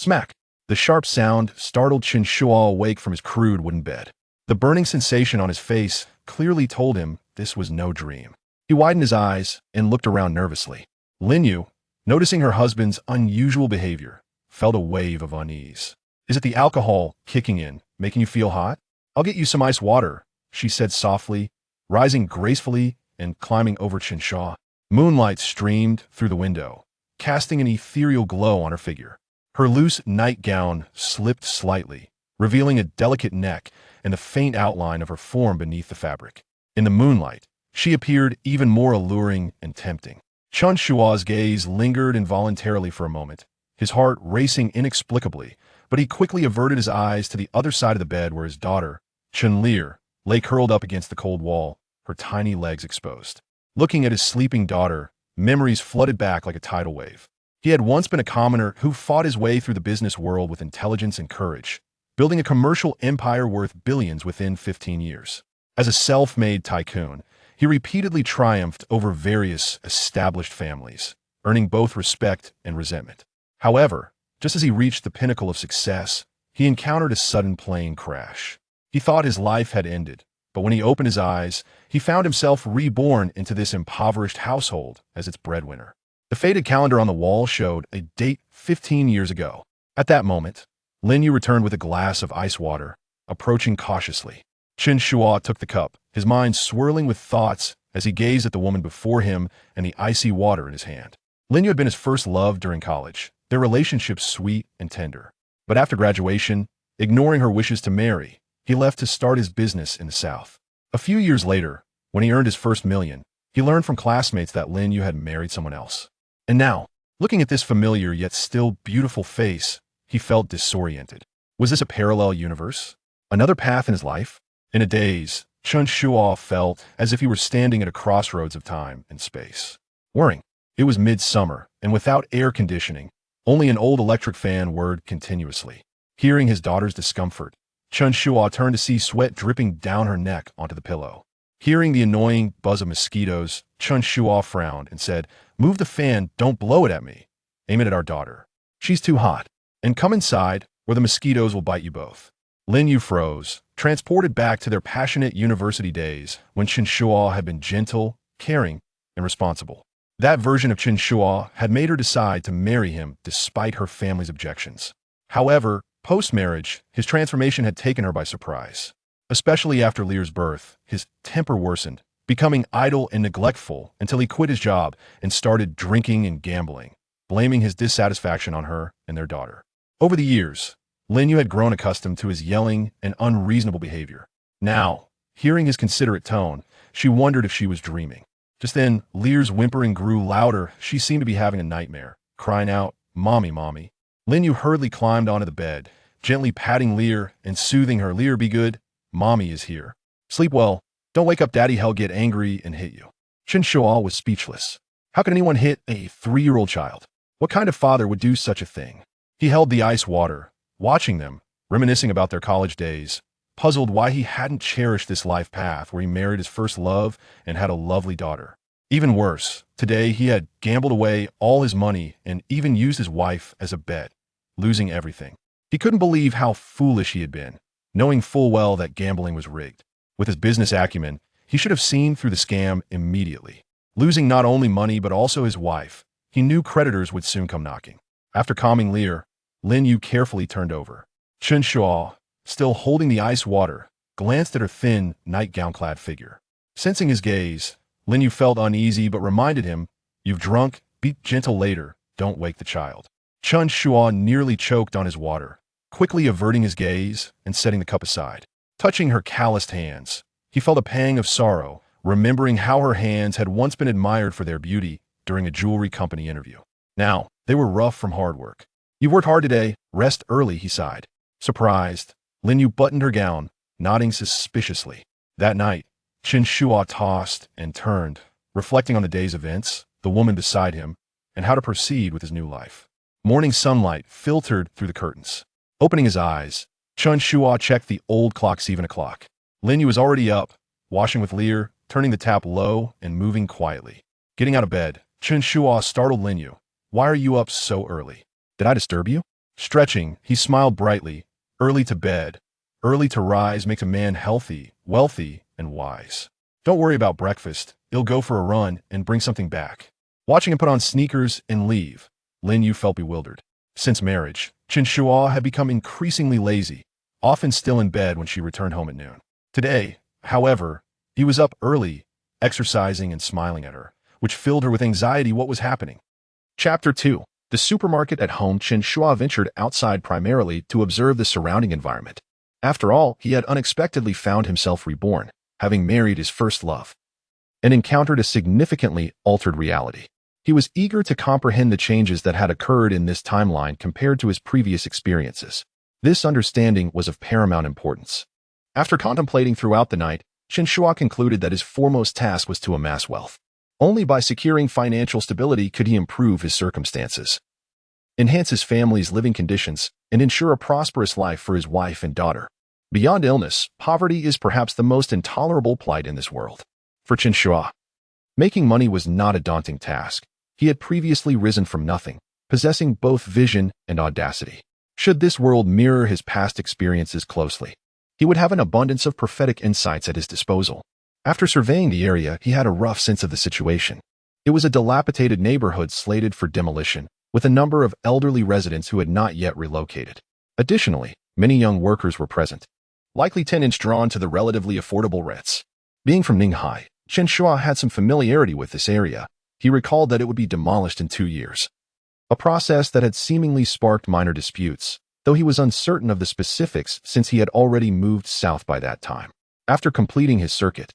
Smack! The sharp sound startled Chen Shuo awake from his crude wooden bed. The burning sensation on his face clearly told him this was no dream. He widened his eyes and looked around nervously. Lin Yu, noticing her husband's unusual behavior, felt a wave of unease. Is it the alcohol kicking in, making you feel hot? I'll get you some ice water, she said softly, rising gracefully and climbing over Chen Shuo. Moonlight streamed through the window, casting an ethereal glow on her figure. Her loose nightgown slipped slightly, revealing a delicate neck and the faint outline of her form beneath the fabric. In the moonlight, she appeared even more alluring and tempting. Chen Shuo's gaze lingered involuntarily for a moment, his heart racing inexplicably, but he quickly averted his eyes to the other side of the bed where his daughter, Chen Lear, lay curled up against the cold wall, her tiny legs exposed. Looking at his sleeping daughter, memories flooded back like a tidal wave. He had once been a commoner who fought his way through the business world with intelligence and courage, building a commercial empire worth billions within 15 years. As a self-made tycoon, he repeatedly triumphed over various established families, earning both respect and resentment. However, just as he reached the pinnacle of success, he encountered a sudden plane crash. He thought his life had ended, but when he opened his eyes, he found himself reborn into this impoverished household as its breadwinner. The faded calendar on the wall showed a date 15 years ago. At that moment, Lin Yu returned with a glass of ice water, approaching cautiously. Chen Shuo took the cup, his mind swirling with thoughts as he gazed at the woman before him and the icy water in his hand. Lin Yu had been his first love during college, their relationship sweet and tender. But after graduation, ignoring her wishes to marry, he left to start his business in the South. A few years later, when he earned his first million, he learned from classmates that Lin Yu had married someone else. And now, looking at this familiar yet still beautiful face, he felt disoriented. Was this a parallel universe? Another path in his life? In a daze, Chen Shuo felt as if he were standing at a crossroads of time and space. Whirring. It was midsummer, and without air conditioning, only an old electric fan whirred continuously. Hearing his daughter's discomfort, Chen Shuo turned to see sweat dripping down her neck onto the pillow. Hearing the annoying buzz of mosquitoes, Chen Shuo frowned and said, "Move the fan, don't blow it at me. Aim it at our daughter. She's too hot. And come inside, or the mosquitoes will bite you both." Lin Yu froze, transported back to their passionate university days when Chen Shuo had been gentle, caring, and responsible. That version of Chen Shuo had made her decide to marry him despite her family's objections. However, post-marriage, his transformation had taken her by surprise. Especially after Lear's birth, his temper worsened, becoming idle and neglectful until he quit his job and started drinking and gambling, blaming his dissatisfaction on her and their daughter. Over the years, Lin Yu had grown accustomed to his yelling and unreasonable behavior. Now, hearing his considerate tone, she wondered if she was dreaming. Just then, Lear's whimpering grew louder. She seemed to be having a nightmare, crying out, "Mommy, mommy." Lin Yu hurriedly climbed onto the bed, gently patting Lear and soothing her. "Lear, be good. Mommy is here. Sleep well. Don't wake up Daddy. He'll get angry and hit you." Chen Shuo was speechless. How could anyone hit a 3-year-old child? What kind of father would do such a thing? He held the ice water, watching them, reminiscing about their college days, puzzled why he hadn't cherished this life path where he married his first love and had a lovely daughter. Even worse, today he had gambled away all his money and even used his wife as a bet, losing everything. He couldn't believe how foolish he had been, knowing full well that gambling was rigged. With his business acumen, he should have seen through the scam immediately. Losing not only money but also his wife, he knew creditors would soon come knocking. After calming Lear, Lin Yu carefully turned over. Chen Shuo, still holding the ice water, glanced at her thin, nightgown-clad figure. Sensing his gaze, Lin Yu felt uneasy but reminded him, "You've drunk, be gentle later, don't wake the child." Chen Shuo nearly choked on his water, quickly averting his gaze and setting the cup aside. Touching her calloused hands, he felt a pang of sorrow, remembering how her hands had once been admired for their beauty during a jewelry company interview. Now, they were rough from hard work. "You've worked hard today, rest early," he sighed. Surprised, Lin Yu buttoned her gown, nodding suspiciously. That night, Chen Shuo tossed and turned, reflecting on the day's events, the woman beside him, and how to proceed with his new life. Morning sunlight filtered through the curtains. Opening his eyes, Chen Shuo checked the old clock, 7 o'clock. Lin Yu was already up, washing with Lear, turning the tap low and moving quietly. Getting out of bed, Chen Shuo startled Lin Yu. "Why are you up so early? Did I disturb you?" Stretching, he smiled brightly. Early to bed, early to rise makes a man healthy, wealthy, and wise. Don't worry about breakfast. He'll go for a run and bring something back. Watching him put on sneakers and leave, Lin Yu felt bewildered. Since marriage, Chen Shuo had become increasingly lazy, often still in bed when she returned home at noon. Today, however, he was up early, exercising and smiling at her, which filled her with anxiety. What was happening? Chapter 2. The supermarket at home. Chen Shuo ventured outside primarily to observe the surrounding environment. After all, he had unexpectedly found himself reborn, having married his first love, and encountered a significantly altered reality. He was eager to comprehend the changes that had occurred in this timeline compared to his previous experiences. This understanding was of paramount importance. After contemplating throughout the night, Chen Shuo concluded that his foremost task was to amass wealth. Only by securing financial stability could he improve his circumstances, enhance his family's living conditions, and ensure a prosperous life for his wife and daughter. Beyond illness, poverty is perhaps the most intolerable plight in this world. For Chen Shuo, making money was not a daunting task. He had previously risen from nothing, possessing both vision and audacity. Should this world mirror his past experiences closely, he would have an abundance of prophetic insights at his disposal. After surveying the area, he had a rough sense of the situation. It was a dilapidated neighborhood slated for demolition, with a number of elderly residents who had not yet relocated. Additionally, many young workers were present, likely tenants drawn to the relatively affordable rents. Being from Ninghai, Chen Shuo had some familiarity with this area. He recalled that it would be demolished in 2 years, a process that had seemingly sparked minor disputes, though he was uncertain of the specifics since he had already moved south by that time. After completing his circuit,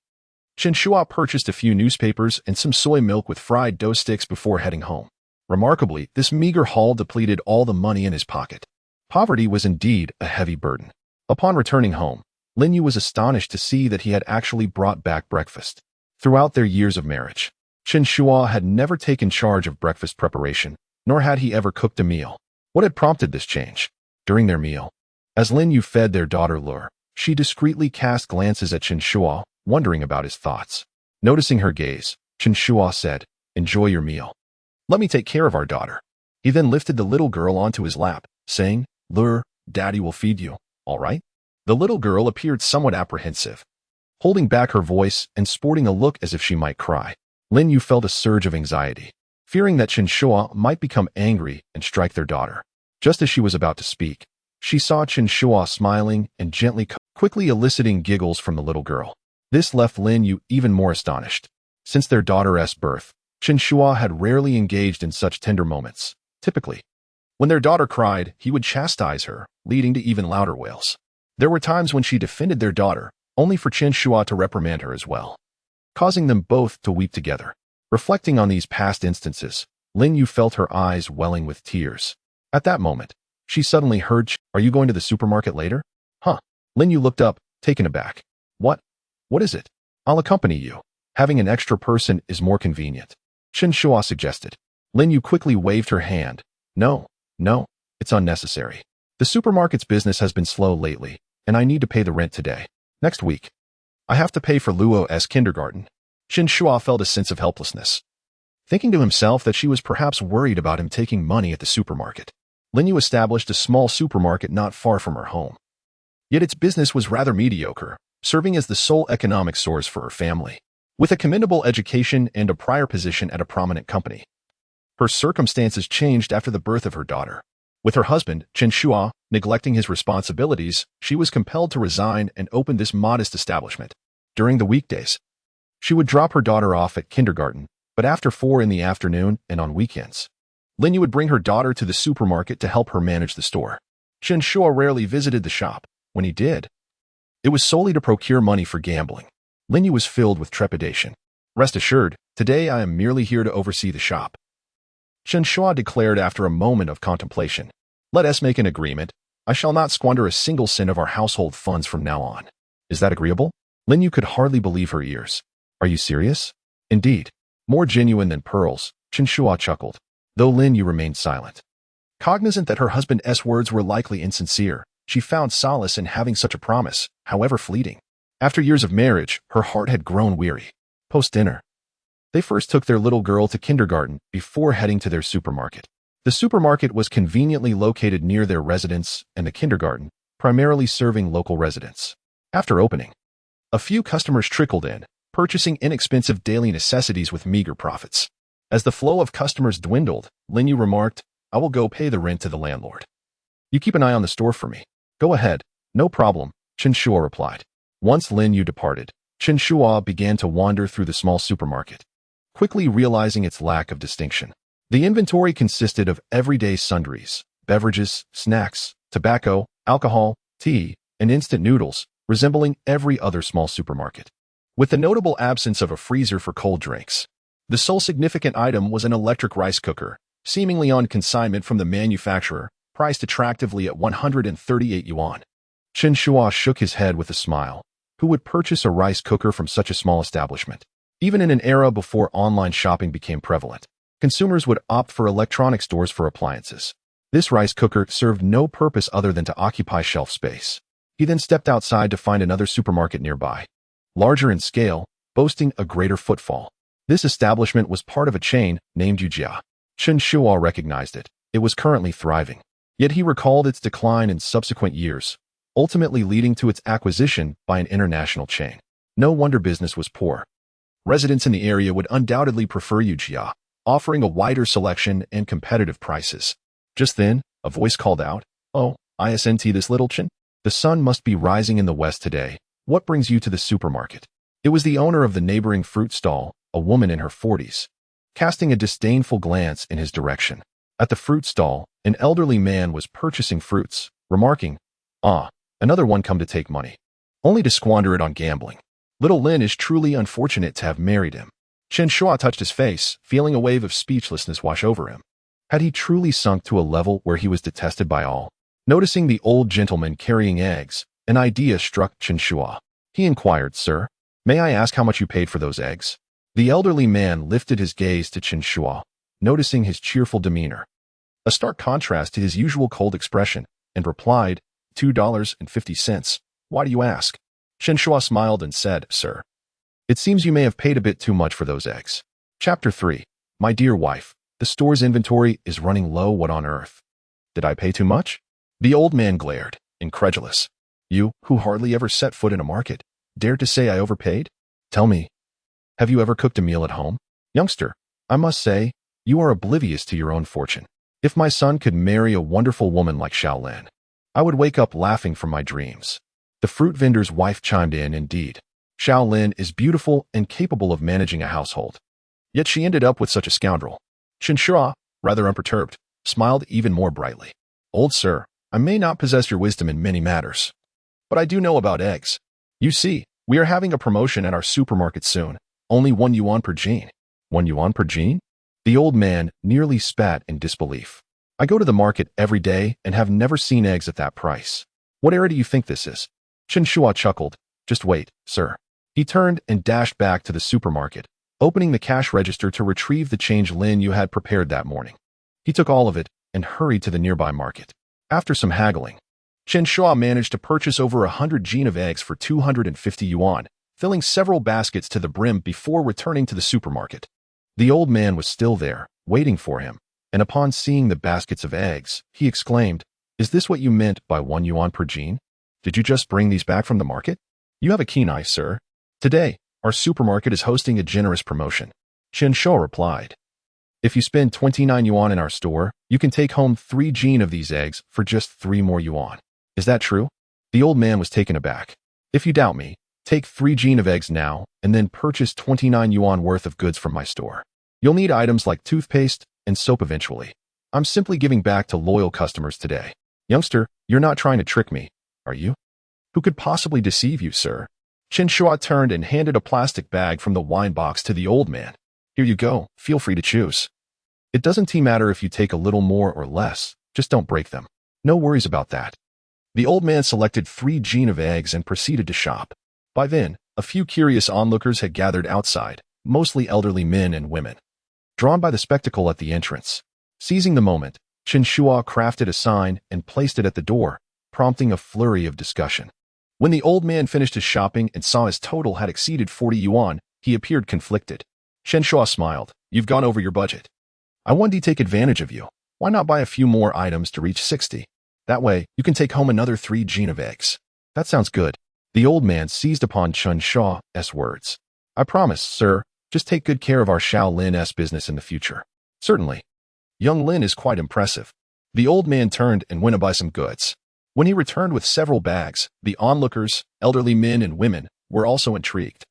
Chen Shuo purchased a few newspapers and some soy milk with fried dough sticks before heading home. Remarkably, this meager haul depleted all the money in his pocket. Poverty was indeed a heavy burden. Upon returning home, Lin Yu was astonished to see that he had actually brought back breakfast. Throughout their years of marriage, Chen Shuo had never taken charge of breakfast preparation, nor had he ever cooked a meal. What had prompted this change? During their meal, as Lin Yu fed their daughter Lure, she discreetly cast glances at Chen Shuo, wondering about his thoughts. Noticing her gaze, Chen Shuo said, "Enjoy your meal. Let me take care of our daughter." He then lifted the little girl onto his lap, saying, "Lure, Daddy will feed you, all right?" The little girl appeared somewhat apprehensive, holding back her voice and sporting a look as if she might cry. Lin Yu felt a surge of anxiety, fearing that Chen Shuo might become angry and strike their daughter. Just as she was about to speak, she saw Chen Shuo smiling and quickly eliciting giggles from the little girl. This left Lin Yu even more astonished. Since their daughter's birth, Chen Shuo had rarely engaged in such tender moments. Typically, when their daughter cried, he would chastise her, leading to even louder wails. There were times when she defended their daughter, only for Chen Shuo to reprimand her as well, causing them both to weep together. Reflecting on these past instances, Lin Yu felt her eyes welling with tears. At that moment, she suddenly heard, "Are you going to the supermarket later?" "Huh." Lin Yu looked up, taken aback. What is it?" "I'll accompany you. Having an extra person is more convenient," Chen Shuo suggested. Lin Yu quickly waved her hand. No, it's unnecessary. The supermarket's business has been slow lately, and I need to pay the rent today. Next week, I have to pay for Luo's kindergarten." Chen Shuo felt a sense of helplessness, thinking to himself that she was perhaps worried about him taking money at the supermarket. Lin Yu established a small supermarket not far from her home. Yet its business was rather mediocre, serving as the sole economic source for her family. With a commendable education and a prior position at a prominent company, her circumstances changed after the birth of her daughter. With her husband, Chen Shuo, neglecting his responsibilities, she was compelled to resign and open this modest establishment. During the weekdays, she would drop her daughter off at kindergarten, but after 4 in the afternoon and on weekends, Lin Yu would bring her daughter to the supermarket to help her manage the store. Chen Shuo rarely visited the shop. When he did, it was solely to procure money for gambling. Lin Yu was filled with trepidation. "Rest assured, today I am merely here to oversee the shop," Chen Shuo declared after a moment of contemplation. "Let us make an agreement. I shall not squander a single cent of our household funds from now on. Is that agreeable?" Lin Yu could hardly believe her ears. "Are you serious?" "Indeed. More genuine than pearls," Chen Shuo chuckled, though Lin Yu remained silent. Cognizant that her husband's words were likely insincere, she found solace in having such a promise, however fleeting. After years of marriage, her heart had grown weary. Post-dinner, they first took their little girl to kindergarten before heading to their supermarket. The supermarket was conveniently located near their residence and the kindergarten, primarily serving local residents. After opening, a few customers trickled in, purchasing inexpensive daily necessities with meager profits. As the flow of customers dwindled, Lin Yu remarked, "I will go pay the rent to the landlord. You keep an eye on the store for me." "Go ahead, no problem," Chen Shuo replied. Once Lin Yu departed, Chen Shuo began to wander through the small supermarket, quickly realizing its lack of distinction. The inventory consisted of everyday sundries, beverages, snacks, tobacco, alcohol, tea, and instant noodles, resembling every other small supermarket. With the notable absence of a freezer for cold drinks, the sole significant item was an electric rice cooker, seemingly on consignment from the manufacturer, priced attractively at 138 yuan. Chen Shuo shook his head with a smile. Who would purchase a rice cooker from such a small establishment? Even in an era before online shopping became prevalent, consumers would opt for electronic stores for appliances. This rice cooker served no purpose other than to occupy shelf space. He then stepped outside to find another supermarket nearby, larger in scale, boasting a greater footfall. This establishment was part of a chain named Yujia. Chen Shuo recognized it. It was currently thriving. Yet he recalled its decline in subsequent years, ultimately leading to its acquisition by an international chain. No wonder business was poor. Residents in the area would undoubtedly prefer Yujia, offering a wider selection and competitive prices. Just then, a voice called out, "Oh, isn't this little Chen? The sun must be rising in the west today. What brings you to the supermarket?" It was the owner of the neighboring fruit stall, a woman in her 40s. Casting a disdainful glance in his direction. At the fruit stall, an elderly man was purchasing fruits, remarking, "Ah, another one come to take money, only to squander it on gambling. Little Lin is truly unfortunate to have married him." Chen Shuo touched his face, feeling a wave of speechlessness wash over him. Had he truly sunk to a level where he was detested by all? Noticing the old gentleman carrying eggs, an idea struck Chen Shuo. He inquired, "Sir, may I ask how much you paid for those eggs?" The elderly man lifted his gaze to Chen Shuo, noticing his cheerful demeanor, a stark contrast to his usual cold expression, and replied, $2.50. "Why do you ask?" Chen Shuo smiled and said, "Sir, it seems you may have paid a bit too much for those eggs." Chapter 3. My dear wife, the store's inventory is running low. What on earth? Did I pay too much? The old man glared, incredulous. You, who hardly ever set foot in a market, dare to say I overpaid? Tell me, have you ever cooked a meal at home? Youngster, I must say, you are oblivious to your own fortune. If my son could marry a wonderful woman like Xiaolin, I would wake up laughing from my dreams. The fruit vendor's wife chimed in, indeed. Xiaolin is beautiful and capable of managing a household. Yet she ended up with such a scoundrel. Chen Shuo, rather unperturbed, smiled even more brightly. Old sir, I may not possess your wisdom in many matters, but I do know about eggs. You see, we are having a promotion at our supermarket soon. Only 1 yuan per jean. 1 yuan per jean? The old man nearly spat in disbelief. I go to the market every day and have never seen eggs at that price. What era do you think this is? Chen Shuo chuckled. Just wait, sir. He turned and dashed back to the supermarket, opening the cash register to retrieve the change Lin Yu had prepared that morning. He took all of it and hurried to the nearby market. After some haggling, Chen Shuo managed to purchase over 100 jean of eggs for 250 yuan, filling several baskets to the brim before returning to the supermarket. The old man was still there, waiting for him, and upon seeing the baskets of eggs, he exclaimed, "Is this what you meant by 1 yuan per jean? Did you just bring these back from the market? You have a keen eye, sir. Today, our supermarket is hosting a generous promotion." Chen Shuo replied, "If you spend 29 yuan in our store, you can take home 3 jean of these eggs for just 3 more yuan. Is that true?" The old man was taken aback. "If you doubt me, take 3 jean of eggs now and then purchase 29 yuan worth of goods from my store. You'll need items like toothpaste and soap eventually. I'm simply giving back to loyal customers today. Youngster, you're not trying to trick me, are you? Who could possibly deceive you, sir?" Chen Shuo turned and handed a plastic bag from the wine box to the old man. "Here you go, feel free to choose. It doesn't matter if you take a little more or less, just don't break them. No worries about that." The old man selected 3 jean of eggs and proceeded to shop. By then, a few curious onlookers had gathered outside, mostly elderly men and women, drawn by the spectacle at the entrance. Seizing the moment, Chen Shuo crafted a sign and placed it at the door, prompting a flurry of discussion. When the old man finished his shopping and saw his total had exceeded 40 yuan, he appeared conflicted. Chen Shuo smiled. "You've gone over your budget. I wanted to take advantage of you. Why not buy a few more items to reach 60? That way, you can take home another 3 gene of eggs. That sounds good. The old man seized upon Chen Shuo's words. I promise, sir, just take good care of our Xiao Lin's business in the future. Certainly. Young Lin is quite impressive. The old man turned and went to buy some goods. When he returned with several bags, the onlookers, elderly men and women, were also intrigued.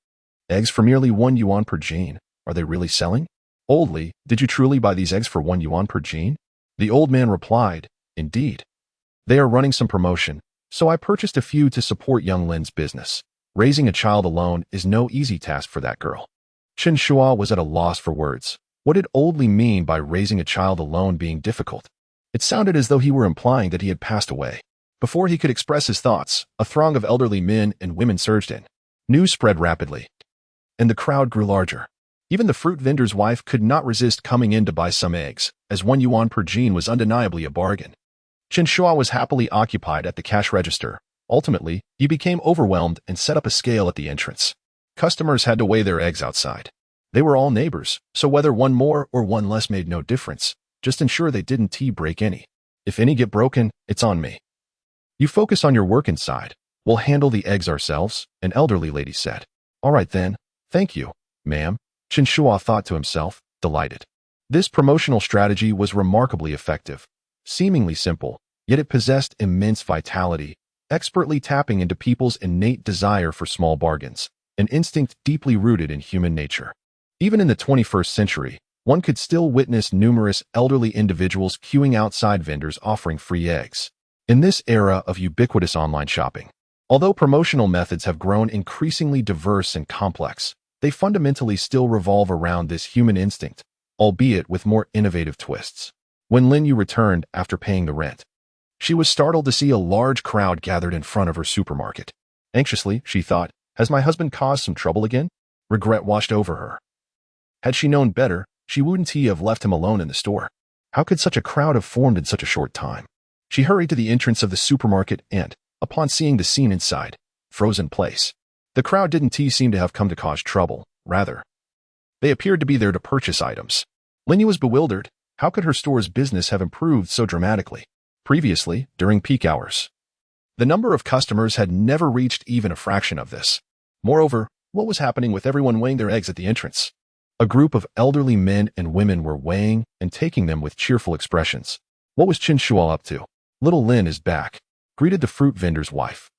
Eggs for merely 1 yuan per gene. Are they really selling? Old Li, did you truly buy these eggs for 1 yuan per gene? The old man replied, Indeed. They are running some promotion, so I purchased a few to support young Lin's business. Raising a child alone is no easy task for that girl. Chen Shuo was at a loss for words. What did Old Li mean by raising a child alone being difficult? It sounded as though he were implying that he had passed away. Before he could express his thoughts, a throng of elderly men and women surged in. News spread rapidly, and the crowd grew larger. Even the fruit vendor's wife could not resist coming in to buy some eggs, as 1 yuan per gene was undeniably a bargain. Chen Shuo was happily occupied at the cash register. Ultimately, he became overwhelmed and set up a scale at the entrance. Customers had to weigh their eggs outside. They were all neighbors, so whether one more or one less made no difference. Just ensure they didn't break any. If any get broken, it's on me. You focus on your work inside. We'll handle the eggs ourselves, an elderly lady said. All right then. Thank you, ma'am. Chen Shuo thought to himself, delighted. This promotional strategy was remarkably effective. Seemingly simple, yet it possessed immense vitality, expertly tapping into people's innate desire for small bargains, an instinct deeply rooted in human nature. Even in the 21st century, one could still witness numerous elderly individuals queuing outside vendors offering free eggs. In this era of ubiquitous online shopping, although promotional methods have grown increasingly diverse and complex, they fundamentally still revolve around this human instinct, albeit with more innovative twists. When Lin Yu returned after paying the rent, she was startled to see a large crowd gathered in front of her supermarket. Anxiously, she thought, has my husband caused some trouble again? Regret washed over her. Had she known better, she wouldn't have left him alone in the store. How could such a crowd have formed in such a short time? She hurried to the entrance of the supermarket and, upon seeing the scene inside, froze in place. The crowd didn't seem to have come to cause trouble. Rather, they appeared to be there to purchase items. Lin Yu was bewildered. How could her store's business have improved so dramatically? Previously, during peak hours, the number of customers had never reached even a fraction of this. Moreover, what was happening with everyone weighing their eggs at the entrance? A group of elderly men and women were weighing and taking them with cheerful expressions. What was Chen Shuo up to? Little Lin is back, greeted the fruit vendor's wife.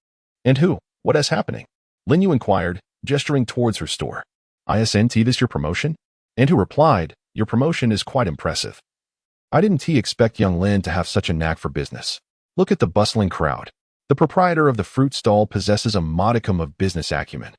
And who? What is happening? Lin Yu inquired, gesturing towards her store. Isn't this your promotion? And who replied, your promotion is quite impressive. I didn't expect young Lin to have such a knack for business. Look at the bustling crowd. The proprietor of the fruit stall possesses a modicum of business acumen.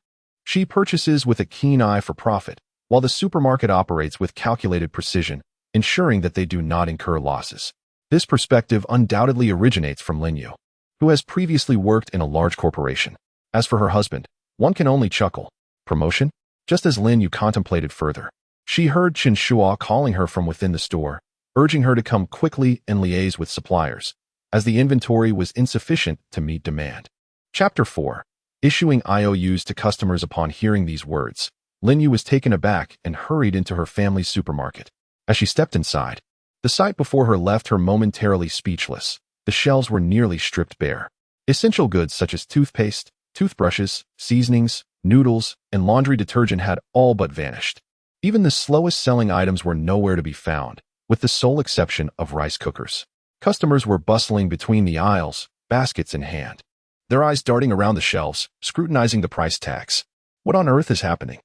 She purchases with a keen eye for profit, while the supermarket operates with calculated precision, ensuring that they do not incur losses. This perspective undoubtedly originates from Lin Yu, who has previously worked in a large corporation. As for her husband, one can only chuckle. Promotion? Just as Lin Yu contemplated further, she heard Chen Shuo calling her from within the store, urging her to come quickly and liaise with suppliers, as the inventory was insufficient to meet demand. Chapter 4. Issuing IOUs to customers. Upon hearing these words, Lin Yu was taken aback and hurried into her family's supermarket. As she stepped inside, the sight before her left her momentarily speechless. The shelves were nearly stripped bare. Essential goods such as toothpaste, toothbrushes, seasonings, noodles, and laundry detergent had all but vanished. Even the slowest selling items were nowhere to be found, with the sole exception of rice cookers. Customers were bustling between the aisles, baskets in hand, their eyes darting around the shelves, scrutinizing the price tags. What on earth is happening?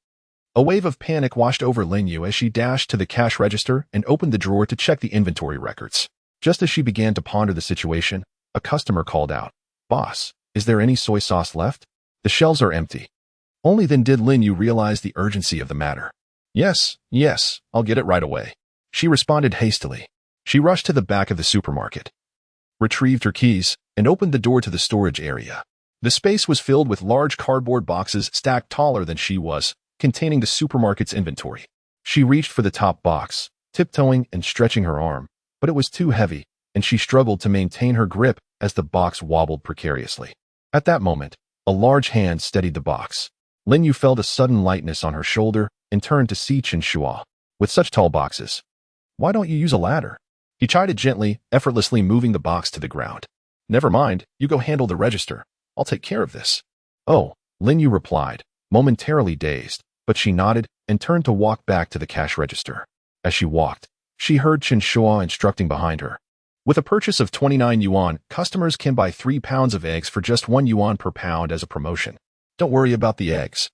A wave of panic washed over Lin Yu as she dashed to the cash register and opened the drawer to check the inventory records. Just as she began to ponder the situation, a customer called out, "Boss, is there any soy sauce left? The shelves are empty." Only then did Lin Yu realize the urgency of the matter. Yes, I'll get it right away," she responded hastily. She rushed to the back of the supermarket, retrieved her keys, and opened the door to the storage area. The space was filled with large cardboard boxes stacked taller than she was, containing the supermarket's inventory. She reached for the top box, tiptoeing and stretching her arm, but it was too heavy, and she struggled to maintain her grip as the box wobbled precariously. At that moment, a large hand steadied the box. Lin Yu felt a sudden lightness on her shoulder and turned to see Chen Shuo. "With such tall boxes, why don't you use a ladder?" He chided gently, effortlessly moving the box to the ground. Never mind, you go handle the register. I'll take care of this. Oh, Lin Yu replied, momentarily dazed, but she nodded and turned to walk back to the cash register. As she walked, she heard Chen Shuo instructing behind her. With a purchase of 29 yuan, customers can buy 3 pounds of eggs for just 1 yuan per pound as a promotion. Don't worry about the eggs.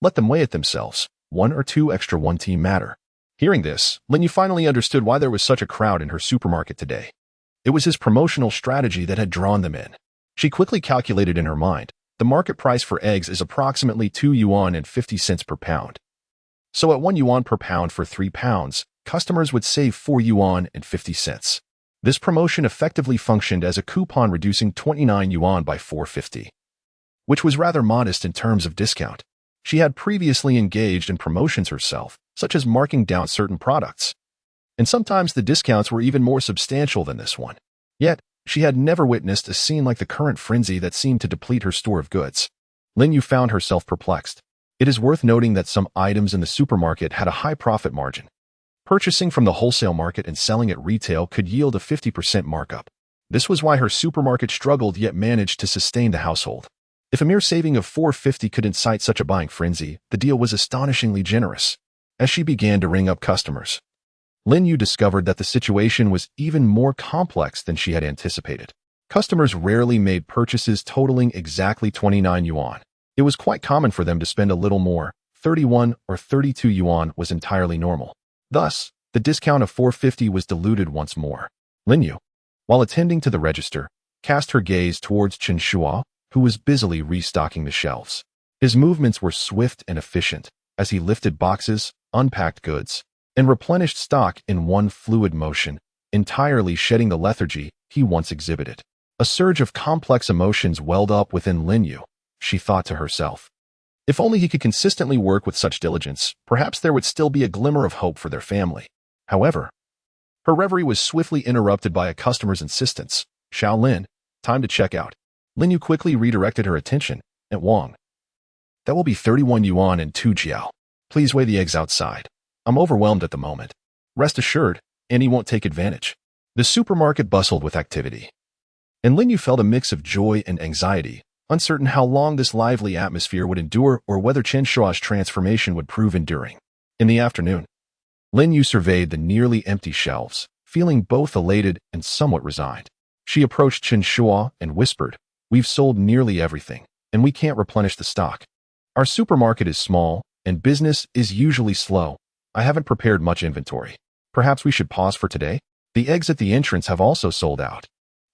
Let them weigh it themselves. 1 or 2 extra 1 matter. Hearing this, Lin Yu finally understood why there was such a crowd in her supermarket today. It was his promotional strategy that had drawn them in. She quickly calculated in her mind, the market price for eggs is approximately 2 yuan and 50 cents per pound. So at 1 yuan per pound for 3 pounds, customers would save 4 yuan and 50 cents. This promotion effectively functioned as a coupon reducing 29 yuan by 4.50, which was rather modest in terms of discount. She had previously engaged in promotions herself, such as marking down certain products. And sometimes the discounts were even more substantial than this one. Yet, she had never witnessed a scene like the current frenzy that seemed to deplete her store of goods. Lin Yu found herself perplexed. It is worth noting that some items in the supermarket had a high profit margin. Purchasing from the wholesale market and selling at retail could yield a 50% markup. This was why her supermarket struggled yet managed to sustain the household. If a mere saving of 4.50 could incite such a buying frenzy, the deal was astonishingly generous. As she began to ring up customers, Lin Yu discovered that the situation was even more complex than she had anticipated. Customers rarely made purchases totaling exactly 29 yuan. It was quite common for them to spend a little more. 31 or 32 yuan was entirely normal. Thus, the discount of 4.50 was diluted once more. Lin Yu, while attending to the register, cast her gaze towards Chen Shuo, who was busily restocking the shelves. His movements were swift and efficient, as he lifted boxes, unpacked goods, and replenished stock in one fluid motion, entirely shedding the lethargy he once exhibited. A surge of complex emotions welled up within Lin Yu. She thought to herself, if only he could consistently work with such diligence, perhaps there would still be a glimmer of hope for their family. However, her reverie was swiftly interrupted by a customer's insistence. Xiao Lin, time to check out. Lin Yu quickly redirected her attention at Wang. That will be 31 yuan and 2 jiao. Please weigh the eggs outside. I'm overwhelmed at the moment. Rest assured, Annie won't take advantage. The supermarket bustled with activity, and Lin Yu felt a mix of joy and anxiety, uncertain how long this lively atmosphere would endure or whether Chen Shuo's transformation would prove enduring. In the afternoon, Lin Yu surveyed the nearly empty shelves, feeling both elated and somewhat resigned. She approached Chen Shuo and whispered, "We've sold nearly everything, and we can't replenish the stock. Our supermarket is small, and business is usually slow. I haven't prepared much inventory. Perhaps we should pause for today? The eggs at the entrance have also sold out.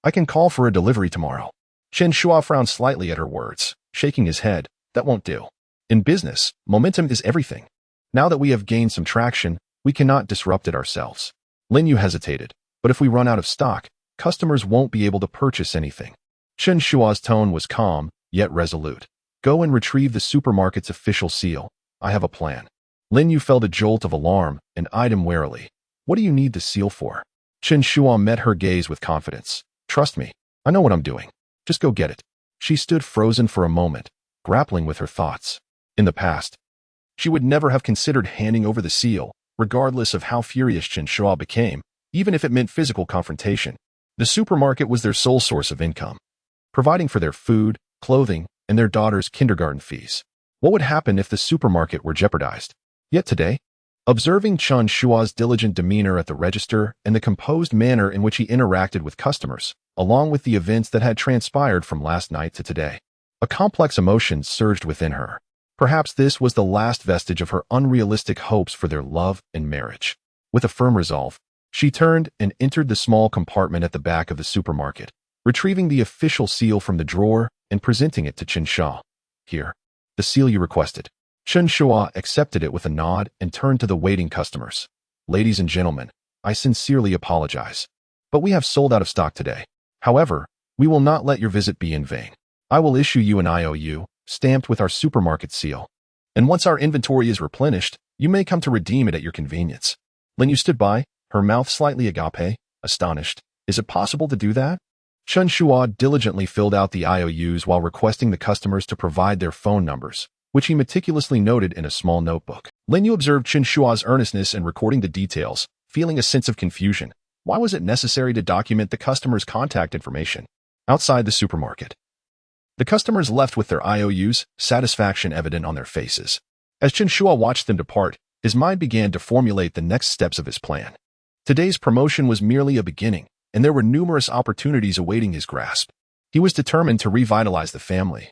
I can call for a delivery tomorrow." Chen Shuo frowned slightly at her words, shaking his head. That won't do. In business, momentum is everything. Now that we have gained some traction, we cannot disrupt it ourselves. Lin Yu hesitated, but if we run out of stock, customers won't be able to purchase anything. Chen Shuo's tone was calm, yet resolute. Go and retrieve the supermarket's official seal. I have a plan. Lin Yu felt a jolt of alarm and eyed him warily. What do you need the seal for? Chen Shuo met her gaze with confidence. Trust me, I know what I'm doing. Just go get it. She stood frozen for a moment, grappling with her thoughts. In the past, she would never have considered handing over the seal, regardless of how furious Chen Shuo became, even if it meant physical confrontation. The supermarket was their sole source of income, providing for their food, clothing, and their daughter's kindergarten fees. What would happen if the supermarket were jeopardized? Yet today, observing Chen Shuo's diligent demeanor at the register and the composed manner in which he interacted with customers, along with the events that had transpired from last night to today, a complex emotion surged within her. Perhaps this was the last vestige of her unrealistic hopes for their love and marriage. With a firm resolve, she turned and entered the small compartment at the back of the supermarket, retrieving the official seal from the drawer and presenting it to Chen Shuo. Here, the seal you requested. Chen Shuo accepted it with a nod and turned to the waiting customers. Ladies and gentlemen, I sincerely apologize, but we have sold out of stock today. However, we will not let your visit be in vain. I will issue you an IOU, stamped with our supermarket seal. And once our inventory is replenished, you may come to redeem it at your convenience. Lin Yu stood by, her mouth slightly agape, astonished. Is it possible to do that? Chen Shuo diligently filled out the IOUs while requesting the customers to provide their phone numbers, which he meticulously noted in a small notebook. Lin Yu observed Chen Shuo's earnestness in recording the details, feeling a sense of confusion. Why was it necessary to document the customer's contact information? Outside the supermarket, the customers left with their IOUs, satisfaction evident on their faces. As Chen Shuo watched them depart, his mind began to formulate the next steps of his plan. Today's promotion was merely a beginning, and there were numerous opportunities awaiting his grasp. He was determined to revitalize the family,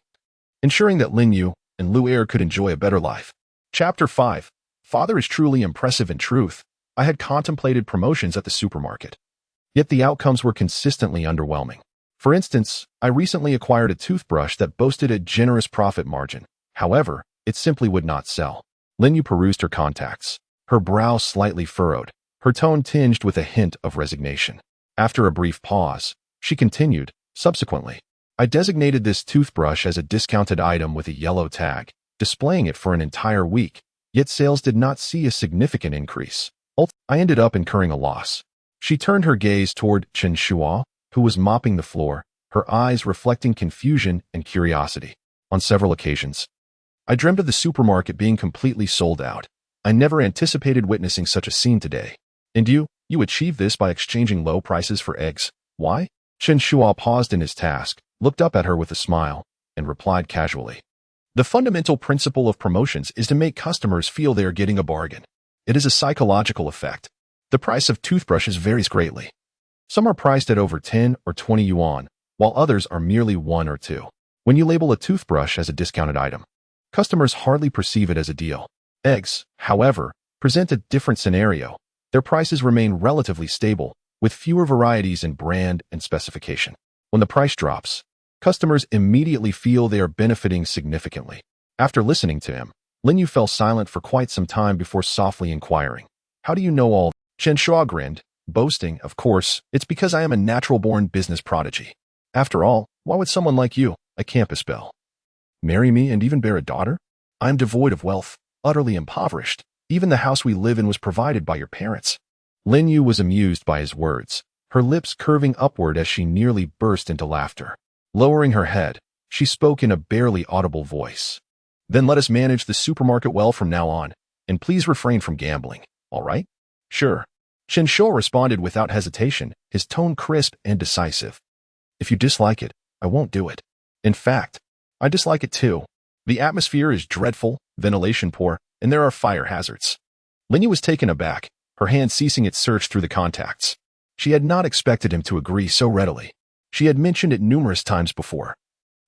ensuring that Lin Yu and Lu Er could enjoy a better life. Chapter 5. Father is truly impressive. In truth, I had contemplated promotions at the supermarket, yet the outcomes were consistently underwhelming. For instance, I recently acquired a toothbrush that boasted a generous profit margin. However, it simply would not sell. Lin Yu perused her contacts, her brow slightly furrowed, her tone tinged with a hint of resignation. After a brief pause, she continued, subsequently, I designated this toothbrush as a discounted item with a yellow tag, displaying it for an entire week, yet sales did not see a significant increase. I ended up incurring a loss. She turned her gaze toward Chen Shuo, who was mopping the floor, her eyes reflecting confusion and curiosity. On several occasions, I dreamt of the supermarket being completely sold out. I never anticipated witnessing such a scene today. And you achieved this by exchanging low prices for eggs. Why? Chen Shuo paused in his task, looked up at her with a smile, and replied casually. The fundamental principle of promotions is to make customers feel they are getting a bargain. It is a psychological effect. The price of toothbrushes varies greatly. Some are priced at over 10 or 20 yuan, while others are merely 1 or 2. When you label a toothbrush as a discounted item, customers hardly perceive it as a deal. Eggs, however, present a different scenario. Their prices remain relatively stable, with fewer varieties in brand and specification. When the price drops, customers immediately feel they are benefiting significantly. After listening to him, Lin Yu fell silent for quite some time before softly inquiring, how do you know all? Chen Shuo grinned, boasting, of course, it's because I am a natural-born business prodigy. After all, why would someone like you, a campus belle, marry me and even bear a daughter? I am devoid of wealth, utterly impoverished. Even the house we live in was provided by your parents. Lin Yu was amused by his words, her lips curving upward as she nearly burst into laughter. Lowering her head, she spoke in a barely audible voice. Then let us manage the supermarket well from now on, and please refrain from gambling, all right? Sure. Chen Shuo responded without hesitation, his tone crisp and decisive. If you dislike it, I won't do it. In fact, I dislike it too. The atmosphere is dreadful, ventilation poor, and there are fire hazards. Lin Yu was taken aback, her hand ceasing its search through the contacts. She had not expected him to agree so readily. She had mentioned it numerous times before.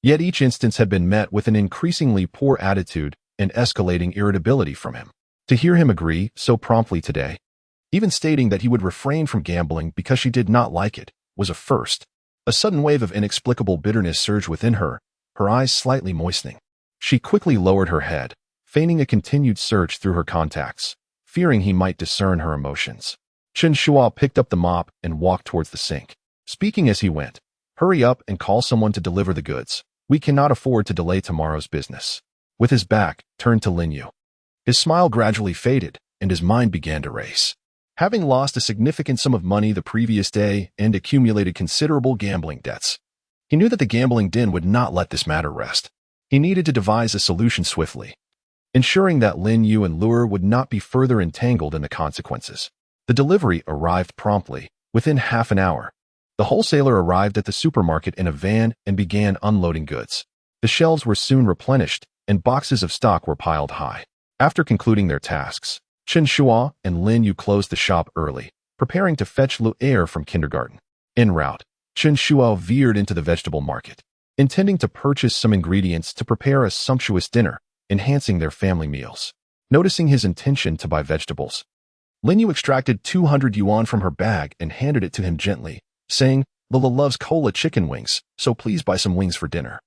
Yet each instance had been met with an increasingly poor attitude and escalating irritability from him. To hear him agree so promptly today, even stating that he would refrain from gambling because she did not like it, was a first. A sudden wave of inexplicable bitterness surged within her, her eyes slightly moistening. She quickly lowered her head, feigning a continued search through her contacts, fearing he might discern her emotions. Chen Shuo picked up the mop and walked towards the sink, speaking as he went, hurry up and call someone to deliver the goods. We cannot afford to delay tomorrow's business. With his back turned to Lin Yu, his smile gradually faded and his mind began to race. Having lost a significant sum of money the previous day and accumulated considerable gambling debts, he knew that the gambling den would not let this matter rest. He needed to devise a solution swiftly, ensuring that Lin Yu and Lure would not be further entangled in the consequences. The delivery arrived promptly, within half an hour. The wholesaler arrived at the supermarket in a van and began unloading goods. The shelves were soon replenished, and boxes of stock were piled high. After concluding their tasks, Chen Shuo and Lin Yu closed the shop early, preparing to fetch Lu Er from kindergarten. En route, Chen Shuo veered into the vegetable market, intending to purchase some ingredients to prepare a sumptuous dinner, enhancing their family meals. Noticing his intention to buy vegetables, Lin Yu extracted 200 yuan from her bag and handed it to him gently, saying, Lila loves cola chicken wings, so please buy some wings for dinner.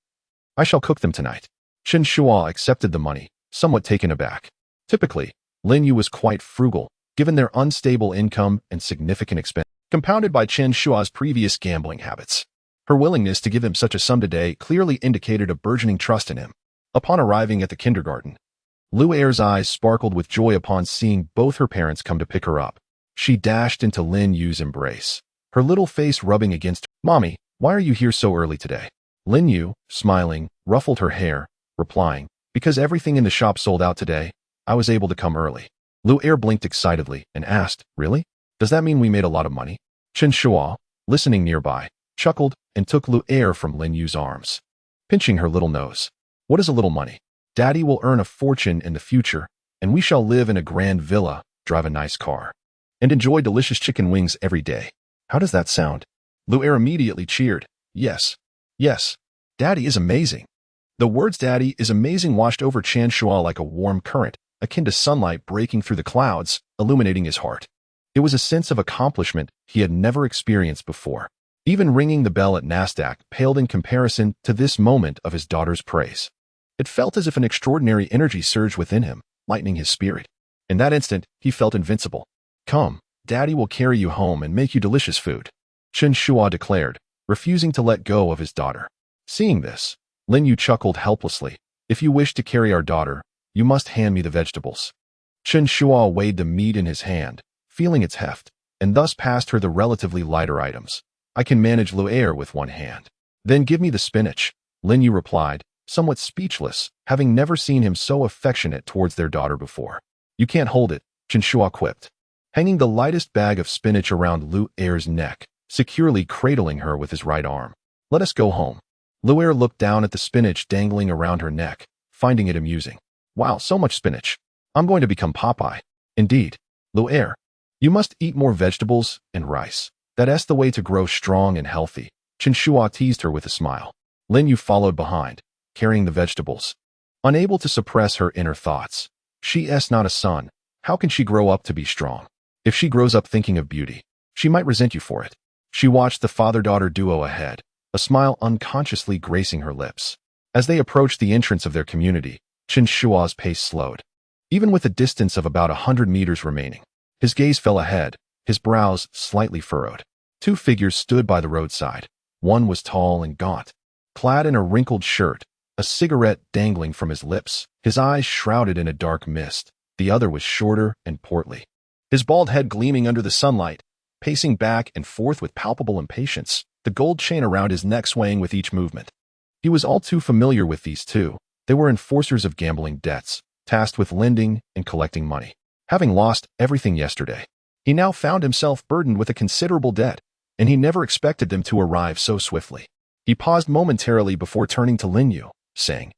I shall cook them tonight. Chen Shuo accepted the money, somewhat taken aback. Typically, Lin Yu was quite frugal, given their unstable income and significant expense, compounded by Chen Shuo's previous gambling habits. Her willingness to give him such a sum today clearly indicated a burgeoning trust in him. Upon arriving at the kindergarten, Lu Er's eyes sparkled with joy upon seeing both her parents come to pick her up. She dashed into Lin Yu's embrace, her little face rubbing against her. Mommy, why are you here so early today? Lin Yu, smiling, ruffled her hair, replying, because everything in the shop sold out today, I was able to come early. Lu Er blinked excitedly and asked, really? Does that mean we made a lot of money? Chen Shuo, listening nearby, chuckled and took Lu Er from Lin Yu's arms, pinching her little nose. What is a little money? Daddy will earn a fortune in the future, and we shall live in a grand villa, drive a nice car, and enjoy delicious chicken wings every day. How does that sound? Lu Er immediately cheered. Yes. Yes. Daddy is amazing. The words Daddy is amazing washed over Chen Shuo like a warm current, akin to sunlight breaking through the clouds, illuminating his heart. It was a sense of accomplishment he had never experienced before. Even ringing the bell at Nasdaq paled in comparison to this moment of his daughter's praise. It felt as if an extraordinary energy surged within him, lightening his spirit. In that instant, he felt invincible. Come, Daddy will carry you home and make you delicious food, Chen Shuo declared, refusing to let go of his daughter. Seeing this, Lin Yu chuckled helplessly. If you wish to carry our daughter, you must hand me the vegetables. Chen Shuo weighed the meat in his hand, feeling its heft, and thus passed her the relatively lighter items. I can manage Lu Er with one hand. Then give me the spinach, Lin Yu replied, somewhat speechless, having never seen him so affectionate towards their daughter before. You can't hold it, Chen Shuo quipped, hanging the lightest bag of spinach around Lu Er's neck, securely cradling her with his right arm. Let us go home. Lu Er looked down at the spinach dangling around her neck, finding it amusing. Wow, so much spinach. I'm going to become Popeye. Indeed. Lu Er, you must eat more vegetables and rice. That's the way to grow strong and healthy, Chen Shuo teased her with a smile. Lin Yu followed behind, carrying the vegetables. Unable to suppress her inner thoughts. She's not a son. How can she grow up to be strong? If she grows up thinking of beauty, she might resent you for it. She watched the father-daughter duo ahead, a smile unconsciously gracing her lips. As they approached the entrance of their community, Chen Shuo's pace slowed. Even with a distance of about 100 meters remaining, his gaze fell ahead, his brows slightly furrowed. Two figures stood by the roadside. One was tall and gaunt, clad in a wrinkled shirt, a cigarette dangling from his lips, his eyes shrouded in a dark mist. The other was shorter and portly, his bald head gleaming under the sunlight, pacing back and forth with palpable impatience, the gold chain around his neck swaying with each movement. He was all too familiar with these two. They were enforcers of gambling debts, tasked with lending and collecting money. Having lost everything yesterday, he now found himself burdened with a considerable debt, and he never expected them to arrive so swiftly. He paused momentarily before turning to Lin Yu, saying,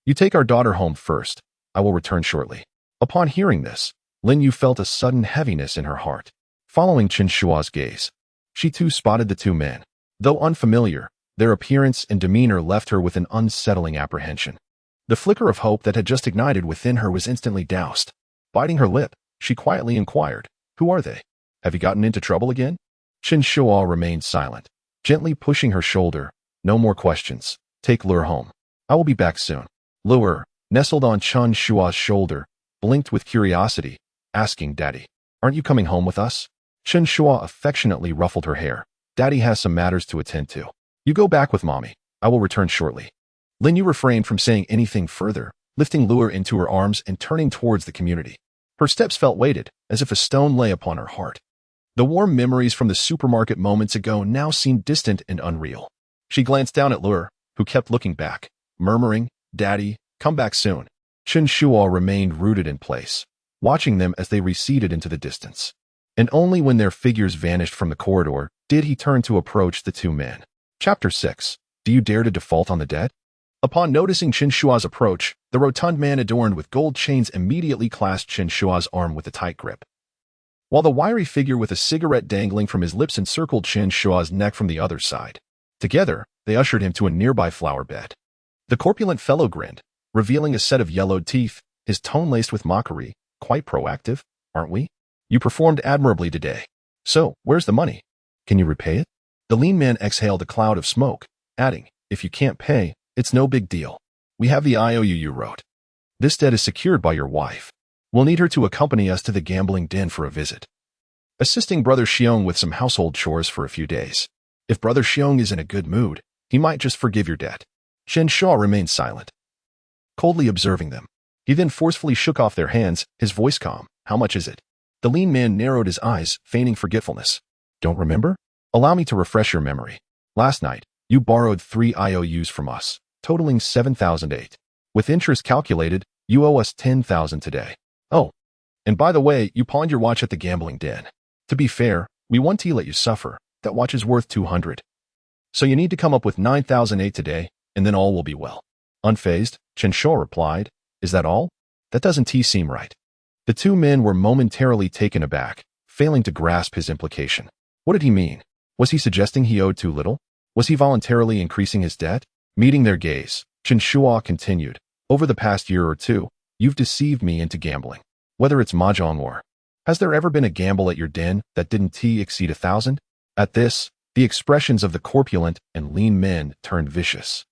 You take our daughter home first. I will return shortly. Upon hearing this, Lin Yu felt a sudden heaviness in her heart. Following Chen Shuo's gaze, she too spotted the two men. Though unfamiliar, their appearance and demeanor left her with an unsettling apprehension. The flicker of hope that had just ignited within her was instantly doused. Biting her lip, she quietly inquired, Who are they? Have you gotten into trouble again? Chen Shuo remained silent, gently pushing her shoulder. No more questions. Take Lure home. I will be back soon. Lure, nestled on Chen Shuo's shoulder, blinked with curiosity, asking Daddy, Aren't you coming home with us? Chen Shuo affectionately ruffled her hair. Daddy has some matters to attend to. You go back with Mommy. I will return shortly. Lin Yu refrained from saying anything further, lifting Lure into her arms and turning towards the community. Her steps felt weighted, as if a stone lay upon her heart. The warm memories from the supermarket moments ago now seemed distant and unreal. She glanced down at Lure, who kept looking back, murmuring, Daddy, come back soon. Chen Shuo remained rooted in place, watching them as they receded into the distance. And only when their figures vanished from the corridor did he turn to approach the two men. Chapter 6. Do you dare to default on the debt? Upon noticing Chen Shuo's approach, the rotund man adorned with gold chains immediately clasped Chen Shuo's arm with a tight grip, while the wiry figure with a cigarette dangling from his lips encircled Chen Shuo's neck from the other side. Together, they ushered him to a nearby flower bed. The corpulent fellow grinned, revealing a set of yellowed teeth, his tone laced with mockery. Quite proactive, aren't we? You performed admirably today. So, where's the money? Can you repay it? The lean man exhaled a cloud of smoke, adding, If you can't pay, it's no big deal. We have the IOU you wrote. This debt is secured by your wife. We'll need her to accompany us to the gambling den for a visit, assisting Brother Xiong with some household chores for a few days. If Brother Xiong is in a good mood, he might just forgive your debt. Chen Shuo remained silent, coldly observing them. He then forcefully shook off their hands, his voice calm. How much is it? The lean man narrowed his eyes, feigning forgetfulness. Don't remember? Allow me to refresh your memory. Last night, you borrowed 3 IOUs from us, totaling 7,008. With interest calculated, you owe us 10,000 today. Oh, and by the way, you pawned your watch at the gambling den. To be fair, We won't let you suffer. That watch is worth 200. So you need to come up with 9,008 today, and then all will be well. Unfazed, Chen Shuo replied, Is that all? That doesn't seem right. The two men were momentarily taken aback, failing to grasp his implication. What did he mean? Was he suggesting he owed too little? Was he voluntarily increasing his debt? Meeting their gaze, Chen Shuo continued, Over the past year or two, you've deceived me into gambling. Whether it's mahjong or... Has there ever been a gamble at your den that didn't exceed 1,000? At this, the expressions of the corpulent and lean men turned vicious,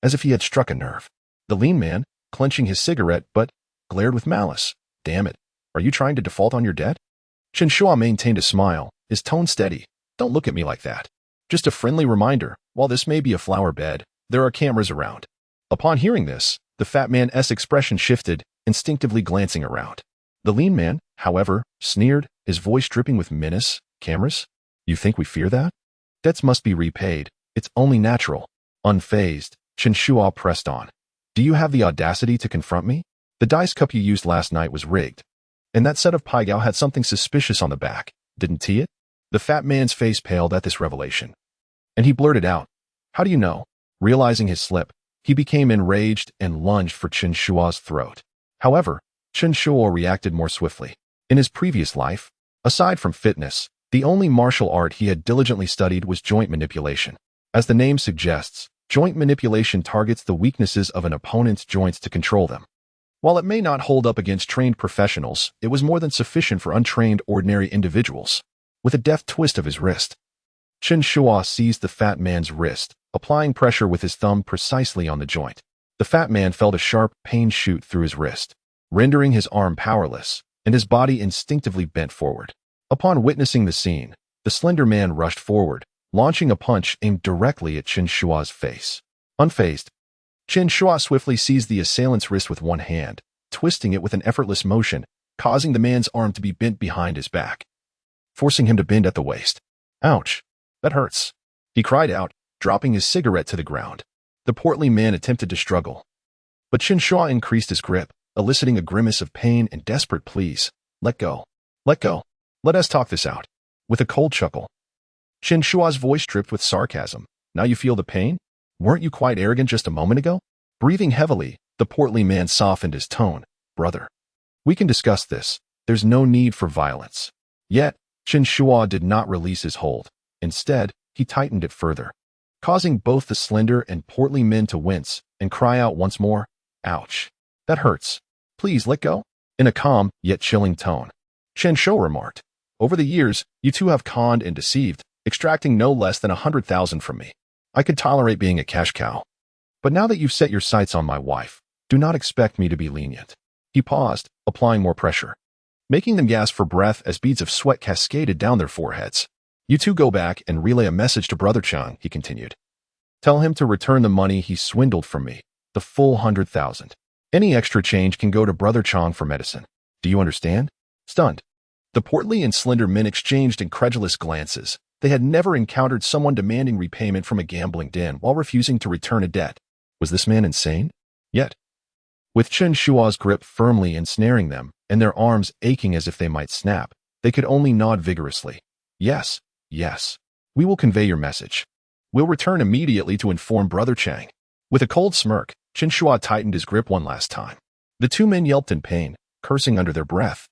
as if he had struck a nerve. The lean man, clenching his cigarette, but glared with malice. Damn it, are you trying to default on your debt? Chen Shuo maintained a smile, his tone steady. Don't look at me like that. Just a friendly reminder, while this may be a flower bed, there are cameras around. Upon hearing this, the fat man's expression shifted, instinctively glancing around. The lean man, however, sneered, his voice dripping with menace. Cameras? You think we fear that? Debts must be repaid. It's only natural. Unfazed, Chen Shuo pressed on. Do you have the audacity to confront me? The dice cup you used last night was rigged. And that set of paigao had something suspicious on the back, didn't it? The fat man's face paled at this revelation. And he blurted out, How do you know? Realizing his slip, he became enraged and lunged for Chen Shuo's throat. However, Chen Shuo reacted more swiftly. In his previous life, aside from fitness, the only martial art he had diligently studied was joint manipulation. As the name suggests, joint manipulation targets the weaknesses of an opponent's joints to control them. While it may not hold up against trained professionals, it was more than sufficient for untrained ordinary individuals. With a deft twist of his wrist, Chen Shuo seized the fat man's wrist, applying pressure with his thumb precisely on the joint. The fat man felt a sharp pain shoot through his wrist, rendering his arm powerless, and his body instinctively bent forward. Upon witnessing the scene, the slender man rushed forward, launching a punch aimed directly at Chen Shuo's face. Unfazed, Chen Shuo swiftly seized the assailant's wrist with one hand, twisting it with an effortless motion, causing the man's arm to be bent behind his back, forcing him to bend at the waist. Ouch! That hurts! He cried out, dropping his cigarette to the ground. The portly man attempted to struggle, but Chen Shuo increased his grip, eliciting a grimace of pain and desperate pleas. Let go. Let go. Let us talk this out. With a cold chuckle, Chen Shuo's voice dripped with sarcasm. Now you feel the pain? Weren't you quite arrogant just a moment ago? Breathing heavily, the portly man softened his tone. Brother, we can discuss this. There's no need for violence. Yet, Chen Shuo did not release his hold. Instead, he tightened it further, causing both the slender and portly men to wince and cry out once more, Ouch! That hurts. Please let go. In a calm, yet chilling tone, Chen Shuo remarked, Over the years, you two have conned and deceived, extracting no less than 100,000 from me. I could tolerate being a cash cow. But now that you've set your sights on my wife, do not expect me to be lenient. He paused, applying more pressure, making them gasp for breath as beads of sweat cascaded down their foreheads. You two go back and relay a message to Brother Chang, he continued. Tell him to return the money he swindled from me, the full 100,000. Any extra change can go to Brother Chang for medicine. Do you understand? Stunned, the portly and slender men exchanged incredulous glances. They had never encountered someone demanding repayment from a gambling den while refusing to return a debt. Was this man insane? Yet, with Chen Shuo's grip firmly ensnaring them and their arms aching as if they might snap, they could only nod vigorously. Yes, yes, we will convey your message. We'll return immediately to inform Brother Chang. With a cold smirk, Chen Shuo tightened his grip one last time. The two men yelped in pain, cursing under their breath.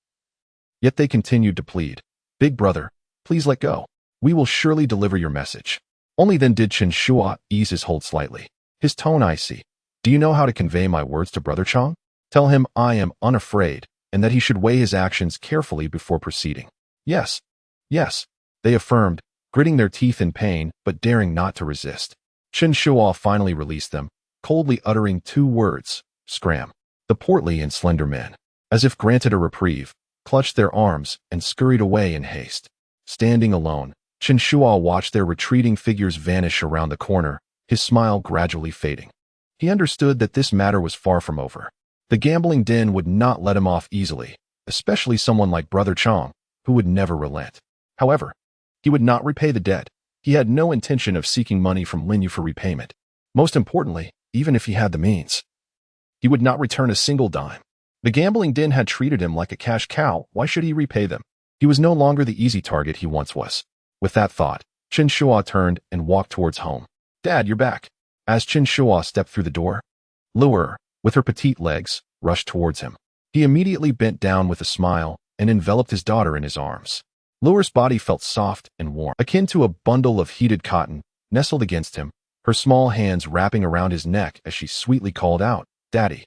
Yet they continued to plead. Big brother, please let go. We will surely deliver your message. Only then did Chen Shuo ease his hold slightly, his tone icy. Do you know how to convey my words to Brother Chang? Tell him I am unafraid and that he should weigh his actions carefully before proceeding. Yes, yes, they affirmed, gritting their teeth in pain but daring not to resist. Chen Shuo finally released them, coldly uttering two words, scram. The portly and slender men, as if granted a reprieve, clutched their arms and scurried away in haste. Standing alone, Chen Shuo watched their retreating figures vanish around the corner, his smile gradually fading. He understood that this matter was far from over. The gambling den would not let him off easily, especially someone like Brother Chang, who would never relent. However, he would not repay the debt. He had no intention of seeking money from Lin Yu for repayment. Most importantly, even if he had the means, he would not return a single dime. The gambling den had treated him like a cash cow. Why should he repay them? He was no longer the easy target he once was. With that thought, Chen Shuo turned and walked towards home. "Dad, you're back." As Chen Shuo stepped through the door, Luer, with her petite legs, rushed towards him. He immediately bent down with a smile and enveloped his daughter in his arms. Luer's body felt soft and warm, akin to a bundle of heated cotton, nestled against him, her small hands wrapping around his neck as she sweetly called out, "Daddy."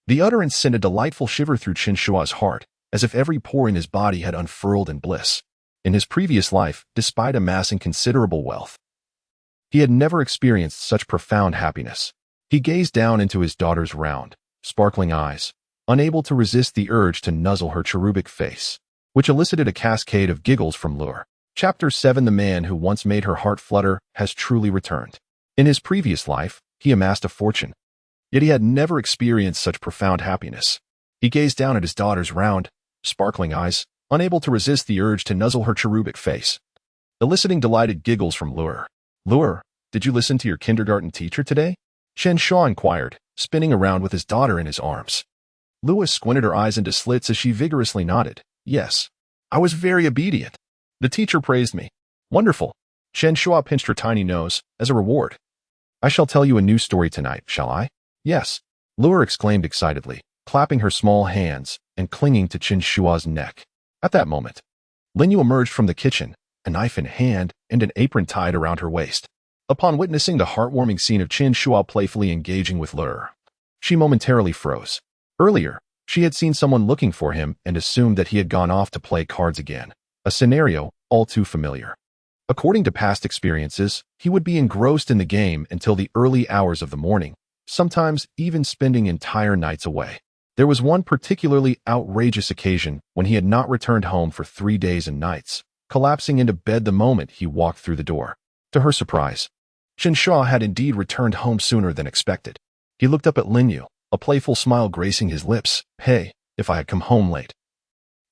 The utterance sent a delightful shiver through Chen Shuo's heart, as if every pore in his body had unfurled in bliss. In his previous life, despite amassing considerable wealth, he had never experienced such profound happiness. He gazed down into his daughter's round, sparkling eyes, unable to resist the urge to nuzzle her cherubic face, which elicited a cascade of giggles from Luer. Chapter 7. The man who once made her heart flutter has truly returned. In his previous life, he amassed a fortune, yet he had never experienced such profound happiness. He gazed down at his daughter's round, sparkling eyes, unable to resist the urge to nuzzle her cherubic face, eliciting delighted giggles from Luer. "Luer, did you listen to your kindergarten teacher today?" Chen Shuo inquired, spinning around with his daughter in his arms. Luer squinted her eyes into slits as she vigorously nodded. "Yes. I was very obedient. The teacher praised me." "Wonderful." Chen Shuo pinched her tiny nose as a reward. "I shall tell you a new story tonight, shall I?" "Yes," Luer exclaimed excitedly, clapping her small hands and clinging to Chen Shuo's neck. At that moment, Linyu emerged from the kitchen, a knife in hand and an apron tied around her waist. Upon witnessing the heartwarming scene of Chen Shuo playfully engaging with Luer, she momentarily froze. Earlier, she had seen someone looking for him and assumed that he had gone off to play cards again, a scenario all too familiar. According to past experiences, he would be engrossed in the game until the early hours of the morning, sometimes even spending entire nights away. There was one particularly outrageous occasion when he had not returned home for 3 days and nights, collapsing into bed the moment he walked through the door. To her surprise, Chen Shuo had indeed returned home sooner than expected. He looked up at Linyu, a playful smile gracing his lips. "Hey, if I had come home late,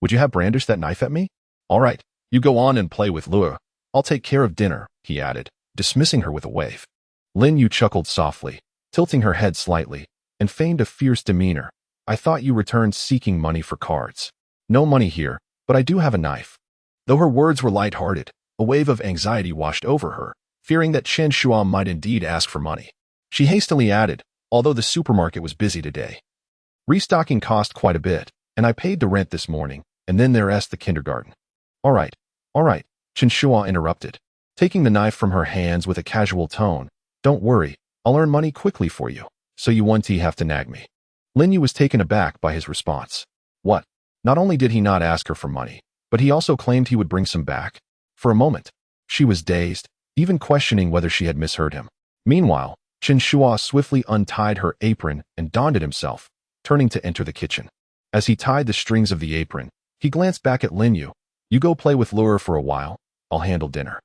would you have brandished that knife at me? All right, you go on and play with Luer. I'll take care of dinner," he added, dismissing her with a wave. Linyu chuckled softly, tilting her head slightly, and feigned a fierce demeanor. "I thought you returned seeking money for cards." "No money here, but I do have a knife." Though her words were light-hearted, a wave of anxiety washed over her, fearing that Chen Shuo might indeed ask for money. She hastily added, "Although the supermarket was busy today, restocking cost quite a bit, and I paid the rent this morning, and then there's the kindergarten." All right, Chen Shuo interrupted, taking the knife from her hands with a casual tone. "Don't worry, I'll earn money quickly for you, so you won't have to nag me." Linyu was taken aback by his response. What? Not only did he not ask her for money, but he also claimed he would bring some back? For a moment, she was dazed, even questioning whether she had misheard him. Meanwhile, Chen Shuo swiftly untied her apron and donned it himself, turning to enter the kitchen. As he tied the strings of the apron, he glanced back at Linyu. "You go play with Luer for a while. I'll handle dinner."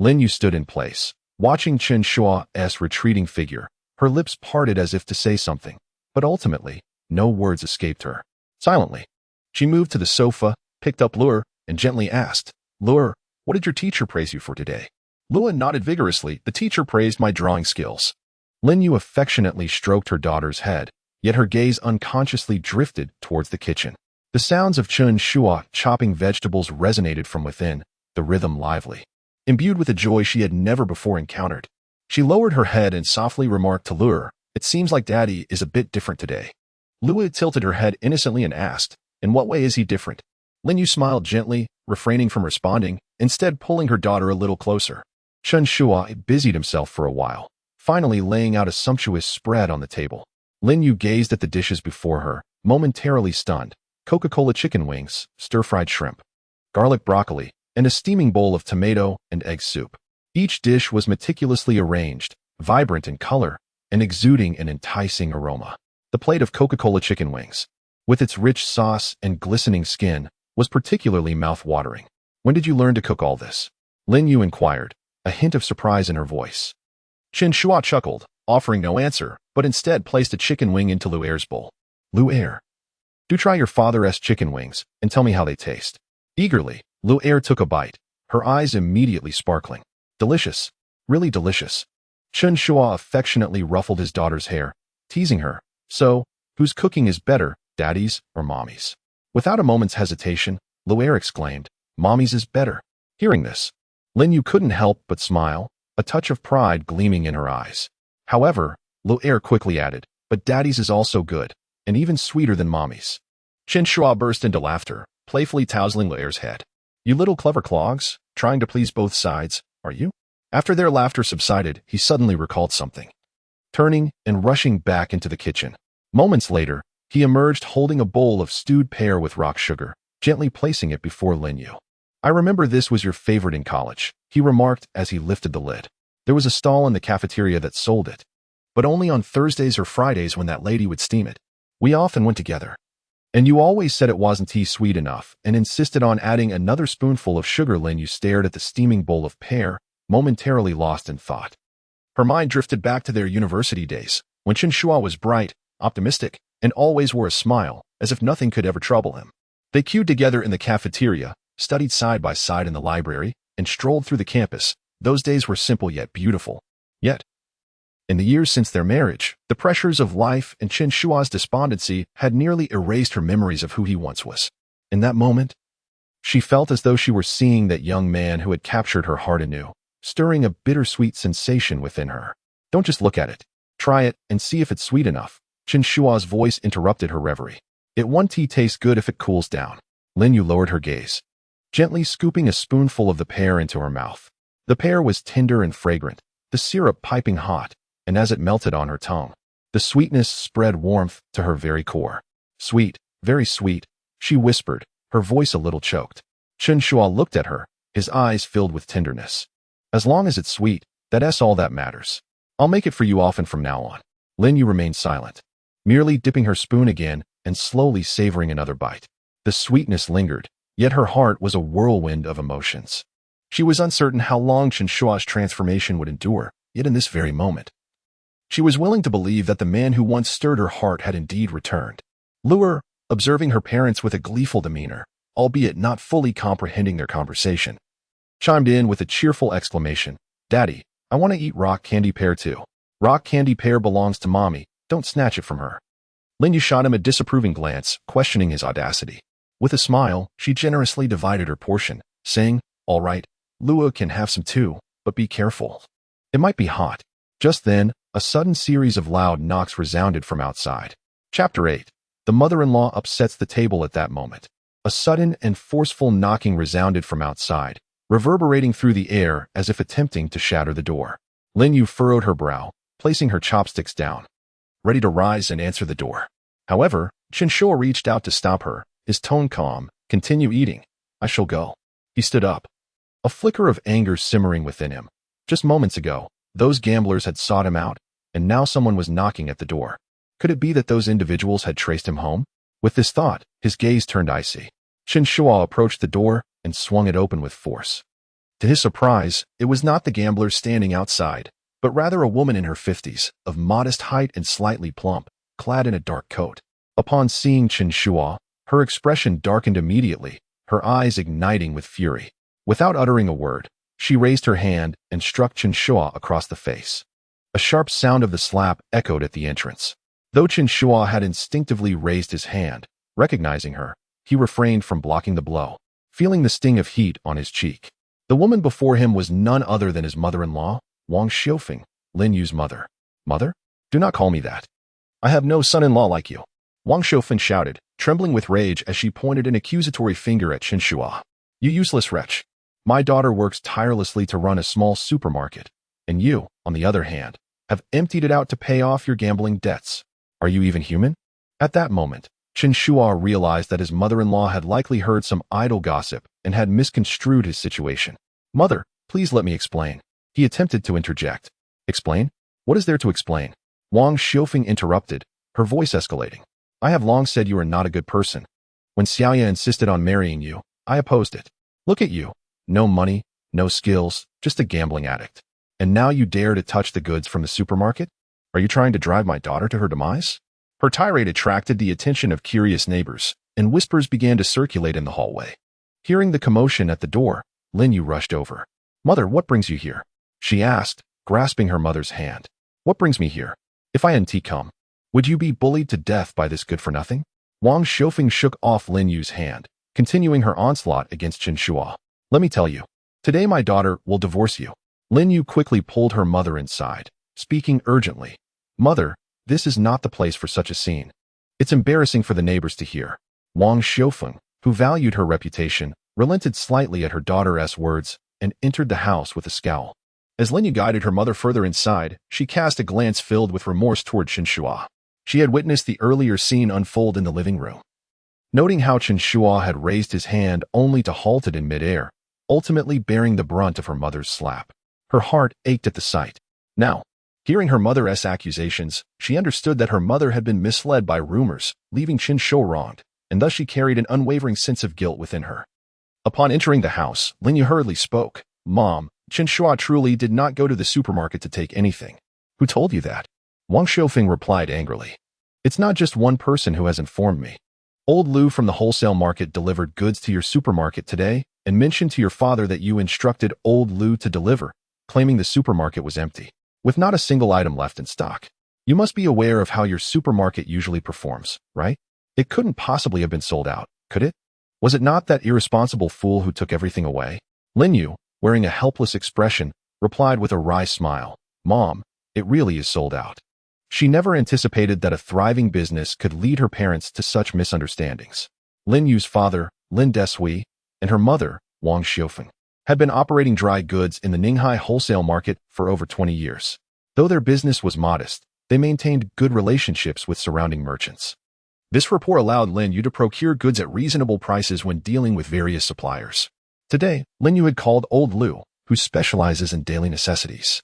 Linyu stood in place, watching Chen Shuo's retreating figure, her lips parted as if to say something, but ultimately, no words escaped her. Silently, she moved to the sofa, picked up Luer, and gently asked, "Luer, what did your teacher praise you for today?" Luer nodded vigorously. "The teacher praised my drawing skills." Linyu affectionately stroked her daughter's head, yet her gaze unconsciously drifted towards the kitchen. The sounds of Chen Shuo chopping vegetables resonated from within, the rhythm lively. Imbued with a joy she had never before encountered, she lowered her head and softly remarked to Luer, "It seems like Daddy is a bit different today." Luer tilted her head innocently and asked, "In what way is he different?" Linyu smiled gently, refraining from responding, instead pulling her daughter a little closer. Chen Shuo busied himself for a while, finally laying out a sumptuous spread on the table. Linyu gazed at the dishes before her, momentarily stunned. Coca-Cola chicken wings, stir-fried shrimp, garlic broccoli, and a steaming bowl of tomato and egg soup. Each dish was meticulously arranged, vibrant in color, and exuding an enticing aroma. The plate of Coca-Cola chicken wings, with its rich sauce and glistening skin, was particularly mouth-watering. "When did you learn to cook all this?" Linyu inquired, a hint of surprise in her voice. Chen Shuo chuckled, offering no answer, but instead placed a chicken wing into Luer's bowl. "Luer, do try your father's chicken wings and tell me how they taste." Eagerly, Luer took a bite, her eyes immediately sparkling. "Delicious, really delicious." Chen Shuo affectionately ruffled his daughter's hair, teasing her. "So, whose cooking is better, Daddy's or Mommy's?" Without a moment's hesitation, Luer exclaimed, Mommy's is better. Hearing this, Lin Yu couldn't help but smile, a touch of pride gleaming in her eyes. However, Lu Er quickly added, but Daddy's is also good, and even sweeter than Mommy's. Chen Shuo burst into laughter, playfully tousling Lu Er's head. You little clever clogs, trying to please both sides, are you? After their laughter subsided, he suddenly recalled something. Turning and rushing back into the kitchen. Moments later, he emerged holding a bowl of stewed pear with rock sugar, gently placing it before Lin Yu. I remember this was your favorite in college, he remarked as he lifted the lid. There was a stall in the cafeteria that sold it, but only on Thursdays or Fridays when that lady would steam it. We often went together. And you always said it wasn't tea sweet enough and insisted on adding another spoonful of sugar. Lin Yu stared at the steaming bowl of pear, momentarily lost in thought. Her mind drifted back to their university days, when Chen Shuo was bright, optimistic, and always wore a smile, as if nothing could ever trouble him. They queued together in the cafeteria, studied side by side in the library, and strolled through the campus. Those days were simple yet beautiful. Yet, in the years since their marriage, the pressures of life and Chen Shuo's despondency had nearly erased her memories of who he once was. In that moment, she felt as though she were seeing that young man who had captured her heart anew, stirring a bittersweet sensation within her. Don't just look at it. Try it and see if it's sweet enough. Chen Shuo's voice interrupted her reverie. It won't tea taste good if it cools down. Lin Yu lowered her gaze, gently scooping a spoonful of the pear into her mouth. The pear was tender and fragrant, the syrup piping hot, and as it melted on her tongue, the sweetness spread warmth to her very core. Sweet, very sweet, she whispered, her voice a little choked. Chen Shuo looked at her, his eyes filled with tenderness. As long as it's sweet, that's all that matters. I'll make it for you often from now on. Lin Yu remained silent, merely dipping her spoon again and slowly savoring another bite. The sweetness lingered, yet her heart was a whirlwind of emotions. She was uncertain how long Chen Shuo's transformation would endure, yet in this very moment, she was willing to believe that the man who once stirred her heart had indeed returned. Lu Er, observing her parents with a gleeful demeanor, albeit not fully comprehending their conversation, chimed in with a cheerful exclamation, Daddy, I want to eat rock candy pear too. Rock candy pear belongs to Mommy, don't snatch it from her. Lin Yu shot him a disapproving glance, questioning his audacity. With a smile, she generously divided her portion, saying, All right, Lu Er can have some too, but be careful. It might be hot. Just then, a sudden series of loud knocks resounded from outside. Chapter 8. The mother-in-law upsets the table at that moment. A sudden and forceful knocking resounded from outside, reverberating through the air as if attempting to shatter the door. Lin Yu furrowed her brow, placing her chopsticks down, ready to rise and answer the door. However, Chen Shuo reached out to stop her, his tone calm. Continue eating. I shall go. He stood up, a flicker of anger simmering within him. Just moments ago, those gamblers had sought him out, and now someone was knocking at the door. Could it be that those individuals had traced him home? With this thought, his gaze turned icy. Chen Shuo approached the door and swung it open with force. To his surprise, it was not the gamblers standing outside, but rather a woman in her 50s, of modest height and slightly plump, clad in a dark coat. Upon seeing Chen Shuo, her expression darkened immediately, her eyes igniting with fury. Without uttering a word, she raised her hand and struck Chen Shuo across the face. A sharp sound of the slap echoed at the entrance. Though Chen Shuo had instinctively raised his hand, recognizing her, he refrained from blocking the blow, feeling the sting of heat on his cheek. The woman before him was none other than his mother-in-law, Wang Xiufeng, Lin Yu's mother. Mother? Do not call me that. I have no son-in-law like you. Wang Xiufeng shouted, trembling with rage as she pointed an accusatory finger at Chen Shuo. You useless wretch. My daughter works tirelessly to run a small supermarket, and you, on the other hand, have emptied it out to pay off your gambling debts. Are you even human? At that moment, Chen Shuo realized that his mother-in-law had likely heard some idle gossip and had misconstrued his situation. Mother, please let me explain. He attempted to interject. Explain? What is there to explain? Wang Xiufeng interrupted, her voice escalating. I have long said you are not a good person. When Xiaoya insisted on marrying you, I opposed it. Look at you. No money, no skills, just a gambling addict. And now you dare to touch the goods from the supermarket? Are you trying to drive my daughter to her demise? Her tirade attracted the attention of curious neighbors, and whispers began to circulate in the hallway. Hearing the commotion at the door, Lin Yu rushed over. Mother, what brings you here? She asked, grasping her mother's hand. What brings me here? If I hadn't come, would you be bullied to death by this good-for-nothing? Wang Xiufeng shook off Lin Yu's hand, continuing her onslaught against Chen Shuo. Let me tell you, today my daughter will divorce you. Lin Yu quickly pulled her mother inside, speaking urgently. Mother, this is not the place for such a scene. It's embarrassing for the neighbors to hear. Wang Xiufeng, who valued her reputation, relented slightly at her daughter's words and entered the house with a scowl. As Lin Yu guided her mother further inside, she cast a glance filled with remorse toward Chen Shuo. She had witnessed the earlier scene unfold in the living room. Noting how Chen Shuo had raised his hand only to halt it in midair, ultimately bearing the brunt of her mother's slap. Her heart ached at the sight. Now, hearing her mother's accusations, she understood that her mother had been misled by rumors, leaving Chen Shuo wronged, and thus she carried an unwavering sense of guilt within her. Upon entering the house, Lin Yu hurriedly spoke. Mom, Chen Shuo truly did not go to the supermarket to take anything. Who told you that? Wang Xiufeng replied angrily. It's not just one person who has informed me. Old Lu from the wholesale market delivered goods to your supermarket today and mentioned to your father that you instructed old Lu to deliver, claiming the supermarket was empty, with not a single item left in stock. You must be aware of how your supermarket usually performs, right? It couldn't possibly have been sold out, could it? Was it not that irresponsible fool who took everything away? Lin Yu, wearing a helpless expression, replied with a wry smile. Mom, it really is sold out. She never anticipated that a thriving business could lead her parents to such misunderstandings. Lin Yu's father, Lin Desui, and her mother, Wang Xiufeng, had been operating dry goods in the Ninghai wholesale market for over 20 years. Though their business was modest, they maintained good relationships with surrounding merchants. This rapport allowed Lin Yu to procure goods at reasonable prices when dealing with various suppliers. Today, Lin Yu had called old Lu, who specializes in daily necessities,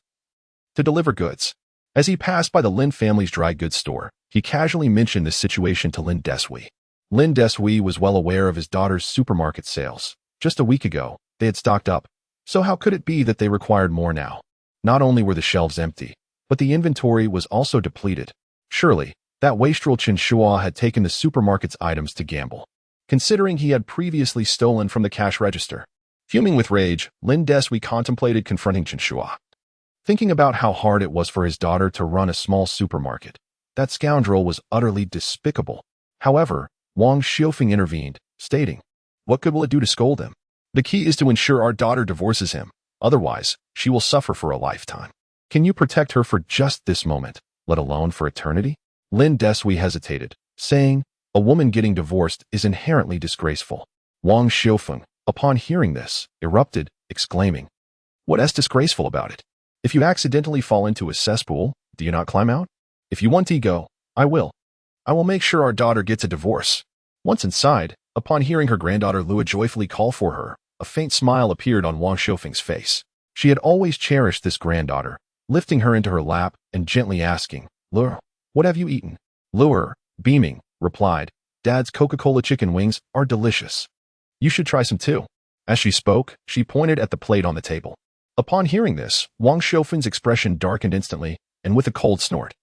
to deliver goods. As he passed by the Lin family's dry goods store, he casually mentioned this situation to Lin Desui. Lin Desui was well aware of his daughter's supermarket sales. Just a week ago, they had stocked up, so how could it be that they required more now? Not only were the shelves empty, but the inventory was also depleted. Surely, that wastrel Chen Shuo had taken the supermarket's items to gamble, considering he had previously stolen from the cash register. Fuming with rage, Lin Desui contemplated confronting Chen Shuo. Thinking about how hard it was for his daughter to run a small supermarket, that scoundrel was utterly despicable. However, Wang Xiufeng intervened, stating, "What good will it do to scold him? The key is to ensure our daughter divorces him. Otherwise, she will suffer for a lifetime. Can you protect her for just this moment, let alone for eternity?" Lin Desui hesitated, saying, "A woman getting divorced is inherently disgraceful." Wang Xiufeng, upon hearing this, erupted, exclaiming, "What's disgraceful about it? If you accidentally fall into a cesspool, do you not climb out? If you want to go, I will. I will make sure our daughter gets a divorce." Once inside, upon hearing her granddaughter Lua joyfully call for her, a faint smile appeared on Wang Xiufeng's face. She had always cherished this granddaughter, lifting her into her lap and gently asking, "Lua, what have you eaten?" Lua, beaming, replied, "Dad's Coca-Cola chicken wings are delicious. You should try some too." As she spoke, she pointed at the plate on the table. Upon hearing this, Wang Xiufeng's expression darkened instantly, and with a cold snort,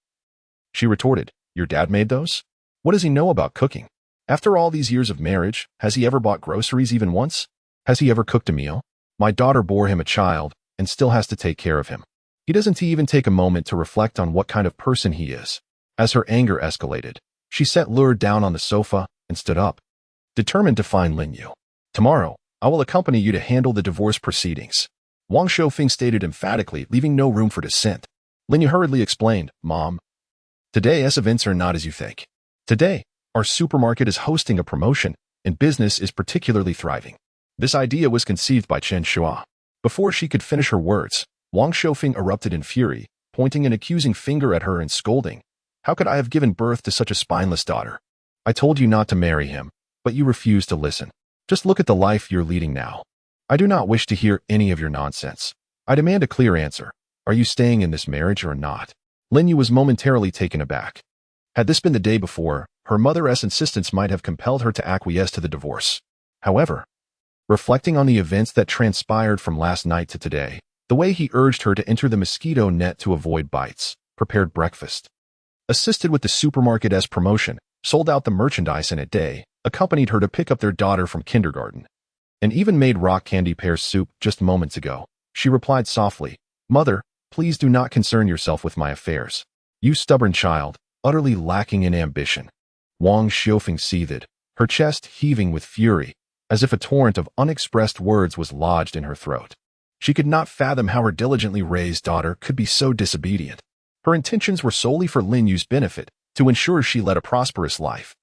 she retorted, "Your dad made those? What does he know about cooking? After all these years of marriage, has he ever bought groceries even once? Has he ever cooked a meal? My daughter bore him a child and still has to take care of him. He doesn't even take a moment to reflect on what kind of person he is." As her anger escalated, she set Lure down on the sofa and stood up, determined to find Lin Yu. "Tomorrow, I will accompany you to handle the divorce proceedings," Wang Xiufeng stated emphatically, leaving no room for dissent. Lin Yu hurriedly explained, "Mom, today's events are not as you think. Today, our supermarket is hosting a promotion, and business is particularly thriving." This idea was conceived by Chen Shuo. Before she could finish her words, Wang Xiufeng erupted in fury, pointing an accusing finger at her and scolding, "How could I have given birth to such a spineless daughter? I told you not to marry him, but you refused to listen. Just look at the life you're leading now. I do not wish to hear any of your nonsense. I demand a clear answer. Are you staying in this marriage or not?" Lin Yu was momentarily taken aback. Had this been the day before, her mother's insistence might have compelled her to acquiesce to the divorce. However, reflecting on the events that transpired from last night to today, the way he urged her to enter the mosquito net to avoid bites, prepared breakfast, assisted with the supermarket's promotion, sold out the merchandise in a day, accompanied her to pick up their daughter from kindergarten, and even made rock candy pear soup just moments ago, she replied softly, "Mother, please do not concern yourself with my affairs. You stubborn child, utterly lacking in ambition." Wang Xiufeng seethed, her chest heaving with fury. as if a torrent of unexpressed words was lodged in her throat. She could not fathom how her diligently raised daughter could be so disobedient. Her intentions were solely for Lin Yu's benefit, to ensure she led a prosperous life.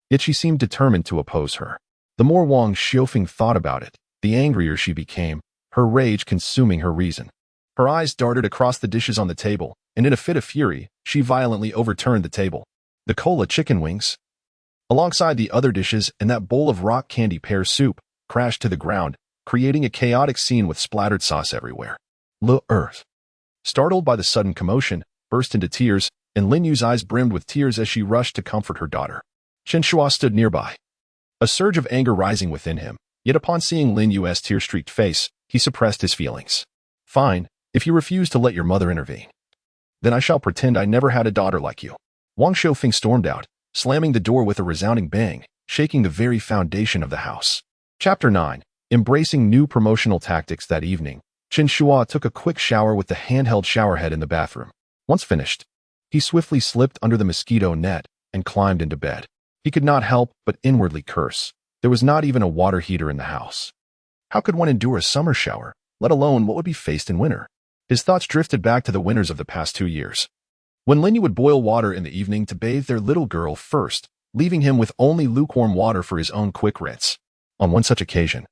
Yet she seemed determined to oppose her. The more Wang Xiufeng thought about it, the angrier she became, her rage consuming her reason. Her eyes darted across the dishes on the table, and in a fit of fury, she violently overturned the table. The cola chicken wings, alongside the other dishes and that bowl of rock candy pear soup, crashed to the ground, creating a chaotic scene with splattered sauce everywhere. Earth, startled by the sudden commotion, burst into tears, and Lin Yu's eyes brimmed with tears as she rushed to comfort her daughter. Chen Shuo stood nearby, a surge of anger rising within him, yet upon seeing Lin Yu's tear-streaked face, he suppressed his feelings. Fine, if you refuse to let your mother intervene, then I shall pretend I never had a daughter like you. Wang Xiufeng stormed out, slamming the door with a resounding bang, shaking the very foundation of the house. Chapter 9. Embracing new promotional tactics. That evening, Chen Shuo took a quick shower with the handheld showerhead in the bathroom. Once finished, he swiftly slipped under the mosquito net and climbed into bed. He could not help but inwardly curse. There was not even a water heater in the house. How could one endure a summer shower, let alone what would be faced in winter? His thoughts drifted back to the winters of the past 2 years, when Lin Yu would boil water in the evening to bathe their little girl first, leaving him with only lukewarm water for his own quick rinse. On one such occasion,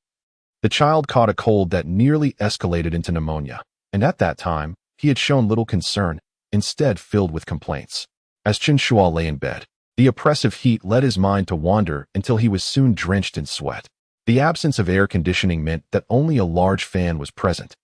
the child caught a cold that nearly escalated into pneumonia, and at that time, he had shown little concern, instead filled with complaints. As Chen Shuo lay in bed, the oppressive heat led his mind to wander until he was soon drenched in sweat. The absence of air conditioning meant that only a large fan was present,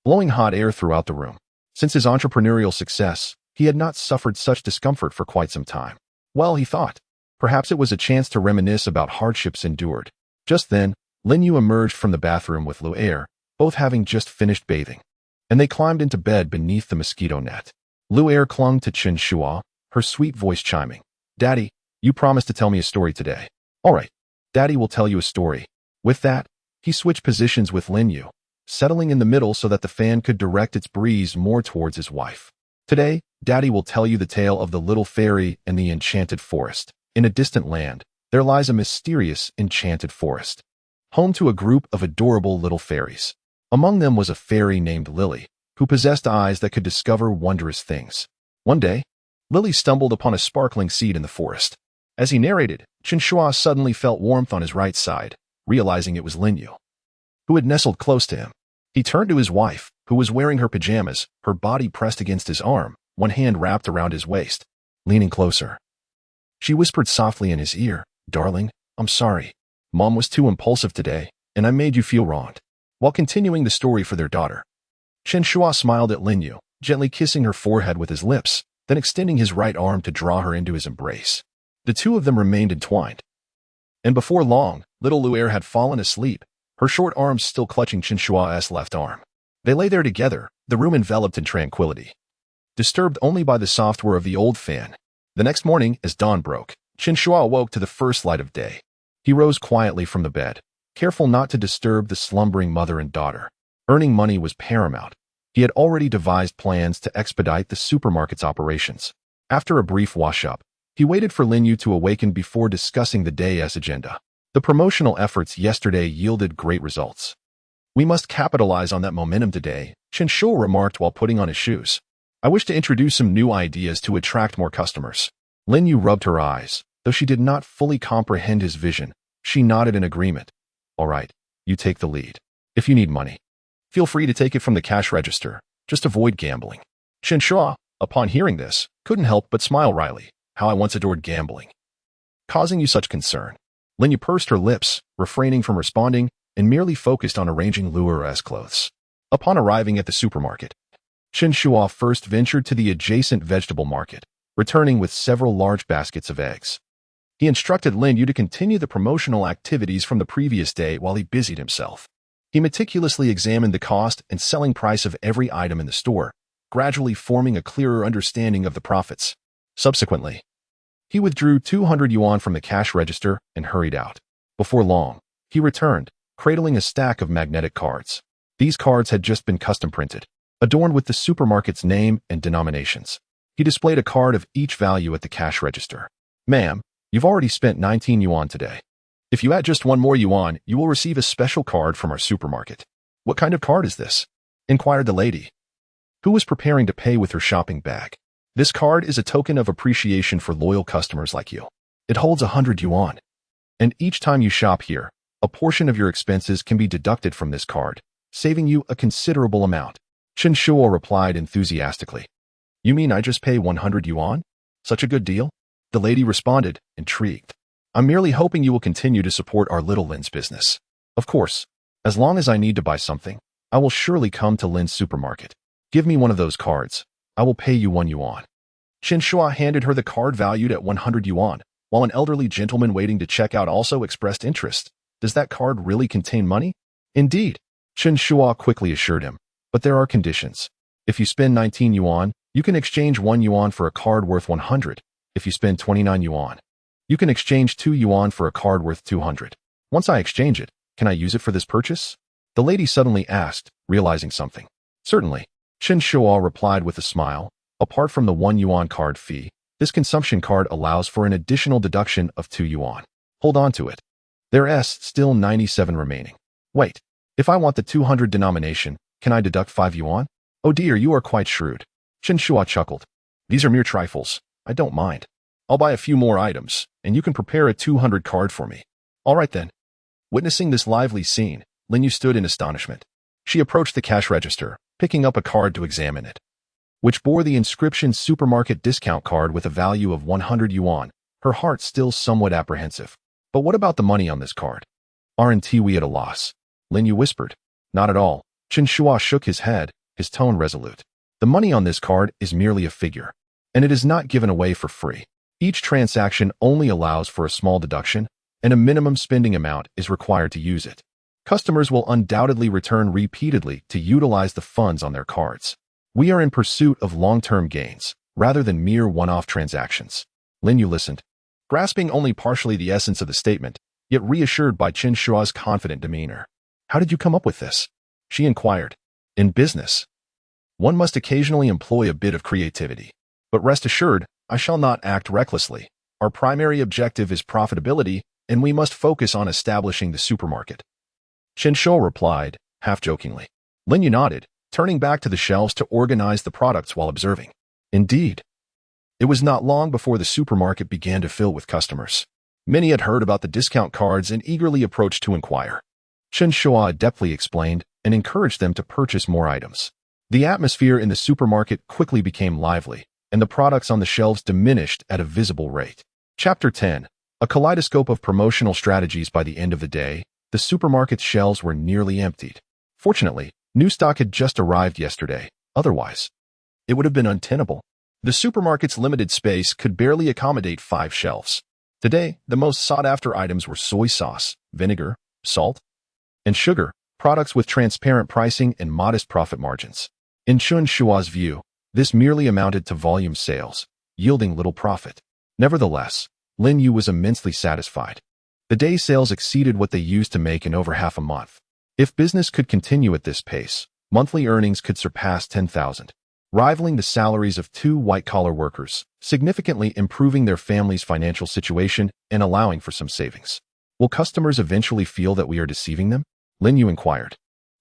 blowing hot air throughout the room. Since his entrepreneurial success, he had not suffered such discomfort for quite some time. Well, he thought, perhaps it was a chance to reminisce about hardships endured. Just then, Lin Yu emerged from the bathroom with Lu'er, both having just finished bathing, and they climbed into bed beneath the mosquito net. Lu'er clung to Chen Shuo, her sweet voice chiming. Daddy, you promised to tell me a story today. All right, Daddy will tell you a story. With that, he switched positions with Lin Yu, settling in the middle so that the fan could direct its breeze more towards his wife. Today, Daddy will tell you the tale of the little fairy and the enchanted forest. In a distant land, there lies a mysterious enchanted forest, home to a group of adorable little fairies. Among them was a fairy named Lily, who possessed eyes that could discover wondrous things. One day, Lily stumbled upon a sparkling seed in the forest. As he narrated, Chen Shuo suddenly felt warmth on his right side, realizing it was Lin Yu, who had nestled close to him. He turned to his wife, who was wearing her pajamas, her body pressed against his arm, one hand wrapped around his waist. Leaning closer, she whispered softly in his ear, Darling, I'm sorry. Mom was too impulsive today, and I made you feel wronged. While continuing the story for their daughter, Chen Shuo smiled at Lin Yu, gently kissing her forehead with his lips, then extending his right arm to draw her into his embrace. The two of them remained entwined, and before long, little Lu'er had fallen asleep, her short arms still clutching Chen Shuo's left arm. They lay there together, the room enveloped in tranquility, disturbed only by the soft whir of the old fan. The next morning, as dawn broke, Chen Shuo awoke to the first light of day. He rose quietly from the bed, careful not to disturb the slumbering mother and daughter. Earning money was paramount. He had already devised plans to expedite the supermarket's operations. After a brief wash-up, he waited for Lin Yu to awaken before discussing the day's agenda. The promotional efforts yesterday yielded great results. We must capitalize on that momentum today, Chen Shuo remarked while putting on his shoes. I wish to introduce some new ideas to attract more customers. Lin Yu rubbed her eyes. Though she did not fully comprehend his vision, she nodded in agreement. All right, you take the lead. If you need money, feel free to take it from the cash register. Just avoid gambling. Chen Shuo, upon hearing this, couldn't help but smile wryly. How I once adored gambling, causing you such concern. Lin Yu pursed her lips, refraining from responding, and merely focused on arranging Lu'er's clothes. Upon arriving at the supermarket, Chen Shuo first ventured to the adjacent vegetable market, returning with several large baskets of eggs. He instructed Lin Yu to continue the promotional activities from the previous day while he busied himself. He meticulously examined the cost and selling price of every item in the store, gradually forming a clearer understanding of the profits. Subsequently, he withdrew 200 yuan from the cash register and hurried out. Before long, he returned, cradling a stack of magnetic cards. These cards had just been custom printed, adorned with the supermarket's name and denominations. He displayed a card of each value at the cash register. Ma'am, you've already spent 19 yuan today. If you add just one more yuan, you will receive a special card from our supermarket. What kind of card is this? Inquired the lady, who was preparing to pay with her shopping bag. This card is a token of appreciation for loyal customers like you. It holds 100 yuan. And each time you shop here, a portion of your expenses can be deducted from this card, saving you a considerable amount. Chen Shuo replied enthusiastically. You mean I just pay 100 yuan? Such a good deal? The lady responded, intrigued. I'm merely hoping you will continue to support our little Lin's business. Of course, as long as I need to buy something, I will surely come to Lin's supermarket. Give me one of those cards. I will pay you 1 yuan. Chen Shuo handed her the card valued at 100 yuan, while an elderly gentleman waiting to check out also expressed interest. Does that card really contain money? Indeed, Chen Shuo quickly assured him, but there are conditions. If you spend 19 yuan, you can exchange 1 yuan for a card worth 100. If you spend 29 yuan, you can exchange 2 yuan for a card worth 200. Once I exchange it, can I use it for this purchase? The lady suddenly asked, realizing something. Certainly, Chen Shuo replied with a smile. Apart from the 1 yuan card fee, this consumption card allows for an additional deduction of 2 yuan. Hold on to it. There's still 97 remaining. Wait, if I want the 200 denomination, can I deduct 5 yuan? Oh dear, you are quite shrewd. Chen Shuo chuckled. These are mere trifles. I don't mind. I'll buy a few more items, and you can prepare a 200 card for me. All right then. Witnessing this lively scene, Lin Yu stood in astonishment. She approached the cash register, picking up a card to examine it, which bore the inscription supermarket discount card with a value of 100 yuan, her heart still somewhat apprehensive. But what about the money on this card? Aren't we at a loss? Lin Yu whispered. Not at all. Chen Shuo shook his head, his tone resolute. The money on this card is merely a figure, and it is not given away for free. Each transaction only allows for a small deduction, and a minimum spending amount is required to use it. Customers will undoubtedly return repeatedly to utilize the funds on their cards. We are in pursuit of long-term gains, rather than mere one-off transactions. Lin Yu listened, grasping only partially the essence of the statement, yet reassured by Chen Shuo's confident demeanor. How did you come up with this? She inquired. In business, one must occasionally employ a bit of creativity. But rest assured, I shall not act recklessly. Our primary objective is profitability, and we must focus on establishing the supermarket. Chen Shuo replied, half-jokingly. Lin Yu nodded, turning back to the shelves to organize the products while observing. Indeed. It was not long before the supermarket began to fill with customers. Many had heard about the discount cards and eagerly approached to inquire. Chen Shuo adeptly explained and encouraged them to purchase more items. The atmosphere in the supermarket quickly became lively, and the products on the shelves diminished at a visible rate. Chapter 10. A kaleidoscope of promotional strategies. By the end of the day, the supermarket's shelves were nearly emptied. Fortunately, new stock had just arrived yesterday. Otherwise, it would have been untenable. The supermarket's limited space could barely accommodate 5 shelves. Today, the most sought-after items were soy sauce, vinegar, salt, and sugar, products with transparent pricing and modest profit margins. In Chen Shuo's view, this merely amounted to volume sales, yielding little profit. Nevertheless, Lin Yu was immensely satisfied. The day's sales exceeded what they used to make in over half a month. If business could continue at this pace, monthly earnings could surpass 10,000, rivaling the salaries of 2 white-collar workers, significantly improving their family's financial situation and allowing for some savings. Will customers eventually feel that we are deceiving them? Lin Yu inquired.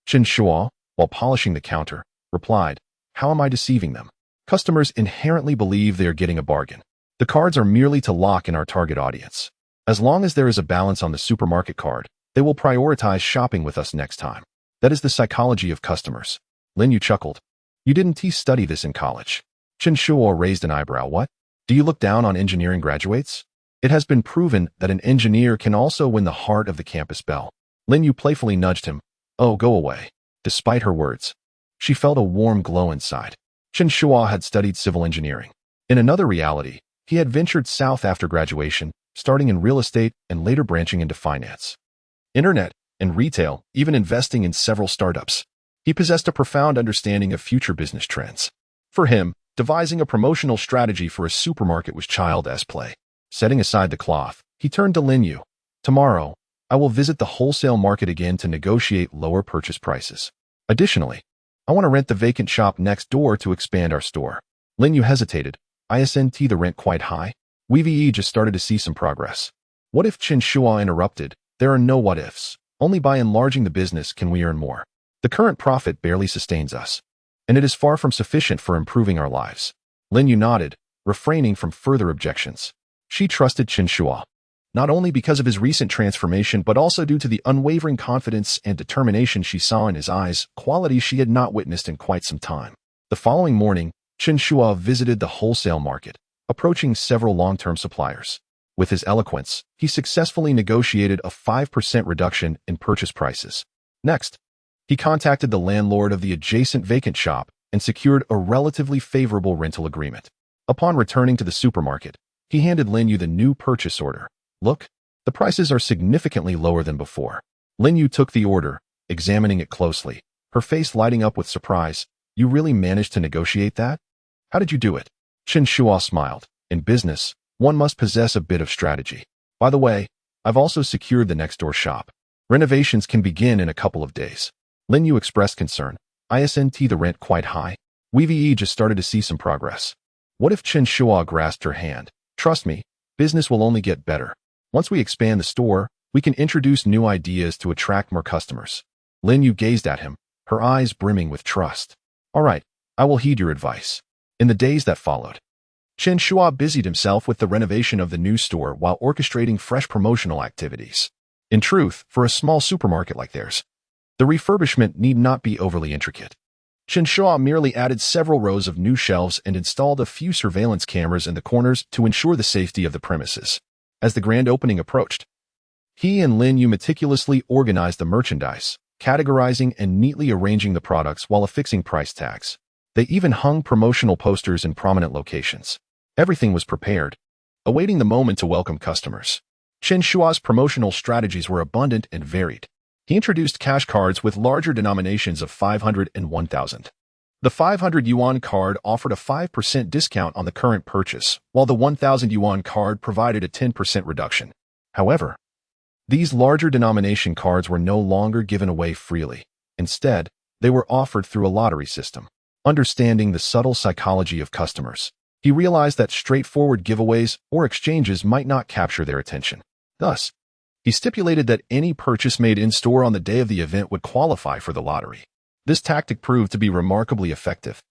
Chen Shuo, while polishing the counter, replied, How am I deceiving them? Customers inherently believe they are getting a bargain. The cards are merely to lock in our target audience. As long as there is a balance on the supermarket card, they will prioritize shopping with us next time. That is the psychology of customers. Lin Yu chuckled. You didn't study this in college. Chen Shuo raised an eyebrow. What? Do you look down on engineering graduates? It has been proven that an engineer can also win the heart of the campus belle. Lin Yu playfully nudged him. Oh, go away. Despite her words, she felt a warm glow inside. Chen Shuo had studied civil engineering. In another reality, he had ventured south after graduation, starting in real estate and later branching into finance, internet, and retail, even investing in several startups. He possessed a profound understanding of future business trends. For him, devising a promotional strategy for a supermarket was child's play. Setting aside the cloth, he turned to Lin Yu. Tomorrow, I will visit the wholesale market again to negotiate lower purchase prices. Additionally, I want to rent the vacant shop next door to expand our store. Lin Yu hesitated. Isn't the rent quite high? We just started to see some progress. What if? Chen Shuo interrupted. There are no what ifs. Only by enlarging the business can we earn more. The current profit barely sustains us, and it is far from sufficient for improving our lives. Lin Yu nodded, refraining from further objections. She trusted Chen Shuo, not only because of his recent transformation but also due to the unwavering confidence and determination she saw in his eyes, qualities she had not witnessed in quite some time. The following morning, Chen Shuo visited the wholesale market, approaching several long-term suppliers. With his eloquence, he successfully negotiated a 5% reduction in purchase prices. Next, he contacted the landlord of the adjacent vacant shop and secured a relatively favorable rental agreement. Upon returning to the supermarket, he handed Lin Yu the new purchase order. Look, the prices are significantly lower than before. Lin Yu took the order, examining it closely, her face lighting up with surprise. You really managed to negotiate that? How did you do it? Chen Shuo smiled. In business, one must possess a bit of strategy. By the way, I've also secured the next door shop. Renovations can begin in a couple of days. Lin Yu expressed concern. Isn't the rent quite high? We just started to see some progress. What if? Chen Shuo grasped her hand. Trust me, business will only get better. Once we expand the store, we can introduce new ideas to attract more customers. Lin Yu gazed at him, her eyes brimming with trust. All right, I will heed your advice. In the days that followed, Chen Shuo busied himself with the renovation of the new store while orchestrating fresh promotional activities. In truth, for a small supermarket like theirs, the refurbishment need not be overly intricate. Chen Shuo merely added several rows of new shelves and installed a few surveillance cameras in the corners to ensure the safety of the premises. As the grand opening approached, he and Lin Yu meticulously organized the merchandise, categorizing and neatly arranging the products while affixing price tags. They even hung promotional posters in prominent locations. Everything was prepared, awaiting the moment to welcome customers. Chen Shuo's promotional strategies were abundant and varied. He introduced cash cards with larger denominations of 500 and 1,000. The 500 yuan card offered a 5% discount on the current purchase, while the 1,000 yuan card provided a 10% reduction. However, these larger denomination cards were no longer given away freely. Instead, they were offered through a lottery system. Understanding the subtle psychology of customers, he realized that straightforward giveaways or exchanges might not capture their attention. Thus, he stipulated that any purchase made in-store on the day of the event would qualify for the lottery. This tactic proved to be remarkably effective.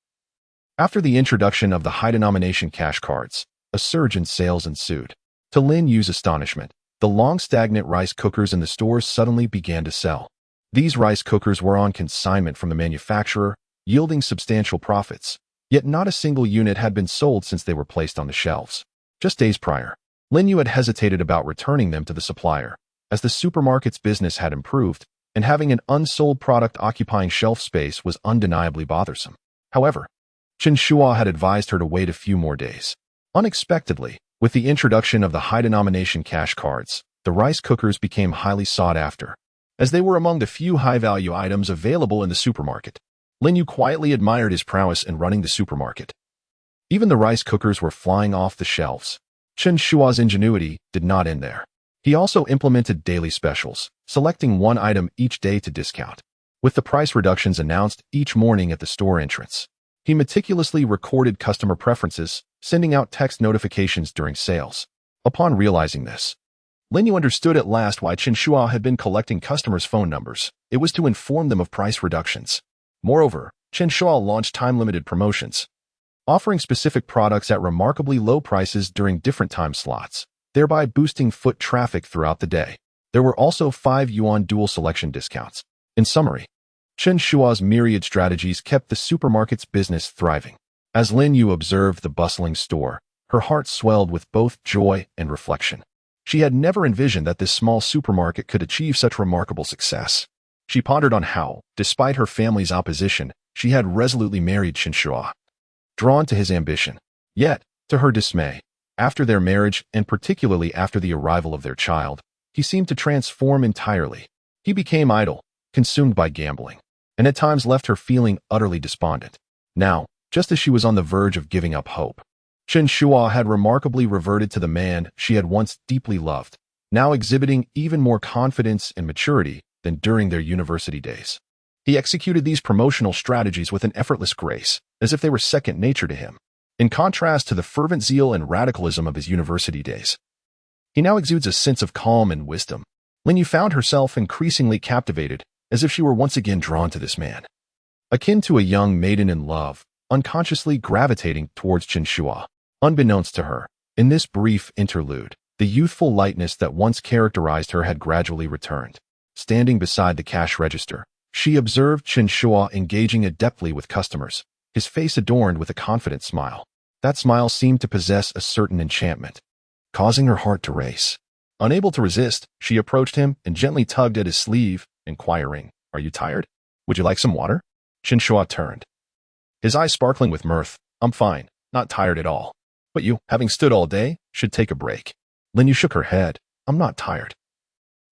After the introduction of the high-denomination cash cards, a surge in sales ensued. To Lin Yu's astonishment, the long-stagnant rice cookers in the stores suddenly began to sell. These rice cookers were on consignment from the manufacturer, yielding substantial profits, yet not a single unit had been sold since they were placed on the shelves. Just days prior, Lin Yu had hesitated about returning them to the supplier, as the supermarket's business had improved, and having an unsold product occupying shelf space was undeniably bothersome. However, Chen Shuo had advised her to wait a few more days. Unexpectedly, with the introduction of the high-denomination cash cards, the rice cookers became highly sought after, as they were among the few high-value items available in the supermarket. Lin Yu quietly admired his prowess in running the supermarket. Even the rice cookers were flying off the shelves. Chen Shuo's ingenuity did not end there. He also implemented daily specials, selecting one item each day to discount, with the price reductions announced each morning at the store entrance. He meticulously recorded customer preferences, sending out text notifications during sales. Upon realizing this, Lin Yu understood at last why Chen Shuo had been collecting customers' phone numbers. It was to inform them of price reductions. Moreover, Chen Shuo launched time-limited promotions, offering specific products at remarkably low prices during different time slots, thereby boosting foot traffic throughout the day. There were also 5 yuan dual selection discounts. In summary, Chen Shuo's myriad strategies kept the supermarket's business thriving. As Lin Yu observed the bustling store, her heart swelled with both joy and reflection. She had never envisioned that this small supermarket could achieve such remarkable success. She pondered on how, despite her family's opposition, she had resolutely married Chen Shuo, drawn to his ambition. Yet, to her dismay, after their marriage, and particularly after the arrival of their child, he seemed to transform entirely. He became idle, consumed by gambling, and at times left her feeling utterly despondent. Now, just as she was on the verge of giving up hope, Chen Shuo had remarkably reverted to the man she had once deeply loved, now exhibiting even more confidence and maturity than during their university days. He executed these promotional strategies with an effortless grace, as if they were second nature to him. In contrast to the fervent zeal and radicalism of his university days, He now exudes a sense of calm and wisdom. Lin Yu found herself increasingly captivated, as if she were once again drawn to this man. Akin to a young maiden in love, unconsciously gravitating towards Chen Shuo. Unbeknownst to her, in this brief interlude, the youthful lightness that once characterized her had gradually returned. Standing beside the cash register, she observed Chen Shuo engaging adeptly with customers, his face adorned with a confident smile. That smile seemed to possess a certain enchantment, causing her heart to race. Unable to resist, she approached him and gently tugged at his sleeve, inquiring, "Are you tired? Would you like some water?" Chen Shuo turned, his eyes sparkling with mirth. "I'm fine, not tired at all. But you, having stood all day, should take a break." Lin Yu shook her head. "I'm not tired.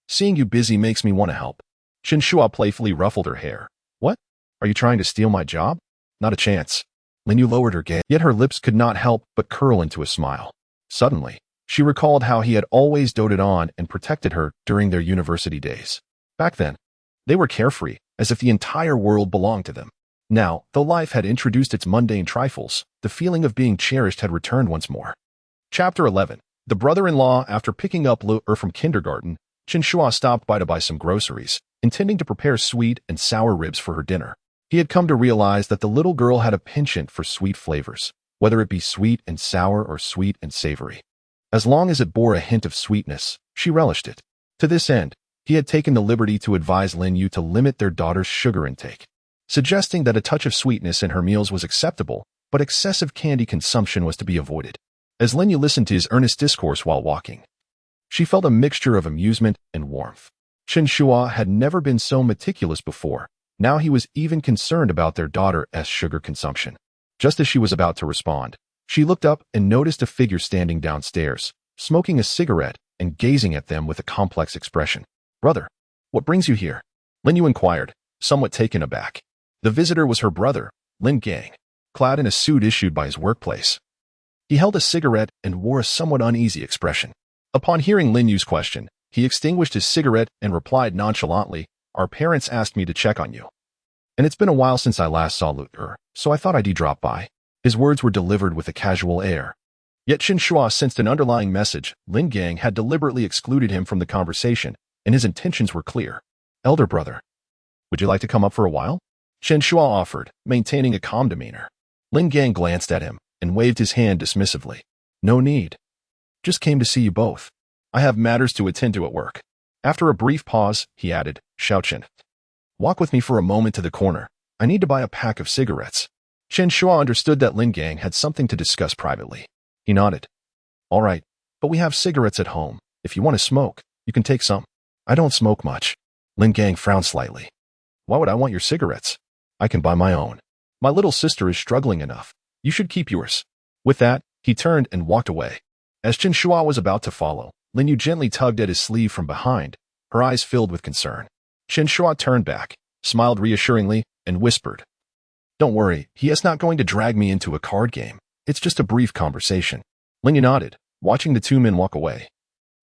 Seeing you busy makes me want to help." Chen Shuo playfully ruffled her hair. "What? Are you trying to steal my job?" "Not a chance." Lin Yu lowered her gaze, yet her lips could not help but curl into a smile. Suddenly, she recalled how he had always doted on and protected her during their university days. Back then, they were carefree, as if the entire world belonged to them. Now, though life had introduced its mundane trifles, the feeling of being cherished had returned once more. Chapter 11. The brother-in-law. After picking up Lu from kindergarten, Chen Shuo stopped by to buy some groceries, intending to prepare sweet and sour ribs for her dinner. He had come to realize that the little girl had a penchant for sweet flavors, whether it be sweet and sour or sweet and savory. As long as it bore a hint of sweetness, she relished it. To this end, he had taken the liberty to advise Lin Yu to limit their daughter's sugar intake, suggesting that a touch of sweetness in her meals was acceptable, but excessive candy consumption was to be avoided. As Lin Yu listened to his earnest discourse while walking, she felt a mixture of amusement and warmth. Chen Shuo had never been so meticulous before. Now he was even concerned about their daughter's sugar consumption. Just as she was about to respond, she looked up and noticed a figure standing downstairs, smoking a cigarette and gazing at them with a complex expression. "Brother, what brings you here?" Lin Yu inquired, somewhat taken aback. The visitor was her brother, Lin Gang, clad in a suit issued by his workplace. He held a cigarette and wore a somewhat uneasy expression. Upon hearing Lin Yu's question, he extinguished his cigarette and replied nonchalantly, "Our parents asked me to check on you. And it's been a while since I last saw Lu, so I thought I'd drop by." His words were delivered with a casual air. Yet Chen Shuo sensed an underlying message. Lin Gang had deliberately excluded him from the conversation, and his intentions were clear. "Elder brother, would you like to come up for a while?" Chen Shuo offered, maintaining a calm demeanor. Lin Gang glanced at him and waved his hand dismissively. "No need. Just came to see you both. I have matters to attend to at work." After a brief pause, he added, "Xiao Chen, walk with me for a moment to the corner. I need to buy a pack of cigarettes." Chen Shuo understood that Lin Gang had something to discuss privately. He nodded. "All right, but we have cigarettes at home. If you want to smoke, you can take some." "I don't smoke much." Lin Gang frowned slightly. "Why would I want your cigarettes? I can buy my own. My little sister is struggling enough. You should keep yours." With that, he turned and walked away. As Chen Shuo was about to follow, Lin Yu gently tugged at his sleeve from behind, her eyes filled with concern. Chen Shuo turned back, smiled reassuringly, and whispered, "Don't worry, he is not going to drag me into a card game. It's just a brief conversation." Lin Yu nodded, watching the two men walk away.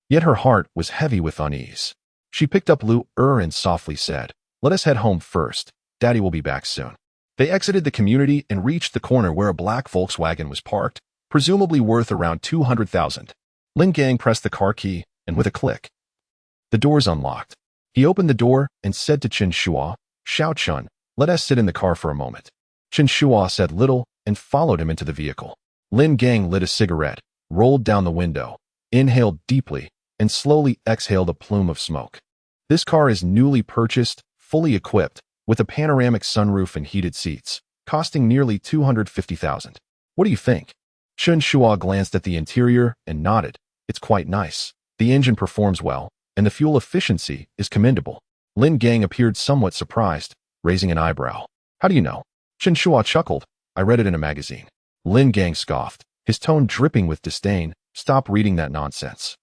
Yet her heart was heavy with unease. She picked up Lu and softly said, "Let us head home first. Daddy will be back soon." They exited the community and reached the corner where a black Volkswagen was parked, presumably worth around 200,000. Lin Gang pressed the car key, and with a click, the doors unlocked. He opened the door and said to Chen Shuo, "Xiao Chun, let us sit in the car for a moment." Chen Shuo said little and followed him into the vehicle. Lin Gang lit a cigarette, rolled down the window, inhaled deeply, and slowly exhaled a plume of smoke. This car is newly purchased, fully equipped, with a panoramic sunroof and heated seats, costing nearly 250,000. "What do you think?" Chen Shuo glanced at the interior and nodded. "It's quite nice. The engine performs well, and the fuel efficiency is commendable." Lin Gang appeared somewhat surprised, raising an eyebrow. "How do you know?" Chen Shuo chuckled. "I read it in a magazine." Lin Gang scoffed, his tone dripping with disdain. "Stop reading that nonsense.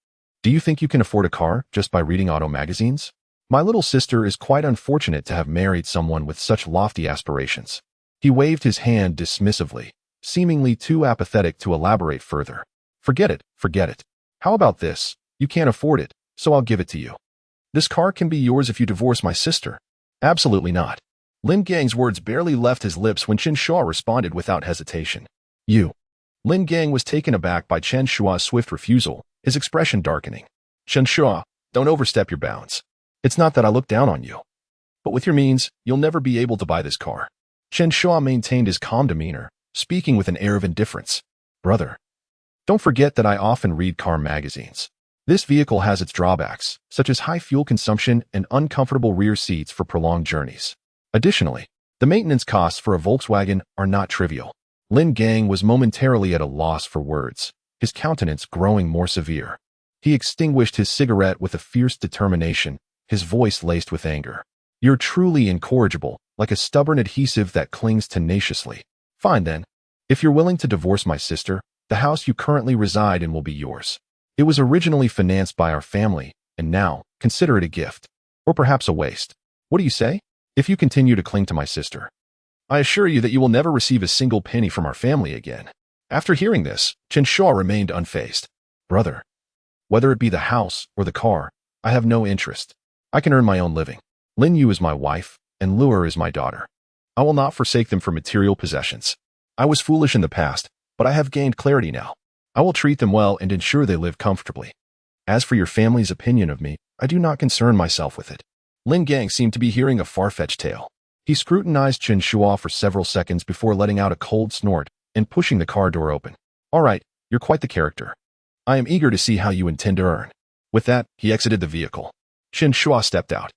Do you think you can afford a car just by reading auto magazines? My little sister is quite unfortunate to have married someone with such lofty aspirations." He waved his hand dismissively, seemingly too apathetic to elaborate further. Forget it. How about this? You can't afford it, so I'll give it to you. This car can be yours if you divorce my sister." "Absolutely not." Lin Gang's words barely left his lips when Chen Shuo responded without hesitation. "You." Lin Gang was taken aback by Chen Shuo's swift refusal his expression darkening. Chen Shuo, don't overstep your bounds. It's not that I look down on you, but with your means, you'll never be able to buy this car. Chen Shuo maintained his calm demeanor, speaking with an air of indifference. Brother, don't forget that I often read car magazines. This vehicle has its drawbacks, such as high fuel consumption and uncomfortable rear seats for prolonged journeys. Additionally, the maintenance costs for a Volkswagen are not trivial. Lin Gang was momentarily at a loss for words, his countenance growing more severe. He extinguished his cigarette with a fierce determination, his voice laced with anger. You're truly incorrigible, like a stubborn adhesive that clings tenaciously. Fine then. If you're willing to divorce my sister, the house you currently reside in will be yours. It was originally financed by our family, and now, consider it a gift. Or perhaps a waste. What do you say? If you continue to cling to my sister, I assure you that you will never receive a single penny from our family again. After hearing this, Chen Shuo remained unfazed. Brother, whether it be the house or the car, I have no interest. I can earn my own living. Lin Yu is my wife, and Luer is my daughter. I will not forsake them for material possessions. I was foolish in the past, but I have gained clarity now. I will treat them well and ensure they live comfortably. As for your family's opinion of me, I do not concern myself with it. Lin Gang seemed to be hearing a far-fetched tale. He scrutinized Chen Shuo for several seconds before letting out a cold snort and pushing the car door open. All right, you're quite the character. I am eager to see how you intend to earn. With that, he exited the vehicle. Chen Shuo stepped out,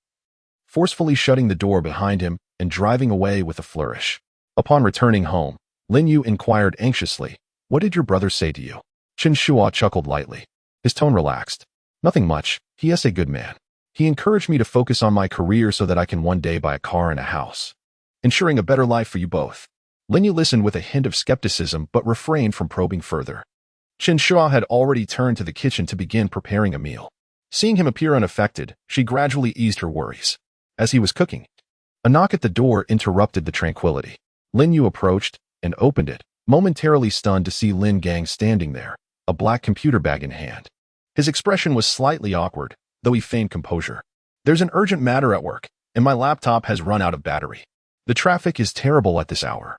forcefully shutting the door behind him and driving away with a flourish. Upon returning home, Lin Yu inquired anxiously, "What did your brother say to you?" Chen Shuo chuckled lightly. His tone relaxed. "Nothing much. He is a good man. He encouraged me to focus on my career so that I can one day buy a car and a house, ensuring a better life for you both." Lin Yu listened with a hint of skepticism but refrained from probing further. Chen Shuo had already turned to the kitchen to begin preparing a meal. Seeing him appear unaffected, she gradually eased her worries. As he was cooking, a knock at the door interrupted the tranquility. Lin Yu approached and opened it, momentarily stunned to see Lin Gang standing there, a black computer bag in hand. His expression was slightly awkward, though he feigned composure. "There's an urgent matter at work, and my laptop has run out of battery. The traffic is terrible at this hour,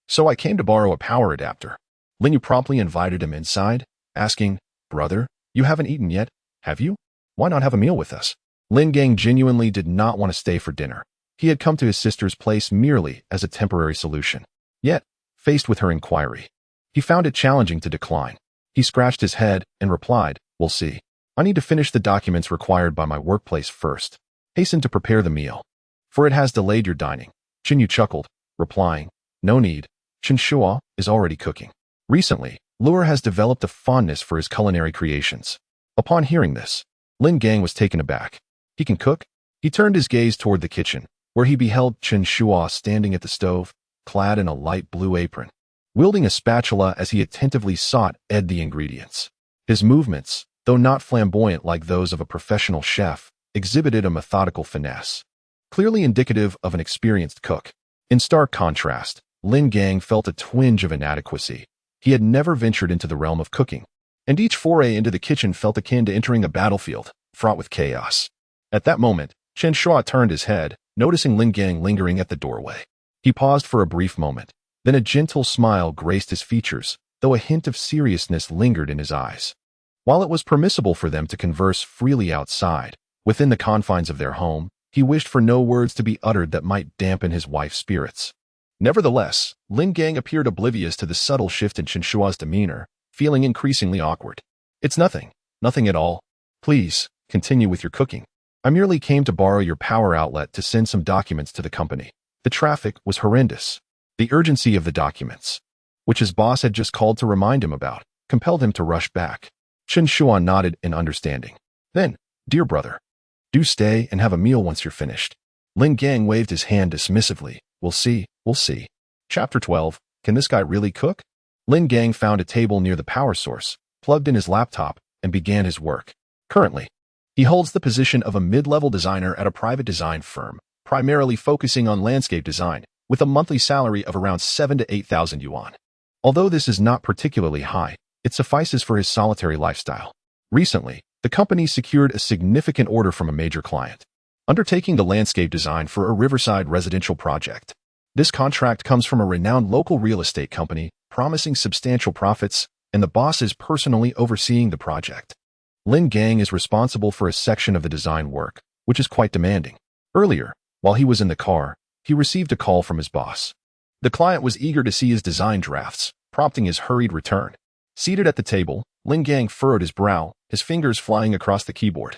so I came to borrow a power adapter." Lin Yu promptly invited him inside, asking, "Brother, you haven't eaten yet, have you? Why not have a meal with us?" Lin Gang genuinely did not want to stay for dinner. He had come to his sister's place merely as a temporary solution. Yet, faced with her inquiry, he found it challenging to decline. He scratched his head and replied, "We'll see. I need to finish the documents required by my workplace first. Hasten to prepare the meal, for it has delayed your dining." Chen Yu chuckled, replying, "No need. Chen Shuo is already cooking." Recently, Luer has developed a fondness for his culinary creations. Upon hearing this, Lin Gang was taken aback. He can cook? He turned his gaze toward the kitchen, where he beheld Chen Shuo standing at the stove, clad in a light blue apron, wielding a spatula as he attentively sought the ingredients. His movements, though not flamboyant like those of a professional chef, exhibited a methodical finesse, clearly indicative of an experienced cook. In stark contrast, Lin Gang felt a twinge of inadequacy. He had never ventured into the realm of cooking, and each foray into the kitchen felt akin to entering a battlefield, fraught with chaos. At that moment, Chen Shuo turned his head, noticing Lin Gang lingering at the doorway. He paused for a brief moment, then a gentle smile graced his features, though a hint of seriousness lingered in his eyes. While it was permissible for them to converse freely outside, within the confines of their home, he wished for no words to be uttered that might dampen his wife's spirits. Nevertheless, Lin Gang appeared oblivious to the subtle shift in Chen Shuo's demeanor, feeling increasingly awkward. "It's nothing. Nothing at all. Please, continue with your cooking. I merely came to borrow your power outlet to send some documents to the company." The traffic was horrendous. The urgency of the documents, which his boss had just called to remind him about, compelled him to rush back. Chen Shuo nodded in understanding. "Then, dear brother, do stay and have a meal once you're finished." Lin Gang waved his hand dismissively. We'll see. Chapter 12. Can this guy really cook? Lin Gang found a table near the power source, plugged in his laptop, and began his work. Currently, he holds the position of a mid-level designer at a private design firm, primarily focusing on landscape design, with a monthly salary of around 7,000 to 8,000 yuan. Although this is not particularly high, it suffices for his solitary lifestyle. Recently, the company secured a significant order from a major client, undertaking the landscape design for a riverside residential project. This contract comes from a renowned local real estate company, promising substantial profits and the boss is personally overseeing the project. Lin Gang is responsible for a section of the design work, which is quite demanding. Earlier, while he was in the car, he received a call from his boss. The client was eager to see his design drafts, prompting his hurried return. Seated at the table, Lin Gang furrowed his brow, his fingers flying across the keyboard,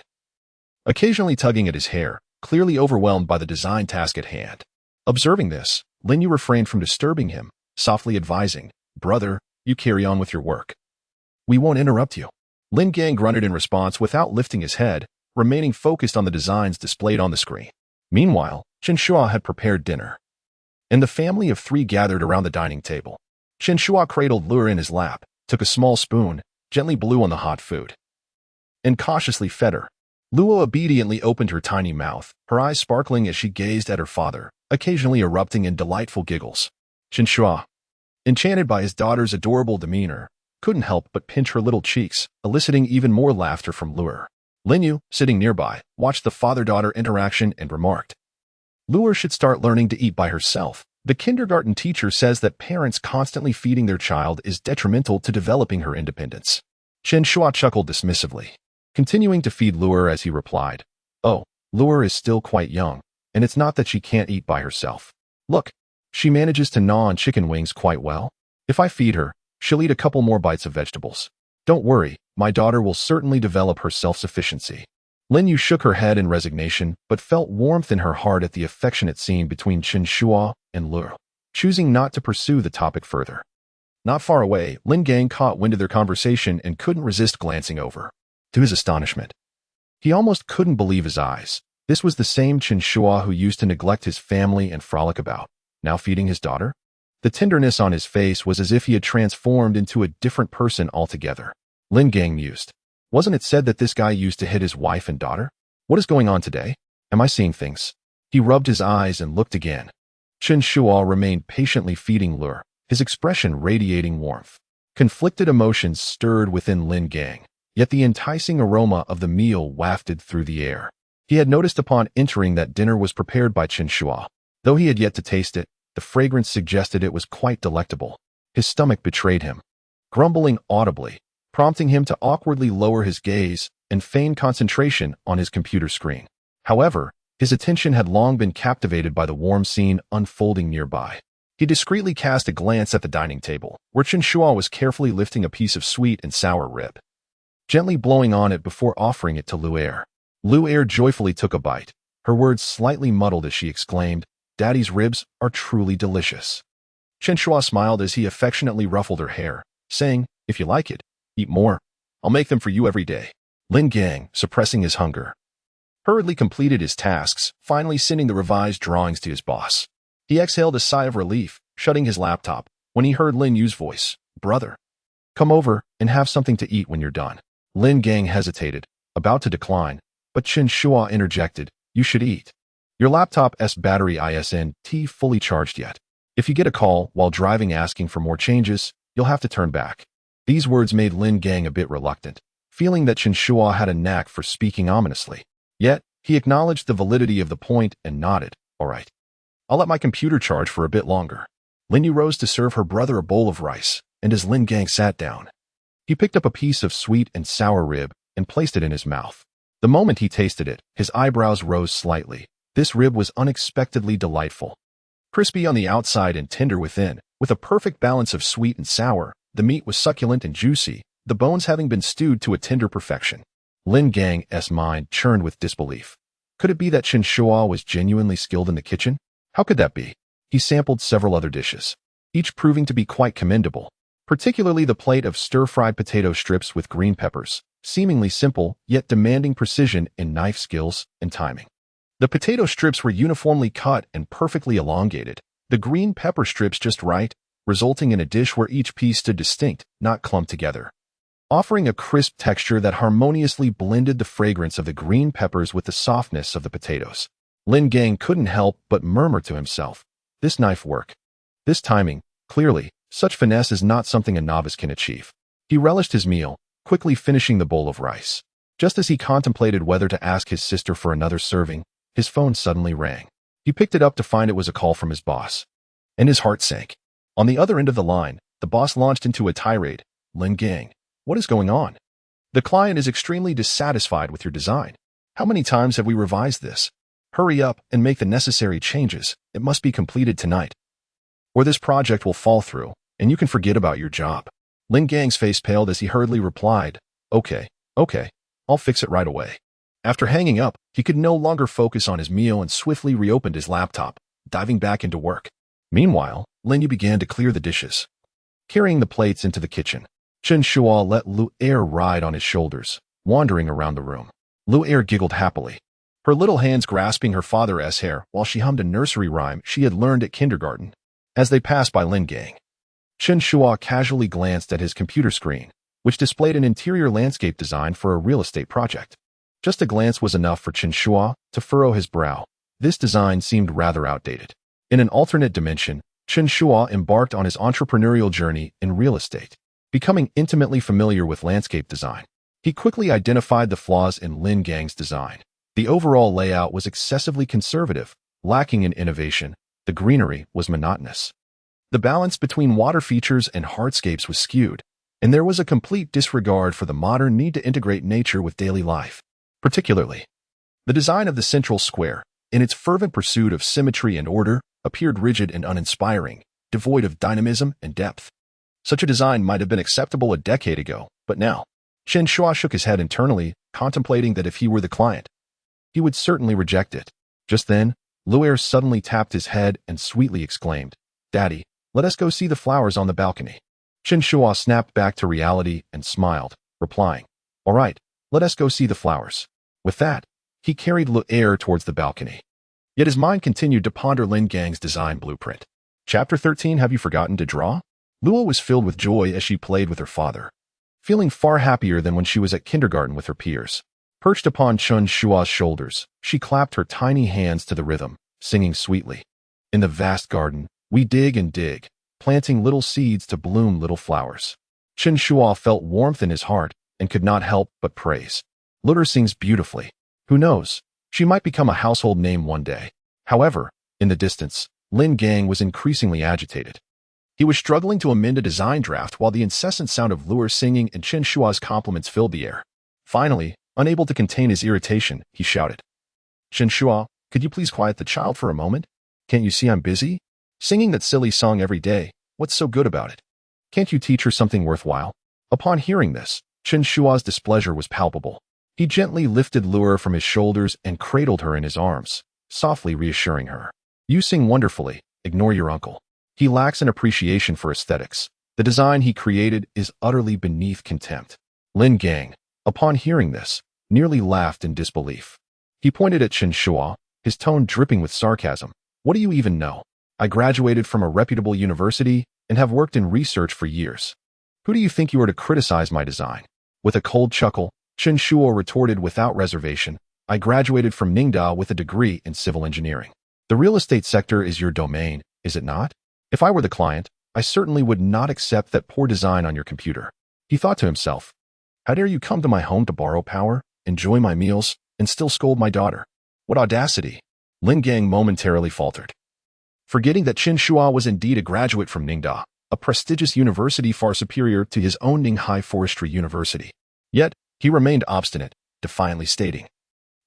occasionally tugging at his hair, clearly overwhelmed by the design task at hand. Observing this, Lin Yu refrained from disturbing him, softly advising, "Brother, you carry on with your work. We won't interrupt you." Lin Gang grunted in response without lifting his head, remaining focused on the designs displayed on the screen. Meanwhile, Chen Shuo had prepared dinner, and the family of three gathered around the dining table. Chen Shuo cradled Luo in his lap, took a small spoon, gently blew on the hot food, and cautiously fed her. Luo obediently opened her tiny mouth, her eyes sparkling as she gazed at her father, occasionally erupting in delightful giggles. Chen Shuo, enchanted by his daughter's adorable demeanor, couldn't help but pinch her little cheeks, eliciting even more laughter from Luo. Lin Yu, sitting nearby, watched the father-daughter interaction and remarked, "Luo should start learning to eat by herself. The kindergarten teacher says that parents constantly feeding their child is detrimental to developing her independence." Chen Shuo chuckled dismissively, continuing to feed Luo as he replied, "Oh, Luo is still quite young, and it's not that she can't eat by herself. Look, she manages to gnaw on chicken wings quite well. If I feed her, she'll eat a couple more bites of vegetables. Don't worry, my daughter will certainly develop her self-sufficiency." Lin Yu shook her head in resignation, but felt warmth in her heart at the affectionate scene between Chen Shuo and Luo, choosing not to pursue the topic further. Not far away, Lin Gang caught wind of their conversation and couldn't resist glancing over. To his astonishment, he almost couldn't believe his eyes. This was the same Chen Shuo who used to neglect his family and frolic about, now feeding his daughter. The tenderness on his face was as if he had transformed into a different person altogether. Lin Gang mused. Wasn't it said that this guy used to hit his wife and daughter? What is going on today? Am I seeing things? He rubbed his eyes and looked again. Chen Shuo remained patiently feeding Luo, his expression radiating warmth. Conflicted emotions stirred within Lin Gang, yet the enticing aroma of the meal wafted through the air. He had noticed upon entering that dinner was prepared by Chen Shuo. Though he had yet to taste it, the fragrance suggested it was quite delectable. His stomach betrayed him, grumbling audibly, prompting him to awkwardly lower his gaze and feign concentration on his computer screen. However, his attention had long been captivated by the warm scene unfolding nearby. He discreetly cast a glance at the dining table, where Chen Shuo was carefully lifting a piece of sweet and sour rib, gently blowing on it before offering it to Luo. Luo joyfully took a bite, her words slightly muddled as she exclaimed, "Daddy's ribs are truly delicious." Chen Shuo smiled as he affectionately ruffled her hair, saying, "If you like it, eat more. I'll make them for you every day." Lin Gang, suppressing his hunger, hurriedly completed his tasks, finally sending the revised drawings to his boss. He exhaled a sigh of relief, shutting his laptop, when he heard Lin Yu's voice, "Brother, come over and have something to eat when you're done." Lin Gang hesitated, about to decline, but Chen Shuo interjected, "You should eat. Your laptop's battery isn't fully charged yet. If you get a call while driving asking for more changes, you'll have to turn back." These words made Lin Gang a bit reluctant, feeling that Chen Shuo had a knack for speaking ominously. Yet, he acknowledged the validity of the point and nodded, "All right. I'll let my computer charge for a bit longer." Lin Yu rose to serve her brother a bowl of rice, and as Lin Gang sat down, he picked up a piece of sweet and sour rib and placed it in his mouth. The moment he tasted it, his eyebrows rose slightly. This rib was unexpectedly delightful. Crispy on the outside and tender within, with a perfect balance of sweet and sour, the meat was succulent and juicy, the bones having been stewed to a tender perfection. Lin Gang's mind churned with disbelief. Could it be that Chen Shuo was genuinely skilled in the kitchen? How could that be? He sampled several other dishes, each proving to be quite commendable, particularly the plate of stir-fried potato strips with green peppers, seemingly simple, yet demanding precision in knife skills and timing. The potato strips were uniformly cut and perfectly elongated, the green pepper strips just right, resulting in a dish where each piece stood distinct, not clumped together, offering a crisp texture that harmoniously blended the fragrance of the green peppers with the softness of the potatoes. Lin Gang couldn't help but murmur to himself, "This knife work. This timing, clearly, such finesse is not something a novice can achieve." He relished his meal, quickly finishing the bowl of rice. Just as he contemplated whether to ask his sister for another serving, his phone suddenly rang. He picked it up to find it was a call from his boss, and his heart sank. On the other end of the line, the boss launched into a tirade, Lin Gang, what is going on? The client is extremely dissatisfied with your design. How many times have we revised this? Hurry up and make the necessary changes. It must be completed tonight, or this project will fall through, and you can forget about your job. Lin Gang's face paled as he hurriedly replied, Okay, I'll fix it right away. After hanging up, he could no longer focus on his meal and swiftly reopened his laptop, diving back into work. Meanwhile, Lin Yu began to clear the dishes. Carrying the plates into the kitchen, Chen Shuo let Lu Er ride on his shoulders, wandering around the room. Lu Er giggled happily, her little hands grasping her father's hair while she hummed a nursery rhyme she had learned at kindergarten. As they passed by Lin Gang, Chen Shuo casually glanced at his computer screen, which displayed an interior landscape design for a real estate project. Just a glance was enough for Chen Shuo to furrow his brow. This design seemed rather outdated. In an alternate dimension, Chen Shuo embarked on his entrepreneurial journey in real estate. Becoming intimately familiar with landscape design, he quickly identified the flaws in Lin Gang's design. The overall layout was excessively conservative, lacking in innovation. The greenery was monotonous. The balance between water features and hardscapes was skewed, and there was a complete disregard for the modern need to integrate nature with daily life. Particularly, the design of the central square, in its fervent pursuit of symmetry and order, appeared rigid and uninspiring, devoid of dynamism and depth. Such a design might have been acceptable a decade ago, but now, Chen Shuo shook his head internally, contemplating that if he were the client, he would certainly reject it. Just then, Lu Er suddenly tapped his head and sweetly exclaimed, Daddy, let us go see the flowers on the balcony. Chen Shuo snapped back to reality and smiled, replying, All right, let us go see the flowers. With that, he carried Lu Er towards the balcony. Yet his mind continued to ponder Lin Gang's design blueprint. Chapter 13, Have you forgotten to draw? Luo was filled with joy as she played with her father, feeling far happier than when she was at kindergarten with her peers. Perched upon Chen Shuo's shoulders, she clapped her tiny hands to the rhythm, singing sweetly. In the vast garden, we dig and dig, planting little seeds to bloom little flowers. Chen Shuo felt warmth in his heart and could not help but praise. Lutter sings beautifully. Who knows? She might become a household name one day. However, in the distance, Lin Gang was increasingly agitated. He was struggling to amend a design draft while the incessant sound of Luer singing and Chen Shuo's compliments filled the air. Finally, unable to contain his irritation, he shouted, Chen Shuo, could you please quiet the child for a moment? Can't you see I'm busy? Singing that silly song every day, what's so good about it? Can't you teach her something worthwhile? Upon hearing this, Chen Shuo's displeasure was palpable. He gently lifted Luer from his shoulders and cradled her in his arms, softly reassuring her. You sing wonderfully, ignore your uncle. He lacks an appreciation for aesthetics. The design he created is utterly beneath contempt. Lin Gang, upon hearing this, nearly laughed in disbelief. He pointed at Chen Shuo, his tone dripping with sarcasm. What do you even know? I graduated from a reputable university and have worked in research for years. Who do you think you are to criticize my design? With a cold chuckle, Chen Shuo retorted without reservation, I graduated from Ningda with a degree in civil engineering. The real estate sector is your domain, is it not? If I were the client, I certainly would not accept that poor design on your computer. He thought to himself, how dare you come to my home to borrow power, enjoy my meals, and still scold my daughter? What audacity! Lin Gang momentarily faltered, forgetting that Chen Shuo was indeed a graduate from Ningda, a prestigious university far superior to his own Ninghai Forestry University. Yet, he remained obstinate, defiantly stating,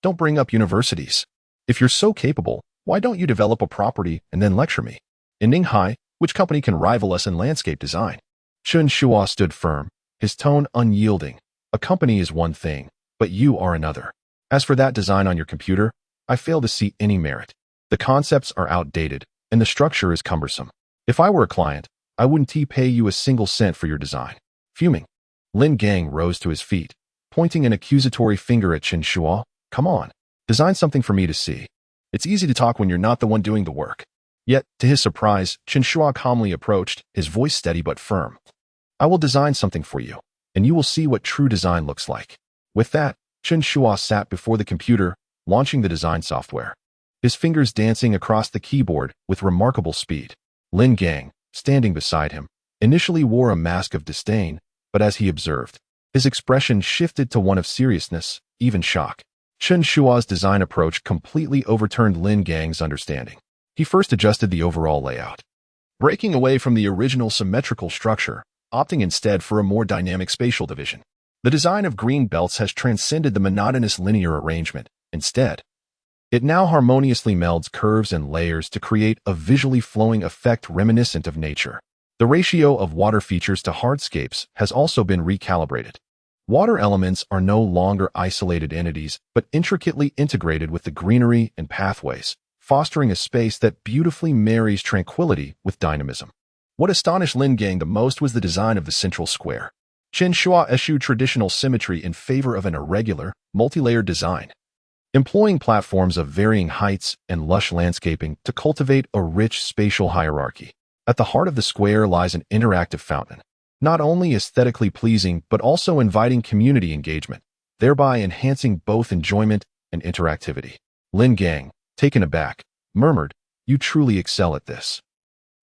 Don't bring up universities. If you're so capable, why don't you develop a property and then lecture me? In Ninghai, which company can rival us in landscape design? Chen Shuo stood firm, his tone unyielding. A company is one thing, but you are another. As for that design on your computer, I fail to see any merit. The concepts are outdated, and the structure is cumbersome. If I were a client, I wouldn't pay you a single cent for your design. Fuming, Lin Gang rose to his feet, pointing an accusatory finger at Chen Shuo. Come on, design something for me to see. It's easy to talk when you're not the one doing the work. Yet, to his surprise, Chen Shuo calmly approached, his voice steady but firm. I will design something for you, and you will see what true design looks like. With that, Chen Shuo sat before the computer, launching the design software, his fingers dancing across the keyboard with remarkable speed. Lin Gang, standing beside him, initially wore a mask of disdain, but as he observed, his expression shifted to one of seriousness, even shock. Chen Shuo's design approach completely overturned Lin Gang's understanding. He first adjusted the overall layout, breaking away from the original symmetrical structure, opting instead for a more dynamic spatial division. The design of green belts has transcended the monotonous linear arrangement. Instead, it now harmoniously melds curves and layers to create a visually flowing effect reminiscent of nature. The ratio of water features to hardscapes has also been recalibrated. Water elements are no longer isolated entities, but intricately integrated with the greenery and pathways, fostering a space that beautifully marries tranquility with dynamism. What astonished Lin Gang the most was the design of the central square. Chen Shuo eschewed traditional symmetry in favor of an irregular, multi-layered design, employing platforms of varying heights and lush landscaping to cultivate a rich spatial hierarchy. At the heart of the square lies an interactive fountain, not only aesthetically pleasing but also inviting community engagement, thereby enhancing both enjoyment and interactivity. Lin Gang, taken aback, murmured, "You truly excel at this."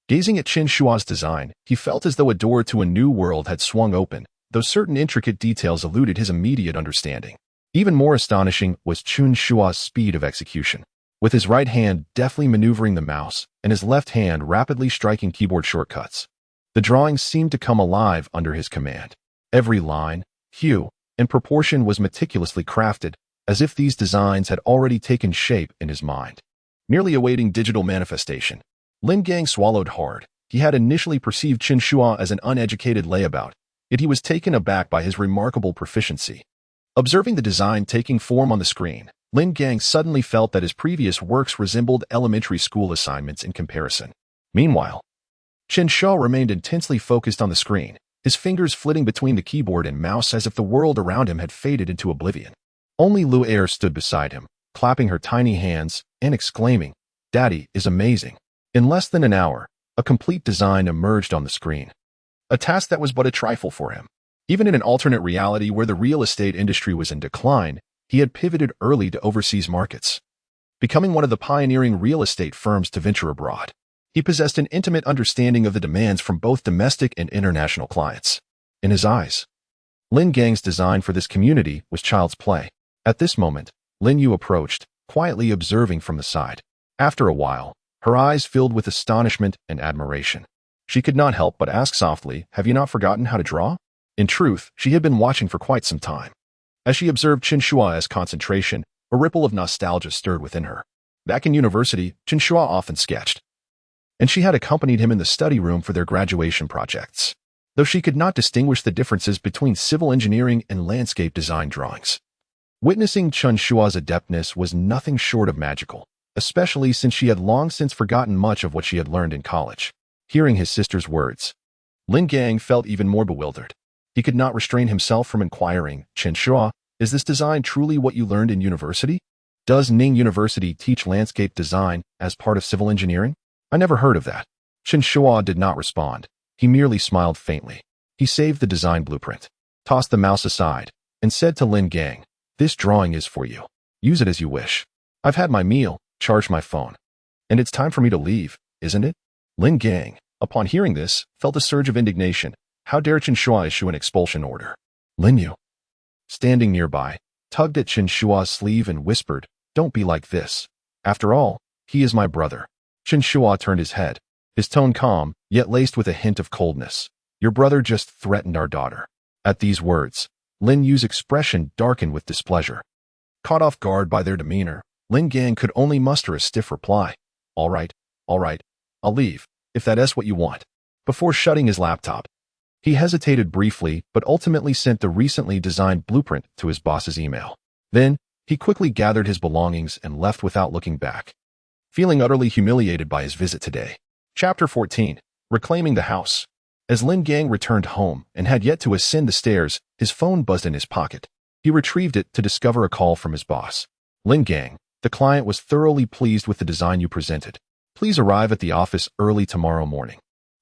Gazing at Chen Shuo's design, he felt as though a door to a new world had swung open, though certain intricate details eluded his immediate understanding. Even more astonishing was Chen Shuo's speed of execution. With his right hand deftly maneuvering the mouse and his left hand rapidly striking keyboard shortcuts, the drawings seemed to come alive under his command. Every line, hue, and proportion was meticulously crafted, as if these designs had already taken shape in his mind, merely awaiting digital manifestation. Lin Gang swallowed hard. He had initially perceived Chen Shuo as an uneducated layabout, yet he was taken aback by his remarkable proficiency. Observing the design taking form on the screen, Lin Gang suddenly felt that his previous works resembled elementary school assignments in comparison. Meanwhile, Chen Shuo remained intensely focused on the screen, his fingers flitting between the keyboard and mouse as if the world around him had faded into oblivion. Only Lu Er stood beside him, clapping her tiny hands and exclaiming, "Daddy is amazing." In less than an hour, a complete design emerged on the screen, a task that was but a trifle for him. Even in an alternate reality where the real estate industry was in decline, he had pivoted early to overseas markets, becoming one of the pioneering real estate firms to venture abroad. He possessed an intimate understanding of the demands from both domestic and international clients. In his eyes, Lin Gang's design for this community was child's play. At this moment, Lin Yu approached, quietly observing from the side. After a while, her eyes filled with astonishment and admiration. She could not help but ask softly, "Have you not forgotten how to draw?" In truth, she had been watching for quite some time. As she observed Chen Shuo's concentration, a ripple of nostalgia stirred within her. Back in university, Chen Shuo often sketched, and she had accompanied him in the study room for their graduation projects, though she could not distinguish the differences between civil engineering and landscape design drawings. Witnessing Chen Shuo's adeptness was nothing short of magical, especially since she had long since forgotten much of what she had learned in college. Hearing his sister's words, Lin Gang felt even more bewildered. He could not restrain himself from inquiring, "Chen Shuo, is this design truly what you learned in university? Does Ning University teach landscape design as part of civil engineering? I never heard of that." Chen Shuo did not respond. He merely smiled faintly. He saved the design blueprint, tossed the mouse aside, and said to Lin Gang, "This drawing is for you. Use it as you wish. I've had my meal, charged my phone, and it's time for me to leave, isn't it?" Lin Gang, upon hearing this, felt a surge of indignation. How dare Chen Shuo issue an expulsion order? Lin Yu, standing nearby, tugged at Chen Shuo's sleeve and whispered, "Don't be like this. After all, he is my brother." Chen Shuo turned his head, his tone calm, yet laced with a hint of coldness. "Your brother just threatened our daughter." At these words, Lin Yu's expression darkened with displeasure. Caught off guard by their demeanor, Lin Gang could only muster a stiff reply. All right, I'll leave, if that is what you want." Before shutting his laptop, he hesitated briefly but ultimately sent the recently designed blueprint to his boss's email. Then, he quickly gathered his belongings and left without looking back, feeling utterly humiliated by his visit today. Chapter 14. Reclaiming the House. As Lin Gang returned home and had yet to ascend the stairs, his phone buzzed in his pocket. He retrieved it to discover a call from his boss. "Lin Gang, the client was thoroughly pleased with the design you presented. Please arrive at the office early tomorrow morning.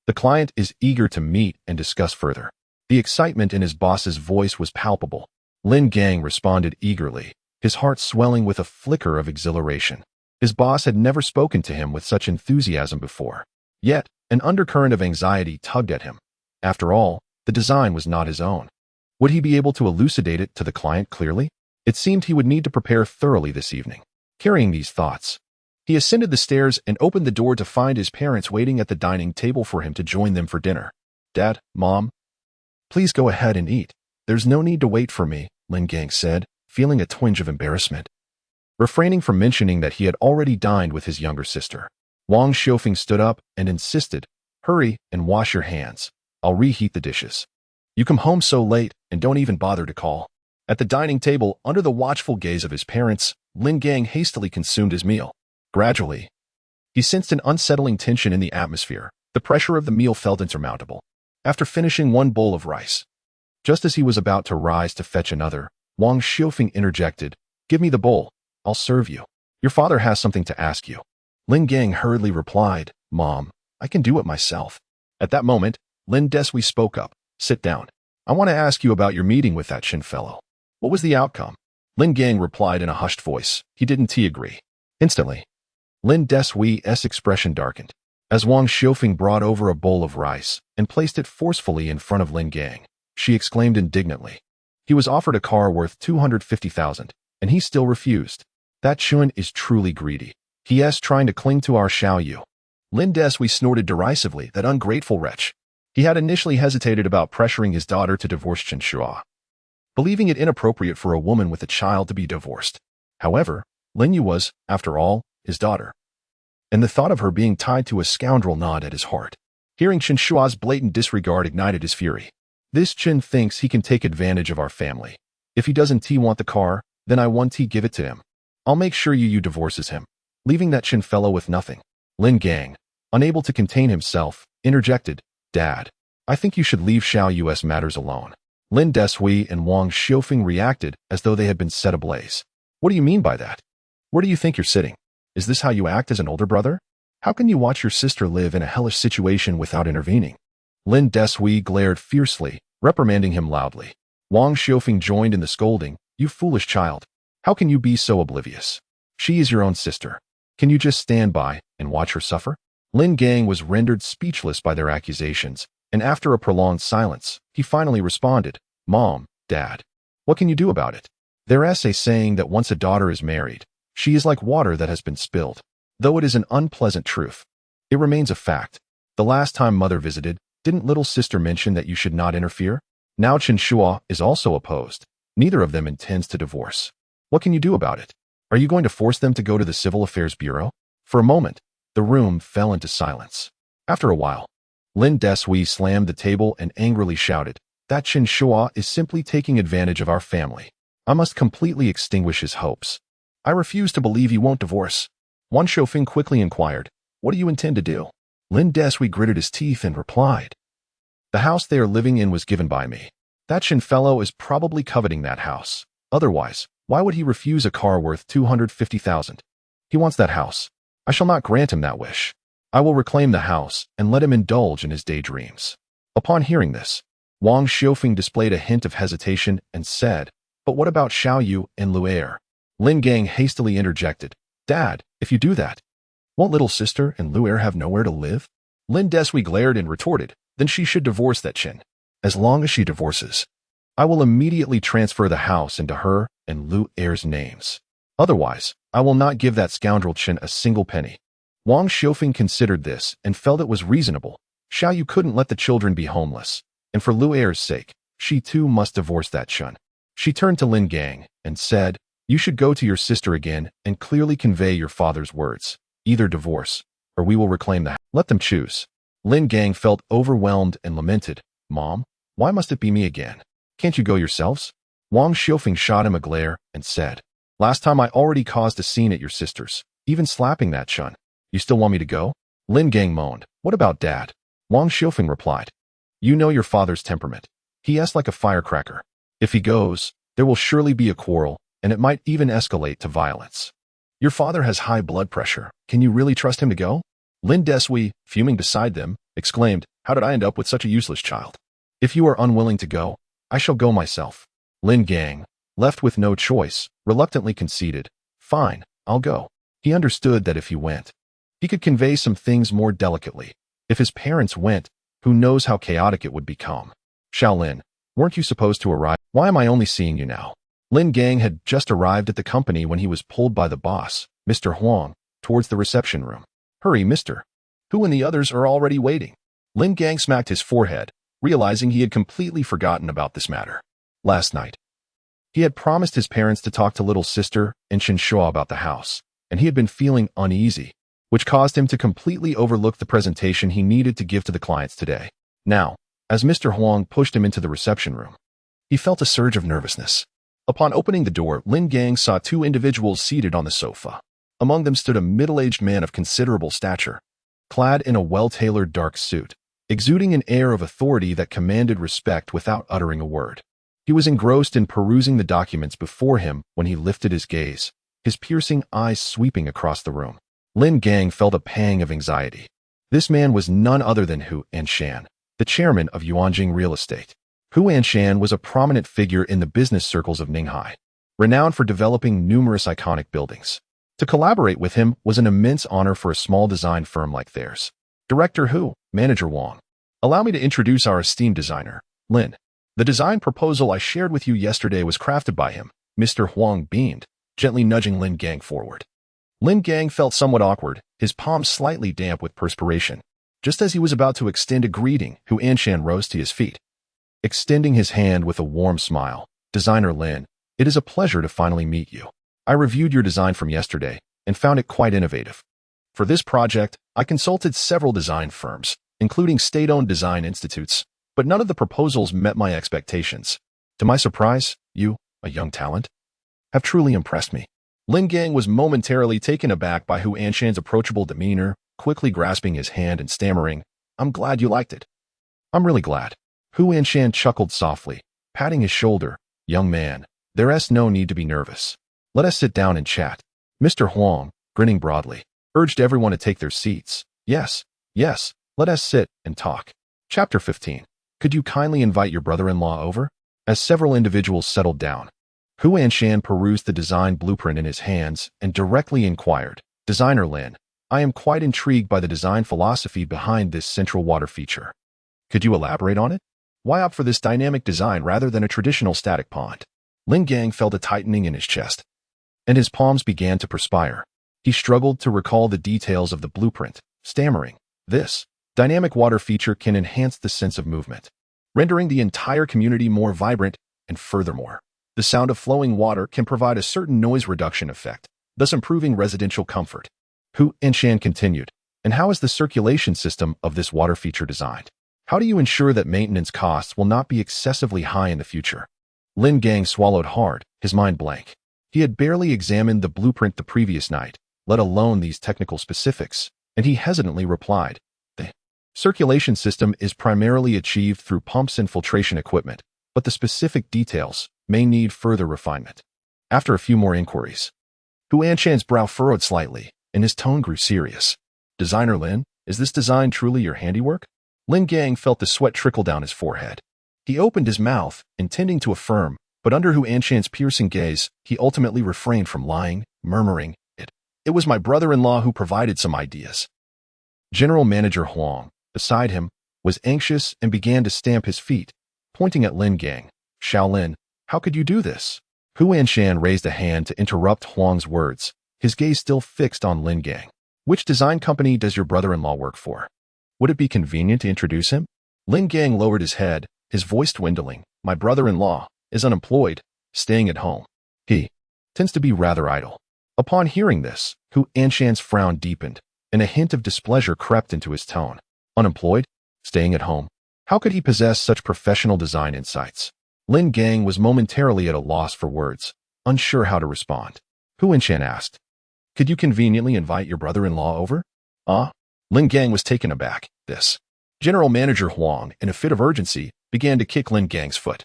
The client is eager to meet and discuss further." The excitement in his boss's voice was palpable. Lin Gang responded eagerly, his heart swelling with a flicker of exhilaration. His boss had never spoken to him with such enthusiasm before. Yet, an undercurrent of anxiety tugged at him. After all, the design was not his own. Would he be able to elucidate it to the client clearly? It seemed he would need to prepare thoroughly this evening. Carrying these thoughts, he ascended the stairs and opened the door to find his parents waiting at the dining table for him to join them for dinner. "Dad, Mom, Please go ahead and eat. There's no need to wait for me, Lin Gang said, feeling a twinge of embarrassment. Refraining from mentioning that he had already dined with his younger sister, Wang Xiufeng stood up and insisted, hurry and wash your hands. I'll reheat the dishes. You come home so late and don't even bother to call. At the dining table, under the watchful gaze of his parents, Lin Gang hastily consumed his meal. Gradually, he sensed an unsettling tension in the atmosphere. The pressure of the meal felt insurmountable. After finishing one bowl of rice, just as he was about to rise to fetch another, Wang Xiufeng interjected, give me the bowl. I'll serve you. Your father has something to ask you. Lin Gang hurriedly replied, Mom, I can do it myself. At that moment, Lin Desui spoke up. Sit down. I want to ask you about your meeting with that Chen fellow. What was the outcome? Lin Gang replied in a hushed voice. He didn't agree. Instantly, Lin Desui's expression darkened. As Wang Xiufeng brought over a bowl of rice and placed it forcefully in front of Lin Gang, she exclaimed indignantly. He was offered a car worth 250,000, and he still refused. That Chun is truly greedy. He is trying to cling to our Xiao Yu. Lin Desui snorted derisively, that ungrateful wretch. He had initially hesitated about pressuring his daughter to divorce Chen Shuo, believing it inappropriate for a woman with a child to be divorced. However, Lin Yu was, after all, his daughter, and the thought of her being tied to a scoundrel gnawed at his heart. Hearing Chen Shuo's blatant disregard ignited his fury. This Chen thinks he can take advantage of our family. If he doesn't want the car, then I want to give it to him. I'll make sure Yu divorces him, leaving that Chen fellow with nothing. Lin Gang, unable to contain himself, interjected, Dad, I think you should leave Xiao Yu's matters alone. Lin Desui and Wang Xiufeng reacted as though they had been set ablaze. What do you mean by that? Where do you think you're sitting? Is this how you act as an older brother? How can you watch your sister live in a hellish situation without intervening? Lin Desui glared fiercely, reprimanding him loudly. Wang Xiufeng joined in the scolding. You foolish child. How can you be so oblivious? She is your own sister. Can you just stand by and watch her suffer? Lin Gang was rendered speechless by their accusations, and after a prolonged silence, he finally responded, Mom, Dad, what can you do about it? There's a saying that once a daughter is married, she is like water that has been spilled. Though it is an unpleasant truth, it remains a fact. The last time Mother visited, didn't little sister mention that you should not interfere? Now Chen Shuo is also opposed. Neither of them intends to divorce. What can you do about it? Are you going to force them to go to the Civil Affairs Bureau? For a moment, the room fell into silence. After a while, Lin Desui slammed the table and angrily shouted, that Chen Shuo is simply taking advantage of our family. I must completely extinguish his hopes. I refuse to believe he won't divorce. Wang Xiufeng quickly inquired, what do you intend to do? Lin Desui gritted his teeth and replied, the house they are living in was given by me. That Chen fellow is probably coveting that house. Otherwise, why would he refuse a car worth 250,000? He wants that house. I shall not grant him that wish. I will reclaim the house and let him indulge in his daydreams. Upon hearing this, Wang Xiufeng displayed a hint of hesitation and said, but what about Xiao Yu and Lu'er? Lin Gang hastily interjected, Dad, if you do that, won't little sister and Lu'er have nowhere to live? Lin Desui glared and retorted, then she should divorce that Chen. As long as she divorces, I will immediately transfer the house into her and Lu'er's names. Otherwise, I will not give that scoundrel Chen a single penny. Wang Xiufeng considered this and felt it was reasonable. Xiao Yu couldn't let the children be homeless, and for Lu'er's sake, she too must divorce that Chen. She turned to Lin Gang and said, you should go to your sister again and clearly convey your father's words. Either divorce, or we will reclaim the house. Let them choose. Lin Gang felt overwhelmed and lamented, Mom, why must it be me again? Can't you go yourselves? Wang Xiufeng shot him a glare and said, last time I already caused a scene at your sister's, even slapping that Chun. You still want me to go? Lin Gang moaned, what about Dad? Wang Xiufeng replied, you know your father's temperament. He is like a firecracker. If he goes, there will surely be a quarrel, and it might even escalate to violence. Your father has high blood pressure. Can you really trust him to go? Lin Desui, fuming beside them, exclaimed, how did I end up with such a useless child? If you are unwilling to go, I shall go myself. Lin Gang, left with no choice, reluctantly conceded, fine, I'll go. He understood that if he went, he could convey some things more delicately. If his parents went, who knows how chaotic it would become. Shaolin, weren't you supposed to arrive? Why am I only seeing you now? Lin Gang had just arrived at the company when he was pulled by the boss, Mr. Huang, towards the reception room. Hurry, mister. Who and the others are already waiting? Lin Gang smacked his forehead, realizing he had completely forgotten about this matter. Last night, he had promised his parents to talk to little sister and Chen Shuo about the house, and he had been feeling uneasy, which caused him to completely overlook the presentation he needed to give to the clients today. Now, as Mr. Huang pushed him into the reception room, he felt a surge of nervousness. Upon opening the door, Lin Gang saw two individuals seated on the sofa. Among them stood a middle-aged man of considerable stature, clad in a well-tailored dark suit, exuding an air of authority that commanded respect without uttering a word. He was engrossed in perusing the documents before him when he lifted his gaze, his piercing eyes sweeping across the room. Lin Gang felt a pang of anxiety. This man was none other than Hu Anshan, the chairman of Yuanjing Real Estate. Hu Anshan was a prominent figure in the business circles of Ninghai, renowned for developing numerous iconic buildings. To collaborate with him was an immense honor for a small design firm like theirs. Director Hu, Manager Wang. Allow me to introduce our esteemed designer, Lin. The design proposal I shared with you yesterday was crafted by him. Mr. Huang beamed, gently nudging Lin Gang forward. Lin Gang felt somewhat awkward, his palms slightly damp with perspiration. Just as he was about to extend a greeting, Hu Anshan rose to his feet. Extending his hand with a warm smile, Designer Lin, it is a pleasure to finally meet you. I reviewed your design from yesterday and found it quite innovative. For this project, I consulted several design firms, including state-owned design institutes, but none of the proposals met my expectations. To my surprise, you, a young talent, have truly impressed me. Lin Gang was momentarily taken aback by Hu Anshan's approachable demeanor, quickly grasping his hand and stammering, "I'm glad you liked it." "I'm really glad." Hu Anshan chuckled softly, patting his shoulder. "Young man, there's no need to be nervous. Let us sit down and chat." Mr. Huang, grinning broadly, urged everyone to take their seats. Yes, let us sit and talk. Chapter 15. Could you kindly invite your brother-in-law over? As several individuals settled down, Hu Anshan perused the design blueprint in his hands and directly inquired, "Designer Lin, I am quite intrigued by the design philosophy behind this central water feature. Could you elaborate on it? Why opt for this dynamic design rather than a traditional static pond?" Lin Gang felt a tightening in his chest, and his palms began to perspire. He struggled to recall the details of the blueprint, stammering, "This dynamic water feature can enhance the sense of movement, rendering the entire community more vibrant, and furthermore, the sound of flowing water can provide a certain noise reduction effect, thus improving residential comfort." Hu Anshan continued, "And how is the circulation system of this water feature designed? How do you ensure that maintenance costs will not be excessively high in the future?" Lin Gang swallowed hard, his mind blank. He had barely examined the blueprint the previous night, let alone these technical specifics, and he hesitantly replied, "The circulation system is primarily achieved through pumps and filtration equipment, but the specific details may need further refinement." After a few more inquiries, Hu Anshan's brow furrowed slightly, and his tone grew serious. "Designer Lin, is this design truly your handiwork?" Lin Gang felt the sweat trickle down his forehead. He opened his mouth, intending to affirm, but under Hu Anshan's piercing gaze, he ultimately refrained from lying, murmuring, It was my brother-in-law who provided some ideas." General Manager Huang, beside him, was anxious and began to stamp his feet, pointing at Lin Gang. "Shaolin, how could you do this?" Hu Anshan raised a hand to interrupt Huang's words, his gaze still fixed on Lin Gang. "Which design company does your brother-in-law work for? Would it be convenient to introduce him?" Lin Gang lowered his head, his voice dwindling. "My brother-in-law is unemployed, staying at home. He tends to be rather idle." Upon hearing this, Hu Anshan's frown deepened, and a hint of displeasure crept into his tone. Unemployed? Staying at home? How could he possess such professional design insights? Lin Gang was momentarily at a loss for words, unsure how to respond. Hu Anshan asked, "Could you conveniently invite your brother-in-law over?" Lin Gang was taken aback. This General Manager Huang, in a fit of urgency, began to kick Lin Gang's foot,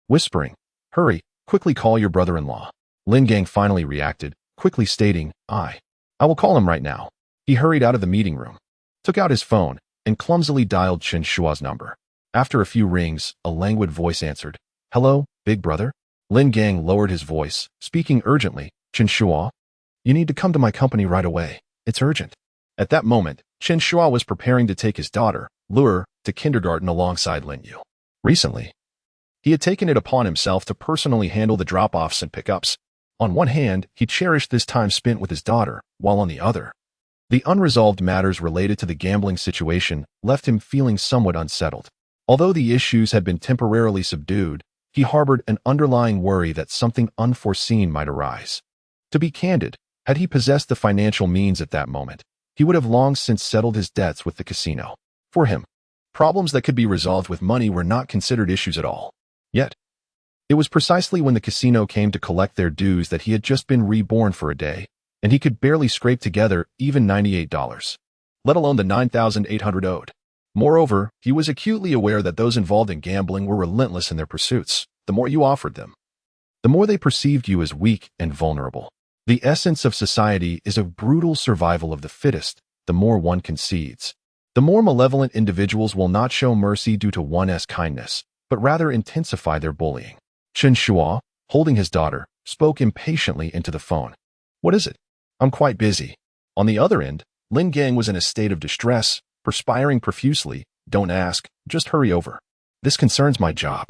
whispering, "Hurry, quickly call your brother-in-law." Lin Gang finally reacted, quickly stating, I will call him right now." He hurried out of the meeting room, took out his phone, and clumsily dialed Chen Shuo's number. After a few rings, a languid voice answered, "Hello, big brother?" Lin Gang lowered his voice, speaking urgently, "Chen Shuo, you need to come to my company right away. It's urgent." At that moment, Chen Shuo was preparing to take his daughter, Lure, to kindergarten alongside Lin Yu. Recently, he had taken it upon himself to personally handle the drop-offs and pickups. On one hand, he cherished this time spent with his daughter, while on the other, the unresolved matters related to the gambling situation left him feeling somewhat unsettled. Although the issues had been temporarily subdued, he harbored an underlying worry that something unforeseen might arise. To be candid, had he possessed the financial means at that moment, he would have long since settled his debts with the casino. For him, problems that could be resolved with money were not considered issues at all. Yet, it was precisely when the casino came to collect their dues that he had just been reborn for a day, and he could barely scrape together even $98, let alone the $9,800 owed. Moreover, he was acutely aware that those involved in gambling were relentless in their pursuits. The more you offered them, the more they perceived you as weak and vulnerable. The essence of society is a brutal survival of the fittest. The more one concedes, the more malevolent individuals will not show mercy due to one's kindness, but rather intensify their bullying. Chen Shuo, holding his daughter, spoke impatiently into the phone. What is it? I'm quite busy. On the other end, Lin Gang was in a state of distress, perspiring profusely. Don't ask, just hurry over. This concerns my job.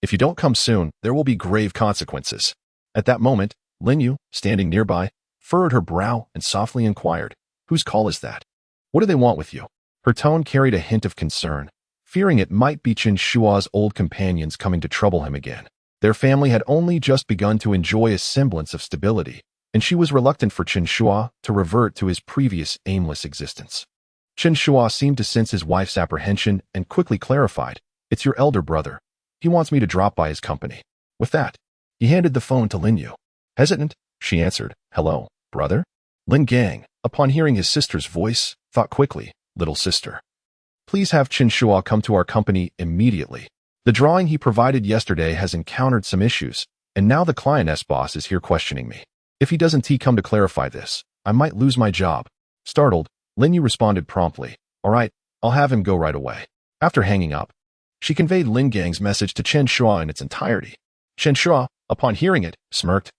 If you don't come soon, there will be grave consequences. At that moment, Lin Yu, standing nearby, furrowed her brow and softly inquired, whose call is that? What do they want with you? Her tone carried a hint of concern, fearing it might be Chen Shuo's old companions coming to trouble him again. Their family had only just begun to enjoy a semblance of stability, and she was reluctant for Chen Shuo to revert to his previous aimless existence. Chen Shuo seemed to sense his wife's apprehension and quickly clarified, it's your elder brother. He wants me to drop by his company. With that, he handed the phone to Lin Yu. Hesitant, she answered, hello, brother? Lin Gang, upon hearing his sister's voice, thought quickly, little sister. Please have Chen Shuo come to our company immediately. The drawing he provided yesterday has encountered some issues, and now the client's boss is here questioning me. If he doesn't come to clarify this, I might lose my job. Startled, Lin Yu responded promptly, all right, I'll have him go right away. After hanging up, she conveyed Lin Gang's message to Chen Shuo in its entirety. Chen Shuo, upon hearing it, smirked,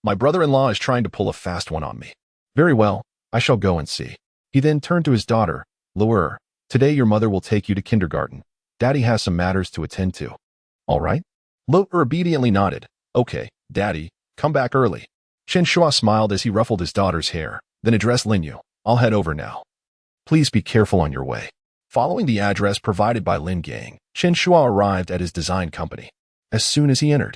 my brother-in-law is trying to pull a fast one on me. Very well, I shall go and see. He then turned to his daughter, Luer, today your mother will take you to kindergarten. Daddy has some matters to attend to. All right? Luer obediently nodded. Okay, Daddy, come back early. Chen Shuo smiled as he ruffled his daughter's hair, then addressed Lin Yu. I'll head over now. Please be careful on your way. Following the address provided by Lin Gang, Chen Shuo arrived at his design company. As soon as he entered,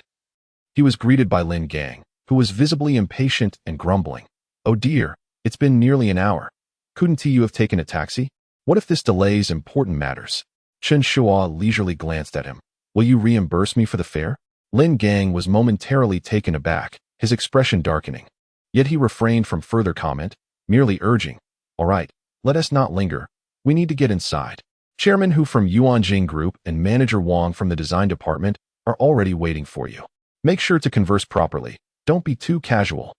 he was greeted by Lin Gang, who was visibly impatient and grumbling. Oh dear, it's been nearly an hour. Couldn't you have taken a taxi? What if this delays important matters? Chen Shuo leisurely glanced at him. Will you reimburse me for the fare? Lin Gang was momentarily taken aback, his expression darkening. Yet he refrained from further comment, merely urging, all right, let us not linger. We need to get inside. Chairman Hu from Yuanjing Group and Manager Wang from the design department are already waiting for you. Make sure to converse properly. Don't be too casual.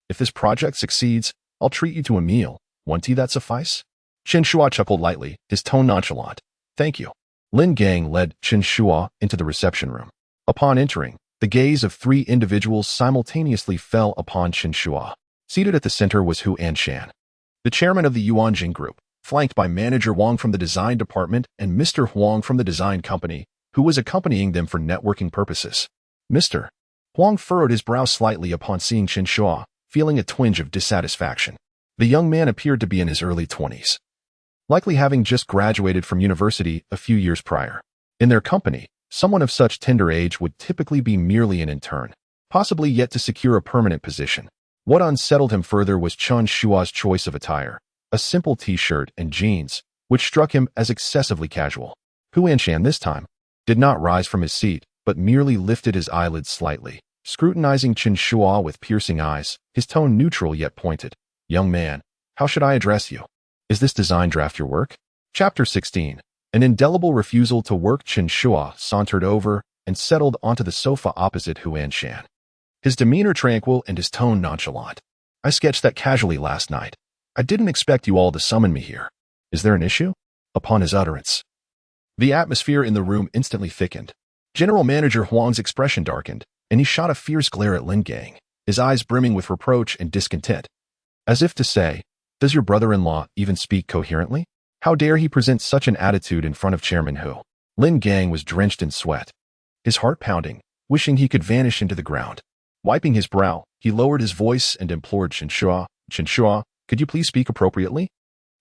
If this project succeeds, I'll treat you to a meal. Won't that suffice? Chen Shuo chuckled lightly, his tone nonchalant. Thank you. Lin Gang led Chen Shuo into the reception room. Upon entering, the gaze of three individuals simultaneously fell upon Chen Shuo. Seated at the center was Hu Anshan, the chairman of the Yuanjing Group, flanked by Manager Wang from the design department and Mr. Huang from the design company, who was accompanying them for networking purposes. Mr. Huang furrowed his brow slightly upon seeing Chen Shuo, feeling a twinge of dissatisfaction. The young man appeared to be in his early 20s, likely having just graduated from university a few years prior. In their company, someone of such tender age would typically be merely an intern, possibly yet to secure a permanent position. What unsettled him further was Chen Shuo's choice of attire, a simple t-shirt and jeans, which struck him as excessively casual. Hu Anshan this time did not rise from his seat, but merely lifted his eyelids slightly, scrutinizing Chen Shuo with piercing eyes, his tone neutral yet pointed. Young man, how should I address you? Is this design draft your work? Chapter 16. An indelible refusal to work. Chen Shuo sauntered over and settled onto the sofa opposite Hu Anshan. His demeanor tranquil and his tone nonchalant. I sketched that casually last night. I didn't expect you all to summon me here. Is there an issue? Upon his utterance, the atmosphere in the room instantly thickened. General Manager Huang's expression darkened, and he shot a fierce glare at Lin Gang, his eyes brimming with reproach and discontent. As if to say, does your brother-in-law even speak coherently? How dare he present such an attitude in front of Chairman Hu? Lin Gang was drenched in sweat, his heart pounding, wishing he could vanish into the ground. Wiping his brow, he lowered his voice and implored Chen Shuo, could you please speak appropriately?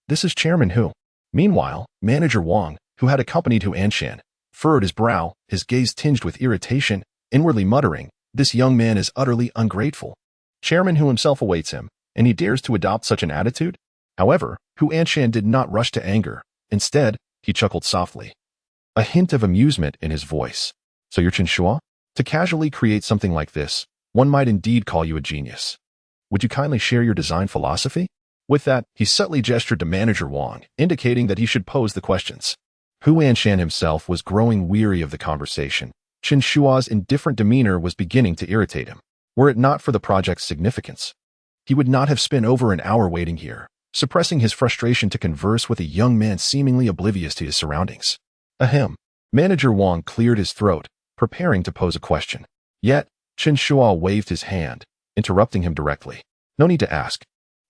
This is Chairman Hu. Meanwhile, Manager Wang, who had accompanied Hu Anshan, furrowed his brow, his gaze tinged with irritation, inwardly muttering, "This young man is utterly ungrateful. Chairman Hu himself awaits him, and he dares to adopt such an attitude?" However, Hu Anshan did not rush to anger. Instead, he chuckled softly, a hint of amusement in his voice. "So you're Chen Shuo? To casually create something like this, one might indeed call you a genius. Would you kindly share your design philosophy?" With that, he subtly gestured to Manager Wang, indicating that he should pose the questions. Hu Anshan himself was growing weary of the conversation. Chen Shuo's indifferent demeanor was beginning to irritate him. Were it not for the project's significance, he would not have spent over an hour waiting here, suppressing his frustration to converse with a young man seemingly oblivious to his surroundings. Ahem. Manager Wang cleared his throat, preparing to pose a question. Yet, Chen Shuo waved his hand, interrupting him directly. "No need to ask.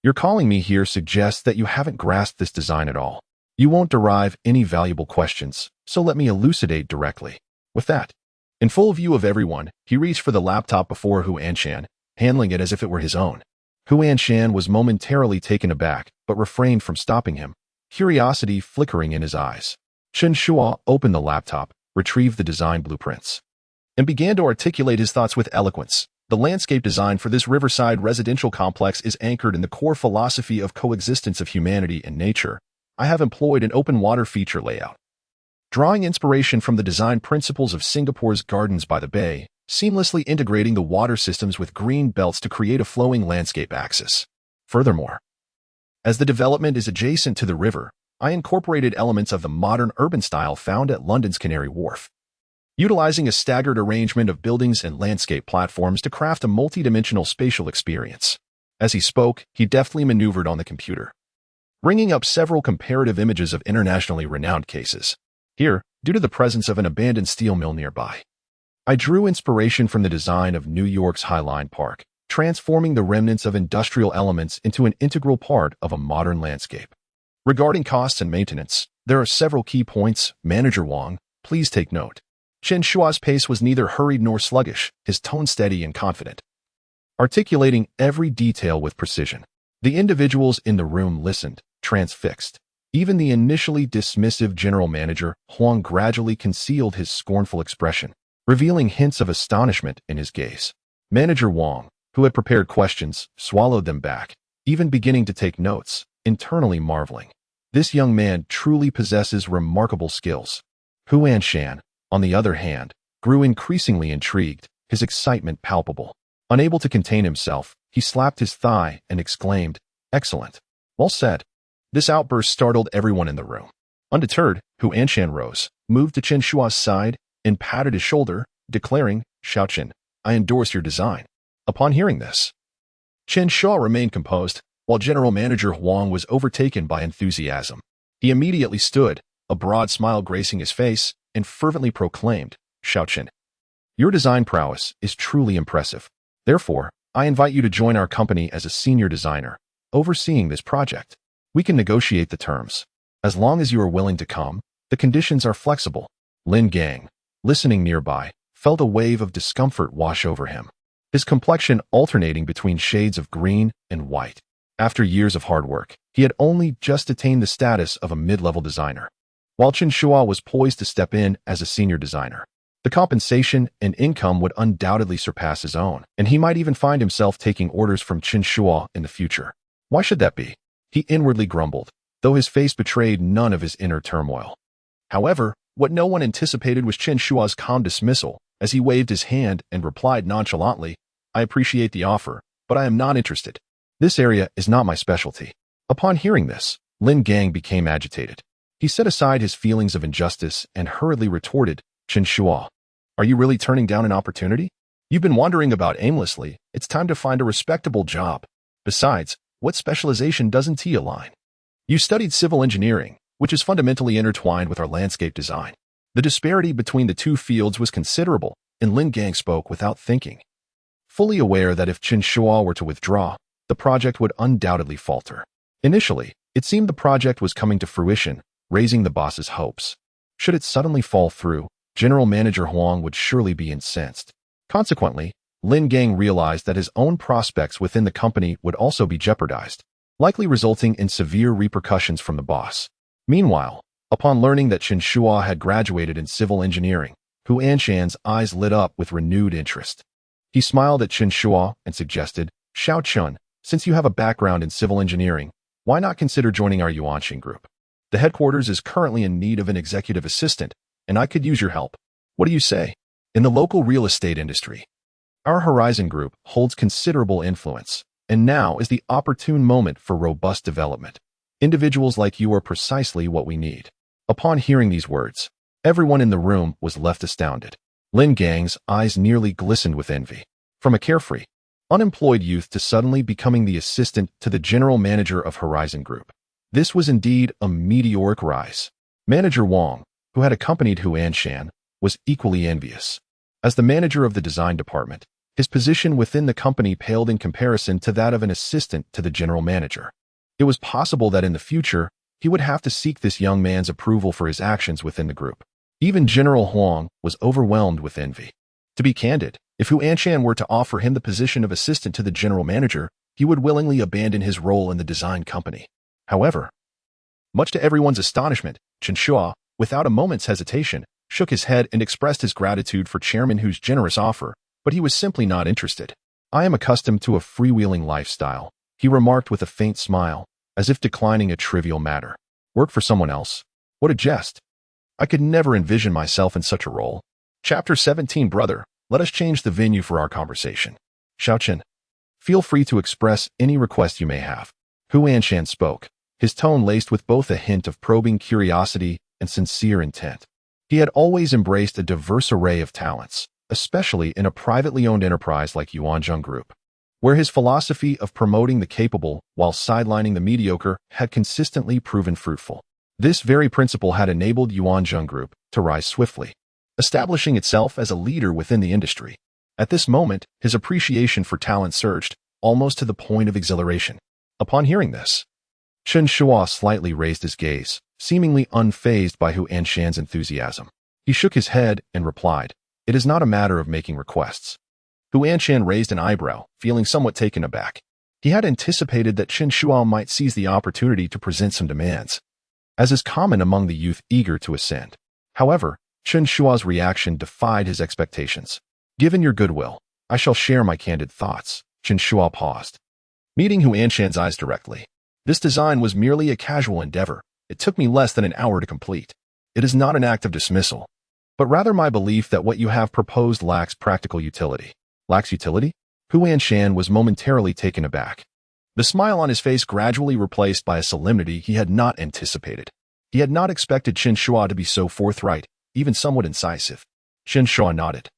Your calling me here suggests that you haven't grasped this design at all. You won't derive any valuable questions, so let me elucidate directly." With that, in full view of everyone, he reached for the laptop before Hu Anshan, handling it as if it were his own. Hu Anshan was momentarily taken aback, but refrained from stopping him, curiosity flickering in his eyes. Chen Shuo opened the laptop, retrieved the design blueprints, and began to articulate his thoughts with eloquence. The landscape design for this riverside residential complex is anchored in the core philosophy of coexistence of humanity and nature. I have employed an open water feature layout, drawing inspiration from the design principles of Singapore's Gardens by the Bay, seamlessly integrating the water systems with green belts to create a flowing landscape axis. Furthermore, as the development is adjacent to the river, I incorporated elements of the modern urban style found at London's Canary Wharf, utilizing a staggered arrangement of buildings and landscape platforms to craft a multidimensional spatial experience. As he spoke, he deftly maneuvered on the computer, bringing up several comparative images of internationally renowned cases. Here, due to the presence of an abandoned steel mill nearby, I drew inspiration from the design of New York's Highline Park, transforming the remnants of industrial elements into an integral part of a modern landscape. Regarding costs and maintenance, there are several key points. Manager Wang, please take note. Chen Shuo's pace was neither hurried nor sluggish, his tone steady and confident, articulating every detail with precision. The individuals in the room listened, transfixed. Even the initially dismissive general manager, Huang, gradually concealed his scornful expression, revealing hints of astonishment in his gaze. Manager Wang, who had prepared questions, swallowed them back, even beginning to take notes, internally marveling. This young man truly possesses remarkable skills. Hu Anshan, on the other hand, grew increasingly intrigued, his excitement palpable. Unable to contain himself, he slapped his thigh and exclaimed, "Excellent. Well said." This outburst startled everyone in the room. Undeterred, Hu Anshan rose, moved to Chen Shuo's side, and patted his shoulder, declaring, "Xiaochen, I endorse your design." Upon hearing this, Chen Shuo remained composed, while General Manager Huang was overtaken by enthusiasm. He immediately stood, a broad smile gracing his face, and fervently proclaimed, "Xiaochen, your design prowess is truly impressive. Therefore, I invite you to join our company as a senior designer, overseeing this project. We can negotiate the terms. As long as you are willing to come, the conditions are flexible." Lin Gang, listening nearby, felt a wave of discomfort wash over him, his complexion alternating between shades of green and white. After years of hard work, he had only just attained the status of a mid-level designer, while Chen Shuo was poised to step in as a senior designer. The compensation and income would undoubtedly surpass his own, and he might even find himself taking orders from Chen Shuo in the future. Why should that be? He inwardly grumbled, though his face betrayed none of his inner turmoil. However, what no one anticipated was Chen Shuo's calm dismissal, as he waved his hand and replied nonchalantly, "I appreciate the offer, but I am not interested. This area is not my specialty." Upon hearing this, Lin Gang became agitated. He set aside his feelings of injustice and hurriedly retorted, "Chen Shuo, are you really turning down an opportunity? You've been wandering about aimlessly. It's time to find a respectable job. Besides, what specialization doesn't he align? You studied civil engineering, which is fundamentally intertwined with our landscape design." The disparity between the two fields was considerable, and Lin Gang spoke without thinking, fully aware that if Chen Shuo were to withdraw, the project would undoubtedly falter. Initially, it seemed the project was coming to fruition, raising the boss's hopes. Should it suddenly fall through, General Manager Huang would surely be incensed. Consequently, Lin Gang realized that his own prospects within the company would also be jeopardized, likely resulting in severe repercussions from the boss. Meanwhile, Upon learning that Chen Shuo had graduated in civil engineering, Hu Anshan's eyes lit up with renewed interest. He smiled at Chen Shuo and suggested, Xiao Chun, since you have a background in civil engineering, why not consider joining our Yuanqing group? The headquarters is currently in need of an executive assistant, and I could use your help. What do you say? In the local real estate industry, our Horizon Group holds considerable influence, and now is the opportune moment for robust development. Individuals like you are precisely what we need. Upon hearing these words, everyone in the room was left astounded. Lin Gang's eyes nearly glistened with envy. From a carefree, unemployed youth to suddenly becoming the assistant to the general manager of Horizon Group. This was indeed a meteoric rise. Manager Wang, who had accompanied Hu Anshan, was equally envious. As the manager of the design department, his position within the company paled in comparison to that of an assistant to the general manager. It was possible that in the future, he would have to seek this young man's approval for his actions within the group. Even General Huang was overwhelmed with envy. To be candid, if Hu Anshan were to offer him the position of assistant to the general manager, he would willingly abandon his role in the design company. However, much to everyone's astonishment, Chen Shuo, without a moment's hesitation, shook his head and expressed his gratitude for Chairman Hu's generous offer, but he was simply not interested. I am accustomed to a freewheeling lifestyle, he remarked with a faint smile, as if declining a trivial matter. Work for someone else? What a jest! I could never envision myself in such a role. Chapter 17 Brother, let us change the venue for our conversation. Xiaochen, feel free to express any request you may have. Hu Anshan spoke, his tone laced with both a hint of probing curiosity and sincere intent. He had always embraced a diverse array of talents, especially in a privately owned enterprise like Yuanzhong Group, where his philosophy of promoting the capable while sidelining the mediocre had consistently proven fruitful. This very principle had enabled Yuanzhong Group to rise swiftly, establishing itself as a leader within the industry. At this moment, his appreciation for talent surged, almost to the point of exhilaration. Upon hearing this, Chen Shuo slightly raised his gaze, seemingly unfazed by Hu Anshan's enthusiasm. He shook his head and replied, It is not a matter of making requests. Hu Anshan raised an eyebrow, feeling somewhat taken aback. He had anticipated that Chen Shuo might seize the opportunity to present some demands, as is common among the youth eager to ascend. However, Chen Shuo's reaction defied his expectations. Given your goodwill, I shall share my candid thoughts. Chen Shuo paused, meeting Hu Anshan's eyes directly. This design was merely a casual endeavor. It took me less than an hour to complete. It is not an act of dismissal, but rather my belief that what you have proposed lacks practical utility. Lacks utility? Hu Anshan was momentarily taken aback. The smile on his face gradually replaced by a solemnity he had not anticipated. He had not expected Chen Shuo to be so forthright, even somewhat incisive. Chen Shuo nodded,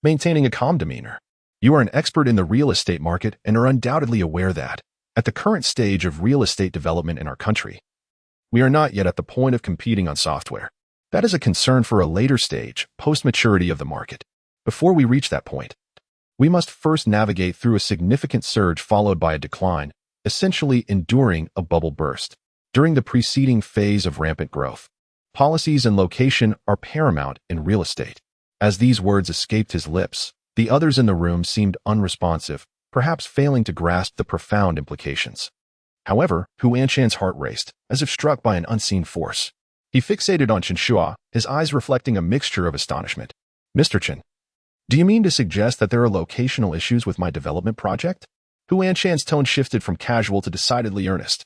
maintaining a calm demeanor. You are an expert in the real estate market and are undoubtedly aware that, at the current stage of real estate development in our country, we are not yet at the point of competing on software. That is a concern for a later stage, post-maturity of the market. Before we reach that point, we must first navigate through a significant surge followed by a decline, essentially enduring a bubble burst. During the preceding phase of rampant growth, policies and location are paramount in real estate. As these words escaped his lips, the others in the room seemed unresponsive, perhaps failing to grasp the profound implications. However, Hu Anshan's heart raced, as if struck by an unseen force. He fixated on Chen Shuo, his eyes reflecting a mixture of astonishment. Mr. Chen, do you mean to suggest that there are locational issues with my development project? Hu Anshan's tone shifted from casual to decidedly earnest.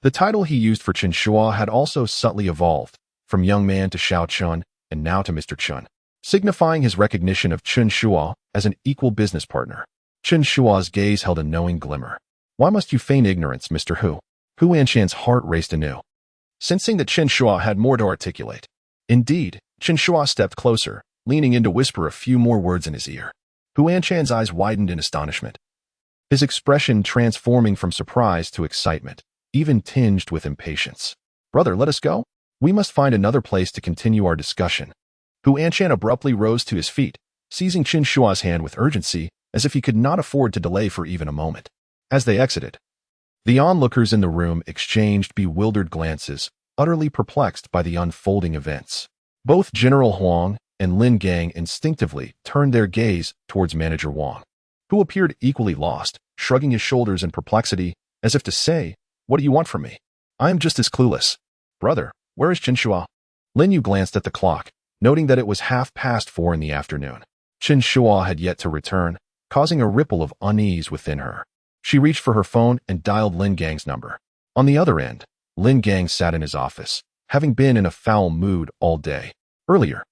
The title he used for Chen Shuo had also subtly evolved, from young man to Xiao Chun, and now to Mr. Chun, signifying his recognition of Chen Shuo as an equal business partner. Chen Shuo's gaze held a knowing glimmer. Why must you feign ignorance, Mr. Hu? Hu Anshan's heart raced anew, sensing that Chen Shuo had more to articulate. Indeed, Chen Shuo stepped closer, leaning in to whisper a few more words in his ear. Hu Anshan's eyes widened in astonishment, his expression transforming from surprise to excitement, even tinged with impatience. Brother, let us go. We must find another place to continue our discussion. Hu Anshan abruptly rose to his feet, seizing Chen Shuo's hand with urgency, as if he could not afford to delay for even a moment. As they exited, the onlookers in the room exchanged bewildered glances, utterly perplexed by the unfolding events. Both General Huang and Lin Gang instinctively turned their gaze towards Manager Wang, who appeared equally lost, shrugging his shoulders in perplexity, as if to say, "What do you want from me? I am just as clueless." Brother, Where is Chen Shuo? Lin Yu glanced at the clock, noting that it was 4:30 in the afternoon. Chen Shuo had yet to return, causing a ripple of unease within her. She reached for her phone and dialed Lin Gang's number. On the other end, Lin Gang sat in his office, having been in a foul mood all day. Earlier,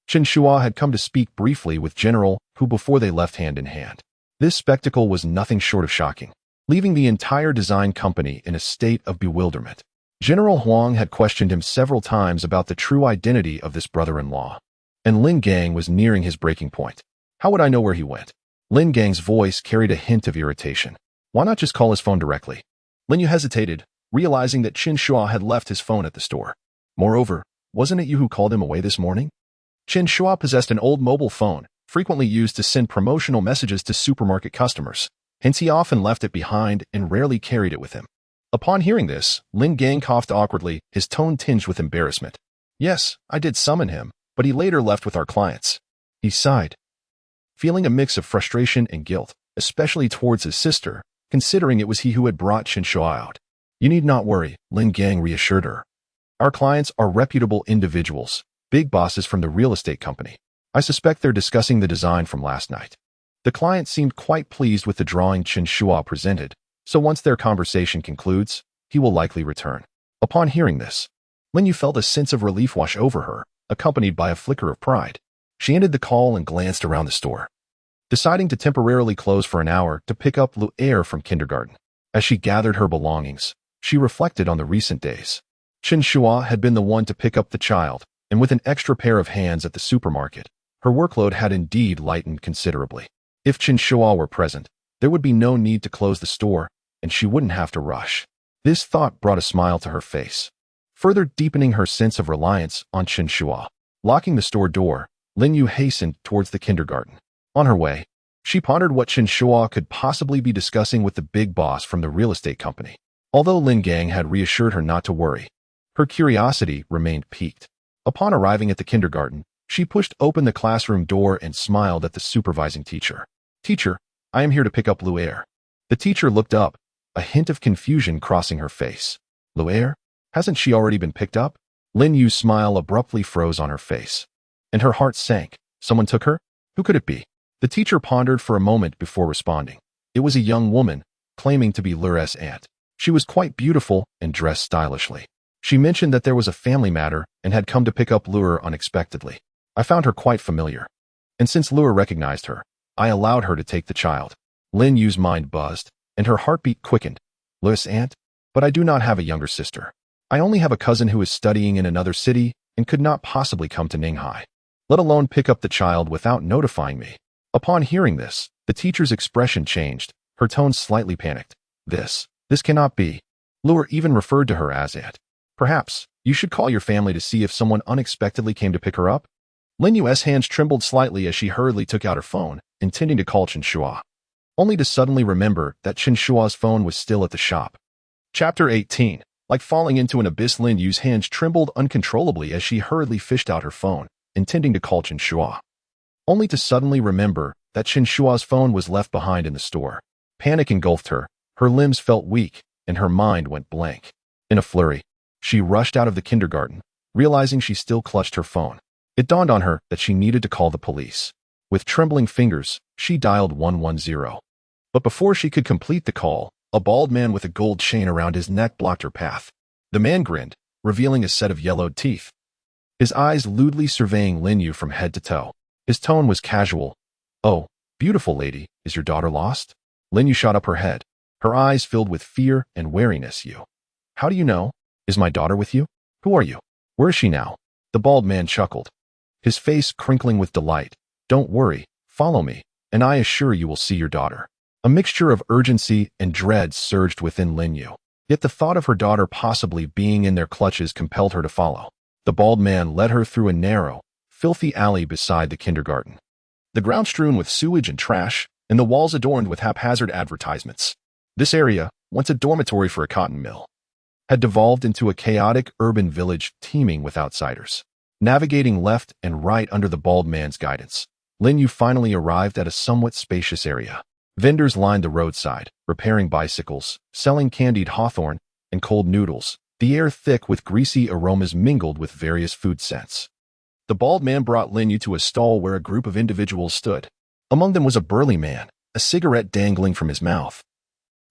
Chen Shuo had come to speak briefly with General Hu before they left hand in hand. This spectacle was nothing short of shocking, leaving the entire design company in a state of bewilderment. General Huang had questioned him several times about the true identity of this brother-in-law, and Lin Gang was nearing his breaking point. How would I know where he went? Lin Gang's voice carried a hint of irritation. Why not just call his phone directly? Lin Yu hesitated, realizing that Chen Shuo had left his phone at the store. Moreover, wasn't it you who called him away this morning? Chen Shuo possessed an old mobile phone, frequently used to send promotional messages to supermarket customers. Hence he often left it behind and rarely carried it with him. Upon hearing this, Lin Gang coughed awkwardly, his tone tinged with embarrassment. Yes, I did summon him, but he later left with our clients. He sighed, feeling a mix of frustration and guilt, especially towards his sister, considering it was he who had brought Chen Shuo out. You need not worry, Lin Gang reassured her. Our clients are reputable individuals, big bosses from the real estate company. I suspect they're discussing the design from last night. The client seemed quite pleased with the drawing Chen Shuo presented, so once their conversation concludes, he will likely return. Upon hearing this, Lin Yu felt a sense of relief wash over her, accompanied by a flicker of pride. She ended the call and glanced around the store, deciding to temporarily close for an hour to pick up Lu'er from kindergarten. As she gathered her belongings, she reflected on the recent days. Chen Shuo had been the one to pick up the child, and with an extra pair of hands at the supermarket, her workload had indeed lightened considerably. If Chen Shuo were present, there would be no need to close the store, and she wouldn't have to rush. This thought brought a smile to her face, further deepening her sense of reliance on Chen Shuo. Locking the store door, Lin Yu hastened towards the kindergarten. On her way, she pondered what Chen Shuo could possibly be discussing with the big boss from the real estate company. Although Lin Gang had reassured her not to worry, her curiosity remained piqued. Upon arriving at the kindergarten, she pushed open the classroom door and smiled at the supervising teacher. Teacher, I am here to pick up Lu'er. The teacher looked up, a hint of confusion crossing her face. Lu'er? Hasn't she already been picked up? Lin Yu's smile abruptly froze on her face, and her heart sank. Someone took her? Who could it be? The teacher pondered for a moment before responding. It was a young woman, claiming to be Lu'er's aunt. She was quite beautiful and dressed stylishly. She mentioned that there was a family matter and had come to pick up Lu'er unexpectedly. I found her quite familiar, and since Lu'er recognized her, I allowed her to take the child. Lin Yu's mind buzzed, and her heartbeat quickened. Lu'er's aunt? But I do not have a younger sister. I only have a cousin who is studying in another city and could not possibly come to Ninghai, let alone pick up the child without notifying me. Upon hearing this, the teacher's expression changed, her tone slightly panicked. This cannot be. Lu'er even referred to her as aunt. Perhaps you should call your family to see if someone unexpectedly came to pick her up. Lin Yu's hands trembled slightly as she hurriedly took out her phone, intending to call Chen Shuo, only to suddenly remember that Chen Shuo's phone was still at the shop. Chapter 18. Like falling into an abyss, Lin Yu's hands trembled uncontrollably as she hurriedly fished out her phone, intending to call Chen Shuo, only to suddenly remember that Chen Shuo's phone was left behind in the store. Panic engulfed her, her limbs felt weak, and her mind went blank. In a flurry, she rushed out of the kindergarten, realizing she still clutched her phone. It dawned on her that she needed to call the police. With trembling fingers, she dialed 110. But before she could complete the call, a bald man with a gold chain around his neck blocked her path. The man grinned, revealing a set of yellowed teeth, his eyes lewdly surveying Lin Yu from head to toe. His tone was casual. Oh, beautiful lady, is your daughter lost? Lin Yu shot up her head, her eyes filled with fear and wariness. You. How do you know? Is my daughter with you? Who are you? Where is she now? The bald man chuckled, his face crinkling with delight. Don't worry, follow me, and I assure you will see your daughter. A mixture of urgency and dread surged within Lin Yu, yet the thought of her daughter possibly being in their clutches compelled her to follow. The bald man led her through a narrow, filthy alley beside the kindergarten, the ground strewn with sewage and trash, and the walls adorned with haphazard advertisements. This area, once a dormitory for a cotton mill, had devolved into a chaotic urban village teeming with outsiders. Navigating left and right under the bald man's guidance, Lin Yu finally arrived at a somewhat spacious area. Vendors lined the roadside, repairing bicycles, selling candied hawthorn and cold noodles, the air thick with greasy aromas mingled with various food scents. The bald man brought Lin Yu to a stall where a group of individuals stood. Among them was a burly man, a cigarette dangling from his mouth.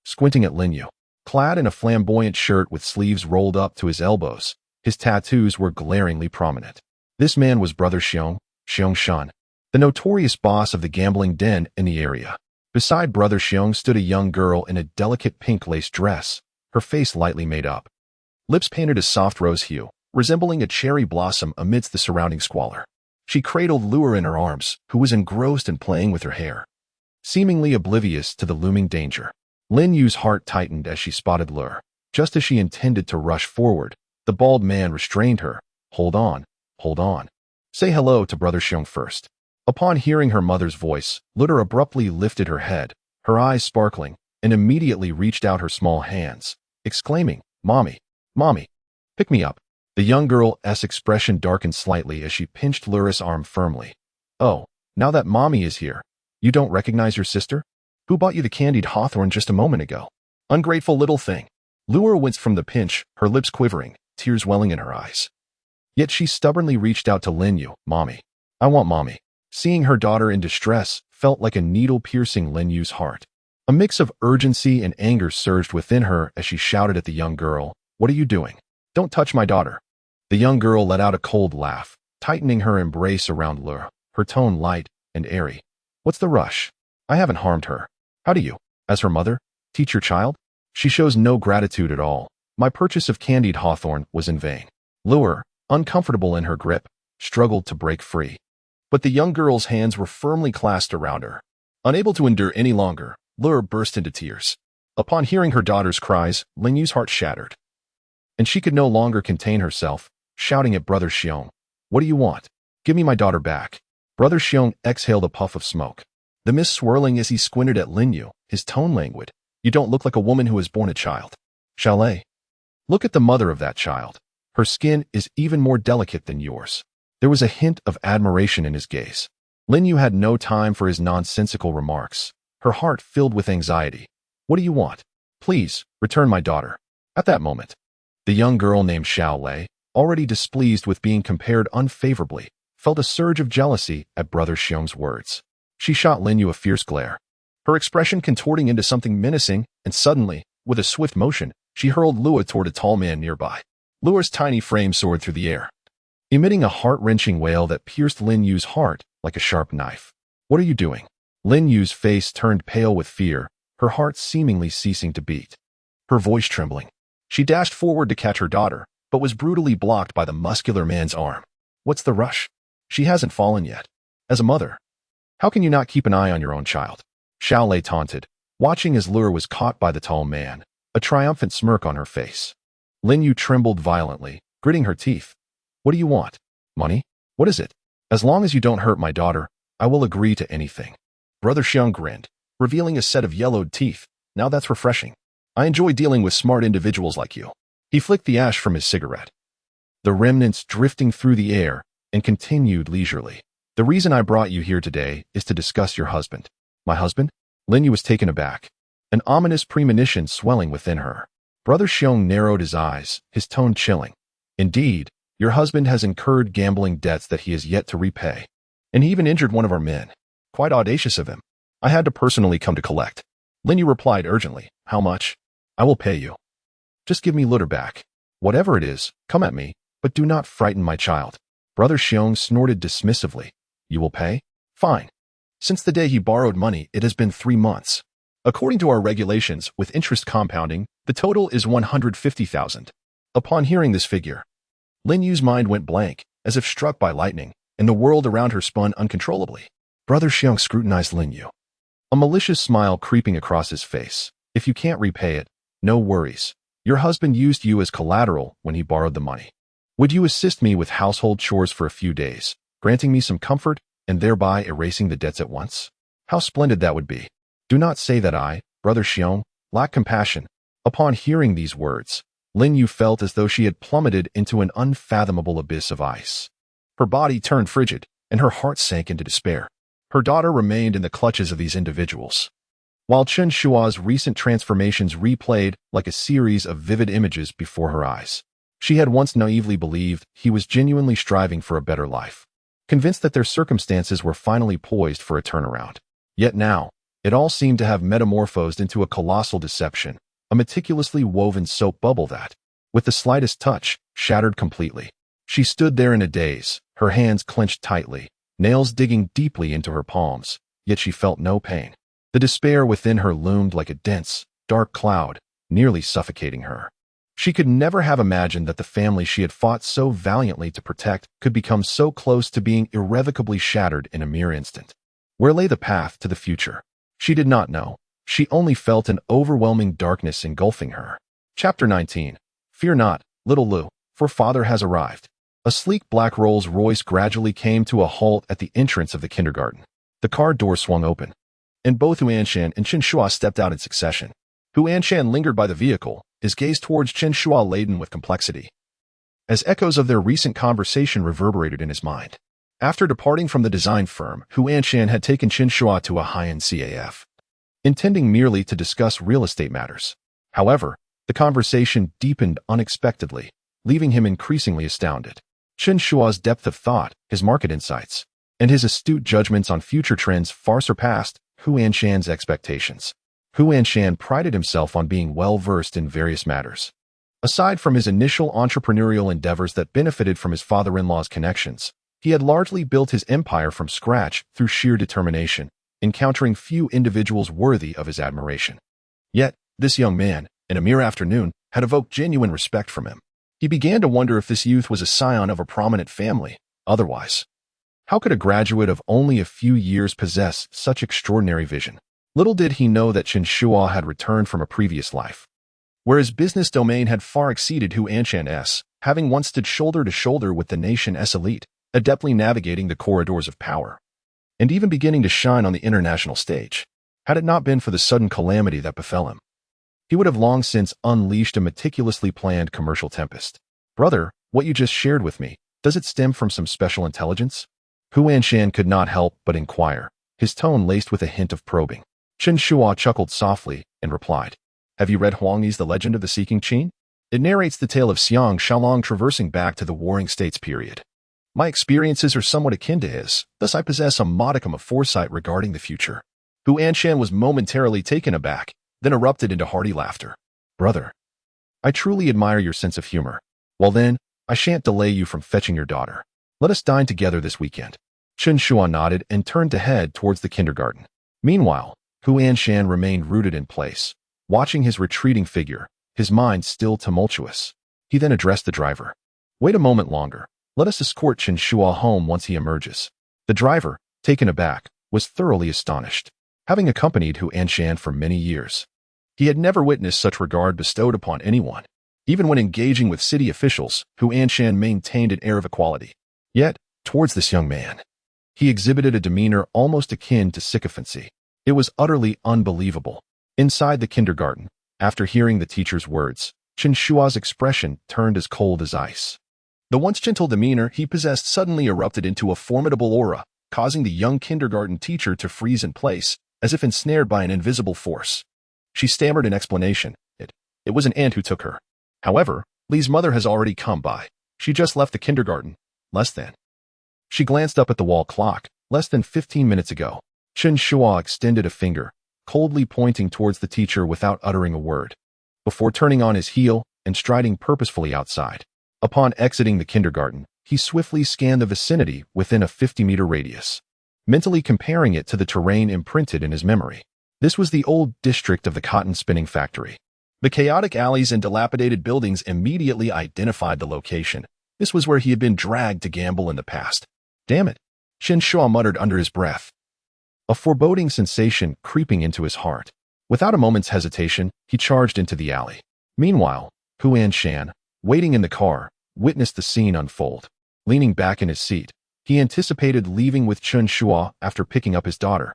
Squinting at Lin Yu, clad in a flamboyant shirt with sleeves rolled up to his elbows, his tattoos were glaringly prominent. This man was Brother Xiong Shan, the notorious boss of the gambling den in the area. Beside Brother Xiong stood a young girl in a delicate pink lace dress, her face lightly made up. Lips painted a soft rose hue, resembling a cherry blossom amidst the surrounding squalor. She cradled Lure in her arms, who was engrossed in playing with her hair. Seemingly oblivious to the looming danger, Lin Yu's heart tightened as she spotted Lure. Just as she intended to rush forward, the bald man restrained her. Hold on. Say hello to Brother Xiong first. Upon hearing her mother's voice, Lure abruptly lifted her head, her eyes sparkling, and immediately reached out her small hands, exclaiming, Mommy, pick me up. The young girl's expression darkened slightly as she pinched Lure's arm firmly. Oh, now that Mommy is here, you don't recognize your sister? Who bought you the candied hawthorn just a moment ago? Ungrateful little thing. Lure winced from the pinch, her lips quivering, tears welling in her eyes. Yet she stubbornly reached out to Lin Yu. Mommy. I want Mommy. Seeing her daughter in distress felt like a needle piercing Lin Yu's heart. A mix of urgency and anger surged within her as she shouted at the young girl, What are you doing? Don't touch my daughter. The young girl let out a cold laugh, tightening her embrace around Lure, her tone light and airy. What's the rush? I haven't harmed her. How do you, as her mother, teach your child? She shows no gratitude at all. My purchase of candied hawthorn was in vain. Lure, uncomfortable in her grip, struggled to break free. But the young girl's hands were firmly clasped around her. Unable to endure any longer, Lure burst into tears. Upon hearing her daughter's cries, Lin Yu's heart shattered. And she could no longer contain herself, shouting at Brother Xiong. What do you want? Give me my daughter back. Brother Xiong exhaled a puff of smoke. The mist swirling as he squinted at Lin Yu, his tone languid. You don't look like a woman who has borne a child. Chalet. Look at the mother of that child. Her skin is even more delicate than yours. There was a hint of admiration in his gaze. Lin Yu had no time for his nonsensical remarks, her heart filled with anxiety. What do you want? Please, return my daughter. At that moment, the young girl named Xiao Lei, already displeased with being compared unfavorably, felt a surge of jealousy at Brother Xiong's words. She shot Lin Yu a fierce glare, her expression contorting into something menacing, and suddenly, with a swift motion, she hurled Lure toward a tall man nearby. Lure's tiny frame soared through the air, emitting a heart-wrenching wail that pierced Lin Yu's heart like a sharp knife. What are you doing? Lin Yu's face turned pale with fear, her heart seemingly ceasing to beat. Her voice trembling. She dashed forward to catch her daughter, but was brutally blocked by the muscular man's arm. What's the rush? She hasn't fallen yet. As a mother, how can you not keep an eye on your own child? Xiao Lei taunted, watching as Lure was caught by the tall man, a triumphant smirk on her face. Lin Yu trembled violently, gritting her teeth. What do you want? Money? What is it? As long as you don't hurt my daughter, I will agree to anything. Brother Xiong grinned, revealing a set of yellowed teeth. Now that's refreshing. I enjoy dealing with smart individuals like you. He flicked the ash from his cigarette, the remnants drifting through the air, and continued leisurely. The reason I brought you here today is to discuss your husband. My husband? Lin Yu was taken aback, an ominous premonition swelling within her. Brother Xiong narrowed his eyes, his tone chilling. Indeed, your husband has incurred gambling debts that he has yet to repay. And he even injured one of our men. Quite audacious of him. I had to personally come to collect. Lin Yu replied urgently. How much? I will pay you. Just give me Lure back. Whatever it is, come at me, but do not frighten my child. Brother Xiong snorted dismissively. You will pay? Fine. Since the day he borrowed money, it has been 3 months. According to our regulations, with interest compounding, the total is 150,000. Upon hearing this figure, Lin Yu's mind went blank, as if struck by lightning, and the world around her spun uncontrollably. Brother Xiong scrutinized Lin Yu, a malicious smile creeping across his face. If you can't repay it, no worries. Your husband used you as collateral when he borrowed the money. Would you assist me with household chores for a few days, granting me some comfort, and thereby erasing the debts at once? How splendid that would be. Do not say that I, Brother Xiong, lack compassion. Upon hearing these words, Lin Yu felt as though she had plummeted into an unfathomable abyss of ice. Her body turned frigid, and her heart sank into despair. Her daughter remained in the clutches of these individuals. while Chen Shuo's recent transformations replayed like a series of vivid images before her eyes. She had once naively believed he was genuinely striving for a better life, convinced that their circumstances were finally poised for a turnaround. Yet now, it all seemed to have metamorphosed into a colossal deception, a meticulously woven soap bubble that, with the slightest touch, shattered completely. She stood there in a daze, her hands clenched tightly, nails digging deeply into her palms, yet she felt no pain. The despair within her loomed like a dense, dark cloud, nearly suffocating her. She could never have imagined that the family she had fought so valiantly to protect could become so close to being irrevocably shattered in a mere instant. Where lay the path to the future? She did not know. She only felt an overwhelming darkness engulfing her. Chapter 19. Fear not, little Lu, for father has arrived. A sleek black Rolls Royce gradually came to a halt at the entrance of the kindergarten. The car door swung open, and both Hu Anshan and Chen Shuo stepped out in succession. Hu Anshan lingered by the vehicle, his gaze towards Chen Shuo laden with complexity, as echoes of their recent conversation reverberated in his mind. After departing from the design firm, Hu Anshan had taken Chen Shuo to a high-end CAF, intending merely to discuss real estate matters. However, the conversation deepened unexpectedly, leaving him increasingly astounded. Chen Shuo's depth of thought, his market insights, and his astute judgments on future trends far surpassed Hu Anshan's expectations. Hu Anshan prided himself on being well-versed in various matters. Aside from his initial entrepreneurial endeavors that benefited from his father-in-law's connections, he had largely built his empire from scratch through sheer determination, encountering few individuals worthy of his admiration. Yet, this young man, in a mere afternoon, had evoked genuine respect from him. He began to wonder if this youth was a scion of a prominent family. Otherwise, how could a graduate of only a few years possess such extraordinary vision? Little did he know that Chen Shuo had returned from a previous life, where his business domain had far exceeded Hu Anshan's, having once stood shoulder to shoulder with the nation's elite, adeptly navigating the corridors of power, and even beginning to shine on the international stage. Had it not been for the sudden calamity that befell him, he would have long since unleashed a meticulously planned commercial tempest. Brother, what you just shared with me, does it stem from some special intelligence? Hu Anshan could not help but inquire, his tone laced with a hint of probing. Chen Shuo chuckled softly and replied, "Have you read Huangyi's The Legend of the Seeking Qin? It narrates the tale of Xiang Xiaolong traversing back to the Warring States period. My experiences are somewhat akin to his, thus I possess a modicum of foresight regarding the future." Hu Anshan was momentarily taken aback, then erupted into hearty laughter. "Brother, I truly admire your sense of humor. Well then, I shan't delay you from fetching your daughter. Let us dine together this weekend." Chen Shuo nodded and turned to head towards the kindergarten. Meanwhile, Hu Anshan remained rooted in place, watching his retreating figure, his mind still tumultuous. He then addressed the driver. "Wait a moment longer. Let us escort Chen Shuo home once he emerges." The driver, taken aback, was thoroughly astonished. Having accompanied Hu Anshan for many years, he had never witnessed such regard bestowed upon anyone. Even when engaging with city officials, Hu Anshan maintained an air of equality. Yet, towards this young man, he exhibited a demeanor almost akin to sycophancy. It was utterly unbelievable. Inside the kindergarten, after hearing the teacher's words, Chen Shuo's expression turned as cold as ice. The once gentle demeanor he possessed suddenly erupted into a formidable aura, causing the young kindergarten teacher to freeze in place, as if ensnared by an invisible force. She stammered an explanation. It was an aunt who took her. However, Li's mother has already come by. She just left the kindergarten. Less than. She glanced up at the wall clock. Less than 15 minutes ago. Chen Shuo extended a finger, coldly pointing towards the teacher without uttering a word, before turning on his heel and striding purposefully outside. Upon exiting the kindergarten, he swiftly scanned the vicinity within a 50-meter radius, mentally comparing it to the terrain imprinted in his memory. This was the old district of the cotton spinning factory. The chaotic alleys and dilapidated buildings immediately identified the location. This was where he had been dragged to gamble in the past. Damn it, Chen Shuo muttered under his breath, a foreboding sensation creeping into his heart. Without a moment's hesitation, he charged into the alley. Meanwhile, Hu Anshan, waiting in the car, witnessed the scene unfold. Leaning back in his seat, he anticipated leaving with Chen Shuo after picking up his daughter.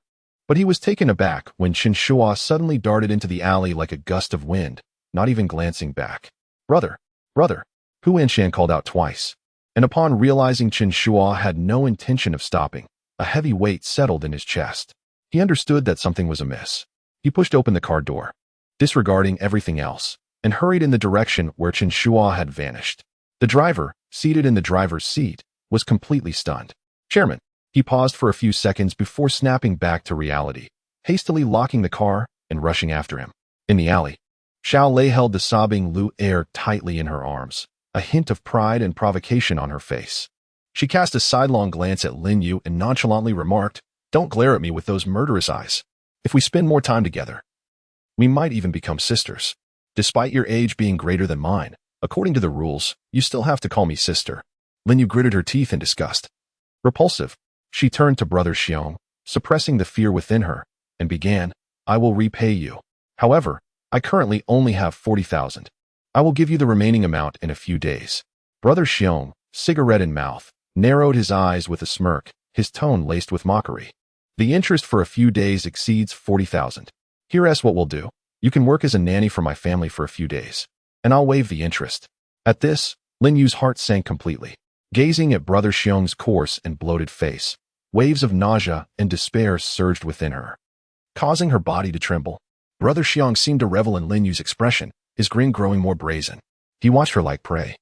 But he was taken aback when Chen Shuo suddenly darted into the alley like a gust of wind, not even glancing back. Brother! Brother! Hu Anshan called out twice. And upon realizing Chen Shuo had no intention of stopping, a heavy weight settled in his chest. He understood that something was amiss. He pushed open the car door, disregarding everything else, and hurried in the direction where Chen Shuo had vanished. The driver, seated in the driver's seat, was completely stunned. Chairman. He paused for a few seconds before snapping back to reality, hastily locking the car and rushing after him. In the alley, Xiao Lei held the sobbing Lu Er tightly in her arms, a hint of pride and provocation on her face. She cast a sidelong glance at Lin Yu and nonchalantly remarked, "Don't glare at me with those murderous eyes. If we spend more time together, we might even become sisters. Despite your age being greater than mine, according to the rules, you still have to call me sister." Lin Yu gritted her teeth in disgust. Repulsive, she turned to Brother Xiong, suppressing the fear within her, and began, "I will repay you. However, I currently only have 40,000. I will give you the remaining amount in a few days." Brother Xiong, cigarette in mouth, narrowed his eyes with a smirk, his tone laced with mockery. "The interest for a few days exceeds 40,000. Here's what we'll do. You can work as a nanny for my family for a few days, and I'll waive the interest." At this, Lin Yu's heart sank completely. Gazing at Brother Xiong's coarse and bloated face, waves of nausea and despair surged within her, causing her body to tremble. Brother Xiong seemed to revel in Lin Yu's expression, his grin growing more brazen. He watched her like prey,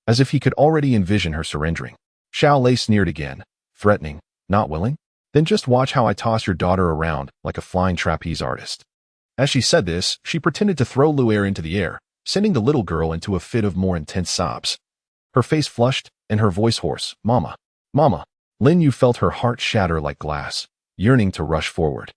as if he could already envision her surrendering. Xiao Lei sneered again, threatening, "Not willing? Then just watch how I toss your daughter around like a flying trapeze artist." As she said this, she pretended to throw Lu Er into the air, sending the little girl into a fit of more intense sobs. Her face flushed and her voice hoarse, "Mama, Mama." Lin Yu felt her heart shatter like glass, yearning to rush forward,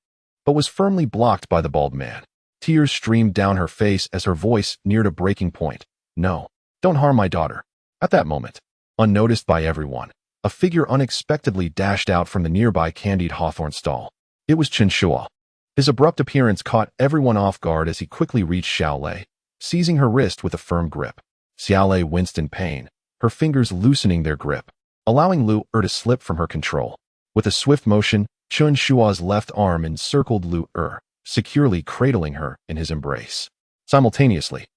but was firmly blocked by the bald man. Tears streamed down her face as her voice neared a breaking point. "No, don't harm my daughter." At that moment, unnoticed by everyone, a figure unexpectedly dashed out from the nearby candied hawthorn stall. It was Chen Shuo. His abrupt appearance caught everyone off guard as he quickly reached Xiao Lei, seizing her wrist with a firm grip. Xiao Lei winced in pain, her fingers loosening their grip, allowing Lu Er to slip from her control. With a swift motion, Chen Shuo's left arm encircled Lu Er, securely cradling her in his embrace. Simultaneously,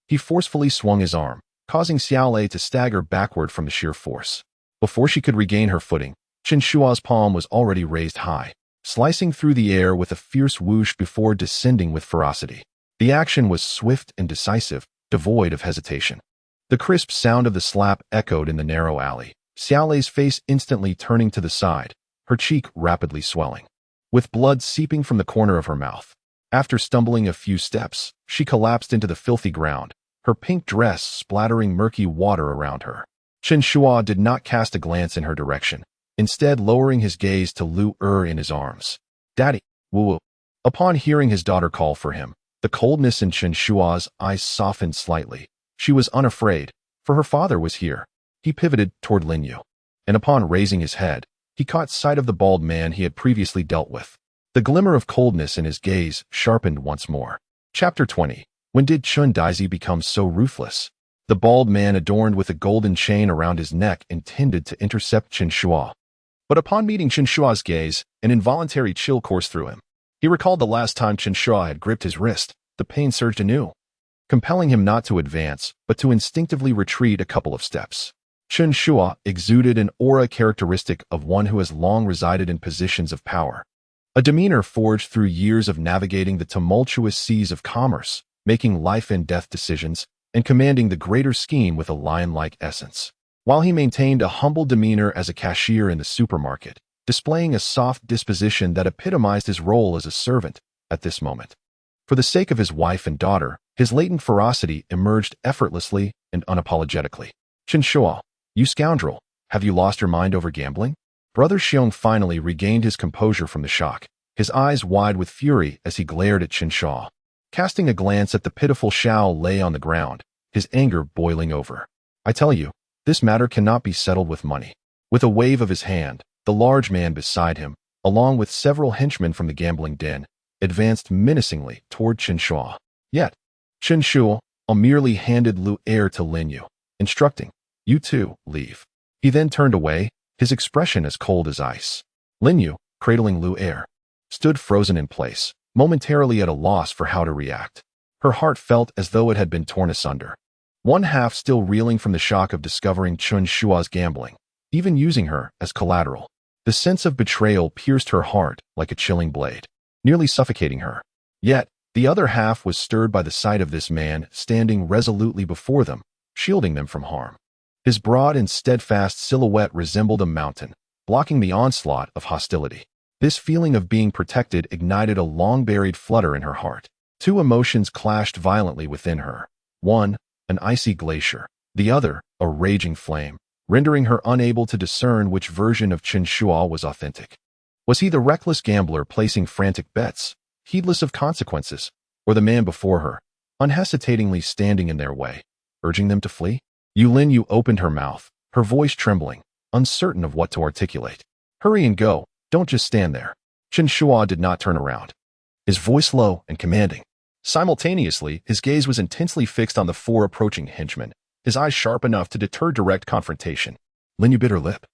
he forcefully swung his arm, causing Xiao Lei to stagger backward from the sheer force. Before she could regain her footing, Chen Shuo's palm was already raised high, slicing through the air with a fierce whoosh before descending with ferocity. The action was swift and decisive, devoid of hesitation. The crisp sound of the slap echoed in the narrow alley, Xiao Lei's face instantly turning to the side, her cheek rapidly swelling, with blood seeping from the corner of her mouth. After stumbling a few steps, she collapsed into the filthy ground, her pink dress splattering murky water around her. Chen Shuo did not cast a glance in her direction, instead lowering his gaze to Lu Er in his arms. "Daddy, woo-woo." Upon hearing his daughter call for him, the coldness in Chen Shuo's eyes softened slightly. She was unafraid, for her father was here. He pivoted toward Lin Yu, and upon raising his head, he caught sight of the bald man he had previously dealt with. The glimmer of coldness in his gaze sharpened once more. Chapter 20. When did Chun Daisy become so ruthless? The bald man adorned with a golden chain around his neck intended to intercept Chen Shuo. But upon meeting Chen Shuo's gaze, an involuntary chill coursed through him. He recalled the last time Chen Shuo had gripped his wrist. The pain surged anew, compelling him not to advance, but to instinctively retreat a couple of steps. Chen Shuo exuded an aura characteristic of one who has long resided in positions of power, a demeanor forged through years of navigating the tumultuous seas of commerce, making life and death decisions, and commanding the greater scheme with a lion-like essence. While he maintained a humble demeanor as a cashier in the supermarket, displaying a soft disposition that epitomized his role as a servant at this moment. For the sake of his wife and daughter, his latent ferocity emerged effortlessly and unapologetically. "Chen Shuo, you scoundrel, have you lost your mind over gambling?" Brother Xiong finally regained his composure from the shock, his eyes wide with fury as he glared at Chen Shuo. Casting a glance at the pitiful Xiao Lei on the ground, his anger boiling over. "I tell you, this matter cannot be settled with money." With a wave of his hand, the large man beside him, along with several henchmen from the gambling den, advanced menacingly toward Chen Shuo. Yet, Chen Shuo merely handed Lu Er to Lin Yu, instructing, "You too, leave." He then turned away, his expression as cold as ice. Lin Yu, cradling Lu Er, stood frozen in place, momentarily at a loss for how to react. Her heart felt as though it had been torn asunder. One half still reeling from the shock of discovering Chen Shuo's gambling, even using her as collateral. The sense of betrayal pierced her heart like a chilling blade, nearly suffocating her. Yet, the other half was stirred by the sight of this man standing resolutely before them, shielding them from harm. His broad and steadfast silhouette resembled a mountain, blocking the onslaught of hostility. This feeling of being protected ignited a long-buried flutter in her heart. Two emotions clashed violently within her. One, an icy glacier. The other, a raging flame, rendering her unable to discern which version of Chen Shuo was authentic. Was he the reckless gambler placing frantic bets, heedless of consequences, or the man before her, unhesitatingly standing in their way, urging them to flee? Yu opened her mouth, her voice trembling, uncertain of what to articulate. Hurry and go, don't just stand there. Chen Shuo did not turn around, his voice low and commanding. Simultaneously, his gaze was intensely fixed on the four approaching henchmen, his eyes sharp enough to deter direct confrontation. Lin Yu bit her lip,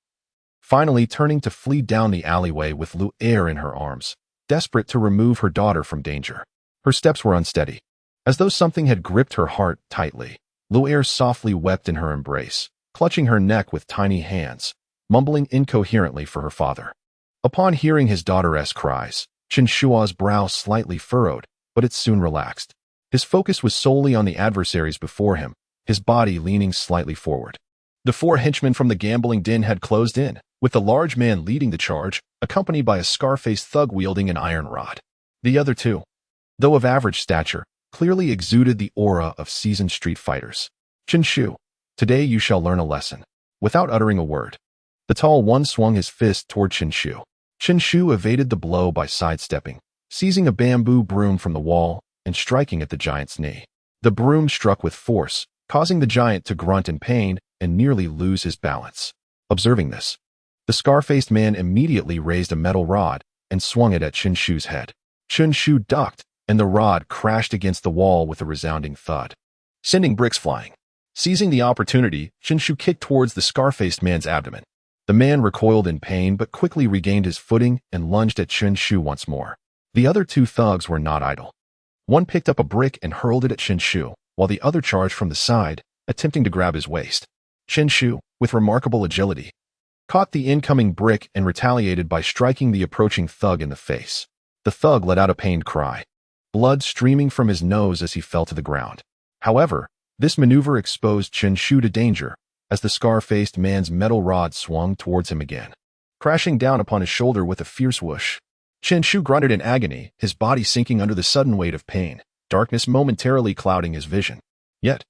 finally turning to flee down the alleyway with Lu Er in her arms, desperate to remove her daughter from danger. Her steps were unsteady, as though something had gripped her heart tightly. Lu Er softly wept in her embrace, clutching her neck with tiny hands, mumbling incoherently for her father. Upon hearing his daughter's cries, Chen Shuo's brow slightly furrowed, but it soon relaxed. His focus was solely on the adversaries before him, his body leaning slightly forward. The four henchmen from the gambling den had closed in, with the large man leading the charge, accompanied by a scar-faced thug wielding an iron rod. The other two, though of average stature, clearly exuded the aura of seasoned street fighters. Chen Shu, today you shall learn a lesson. Without uttering a word, the tall one swung his fist toward Chen Shu. Chen Shu evaded the blow by sidestepping, seizing a bamboo broom from the wall and striking at the giant's knee. The broom struck with force, causing the giant to grunt in pain and nearly lose his balance. Observing this, the scar-faced man immediately raised a metal rod and swung it at Chen Shu's head. Chen Shu ducked, and the rod crashed against the wall with a resounding thud, sending bricks flying. Seizing the opportunity, Chen Shu kicked towards the scar-faced man's abdomen. The man recoiled in pain but quickly regained his footing and lunged at Chen Shu once more. The other two thugs were not idle. One picked up a brick and hurled it at Chen Shu, while the other charged from the side, attempting to grab his waist. Chen Shu, with remarkable agility, caught the incoming brick and retaliated by striking the approaching thug in the face. The thug let out a pained cry, blood streaming from his nose as he fell to the ground. However, this maneuver exposed Chen Shu to danger, as the scar-faced man's metal rod swung towards him again, crashing down upon his shoulder with a fierce whoosh. Chen Shu grunted in agony, his body sinking under the sudden weight of pain, darkness momentarily clouding his vision. Yet,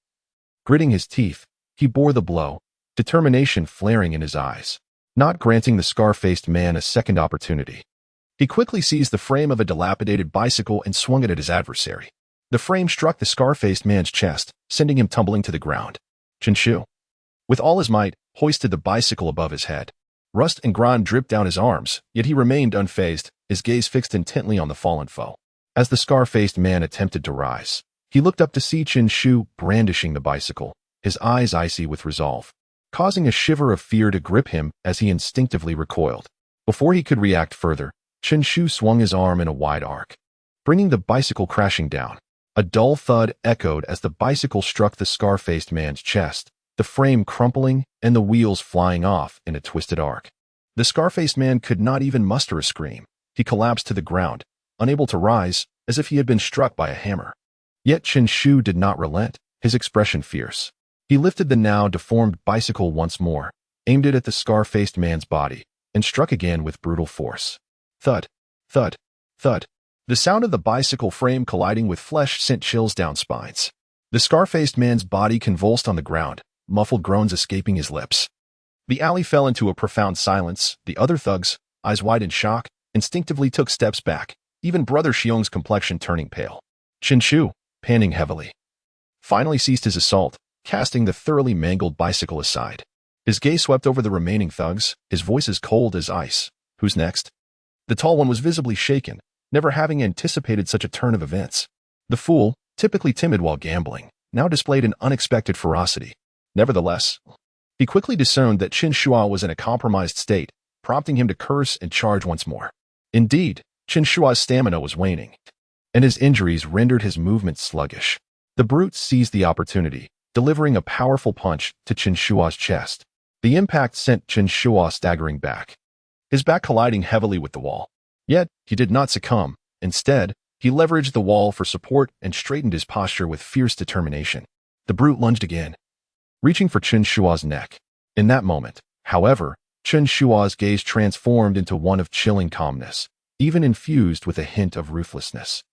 gritting his teeth, he bore the blow, determination flaring in his eyes, not granting the scar-faced man a second opportunity. He quickly seized the frame of a dilapidated bicycle and swung it at his adversary. The frame struck the scar-faced man's chest, sending him tumbling to the ground. Chen Shu, with all his might, hoisted the bicycle above his head. Rust and grime dripped down his arms, yet he remained unfazed, his gaze fixed intently on the fallen foe. As the scar-faced man attempted to rise, he looked up to see Chen Shu brandishing the bicycle, his eyes icy with resolve, causing a shiver of fear to grip him as he instinctively recoiled. Before he could react further, Chen Shu swung his arm in a wide arc, bringing the bicycle crashing down. A dull thud echoed as the bicycle struck the scar-faced man's chest, the frame crumpling and the wheels flying off in a twisted arc. The scar-faced man could not even muster a scream. He collapsed to the ground, unable to rise, as if he had been struck by a hammer. Yet Chen Shu did not relent, his expression fierce. He lifted the now deformed bicycle once more, aimed it at the scar-faced man's body, and struck again with brutal force. Thud, thud, thud. The sound of the bicycle frame colliding with flesh sent chills down spines. The scar-faced man's body convulsed on the ground, muffled groans escaping his lips. The alley fell into a profound silence. The other thugs, eyes wide in shock, instinctively took steps back, even Brother Xiong's complexion turning pale. Chen Shu, panting heavily, finally ceased his assault, casting the thoroughly mangled bicycle aside. His gaze swept over the remaining thugs, his voice as cold as ice. Who's next? The tall one was visibly shaken, never having anticipated such a turn of events. The fool, typically timid while gambling, now displayed an unexpected ferocity. Nevertheless, he quickly discerned that Chen Shuo was in a compromised state, prompting him to curse and charge once more. Indeed, Chen Shuo's stamina was waning, and his injuries rendered his movements sluggish. The brute seized the opportunity, delivering a powerful punch to Chen Shuo's chest. The impact sent Chen Shuo staggering back, his back colliding heavily with the wall. Yet, he did not succumb. Instead, He leveraged the wall for support and straightened his posture with fierce determination. The brute lunged again, reaching for Chen Shuo's neck. In that moment, however, Chen Shuo's gaze transformed into one of chilling calmness, even infused with a hint of ruthlessness.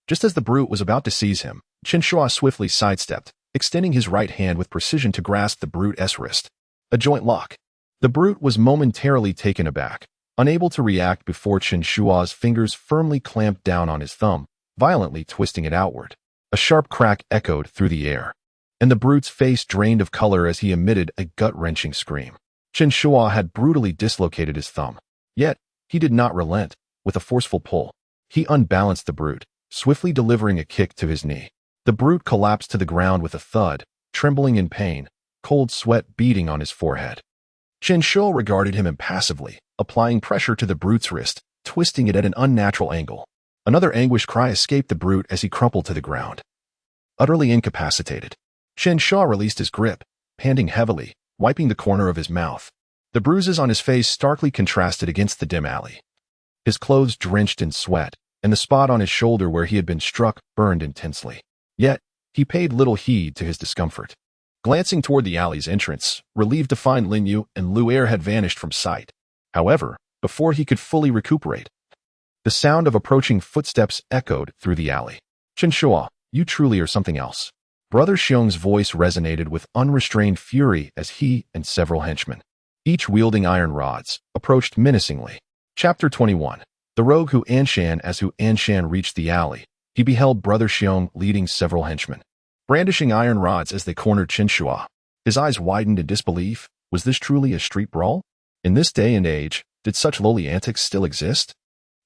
Just as the brute was about to seize him, Chen Shuo swiftly sidestepped, extending his right hand with precision to grasp the brute's wrist. A joint lock. The brute was momentarily taken aback, unable to react before Chen Shuo's fingers firmly clamped down on his thumb, violently twisting it outward. A sharp crack echoed through the air, and the brute's face drained of color as he emitted a gut-wrenching scream. Chen Shuo had brutally dislocated his thumb. Yet, he did not relent. With a forceful pull, he unbalanced the brute, swiftly delivering a kick to his knee. The brute collapsed to the ground with a thud, trembling in pain, cold sweat beading on his forehead. Chen Shuo regarded him impassively, applying pressure to the brute's wrist, twisting it at an unnatural angle. Another anguished cry escaped the brute as he crumpled to the ground. Utterly incapacitated, Chen Shuo released his grip, panting heavily, wiping the corner of his mouth. The bruises on his face starkly contrasted against the dim alley. His clothes drenched in sweat, and the spot on his shoulder where he had been struck burned intensely. Yet, he paid little heed to his discomfort. Glancing toward the alley's entrance, relieved to find Lin Yu and Lu Er had vanished from sight. However, before he could fully recuperate, the sound of approaching footsteps echoed through the alley. Chen Shuo, you truly are something else. Brother Xiong's voice resonated with unrestrained fury as he and several henchmen, each wielding iron rods, approached menacingly. Chapter 21. The rogue Hu Anshan. As Hu Anshan reached the alley, he beheld Brother Xiong leading several henchmen, brandishing iron rods as they cornered Chen Shuo. His eyes widened in disbelief. Was this truly a street brawl? In this day and age, did such lowly antics still exist?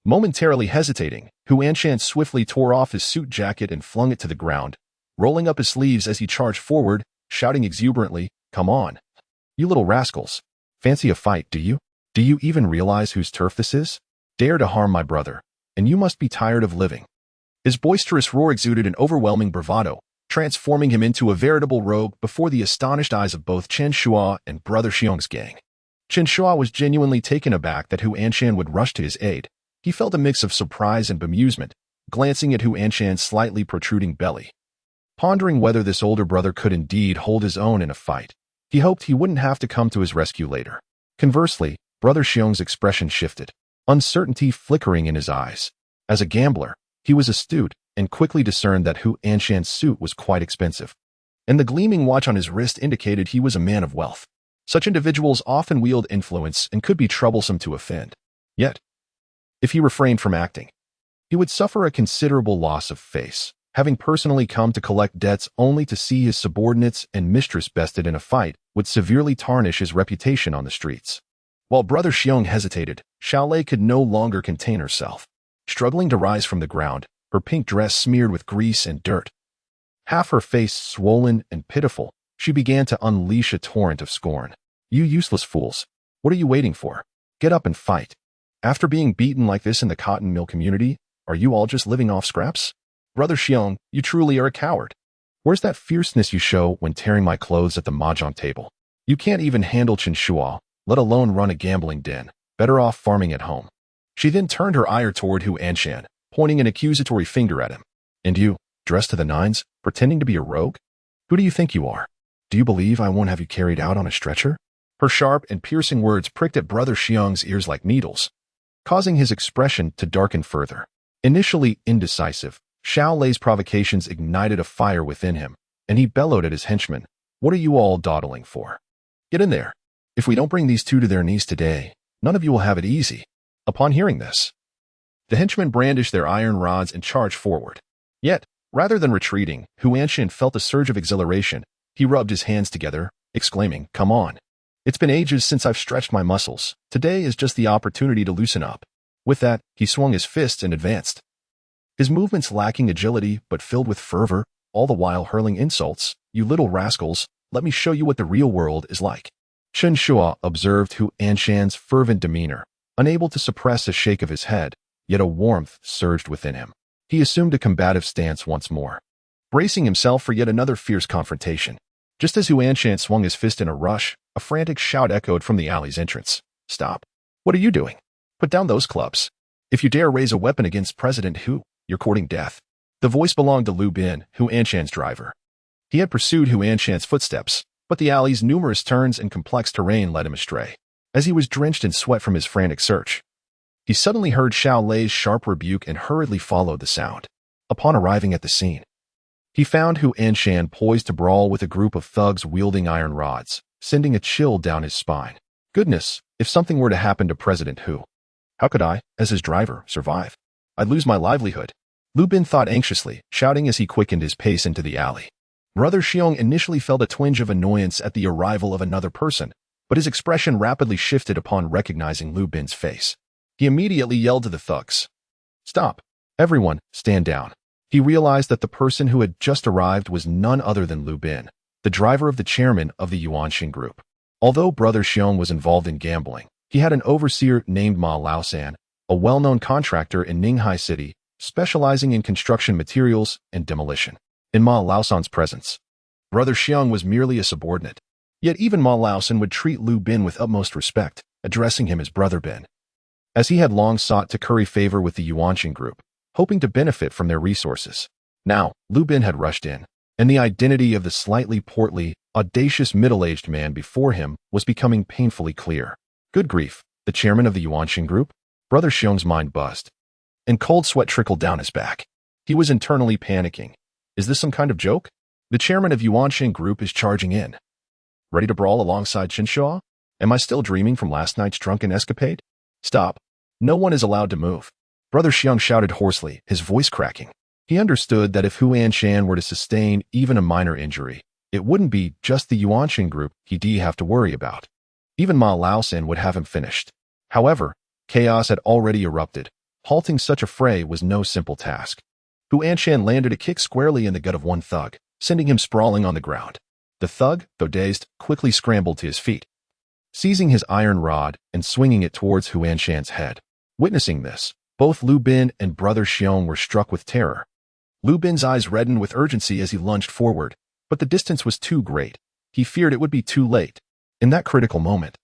Momentarily hesitating, Hu Anshan swiftly tore off his suit jacket and flung it to the ground, rolling up his sleeves as he charged forward, shouting exuberantly, "Come on, you little rascals. Fancy a fight, do you? Do you even realize whose turf this is? Dare to harm my brother, and you must be tired of living." His boisterous roar exuded an overwhelming bravado, transforming him into a veritable rogue before the astonished eyes of both Chen Shuo and Brother Xiong's gang. Chen Shuo was genuinely taken aback that Hu Anshan would rush to his aid. He felt a mix of surprise and bemusement, glancing at Hu Anshan's slightly protruding belly. Pondering whether this older brother could indeed hold his own in a fight, he hoped he wouldn't have to come to his rescue later. Conversely, Brother Xiong's expression shifted, uncertainty flickering in his eyes. As a gambler, he was astute and quickly discerned that Hu Anshan's suit was quite expensive, and the gleaming watch on his wrist indicated he was a man of wealth. Such individuals often wield influence and could be troublesome to offend. Yet, if he refrained from acting, he would suffer a considerable loss of face, having personally come to collect debts only to see his subordinates and mistress bested in a fight would severely tarnish his reputation on the streets. While Brother Xiong hesitated, Xiaolei could no longer contain herself. Struggling to rise from the ground, her pink dress smeared with grease and dirt, half her face swollen and pitiful, she began to unleash a torrent of scorn. "You useless fools! What are you waiting for? Get up and fight. After being beaten like this in the cotton mill community, are you all just living off scraps? Brother Xiong, you truly are a coward. Where's that fierceness you show when tearing my clothes at the mahjong table? You can't even handle Chen Shuo, let alone run a gambling den. Better off farming at home." She then turned her ire toward Hu Anshan, pointing an accusatory finger at him. "And you, dressed to the nines, pretending to be a rogue? Who do you think you are? Do you believe I won't have you carried out on a stretcher?" Her sharp and piercing words pricked at Brother Xiong's ears like needles, causing his expression to darken further. Initially indecisive, Xiaolei's provocations ignited a fire within him, and he bellowed at his henchmen, "What are you all dawdling for? Get in there. If we don't bring these two to their knees today, none of you will have it easy." Upon hearing this, the henchmen brandished their iron rods and charged forward. Yet, rather than retreating, Hu Anshan felt a surge of exhilaration. He rubbed his hands together, exclaiming, "Come on. It's been ages since I've stretched my muscles. Today is just the opportunity to loosen up." With that, he swung his fists and advanced, his movements lacking agility but filled with fervor, all the while hurling insults. "You little rascals, let me show you what the real world is like." Chen Shuo observed Hu Anshan's fervent demeanor, unable to suppress a shake of his head, yet a warmth surged within him. He assumed a combative stance once more, bracing himself for yet another fierce confrontation. Just as Hu Anshan swung his fist in a rush, a frantic shout echoed from the alley's entrance. "Stop. What are you doing? Put down those clubs. If you dare raise a weapon against President Hu, you're courting death. The voice belonged to Lu Bin, Hu Anshan's driver. He had pursued Hu Anshan's footsteps, but the alley's numerous turns and complex terrain led him astray. As he was drenched in sweat from his frantic search, he suddenly heard Xiao Lei's sharp rebuke and hurriedly followed the sound. Upon arriving at the scene, he found Hu Anshan poised to brawl with a group of thugs wielding iron rods, sending a chill down his spine. Goodness, if something were to happen to President Hu, how could I, as his driver, survive? I'd lose my livelihood. Lu Bin thought anxiously, shouting as he quickened his pace into the alley. Brother Xiong initially felt a twinge of annoyance at the arrival of another person, but his expression rapidly shifted upon recognizing Lu Bin's face. He immediately yelled to the thugs, "Stop! Everyone, stand down." He realized that the person who had just arrived was none other than Lu Bin, the driver of the chairman of the Yuanxing group. Although Brother Xiong was involved in gambling, he had an overseer named Ma Laosan, a well-known contractor in Ninghai City, specializing in construction materials and demolition. In Ma Laosan's presence, Brother Xiong was merely a subordinate. Yet even Ma Laosan would treat Lu Bin with utmost respect, addressing him as Brother Bin, as he had long sought to curry favor with the Yuanxing group, hoping to benefit from their resources. Now, Lu Bin had rushed in, and the identity of the slightly portly, audacious middle-aged man before him was becoming painfully clear. Good grief, the chairman of the Yuanxing group? Brother Xiong's mind buzzed, and cold sweat trickled down his back. He was internally panicking. Is this some kind of joke? The chairman of Yuanxing group is charging in. Ready to brawl alongside Chen Shuo? Am I still dreaming from last night's drunken escapade? Stop. No one is allowed to move. Brother Xiong shouted hoarsely, his voice cracking. He understood that if Hu Anshan were to sustain even a minor injury, it wouldn't be just the Yuanxing group he'd have to worry about. Even Ma Laosan would have him finished. However, chaos had already erupted. Halting such a fray was no simple task. Hu Anshan landed a kick squarely in the gut of one thug, sending him sprawling on the ground. The thug, though dazed, quickly scrambled to his feet, seizing his iron rod and swinging it towards Hu Anshan's head. Witnessing this, both Lu Bin and Brother Xiong were struck with terror. Lu Bin's eyes reddened with urgency as he lunged forward, but the distance was too great. He feared it would be too late. In that critical moment,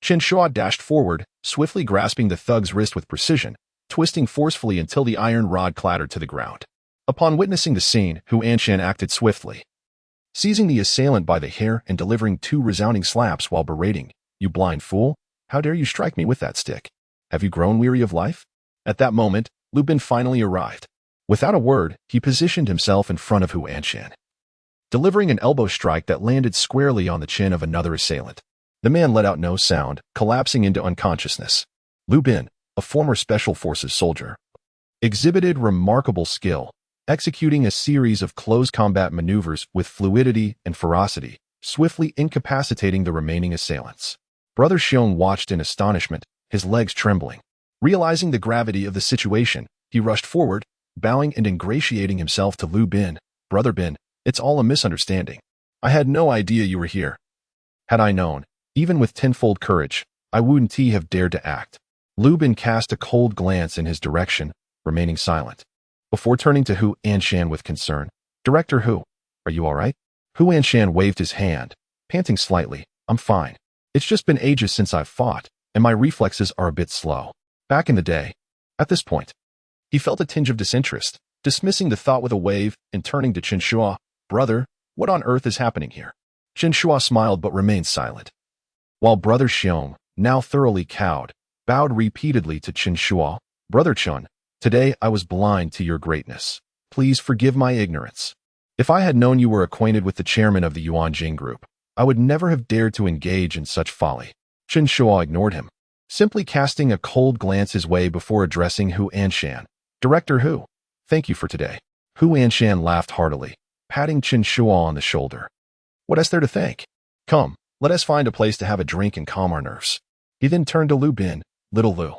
Chen Shuo dashed forward, swiftly grasping the thug's wrist with precision, twisting forcefully until the iron rod clattered to the ground. Upon witnessing the scene, Hu Anshan acted swiftly, seizing the assailant by the hair and delivering 2 resounding slaps while berating, "You blind fool! How dare you strike me with that stick? Have you grown weary of life?" At that moment, Lu Bin finally arrived. Without a word, he positioned himself in front of Hu Anshan, delivering an elbow strike that landed squarely on the chin of another assailant. The man let out no sound, collapsing into unconsciousness. Lu Bin, a former Special Forces soldier, exhibited remarkable skill, executing a series of close combat maneuvers with fluidity and ferocity, swiftly incapacitating the remaining assailants. Brother Xiong watched in astonishment, his legs trembling. Realizing the gravity of the situation, he rushed forward, bowing and ingratiating himself to Lu Bin. "Brother Bin, it's all a misunderstanding. I had no idea you were here. Had I known, even with tenfold courage, I wouldn't have dared to act." Lu Bin cast a cold glance in his direction, remaining silent. Before turning to Hu Anshan with concern, "Director Hu, are you all right?" Hu Anshan waved his hand, panting slightly. "I'm fine. It's just been ages since I've fought, and my reflexes are a bit slow. Back in the day." At this point, he felt a tinge of disinterest, dismissing the thought with a wave and turning to Chen Shuo. "Brother, what on earth is happening here?" Chen Shuo smiled but remained silent, while Brother Xiong, now thoroughly cowed, bowed repeatedly to Chen Shuo. "Brother Chen, today I was blind to your greatness. Please forgive my ignorance. If I had known you were acquainted with the chairman of the Yuanjing group, I would never have dared to engage in such folly." Chen Shuo ignored him, simply casting a cold glance his way before addressing Hu Anshan. "Director Hu, thank you for today." Hu Anshan laughed heartily, patting Chen Shuo on the shoulder. "What is there to thank? Come, let us find a place to have a drink and calm our nerves." He then turned to Lu Bin. "Little Lu,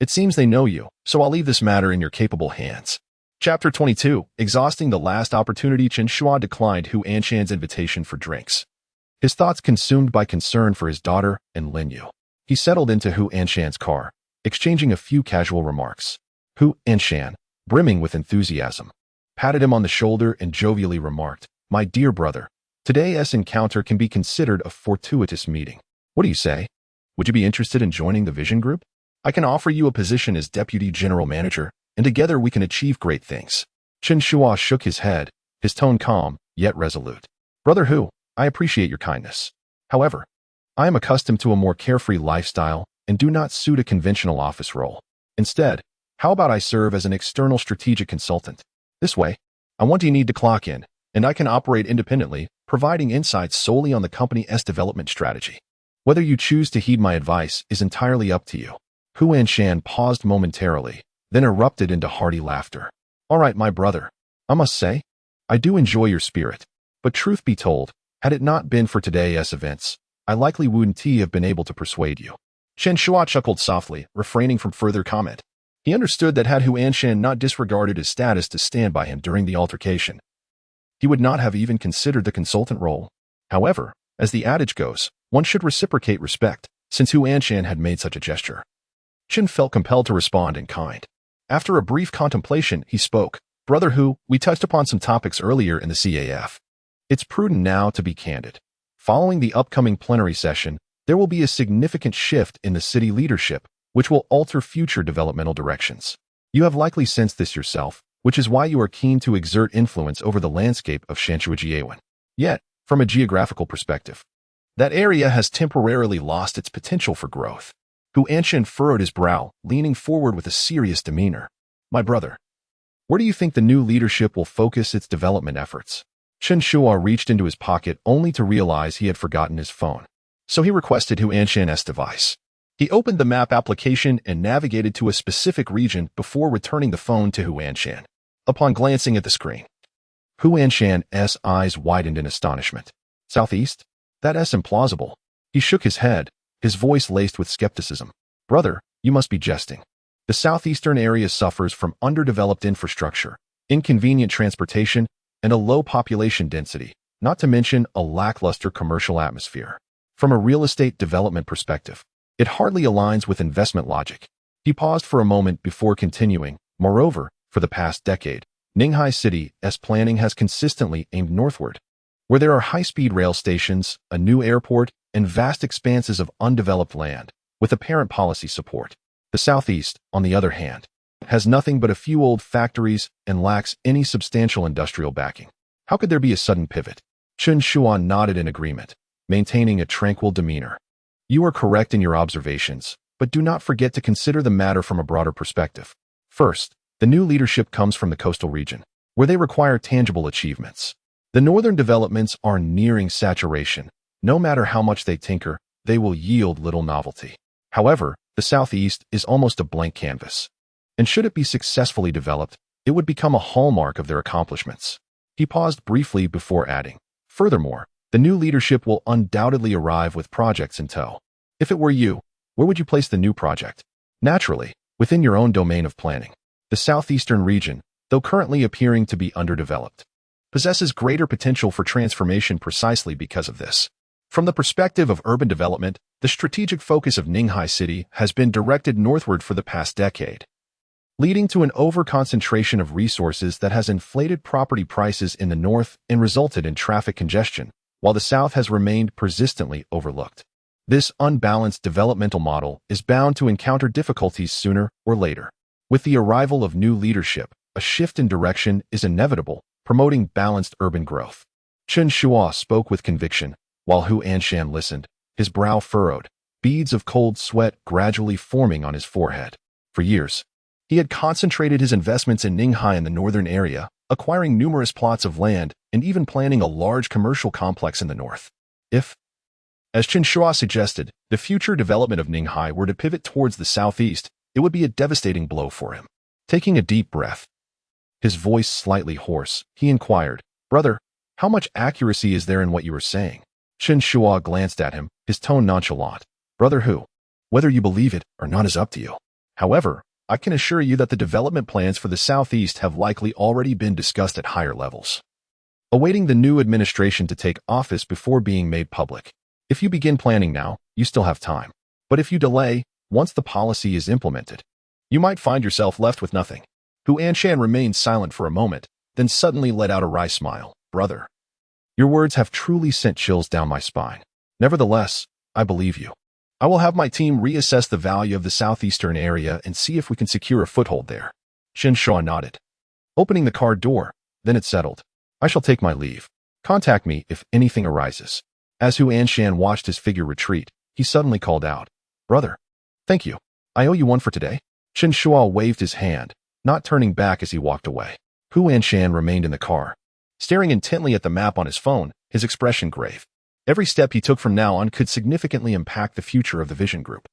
it seems they know you, so I'll leave this matter in your capable hands." Chapter 22. Exhausting the last opportunity, Chen Shuo declined Hu Anshan's invitation for drinks. His thoughts consumed by concern for his daughter and Lin Yu, he settled into Hu Anshan's car, exchanging a few casual remarks. Hu Anshan, brimming with enthusiasm, patted him on the shoulder and jovially remarked, "My dear brother, today's encounter can be considered a fortuitous meeting. What do you say? Would you be interested in joining the Vision Group? I can offer you a position as Deputy General Manager, and together we can achieve great things. Chen Shuo shook his head, his tone calm, yet resolute. Brother Hu, I appreciate your kindness. However, I am accustomed to a more carefree lifestyle and do not suit a conventional office role. Instead, how about I serve as an external strategic consultant? This way, I won't need to clock in, and I can operate independently, providing insights solely on the company's development strategy. Whether you choose to heed my advice is entirely up to you. Hu Anshan paused momentarily, then erupted into hearty laughter. All right, my brother. I must say, I do enjoy your spirit. But truth be told, had it not been for today's events, I likely wouldn't have been able to persuade you. Chen Shuo chuckled softly, refraining from further comment. He understood that had Hu Anshan not disregarded his status to stand by him during the altercation, he would not have even considered the consultant role. However, as the adage goes, one should reciprocate respect, since Hu Anshan had made such a gesture. Chen felt compelled to respond in kind. After a brief contemplation, he spoke. Brother Hu, we touched upon some topics earlier in the CAF. It's prudent now to be candid. Following the upcoming plenary session, there will be a significant shift in the city leadership, which will alter future developmental directions. You have likely sensed this yourself, which is why you are keen to exert influence over the landscape of Shanchujiawan. Yet, from a geographical perspective, that area has temporarily lost its potential for growth. Hu Anshan furrowed his brow, leaning forward with a serious demeanor. My brother, where do you think the new leadership will focus its development efforts? Chen Shuo reached into his pocket only to realize he had forgotten his phone. So he requested Hu Anshan's device. He opened the map application and navigated to a specific region before returning the phone to Hu Anshan. Upon glancing at the screen, Hu Anshan's eyes widened in astonishment. Southeast? That's implausible. He shook his head, his voice laced with skepticism. Brother, you must be jesting. The southeastern area suffers from underdeveloped infrastructure, inconvenient transportation, and a low population density, not to mention a lackluster commercial atmosphere. From a real estate development perspective, it hardly aligns with investment logic. He paused for a moment before continuing. Moreover, for the past decade, Ninghai City's planning has consistently aimed northward, where there are high-speed rail stations, a new airport, and vast expanses of undeveloped land, with apparent policy support. The southeast, on the other hand, has nothing but a few old factories and lacks any substantial industrial backing. How could there be a sudden pivot? Chen Shuo nodded in agreement, maintaining a tranquil demeanor. You are correct in your observations, but do not forget to consider the matter from a broader perspective. First, the new leadership comes from the coastal region, where they require tangible achievements. The northern developments are nearing saturation. No matter how much they tinker, they will yield little novelty. However, the southeast is almost a blank canvas, and should it be successfully developed, it would become a hallmark of their accomplishments. He paused briefly before adding, furthermore, the new leadership will undoubtedly arrive with projects in tow. If it were you, where would you place the new project? Naturally, within your own domain of planning. The southeastern region, though currently appearing to be underdeveloped, possesses greater potential for transformation precisely because of this. From the perspective of urban development, the strategic focus of Ninghai City has been directed northward for the past decade, leading to an over-concentration of resources that has inflated property prices in the north and resulted in traffic congestion, while the south has remained persistently overlooked. This unbalanced developmental model is bound to encounter difficulties sooner or later. With the arrival of new leadership, a shift in direction is inevitable, promoting balanced urban growth. Chen Shuo spoke with conviction, while Hu Anshan listened, his brow furrowed, beads of cold sweat gradually forming on his forehead. For years, he had concentrated his investments in Ninghai in the northern area, acquiring numerous plots of land and even planning a large commercial complex in the north. If, as Chen Shuo suggested, the future development of Ninghai were to pivot towards the southeast, it would be a devastating blow for him. Taking a deep breath, his voice slightly hoarse, he inquired, Brother, how much accuracy is there in what you are saying? Chen Shuo glanced at him, his tone nonchalant. Brother Hu, whether you believe it or not is up to you. However, I can assure you that the development plans for the southeast have likely already been discussed at higher levels, awaiting the new administration to take office before being made public. If you begin planning now, you still have time. But if you delay, once the policy is implemented, you might find yourself left with nothing. Hu Anshan remained silent for a moment, then suddenly let out a wry smile. Brother, your words have truly sent chills down my spine. Nevertheless, I believe you. I will have my team reassess the value of the southeastern area and see if we can secure a foothold there. Chen Shuo nodded, opening the car door. Then it settled. I shall take my leave. Contact me if anything arises. As Hu Anshan watched his figure retreat, he suddenly called out, Brother, thank you. I owe you one for today. Chen Shuo waved his hand, not turning back as he walked away. Hu Anshan remained in the car, staring intently at the map on his phone, his expression grave. Every step he took from now on could significantly impact the future of the Vision Group.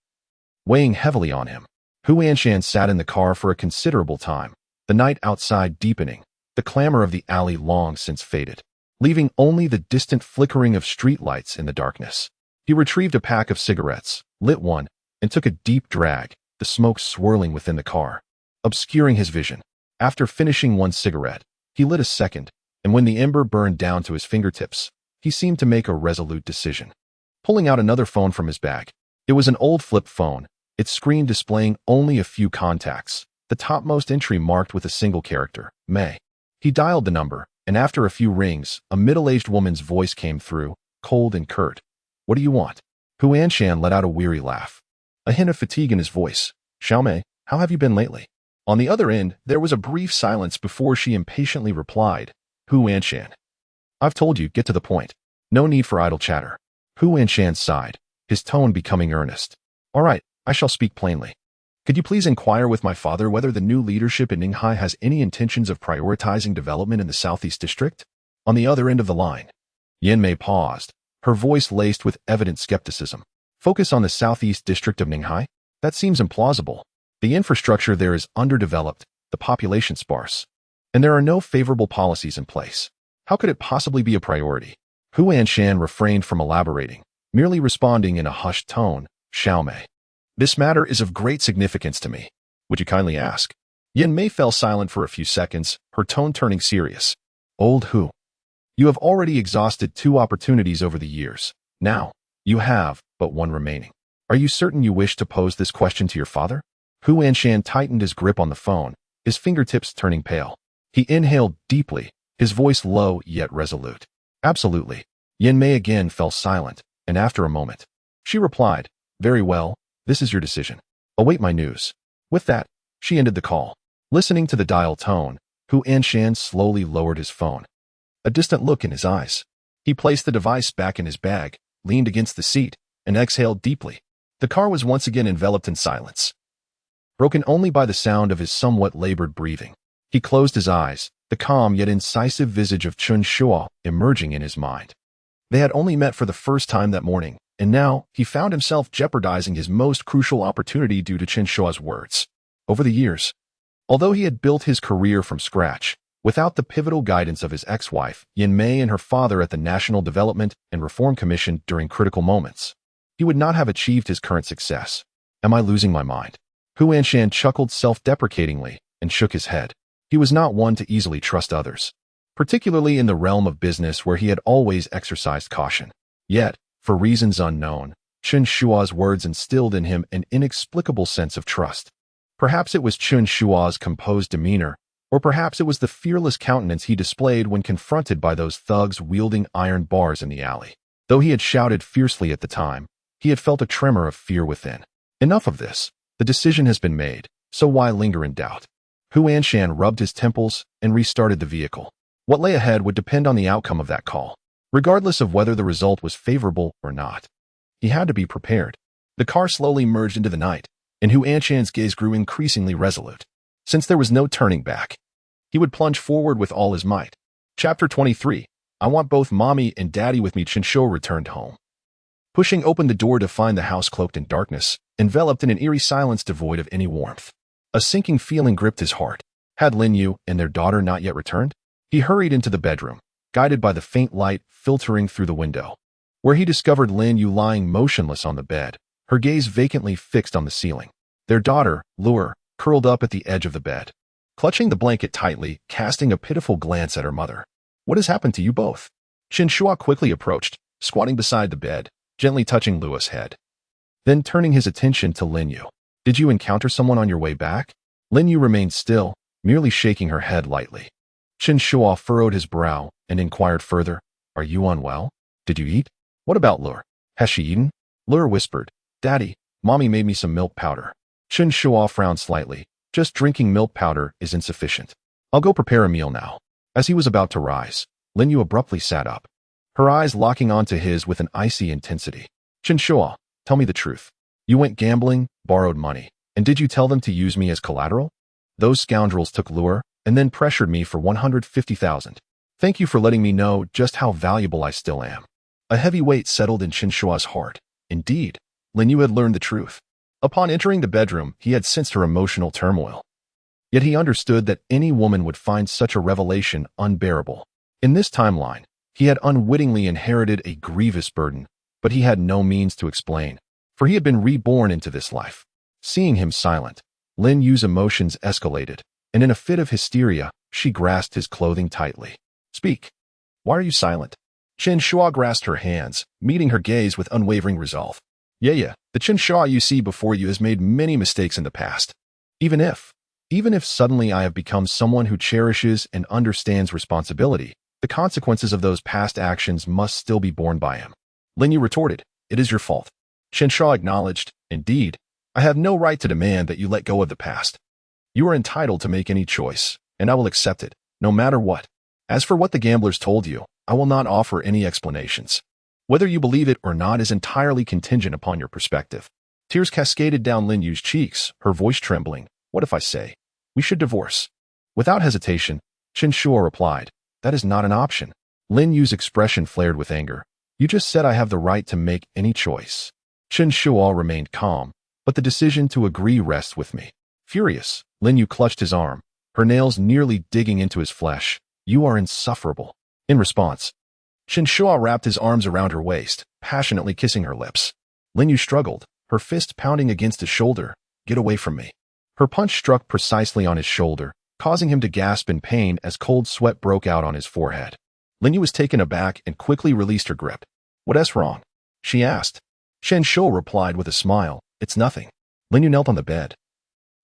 Weighing heavily on him, Hu Anshan sat in the car for a considerable time, the night outside deepening, the clamor of the alley long since faded, leaving only the distant flickering of streetlights in the darkness. He retrieved a pack of cigarettes, lit one, and took a deep drag, the smoke swirling within the car, obscuring his vision. After finishing one cigarette, he lit a second, and when the ember burned down to his fingertips, he seemed to make a resolute decision. Pulling out another phone from his bag, it was an old flip phone, its screen displaying only a few contacts, the topmost entry marked with a single character, May. He dialed the number, and after a few rings, a middle-aged woman's voice came through, cold and curt. What do you want? Hu Anshan let out a weary laugh, a hint of fatigue in his voice. Xiaomei, how have you been lately? On the other end, there was a brief silence before she impatiently replied, Hu Anshan. I've told you, get to the point. No need for idle chatter. Hu Anshan sighed, his tone becoming earnest. All right, I shall speak plainly. Could you please inquire with my father whether the new leadership in Ninghai has any intentions of prioritizing development in the Southeast District? On the other end of the line, Yanmei paused, her voice laced with evident skepticism. Focus on the Southeast District of Ninghai? That seems implausible. The infrastructure there is underdeveloped, the population sparse, and there are no favorable policies in place. How could it possibly be a priority? Hu Anshan refrained from elaborating, merely responding in a hushed tone, Xiaomei. This matter is of great significance to me. Would you kindly ask? Yanmei fell silent for a few seconds, her tone turning serious. Old Hu, you have already exhausted 2 opportunities over the years. Now, you have but one remaining. Are you certain you wish to pose this question to your father? Hu Anshan tightened his grip on the phone, his fingertips turning pale. He inhaled deeply, his voice low yet resolute. Absolutely. Yanmei again fell silent, and after a moment, she replied, Very well, this is your decision. Await my news. With that, she ended the call. Listening to the dial tone, Hu Anshan slowly lowered his phone, a distant look in his eyes. He placed the device back in his bag, leaned against the seat, and exhaled deeply. The car was once again enveloped in silence, broken only by the sound of his somewhat labored breathing. He closed his eyes, the calm yet incisive visage of Chen Shuo emerging in his mind. They had only met for the first time that morning, and now he found himself jeopardizing his most crucial opportunity due to Chen Shuo's words. Over the years, although he had built his career from scratch, without the pivotal guidance of his ex-wife, Yanmei, and her father at the National Development and Reform Commission during critical moments, he would not have achieved his current success. Am I losing my mind? Hu Anshan chuckled self-deprecatingly and shook his head. He was not one to easily trust others, particularly in the realm of business where he had always exercised caution. Yet, for reasons unknown, Chen Shuo's words instilled in him an inexplicable sense of trust. Perhaps it was Chen Shuo's composed demeanor, or perhaps it was the fearless countenance he displayed when confronted by those thugs wielding iron bars in the alley. Though he had shouted fiercely at the time, he had felt a tremor of fear within. Enough of this. The decision has been made, so why linger in doubt? Hu Anshan rubbed his temples and restarted the vehicle. What lay ahead would depend on the outcome of that call, regardless of whether the result was favorable or not. He had to be prepared. The car slowly merged into the night, and Hu Anshan's gaze grew increasingly resolute. Since there was no turning back, he would plunge forward with all his might. Chapter 23. I want both mommy and daddy with me. Chen Shuo returned home, pushing open the door to find the house cloaked in darkness, enveloped in an eerie silence devoid of any warmth. A sinking feeling gripped his heart. Had Lin Yu and their daughter not yet returned? He hurried into the bedroom, guided by the faint light filtering through the window, where he discovered Lin Yu lying motionless on the bed, her gaze vacantly fixed on the ceiling. Their daughter, Luer, curled up at the edge of the bed, clutching the blanket tightly, casting a pitiful glance at her mother. What has happened to you both? Chen Shuo quickly approached, squatting beside the bed, gently touching Lua's head. Then turning his attention to Lin Yu. Did you encounter someone on your way back? Lin Yu remained still, merely shaking her head lightly. Chen Shuo furrowed his brow and inquired further, Are you unwell? Did you eat? What about Luer? Has she eaten? Luer whispered, Daddy, Mommy made me some milk powder. Chen Shuo frowned slightly, Just drinking milk powder is insufficient. I'll go prepare a meal now. As he was about to rise, Lin Yu abruptly sat up, her eyes locking onto his with an icy intensity. Chen Shuo, tell me the truth. You went gambling, borrowed money, and did you tell them to use me as collateral? Those scoundrels took lure and then pressured me for 150,000. Thank you for letting me know just how valuable I still am. A heavy weight settled in Chen Shuo's heart. Indeed, Lin Yu had learned the truth. Upon entering the bedroom, he had sensed her emotional turmoil. Yet he understood that any woman would find such a revelation unbearable. In this timeline, he had unwittingly inherited a grievous burden, but he had no means to explain, for he had been reborn into this life. Seeing him silent, Lin Yu's emotions escalated, and in a fit of hysteria, she grasped his clothing tightly. Speak. Why are you silent? Chen Shuo grasped her hands, meeting her gaze with unwavering resolve. Yeah, the Chen Shuo you see before you has made many mistakes in the past. Even if suddenly I have become someone who cherishes and understands responsibility, the consequences of those past actions must still be borne by him. Lin Yu retorted, it is your fault. Chen Shuo acknowledged, indeed, I have no right to demand that you let go of the past. You are entitled to make any choice, and I will accept it, no matter what. As for what the gamblers told you, I will not offer any explanations. Whether you believe it or not is entirely contingent upon your perspective. Tears cascaded down Lin Yu's cheeks, her voice trembling. What if I say, we should divorce? Without hesitation, Chen Shuo replied, that is not an option. Lin Yu's expression flared with anger. You just said I have the right to make any choice. Chen Shuo remained calm, but the decision to agree rests with me. Furious, Lin Yu clutched his arm, her nails nearly digging into his flesh. You are insufferable. In response, Chen Shuo wrapped his arms around her waist, passionately kissing her lips. Lin Yu struggled, her fist pounding against his shoulder. Get away from me. Her punch struck precisely on his shoulder, causing him to gasp in pain as cold sweat broke out on his forehead. Lin Yu was taken aback and quickly released her grip. What's wrong? She asked. Chen Shuo replied with a smile. It's nothing. Lin Yu knelt on the bed,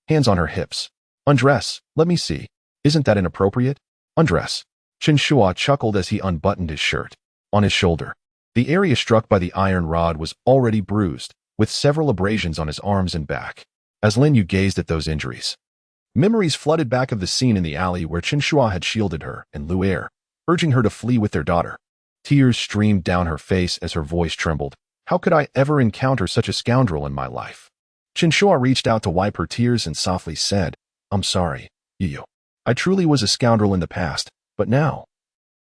hands on her hips. Undress, let me see. Isn't that inappropriate? Undress. Chen Shuo chuckled as he unbuttoned his shirt. On his shoulder, the area struck by the iron rod was already bruised, with several abrasions on his arms and back. As Lin Yu gazed at those injuries, memories flooded back of the scene in the alley where Chen Shuo had shielded her and Lu Er, urging her to flee with their daughter. Tears streamed down her face as her voice trembled. How could I ever encounter such a scoundrel in my life? Chen Shuo reached out to wipe her tears and softly said, I'm sorry, Yu. I truly was a scoundrel in the past, but now,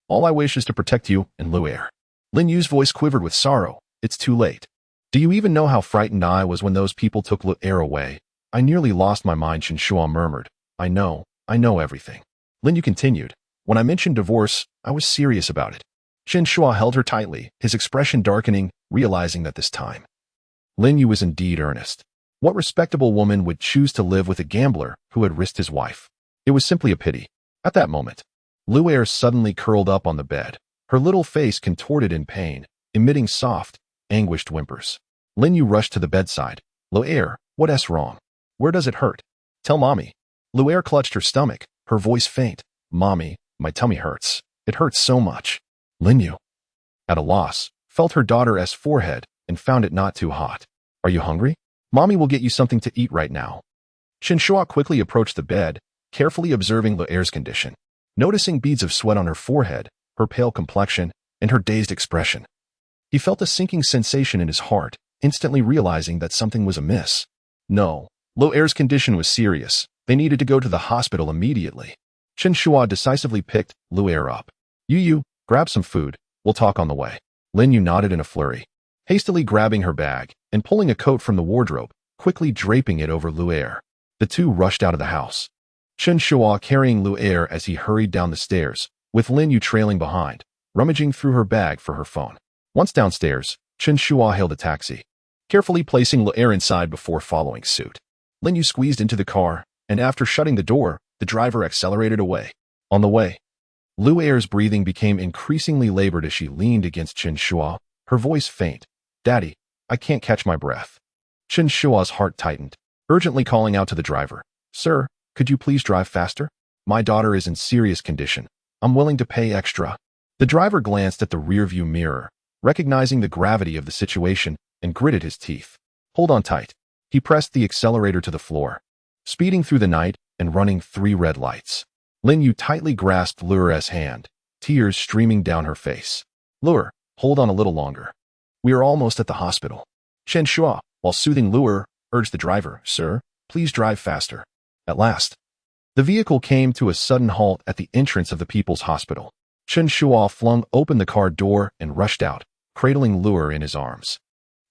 all I wish is to protect you and Lu Er. Lin Yu's voice quivered with sorrow. It's too late. Do you even know how frightened I was when those people took Lu Er away? I nearly lost my mind, Chen Shuo murmured. I know everything. Lin Yu continued. When I mentioned divorce, I was serious about it. Chen Shuo held her tightly, his expression darkening, realizing that this time, Lin Yu was indeed earnest. What respectable woman would choose to live with a gambler who had risked his wife? It was simply a pity. At that moment, Lu Er suddenly curled up on the bed, her little face contorted in pain, emitting soft, anguished whimpers. Lin Yu rushed to the bedside. Lu Er, what's wrong? Where does it hurt? Tell mommy. Lu Er clutched her stomach, her voice faint. Mommy, my tummy hurts. It hurts so much. Lin Yu, at a loss, felt her daughter's forehead and found it not too hot. Are you hungry? Mommy will get you something to eat right now. Chen Shuo quickly approached the bed, carefully observing Lu Er's condition. Noticing beads of sweat on her forehead, her pale complexion, and her dazed expression, he felt a sinking sensation in his heart, instantly realizing that something was amiss. No, Lu Er's condition was serious. They needed to go to the hospital immediately. Chen Shuo decisively picked Lu Er up. Yu, grab some food. We'll talk on the way. Lin Yu nodded in a flurry, hastily grabbing her bag and pulling a coat from the wardrobe, quickly draping it over Lu Er. The two rushed out of the house, Chen Shuo carrying Lu Er as he hurried down the stairs, with Lin Yu trailing behind, rummaging through her bag for her phone. Once downstairs, Chen Shuo hailed a taxi, carefully placing Lu Er inside before following suit. Lin Yu squeezed into the car, and after shutting the door, the driver accelerated away. On the way, Lu Er's breathing became increasingly labored as she leaned against Chen Shuo, her voice faint. Daddy, I can't catch my breath. Chen Shuo's heart tightened, urgently calling out to the driver. Sir, could you please drive faster? My daughter is in serious condition. I'm willing to pay extra. The driver glanced at the rearview mirror, recognizing the gravity of the situation, and gritted his teeth. Hold on tight. He pressed the accelerator to the floor, speeding through the night and running 3 red lights. Lin Yu tightly grasped Lure's hand, tears streaming down her face. Lure, hold on a little longer. We are almost at the hospital. Chen Shuo, while soothing Lure, urged the driver, Sir, please drive faster. At last, the vehicle came to a sudden halt at the entrance of the People's Hospital. Chen Shuo flung open the car door and rushed out, cradling Lure in his arms.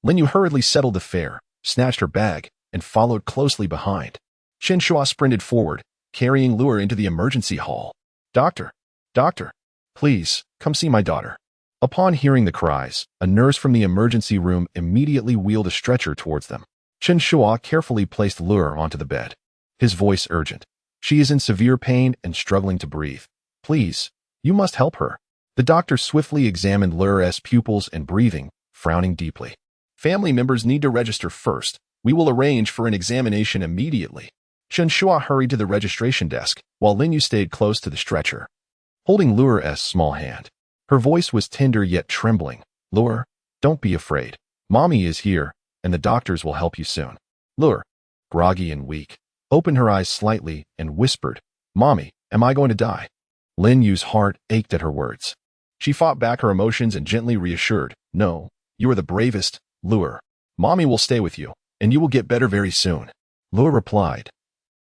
Lin Yu hurriedly settled the fare, snatched her bag, and followed closely behind. Chen Shuo sprinted forward, carrying Lure into the emergency hall. Doctor, please, come see my daughter. Upon hearing the cries, a nurse from the emergency room immediately wheeled a stretcher towards them. Chen Shuo carefully placed Lure onto the bed, his voice urgent. She is in severe pain and struggling to breathe. Please, you must help her. The doctor swiftly examined Lure's pupils and breathing, frowning deeply. Family members need to register first. We will arrange for an examination immediately. Chen Shuo hurried to the registration desk, while Lin Yu stayed close to the stretcher, holding Lure's small hand. Her voice was tender yet trembling. Lure, don't be afraid. Mommy is here, and the doctors will help you soon. Lure, groggy and weak, opened her eyes slightly and whispered, Mommy, am I going to die? Lin Yu's heart ached at her words. She fought back her emotions and gently reassured, No, you are the bravest, Lure. Mommy will stay with you, and you will get better very soon. Lure replied,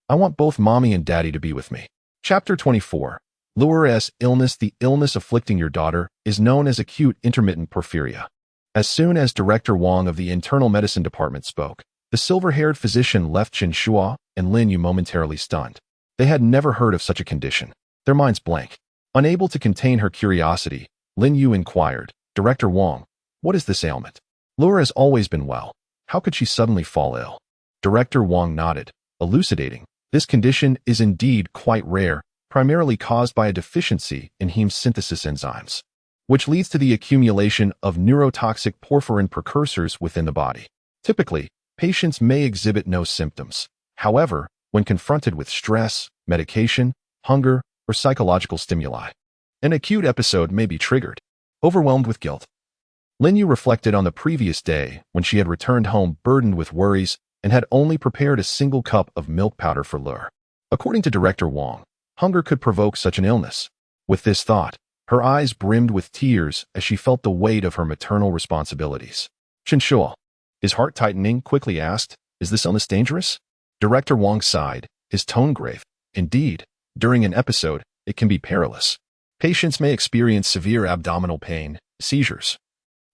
I want both Mommy and Daddy to be with me. Chapter 24. Lure's illness. The illness afflicting your daughter is known as acute intermittent porphyria. As soon as Director Wang of the Internal Medicine Department spoke, the silver-haired physician left Chen Shuo and Lin Yu momentarily stunned. They had never heard of such a condition. Their minds blank. Unable to contain her curiosity, Lin Yu inquired, Director Wang, what is this ailment? Lure has always been well. How could she suddenly fall ill? Director Wang nodded, elucidating, this condition is indeed quite rare, primarily caused by a deficiency in heme synthesis enzymes, which leads to the accumulation of neurotoxic porphyrin precursors within the body. Typically, patients may exhibit no symptoms. However, when confronted with stress, medication, hunger, or psychological stimuli, an acute episode may be triggered. Overwhelmed with guilt, Lin Yu reflected on the previous day when she had returned home burdened with worries and had only prepared a single cup of milk powder for Lure. According to Director Wang, hunger could provoke such an illness. With this thought, her eyes brimmed with tears as she felt the weight of her maternal responsibilities. Chen Shuo, his heart tightening, quickly asked, Is this illness dangerous? Director Wang sighed, his tone grave. Indeed, during an episode, it can be perilous. Patients may experience severe abdominal pain, seizures,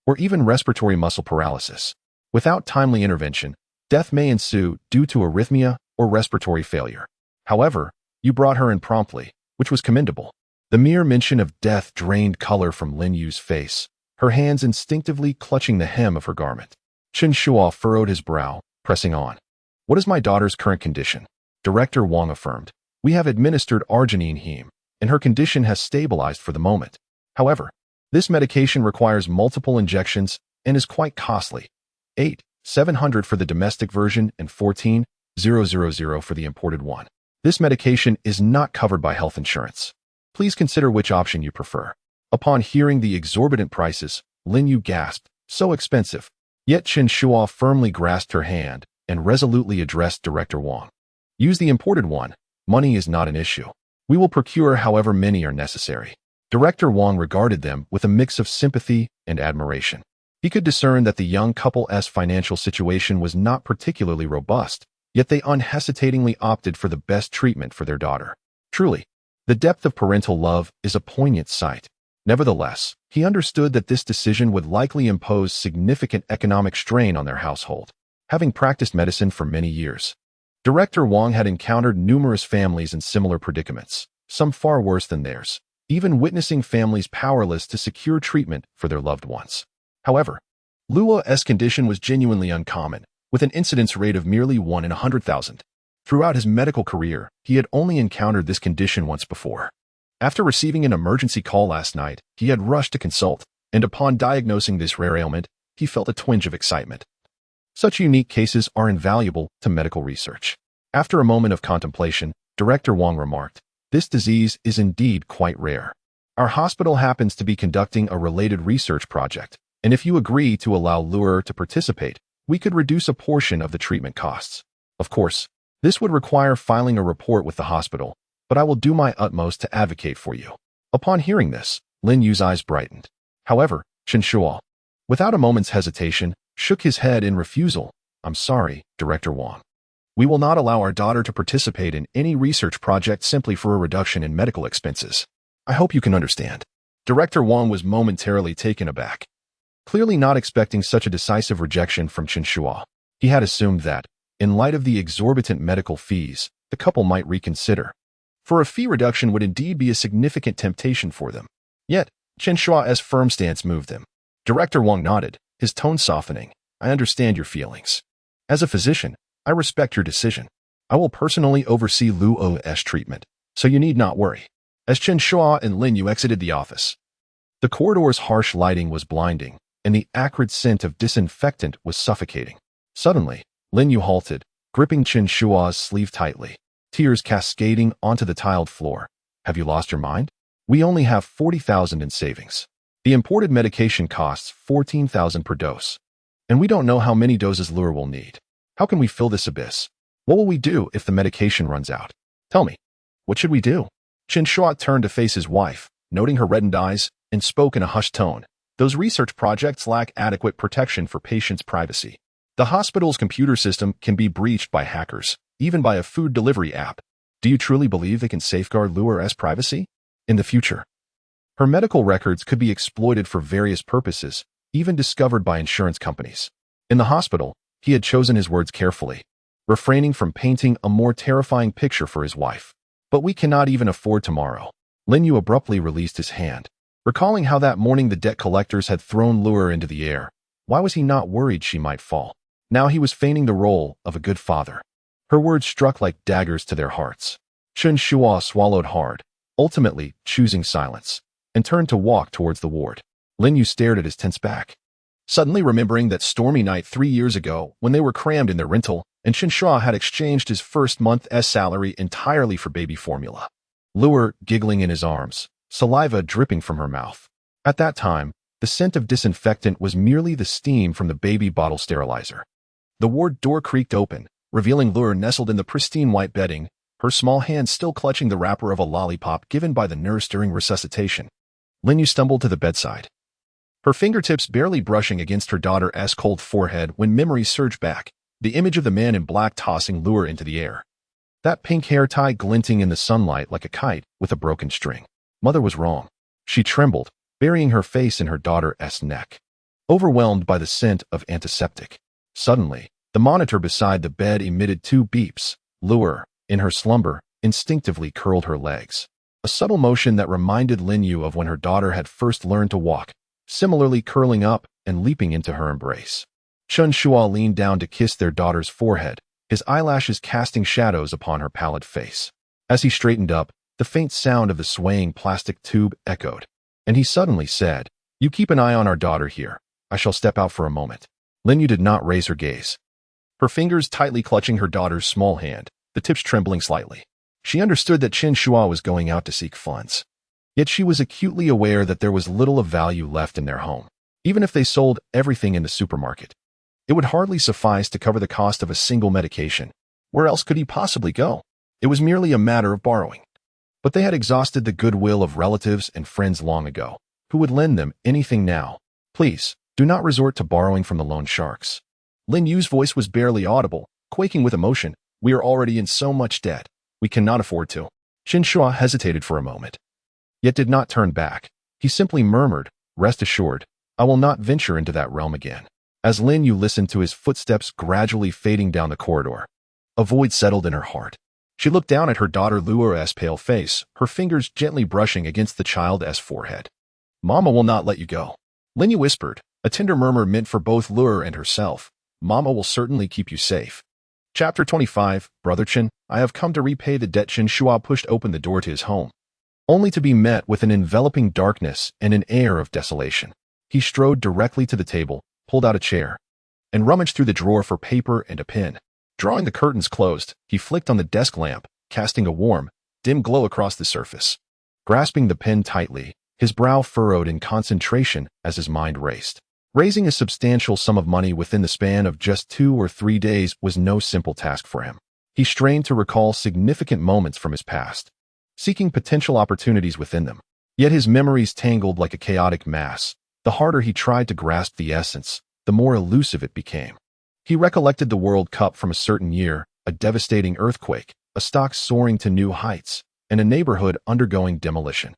or even respiratory muscle paralysis. Without timely intervention, death may ensue due to arrhythmia or respiratory failure. However, you brought her in promptly, which was commendable. The mere mention of death drained color from Lin Yu's face, her hands instinctively clutching the hem of her garment. Chen Shuo furrowed his brow, pressing on. What is my daughter's current condition? Director Wang affirmed. We have administered arginine heme, and her condition has stabilized for the moment. However, this medication requires multiple injections and is quite costly. 8,700 for the domestic version and 14,000 for the imported one. This medication is not covered by health insurance. Please consider which option you prefer. Upon hearing the exorbitant prices, Lin Yu gasped, so expensive. Yet Chen Shuo firmly grasped her hand and resolutely addressed Director Wang. Use the imported one. Money is not an issue. We will procure however many are necessary. Director Wang regarded them with a mix of sympathy and admiration. He could discern that the young couple's financial situation was not particularly robust, yet they unhesitatingly opted for the best treatment for their daughter. Truly, the depth of parental love is a poignant sight. Nevertheless, he understood that this decision would likely impose significant economic strain on their household. Having practiced medicine for many years, Director Wang had encountered numerous families in similar predicaments, some far worse than theirs, even witnessing families powerless to secure treatment for their loved ones. However, Luo's condition was genuinely uncommon, with an incidence rate of merely 1 in 100,000. Throughout his medical career, he had only encountered this condition once before. After receiving an emergency call last night, he had rushed to consult, and upon diagnosing this rare ailment, he felt a twinge of excitement. Such unique cases are invaluable to medical research. After a moment of contemplation, Director Wang remarked, This disease is indeed quite rare. Our hospital happens to be conducting a related research project, and if you agree to allow Lure to participate, we could reduce a portion of the treatment costs. Of course, This would require filing a report with the hospital, but I will do my utmost to advocate for you. Upon hearing this, Lin Yu's eyes brightened. However, Chen Shuo, without a moment's hesitation, shook his head in refusal. I'm sorry, Director Wang. We will not allow our daughter to participate in any research project simply for a reduction in medical expenses. I hope you can understand. Director Wang was momentarily taken aback, clearly not expecting such a decisive rejection from Chen Shuo. He had assumed that, in light of the exorbitant medical fees, the couple might reconsider. For a fee reduction would indeed be a significant temptation for them. Yet, Chen Shuo's firm stance moved him. Director Wang nodded, his tone softening. I understand your feelings. As a physician, I respect your decision. I will personally oversee Luo's treatment, so you need not worry. As Chen Shuo and Lin Yu exited the office, the corridor's harsh lighting was blinding, and the acrid scent of disinfectant was suffocating. Suddenly, Lin Yu halted, gripping Chen Shuo's sleeve tightly, tears cascading onto the tiled floor. Have you lost your mind? We only have 40,000 in savings. The imported medication costs 14,000 per dose, and we don't know how many doses Lure will need. How can we fill this abyss? What will we do if the medication runs out? Tell me, what should we do? Chen Shuo turned to face his wife, noting her reddened eyes, and spoke in a hushed tone. Those research projects lack adequate protection for patients' privacy. The hospital's computer system can be breached by hackers, even by a food delivery app. Do you truly believe they can safeguard Lure's privacy? In the future, her medical records could be exploited for various purposes, even discovered by insurance companies. In the hospital, he had chosen his words carefully, refraining from painting a more terrifying picture for his wife. But we cannot even afford tomorrow. Lin Yu abruptly released his hand. Recalling how that morning the debt collectors had thrown Lure into the air, why was he not worried she might fall? Now he was feigning the role of a good father. Her words struck like daggers to their hearts. Chen Shuo swallowed hard, ultimately choosing silence, and turned to walk towards the ward. Lin Yu stared at his tense back, suddenly remembering that stormy night 3 years ago when they were crammed in their rental, and Chen Shuo had exchanged his first month's salary entirely for baby formula. Lure giggling in his arms, saliva dripping from her mouth. At that time, the scent of disinfectant was merely the steam from the baby bottle sterilizer. The ward door creaked open, revealing Lure nestled in the pristine white bedding, her small hand still clutching the wrapper of a lollipop given by the nurse during resuscitation. Lin Yu stumbled to the bedside, her fingertips barely brushing against her daughter's cold forehead when memories surged back, the image of the man in black tossing Lure into the air. That pink hair tie glinting in the sunlight like a kite with a broken string. Mother was wrong. She trembled, burying her face in her daughter's neck, overwhelmed by the scent of antiseptic. Suddenly, the monitor beside the bed emitted 2 beeps. Lure, in her slumber, instinctively curled her legs, a subtle motion that reminded Lin Yu of when her daughter had first learned to walk, similarly curling up and leaping into her embrace. Chen Shuo leaned down to kiss their daughter's forehead, his eyelashes casting shadows upon her pallid face. As he straightened up, the faint sound of the swaying plastic tube echoed, and he suddenly said, "You keep an eye on our daughter here. I shall step out for a moment." Lin Yu did not raise her gaze, her fingers tightly clutching her daughter's small hand, the tips trembling slightly. She understood that Chen Shuo was going out to seek funds. Yet she was acutely aware that there was little of value left in their home. Even if they sold everything in the supermarket, it would hardly suffice to cover the cost of a single medication. Where else could he possibly go? It was merely a matter of borrowing. But they had exhausted the goodwill of relatives and friends long ago. Who would lend them anything now? Please, do not resort to borrowing from the loan sharks. Lin Yu's voice was barely audible, quaking with emotion. We are already in so much debt. We cannot afford to. Chen Shuo hesitated for a moment, yet did not turn back. He simply murmured, "Rest assured, I will not venture into that realm again." As Lin Yu listened to his footsteps gradually fading down the corridor, a void settled in her heart. She looked down at her daughter Luo's pale face, her fingers gently brushing against the child's forehead. "Mama will not let you go," Lin Yu whispered, a tender murmur meant for both Luo and herself. "Mama will certainly keep you safe." Chapter 25, Brother Chen, I have come to repay the debt. Chen Shuo pushed open the door to his home, only to be met with an enveloping darkness and an air of desolation. He strode directly to the table, pulled out a chair, and rummaged through the drawer for paper and a pen. Drawing the curtains closed, he flicked on the desk lamp, casting a warm, dim glow across the surface. Grasping the pen tightly, his brow furrowed in concentration as his mind raced. Raising a substantial sum of money within the span of just 2 or 3 days was no simple task for him. He strained to recall significant moments from his past, seeking potential opportunities within them. Yet his memories tangled like a chaotic mass. The harder he tried to grasp the essence, the more elusive it became. He recollected the World Cup from a certain year, a devastating earthquake, a stock soaring to new heights, and a neighborhood undergoing demolition.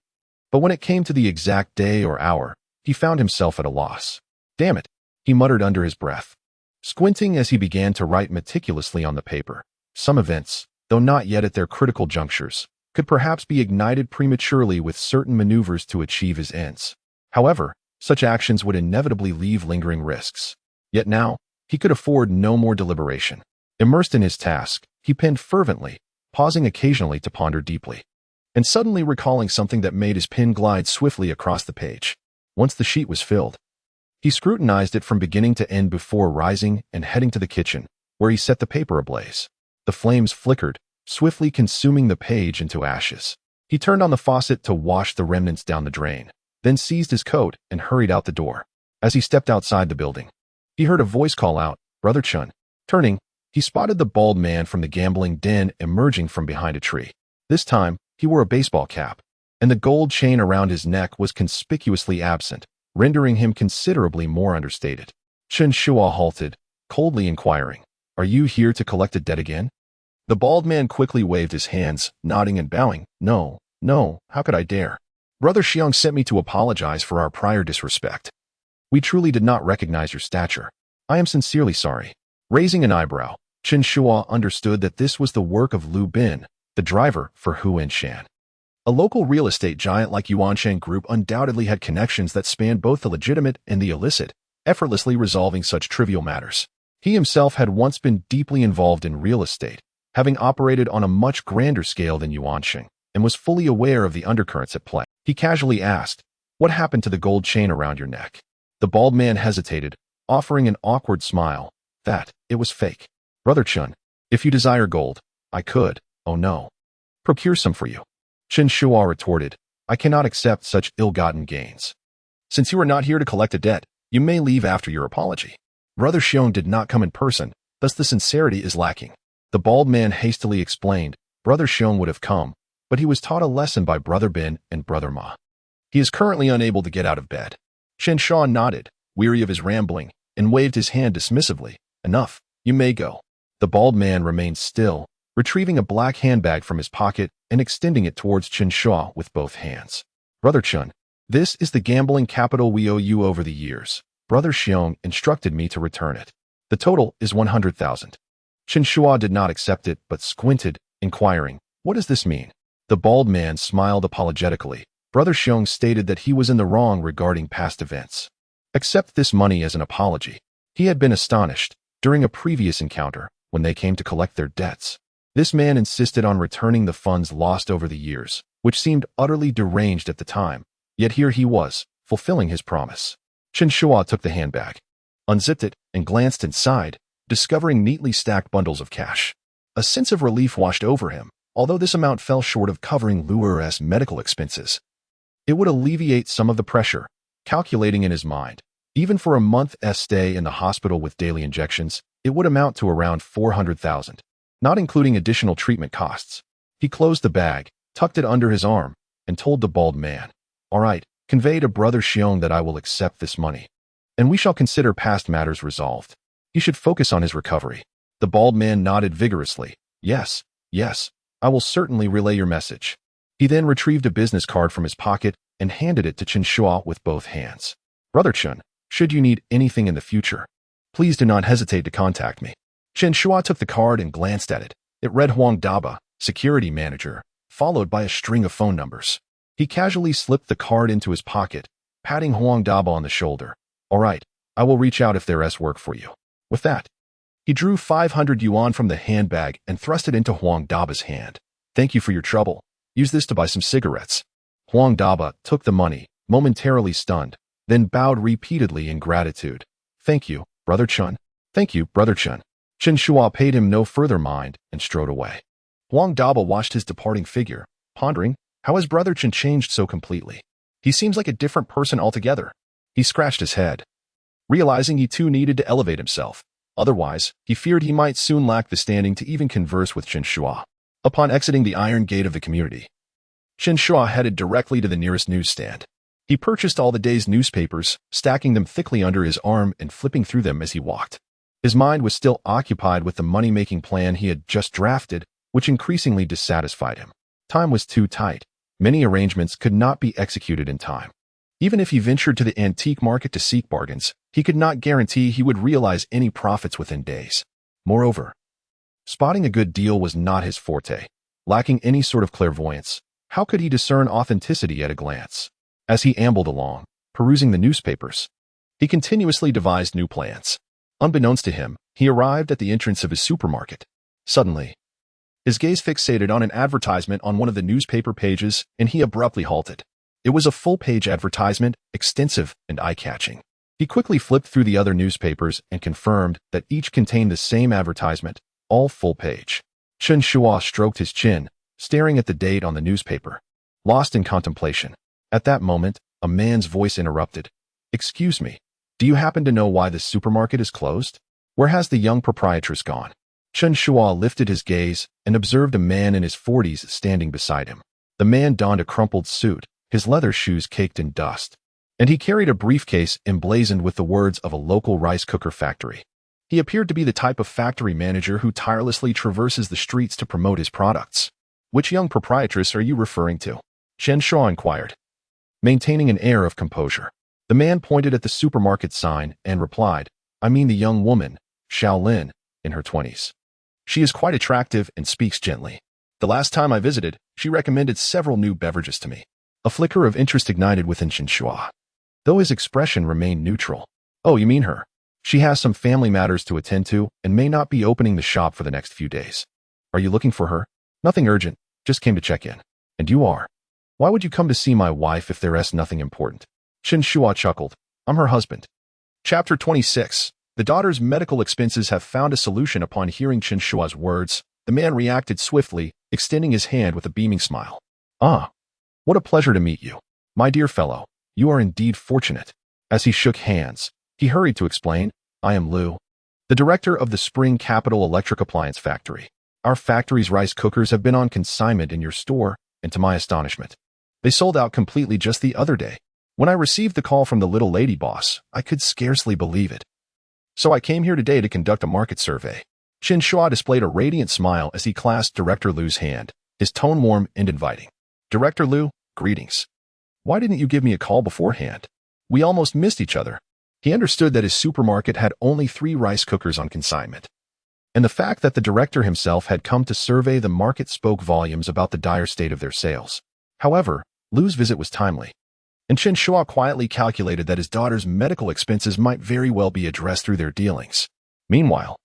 But when it came to the exact day or hour, he found himself at a loss. Damn it, he muttered under his breath, squinting as he began to write meticulously on the paper. Some events, though not yet at their critical junctures, could perhaps be ignited prematurely with certain maneuvers to achieve his ends. However, such actions would inevitably leave lingering risks. Yet now, he could afford no more deliberation. Immersed in his task, he penned fervently, pausing occasionally to ponder deeply, and suddenly recalling something that made his pen glide swiftly across the page. Once the sheet was filled, he scrutinized it from beginning to end before rising and heading to the kitchen, where he set the paper ablaze. The flames flickered, swiftly consuming the page into ashes. He turned on the faucet to wash the remnants down the drain, then seized his coat and hurried out the door. As he stepped outside the building, he heard a voice call out, "Brother Chen." Turning, he spotted the bald man from the gambling den emerging from behind a tree. This time, he wore a baseball cap, and the gold chain around his neck was conspicuously absent, rendering him considerably more understated. Chen Shuo halted, coldly inquiring, "Are you here to collect a debt again?" The bald man quickly waved his hands, nodding and bowing. No, how could I dare? Brother Xiong sent me to apologize for our prior disrespect. We truly did not recognize your stature. I am sincerely sorry. Raising an eyebrow, Chen Shuo understood that this was the work of Lu Bin, the driver for Hu Shan. A local real estate giant like Yuanshan Group undoubtedly had connections that spanned both the legitimate and the illicit, effortlessly resolving such trivial matters. He himself had once been deeply involved in real estate, having operated on a much grander scale than Yuanshan, and was fully aware of the undercurrents at play. He casually asked, "What happened to the gold chain around your neck?" The bald man hesitated, offering an awkward smile. "That, it was fake. Brother Chen, if you desire gold, I could, oh no, procure some for you." Chen Shuo retorted, "I cannot accept such ill-gotten gains. Since you are not here to collect a debt, you may leave after your apology." Brother Xiong did not come in person, thus the sincerity is lacking. The bald man hastily explained, Brother Xiong would have come, but he was taught a lesson by Brother Bin and Brother Ma. He is currently unable to get out of bed. Chen Shuo nodded, weary of his rambling, and waved his hand dismissively. "Enough, you may go." The bald man remained still, retrieving a black handbag from his pocket and extending it towards Chen Shuo with both hands. "Brother Chen, this is the gambling capital we owe you over the years. Brother Xiong instructed me to return it. The total is 100,000. Chen Shuo did not accept it, but squinted, inquiring, "What does this mean?" The bald man smiled apologetically. Brother Xiong stated that he was in the wrong regarding past events. Accept this money as an apology. He had been astonished, during a previous encounter, when they came to collect their debts. This man insisted on returning the funds lost over the years, which seemed utterly deranged at the time, yet here he was, fulfilling his promise. Chen Shuo took the handbag, unzipped it, and glanced inside, discovering neatly stacked bundles of cash. A sense of relief washed over him, although this amount fell short of covering Luer's medical expenses. It would alleviate some of the pressure, calculating in his mind. Even for a month's stay in the hospital with daily injections, it would amount to around 400,000, not including additional treatment costs. He closed the bag, tucked it under his arm, and told the bald man, "All right, convey to Brother Xiong that I will accept this money, and we shall consider past matters resolved. He should focus on his recovery." The bald man nodded vigorously. Yes, I will certainly relay your message." He then retrieved a business card from his pocket and handed it to Chen Shuo with both hands. "Brother Chen, should you need anything in the future, please do not hesitate to contact me." Chen Shuo took the card and glanced at it. It read Huang Daba, security manager, followed by a string of phone numbers. He casually slipped the card into his pocket, patting Huang Daba on the shoulder. "All right, I will reach out if there's work for you." With that, he drew 500 yuan from the handbag and thrust it into Huang Daba's hand. "Thank you for your trouble. Use this to buy some cigarettes." Huang Daba took the money, momentarily stunned, then bowed repeatedly in gratitude. "Thank you, Brother Chen. Thank you, Brother Chen." Chen Shuo paid him no further mind and strode away. Huang Daba watched his departing figure, pondering, how has Brother Chen changed so completely? He seems like a different person altogether. He scratched his head, realizing he too needed to elevate himself. Otherwise, he feared he might soon lack the standing to even converse with Chen Shuo. Upon exiting the iron gate of the community, Chen Shuo headed directly to the nearest newsstand. He purchased all the day's newspapers, stacking them thickly under his arm and flipping through them as he walked. His mind was still occupied with the money-making plan he had just drafted, which increasingly dissatisfied him. Time was too tight. Many arrangements could not be executed in time. Even if he ventured to the antique market to seek bargains, he could not guarantee he would realize any profits within days. Moreover, spotting a good deal was not his forte. Lacking any sort of clairvoyance, how could he discern authenticity at a glance? As he ambled along, perusing the newspapers, he continuously devised new plans. Unbeknownst to him, he arrived at the entrance of his supermarket. Suddenly, his gaze fixated on an advertisement on one of the newspaper pages, and he abruptly halted. It was a full-page advertisement, extensive and eye-catching. He quickly flipped through the other newspapers and confirmed that each contained the same advertisement, all full-page. Chen Shuo stroked his chin, staring at the date on the newspaper, lost in contemplation. At that moment, a man's voice interrupted. "Excuse me, do you happen to know why the supermarket is closed? Where has the young proprietress gone?" Chen Shuo lifted his gaze and observed a man in his 40s standing beside him. The man donned a crumpled suit, his leather shoes caked in dust, and he carried a briefcase emblazoned with the words of a local rice cooker factory. He appeared to be the type of factory manager who tirelessly traverses the streets to promote his products. "Which young proprietress are you referring to?" Chen Shuo inquired, maintaining an air of composure. The man pointed at the supermarket sign and replied, "I mean the young woman, Shaolin, in her 20s. She is quite attractive and speaks gently. The last time I visited, she recommended several new beverages to me." A flicker of interest ignited within Chen Shuo, though his expression remained neutral. "Oh, you mean her? She has some family matters to attend to and may not be opening the shop for the next few days. Are you looking for her?" "Nothing urgent, just came to check in." "And you are? Why would you come to see my wife if there is nothing important?" Chen Shuo chuckled. "I'm her husband." Chapter 26. The daughter's medical expenses have found a solution. Upon hearing Chen Shuo's words, the man reacted swiftly, extending his hand with a beaming smile. "Ah, what a pleasure to meet you. My dear fellow, you are indeed fortunate." As he shook hands, he hurried to explain, "I am Liu, the director of the Spring Capital Electric Appliance Factory. Our factory's rice cookers have been on consignment in your store, and to my astonishment, they sold out completely just the other day. When I received the call from the little lady boss, I could scarcely believe it. So I came here today to conduct a market survey." Chen Shuo displayed a radiant smile as he clasped Director Liu's hand, his tone warm and inviting. "Director Liu, greetings. Why didn't you give me a call beforehand? We almost missed each other." He understood that his supermarket had only 3 rice cookers on consignment, and the fact that the director himself had come to survey the market spoke volumes about the dire state of their sales. However, Liu's visit was timely, and Chen Shuo quietly calculated that his daughter's medical expenses might very well be addressed through their dealings. Meanwhile,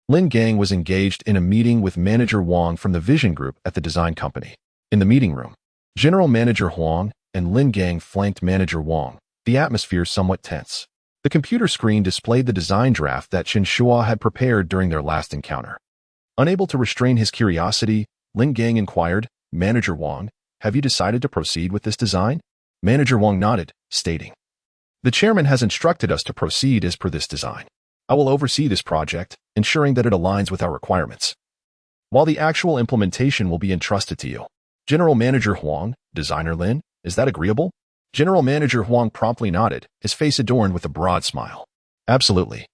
Lin Gang was engaged in a meeting with Manager Wang from the Vision Group at the design company. In the meeting room, General Manager Huang and Lin Gang flanked Manager Wang, the atmosphere somewhat tense. The computer screen displayed the design draft that Chen Shuo had prepared during their last encounter. Unable to restrain his curiosity, Lin Gang inquired, "Manager Wang, have you decided to proceed with this design?" Manager Wang nodded, stating, "The chairman has instructed us to proceed as per this design. I will oversee this project, ensuring that it aligns with our requirements, while the actual implementation will be entrusted to you." General Manager Huang, "Designer Lin, is that agreeable?" General Manager Huang promptly nodded, his face adorned with a broad smile. "Absolutely.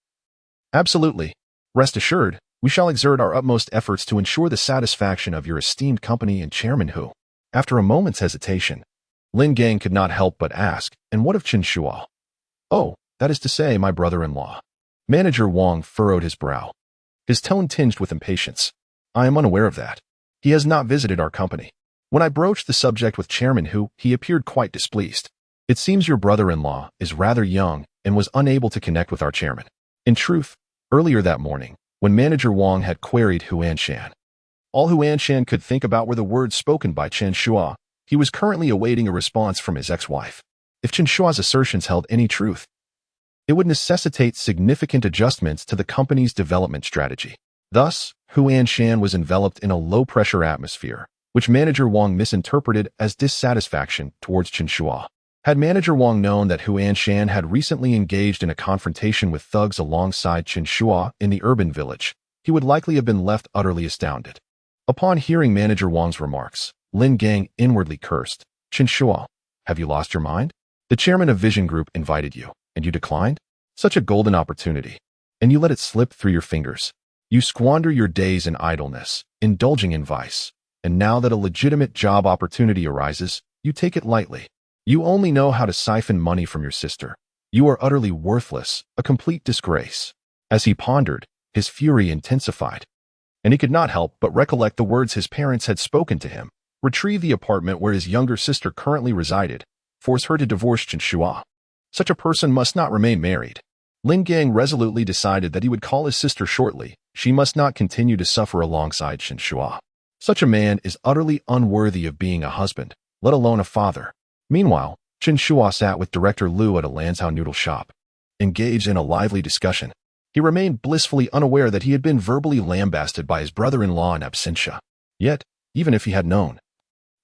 Absolutely. Rest assured, we shall exert our utmost efforts to ensure the satisfaction of your esteemed company and Chairman Hu." After a moment's hesitation, Lin Gang could not help but ask, "And what of Chen Shuo?" "Oh, that is to say, my brother-in-law." Manager Wang furrowed his brow, his tone tinged with impatience. "I am unaware of that. He has not visited our company. When I broached the subject with Chairman Hu, he appeared quite displeased. It seems your brother-in-law is rather young and was unable to connect with our chairman." In truth, earlier that morning, when Manager Wang had queried Huan Shan, all Huan Shan could think about were the words spoken by Chen Shuo. He was currently awaiting a response from his ex-wife. If Chen Shuo's assertions held any truth, it would necessitate significant adjustments to the company's development strategy. Thus, Huan Shan was enveloped in a low-pressure atmosphere, which Manager Wang misinterpreted as dissatisfaction towards Chen Shuo. Had Manager Wang known that Huan Shan had recently engaged in a confrontation with thugs alongside Chen Shuo in the urban village, he would likely have been left utterly astounded. Upon hearing Manager Wang's remarks, Lin Gang inwardly cursed. Chen Shuo, have you lost your mind? The chairman of Vision Group invited you, and you declined? Such a golden opportunity, and you let it slip through your fingers. You squander your days in idleness, indulging in vice, and now that a legitimate job opportunity arises, you take it lightly. You only know how to siphon money from your sister. You are utterly worthless, a complete disgrace. As he pondered, his fury intensified, and he could not help but recollect the words his parents had spoken to him. Retrieve the apartment where his younger sister currently resided. Force her to divorce Chen Shuo. Such a person must not remain married. Lin Gang resolutely decided that he would call his sister shortly. She must not continue to suffer alongside Chen Shuo. Such a man is utterly unworthy of being a husband, let alone a father. Meanwhile, Chen Shuo sat with Director Liu at a Lanzhou noodle shop. Engaged in a lively discussion, he remained blissfully unaware that he had been verbally lambasted by his brother-in-law in absentia. Yet, even if he had known,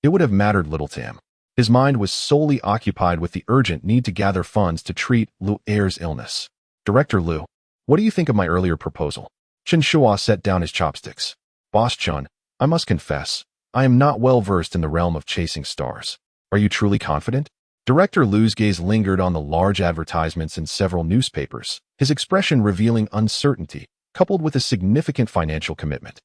it would have mattered little to him. His mind was solely occupied with the urgent need to gather funds to treat Liu Er's illness. Director Liu, what do you think of my earlier proposal? Chen Shuo set down his chopsticks. Boss Chen, I must confess, I am not well versed in the realm of chasing stars. Are you truly confident? Director Liu's gaze lingered on the large advertisements in several newspapers, his expression revealing uncertainty, coupled with a significant financial commitment.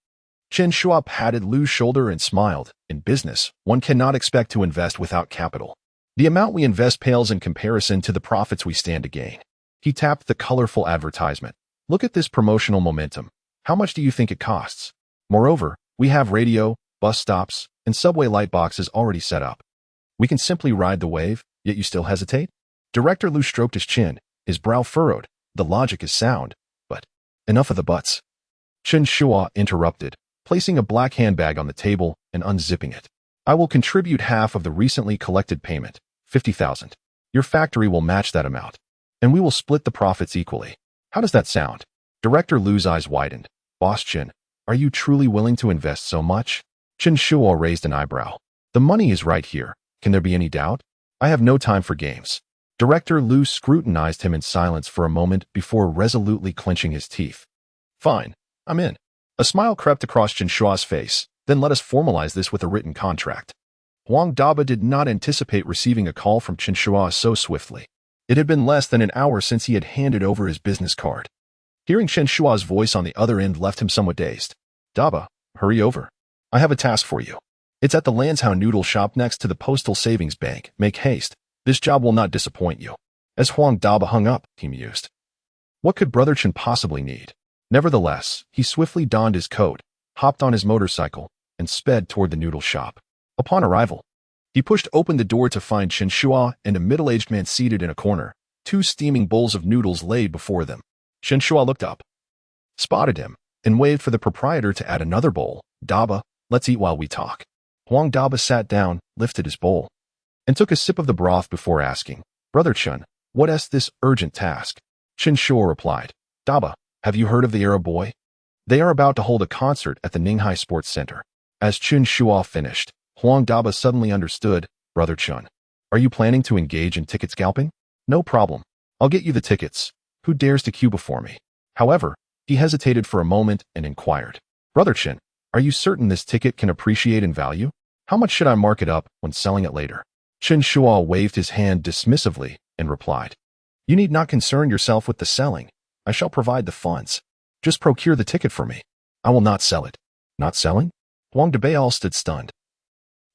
Chen Shuo patted Liu's shoulder and smiled. In business, one cannot expect to invest without capital. The amount we invest pales in comparison to the profits we stand to gain. He tapped the colorful advertisement. Look at this promotional momentum. How much do you think it costs? Moreover, we have radio, bus stops, and subway light boxes already set up. We can simply ride the wave, yet you still hesitate? Director Liu stroked his chin, his brow furrowed. The logic is sound, but enough of the buts. Chen Shuo interrupted, placing a black handbag on the table and unzipping it. I will contribute half of the recently collected payment, 50,000. Your factory will match that amount, and we will split the profits equally. How does that sound? Director Liu's eyes widened. Boss Chen, are you truly willing to invest so much? Chen Shuo raised an eyebrow. The money is right here. Can there be any doubt? I have no time for games. Director Liu scrutinized him in silence for a moment before resolutely clenching his teeth. Fine, I'm in. A smile crept across Chen Shuo's face. Then let us formalize this with a written contract. Huang Daba did not anticipate receiving a call from Chen Shuo so swiftly. It had been less than an hour since he had handed over his business card. Hearing Chen Shuo's voice on the other end left him somewhat dazed. Daba, hurry over. I have a task for you. It's at the Lanzhou noodle shop next to the Postal Savings Bank. Make haste. This job will not disappoint you. As Huang Daba hung up, he mused. What could Brother Chen possibly need? Nevertheless, he swiftly donned his coat, hopped on his motorcycle, and sped toward the noodle shop. Upon arrival, he pushed open the door to find Chen Shuo and a middle-aged man seated in a corner, 2 steaming bowls of noodles laid before them. Chen Shuo looked up, spotted him, and waved for the proprietor to add another bowl. Daba, let's eat while we talk. Huang Daba sat down, lifted his bowl, and took a sip of the broth before asking, Brother Chen, what is this urgent task? Chen Shuo replied, Daba, have you heard of the Arab boy? They are about to hold a concert at the Ninghai Sports Center. As Chen Shuo finished, Huang Daba suddenly understood. Brother Chen, are you planning to engage in ticket scalping? No problem. I'll get you the tickets. Who dares to queue before me? However, he hesitated for a moment and inquired. Brother Chen, are you certain this ticket can appreciate in value? How much should I mark it up when selling it later? Chen Shuo waved his hand dismissively and replied, You need not concern yourself with the selling. I shall provide the funds. Just procure the ticket for me. I will not sell it. Not selling? Huang Debail stood stunned,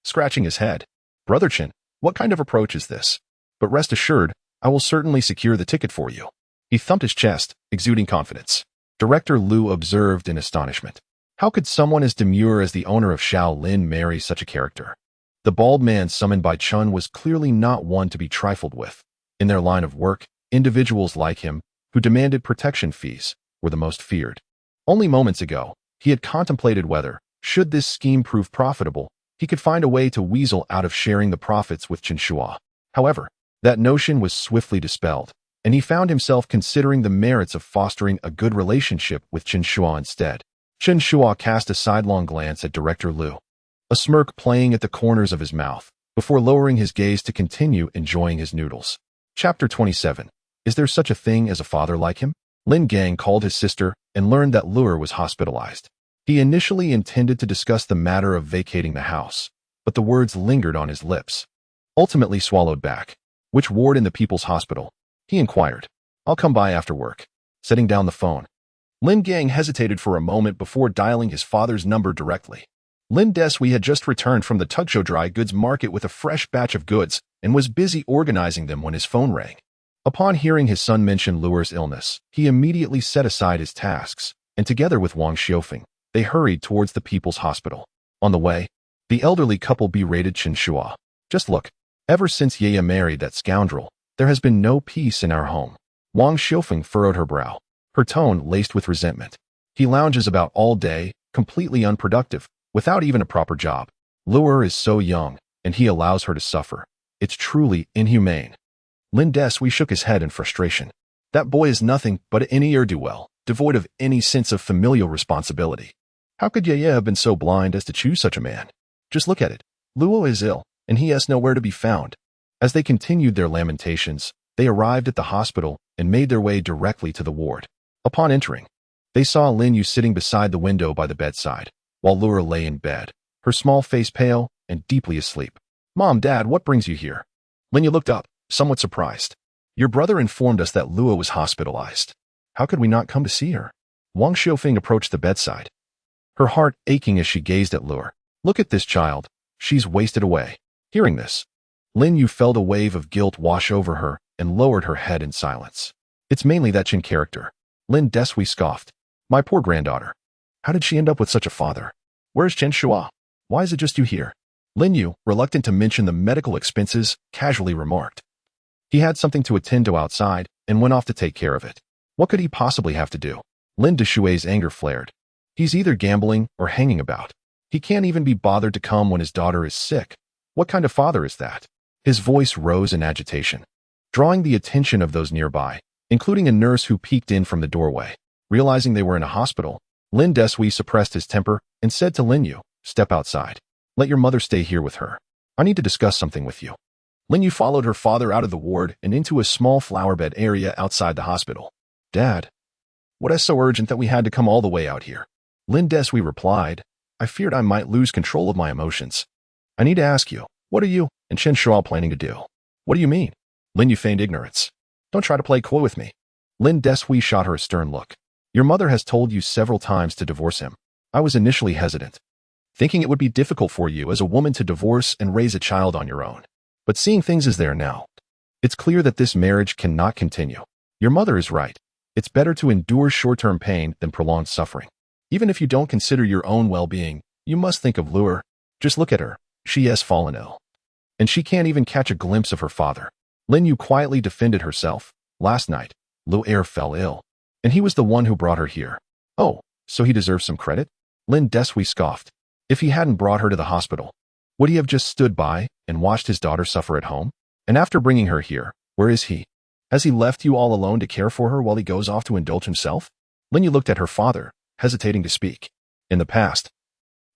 scratching his head. Brother Chen, what kind of approach is this? But rest assured, I will certainly secure the ticket for you. He thumped his chest, exuding confidence. Director Liu observed in astonishment. How could someone as demure as the owner of Shaolin marry such a character? The bald man summoned by Chen was clearly not one to be trifled with. In their line of work, individuals like him, who demanded protection fees, were the most feared. Only moments ago, he had contemplated whether, should this scheme prove profitable, he could find a way to weasel out of sharing the profits with Chen Shuo. However, that notion was swiftly dispelled, and he found himself considering the merits of fostering a good relationship with Chen Shuo instead. Chen Shuo cast a sidelong glance at Director Liu, a smirk playing at the corners of his mouth. before lowering his gaze to continue enjoying his noodles. Chapter 27. Is there such a thing as a father like him? Lin Gang called his sister and learned that Luer was hospitalized. He initially intended to discuss the matter of vacating the house, but the words lingered on his lips. Ultimately swallowed back. Which ward in the People's Hospital? He inquired. I'll come by after work. Setting down the phone, Lin Gang hesitated for a moment before dialing his father's number directly. Lin Desui had just returned from the Tugshow dry goods market with a fresh batch of goods and was busy organizing them when his phone rang. Upon hearing his son mention Luer's illness, he immediately set aside his tasks, and together with Wang Xiufeng, they hurried towards the People's Hospital. On the way, the elderly couple berated Chen Shuo. Just look. Ever since Yaya married that scoundrel, there has been no peace in our home. Wang Xiufeng furrowed her brow, her tone laced with resentment. He lounges about all day, completely unproductive, without even a proper job. Luer is so young, and he allows her to suffer. It's truly inhumane. Lin Desui shook his head in frustration. That boy is nothing but an ne'er-do-well, devoid of any sense of familial responsibility. How could Yaya have been so blind as to choose such a man? Just look at it. Luo is ill, and he has nowhere to be found. As they continued their lamentations, they arrived at the hospital and made their way directly to the ward. Upon entering, they saw Lin Yu sitting beside the window by the bedside, while Luer lay in bed, her small face pale and deeply asleep. Mom, Dad, what brings you here? Lin Yu looked up, somewhat surprised. Your brother informed us that Luo was hospitalized. How could we not come to see her? Wang Xiufeng approached the bedside, her heart aching as she gazed at Luer. Look at this child. She's wasted away. Hearing this, Lin Yu felt a wave of guilt wash over her and lowered her head in silence. It's mainly that Chen character. Lin Desui scoffed. My poor granddaughter. How did she end up with such a father? Where's Chen Shuo? Why is it just you here? Lin Yu, reluctant to mention the medical expenses, casually remarked. He had something to attend to outside and went off to take care of it. What could he possibly have to do? Lin Deshui's anger flared. He's either gambling or hanging about. He can't even be bothered to come when his daughter is sick. What kind of father is that? His voice rose in agitation, drawing the attention of those nearby, including a nurse who peeked in from the doorway. Realizing they were in a hospital, Lin Desui suppressed his temper and said to Lin Yu, step outside. Let your mother stay here with her. I need to discuss something with you. Lin Yu followed her father out of the ward and into a small flower bed area outside the hospital. Dad, what is so urgent that we had to come all the way out here? Lin Desui replied, I feared I might lose control of my emotions. I need to ask you, what are you and Chen Shuo planning to do? What do you mean? Lin Yu feigned ignorance. Don't try to play coy with me. Lin Desui shot her a stern look. Your mother has told you several times to divorce him. I was initially hesitant, thinking it would be difficult for you as a woman to divorce and raise a child on your own. But seeing things as they are now, it's clear that this marriage cannot continue. Your mother is right. It's better to endure short-term pain than prolonged suffering. Even if you don't consider your own well-being, you must think of Luer. Just look at her. She has fallen ill. And she can't even catch a glimpse of her father. Lin Yu quietly defended herself. Last night, Luer fell ill, and he was the one who brought her here. Oh, so he deserves some credit? Lin Desui scoffed. If he hadn't brought her to the hospital, would he have just stood by and watched his daughter suffer at home? And after bringing her here, where is he? Has he left you all alone to care for her while he goes off to indulge himself? Lin Yu looked at her father, hesitating to speak. In the past,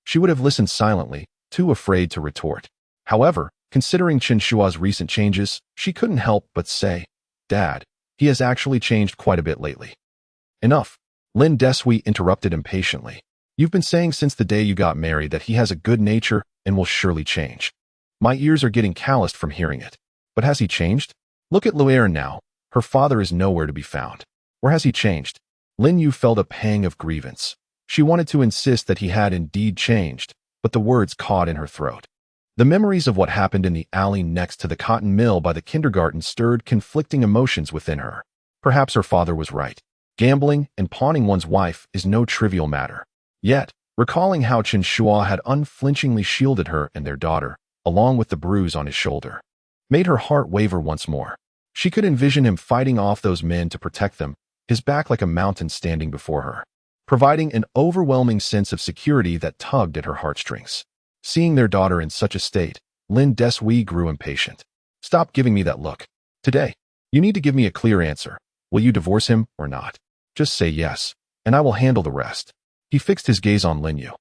she would have listened silently, too afraid to retort. However, considering Chen Shuo's recent changes, she couldn't help but say, Dad, he has actually changed quite a bit lately. Enough. Lin Desui interrupted impatiently. You've been saying since the day you got married that he has a good nature and will surely change. My ears are getting calloused from hearing it. But has he changed? Look at Luer now. Her father is nowhere to be found. Or has he changed? Lin Yu felt a pang of grievance. She wanted to insist that he had indeed changed, but the words caught in her throat. The memories of what happened in the alley next to the cotton mill by the kindergarten stirred conflicting emotions within her. Perhaps her father was right. Gambling and pawning one's wife is no trivial matter. Yet, recalling how Chen Shuo had unflinchingly shielded her and their daughter, along with the bruise on his shoulder, made her heart waver once more. She could envision him fighting off those men to protect them, his back like a mountain standing before her, providing an overwhelming sense of security that tugged at her heartstrings. Seeing their daughter in such a state, Lin Desui grew impatient. Stop giving me that look. Today, you need to give me a clear answer. Will you divorce him or not? Just say yes, and I will handle the rest. He fixed his gaze on Lin Yu,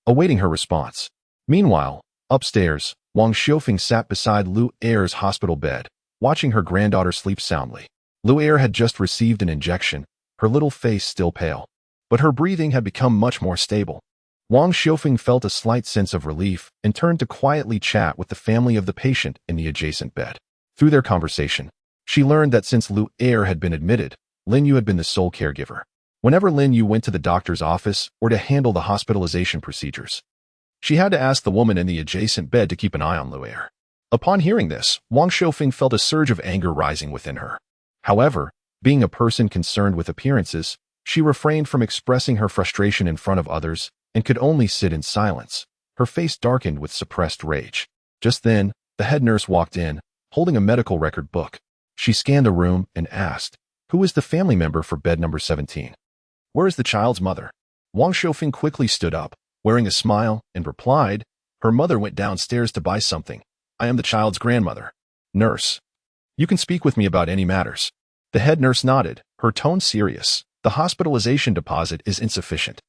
awaiting her response. Meanwhile, upstairs, Wang Xiufeng sat beside Lu Er's hospital bed, watching her granddaughter sleep soundly. Lu Er had just received an injection, her little face still pale. But her breathing had become much more stable. Wang Xiufeng felt a slight sense of relief and turned to quietly chat with the family of the patient in the adjacent bed. Through their conversation, she learned that since Lu Er had been admitted, Lin Yu had been the sole caregiver. Whenever Lin Yu went to the doctor's office or to handle the hospitalization procedures, she had to ask the woman in the adjacent bed to keep an eye on Lu Er. Upon hearing this, Wang Xiufeng felt a surge of anger rising within her. However, being a person concerned with appearances, she refrained from expressing her frustration in front of others and could only sit in silence, her face darkened with suppressed rage. Just then, the head nurse walked in, holding a medical record book. She scanned the room and asked, "Who is the family member for bed number 17? Where is the child's mother?" Wang Xiufeng quickly stood up, wearing a smile, and replied, "Her mother went downstairs to buy something. I am the child's grandmother." "Nurse, you can speak with me about any matters." The head nurse nodded, her tone serious. "The hospitalization deposit is insufficient.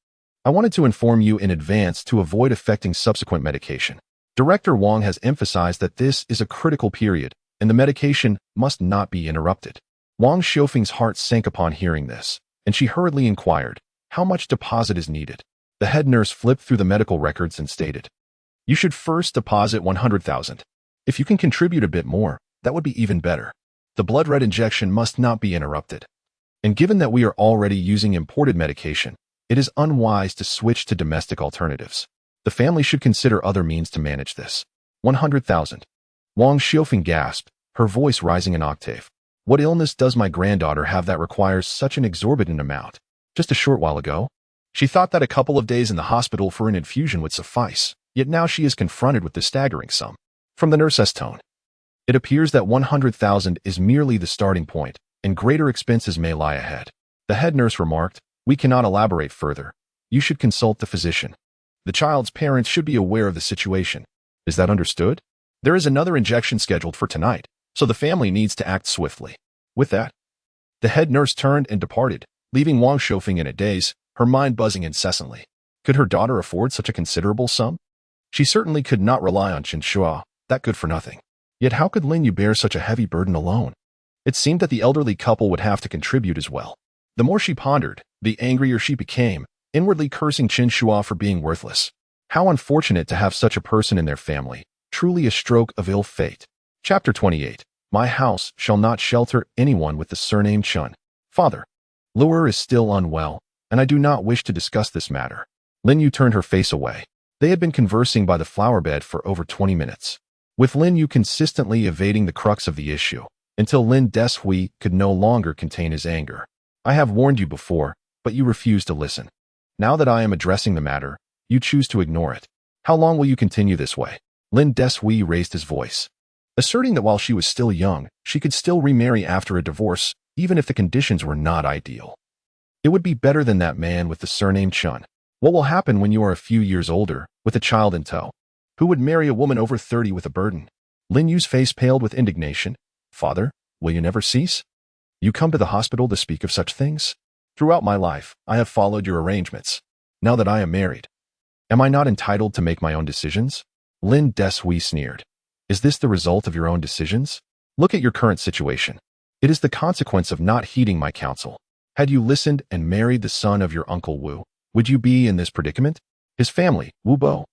I wanted to inform you in advance to avoid affecting subsequent medication. Director Wang has emphasized that this is a critical period, and the medication must not be interrupted." Wang Xiufeng's heart sank upon hearing this, and she hurriedly inquired, "How much deposit is needed?" The head nurse flipped through the medical records and stated, "You should first deposit 100,000. If you can contribute a bit more, that would be even better. The blood red injection must not be interrupted. And given that we are already using imported medication, it is unwise to switch to domestic alternatives. The family should consider other means to manage this." 100,000. Wang Xiufeng gasped, her voice rising an octave. "What illness does my granddaughter have that requires such an exorbitant amount? Just a short while ago, she thought that a couple of days in the hospital for an infusion would suffice, yet now she is confronted with this staggering sum." From the nurse's tone, it appears that 100,000 is merely the starting point, and greater expenses may lie ahead. The head nurse remarked, "We cannot elaborate further. You should consult the physician. The child's parents should be aware of the situation. Is that understood? There is another injection scheduled for tonight, so the family needs to act swiftly." With that, the head nurse turned and departed, leaving Wang Xiufeng in a daze, her mind buzzing incessantly. Could her daughter afford such a considerable sum? She certainly could not rely on Chen Shuo, that good for nothing. Yet how could Lin Yu bear such a heavy burden alone? It seemed that the elderly couple would have to contribute as well. The more she pondered, the angrier she became, inwardly cursing Chen Shuo for being worthless. How unfortunate to have such a person in their family, truly a stroke of ill fate. Chapter 28. My house shall not shelter anyone with the surname Chen. Father, Lu Er is still unwell, and I do not wish to discuss this matter. Lin Yu turned her face away. They had been conversing by the flower bed for over 20 minutes, with Lin Yu consistently evading the crux of the issue, until Lin Deshui could no longer contain his anger. "I have warned you before, but you refuse to listen. Now that I am addressing the matter, you choose to ignore it. How long will you continue this way?" Lin Deshui raised his voice, asserting that while she was still young, she could still remarry after a divorce, even if the conditions were not ideal. It would be better than that man with the surname Chen. What will happen when you are a few years older, with a child in tow? Who would marry a woman over 30 with a burden? Lin Yu's face paled with indignation. "Father, will you never cease? You come to the hospital to speak of such things? Throughout my life, I have followed your arrangements. Now that I am married, am I not entitled to make my own decisions?" Lin Deshui sneered. "Is this the result of your own decisions? Look at your current situation. It is the consequence of not heeding my counsel. Had you listened and married the son of your uncle Wu, would you be in this predicament? His family, Wu Bo,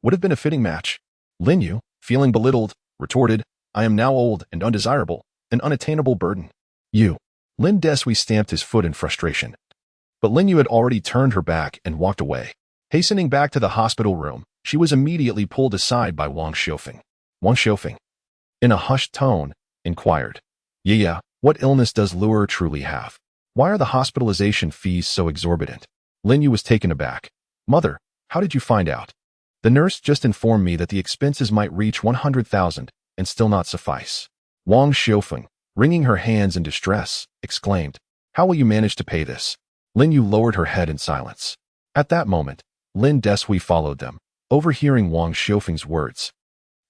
would have been a fitting match." Lin Yu, feeling belittled, retorted, "I am now old and undesirable, an unattainable burden." "You." Lin Deshui stamped his foot in frustration. But Lin Yu had already turned her back and walked away. Hastening back to the hospital room, she was immediately pulled aside by Wang Xiufeng. Wang Xiufeng, in a hushed tone, inquired, Yeah, what illness does Lu Er truly have? Why are the hospitalization fees so exorbitant?" Lin Yu was taken aback. "Mother, how did you find out?" "The nurse just informed me that the expenses might reach 100,000 and still not suffice." Wang Xiufeng, wringing her hands in distress, exclaimed, "How will you manage to pay this?" Lin Yu lowered her head in silence. At that moment, Lin Deshui followed them, overhearing Wang Xiufeng's words,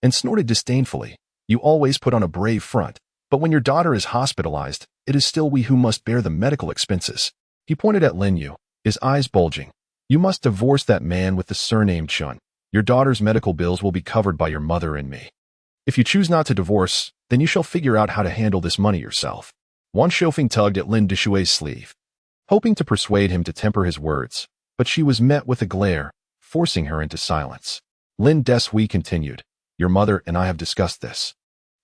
and snorted disdainfully. "You always put on a brave front, but when your daughter is hospitalized, it is still we who must bear the medical expenses." He pointed at Lin Yu, his eyes bulging. "You must divorce that man with the surname Chen. Your daughter's medical bills will be covered by your mother and me. If you choose not to divorce, then you shall figure out how to handle this money yourself. Wang Xiufeng tugged at Lin Dishui's sleeve, hoping to persuade him to temper his words, but she was met with a glare, forcing her into silence. Lin Deshui continued, your mother and I have discussed this.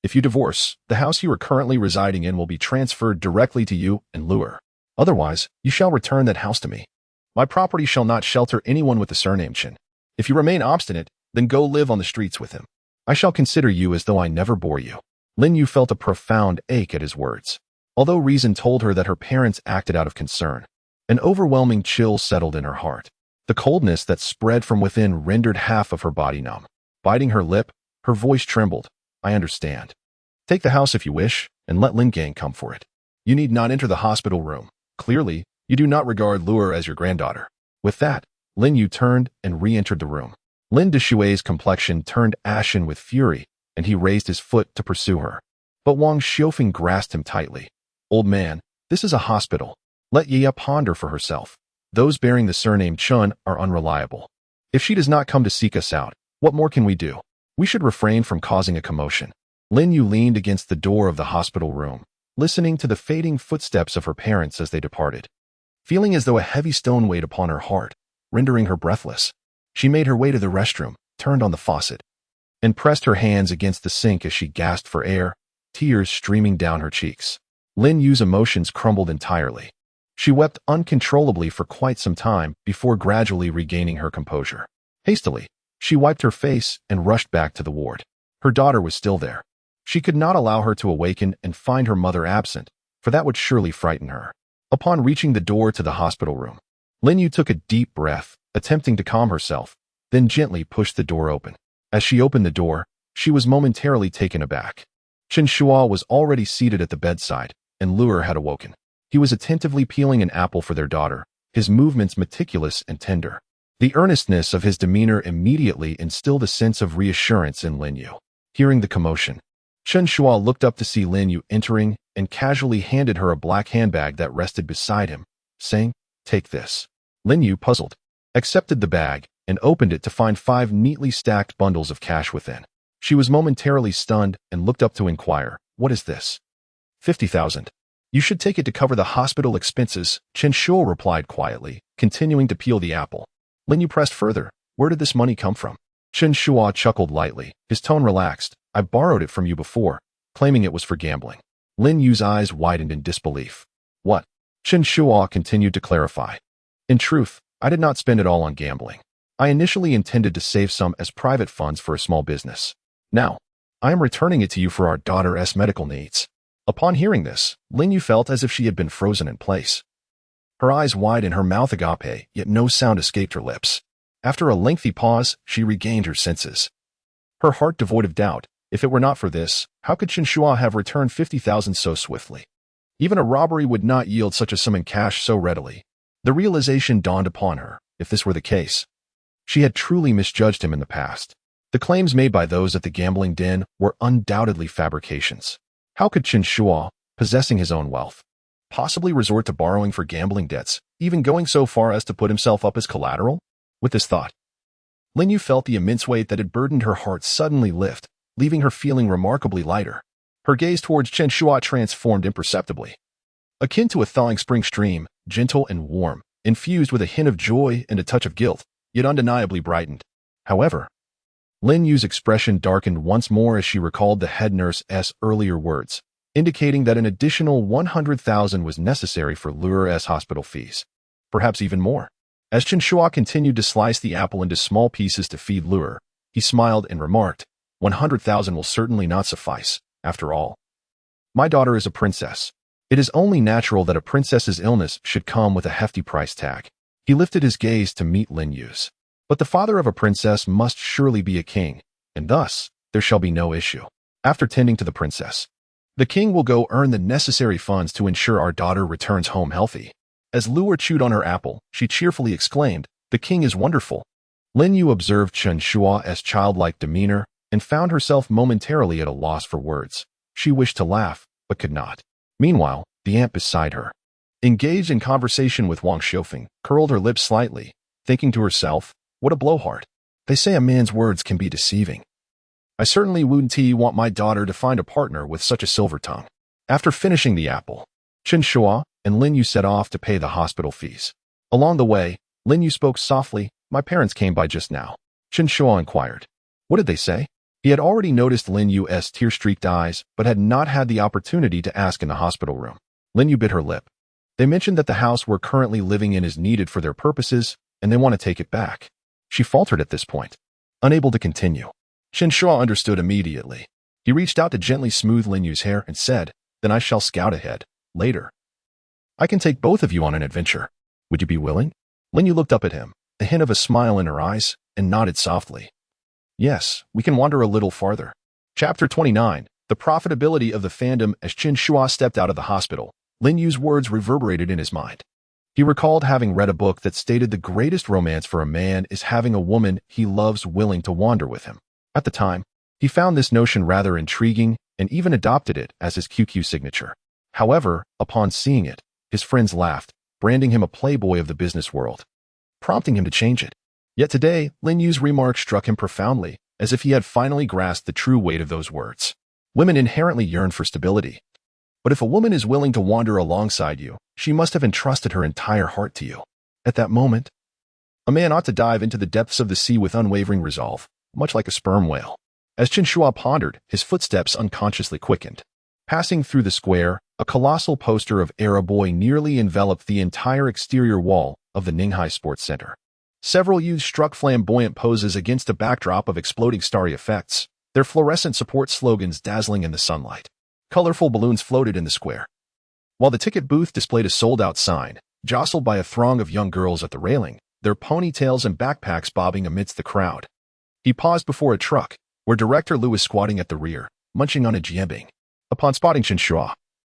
If you divorce, the house you are currently residing in will be transferred directly to you and Luer. Otherwise, you shall return that house to me. My property shall not shelter anyone with the surname Chen. If you remain obstinate, then go live on the streets with him. I shall consider you as though I never bore you. Lin Yu felt a profound ache at his words. Although reason told her that her parents acted out of concern, an overwhelming chill settled in her heart. The coldness that spread from within rendered half of her body numb. Biting her lip, her voice trembled. I understand. Take the house if you wish, and let Lin Gang come for it. You need not enter the hospital room. Clearly, you do not regard Luer as your granddaughter. With that, Lin Yu turned and re-entered the room. Lin Dishui's complexion turned ashen with fury, and he raised his foot to pursue her. But Wang Xiufeng grasped him tightly. Old man, this is a hospital. Let Yia ponder for herself. Those bearing the surname Chen are unreliable. If she does not come to seek us out, what more can we do? We should refrain from causing a commotion. Lin Yu leaned against the door of the hospital room, listening to the fading footsteps of her parents as they departed. Feeling as though a heavy stone weighed upon her heart, rendering her breathless, she made her way to the restroom, turned on the faucet, and pressed her hands against the sink as she gasped for air, tears streaming down her cheeks. Lin Yu's emotions crumbled entirely. She wept uncontrollably for quite some time before gradually regaining her composure. Hastily, she wiped her face and rushed back to the ward. Her daughter was still there. She could not allow her to awaken and find her mother absent, for that would surely frighten her. Upon reaching the door to the hospital room, Lin Yu took a deep breath, attempting to calm herself, then gently pushed the door open. As she opened the door, she was momentarily taken aback. Chen Shuo was already seated at the bedside, and Luer had awoken. He was attentively peeling an apple for their daughter, his movements meticulous and tender. The earnestness of his demeanor immediately instilled a sense of reassurance in Lin Yu. Hearing the commotion, Chen Shuo looked up to see Lin Yu entering and casually handed her a black handbag that rested beside him, saying, "Take this." Lin Yu, puzzled, accepted the bag and opened it to find 5 neatly stacked bundles of cash within. She was momentarily stunned and looked up to inquire, "What is this?" 50,000. You should take it to cover the hospital expenses, Chen Shuo replied quietly, continuing to peel the apple. Lin Yu pressed further, "Where did this money come from?" Chen Shuo chuckled lightly, his tone relaxed. "I borrowed it from you before, claiming it was for gambling." Lin Yu's eyes widened in disbelief. "What?" Chen Shuo continued to clarify. "In truth, I did not spend it all on gambling. I initially intended to save some as private funds for a small business. Now, I am returning it to you for our daughter's medical needs." Upon hearing this, Lin Yu felt as if she had been frozen in place. Her eyes wide and her mouth agape, yet no sound escaped her lips. After a lengthy pause, she regained her senses. Her heart devoid of doubt. If it were not for this, how could Chen Shuo have returned 50,000 so swiftly? Even a robbery would not yield such a sum in cash so readily. The realization dawned upon her. If this were the case, she had truly misjudged him in the past. The claims made by those at the gambling den were undoubtedly fabrications. How could Chen Shuo, possessing his own wealth, possibly resort to borrowing for gambling debts, even going so far as to put himself up as collateral? With this thought, Lin Yu felt the immense weight that had burdened her heart suddenly lift, leaving her feeling remarkably lighter. Her gaze towards Chen Shuo transformed imperceptibly. Akin to a thawing spring stream, gentle and warm, infused with a hint of joy and a touch of guilt, yet undeniably brightened. However, Lin Yu's expression darkened once more as she recalled the head nurse's earlier words, indicating that an additional 100,000 was necessary for Luer's hospital fees. Perhaps even more. As Chen Shuo continued to slice the apple into small pieces to feed Luer, he smiled and remarked, 100,000 will certainly not suffice, after all. My daughter is a princess. It is only natural that a princess's illness should come with a hefty price tag. He lifted his gaze to meet Lin Yu's. But the father of a princess must surely be a king, and thus there shall be no issue. After tending to the princess, the king will go earn the necessary funds to ensure our daughter returns home healthy. As Luer chewed on her apple, she cheerfully exclaimed, "The king is wonderful." Lin Yu observed Chen Shuo's childlike demeanor and found herself momentarily at a loss for words. She wished to laugh, but could not. Meanwhile, the aunt beside her, engaged in conversation with Wang Xiufeng, curled her lips slightly, thinking to herself, what a blowhard. They say a man's words can be deceiving. I certainly wouldn't want my daughter to find a partner with such a silver tongue. After finishing the apple, Chen Shuo and Lin Yu set off to pay the hospital fees. Along the way, Lin Yu spoke softly. My parents came by just now. Chen Shuo inquired. What did they say? He had already noticed Lin Yu's tear-streaked eyes, but had not had the opportunity to ask in the hospital room. Lin Yu bit her lip. They mentioned that the house we're currently living in is needed for their purposes, and they want to take it back. She faltered at this point, unable to continue. Chen Shuo understood immediately. He reached out to gently smooth Lin Yu's hair and said, Then I shall scout ahead, later. I can take both of you on an adventure. Would you be willing? Lin Yu looked up at him, a hint of a smile in her eyes, and nodded softly. Yes, we can wander a little farther. Chapter 29, The Profitability of the Fandom. As Chen Shuo stepped out of the hospital, Lin Yu's words reverberated in his mind. He recalled having read a book that stated the greatest romance for a man is having a woman he loves willing to wander with him. At the time, he found this notion rather intriguing and even adopted it as his QQ signature. However, upon seeing it, his friends laughed, branding him a playboy of the business world, prompting him to change it. Yet today, Lin Yu's remark struck him profoundly, as if he had finally grasped the true weight of those words. Women inherently yearn for stability. But if a woman is willing to wander alongside you, she must have entrusted her entire heart to you. At that moment, a man ought to dive into the depths of the sea with unwavering resolve, much like a sperm whale. As Chen Shuo pondered, his footsteps unconsciously quickened. Passing through the square, a colossal poster of Boy nearly enveloped the entire exterior wall of the Ninghai Sports Center. Several youths struck flamboyant poses against a backdrop of exploding starry effects, their fluorescent support slogans dazzling in the sunlight. Colorful balloons floated in the square, while the ticket booth displayed a sold-out sign, jostled by a throng of young girls at the railing, their ponytails and backpacks bobbing amidst the crowd. He paused before a truck, where Director Liu was squatting at the rear, munching on a jianbing. Upon spotting Chen Shuo,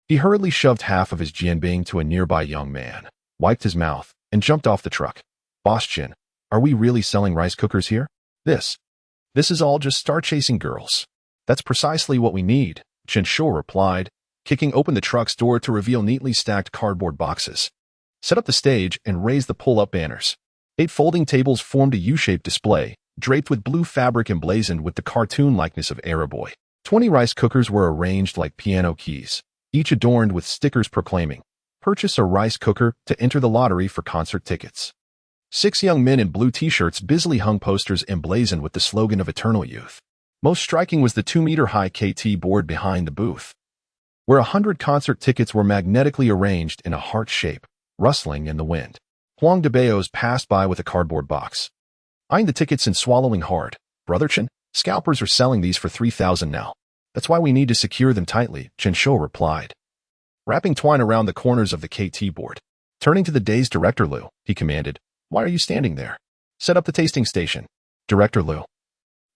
he hurriedly shoved half of his jianbing to a nearby young man, wiped his mouth, and jumped off the truck. Boss Chen, are we really selling rice cookers here? This is all just star-chasing girls. That's precisely what we need, Chen Shuo replied, kicking open the truck's door to reveal neatly stacked cardboard boxes. Set up the stage and raise the pull-up banners. 8 folding tables formed a U-shaped display, draped with blue fabric emblazoned with the cartoon likeness of Boy. 20 rice cookers were arranged like piano keys, each adorned with stickers proclaiming, "Purchase a rice cooker to enter the lottery for concert tickets." 6 young men in blue t-shirts busily hung posters emblazoned with the slogan of eternal youth. Most striking was the 2-meter-high KT board behind the booth, where 100 concert tickets were magnetically arranged in a heart shape, rustling in the wind. Huang de Beos passed by with a cardboard box, eyeing the tickets and swallowing hard. Brother Chen, scalpers are selling these for 3,000 now. That's why we need to secure them tightly, Chen Shuo replied, wrapping twine around the corners of the KT board. Turning to the dazed Director Liu, he commanded, "Why are you standing there? Set up the tasting station." Director Liu,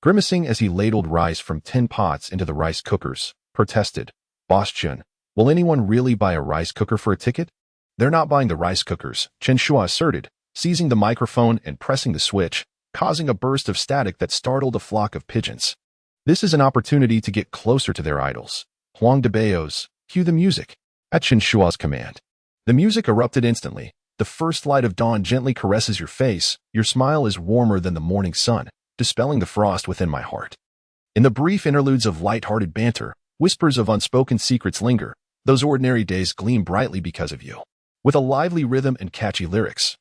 grimacing as he ladled rice from tin pots into the rice cookers, protested, "Boss Chen, will anyone really buy a rice cooker for a ticket?" "They're not buying the rice cookers," Chen Shuo asserted, seizing the microphone and pressing the switch, causing a burst of static that startled a flock of pigeons. "This is an opportunity to get closer to their idols. Huang de Beos, cue the music." At Chen Shuo's command, the music erupted instantly. The first light of dawn gently caresses your face. Your smile is warmer than the morning sun, dispelling the frost within my heart. In the brief interludes of light-hearted banter, whispers of unspoken secrets linger. Those ordinary days gleam brightly because of you, with a lively rhythm and catchy lyrics.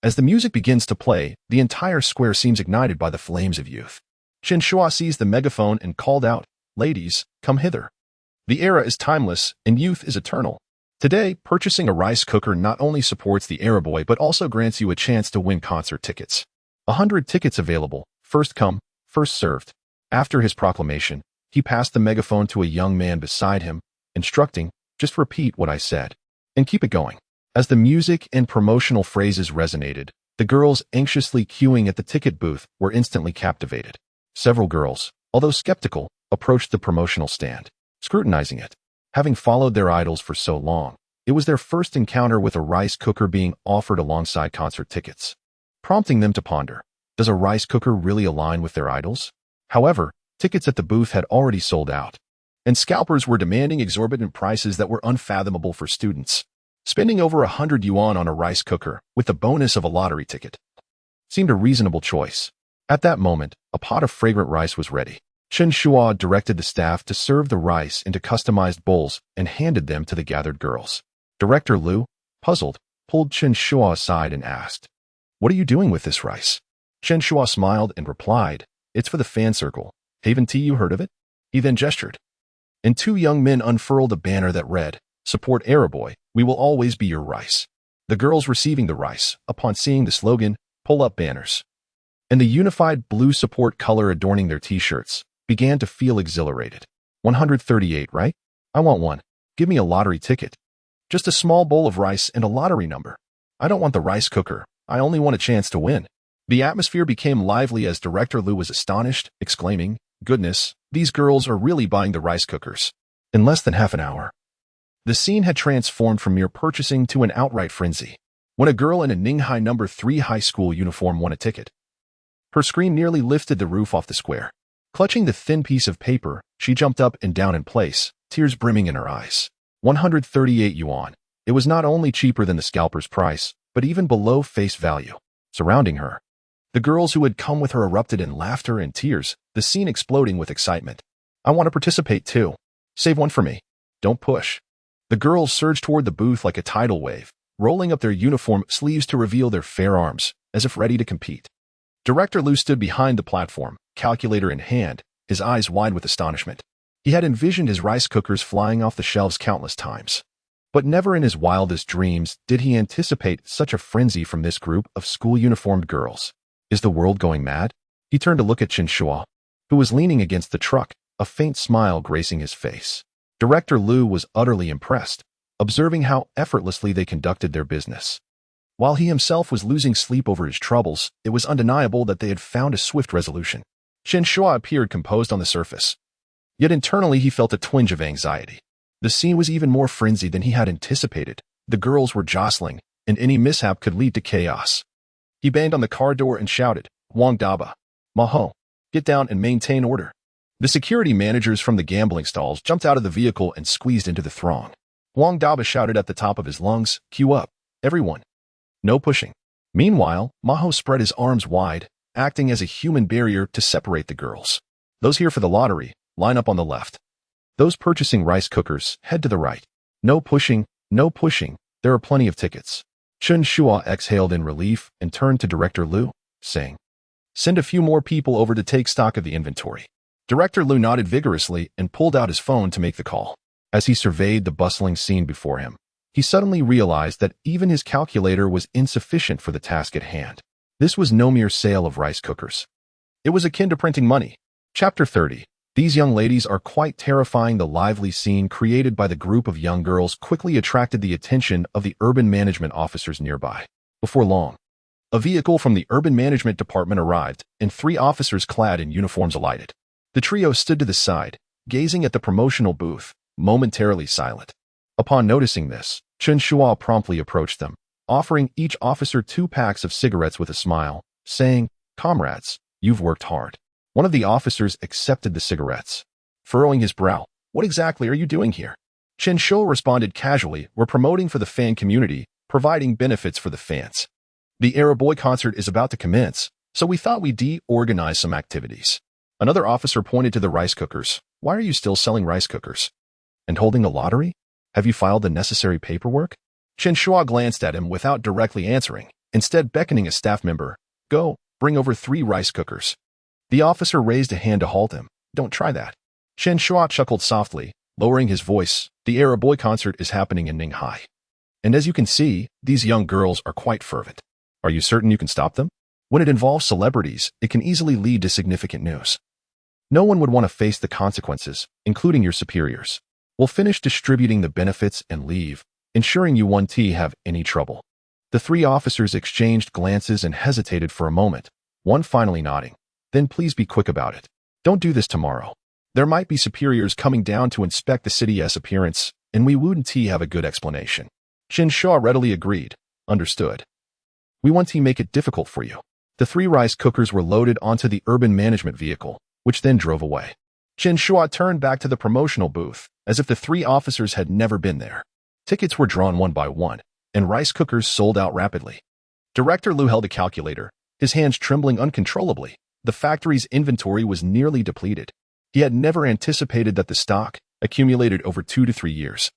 As the music begins to play, the entire square seems ignited by the flames of youth. Chen Shuo seized the megaphone and called out, "Ladies, come hither. The era is timeless, and youth is eternal." Today, purchasing a rice cooker not only supports the Boy but also grants you a chance to win concert tickets. 100 tickets available, first come, first served. After his proclamation, he passed the megaphone to a young man beside him, instructing, "Just repeat what I said, and keep it going." As the music and promotional phrases resonated, the girls anxiously queuing at the ticket booth were instantly captivated. Several girls, although skeptical, approached the promotional stand, scrutinizing it. Having followed their idols for so long, it was their first encounter with a rice cooker being offered alongside concert tickets, prompting them to ponder, does a rice cooker really align with their idols? However, tickets at the booth had already sold out, and scalpers were demanding exorbitant prices that were unfathomable for students. Spending over 100 yuan on a rice cooker, with the bonus of a lottery ticket, seemed a reasonable choice. At that moment, a pot of fragrant rice was ready. Chen Shuo directed the staff to serve the rice into customized bowls and handed them to the gathered girls. Director Liu, puzzled, pulled Chen Shuo aside and asked, "What are you doing with this rice?" Chen Shuo smiled and replied, "It's for the fan circle. Haven't you heard of it?" He then gestured, and two young men unfurled a banner that read, "Support Araboy, we will always be your rice." The girls receiving the rice, upon seeing the slogan, pull up banners, and the unified blue support color adorning their t-shirts, began to feel exhilarated. 138, right? I want one. Give me a lottery ticket. Just a small bowl of rice and a lottery number. I don't want the rice cooker. I only want a chance to win. The atmosphere became lively as Director Liu was astonished, exclaiming, "Goodness, these girls are really buying the rice cookers." In less than half an hour, the scene had transformed from mere purchasing to an outright frenzy. When a girl in a Ninghai No. 3 high school uniform won a ticket, her scream nearly lifted the roof off the square. Clutching the thin piece of paper, she jumped up and down in place, tears brimming in her eyes. 138 yuan. It was not only cheaper than the scalper's price, but even below face value. Surrounding her, the girls who had come with her erupted in laughter and tears, the scene exploding with excitement. "I want to participate too. Save one for me. Don't push." The girls surged toward the booth like a tidal wave, rolling up their uniform sleeves to reveal their fair arms, as if ready to compete. Director Liu stood behind the platform, calculator in hand, his eyes wide with astonishment. He had envisioned his rice cookers flying off the shelves countless times. But never in his wildest dreams did he anticipate such a frenzy from this group of school-uniformed girls. Is the world going mad? He turned to look at Chen Shuo, who was leaning against the truck, a faint smile gracing his face. Director Liu was utterly impressed, observing how effortlessly they conducted their business. While he himself was losing sleep over his troubles, it was undeniable that they had found a swift resolution. Chen Shuo appeared composed on the surface. Yet internally he felt a twinge of anxiety. The scene was even more frenzied than he had anticipated. The girls were jostling, and any mishap could lead to chaos. He banged on the car door and shouted, "Wang Daba, Maho, get down and maintain order." The security managers from the gambling stalls jumped out of the vehicle and squeezed into the throng. Wang Daba shouted at the top of his lungs, "Queue up, everyone. No pushing." Meanwhile, Maho spread his arms wide, acting as a human barrier to separate the girls. "Those here for the lottery, line up on the left. Those purchasing rice cookers, head to the right. No pushing, no pushing, there are plenty of tickets." Chen Shuo exhaled in relief and turned to Director Liu, saying, "Send a few more people over to take stock of the inventory." Director Liu nodded vigorously and pulled out his phone to make the call. As he surveyed the bustling scene before him, he suddenly realized that even his calculator was insufficient for the task at hand. This was no mere sale of rice cookers. It was akin to printing money. Chapter 30. These young ladies are quite terrifying. The lively scene created by the group of young girls quickly attracted the attention of the urban management officers nearby. Before long, a vehicle from the urban management department arrived, and 3 officers clad in uniforms alighted. The trio stood to the side, gazing at the promotional booth, momentarily silent. Upon noticing this, Chen Shuo promptly approached them, offering each officer 2 packs of cigarettes with a smile, saying, "Comrades, you've worked hard." One of the officers accepted the cigarettes. Furrowing his brow, "What exactly are you doing here?" Chen Shuo responded casually, "We're promoting for the fan community, providing benefits for the fans. The Araboy concert is about to commence, so we thought we'd organize some activities." Another officer pointed to the rice cookers. "Why are you still selling rice cookers? And holding a lottery? Have you filed the necessary paperwork?" Chen Shuo glanced at him without directly answering, instead beckoning a staff member, "Go, bring over 3 rice cookers." The officer raised a hand to halt him. "Don't try that." Chen Shuo chuckled softly, lowering his voice. "The Araboy concert is happening in Ninghai. And as you can see, these young girls are quite fervent. Are you certain you can stop them? When it involves celebrities, it can easily lead to significant news. No one would want to face the consequences, including your superiors. We'll finish distributing the benefits and leave, ensuring you won't have any trouble." The 3 officers exchanged glances and hesitated for a moment, one finally nodding. "Then please be quick about it. Don't do this tomorrow. There might be superiors coming down to inspect the city's appearance, and we wouldn't have a good explanation." Chen Shuo readily agreed. "Understood. We won't make it difficult for you." The 3 rice cookers were loaded onto the urban management vehicle, which then drove away. Chen Shuo turned back to the promotional booth, as if the 3 officers had never been there. Tickets were drawn one by one, and rice cookers sold out rapidly. Director Liu held a calculator, his hands trembling uncontrollably. The factory's inventory was nearly depleted. He had never anticipated that the stock, accumulated over 2 to 3 years,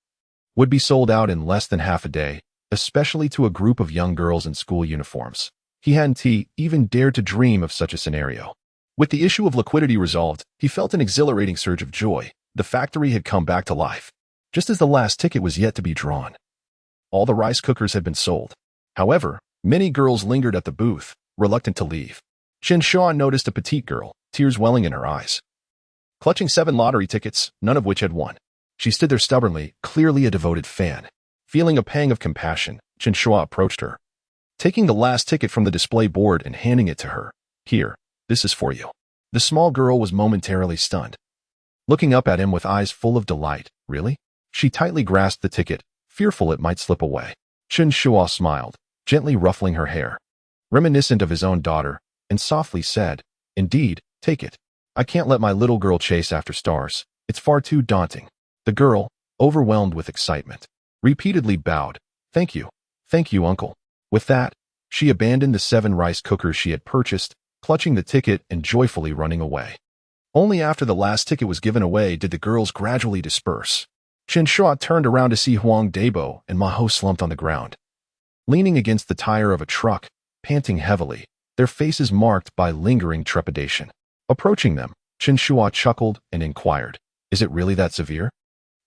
would be sold out in less than half a day, especially to a group of young girls in school uniforms. He hadn't even dared to dream of such a scenario. With the issue of liquidity resolved, he felt an exhilarating surge of joy. The factory had come back to life, just as the last ticket was yet to be drawn. All the rice cookers had been sold. However, many girls lingered at the booth, reluctant to leave. Chen Shuo noticed a petite girl, tears welling in her eyes, clutching 7 lottery tickets, none of which had won. She stood there stubbornly, clearly a devoted fan. Feeling a pang of compassion, Chen Shuo approached her, taking the last ticket from the display board and handing it to her. Here, this is for you. The small girl was momentarily stunned, looking up at him with eyes full of delight. Really? She tightly grasped the ticket, fearful it might slip away. Chen Shuo smiled, gently ruffling her hair, reminiscent of his own daughter, and softly said, Indeed, take it. I can't let my little girl chase after stars. It's far too daunting. The girl, overwhelmed with excitement, repeatedly bowed. Thank you, uncle. With that, she abandoned the 7 rice cookers she had purchased, clutching the ticket and joyfully running away. Only after the last ticket was given away did the girls gradually disperse. Chen Shuo turned around to see Huang Dabo and Ma Hou slumped on the ground, leaning against the tire of a truck, panting heavily, their faces marked by lingering trepidation. Approaching them, Chen Shuo chuckled and inquired, Is it really that severe?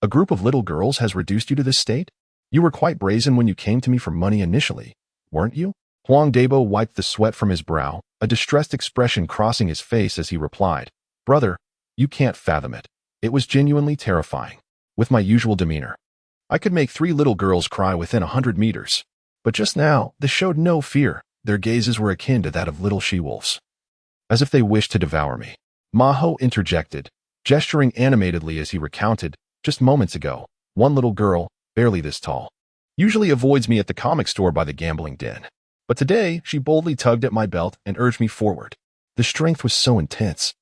A group of little girls has reduced you to this state? You were quite brazen when you came to me for money initially, weren't you? Huang Dabo wiped the sweat from his brow, a distressed expression crossing his face as he replied, Brother, you can't fathom it. It was genuinely terrifying. With my usual demeanor, I could make 3 little girls cry within 100 meters. But just now, they showed no fear. Their gazes were akin to that of little she-wolves, as if they wished to devour me. Ma Hou interjected, gesturing animatedly as he recounted, Just moments ago, one little girl, barely this tall, usually avoids me at the comic store by the gambling den. But today, she boldly tugged at my belt and urged me forward. The strength was so intense,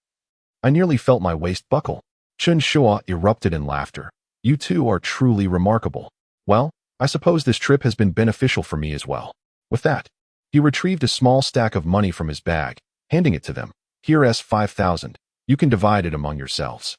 I nearly felt my waist buckle. Chen Shuo erupted in laughter. You two are truly remarkable. Well, I suppose this trip has been beneficial for me as well. With that, he retrieved a small stack of money from his bag, handing it to them. Here's 5,000. You can divide it among yourselves.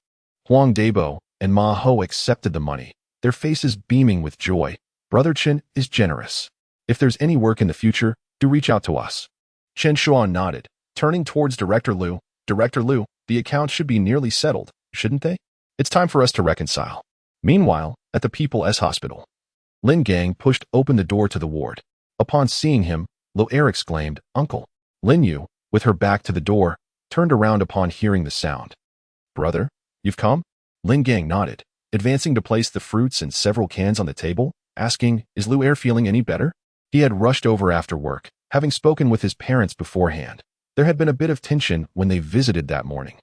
Huang Dabo and Ma Hou accepted the money, their faces beaming with joy. Brother Chen is generous. If there's any work in the future, do reach out to us. Chen Shuo nodded, turning towards Director Liu. Director Liu, the accounts should be nearly settled, shouldn't they? It's time for us to reconcile. Meanwhile, at the People's Hospital, Lin Gang pushed open the door to the ward. Upon seeing him, Lo Er exclaimed, Uncle. Lin Yu, with her back to the door, turned around upon hearing the sound. Brother, you've come? Lin Gang nodded, advancing to place the fruits and several cans on the table, asking, Is Lo Er feeling any better? He had rushed over after work, having spoken with his parents beforehand. There had been a bit of tension when they visited that morning,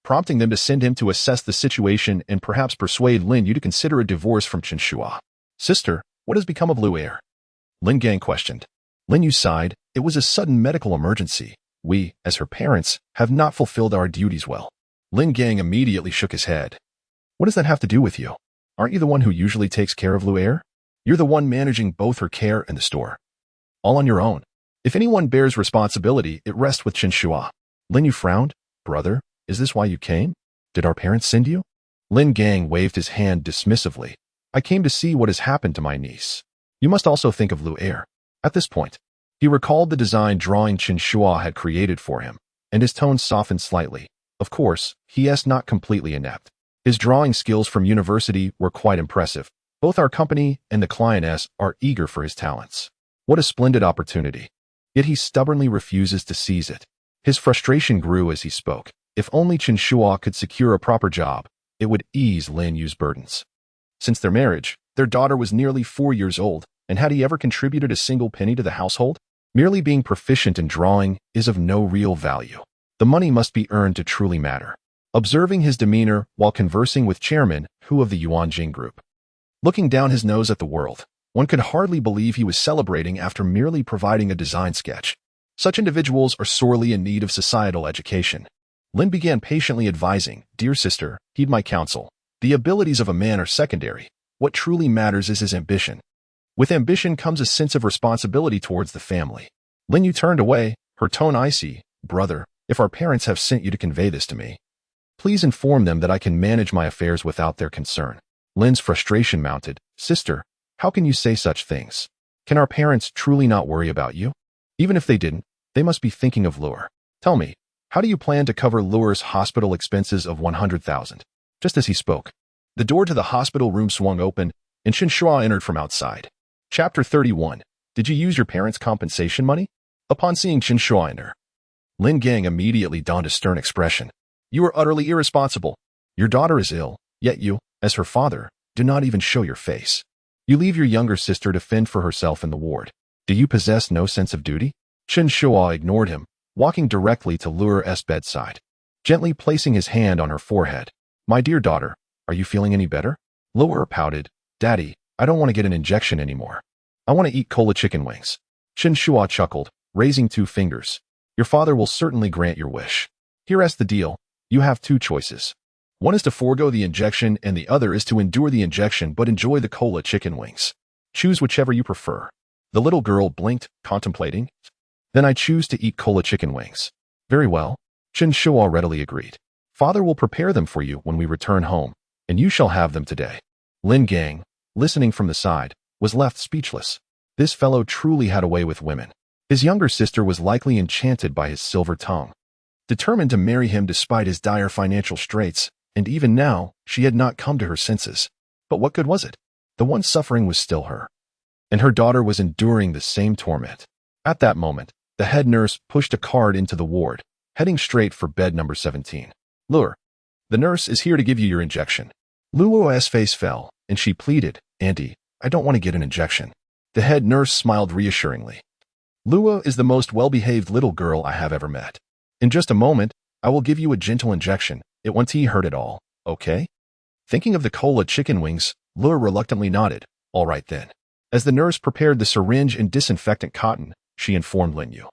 prompting them to send him to assess the situation and perhaps persuade Lin Yu to consider a divorce from Chen Shuo. Sister, what has become of Lo Er? Lin Gang questioned. Lin Yu sighed. It was a sudden medical emergency. We, as her parents, have not fulfilled our duties well. Lin Gang immediately shook his head. What does that have to do with you? Aren't you the one who usually takes care of Lo Er? You're the one managing both her care and the store. All on your own. If anyone bears responsibility, it rests with Chen Shuo. Lin Yu frowned. Brother, is this why you came? Did our parents send you? Lin Gang waved his hand dismissively. I came to see what has happened to my niece. You must also think of Lo Er. At this point, he recalled the design drawing Chen Shuo had created for him, and his tone softened slightly. Of course, he is not completely inept. His drawing skills from university were quite impressive. Both our company and the clients are eager for his talents. What a splendid opportunity. Yet he stubbornly refuses to seize it. His frustration grew as he spoke. If only Chen Shuo could secure a proper job, it would ease Lin Yu's burdens. Since their marriage, their daughter was nearly 4 years old, and had he ever contributed a single penny to the household? Merely being proficient in drawing is of no real value. The money must be earned to truly matter. Observing his demeanor while conversing with Chairman Hu of the Yuanjing Group, looking down his nose at the world, one could hardly believe he was celebrating after merely providing a design sketch. Such individuals are sorely in need of societal education. Lin began patiently advising, Dear sister, heed my counsel. The abilities of a man are secondary. What truly matters is his ambition. With ambition comes a sense of responsibility towards the family. Lin Yu turned away, her tone icy. Brother, If our parents have sent you to convey this to me, please inform them that I can manage my affairs without their concern. Lin's frustration mounted. Sister, how can you say such things? Can our parents truly not worry about you? Even if they didn't, they must be thinking of Lure. Tell me, how do you plan to cover Lure's hospital expenses of 100,000? Just as he spoke, the door to the hospital room swung open, and Chen Shuo entered from outside. Chapter 31. Did you use your parents' compensation money? Upon seeing Chen Shuo enter, Lin Gang immediately donned a stern expression. You are utterly irresponsible. Your daughter is ill, yet you, as her father, do not even show your face. You leave your younger sister to fend for herself in the ward. Do you possess no sense of duty? Chen Shuo ignored him, walking directly to Lure's bedside, gently placing his hand on her forehead. My dear daughter, are you feeling any better? Lure pouted. Daddy, I don't want to get an injection anymore. I want to eat cola chicken wings. Chen Shuo chuckled, raising 2 fingers. Your father will certainly grant your wish. Here's the deal. You have 2 choices. One is to forego the injection and the other is to endure the injection but enjoy the cola chicken wings. Choose whichever you prefer. The little girl blinked, contemplating. Then I choose to eat cola chicken wings. Very well. Chen Shuo readily agreed. Father will prepare them for you when we return home, and you shall have them today. Lin Gang, listening from the side, was left speechless. This fellow truly had a way with women. His younger sister was likely enchanted by his silver tongue, determined to marry him despite his dire financial straits, and even now, she had not come to her senses. But what good was it? The one suffering was still her, and her daughter was enduring the same torment. At that moment, the head nurse pushed a card into the ward, heading straight for bed number 17. Lure, the nurse is here to give you your injection. Luo's face fell, and she pleaded, Auntie, I don't want to get an injection. The head nurse smiled reassuringly. Luo is the most well-behaved little girl I have ever met. In just a moment, I will give you a gentle injection. It once he heard it all, okay? Thinking of the cola chicken wings, Lure reluctantly nodded. All right then. As the nurse prepared the syringe and disinfectant cotton, she informed Lin Yu.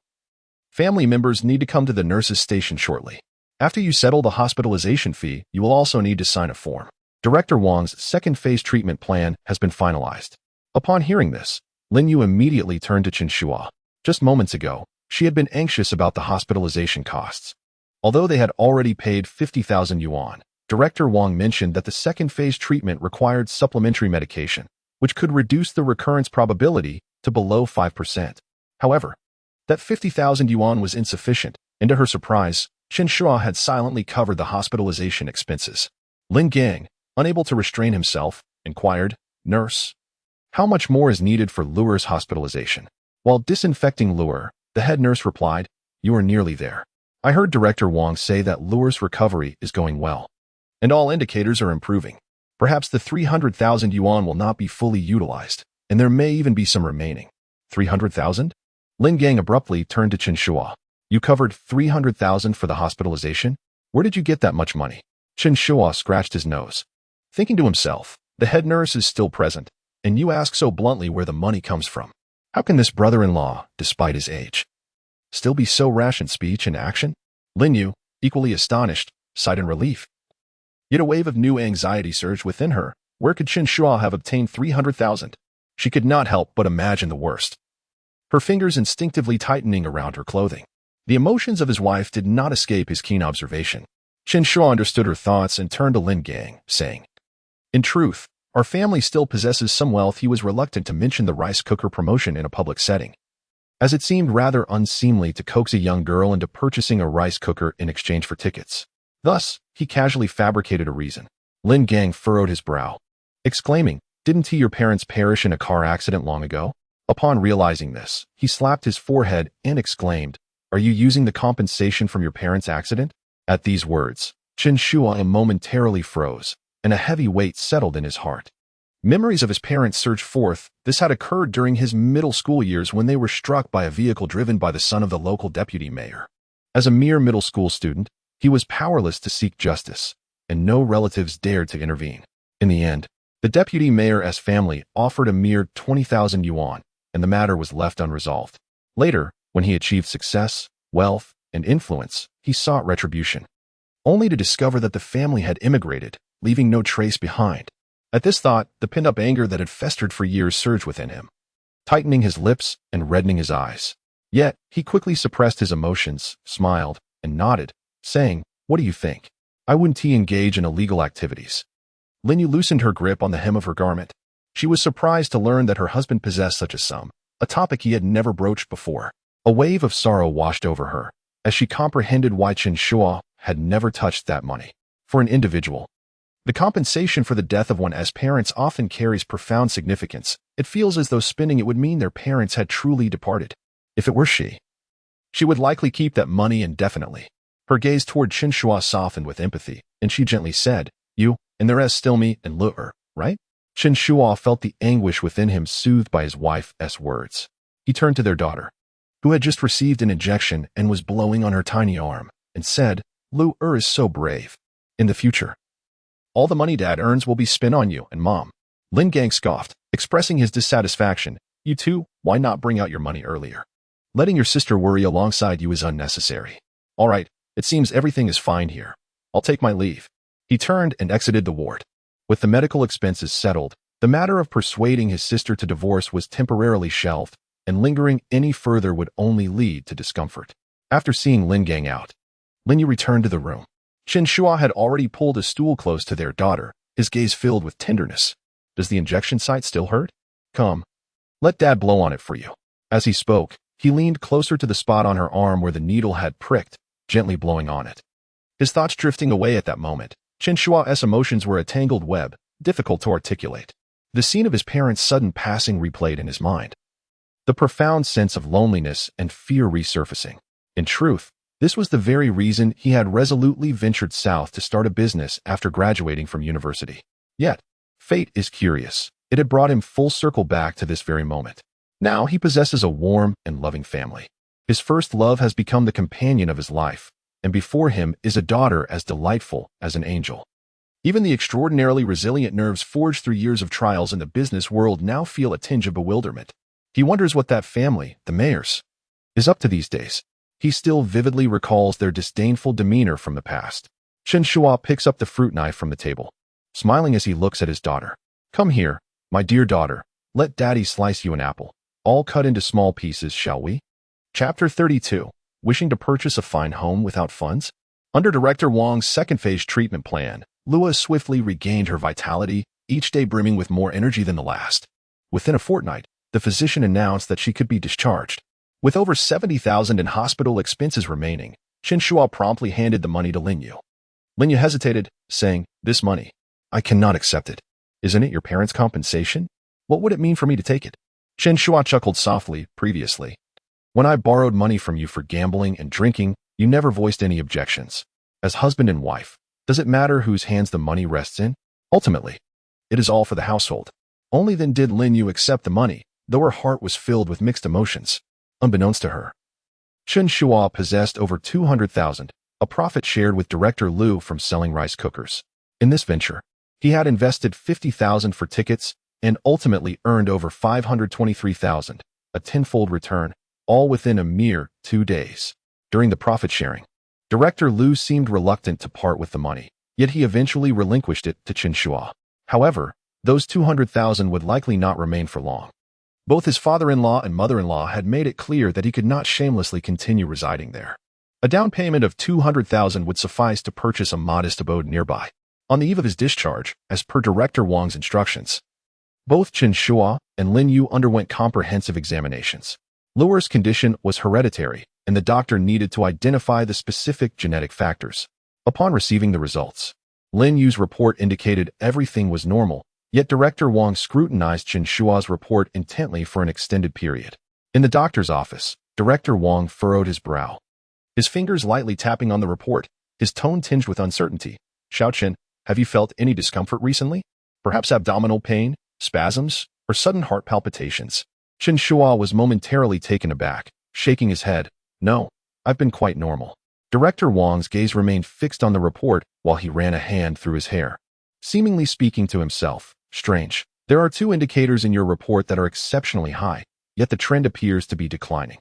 Family members need to come to the nurse's station shortly. After you settle the hospitalization fee, you will also need to sign a form. Director Wang's second phase treatment plan has been finalized. Upon hearing this, Lin Yu immediately turned to Chen Shuo. Just moments ago, she had been anxious about the hospitalization costs. Although they had already paid 50,000 yuan, Director Wang mentioned that the second phase treatment required supplementary medication, which could reduce the recurrence probability to below 5%. However, that 50,000 yuan was insufficient, and to her surprise, Chen Shuo had silently covered the hospitalization expenses. Lin Gang, unable to restrain himself, inquired, Nurse, how much more is needed for Lure's hospitalization? While disinfecting Lure, the head nurse replied, You are nearly there. I heard Director Wang say that Lure's recovery is going well, and all indicators are improving. Perhaps the 300,000 yuan will not be fully utilized, and there may even be some remaining. 300,000? Lin Gang abruptly turned to Chen Shuo. You covered 300,000 for the hospitalization? Where did you get that much money? Chen Shuo scratched his nose, thinking to himself, the head nurse is still present, and you ask so bluntly where the money comes from. How can this brother-in-law, despite his age, still be so rash in speech and action? Lin Yu, equally astonished, sighed in relief. Yet a wave of new anxiety surged within her. Where could Chen Shuo have obtained 300,000? She could not help but imagine the worst, her fingers instinctively tightening around her clothing. The emotions of his wife did not escape his keen observation. Chen Shuo understood her thoughts and turned to Lin Gang, saying, In truth, our family still possesses some wealth. He was reluctant to mention the rice cooker promotion in a public setting, as it seemed rather unseemly to coax a young girl into purchasing a rice cooker in exchange for tickets. Thus, he casually fabricated a reason. Lin Gang furrowed his brow, exclaiming, Didn't your parents perish in a car accident long ago? Upon realizing this, he slapped his forehead and exclaimed, Are you using the compensation from your parents' accident? At these words, Chen Shuo momentarily froze, and a heavy weight settled in his heart. Memories of his parents surged forth. This had occurred during his middle school years when they were struck by a vehicle driven by the son of the local deputy mayor. As a mere middle school student, he was powerless to seek justice, and no relatives dared to intervene. In the end, the deputy mayor's family offered a mere 20,000 yuan, and the matter was left unresolved. Later, when he achieved success, wealth, and influence, he sought retribution, only to discover that the family had immigrated, leaving no trace behind. At this thought, the pent-up anger that had festered for years surged within him, tightening his lips and reddening his eyes. Yet, he quickly suppressed his emotions, smiled, and nodded, saying, "What do you think? I wouldn't engage in illegal activities." Lin Yu loosened her grip on the hem of her garment. She was surprised to learn that her husband possessed such a sum, a topic he had never broached before. A wave of sorrow washed over her, as she comprehended why Chen Shuo had never touched that money. For an individual, the compensation for the death of one's parents often carries profound significance. It feels as though spending it would mean their parents had truly departed. If it were she would likely keep that money indefinitely. Her gaze toward Chen Shuo softened with empathy, and she gently said, "You, and the rest still me and Lu'er, right?" Chen Shuo felt the anguish within him soothed by his wife's words. He turned to their daughter, who had just received an injection and was blowing on her tiny arm, and said, "Lu'er is so brave. In the future, all the money Dad earns will be spent on you and Mom." Lin Gang scoffed, expressing his dissatisfaction. "You too, why not bring out your money earlier? Letting your sister worry alongside you is unnecessary. All right, it seems everything is fine here. I'll take my leave." He turned and exited the ward. With the medical expenses settled, the matter of persuading his sister to divorce was temporarily shelved, and lingering any further would only lead to discomfort. After seeing Lin Gang out, Lin Yu returned to the room. Chen Shuo had already pulled a stool close to their daughter, his gaze filled with tenderness. "Does the injection site still hurt? Come, let Dad blow on it for you." As he spoke, he leaned closer to the spot on her arm where the needle had pricked, gently blowing on it. His thoughts drifting away at that moment, Chen Shuo's emotions were a tangled web, difficult to articulate. The scene of his parents' sudden passing replayed in his mind. The profound sense of loneliness and fear resurfacing. In truth, this was the very reason he had resolutely ventured south to start a business after graduating from university. Yet, fate is curious. It had brought him full circle back to this very moment. Now he possesses a warm and loving family. His first love has become the companion of his life, and before him is a daughter as delightful as an angel. Even the extraordinarily resilient nerves forged through years of trials in the business world now feel a tinge of bewilderment. He wonders what that family, the Mayers, is up to these days. He still vividly recalls their disdainful demeanor from the past. Chen Shuo picks up the fruit knife from the table, smiling as he looks at his daughter. "Come here, my dear daughter. Let Daddy slice you an apple. All cut into small pieces, shall we?" Chapter 32. Wishing to purchase a fine home without funds? Under Director Wang's second-phase treatment plan, Lua swiftly regained her vitality, each day brimming with more energy than the last. Within a fortnight, the physician announced that she could be discharged. With over 70,000 in hospital expenses remaining, Chen Shuo promptly handed the money to Lin Yu. Lin Yu hesitated, saying, "This money, I cannot accept it. Isn't it your parents' compensation? What would it mean for me to take it?" Chen Shuo chuckled softly. "Previously, when I borrowed money from you for gambling and drinking, you never voiced any objections. As husband and wife, does it matter whose hands the money rests in? Ultimately, it is all for the household." Only then did Lin Yu accept the money, though her heart was filled with mixed emotions. Unbeknownst to her, Chen Shuo possessed over 200,000, a profit shared with Director Liu from selling rice cookers. In this venture, he had invested 50,000 for tickets and ultimately earned over 523,000, a tenfold return, all within a mere 2 days. During the profit sharing, Director Liu seemed reluctant to part with the money, yet he eventually relinquished it to Chen Shuo. However, those 200,000 would likely not remain for long. Both his father-in-law and mother-in-law had made it clear that he could not shamelessly continue residing there. A down payment of 200,000 would suffice to purchase a modest abode nearby. On the eve of his discharge, as per Director Wang's instructions, both Chen Shuo and Lin Yu underwent comprehensive examinations. Lu'er's condition was hereditary, and the doctor needed to identify the specific genetic factors. Upon receiving the results, Lin Yu's report indicated everything was normal, yet Director Wang scrutinized Chen Shuo's report intently for an extended period. In the doctor's office, Director Wang furrowed his brow, his fingers lightly tapping on the report, his tone tinged with uncertainty. "Xiao Chen, have you felt any discomfort recently? Perhaps abdominal pain, spasms, or sudden heart palpitations?" Chen Shuo was momentarily taken aback, shaking his head. "No, I've been quite normal." Director Wang's gaze remained fixed on the report while he ran a hand through his hair, seemingly speaking to himself. "Strange. There are 2 indicators in your report that are exceptionally high, yet the trend appears to be declining.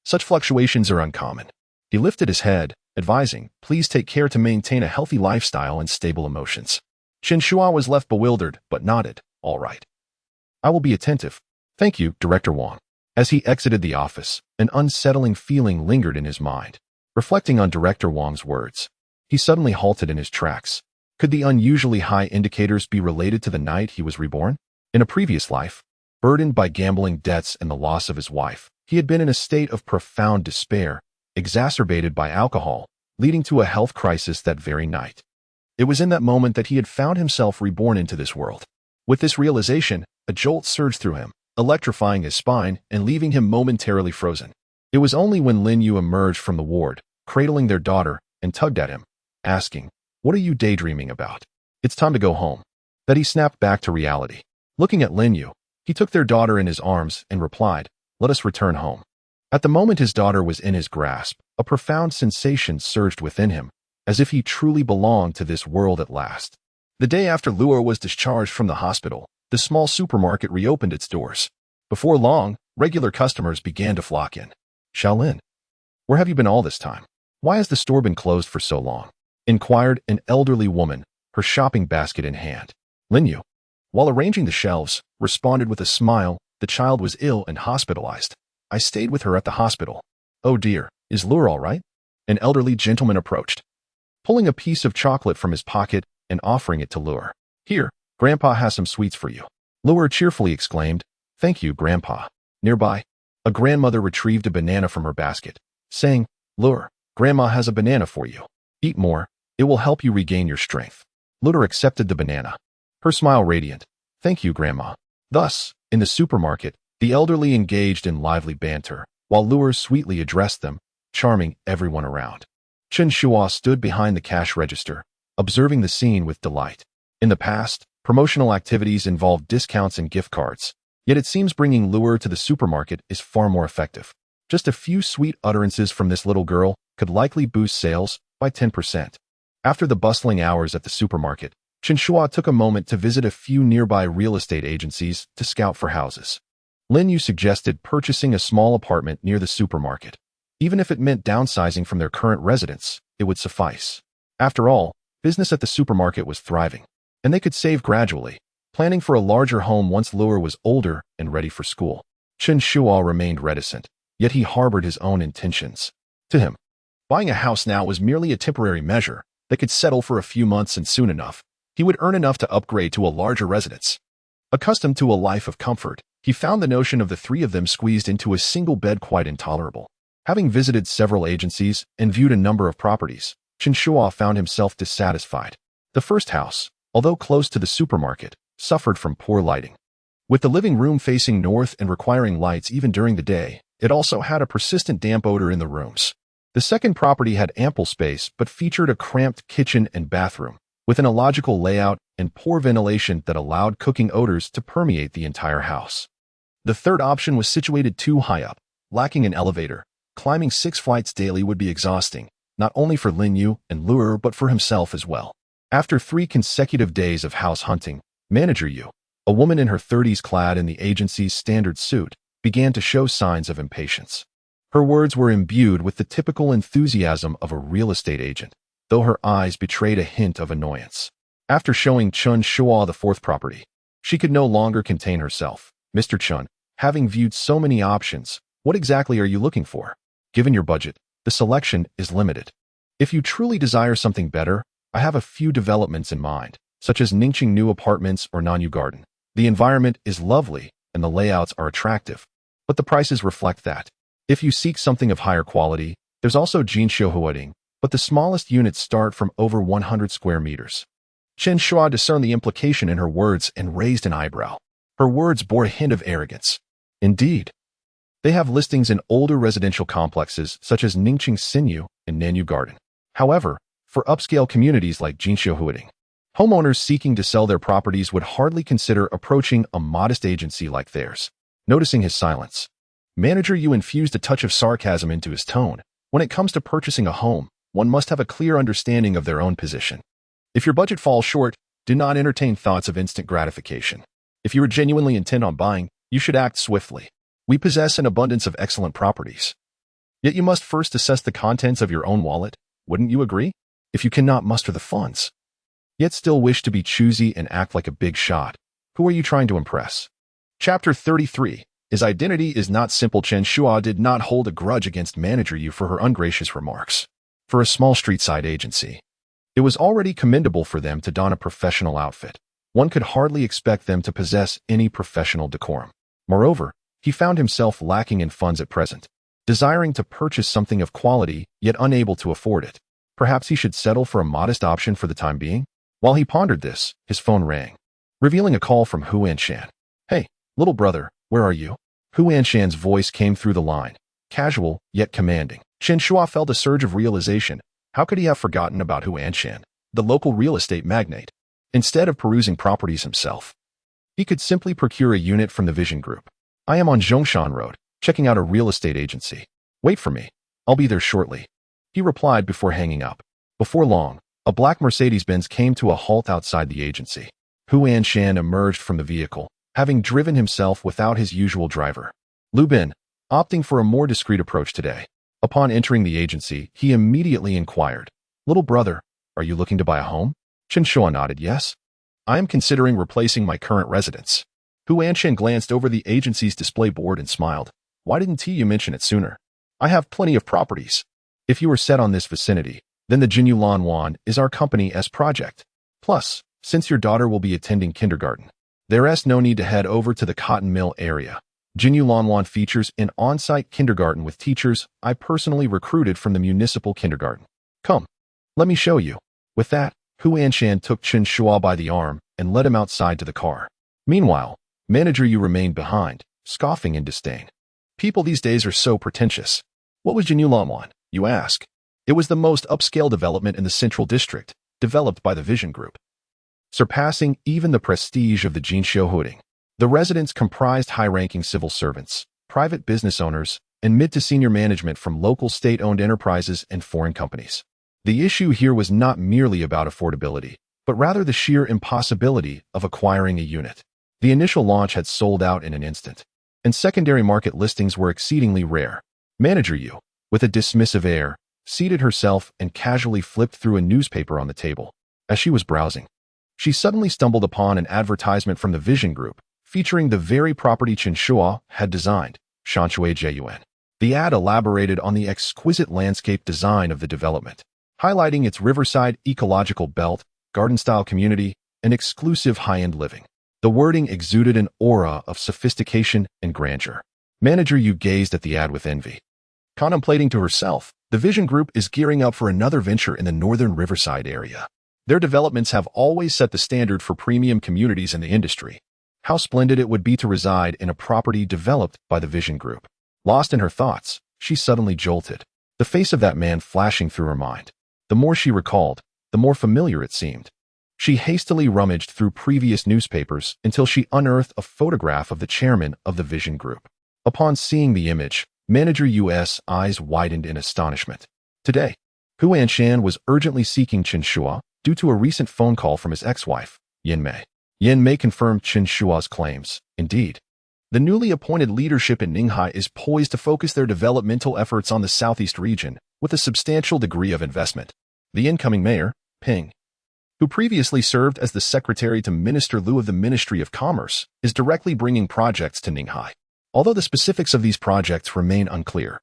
Such fluctuations are uncommon." He lifted his head, advising, "Please take care to maintain a healthy lifestyle and stable emotions." Chen Shuo was left bewildered, but nodded. "All right. I will be attentive. Thank you, Director Wang." As he exited the office, an unsettling feeling lingered in his mind. Reflecting on Director Wang's words, he suddenly halted in his tracks. Could the unusually high indicators be related to the night he was reborn? In a previous life, burdened by gambling debts and the loss of his wife, he had been in a state of profound despair, exacerbated by alcohol, leading to a health crisis that very night. It was in that moment that he had found himself reborn into this world. With this realization, a jolt surged through him, electrifying his spine and leaving him momentarily frozen. It was only when Lin Yu emerged from the ward, cradling their daughter, and tugged at him, asking, "What are you daydreaming about? It's time to go home," that he snapped back to reality. Looking at Lin Yu, he took their daughter in his arms and replied, "Let us return home." At the moment his daughter was in his grasp, a profound sensation surged within him, as if he truly belonged to this world at last. The day after Luo was discharged from the hospital, the small supermarket reopened its doors. Before long, regular customers began to flock in. "Shaolin, where have you been all this time? Why has the store been closed for so long?" inquired an elderly woman, her shopping basket in hand. Lin Yu, while arranging the shelves, responded with a smile. "The child was ill and hospitalized. I stayed with her at the hospital." "Oh dear, is Luo all right?" An elderly gentleman approached, pulling a piece of chocolate from his pocket and offering it to Luo. "Here, Grandpa has some sweets for you." Luo cheerfully exclaimed, "Thank you, Grandpa." Nearby, a grandmother retrieved a banana from her basket, saying, "Luo, Grandma has a banana for you. Eat more, it will help you regain your strength." Luo accepted the banana, her smile radiant. "Thank you, Grandma." Thus, in the supermarket, the elderly engaged in lively banter, while Luo sweetly addressed them, charming everyone around. Chen Shuo stood behind the cash register, observing the scene with delight. In the past, promotional activities involved discounts and gift cards, yet it seems bringing Luo to the supermarket is far more effective. Just a few sweet utterances from this little girl could likely boost sales by 10%. After the bustling hours at the supermarket, Chen Shuo took a moment to visit a few nearby real estate agencies to scout for houses. Lin Yu suggested purchasing a small apartment near the supermarket. Even if it meant downsizing from their current residence, it would suffice. After all, business at the supermarket was thriving, and they could save gradually, planning for a larger home once Luo was older and ready for school. Chen Shuo remained reticent, yet he harbored his own intentions. To him, buying a house now was merely a temporary measure that could settle for a few months, and soon enough, he would earn enough to upgrade to a larger residence. Accustomed to a life of comfort, he found the notion of the three of them squeezed into a single bed quite intolerable. Having visited several agencies and viewed a number of properties, Chen Shuo found himself dissatisfied. The first house, although close to the supermarket, suffered from poor lighting. With the living room facing north and requiring lights even during the day, it also had a persistent damp odor in the rooms. The second property had ample space but featured a cramped kitchen and bathroom, with an illogical layout and poor ventilation that allowed cooking odors to permeate the entire house. The third option was situated too high up, lacking an elevator. Climbing 6 flights daily would be exhausting, not only for Lin Yu and Luo but for himself as well. After 3 consecutive days of house hunting, Manager Yu, a woman in her 30s clad in the agency's standard suit, began to show signs of impatience. Her words were imbued with the typical enthusiasm of a real estate agent, though her eyes betrayed a hint of annoyance. After showing Chen Shuo the fourth property, she could no longer contain herself. "Mr. Chen, having viewed so many options, what exactly are you looking for? Given your budget, the selection is limited. If you truly desire something better, I have a few developments in mind, such as Ningqing new apartments or Nanyu Garden. The environment is lovely and the layouts are attractive, but the prices reflect that. If you seek something of higher quality, there's also Jinshuohuading, but the smallest units start from over 100 square meters." Chen Shuo discerned the implication in her words and raised an eyebrow. Her words bore a hint of arrogance. "Indeed. They have listings in older residential complexes such as Ningqing Xinyu and Nanyu Garden. However, for upscale communities like Jinshuohuading, homeowners seeking to sell their properties would hardly consider approaching a modest agency like theirs." Noticing his silence, Manager Yu infused a touch of sarcasm into his tone. "When it comes to purchasing a home, one must have a clear understanding of their own position. If your budget falls short, do not entertain thoughts of instant gratification. If you are genuinely intent on buying, you should act swiftly. We possess an abundance of excellent properties. Yet you must first assess the contents of your own wallet, wouldn't you agree? If you cannot muster the funds, yet still wish to be choosy and act like a big shot, who are you trying to impress?" Chapter 33. His identity is not simple. Chen Shuo did not hold a grudge against Manager Yu for her ungracious remarks. For a small street-side agency, it was already commendable for them to don a professional outfit. One could hardly expect them to possess any professional decorum. Moreover, he found himself lacking in funds at present, desiring to purchase something of quality, yet unable to afford it. Perhaps he should settle for a modest option for the time being? While he pondered this, his phone rang, revealing a call from Hu Anshan. "Hey, little brother, where are you?" Hu Anshan's voice came through the line, casual yet commanding. Chen Shuo felt a surge of realization. How could he have forgotten about Hu Anshan, the local real estate magnate? Instead of perusing properties himself, he could simply procure a unit from the Vision Group. "I am on Zhongshan Road, checking out a real estate agency. Wait for me. I'll be there shortly," he replied before hanging up. Before long, a black Mercedes-Benz came to a halt outside the agency. Hu Anshan emerged from the vehicle, having driven himself without his usual driver, Lu Bin, opting for a more discreet approach today. Upon entering the agency, he immediately inquired, "Little brother, are you looking to buy a home?" Chen Shuo nodded yes. "I am considering replacing my current residence." Hu Anshan glanced over the agency's display board and smiled. "Why didn't you mention it sooner? I have plenty of properties. If you are set on this vicinity, then the Jinyu Lanwan is our company's project. Plus, since your daughter will be attending kindergarten, there's no need to head over to the cotton mill area. Jinyu Lanwan features an on-site kindergarten with teachers I personally recruited from the municipal kindergarten. Come, let me show you." With that, Hu Anshan took Chen Shuo by the arm and led him outside to the car. Meanwhile, Manager Yu remained behind, scoffing in disdain. "People these days are so pretentious. What was Jinyu Lanwan, you ask?" It was the most upscale development in the Central District, developed by the Vision Group, surpassing even the prestige of the Jinsho Hooding. The residents comprised high-ranking civil servants, private business owners, and mid to senior management from local state-owned enterprises and foreign companies. The issue here was not merely about affordability, but rather the sheer impossibility of acquiring a unit. The initial launch had sold out in an instant, and secondary market listings were exceedingly rare. Manager Yu, with a dismissive air, seated herself and casually flipped through a newspaper on the table. As she was browsing, she suddenly stumbled upon an advertisement from the Vision Group, featuring the very property Chen Shuo had designed, Shanshui Jiyuan. The ad elaborated on the exquisite landscape design of the development, highlighting its riverside ecological belt, garden-style community, and exclusive high-end living. The wording exuded an aura of sophistication and grandeur. Manager Yu gazed at the ad with envy, contemplating to herself, the Vision Group is gearing up for another venture in the northern riverside area. Their developments have always set the standard for premium communities in the industry. How splendid it would be to reside in a property developed by the Vision Group. Lost in her thoughts, she suddenly jolted, the face of that man flashing through her mind. The more she recalled, the more familiar it seemed. She hastily rummaged through previous newspapers until she unearthed a photograph of the chairman of the Vision Group. Upon seeing the image, Manager Yu's eyes widened in astonishment. Today, Hu Anshan was urgently seeking Chen Shuo due to a recent phone call from his ex-wife, Yin Mei. Yin Mei confirmed Chen Shuo's claims. Indeed, the newly appointed leadership in Ninghai is poised to focus their developmental efforts on the southeast region with a substantial degree of investment. The incoming mayor, Ping, who previously served as the secretary to Minister Liu of the Ministry of Commerce, is directly bringing projects to Ninghai. Although the specifics of these projects remain unclear,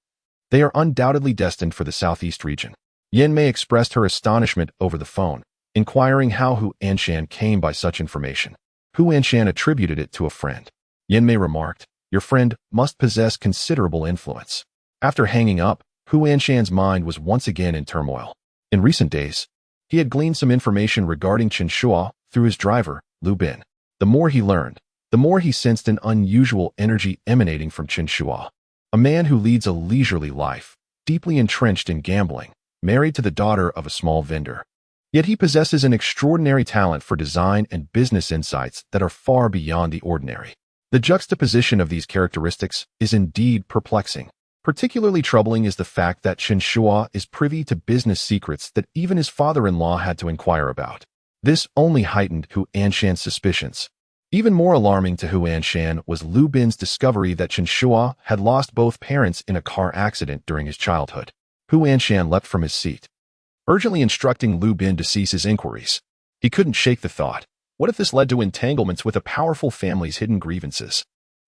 they are undoubtedly destined for the southeast region. Yin Mei expressed her astonishment over the phone, inquiring how Hu Anshan came by such information. Hu Anshan attributed it to a friend. Yin Mei remarked, "Your friend must possess considerable influence." After hanging up, Hu Anshan's mind was once again in turmoil. In recent days, he had gleaned some information regarding Chen Shuo through his driver, Lu Bin. The more he learned, the more he sensed an unusual energy emanating from Chen Shuo, a man who leads a leisurely life, deeply entrenched in gambling, married to the daughter of a small vendor. Yet he possesses an extraordinary talent for design and business insights that are far beyond the ordinary. The juxtaposition of these characteristics is indeed perplexing. Particularly troubling is the fact that Chen Shuo is privy to business secrets that even his father-in-law had to inquire about. This only heightened Hu Anshan's suspicions. Even more alarming to Hu Anshan was Lu Bin's discovery that Chen Shuo had lost both parents in a car accident during his childhood. Hu Anshan leapt from his seat, urgently instructing Lu Bin to cease his inquiries. He couldn't shake the thought. What if this led to entanglements with a powerful family's hidden grievances?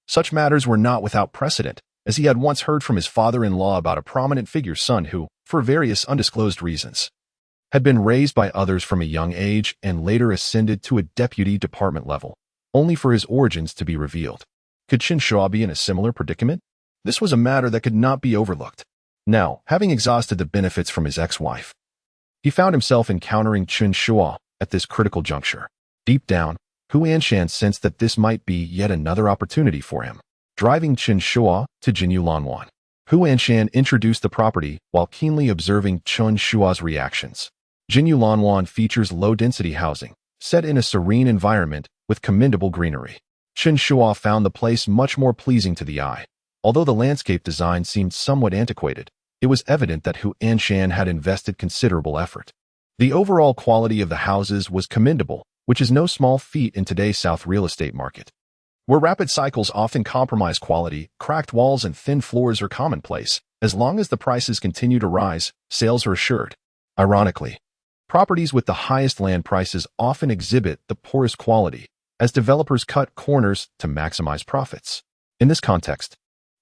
Such matters were not without precedent, as he had once heard from his father-in-law about a prominent figure's son who, for various undisclosed reasons, had been raised by others from a young age and later ascended to a deputy department level, only for his origins to be revealed. Could Chen Shuo be in a similar predicament? This was a matter that could not be overlooked. Now, having exhausted the benefits from his ex-wife, he found himself encountering Chen Shuo at this critical juncture. Deep down, Hu Anshan sensed that this might be yet another opportunity for him. Driving Chen Shuo to Jinyu Lanwan, Hu Anshan introduced the property while keenly observing Chen Shuo's reactions. Jinyu Lanwan features low-density housing, set in a serene environment with commendable greenery. Chen Shuo found the place much more pleasing to the eye. Although the landscape design seemed somewhat antiquated, it was evident that Hu Anshan had invested considerable effort. The overall quality of the houses was commendable, which is no small feat in today's South real estate market, where rapid cycles often compromise quality. Cracked walls and thin floors are commonplace. As long as the prices continue to rise, sales are assured. Ironically, properties with the highest land prices often exhibit the poorest quality, as developers cut corners to maximize profits. In this context,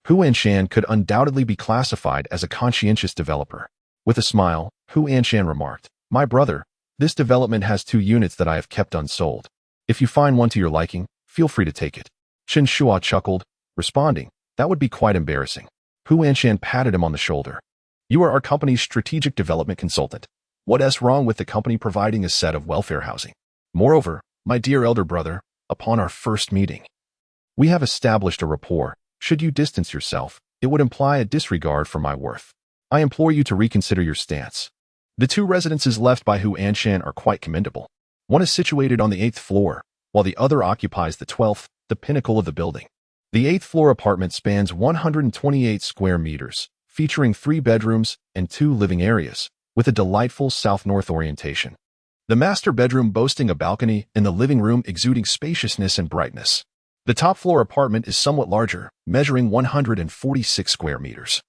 Hu Anshan could undoubtedly be classified as a conscientious developer. With a smile, Hu Anshan remarked, "My brother, this development has 2 units that I have kept unsold. If you find one to your liking, feel free to take it." Chen Shuo chuckled, responding, "That would be quite embarrassing." Hu Anshan patted him on the shoulder. "You are our company's strategic development consultant. What's wrong with the company providing a set of welfare housing? Moreover, my dear elder brother, upon our first meeting, we have established a rapport. Should you distance yourself, it would imply a disregard for my worth. I implore you to reconsider your stance." The 2 residences left by Hu Anshan are quite commendable. One is situated on the 8th floor, while the other occupies the 12th, the pinnacle of the building. The 8th floor apartment spans 128 square meters, featuring 3 bedrooms and 2 living areas, with a delightful south-north orientation. The master bedroom boasting a balcony and the living room exuding spaciousness and brightness. The top-floor apartment is somewhat larger, measuring 146 square meters,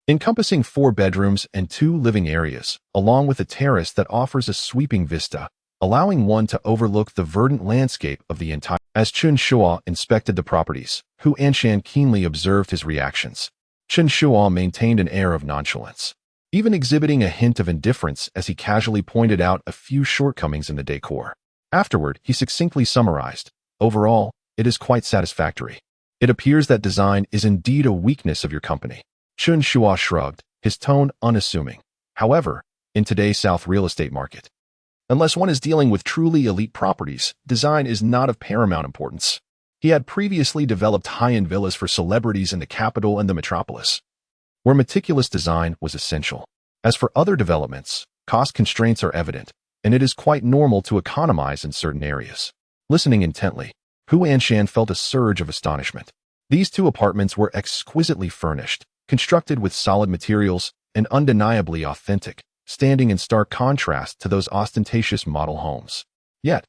encompassing 4 bedrooms and 2 living areas, along with a terrace that offers a sweeping vista, allowing one to overlook the verdant landscape of the entire. As Chen Shuo inspected the properties, Hu Anshan keenly observed his reactions. Chen Shuo maintained an air of nonchalance, even exhibiting a hint of indifference as he casually pointed out a few shortcomings in the decor. Afterward, he succinctly summarized, "Overall, it is quite satisfactory. It appears that design is indeed a weakness of your company." Chen Shuo shrugged, his tone unassuming. However, in today's South real estate market, unless one is dealing with truly elite properties, design is not of paramount importance. He had previously developed high-end villas for celebrities in the capital and the metropolis, where meticulous design was essential. As for other developments, cost constraints are evident, and it is quite normal to economize in certain areas. Listening intently, Hu Anshan felt a surge of astonishment. These 2 apartments were exquisitely furnished, constructed with solid materials, and undeniably authentic, standing in stark contrast to those ostentatious model homes. Yet,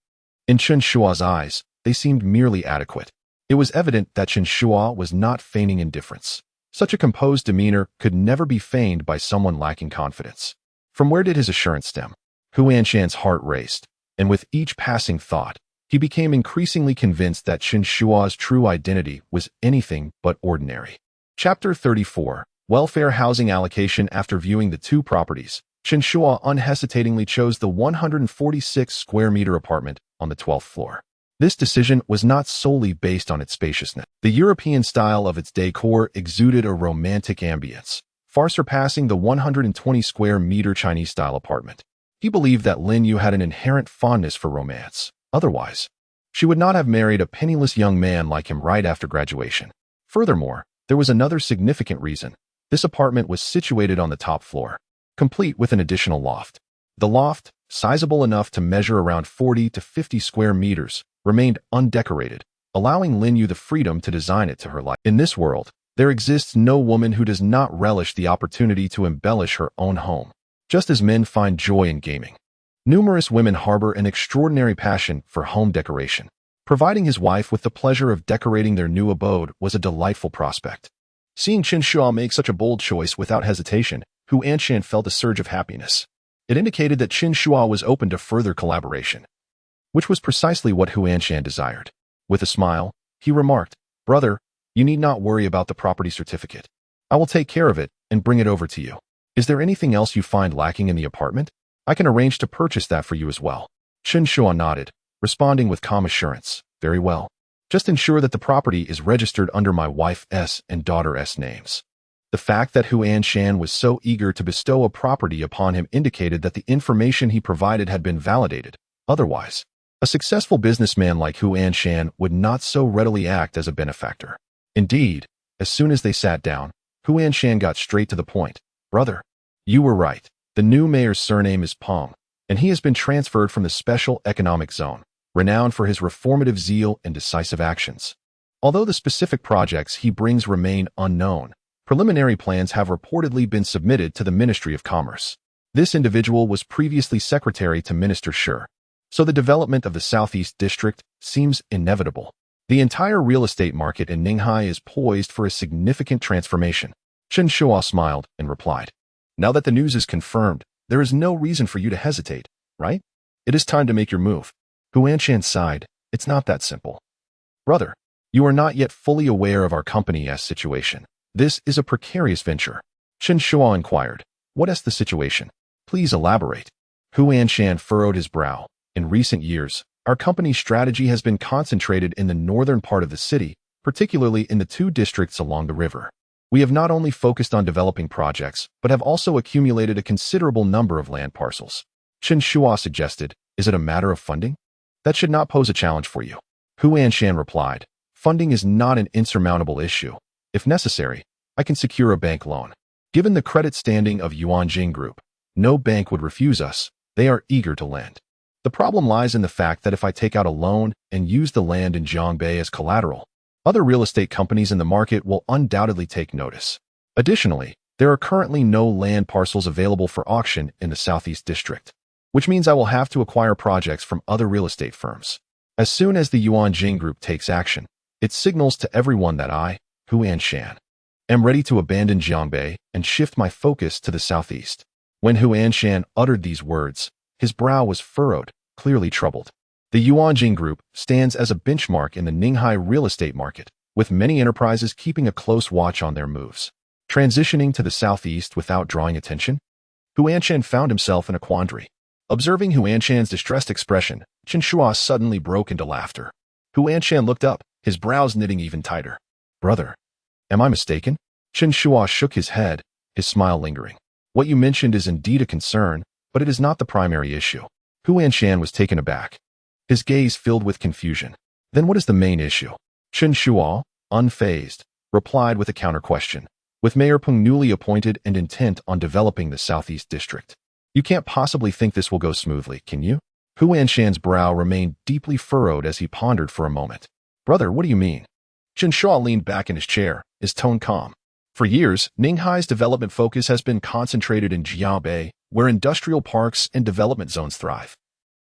in Chen Shuo's eyes, they seemed merely adequate. It was evident that Chen Shuo was not feigning indifference. Such a composed demeanor could never be feigned by someone lacking confidence. From where did his assurance stem? Hu Anshan's heart raced, and with each passing thought, he became increasingly convinced that Chen Shuo's true identity was anything but ordinary. Chapter 34. Welfare Housing Allocation. After viewing the 2 properties, Chen Shuo unhesitatingly chose the 146 square meter apartment on the 12th floor. This decision was not solely based on its spaciousness. The European style of its decor exuded a romantic ambience, far surpassing the 120 square meter Chinese-style apartment. He believed that Lin Yu had an inherent fondness for romance. Otherwise, she would not have married a penniless young man like him right after graduation. Furthermore, there was another significant reason. This apartment was situated on the top floor, complete with an additional loft. The loft, sizable enough to measure around 40 to 50 square meters, remained undecorated, allowing Lin Yu the freedom to design it to her liking. In this world, there exists no woman who does not relish the opportunity to embellish her own home, just as men find joy in gaming. Numerous women harbor an extraordinary passion for home decoration. Providing his wife with the pleasure of decorating their new abode was a delightful prospect. Seeing Chen Shuo make such a bold choice without hesitation, Hu Anshan felt a surge of happiness. It indicated that Chen Shuo was open to further collaboration, which was precisely what Hu Anshan desired. With a smile, he remarked, "Brother, You need not worry about the property certificate. I will take care of it and bring it over to you. Is there anything else you find lacking in the apartment? I can arrange to purchase that for you as well. Chen Shuo nodded, responding with calm assurance. Very well. Just ensure that the property is registered under my wife's and daughter's names. The fact that Huan Shan was so eager to bestow a property upon him indicated that the information he provided had been validated. Otherwise, a successful businessman like Huan Shan would not so readily act as a benefactor. Indeed, as soon as they sat down, Huan Shan got straight to the point. Brother, you were right. The new mayor's surname is Peng, and he has been transferred from the Special Economic Zone, renowned for his reformative zeal and decisive actions. Although the specific projects he brings remain unknown, preliminary plans have reportedly been submitted to the Ministry of Commerce. This individual was previously secretary to Minister Shi, so the development of the Southeast District seems inevitable. The entire real estate market in Ninghai is poised for a significant transformation. Chen Shuo smiled and replied, Now that the news is confirmed, there is no reason for you to hesitate, right? It is time to make your move. Huan Shan sighed. It's not that simple. Brother, you are not yet fully aware of our company's situation. This is a precarious venture. Chen Shuo inquired, What is the situation? Please elaborate. Huan Shan furrowed his brow. In recent years, our company's strategy has been concentrated in the northern part of the city, particularly in the 2 districts along the river. We have not only focused on developing projects, but have also accumulated a considerable number of land parcels. Chen Shuo suggested, Is it a matter of funding? That should not pose a challenge for you. Huan Shan replied, Funding is not an insurmountable issue. If necessary, I can secure a bank loan. Given the credit standing of Yuanjing Group, no bank would refuse us. They are eager to lend. The problem lies in the fact that if I take out a loan and use the land in Jiangbei as collateral, other real estate companies in the market will undoubtedly take notice. Additionally, there are currently no land parcels available for auction in the Southeast District, which means I will have to acquire projects from other real estate firms. As soon as the Yuanjing Group takes action, it signals to everyone that I, Huan Shan, am ready to abandon Jiangbei and shift my focus to the southeast. When Huan Shan uttered these words, his brow was furrowed, clearly troubled. The Yuanjing Group stands as a benchmark in the Ninghai real estate market, with many enterprises keeping a close watch on their moves. Transitioning to the southeast without drawing attention? Huan Shan found himself in a quandary. Observing Huan Shan's distressed expression, Chen Shuo suddenly broke into laughter. Huan Shan looked up, his brows knitting even tighter. Brother, am I mistaken? Chen Shuo shook his head, his smile lingering. What you mentioned is indeed a concern, but it is not the primary issue. Huan Shan was taken aback, his gaze filled with confusion. Then what is the main issue? Chen Shuo, unfazed, replied with a counter-question. With Mayor Peng newly appointed and intent on developing the Southeast District, you can't possibly think this will go smoothly, can you? Huan Shan's brow remained deeply furrowed as he pondered for a moment. Brother, what do you mean? Chen Shuo leaned back in his chair, his tone calm. For years, Ninghai's development focus has been concentrated in Jiaobei, where industrial parks and development zones thrive,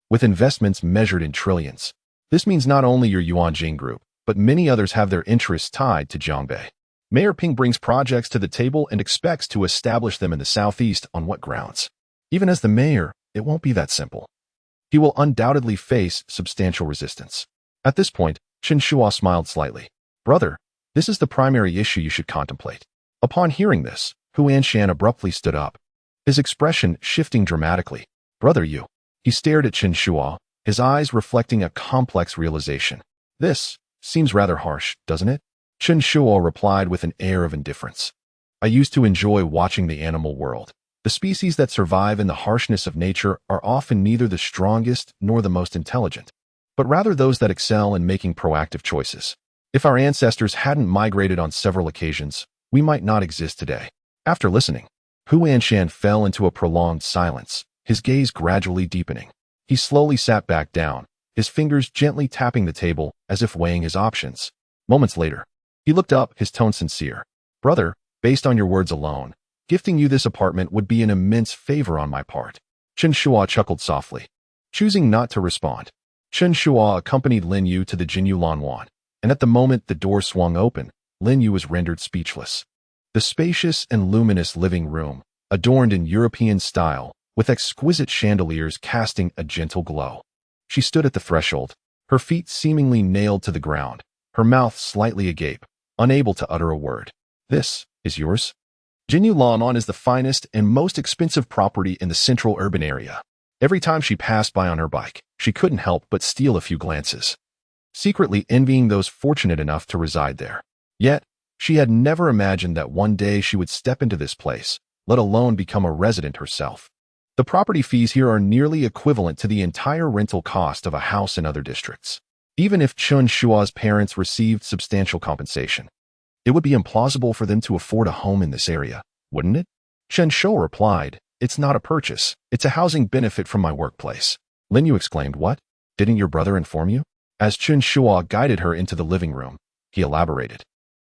with investments measured in trillions. This means not only your Yuanjing Group, but many others have their interests tied to Jiangbei. Mayor Ping brings projects to the table and expects to establish them in the southeast on what grounds? Even as the mayor, it won't be that simple. He will undoubtedly face substantial resistance. At this point, Chen Shuo smiled slightly. Brother, this is the primary issue you should contemplate. Upon hearing this, Huan Shan abruptly stood up, his expression shifting dramatically. Brother, you. He stared at Chen Shuo, his eyes reflecting a complex realization. This seems rather harsh, doesn't it? Chen Shuo replied with an air of indifference. I used to enjoy watching the animal world. The species that survive in the harshness of nature are often neither the strongest nor the most intelligent, but rather those that excel in making proactive choices. If our ancestors hadn't migrated on several occasions, we might not exist today. After listening, Huan Shan fell into a prolonged silence, his gaze gradually deepening. He slowly sat back down, his fingers gently tapping the table as if weighing his options. Moments later, he looked up, his tone sincere. Brother, based on your words alone, gifting you this apartment would be an immense favor on my part. Chen Shuo chuckled softly, choosing not to respond. Chen Shuo accompanied Lin Yu to the Jinyu Lanwan, and at the moment the door swung open, Lin Yu was rendered speechless. The spacious and luminous living room, adorned in European style, with exquisite chandeliers casting a gentle glow. She stood at the threshold, her feet seemingly nailed to the ground, her mouth slightly agape, unable to utter a word. This is yours? Jinyu Lanon is the finest and most expensive property in the central urban area. Every time she passed by on her bike, she couldn't help but steal a few glances, secretly envying those fortunate enough to reside there. Yet, she had never imagined that one day she would step into this place, let alone become a resident herself. The property fees here are nearly equivalent to the entire rental cost of a house in other districts. Even if Chen Shuo's parents received substantial compensation, it would be implausible for them to afford a home in this area, wouldn't it? Chen Shuo replied, "It's not a purchase. It's a housing benefit from my workplace." Lin Yu exclaimed, "What? Didn't your brother inform you?" As Chen Shuo guided her into the living room, he elaborated.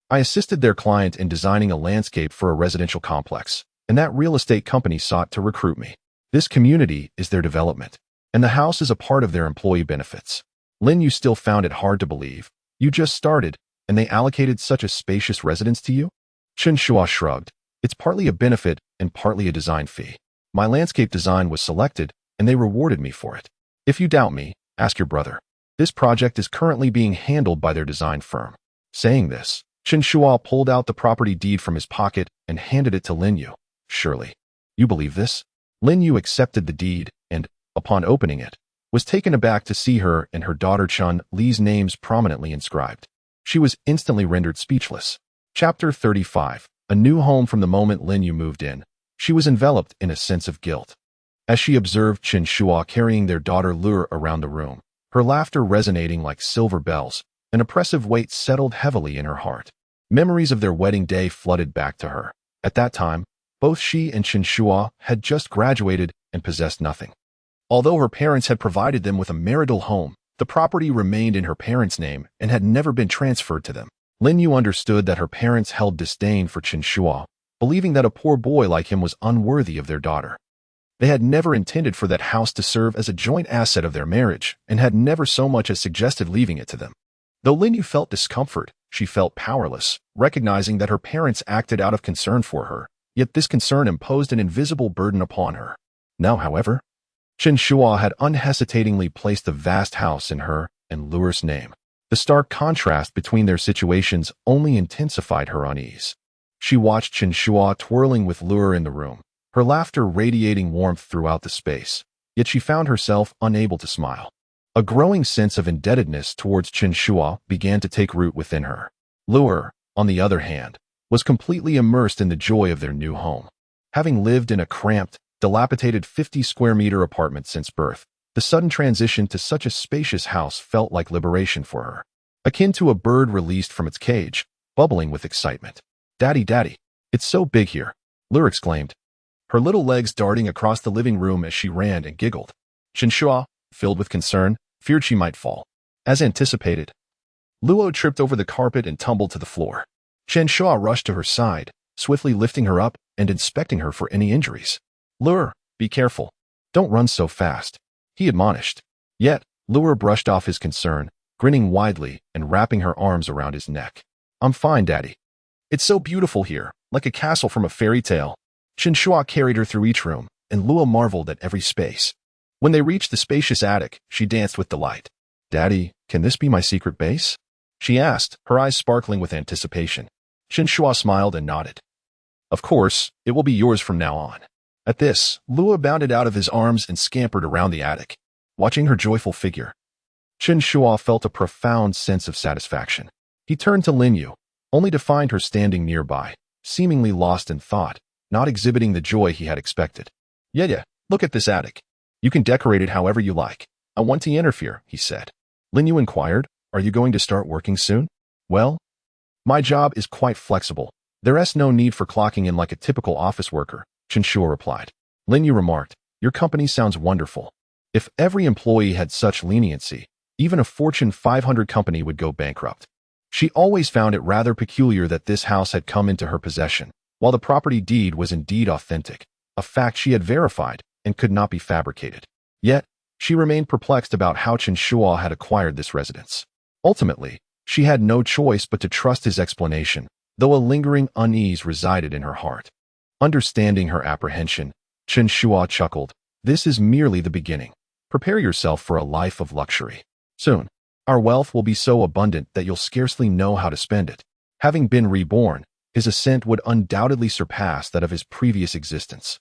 "I assisted their client in designing a landscape for a residential complex, and that real estate company sought to recruit me. This community is their development, and the house is a part of their employee benefits." Lin Yu still found it hard to believe. "You just started, and they allocated such a spacious residence to you?" Chen Shuo shrugged. "It's partly a benefit and partly a design fee. My landscape design was selected, and they rewarded me for it. If you doubt me, ask your brother. This project is currently being handled by their design firm." Saying this, Chen Shuo pulled out the property deed from his pocket and handed it to Lin Yu. "Surely, you believe this?" Lin Yu accepted the deed and, upon opening it, was taken aback to see her and her daughter Chun Li's names prominently inscribed. She was instantly rendered speechless. Chapter 35. A new home. From the moment Lin Yu moved in, she was enveloped in a sense of guilt. As she observed Chen Shuo carrying their daughter Lure around the room, her laughter resonating like silver bells, an oppressive weight settled heavily in her heart. Memories of their wedding day flooded back to her. At that time, both she and Chen Shuo had just graduated and possessed nothing. Although her parents had provided them with a marital home, the property remained in her parents' name and had never been transferred to them. Lin Yu understood that her parents held disdain for Chen Shuo, believing that a poor boy like him was unworthy of their daughter. They had never intended for that house to serve as a joint asset of their marriage and had never so much as suggested leaving it to them. Though Lin Yu felt discomfort, she felt powerless, recognizing that her parents acted out of concern for her, yet this concern imposed an invisible burden upon her. Now, however, Chen Shuo had unhesitatingly placed the vast house in her and Lure's name. The stark contrast between their situations only intensified her unease. She watched Chen Shuo twirling with Lure in the room, her laughter radiating warmth throughout the space, yet she found herself unable to smile. A growing sense of indebtedness towards Chen Shuo began to take root within her. Lure, on the other hand, was completely immersed in the joy of their new home. Having lived in a cramped, dilapidated 50-square-meter apartment since birth, the sudden transition to such a spacious house felt like liberation for her, akin to a bird released from its cage, bubbling with excitement. "Daddy, Daddy, it's so big here," Lure exclaimed, her little legs darting across the living room as she ran and giggled. Chen Shuo, filled with concern, feared she might fall. As anticipated, Luo tripped over the carpet and tumbled to the floor. Chen Shuo rushed to her side, swiftly lifting her up and inspecting her for any injuries. "Lure, be careful. Don't run so fast," he admonished. Yet, Lure brushed off his concern, grinning widely and wrapping her arms around his neck. "I'm fine, Daddy. It's so beautiful here, like a castle from a fairy tale." Chen Shuo carried her through each room, and Luo marveled at every space. When they reached the spacious attic, she danced with delight. "Daddy, can this be my secret base?" she asked, her eyes sparkling with anticipation. Chen Shuo smiled and nodded. "Of course, it will be yours from now on." At this, Luo bounded out of his arms and scampered around the attic. Watching her joyful figure, Chen Shuo felt a profound sense of satisfaction. He turned to Lin Yu, only to find her standing nearby, seemingly lost in thought, not exhibiting the joy he had expected. Yeah, look at this attic. You can decorate it however you like. I want to interfere," he said. Lin Yu inquired, "Are you going to start working soon?" "Well, my job is quite flexible. There's no need for clocking in like a typical office worker," Chen Shuo replied. Lin Yu remarked, "Your company sounds wonderful. If every employee had such leniency, even a Fortune 500 company would go bankrupt." She always found it rather peculiar that this house had come into her possession, while the property deed was indeed authentic, a fact she had verified and could not be fabricated. Yet, she remained perplexed about how Chen Shuo had acquired this residence. Ultimately, she had no choice but to trust his explanation, though a lingering unease resided in her heart. Understanding her apprehension, Chen Shuo chuckled, "This is merely the beginning. Prepare yourself for a life of luxury. Soon, our wealth will be so abundant that you'll scarcely know how to spend it." Having been reborn, his ascent would undoubtedly surpass that of his previous existence.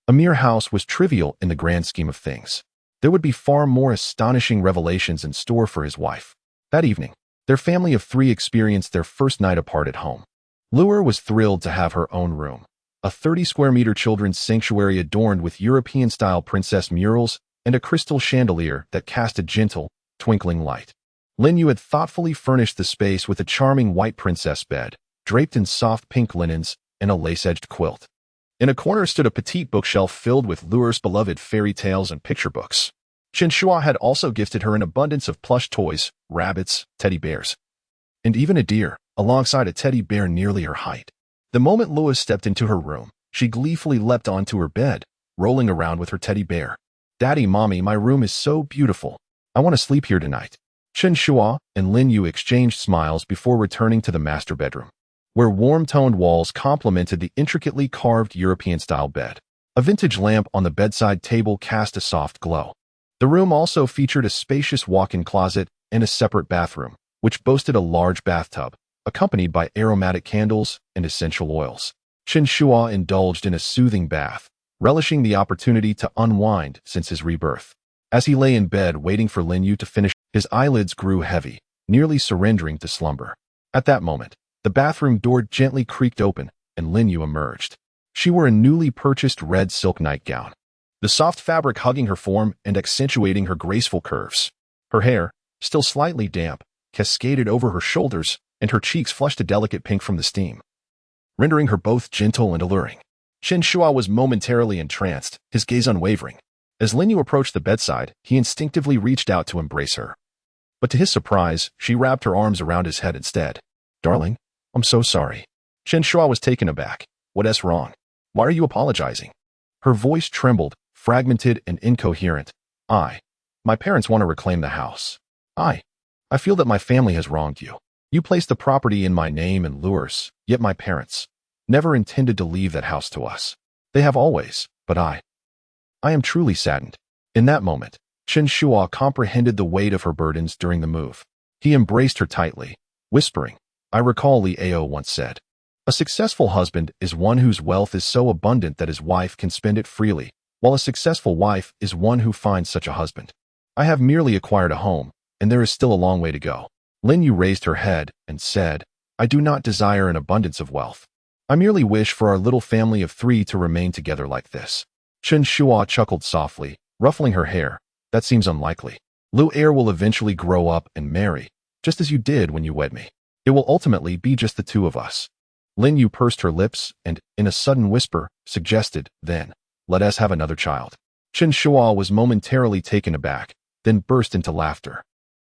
A mere house was trivial in the grand scheme of things. There would be far more astonishing revelations in store for his wife. That evening, their family of 3 experienced their first night apart at home. Luer was thrilled to have her own room, a 30-square-meter children's sanctuary adorned with European-style princess murals and a crystal chandelier that cast a gentle, twinkling light. Lin Yu had thoughtfully furnished the space with a charming white princess bed, draped in soft pink linens and a lace-edged quilt. In a corner stood a petite bookshelf filled with Luer's beloved fairy tales and picture books. Chen Shuo had also gifted her an abundance of plush toys, rabbits, teddy bears, and even a deer, alongside a teddy bear nearly her height. The moment Luer stepped into her room, she gleefully leapt onto her bed, rolling around with her teddy bear. "Daddy, Mommy, my room is so beautiful. I want to sleep here tonight." Chen Shuo and Lin Yu exchanged smiles before returning to the master bedroom, where warm-toned walls complemented the intricately carved European-style bed. A vintage lamp on the bedside table cast a soft glow. The room also featured a spacious walk-in closet and a separate bathroom, which boasted a large bathtub, accompanied by aromatic candles and essential oils. Chen Shuo indulged in a soothing bath, relishing the opportunity to unwind since his rebirth. As he lay in bed waiting for Lin Yu to finish, his eyelids grew heavy, nearly surrendering to slumber. At that moment, the bathroom door gently creaked open, and Lin Yu emerged. She wore a newly purchased red silk nightgown, the soft fabric hugging her form and accentuating her graceful curves. Her hair, still slightly damp, cascaded over her shoulders, and her cheeks flushed a delicate pink from the steam, rendering her both gentle and alluring. Chen Shuo was momentarily entranced, his gaze unwavering. As Lin Yu approached the bedside, he instinctively reached out to embrace her. But to his surprise, she wrapped her arms around his head instead. "Darling, I'm so sorry." Chen Shuo was taken aback. "What's wrong? Why are you apologizing?" Her voice trembled, fragmented and incoherent. My parents want to reclaim the house. I feel that my family has wronged you. You placed the property in my name and Luer's, yet my parents never intended to leave that house to us. They have always, but I am truly saddened." In that moment, Chen Shuo comprehended the weight of her burdens during the move. He embraced her tightly, whispering, "I recall Li Ao once said, a successful husband is one whose wealth is so abundant that his wife can spend it freely, while a successful wife is one who finds such a husband. I have merely acquired a home, and there is still a long way to go." Lin Yu raised her head and said, "I do not desire an abundance of wealth. I merely wish for our little family of 3 to remain together like this." Chen Shuo chuckled softly, ruffling her hair. "That seems unlikely. Luer will eventually grow up and marry, just as you did when you wed me. It will ultimately be just the 2 of us." Lin Yu pursed her lips and, in a sudden whisper, suggested, "Then, let us have another child." Chen Shuo was momentarily taken aback, then burst into laughter.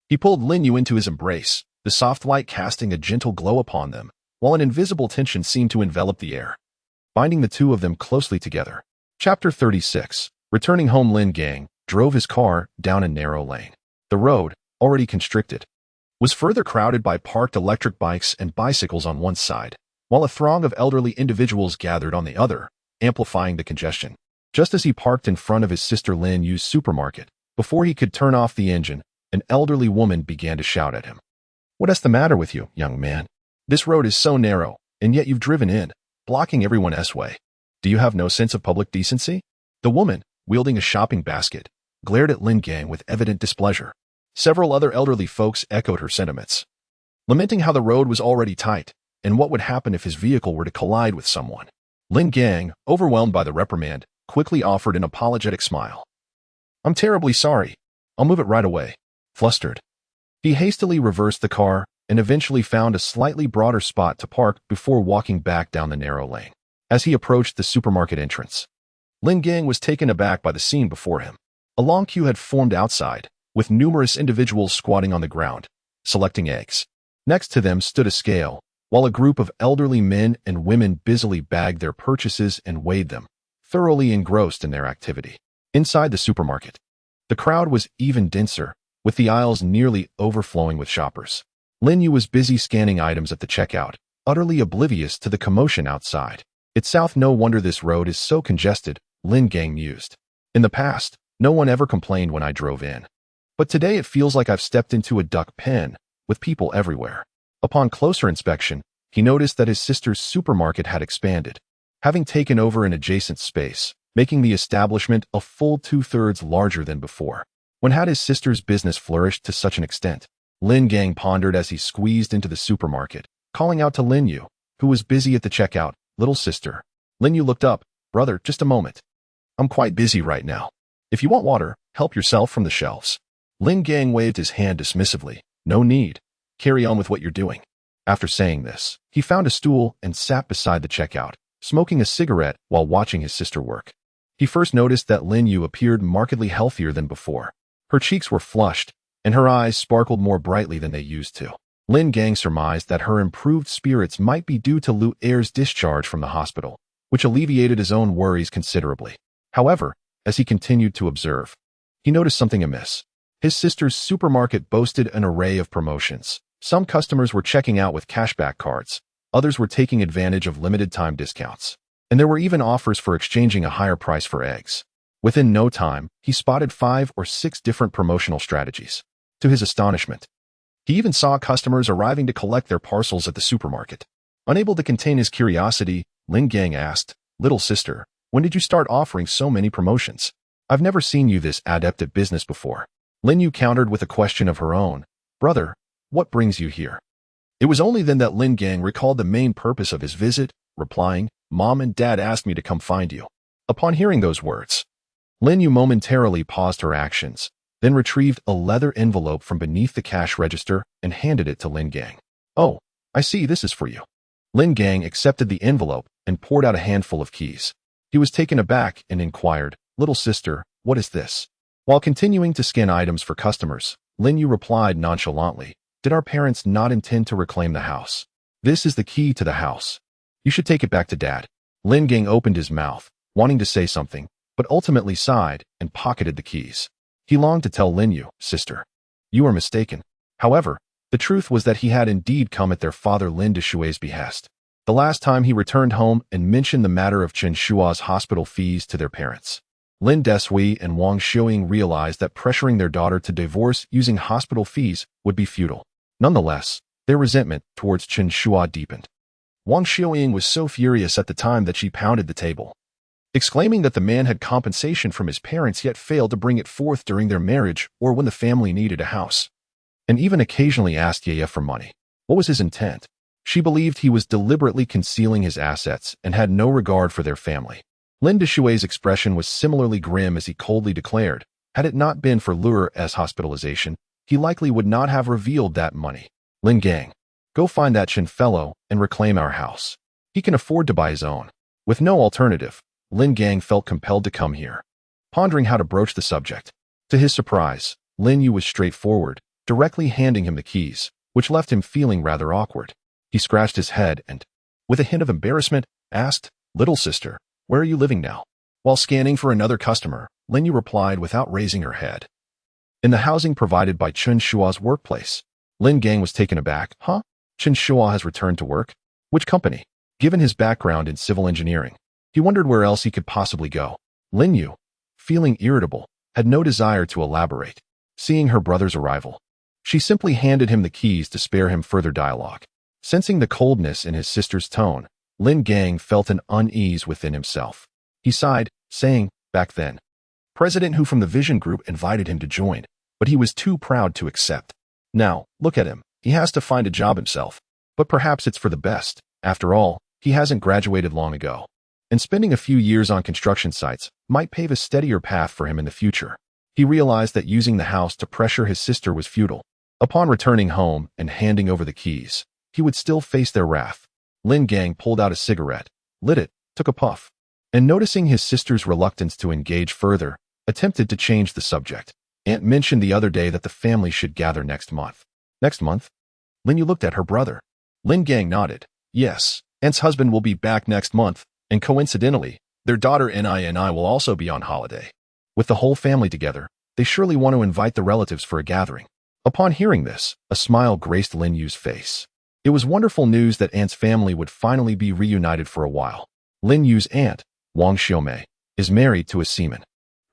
He pulled Lin Yu into his embrace, the soft light casting a gentle glow upon them, while an invisible tension seemed to envelop the air, binding the 2 of them closely together. Chapter 36. Returning home, Lin Gang drove his car down a narrow lane. The road, already constricted, was further crowded by parked electric bikes and bicycles on one side, while a throng of elderly individuals gathered on the other, amplifying the congestion. Just as he parked in front of his sister Lin Yu's supermarket, before he could turn off the engine, an elderly woman began to shout at him. "What's the matter with you, young man? This road is so narrow, and yet you've driven in, blocking everyone else's way. Do you have no sense of public decency?" The woman, wielding a shopping basket, glared at Lin Gang with evident displeasure. Several other elderly folks echoed her sentiments, lamenting how the road was already tight, and what would happen if his vehicle were to collide with someone. Lin Gang, overwhelmed by the reprimand, quickly offered an apologetic smile. "I'm terribly sorry. I'll move it right away." Flustered, he hastily reversed the car and eventually found a slightly broader spot to park before walking back down the narrow lane. As he approached the supermarket entrance, Lin Gang was taken aback by the scene before him. A long queue had formed outside, with numerous individuals squatting on the ground, selecting eggs. Next to them stood a scale, while a group of elderly men and women busily bagged their purchases and weighed them, thoroughly engrossed in their activity. Inside the supermarket, the crowd was even denser, with the aisles nearly overflowing with shoppers. Lin Yu was busy scanning items at the checkout, utterly oblivious to the commotion outside. "It's south, no wonder this road is so congested," Lin Gang mused. "In the past, no one ever complained when I drove in. But today it feels like I've stepped into a duck pen, with people everywhere." Upon closer inspection, he noticed that his sister's supermarket had expanded, having taken over an adjacent space, making the establishment a full 2/3 larger than before. When had his sister's business flourished to such an extent? Lin Gang pondered as he squeezed into the supermarket, calling out to Lin Yu, who was busy at the checkout. "Little sister." Lin Yu looked up. "Brother, just a moment. I'm quite busy right now. If you want water, help yourself from the shelves." Lin Gang waved his hand dismissively. "No need. Carry on with what you're doing." After saying this, he found a stool and sat beside the checkout, smoking a cigarette while watching his sister work. He first noticed that Lin Yu appeared markedly healthier than before. Her cheeks were flushed, and her eyes sparkled more brightly than they used to. Lin Gang surmised that her improved spirits might be due to Lu Er's discharge from the hospital, which alleviated his own worries considerably. However, as he continued to observe, he noticed something amiss. His sister's supermarket boasted an array of promotions. Some customers were checking out with cashback cards, others were taking advantage of limited-time discounts, and there were even offers for exchanging a higher price for eggs. Within no time, he spotted 5 or 6 different promotional strategies. To his astonishment, he even saw customers arriving to collect their parcels at the supermarket. Unable to contain his curiosity, Lin Gang asked, "Little sister, when did you start offering so many promotions? I've never seen you this adept at business before." Lin Yu countered with a question of her own. "Brother, what brings you here?" It was only then that Lin Gang recalled the main purpose of his visit, replying, "Mom and Dad asked me to come find you." Upon hearing those words, Lin Yu momentarily paused her actions, then retrieved a leather envelope from beneath the cash register and handed it to Lin Gang. "Oh, I see, this is for you." Lin Gang accepted the envelope and poured out a handful of keys. He was taken aback and inquired, "Little sister, what is this?" While continuing to scan items for customers, Lin Yu replied nonchalantly, "Did our parents not intend to reclaim the house? This is the key to the house. You should take it back to Dad." Lin Gang opened his mouth, wanting to say something, but ultimately sighed and pocketed the keys. He longed to tell Lin Yu, "Sister, you are mistaken." However, the truth was that he had indeed come at their father Lin Shuo's behest. The last time he returned home and mentioned the matter of Chen Shuo's hospital fees to their parents. Lin Deshui and Wang Xiuying realized that pressuring their daughter to divorce using hospital fees would be futile. Nonetheless, their resentment towards Chen Shuo deepened. Wang Xiuying was so furious at the time that she pounded the table, exclaiming that the man had compensation from his parents yet failed to bring it forth during their marriage or when the family needed a house, and even occasionally asked Yaya for money. What was his intent? She believed he was deliberately concealing his assets and had no regard for their family. Lin Shuo's expression was similarly grim as he coldly declared, had it not been for Lu Er's hospitalization, he likely would not have revealed that money. "Lin Gang, go find that Chen fellow and reclaim our house. He can afford to buy his own." With no alternative, Lin Gang felt compelled to come here. Pondering how to broach the subject, to his surprise, Lin Yu was straightforward, directly handing him the keys, which left him feeling rather awkward. He scratched his head and, with a hint of embarrassment, asked, "Little sister, where are you living now?" While scanning for another customer, Lin Yu replied without raising her head, "In the housing provided by Chen Shuo's workplace." Lin Gang was taken aback. "Huh? Chen Shuo has returned to work? Which company?" Given his background in civil engineering, he wondered where else he could possibly go. Lin Yu, feeling irritable, had no desire to elaborate. Seeing her brother's arrival, she simply handed him the keys to spare him further dialogue. Sensing the coldness in his sister's tone, Lin Gang felt an unease within himself. He sighed, saying, "Back then, President Hu from the Vision Group invited him to join, but he was too proud to accept. Now, look at him. He has to find a job himself. But perhaps it's for the best. After all, he hasn't graduated long ago. And spending a few years on construction sites might pave a steadier path for him in the future." He realized that using the house to pressure his sister was futile. Upon returning home and handing over the keys, he would still face their wrath. Lin Gang pulled out a cigarette, lit it, took a puff, and noticing his sister's reluctance to engage further, attempted to change the subject. "Aunt mentioned the other day that the family should gather next month." "Next month?" Lin Yu looked at her brother. Lin Gang nodded. "Yes, Aunt's husband will be back next month, and coincidentally, their daughter and I will also be on holiday. With the whole family together, they surely want to invite the relatives for a gathering." Upon hearing this, a smile graced Lin Yu's face. It was wonderful news that Aunt's family would finally be reunited for a while. Lin Yu's aunt, Wang Xiumei, is married to a seaman.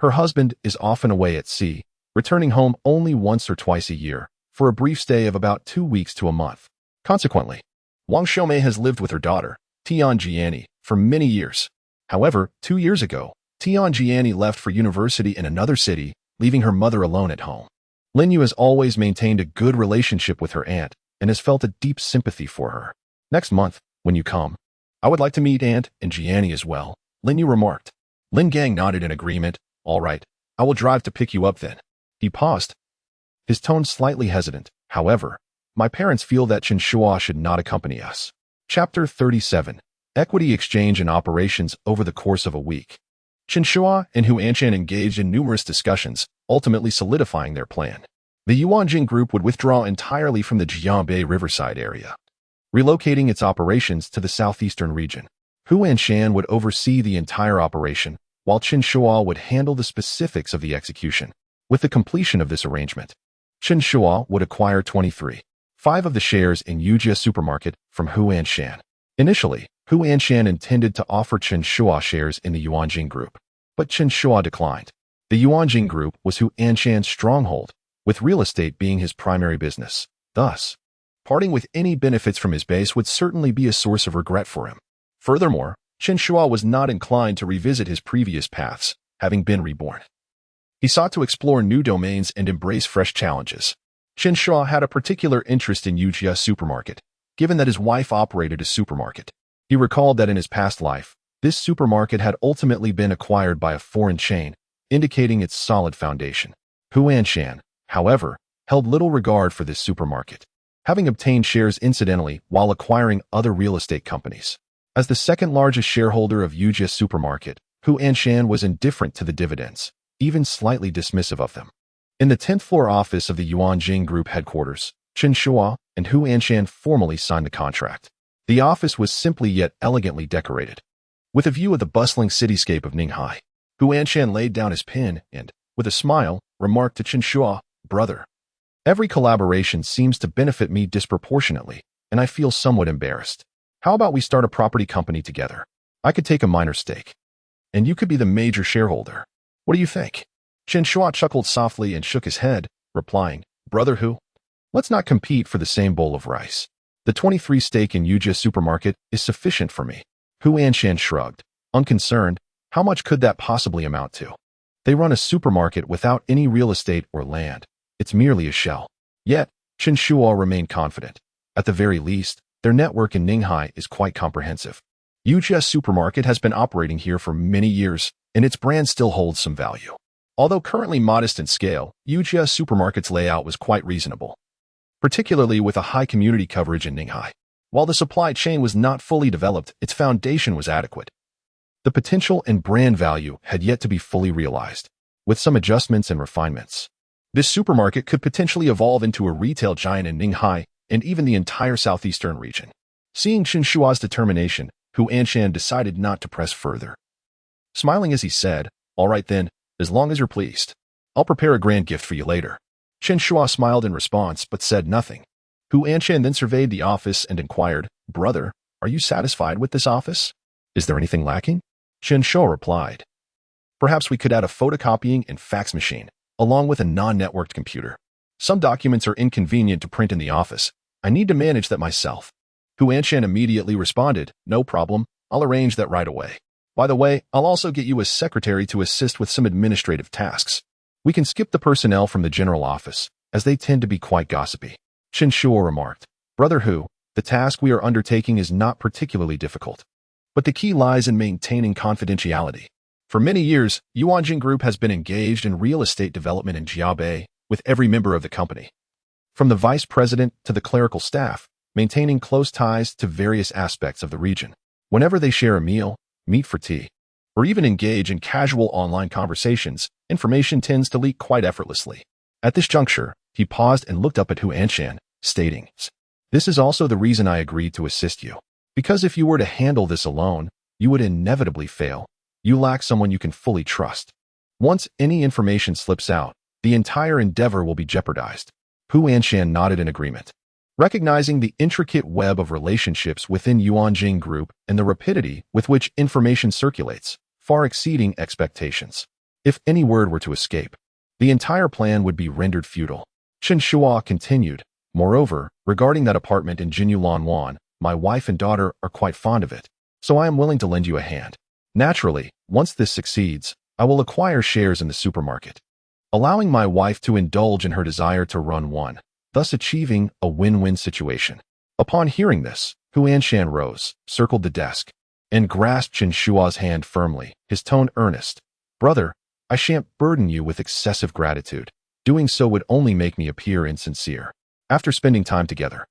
Her husband is often away at sea, returning home only once or twice a year, for a brief stay of about 2 weeks to a month. Consequently, Wang Xiaomei has lived with her daughter, Tian Jiani, for many years. However, 2 years ago, Tian Jiani left for university in another city, leaving her mother alone at home. Lin Yu has always maintained a good relationship with her aunt and has felt a deep sympathy for her. Next month, when you come, I would like to meet Aunt and Jiani as well, Lin Yu remarked. Lin Gang nodded in agreement. All right, I will drive to pick you up then. He paused, his tone slightly hesitant. However, my parents feel that Chen Shuo should not accompany us. Chapter 37. Equity Exchange and Operations over the course of a week. Chen Shuo and Hu Anshan engaged in numerous discussions, ultimately solidifying their plan. The Yuanjing Group would withdraw entirely from the Jianbei Riverside area, relocating its operations to the southeastern region. Hu Anshan would oversee the entire operation, while Chen Shuo would handle the specifics of the execution. With the completion of this arrangement, Chen Shuo would acquire 23.5 of the shares in Yujia Supermarket from Hu Anshan. Initially, Hu Anshan intended to offer Chen Shuo shares in the Yuanjing Group, but Chen Shuo declined. The Yuanjing Group was Hu Anshan's stronghold, with real estate being his primary business. Thus, parting with any benefits from his base would certainly be a source of regret for him. Furthermore, Chen Shuo was not inclined to revisit his previous paths, having been reborn. He sought to explore new domains and embrace fresh challenges. Chen Shuo had a particular interest in Yujia Supermarket, given that his wife operated a supermarket. He recalled that in his past life, this supermarket had ultimately been acquired by a foreign chain, indicating its solid foundation. Hu Anshan, however, held little regard for this supermarket, having obtained shares incidentally while acquiring other real estate companies. As the second largest shareholder of Yujia Supermarket, Hu Anshan was indifferent to the dividends, even slightly dismissive of them. In the 10th floor office of the Yuanjing Group headquarters, Chen Shuo and Hu Anshan formally signed the contract. The office was simply yet elegantly decorated. With a view of the bustling cityscape of Ninghai, Hu Anshan laid down his pen and, with a smile, remarked to Chen Shuo, "Brother, every collaboration seems to benefit me disproportionately, and I feel somewhat embarrassed. How about we start a property company together? I could take a minor stake, and you could be the major shareholder. What do you think?" Chen Shuo chuckled softly and shook his head, replying, "Brother Hu, let's not compete for the same bowl of rice. The 23 stake in Yujia Supermarket is sufficient for me." Hu Anshan shrugged, unconcerned. How much could that possibly amount to? They run a supermarket without any real estate or land. It's merely a shell. Yet, Chen Shuo remained confident. At the very least, their network in Ninghai is quite comprehensive. Yujia Supermarket has been operating here for many years, and its brand still holds some value. Although currently modest in scale, Yujia Supermarket's layout was quite reasonable, particularly with a high community coverage in Ninghai. While the supply chain was not fully developed, its foundation was adequate. The potential and brand value had yet to be fully realized. With some adjustments and refinements, this supermarket could potentially evolve into a retail giant in Ninghai and even the entire southeastern region. Seeing Chen Shuo's determination, Hu Anshan decided not to press further. Smiling as he said, "All right then, as long as you're pleased. I'll prepare a grand gift for you later." Chen Shuo smiled in response but said nothing. Hu Anshan then surveyed the office and inquired, "Brother, are you satisfied with this office? Is there anything lacking?" Chen Shuo replied, "Perhaps we could add a photocopying and fax machine, along with a non-networked computer. Some documents are inconvenient to print in the office. I need to manage that myself." Hu Anshan immediately responded, "No problem, I'll arrange that right away. By the way, I'll also get you a secretary to assist with some administrative tasks. We can skip the personnel from the general office, as they tend to be quite gossipy." Chen Shuo remarked, "Brother Hu, the task we are undertaking is not particularly difficult, but the key lies in maintaining confidentiality. For many years, Yuanjing Group has been engaged in real estate development in Jiabei with every member of the company, from the vice president to the clerical staff, maintaining close ties to various aspects of the region. Whenever they share a meal, meet for tea, or even engage in casual online conversations, information tends to leak quite effortlessly." At this juncture, he paused and looked up at Hu Anshan, stating, "This is also the reason I agreed to assist you. Because if you were to handle this alone, you would inevitably fail. You lack someone you can fully trust. Once any information slips out, the entire endeavor will be jeopardized." Hu Anshan nodded in agreement. Recognizing the intricate web of relationships within Yuanjing Group and the rapidity with which information circulates, far exceeding expectations. If any word were to escape, the entire plan would be rendered futile. Chen Shuo continued, "Moreover, regarding that apartment in Jinyulanwan, My wife and daughter are quite fond of it, so I am willing to lend you a hand. Naturally, once this succeeds, I will acquire shares in the supermarket, allowing my wife to indulge in her desire to run one, thus achieving a win-win situation. Upon hearing this, Hu Anshan rose, circled the desk, and grasped Chen Shuo's hand firmly, his tone earnest. Brother, I shan't burden you with excessive gratitude. Doing so would only make me appear insincere. After spending time together,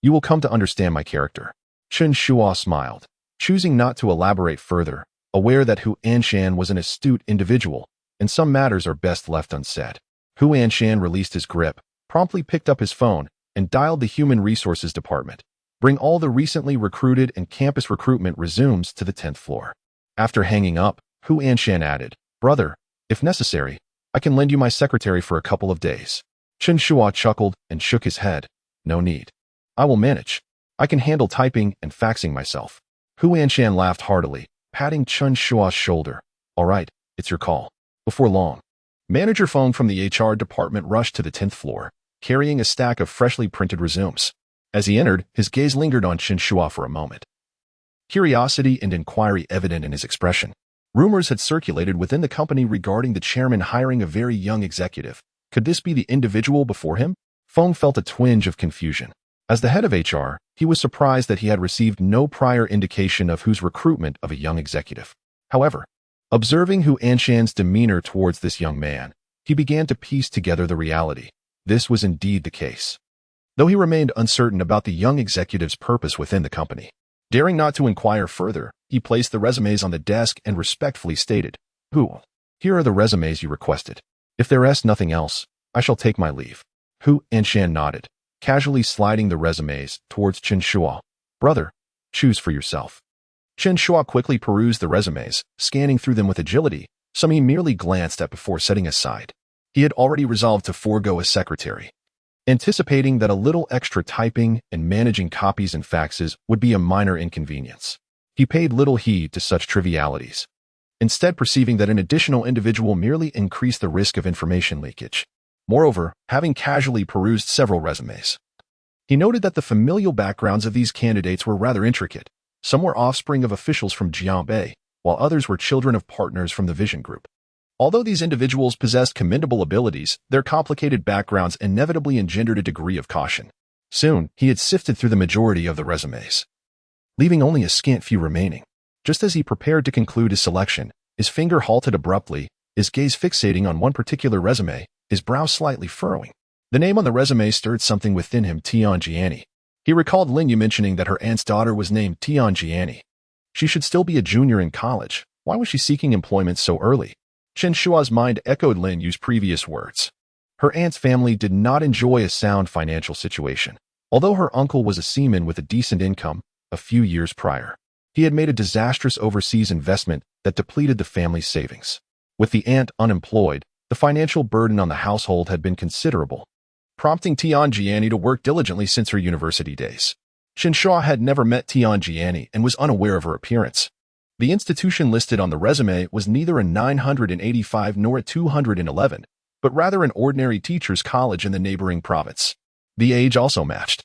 you will come to understand my character. Chen Shuo smiled, choosing not to elaborate further, aware that Hu Anshan was an astute individual, and some matters are best left unsaid. Hu Anshan released his grip, promptly picked up his phone, and dialed the Human Resources Department. Bring all the recently recruited and campus recruitment resumes to the 10th floor. After hanging up, Hu Anshan added, Brother, if necessary, I can lend you my secretary for a couple of days. Chen Shuo chuckled and shook his head. No need. I will manage. I can handle typing and faxing myself. Hu Anshan laughed heartily, patting Chen Shuo's shoulder. All right, it's your call. Before long, manager phone from the HR department rushed to the 10th floor, carrying a stack of freshly printed resumes. As he entered, his gaze lingered on Chen Shuo for a moment. Curiosity and inquiry evident in his expression. Rumors had circulated within the company regarding the chairman hiring a very young executive. Could this be the individual before him? Feng felt a twinge of confusion. As the head of HR, he was surprised that he had received no prior indication of Hu's recruitment of a young executive. However, observing Hu Anshan's demeanor towards this young man, he began to piece together the reality. This was indeed the case. Though he remained uncertain about the young executive's purpose within the company. Daring not to inquire further, he placed the resumes on the desk and respectfully stated, Hu, here are the resumes you requested. If there is nothing else, I shall take my leave. Hu Anshan nodded, casually sliding the resumes towards Chen Shuo. Brother, choose for yourself. Chen Shuo quickly perused the resumes, scanning through them with agility, some he merely glanced at before setting aside. He had already resolved to forego a secretary, anticipating that a little extra typing and managing copies and faxes would be a minor inconvenience. He paid little heed to such trivialities, instead perceiving that an additional individual merely increased the risk of information leakage. Moreover, having casually perused several resumes, he noted that the familial backgrounds of these candidates were rather intricate. Some were offspring of officials from Jianbei, while others were children of partners from the Vision Group. Although these individuals possessed commendable abilities, their complicated backgrounds inevitably engendered a degree of caution. Soon, he had sifted through the majority of the resumes, leaving only a scant few remaining. Just as he prepared to conclude his selection, his finger halted abruptly, his gaze fixating on one particular resume, his brow slightly furrowing. The name on the resume stirred something within him. Tianjiani. He recalled Linyu mentioning that her aunt's daughter was named Tianjiani. She should still be a junior in college. Why was she seeking employment so early? Chen Shuo's mind echoed Lin Yu's previous words. Her aunt's family did not enjoy a sound financial situation. Although her uncle was a seaman with a decent income, a few years prior, he had made a disastrous overseas investment that depleted the family's savings. With the aunt unemployed, the financial burden on the household had been considerable, prompting Tianjiani to work diligently since her university days. Chen Shuo had never met Tianjiani and was unaware of her appearance. The institution listed on the resume was neither a 985 nor a 211, but rather an ordinary teacher's college in the neighboring province. The age also matched.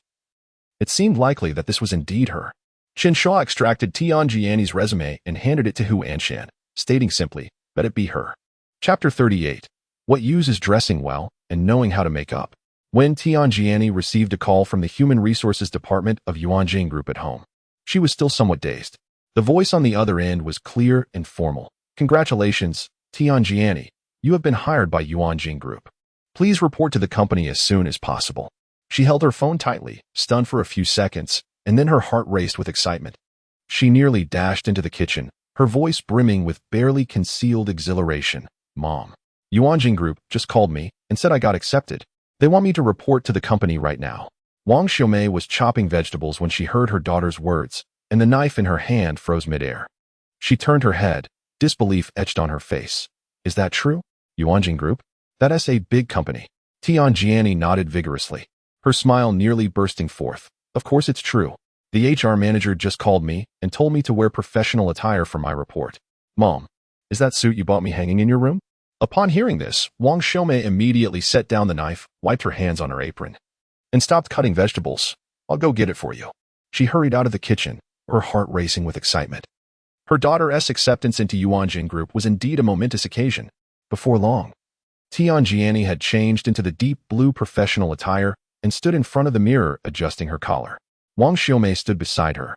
It seemed likely that this was indeed her. Chen Shuo extracted Tianjiani's resume and handed it to Hu Anshan, stating simply, "Let it be her." Chapter 38. What uses dressing well and knowing how to make up. When Tianjiani received a call from the Human Resources Department of Yuanjing Group at home, she was still somewhat dazed. The voice on the other end was clear and formal. Congratulations, Tianjiani. You have been hired by Yuanjing Group. Please report to the company as soon as possible. She held her phone tightly, stunned for a few seconds, and then her heart raced with excitement. She nearly dashed into the kitchen, her voice brimming with barely concealed exhilaration. Mom, Yuanjing Group just called me and said I got accepted. They want me to report to the company right now. Wang Xiaomei was chopping vegetables when she heard her daughter's words, and the knife in her hand froze midair. She turned her head, disbelief etched on her face. Is that true? Yuanjing Group? That's a big company. Tianjiani nodded vigorously, her smile nearly bursting forth. Of course it's true. The HR manager just called me and told me to wear professional attire for my report. Mom, is that suit you bought me hanging in your room? Upon hearing this, Wang Xiaomei immediately set down the knife, wiped her hands on her apron, and stopped cutting vegetables. I'll go get it for you. She hurried out of the kitchen, her heart racing with excitement. Her daughter's acceptance into Yuanjing Group was indeed a momentous occasion. Before long, Tianjiani had changed into the deep blue professional attire and stood in front of the mirror adjusting her collar. Wang Xiaomei stood beside her,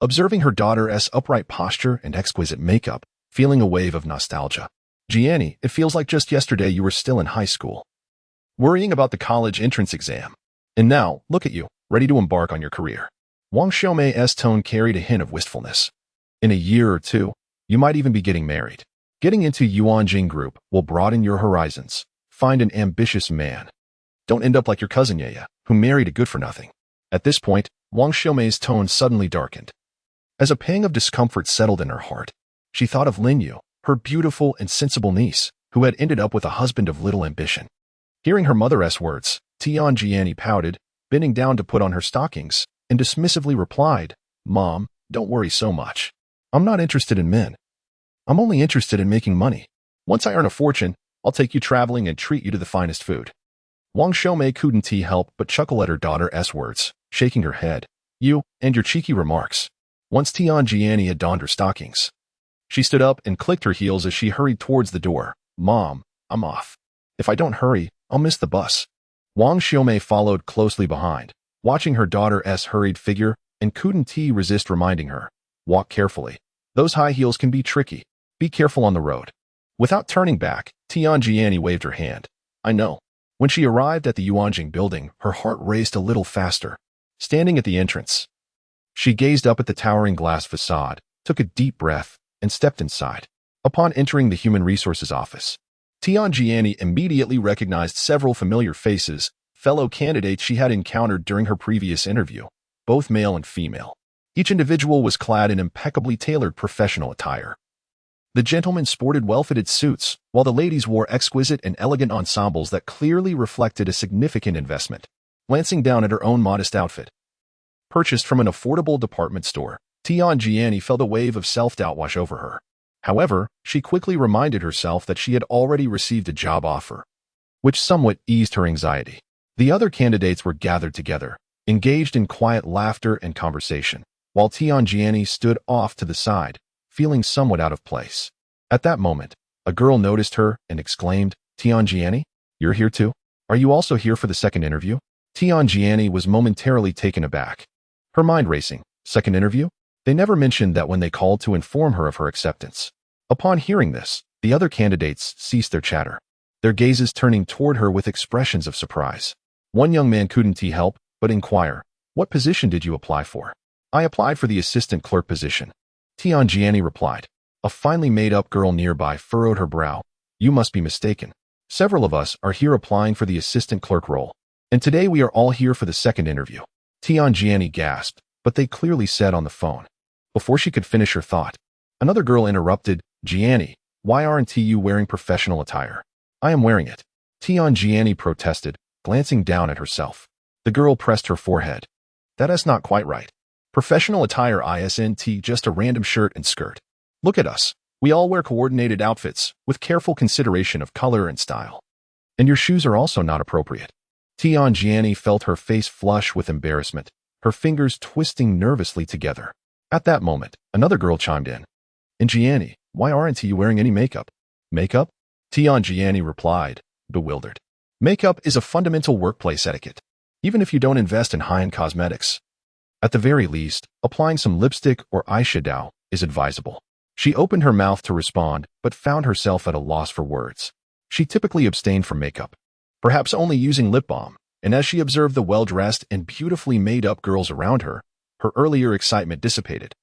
observing her daughter's upright posture and exquisite makeup, feeling a wave of nostalgia. Jiani, it feels like just yesterday you were still in high school, worrying about the college entrance exam. And now, look at you, ready to embark on your career. Wang Xiaomei's tone carried a hint of wistfulness. In a year or two, you might even be getting married. Getting into Yuanjing Group will broaden your horizons. Find an ambitious man. Don't end up like your cousin Yaya, who married a good-for-nothing. At this point, Wang Xiaomei's tone suddenly darkened. As a pang of discomfort settled in her heart, she thought of Lin Yu, her beautiful and sensible niece, who had ended up with a husband of little ambition. Hearing her mother's words, Tianjiani pouted, bending down to put on her stockings, and dismissively replied, "Mom, don't worry so much. I'm not interested in men. I'm only interested in making money. Once I earn a fortune, I'll take you traveling and treat you to the finest food." Wang Xiaomei couldn't help but chuckle at her daughter's words, shaking her head. "You and your cheeky remarks." Once Tianjiani had donned her stockings, she stood up and clicked her heels as she hurried towards the door. "Mom, I'm off. If I don't hurry, I'll miss the bus." Wang Xiaomei followed closely behind, watching her daughter's hurried figure, and couldn't resist reminding her, "Walk carefully. Those high heels can be tricky. Be careful on the road." Without turning back, Tianjiani waved her hand. "I know." When she arrived at the Yuanjing building, her heart raced a little faster. Standing at the entrance, she gazed up at the towering glass facade, took a deep breath, and stepped inside. Upon entering the Human Resources office, Tianjiani immediately recognized several familiar faces, fellow candidates she had encountered during her previous interview, both male and female. Each individual was clad in impeccably tailored professional attire. The gentlemen sported well-fitted suits, while the ladies wore exquisite and elegant ensembles that clearly reflected a significant investment. Glancing down at her own modest outfit, purchased from an affordable department store, Tianjiani felt a wave of self-doubt wash over her. However, she quickly reminded herself that she had already received a job offer, which somewhat eased her anxiety. The other candidates were gathered together, engaged in quiet laughter and conversation, while Tianjiani stood off to the side, feeling somewhat out of place. At that moment, a girl noticed her and exclaimed, "Tianjiani, you're here too? Are you also here for the second interview?" Tianjiani was momentarily taken aback, her mind racing. Second interview? They never mentioned that when they called to inform her of her acceptance. Upon hearing this, the other candidates ceased their chatter, their gazes turning toward her with expressions of surprise. One young man couldn't help but inquire, "What position did you apply for?" "I applied for the assistant clerk position," Tianjiani replied. A finely made-up girl nearby furrowed her brow. "You must be mistaken. Several of us are here applying for the assistant clerk role, and today we are all here for the second interview." Tianjiani gasped, but they clearly said on the phone. Before she could finish her thought, another girl interrupted, "Jiani, why aren't you wearing professional attire?" "I am wearing it," Tianjiani protested, glancing down at herself. The girl pressed her forehead. "That is not quite right. Professional attire isn't just a random shirt and skirt. Look at us. We all wear coordinated outfits, with careful consideration of color and style. And your shoes are also not appropriate." Tianjiani felt her face flush with embarrassment, her fingers twisting nervously together. At that moment, another girl chimed in. "And Jiani, why aren't you wearing any makeup?" "Makeup?" Tianjiani replied, bewildered. "Makeup is a fundamental workplace etiquette, even if you don't invest in high-end cosmetics. At the very least, applying some lipstick or eyeshadow is advisable." She opened her mouth to respond, but found herself at a loss for words. She typically abstained from makeup, perhaps only using lip balm, and as she observed the well-dressed and beautifully made-up girls around her, her earlier excitement dissipated,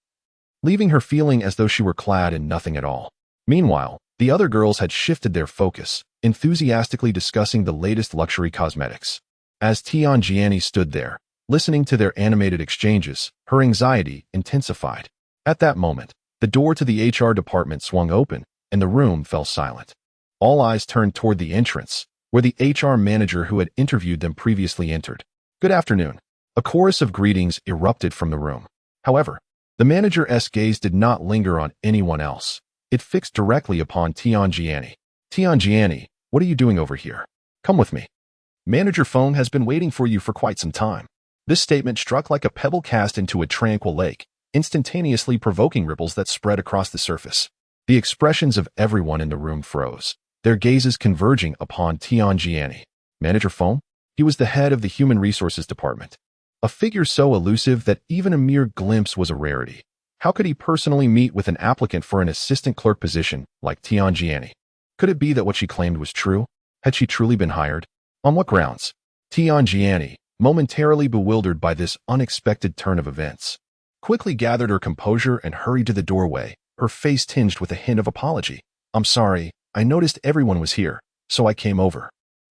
leaving her feeling as though she were clad in nothing at all. Meanwhile, the other girls had shifted their focus, enthusiastically discussing the latest luxury cosmetics. As Tianjiani stood there, listening to their animated exchanges, her anxiety intensified. At that moment, the door to the HR department swung open, and the room fell silent. All eyes turned toward the entrance, where the HR manager who had interviewed them previously entered. "Good afternoon." A chorus of greetings erupted from the room. However, the manager's gaze did not linger on anyone else. It fixed directly upon Tianjiani. "Tianjiani, what are you doing over here? Come with me. Manager Feng has been waiting for you for quite some time." This statement struck like a pebble cast into a tranquil lake, instantaneously provoking ripples that spread across the surface. The expressions of everyone in the room froze, their gazes converging upon Tianjiani. Manager Feng? He was the head of the Human Resources Department. A figure so elusive that even a mere glimpse was a rarity. How could he personally meet with an applicant for an assistant clerk position like Tianjiani? Could it be that what she claimed was true? Had she truly been hired? On what grounds? Tianjiani, momentarily bewildered by this unexpected turn of events, quickly gathered her composure and hurried to the doorway, her face tinged with a hint of apology. I'm sorry, I noticed everyone was here, so I came over.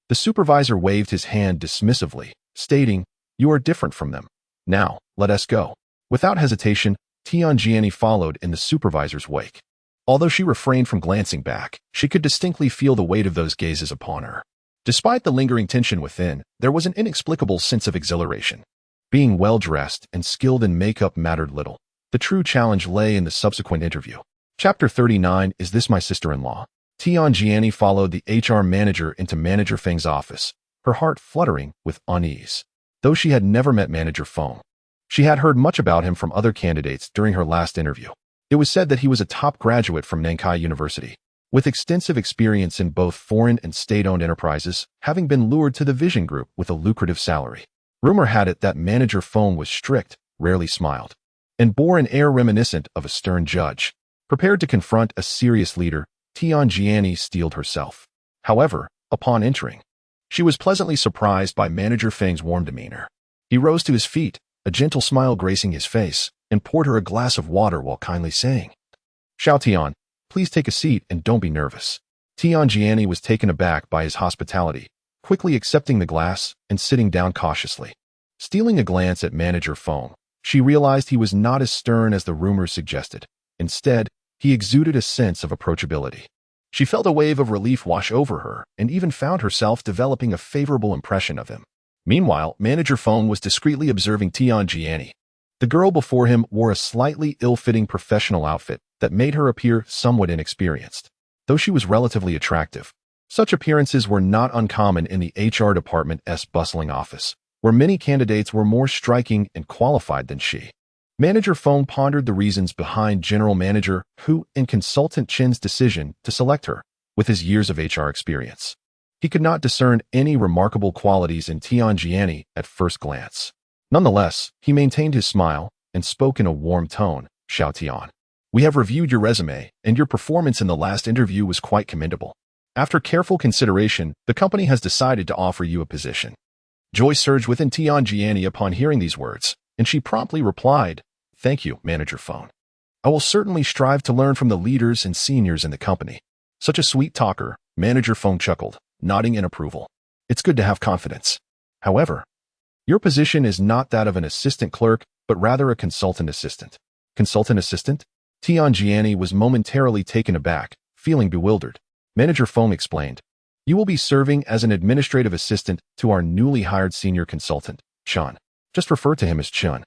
The supervisor waved his hand dismissively, stating, You are different from them. Now, let us go. Without hesitation, Tianjiani followed in the supervisor's wake. Although she refrained from glancing back, she could distinctly feel the weight of those gazes upon her. Despite the lingering tension within, there was an inexplicable sense of exhilaration. Being well-dressed and skilled in makeup mattered little. The true challenge lay in the subsequent interview. Chapter 39, Is This My Sister-in-Law? Tianjiani followed the HR manager into Manager Feng's office, her heart fluttering with unease. Though she had never met Manager Feng, she had heard much about him from other candidates during her last interview. It was said that he was a top graduate from Nankai University, with extensive experience in both foreign and state-owned enterprises, having been lured to the Vision Group with a lucrative salary. Rumor had it that Manager Feng was strict, rarely smiled, and bore an air reminiscent of a stern judge. Prepared to confront a serious leader, Tianjiani steeled herself. However, upon entering, she was pleasantly surprised by Manager Feng's warm demeanor. He rose to his feet, a gentle smile gracing his face, and poured her a glass of water while kindly saying, Xiao Tian, please take a seat and don't be nervous. Tianjiani was taken aback by his hospitality, quickly accepting the glass and sitting down cautiously. Stealing a glance at Manager Feng, she realized he was not as stern as the rumors suggested. Instead, he exuded a sense of approachability. She felt a wave of relief wash over her and even found herself developing a favorable impression of him. Meanwhile, Manager Feng was discreetly observing Tianjiani. The girl before him wore a slightly ill-fitting professional outfit that made her appear somewhat inexperienced. Though she was relatively attractive, such appearances were not uncommon in the HR department's bustling office, where many candidates were more striking and qualified than she. Manager Feng pondered the reasons behind General Manager Hu and Consultant Chen's decision to select her, with his years of HR experience. He could not discern any remarkable qualities in Tianjiani at first glance. Nonetheless, he maintained his smile and spoke in a warm tone, Xiao Tian. We have reviewed your resume, and your performance in the last interview was quite commendable. After careful consideration, the company has decided to offer you a position. Joy surged within Tianjiani upon hearing these words, and she promptly replied, Thank you, Manager Feng. I will certainly strive to learn from the leaders and seniors in the company. Such a sweet talker, Manager Feng chuckled, nodding in approval. It's good to have confidence. However, your position is not that of an assistant clerk, but rather a consultant assistant. Consultant assistant? Tianjiani was momentarily taken aback, feeling bewildered. Manager Feng explained, You will be serving as an administrative assistant to our newly hired senior consultant, Chen. Just refer to him as Chen.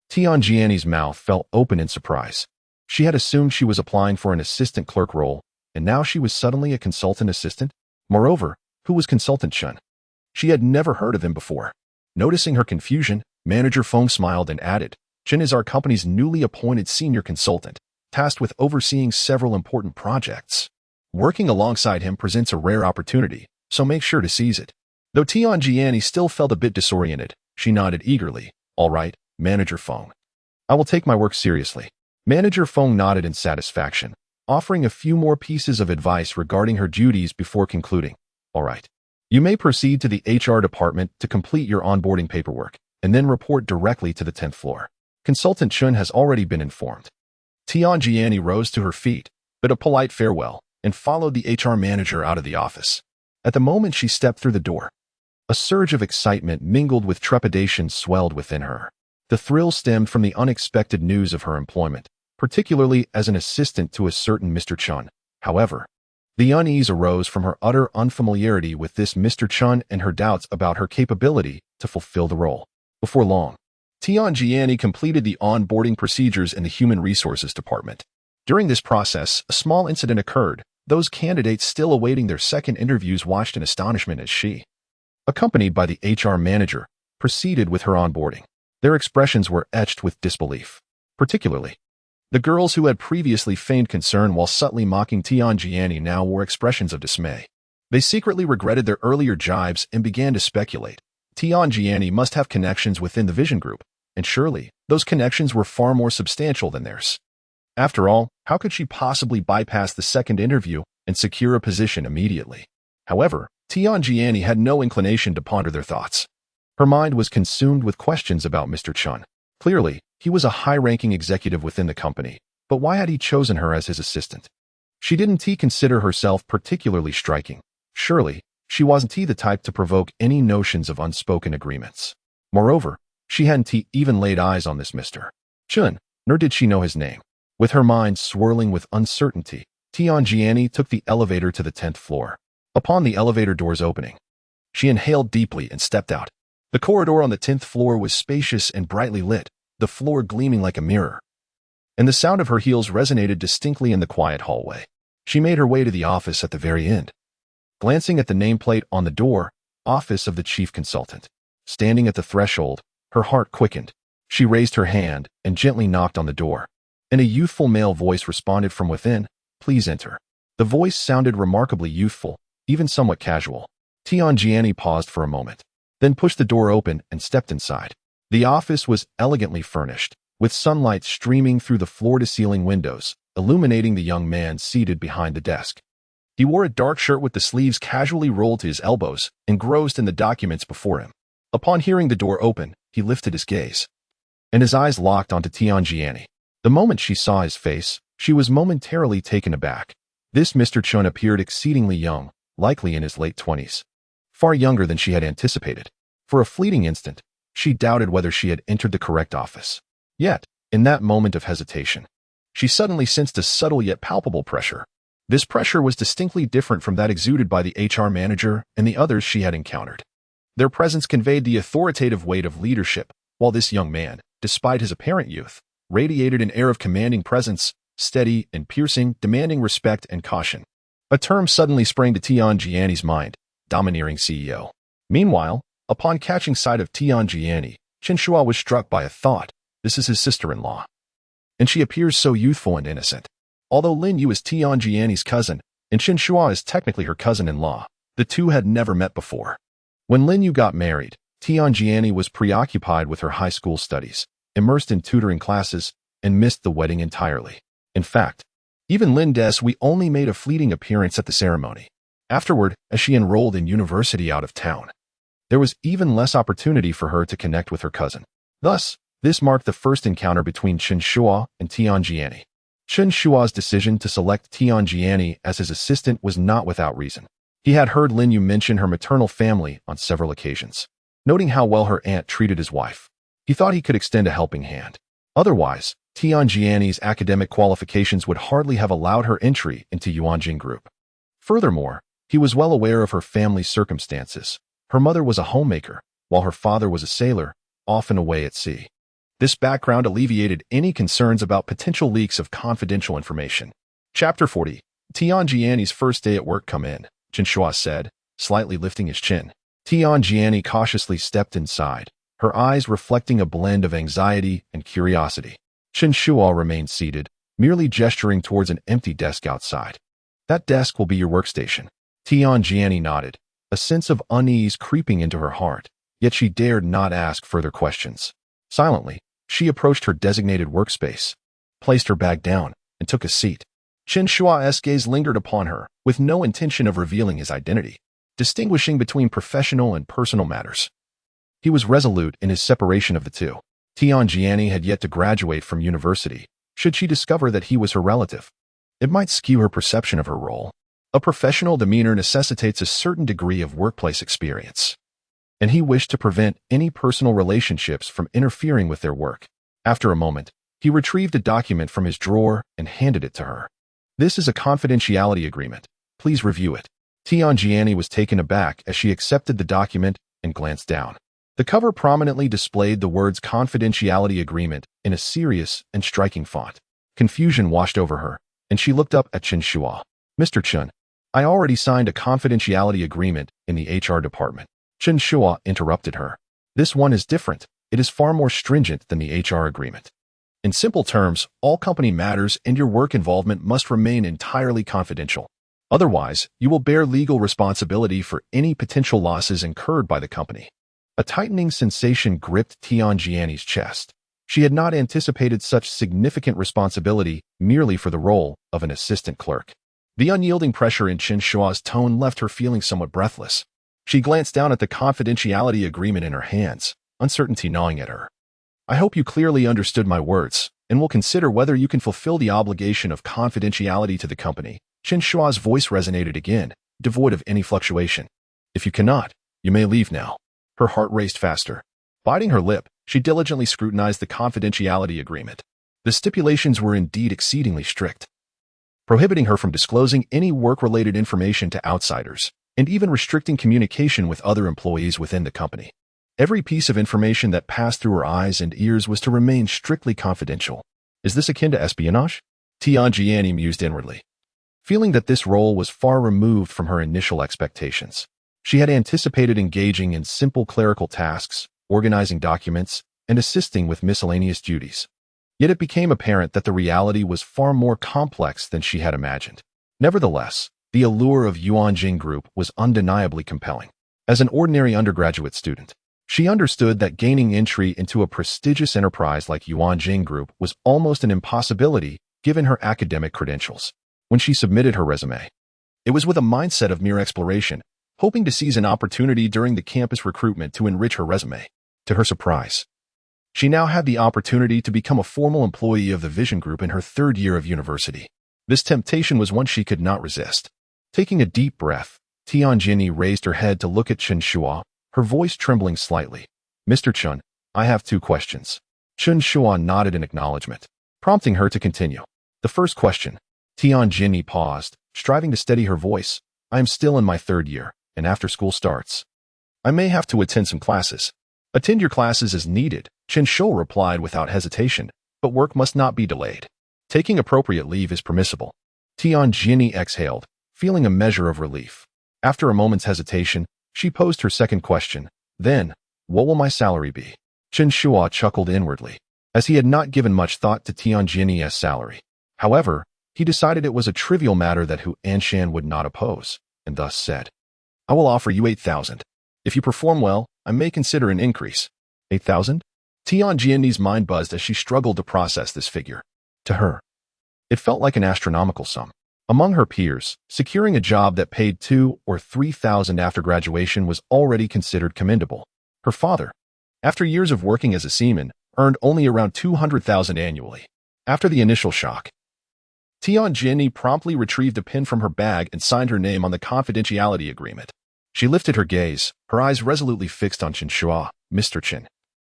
Tianjiani's mouth fell open in surprise. She had assumed she was applying for an assistant clerk role, and now she was suddenly a consultant assistant? Moreover, who was Consultant Chen? She had never heard of him before. Noticing her confusion, Manager Feng smiled and added, Chen is our company's newly appointed senior consultant, tasked with overseeing several important projects. Working alongside him presents a rare opportunity, so make sure to seize it. Though Tianjiani still felt a bit disoriented, she nodded eagerly. All right, Manager Feng. I will take my work seriously. Manager Feng nodded in satisfaction, offering a few more pieces of advice regarding her duties before concluding. All right. You may proceed to the HR department to complete your onboarding paperwork, and then report directly to the 10th floor. Consultant Chen has already been informed. Tianjiani rose to her feet, bid a polite farewell, and followed the HR manager out of the office. At the moment she stepped through the door, a surge of excitement mingled with trepidation swelled within her. The thrill stemmed from the unexpected news of her employment, particularly as an assistant to a certain Mr. Chen. However, the unease arose from her utter unfamiliarity with this Mr. Chen and her doubts about her capability to fulfill the role. Before long, Tianjiani completed the onboarding procedures in the Human Resources Department. During this process, a small incident occurred. Those candidates still awaiting their second interviews watched in astonishment as she, accompanied by the HR manager, proceeded with her onboarding. Their expressions were etched with disbelief. Particularly, the girls who had previously feigned concern while subtly mocking Tianjiani now wore expressions of dismay. They secretly regretted their earlier jibes and began to speculate. Tianjiani must have connections within the Vision Group, and surely, those connections were far more substantial than theirs. After all, how could she possibly bypass the second interview and secure a position immediately? However, Tianjiani had no inclination to ponder their thoughts. Her mind was consumed with questions about Mr. Chen. Clearly, he was a high-ranking executive within the company, but why had he chosen her as his assistant? She didn't consider herself particularly striking. Surely, she wasn't the type to provoke any notions of unspoken agreements. Moreover, she hadn't even laid eyes on this Mr. Chen, nor did she know his name. With her mind swirling with uncertainty, Tianjiani took the elevator to the 10th floor. Upon the elevator doors opening, she inhaled deeply and stepped out. The corridor on the 10th floor was spacious and brightly lit, the floor gleaming like a mirror, and the sound of her heels resonated distinctly in the quiet hallway. She made her way to the office at the very end. Glancing at the nameplate on the door, Office of the Chief Consultant. Standing at the threshold, her heart quickened. She raised her hand and gently knocked on the door. And a youthful male voice responded from within, "Please enter." The voice sounded remarkably youthful, even somewhat casual. Tianjiani paused for a moment, then pushed the door open and stepped inside. The office was elegantly furnished, with sunlight streaming through the floor-to-ceiling windows, illuminating the young man seated behind the desk. He wore a dark shirt with the sleeves casually rolled to his elbows, engrossed in the documents before him. Upon hearing the door open, he lifted his gaze, and his eyes locked onto Tianjiani. The moment she saw his face, she was momentarily taken aback. This Mr. Chen appeared exceedingly young, likely in his late 20s. Far younger than she had anticipated. For a fleeting instant, she doubted whether she had entered the correct office. Yet, in that moment of hesitation, she suddenly sensed a subtle yet palpable pressure. This pressure was distinctly different from that exuded by the HR manager and the others she had encountered. Their presence conveyed the authoritative weight of leadership, while this young man, despite his apparent youth, radiated an air of commanding presence, steady and piercing, demanding respect and caution. A term suddenly sprang to Tianjiani's mind, domineering CEO. Meanwhile, upon catching sight of Tianjiani, Chen Shuo was struck by a thought. This is his sister-in-law, and she appears so youthful and innocent. Although Lin Yu is Tianjiani's cousin, and Chen Shuo is technically her cousin-in-law, the two had never met before. When Lin Yu got married, Tianjiani was preoccupied with her high school studies, immersed in tutoring classes, and missed the wedding entirely. In fact, even Lin Des we only made a fleeting appearance at the ceremony. Afterward, as she enrolled in university out of town, there was even less opportunity for her to connect with her cousin. Thus, this marked the first encounter between Chen Shuo and Tianjiani. Chen Shuo's decision to select Tianjiani as his assistant was not without reason. He had heard Lin Yu mention her maternal family on several occasions. Noting how well her aunt treated his wife, he thought he could extend a helping hand. Otherwise, Tianjiani's academic qualifications would hardly have allowed her entry into Yuanjing Group. Furthermore, he was well aware of her family's circumstances. Her mother was a homemaker, while her father was a sailor, often away at sea. This background alleviated any concerns about potential leaks of confidential information. Chapter 40. Tianjiani's first day at work come in, Chen Shuo said, slightly lifting his chin. Tianjiani cautiously stepped inside, her eyes reflecting a blend of anxiety and curiosity. Chen Shuo remained seated, merely gesturing towards an empty desk outside. That desk will be your workstation. Tianjiani nodded, a sense of unease creeping into her heart, yet she dared not ask further questions. Silently, she approached her designated workspace, placed her bag down, and took a seat. Chen Shuo's gaze lingered upon her, with no intention of revealing his identity, distinguishing between professional and personal matters. He was resolute in his separation of the two. Tianjiani had yet to graduate from university. Should she discover that he was her relative, it might skew her perception of her role. A professional demeanor necessitates a certain degree of workplace experience, and he wished to prevent any personal relationships from interfering with their work. After a moment, he retrieved a document from his drawer and handed it to her. "This is a confidentiality agreement. Please review it." Tianjiani was taken aback as she accepted the document and glanced down. The cover prominently displayed the words confidentiality agreement in a serious and striking font. Confusion washed over her, and she looked up at Chen Shuo. "Mr. Chen, I already signed a confidentiality agreement in the HR department." Chen Shuo interrupted her. This one is different. It is far more stringent than the HR agreement. In simple terms, all company matters and your work involvement must remain entirely confidential. Otherwise, you will bear legal responsibility for any potential losses incurred by the company. A tightening sensation gripped Tianjiani's chest. She had not anticipated such significant responsibility merely for the role of an assistant clerk. The unyielding pressure in Chen Shuo's tone left her feeling somewhat breathless. She glanced down at the confidentiality agreement in her hands, uncertainty gnawing at her. I hope you clearly understood my words, and will consider whether you can fulfill the obligation of confidentiality to the company. Chen Shuo's voice resonated again, devoid of any fluctuation. If you cannot, you may leave now. Her heart raced faster. Biting her lip, she diligently scrutinized the confidentiality agreement. The stipulations were indeed exceedingly strict, prohibiting her from disclosing any work-related information to outsiders, and even restricting communication with other employees within the company. Every piece of information that passed through her eyes and ears was to remain strictly confidential. Is this akin to espionage? Tianjiani mused inwardly, feeling that this role was far removed from her initial expectations. She had anticipated engaging in simple clerical tasks, organizing documents, and assisting with miscellaneous duties. Yet it became apparent that the reality was far more complex than she had imagined. Nevertheless, the allure of Yuanjing Group was undeniably compelling. As an ordinary undergraduate student, she understood that gaining entry into a prestigious enterprise like Yuanjing Group was almost an impossibility given her academic credentials. When she submitted her resume, it was with a mindset of mere exploration, hoping to seize an opportunity during the campus recruitment to enrich her resume. To her surprise, she now had the opportunity to become a formal employee of the Vision Group in her third year of university. This temptation was one she could not resist. Taking a deep breath, Tianjini raised her head to look at Chen Shuo, her voice trembling slightly. Mr. Chen, I have 2 questions. Chen Shuo nodded in acknowledgement, prompting her to continue. The first question. Tianjini paused, striving to steady her voice. I am still in my 3rd year, and after school starts, I may have to attend some classes. Attend your classes as needed, Chen Shuo replied without hesitation, but work must not be delayed. Taking appropriate leave is permissible. Tianjini exhaled, feeling a measure of relief. After a moment's hesitation, she posed her second question. Then, what will my salary be? Chen Shuo chuckled inwardly, as he had not given much thought to Tianjini's salary. However, he decided it was a trivial matter that Hu Anshan would not oppose, and thus said, I will offer you 8,000. If you perform well, I may consider an increase. 8,000? Tianjini's mind buzzed as she struggled to process this figure. To her, it felt like an astronomical sum. Among her peers, securing a job that paid 2,000 or 3,000 after graduation was already considered commendable. Her father, after years of working as a seaman, earned only around 200,000 annually. After the initial shock, Tianjini promptly retrieved a pen from her bag and signed her name on the confidentiality agreement. She lifted her gaze, her eyes resolutely fixed on Chen Shuo. Mr. Chen,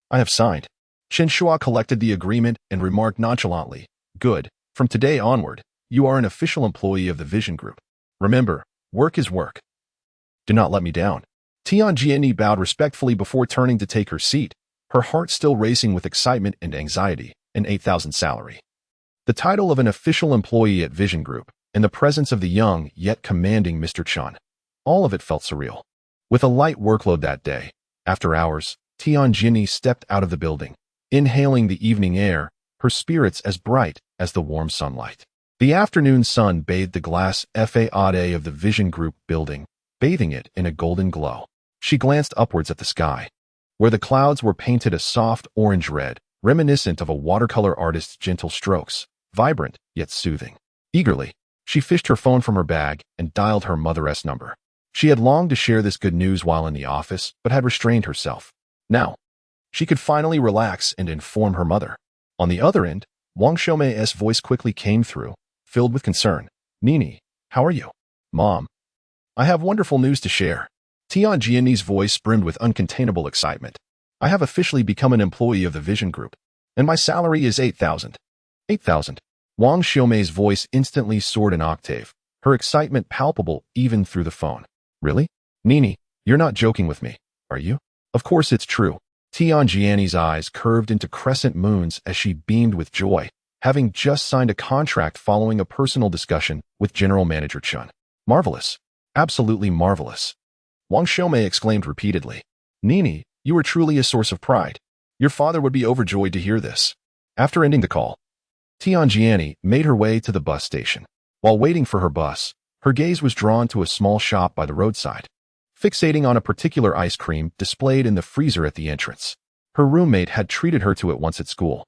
I have signed. Chen Shuo collected the agreement and remarked nonchalantly, Good, from today onward, you are an official employee of the Vision Group. Remember, work is work. Do not let me down. Tianjini bowed respectfully before turning to take her seat, her heart still racing with excitement and anxiety, an 8,000 salary. The title of an official employee at Vision Group, and the presence of the young yet commanding Mr. Chen. All of it felt surreal. With a light workload that day, after hours, Tianjini stepped out of the building, inhaling the evening air, her spirits as bright as the warm sunlight. The afternoon sun bathed the glass facade of the Vision Group building, bathing it in a golden glow. She glanced upwards at the sky, where the clouds were painted a soft orange-red, reminiscent of a watercolor artist's gentle strokes, vibrant yet soothing. Eagerly, she fished her phone from her bag and dialed her mother's number. She had longed to share this good news while in the office, but had restrained herself. Now, she could finally relax and inform her mother. On the other end, Wang Shoumei's voice quickly came through, filled with concern. Nini, how are you? Mom, I have wonderful news to share. Tianjini's voice brimmed with uncontainable excitement. I have officially become an employee of the Vision Group, and my salary is 8,000. 8,000. Wang Shoumei's voice instantly soared an octave, her excitement palpable even through the phone. Really? Nini, you're not joking with me, are you? Of course it's true. Tianjini's eyes curved into crescent moons as she beamed with joy, having just signed a contract following a personal discussion with General Manager Chen. Marvelous. Absolutely marvelous. Wang Shoumei exclaimed repeatedly. Nini, You are truly a source of pride. Your father would be overjoyed to hear this. After ending the call, Tianjiani made her way to the bus station. While waiting for her bus, her gaze was drawn to a small shop by the roadside, fixating on a particular ice cream displayed in the freezer at the entrance. Her roommate had treated her to it once at school,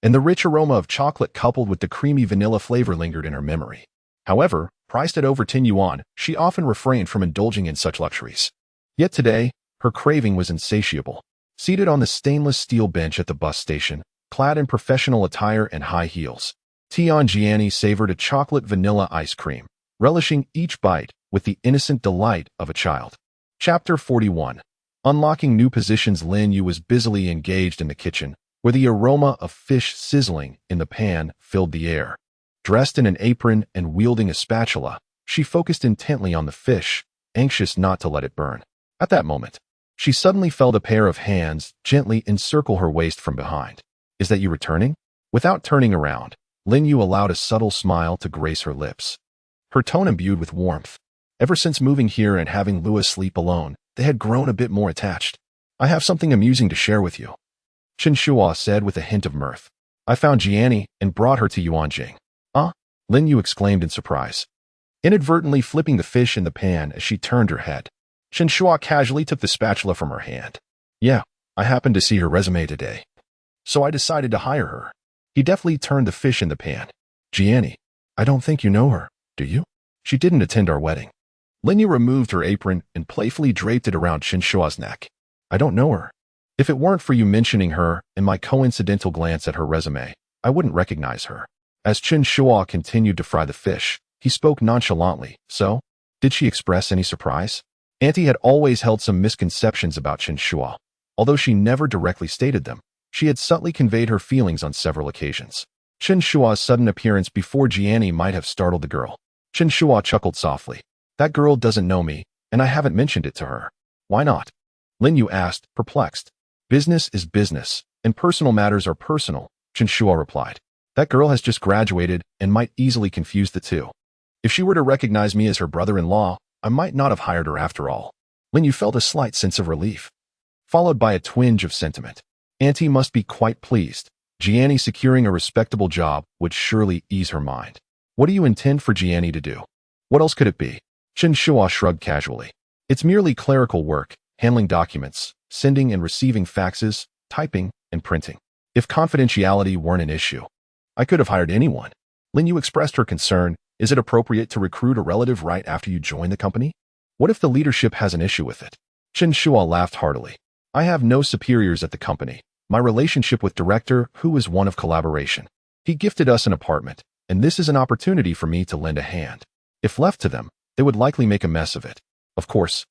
and the rich aroma of chocolate coupled with the creamy vanilla flavor lingered in her memory. However, priced at over 10 yuan, she often refrained from indulging in such luxuries. Yet today, her craving was insatiable. Seated on the stainless steel bench at the bus station, clad in professional attire and high heels, Tianjiani savored a chocolate vanilla ice cream, relishing each bite with the innocent delight of a child. Chapter 41. Unlocking new positions. Lin Yu was busily engaged in the kitchen, where the aroma of fish sizzling in the pan filled the air. Dressed in an apron and wielding a spatula, she focused intently on the fish, anxious not to let it burn. At that moment, she suddenly felt a pair of hands gently encircle her waist from behind. "Is that you returning?" Without turning around, Lin Yu allowed a subtle smile to grace her lips, her tone imbued with warmth. Ever since moving here and having Louis sleep alone, they had grown a bit more attached. "I have something amusing to share with you," Chen Shuo said with a hint of mirth. "I found Jiani and brought her to Yuanjing." "Ah?" Lin Yu exclaimed in surprise, inadvertently flipping the fish in the pan as she turned her head. Chen Shuo casually took the spatula from her hand. "Yeah, I happened to see her resume today, so I decided to hire her." He deftly turned the fish in the pan. "Jiani, I don't think you know her, do you? She didn't attend our wedding." Lin Yu removed her apron and playfully draped it around Chen Shuo's neck. "I don't know her. If it weren't for you mentioning her and my coincidental glance at her resume, I wouldn't recognize her." As Chen Shuo continued to fry the fish, he spoke nonchalantly. "So, did she express any surprise?" Auntie had always held some misconceptions about Chen Shuo. Although she never directly stated them, she had subtly conveyed her feelings on several occasions. Chen Shuo's sudden appearance before Jiani might have startled the girl. Chen Shuo chuckled softly. "That girl doesn't know me, and I haven't mentioned it to her." "Why not?" Lin Yu asked, perplexed. "Business is business, and personal matters are personal," Chen Shuo replied. "That girl has just graduated and might easily confuse the two. If she were to recognize me as her brother-in-law, I might not have hired her after all." Lin Yu felt a slight sense of relief, followed by a twinge of sentiment. Auntie must be quite pleased. Jiani securing a respectable job would surely ease her mind. "What do you intend for Jiani to do?" "What else could it be?" Chen Shuo shrugged casually. "It's merely clerical work, handling documents, sending and receiving faxes, typing, and printing. If confidentiality weren't an issue, I could have hired anyone." Lin Yu expressed her concern. "Is it appropriate to recruit a relative right after you join the company? What if the leadership has an issue with it?" Chen Shuo laughed heartily. "I have no superiors at the company. My relationship with Director Hu is one of collaboration. He gifted us an apartment, and this is an opportunity for me to lend a hand. If left to them, they would likely make a mess of it. Of course,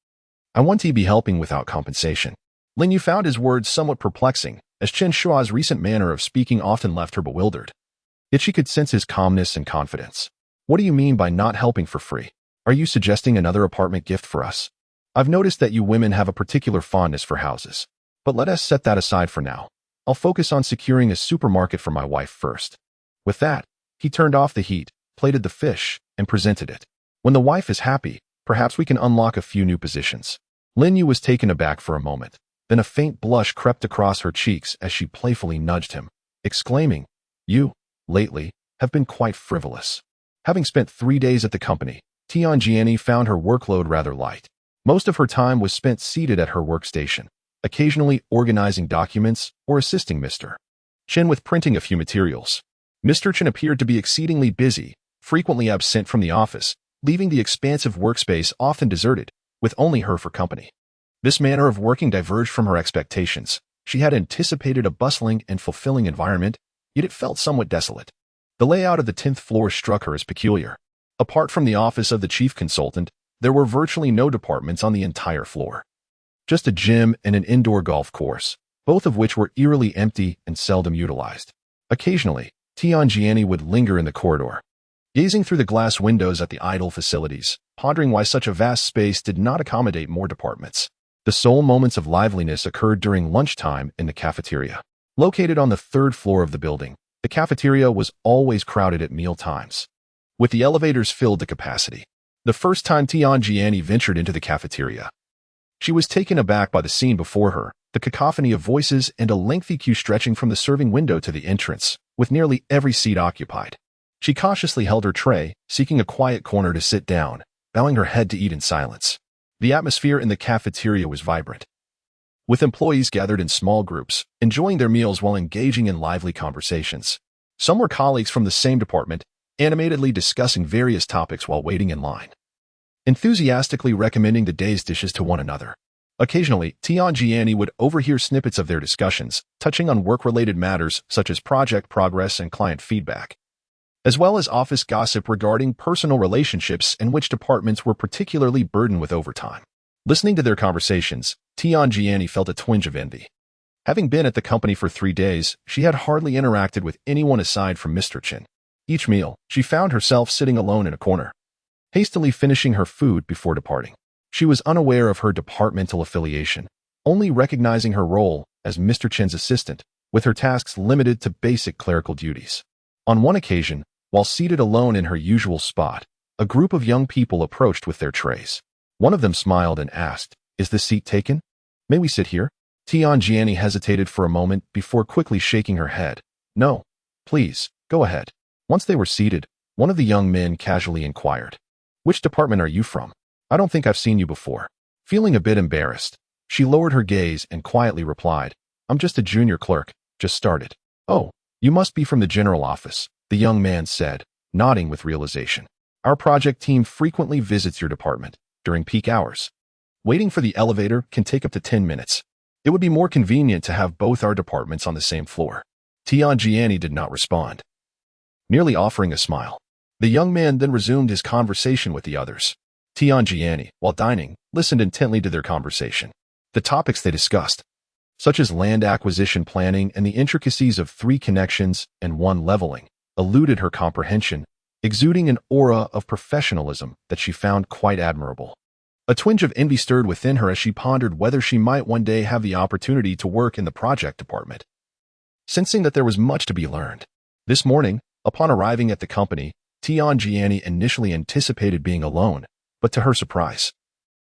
I want to be helping without compensation." Lin Yu found his words somewhat perplexing, as Chen Shuo's recent manner of speaking often left her bewildered. Yet she could sense his calmness and confidence. "What do you mean by not helping for free? Are you suggesting another apartment gift for us? I've noticed that you women have a particular fondness for houses. But let us set that aside for now. I'll focus on securing a supermarket for my wife first." With that, he turned off the heat, plated the fish, and presented it. "When the wife is happy, perhaps we can unlock a few new positions." Lin Yu was taken aback for a moment. Then a faint blush crept across her cheeks as she playfully nudged him, exclaiming, "You, lately, have been quite frivolous." Having spent 3 days at the company, Tianjiani found her workload rather light. Most of her time was spent seated at her workstation, occasionally organizing documents or assisting Mr. Chen with printing a few materials. Mr. Chen appeared to be exceedingly busy, frequently absent from the office, leaving the expansive workspace often deserted, with only her for company. This manner of working diverged from her expectations. She had anticipated a bustling and fulfilling environment, yet it felt somewhat desolate. The layout of the 10th floor struck her as peculiar. Apart from the office of the chief consultant, there were virtually no departments on the entire floor. Just a gym and an indoor golf course, both of which were eerily empty and seldom utilized. Occasionally, Tianjiani would linger in the corridor, gazing through the glass windows at the idle facilities, pondering why such a vast space did not accommodate more departments. The sole moments of liveliness occurred during lunchtime in the cafeteria. Located on the 3rd floor of the building, the cafeteria was always crowded at meal times, with the elevators filled to capacity. The first time Tianjiani ventured into the cafeteria, She was taken aback by the scene before her, the cacophony of voices and a lengthy queue stretching from the serving window to the entrance, with nearly every seat occupied. She cautiously held her tray, seeking a quiet corner to sit down, bowing her head to eat in silence. The atmosphere in the cafeteria was vibrant, with employees gathered in small groups, enjoying their meals while engaging in lively conversations. Some were colleagues from the same department, animatedly discussing various topics while waiting in line, enthusiastically recommending the day's dishes to one another. Occasionally, Tianjiani would overhear snippets of their discussions, touching on work-related matters such as project progress and client feedback, as well as office gossip regarding personal relationships and which departments were particularly burdened with overtime. Listening to their conversations, Tianjiani felt a twinge of envy. Having been at the company for 3 days, she had hardly interacted with anyone aside from Mr. Chen. Each meal, she found herself sitting alone in a corner, hastily finishing her food before departing. She was unaware of her departmental affiliation, only recognizing her role as Mr. Chen's assistant, with her tasks limited to basic clerical duties. On one occasion, while seated alone in her usual spot, a group of young people approached with their trays. One of them smiled and asked, "Is the seat taken? May we sit here?" Tianjiani hesitated for a moment before quickly shaking her head. "No, please, go ahead." Once they were seated, one of the young men casually inquired, "Which department are you from? I don't think I've seen you before." Feeling a bit embarrassed, she lowered her gaze and quietly replied, "I'm just a junior clerk, just started." "Oh, you must be from the general office," the young man said, nodding with realization. "Our project team frequently visits your department during peak hours. Waiting for the elevator can take up to 10 minutes. It would be more convenient to have both our departments on the same floor." Tianjiani did not respond, merely offering a smile. The young man then resumed his conversation with the others. Tianjiani, while dining, listened intently to their conversation. The topics they discussed, such as land acquisition planning and the intricacies of 3 connections and 1 leveling, eluded her comprehension, exuding an aura of professionalism that she found quite admirable. A twinge of envy stirred within her as she pondered whether she might one day have the opportunity to work in the project department. Sensing that there was much to be learned, this morning, upon arriving at the company, Tianjiani initially anticipated being alone, but to her surprise,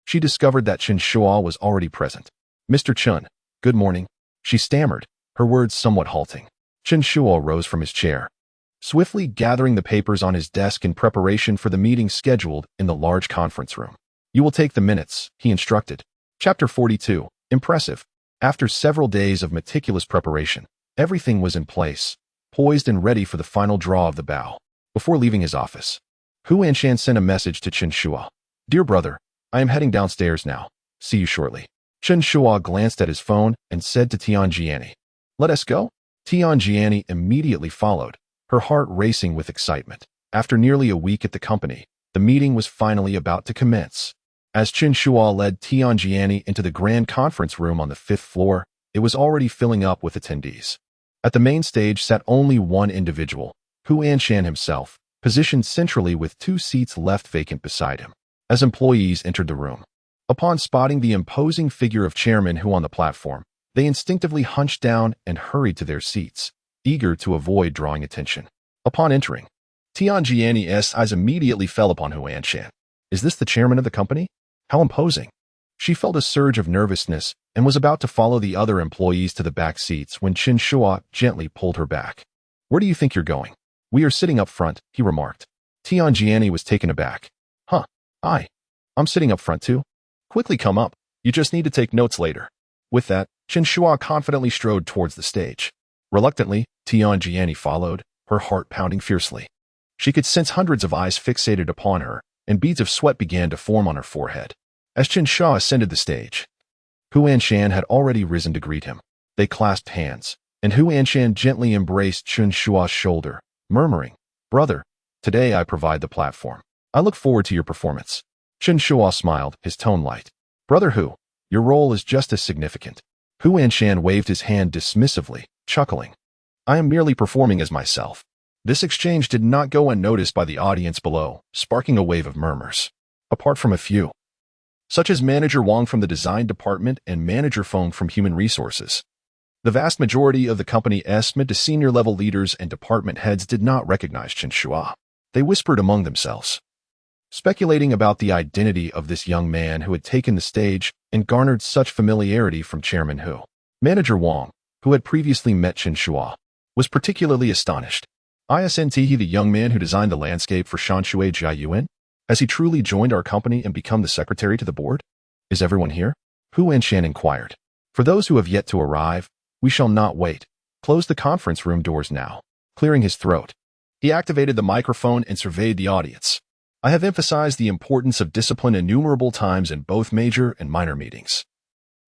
she discovered that Chen Shuo was already present. "Mr. Chen, good morning," she stammered, her words somewhat halting. Chen Shuo rose from his chair, swiftly gathering the papers on his desk in preparation for the meeting scheduled in the large conference room. "You will take the minutes," he instructed. Chapter 42. Impressive. After several days of meticulous preparation, everything was in place, poised and ready for the final draw of the bow. Before leaving his office, Hu Anshan sent a message to Chen Shuo. "Dear brother, I am heading downstairs now. See you shortly." Chen Shuo glanced at his phone and said to Tianjiani, "Let us go?" Tianjiani immediately followed, her heart racing with excitement. After nearly a week at the company, the meeting was finally about to commence. As Chen Shuo led Tianjiani into the grand conference room on the 5th floor, it was already filling up with attendees. At the main stage sat only one individual, Hu Anshan himself, positioned centrally with 2 seats left vacant beside him. As employees entered the room, upon spotting the imposing figure of Chairman Hu on the platform, they instinctively hunched down and hurried to their seats, eager to avoid drawing attention. Upon entering, Tianjiani's eyes immediately fell upon Hu Anshan. Is this the chairman of the company? How imposing. She felt a surge of nervousness and was about to follow the other employees to the back seats when Chen Shuo gently pulled her back. "Where do you think you're going?" "We are sitting up front," he remarked. Tianjiani was taken aback. "Huh, I'm sitting up front too. Quickly come up. You just need to take notes later." With that, Chen Shuo confidently strode towards the stage. Reluctantly, Tianjiani followed, her heart pounding fiercely. She could sense hundreds of eyes fixated upon her, and beads of sweat began to form on her forehead. As Chen Shuo ascended the stage, Hu Anshan had already risen to greet him. They clasped hands, and Hu Anshan gently embraced Chen Shuo's shoulder, murmuring, "Brother, today I provide the platform. I look forward to your performance." Chen Shuo smiled, his tone light. "Brother Hu, your role is just as significant." Hu Anshan waved his hand dismissively, chuckling. "I am merely performing as myself." This exchange did not go unnoticed by the audience below, sparking a wave of murmurs. Apart from a few, such as Manager Wang from the design department and Manager Feng from human resources, the vast majority of the company's mid to senior level leaders and department heads did not recognize Chen Shuo. They whispered among themselves, speculating about the identity of this young man who had taken the stage and garnered such familiarity from Chairman Hu. Manager Wang, who had previously met Chen Shuo, was particularly astonished. Isn't he the young man who designed the landscape for Chen Shuo Jiayuan? Has he truly joined our company and become the secretary to the board? Is everyone here? Hu Anshan inquired. For those who have yet to arrive, we shall not wait. Close the conference room doors now. Clearing his throat, he activated the microphone and surveyed the audience. I have emphasized the importance of discipline innumerable times in both major and minor meetings.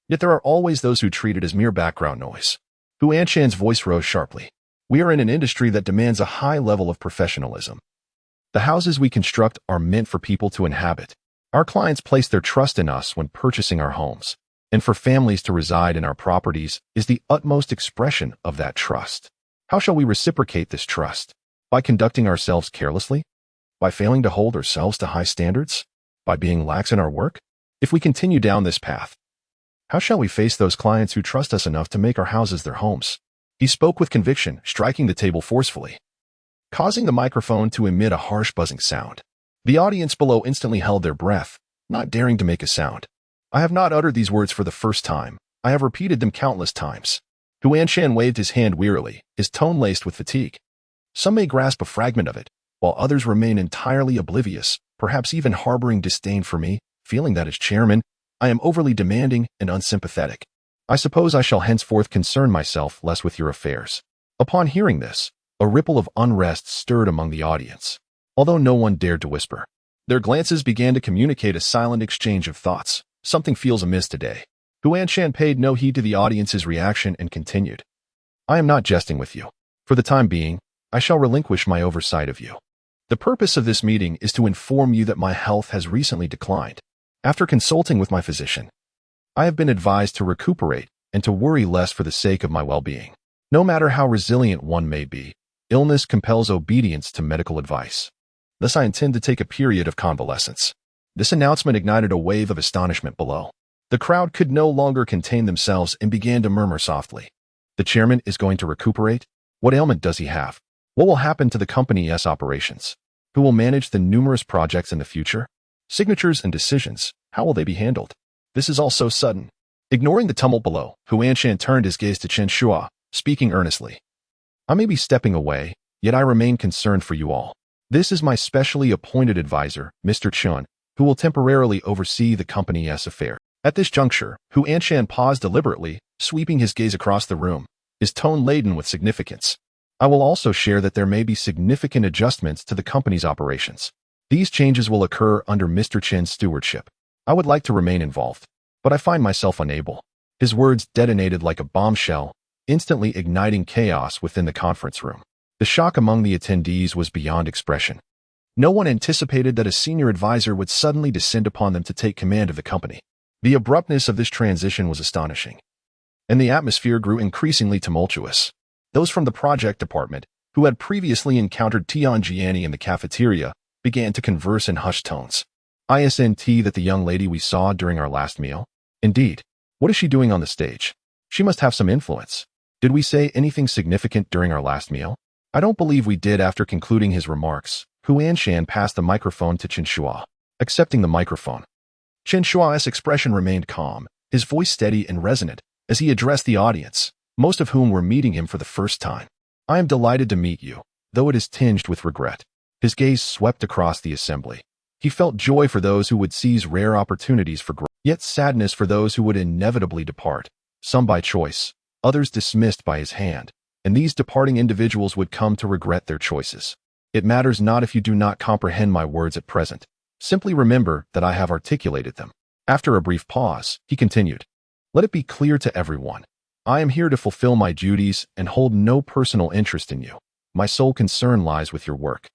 Yet there are always those who treat it as mere background noise. Hu Anshan's voice rose sharply. We are in an industry that demands a high level of professionalism. The houses we construct are meant for people to inhabit. Our clients place their trust in us when purchasing our homes, and for families to reside in our properties is the utmost expression of that trust. How shall we reciprocate this trust? By conducting ourselves carelessly? By failing to hold ourselves to high standards? By being lax in our work? If we continue down this path, how shall we face those clients who trust us enough to make our houses their homes? He spoke with conviction, striking the table forcefully, causing the microphone to emit a harsh buzzing sound. The audience below instantly held their breath, not daring to make a sound. I have not uttered these words for the first time. I have repeated them countless times. Hu Anshan waved his hand wearily, his tone laced with fatigue. Some may grasp a fragment of it, while others remain entirely oblivious, perhaps even harboring disdain for me, feeling that as chairman, I am overly demanding and unsympathetic. I suppose I shall henceforth concern myself less with your affairs. Upon hearing this, a ripple of unrest stirred among the audience. Although no one dared to whisper, their glances began to communicate a silent exchange of thoughts. Something feels amiss today. Hu Anshan paid no heed to the audience's reaction and continued. I am not jesting with you. For the time being, I shall relinquish my oversight of you. The purpose of this meeting is to inform you that my health has recently declined. After consulting with my physician, I have been advised to recuperate and to worry less for the sake of my well-being. No matter how resilient one may be, illness compels obedience to medical advice. Thus I intend to take a period of convalescence. This announcement ignited a wave of astonishment below. The crowd could no longer contain themselves and began to murmur softly. The chairman is going to recuperate? What ailment does he have? What will happen to the company's operations? Who will manage the numerous projects in the future? Signatures and decisions, how will they be handled? This is all so sudden. Ignoring the tumult below, Hu Anshan turned his gaze to Chen Shuo, speaking earnestly. I may be stepping away, yet I remain concerned for you all. This is my specially appointed advisor, Mr. Chen, who will temporarily oversee the company's affairs. At this juncture, Hu Anshan paused deliberately, sweeping his gaze across the room, his tone laden with significance. I will also share that there may be significant adjustments to the company's operations. These changes will occur under Mr. Chen's stewardship. I would like to remain involved, but I find myself unable. His words detonated like a bombshell, instantly igniting chaos within the conference room. The shock among the attendees was beyond expression. No one anticipated that a senior advisor would suddenly descend upon them to take command of the company. The abruptness of this transition was astonishing, and the atmosphere grew increasingly tumultuous. Those from the project department, who had previously encountered Tianjiani in the cafeteria, began to converse in hushed tones. Isn't that the young lady we saw during our last meal? Indeed. What is she doing on the stage? She must have some influence. Did we say anything significant during our last meal? I don't believe we did. After concluding his remarks, Hu Anshan passed the microphone to Chen Shuo. Accepting the microphone, Chen Shuo's expression remained calm, his voice steady and resonant, as he addressed the audience, most of whom were meeting him for the first time. I am delighted to meet you, though it is tinged with regret. His gaze swept across the assembly. He felt joy for those who would seize rare opportunities for growth, yet sadness for those who would inevitably depart, some by choice, others dismissed by his hand, and these departing individuals would come to regret their choices. It matters not if you do not comprehend my words at present. Simply remember that I have articulated them. After a brief pause, he continued, let it be clear to everyone. I am here to fulfill my duties and hold no personal interest in you. My sole concern lies with your work.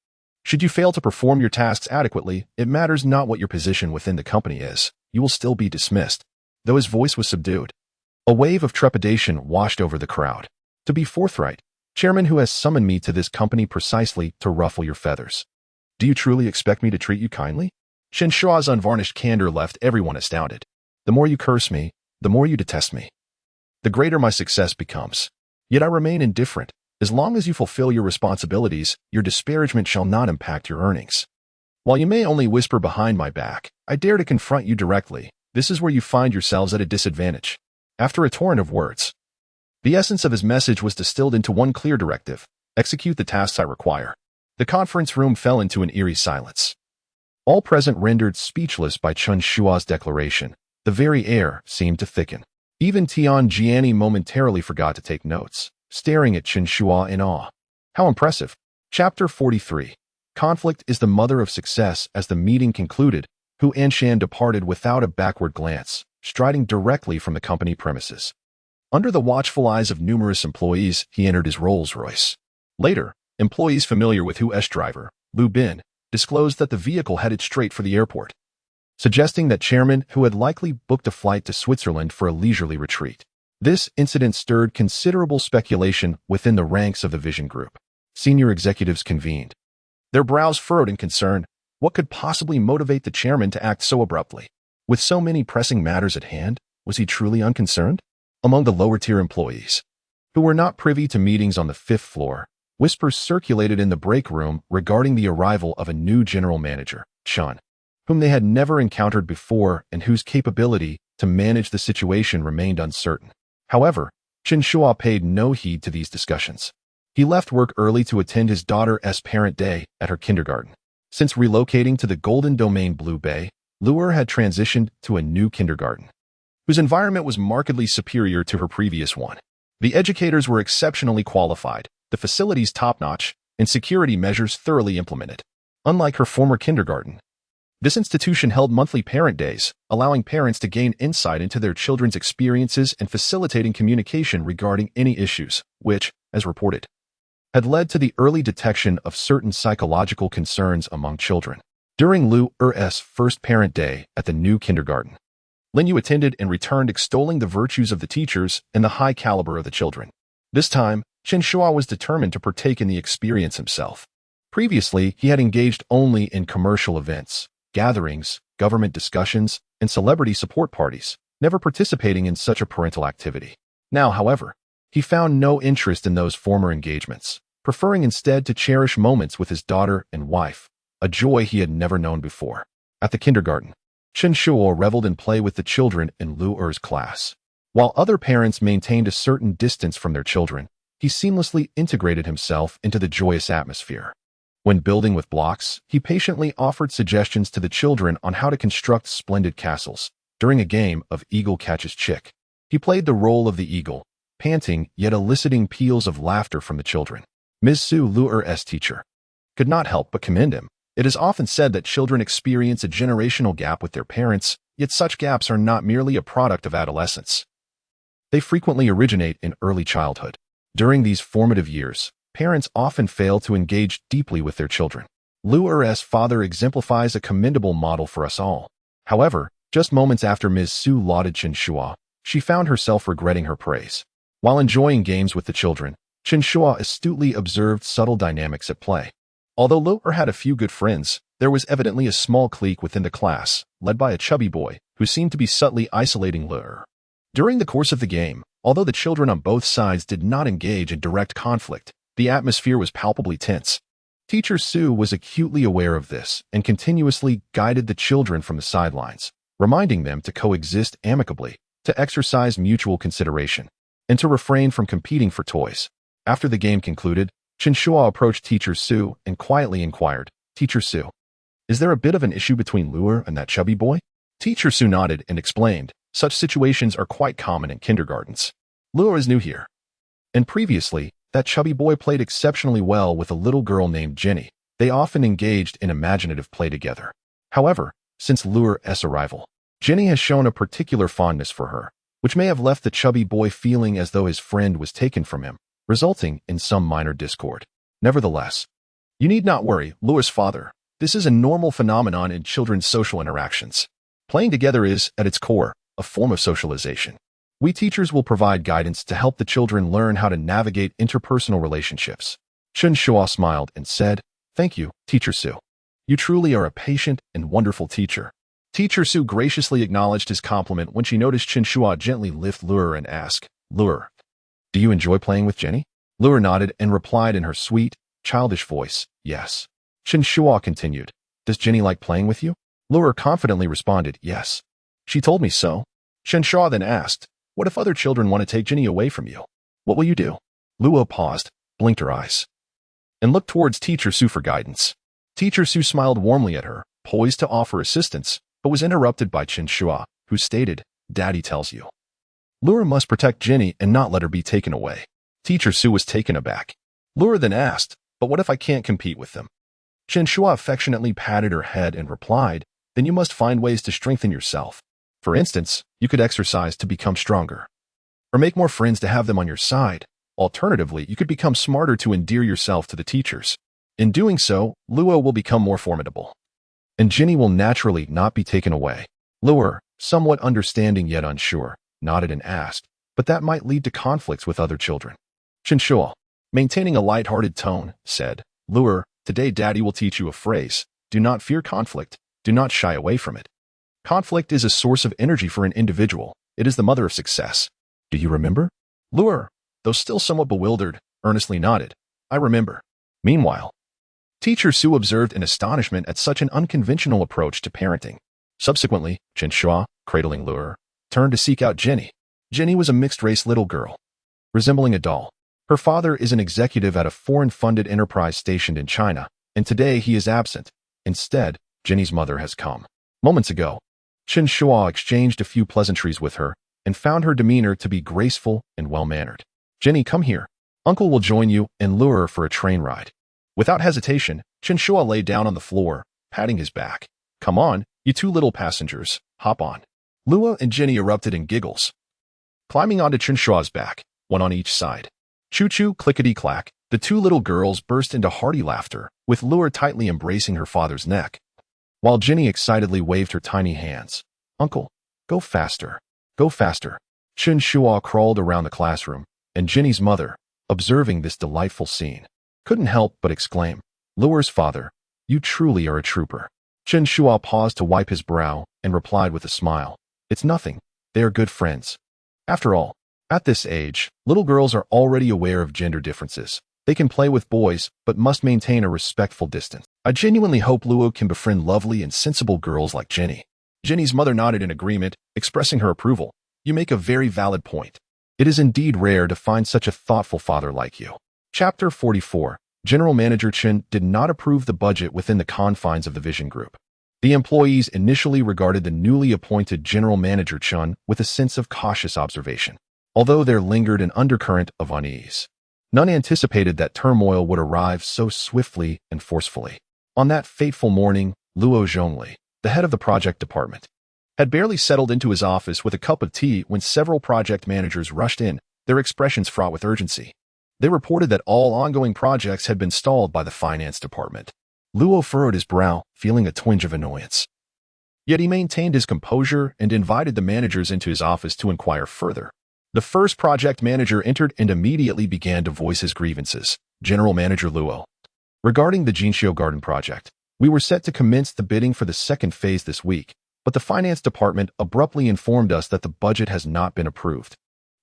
Should you fail to perform your tasks adequately, it matters not what your position within the company is. You will still be dismissed. Though his voice was subdued, a wave of trepidation washed over the crowd. To be forthright, Chairman who has summoned me to this company precisely to ruffle your feathers. Do you truly expect me to treat you kindly? Chen Shuo's unvarnished candor left everyone astounded. The more you curse me, the more you detest me, the greater my success becomes. Yet I remain indifferent. As long as you fulfill your responsibilities, your disparagement shall not impact your earnings. While you may only whisper behind my back, I dare to confront you directly. This is where you find yourselves at a disadvantage. After a torrent of words, the essence of his message was distilled into one clear directive: execute the tasks I require. The conference room fell into an eerie silence. All present rendered speechless by Chen Shuo's declaration. The very air seemed to thicken. Even Tian Jiani momentarily forgot to take notes, staring at Chen Shuo in awe. How impressive. Chapter 43. Conflict is the mother of success. As the meeting concluded, Hu Anshan departed without a backward glance, striding directly from the company premises. Under the watchful eyes of numerous employees, he entered his Rolls-Royce. Later, employees familiar with Hu's driver, Lu Bin, disclosed that the vehicle headed straight for the airport, suggesting that Chairman Hu had likely booked a flight to Switzerland for a leisurely retreat. This incident stirred considerable speculation within the ranks of the Vision Group. Senior executives convened, their brows furrowed in concern. What could possibly motivate the chairman to act so abruptly? With so many pressing matters at hand, was he truly unconcerned? Among the lower-tier employees, who were not privy to meetings on the 5th floor, whispers circulated in the break room regarding the arrival of a new general manager, Chen, whom they had never encountered before and whose capability to manage the situation remained uncertain. However, Chen Shuo paid no heed to these discussions. He left work early to attend his daughter's parent day at her kindergarten. Since relocating to the Golden Domain Blue Bay, Luer had transitioned to a new kindergarten, whose environment was markedly superior to her previous one. The educators were exceptionally qualified, the facilities top-notch, and security measures thoroughly implemented. Unlike her former kindergarten, this institution held monthly parent days, allowing parents to gain insight into their children's experiences and facilitating communication regarding any issues, which, as reported, had led to the early detection of certain psychological concerns among children. During Lu Er's first parent day at the new kindergarten, Lin Yu attended and returned extolling the virtues of the teachers and the high caliber of the children. This time, Chen Shuo was determined to partake in the experience himself. Previously, he had engaged only in commercial events, gatherings, government discussions, and celebrity support parties, never participating in such a parental activity. Now, however, he found no interest in those former engagements, preferring instead to cherish moments with his daughter and wife, a joy he had never known before. At the kindergarten, Chen Shuo reveled in play with the children in Lu Er's class. While other parents maintained a certain distance from their children, he seamlessly integrated himself into the joyous atmosphere. When building with blocks, he patiently offered suggestions to the children on how to construct splendid castles. During a game of Eagle Catches Chick, he played the role of the eagle, panting yet eliciting peals of laughter from the children. Ms. Su, Lu Er's teacher, could not help but commend him. It is often said that children experience a generational gap with their parents, yet such gaps are not merely a product of adolescence. They frequently originate in early childhood. During these formative years, parents often fail to engage deeply with their children. Lu Er's father exemplifies a commendable model for us all. However, just moments after Ms. Su lauded Chen Shuo, she found herself regretting her praise. While enjoying games with the children, Chen Shuo astutely observed subtle dynamics at play. Although Lu had a few good friends, there was evidently a small clique within the class, led by a chubby boy, who seemed to be subtly isolating Lu. During the course of the game, although the children on both sides did not engage in direct conflict, the atmosphere was palpably tense. Teacher Su was acutely aware of this and continuously guided the children from the sidelines, reminding them to coexist amicably, to exercise mutual consideration, and to refrain from competing for toys. After the game concluded, Chen Shuo approached Teacher Su and quietly inquired, "Teacher Su, is there a bit of an issue between Lu and that chubby boy?" Teacher Su nodded and explained, "Such situations are quite common in kindergartens. Lu is new here. And previously, that chubby boy played exceptionally well with a little girl named Jenny. They often engaged in imaginative play together. However, since Lu's arrival, Jenny has shown a particular fondness for her, which may have left the chubby boy feeling as though his friend was taken from him, resulting in some minor discord. Nevertheless, you need not worry, Lu's father. This is a normal phenomenon in children's social interactions. Playing together is, at its core, a form of socialization. We teachers will provide guidance to help the children learn how to navigate interpersonal relationships." Chen Shuo smiled and said, "Thank you, Teacher Su. You truly are a patient and wonderful teacher." Teacher Su graciously acknowledged his compliment when she noticed Chen Shuo gently lift Lu and ask, "Lu, do you enjoy playing with Jenny?" Lu nodded and replied in her sweet, childish voice, "Yes." Chen Shuo continued, Does Jenny like playing with you? Luo confidently responded, yes. She told me so. Chen Shuo then asked, what if other children want to take Jenny away from you? What will you do? Luo paused, blinked her eyes, and looked towards Teacher Su for guidance. Teacher Su smiled warmly at her, poised to offer assistance, but was interrupted by Chen Shuo, who stated, Daddy tells you. Luo must protect Jenny and not let her be taken away. Teacher Su was taken aback. Luo then asked, but what if I can't compete with them? Chen Shuo affectionately patted her head and replied, then you must find ways to strengthen yourself. For instance, you could exercise to become stronger, or make more friends to have them on your side. Alternatively, you could become smarter to endear yourself to the teachers. In doing so, Luo will become more formidable, and Jenny will naturally not be taken away. Luo, somewhat understanding yet unsure, nodded and asked, but that might lead to conflicts with other children. Chen Shuo, maintaining a light-hearted tone, said, Luo, today Daddy will teach you a phrase. Do not fear conflict. Do not shy away from it. Conflict is a source of energy for an individual. It is the mother of success. Do you remember? Luo, though still somewhat bewildered, earnestly nodded. I remember. Meanwhile, Teacher Su observed in astonishment at such an unconventional approach to parenting. Subsequently, Chen Shuo, cradling Luo, turned to seek out Jenny. Jenny was a mixed-race little girl, resembling a doll. Her father is an executive at a foreign-funded enterprise stationed in China, and today he is absent. Instead, Jenny's mother has come. Moments ago, Chen Shuo exchanged a few pleasantries with her and found her demeanor to be graceful and well-mannered. Jenny, come here. Uncle will join you and lure her for a train ride. Without hesitation, Chen Shuo lay down on the floor, patting his back. Come on, you two little passengers, hop on. Luo and Jenny erupted in giggles, climbing onto Chen Shuo's back, one on each side. Choo-choo, clickety-clack, the two little girls burst into hearty laughter, with Luo tightly embracing her father's neck, while Jenny excitedly waved her tiny hands. Uncle, go faster. Go faster. Chen Shuo crawled around the classroom, and Jenny's mother, observing this delightful scene, couldn't help but exclaim, Luo's father, you truly are a trooper. Chen Shuo paused to wipe his brow and replied with a smile, it's nothing. They are good friends. After all, at this age, little girls are already aware of gender differences. They can play with boys, but must maintain a respectful distance. I genuinely hope Luo can befriend lovely and sensible girls like Jenny. Jenny's mother nodded in agreement, expressing her approval. You make a very valid point. It is indeed rare to find such a thoughtful father like you. Chapter 44. General Manager Chen did not approve the budget within the confines of the Vision Group. The employees initially regarded the newly appointed General Manager Chen with a sense of cautious observation, although there lingered an undercurrent of unease. None anticipated that turmoil would arrive so swiftly and forcefully. On that fateful morning, Luo Zhongli, the head of the project department, had barely settled into his office with a cup of tea when several project managers rushed in, their expressions fraught with urgency. They reported that all ongoing projects had been stalled by the finance department. Luo furrowed his brow, feeling a twinge of annoyance. Yet he maintained his composure and invited the managers into his office to inquire further. The first project manager entered and immediately began to voice his grievances. General Manager Luo. Regarding the Jinxiu Garden project, we were set to commence the bidding for the second phase this week, but the finance department abruptly informed us that the budget has not been approved,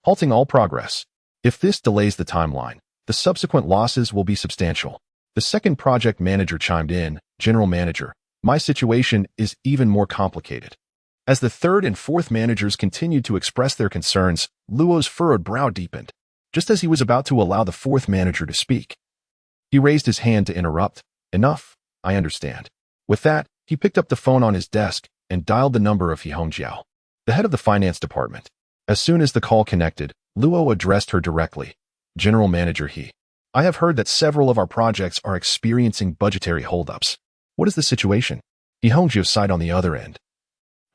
halting all progress. If this delays the timeline, the subsequent losses will be substantial. The second project manager chimed in, General Manager, my situation is even more complicated. As the third and fourth managers continued to express their concerns, Luo's furrowed brow deepened. Just as he was about to allow the fourth manager to speak, he raised his hand to interrupt. Enough, I understand. With that, he picked up the phone on his desk and dialed the number of He Hongjiao, the head of the finance department. As soon as the call connected, Luo addressed her directly. General Manager He, I have heard that several of our projects are experiencing budgetary holdups. What is the situation? He Hongjiao sighed on the other end,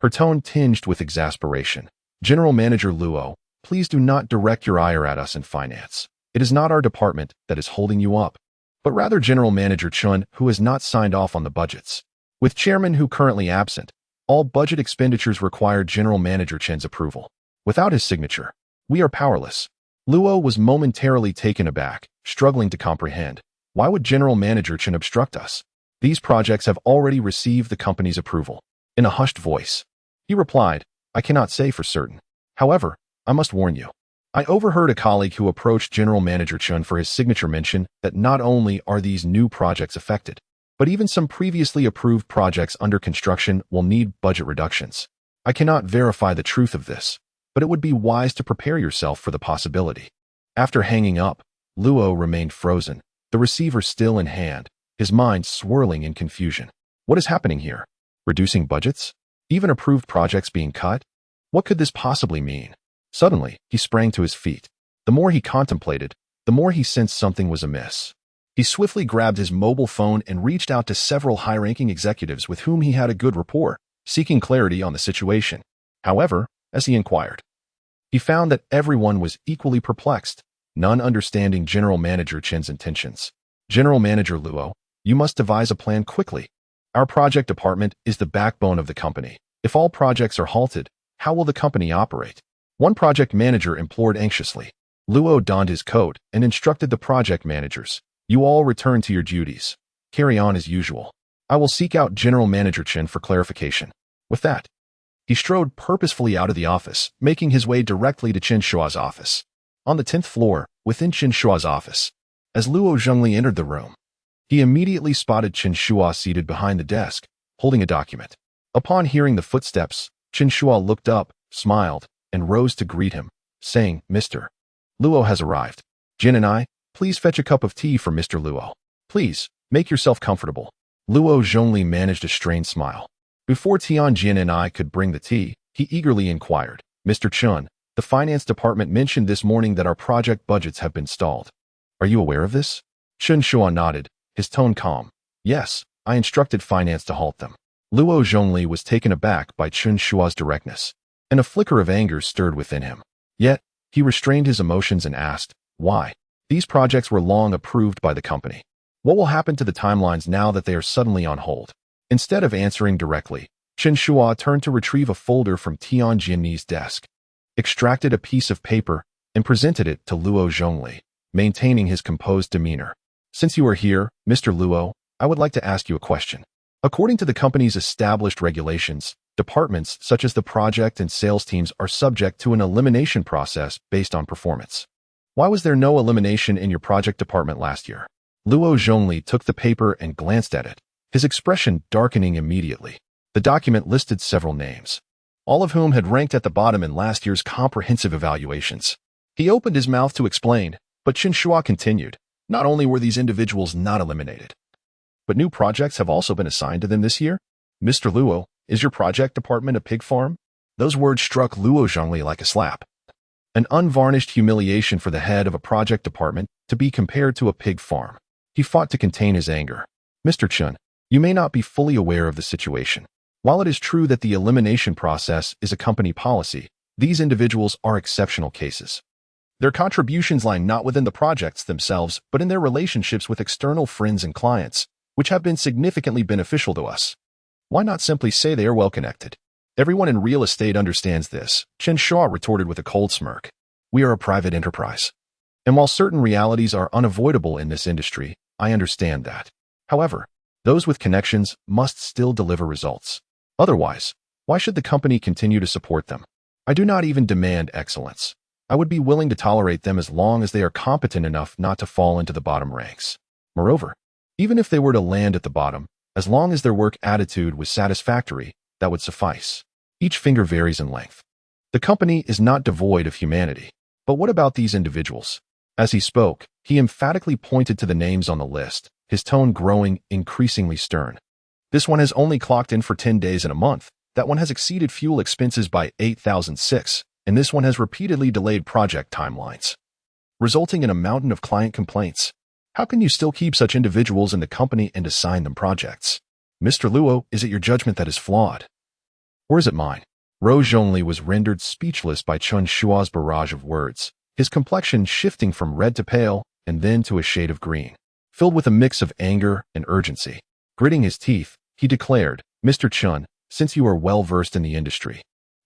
her tone tinged with exasperation. General Manager Luo, please do not direct your ire at us in finance. It is not our department that is holding you up, but rather General Manager Chen, who has not signed off on the budgets. With Chairman Hu currently absent, all budget expenditures require General Manager Chen's approval. Without his signature, we are powerless. Luo was momentarily taken aback, struggling to comprehend. Why would General Manager Chen obstruct us? These projects have already received the company's approval. In a hushed voice, he replied, I cannot say for certain. However, I must warn you. I overheard a colleague who approached General Manager Chen for his signature mention that not only are these new projects affected, but even some previously approved projects under construction will need budget reductions. I cannot verify the truth of this, but it would be wise to prepare yourself for the possibility." After hanging up, Luo remained frozen, the receiver still in hand, his mind swirling in confusion. What is happening here? Reducing budgets? Even approved projects being cut? What could this possibly mean? Suddenly, he sprang to his feet. The more he contemplated, the more he sensed something was amiss. He swiftly grabbed his mobile phone and reached out to several high-ranking executives with whom he had a good rapport, seeking clarity on the situation. However, as he inquired, he found that everyone was equally perplexed, none understanding General Manager Chen's intentions. "General Manager Luo, you must devise a plan quickly. Our project department is the backbone of the company. If all projects are halted, how will the company operate?" One project manager implored anxiously. Luo donned his coat and instructed the project managers, "You all return to your duties. Carry on as usual. I will seek out General Manager Chen for clarification." With that, he strode purposefully out of the office, making his way directly to Chen Shuo's office. On the 10th floor, within Chen Shuo's office, as Luo Zhongli entered the room, he immediately spotted Chen Shuo seated behind the desk, holding a document. Upon hearing the footsteps, Chen Shuo looked up, smiled, and rose to greet him, saying, "Mr. Luo has arrived. Jin and I, please fetch a cup of tea for Mr. Luo. Please, make yourself comfortable." Luo Zhongli managed a strained smile. Before Tianjin and I could bring the tea, he eagerly inquired, "Mr. Chen, the finance department mentioned this morning that our project budgets have been stalled. Are you aware of this?" Chen Shuo nodded, his tone calm. "Yes, I instructed finance to halt them." Luo Zhongli was taken aback by Chen Shuo's directness, and a flicker of anger stirred within him. Yet, he restrained his emotions and asked, "Why? These projects were long approved by the company. What will happen to the timelines now that they are suddenly on hold?" Instead of answering directly, Chen Shuo turned to retrieve a folder from Tianjin's desk, extracted a piece of paper, and presented it to Luo Zhongli, maintaining his composed demeanor. "Since you are here, Mr. Luo, I would like to ask you a question. According to the company's established regulations, departments such as the project and sales teams are subject to an elimination process based on performance. Why was there no elimination in your project department last year?" Luo Zhongli took the paper and glanced at it, his expression darkening immediately. The document listed several names, all of whom had ranked at the bottom in last year's comprehensive evaluations. He opened his mouth to explain, but Chen Shuo continued, "Not only were these individuals not eliminated, but new projects have also been assigned to them this year. Mr. Luo, is your project department a pig farm?" Those words struck Luo Zhongli like a slap. An unvarnished humiliation for the head of a project department to be compared to a pig farm. He fought to contain his anger. "Mr. Chen, you may not be fully aware of the situation. While it is true that the elimination process is a company policy, these individuals are exceptional cases. Their contributions lie not within the projects themselves, but in their relationships with external friends and clients, which have been significantly beneficial to us. Why not simply say they are well connected? Everyone in real estate understands this," Chen Shuo retorted with a cold smirk. "We are a private enterprise. And while certain realities are unavoidable in this industry, I understand that. However, those with connections must still deliver results. Otherwise, why should the company continue to support them? I do not even demand excellence. I would be willing to tolerate them as long as they are competent enough not to fall into the bottom ranks. Moreover, even if they were to land at the bottom, as long as their work attitude was satisfactory, that would suffice. Each finger varies in length. The company is not devoid of humanity. But what about these individuals?" As he spoke, he emphatically pointed to the names on the list, his tone growing increasingly stern. "This one has only clocked in for 10 days in a month. That one has exceeded fuel expenses by 8,006, and this one has repeatedly delayed project timelines, resulting in a mountain of client complaints. How can you still keep such individuals in the company and assign them projects? Mr. Luo, is it your judgment that is flawed? Or is it mine?" Luo Zhongli was rendered speechless by Chen Shuo's barrage of words, his complexion shifting from red to pale and then to a shade of green, filled with a mix of anger and urgency. Gritting his teeth, he declared, "Mr. Chen, since you are well versed in the industry,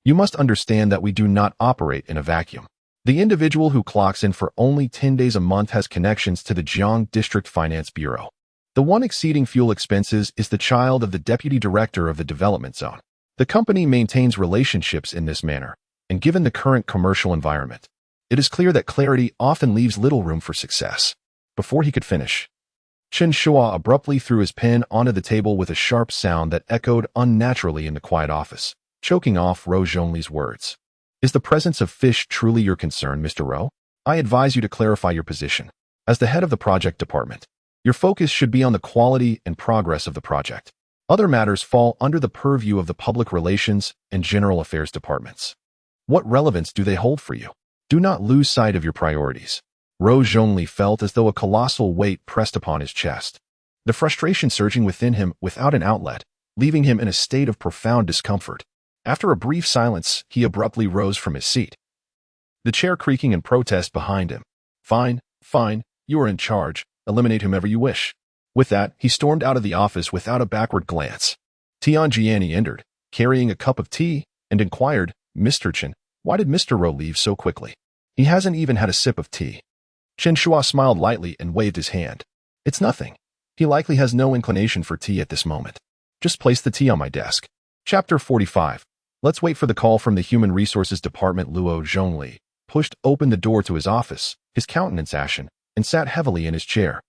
you must understand that we do not operate in a vacuum. The individual who clocks in for only 10 days a month has connections to the Jiang District Finance Bureau. The one exceeding fuel expenses is the child of the deputy director of the development zone. The company maintains relationships in this manner, and given the current commercial environment, it is clear that clarity often leaves little room for success." Before he could finish, Chen Shuo abruptly threw his pen onto the table with a sharp sound that echoed unnaturally in the quiet office, choking off Ro Zhongli's words. Is the presence of fish truly your concern, Mr. Ro? I advise you to clarify your position. As the head of the project department, your focus should be on the quality and progress of the project. Other matters fall under the purview of the public relations and general affairs departments. What relevance do they hold for you? Do not lose sight of your priorities. Ro Zhongli felt as though a colossal weight pressed upon his chest, the frustration surging within him without an outlet, leaving him in a state of profound discomfort. After a brief silence, he abruptly rose from his seat, the chair creaking in protest behind him. Fine, you are in charge. Eliminate whomever you wish. With that, he stormed out of the office without a backward glance. Tianjiani entered, carrying a cup of tea, and inquired, Mr. Chen, why did Mr. Ro leave so quickly? He hasn't even had a sip of tea. Chen Shuo smiled lightly and waved his hand. It's nothing. He likely has no inclination for tea at this moment. Just place the tea on my desk. Chapter 45. Let's wait for the call from the Human Resources Department. Luo Zhongli pushed open the door to his office, his countenance ashen, and sat heavily in his chair,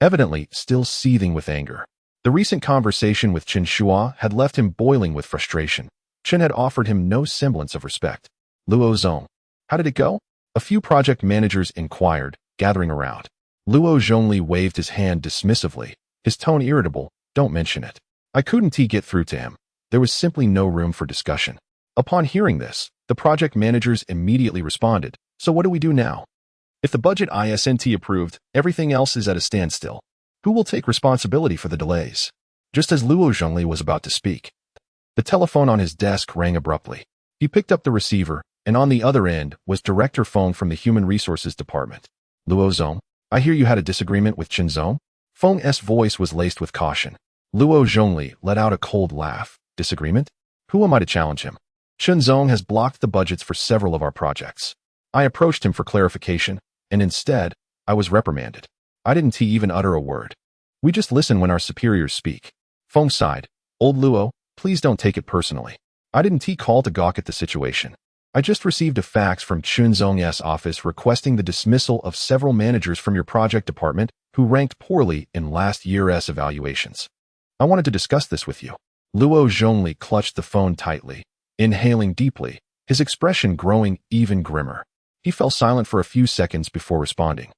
evidently still seething with anger. The recent conversation with Chen Shuo had left him boiling with frustration. Chen had offered him no semblance of respect. Luo Zhong, how did it go? A few project managers inquired, gathering around. Luo Zhongli waved his hand dismissively, his tone irritable. Don't mention it. I couldn't get through to him. There was simply no room for discussion. Upon hearing this, the project managers immediately responded, so what do we do now? If the budget isn't approved, everything else is at a standstill. Who will take responsibility for the delays? Just as Luo Zhongli was about to speak, the telephone on his desk rang abruptly. He picked up the receiver, and on the other end was Director Feng from the Human Resources Department. Luo Zhong, I hear you had a disagreement with Chen Zhong? Feng's voice was laced with caution. Luo Zhongli let out a cold laugh. Disagreement? Who am I to challenge him? Chen Zhong has blocked the budgets for several of our projects. I approached him for clarification, and instead, I was reprimanded. I didn't even utter a word. We just listen when our superiors speak. Feng sighed. Old Luo, please don't take it personally. I didn't call to gawk at the situation. I just received a fax from Chen Zhong's office requesting the dismissal of several managers from your project department who ranked poorly in last year's evaluations. I wanted to discuss this with you. Luo Zhongli clutched the phone tightly, inhaling deeply, his expression growing even grimmer. He fell silent for a few seconds before responding.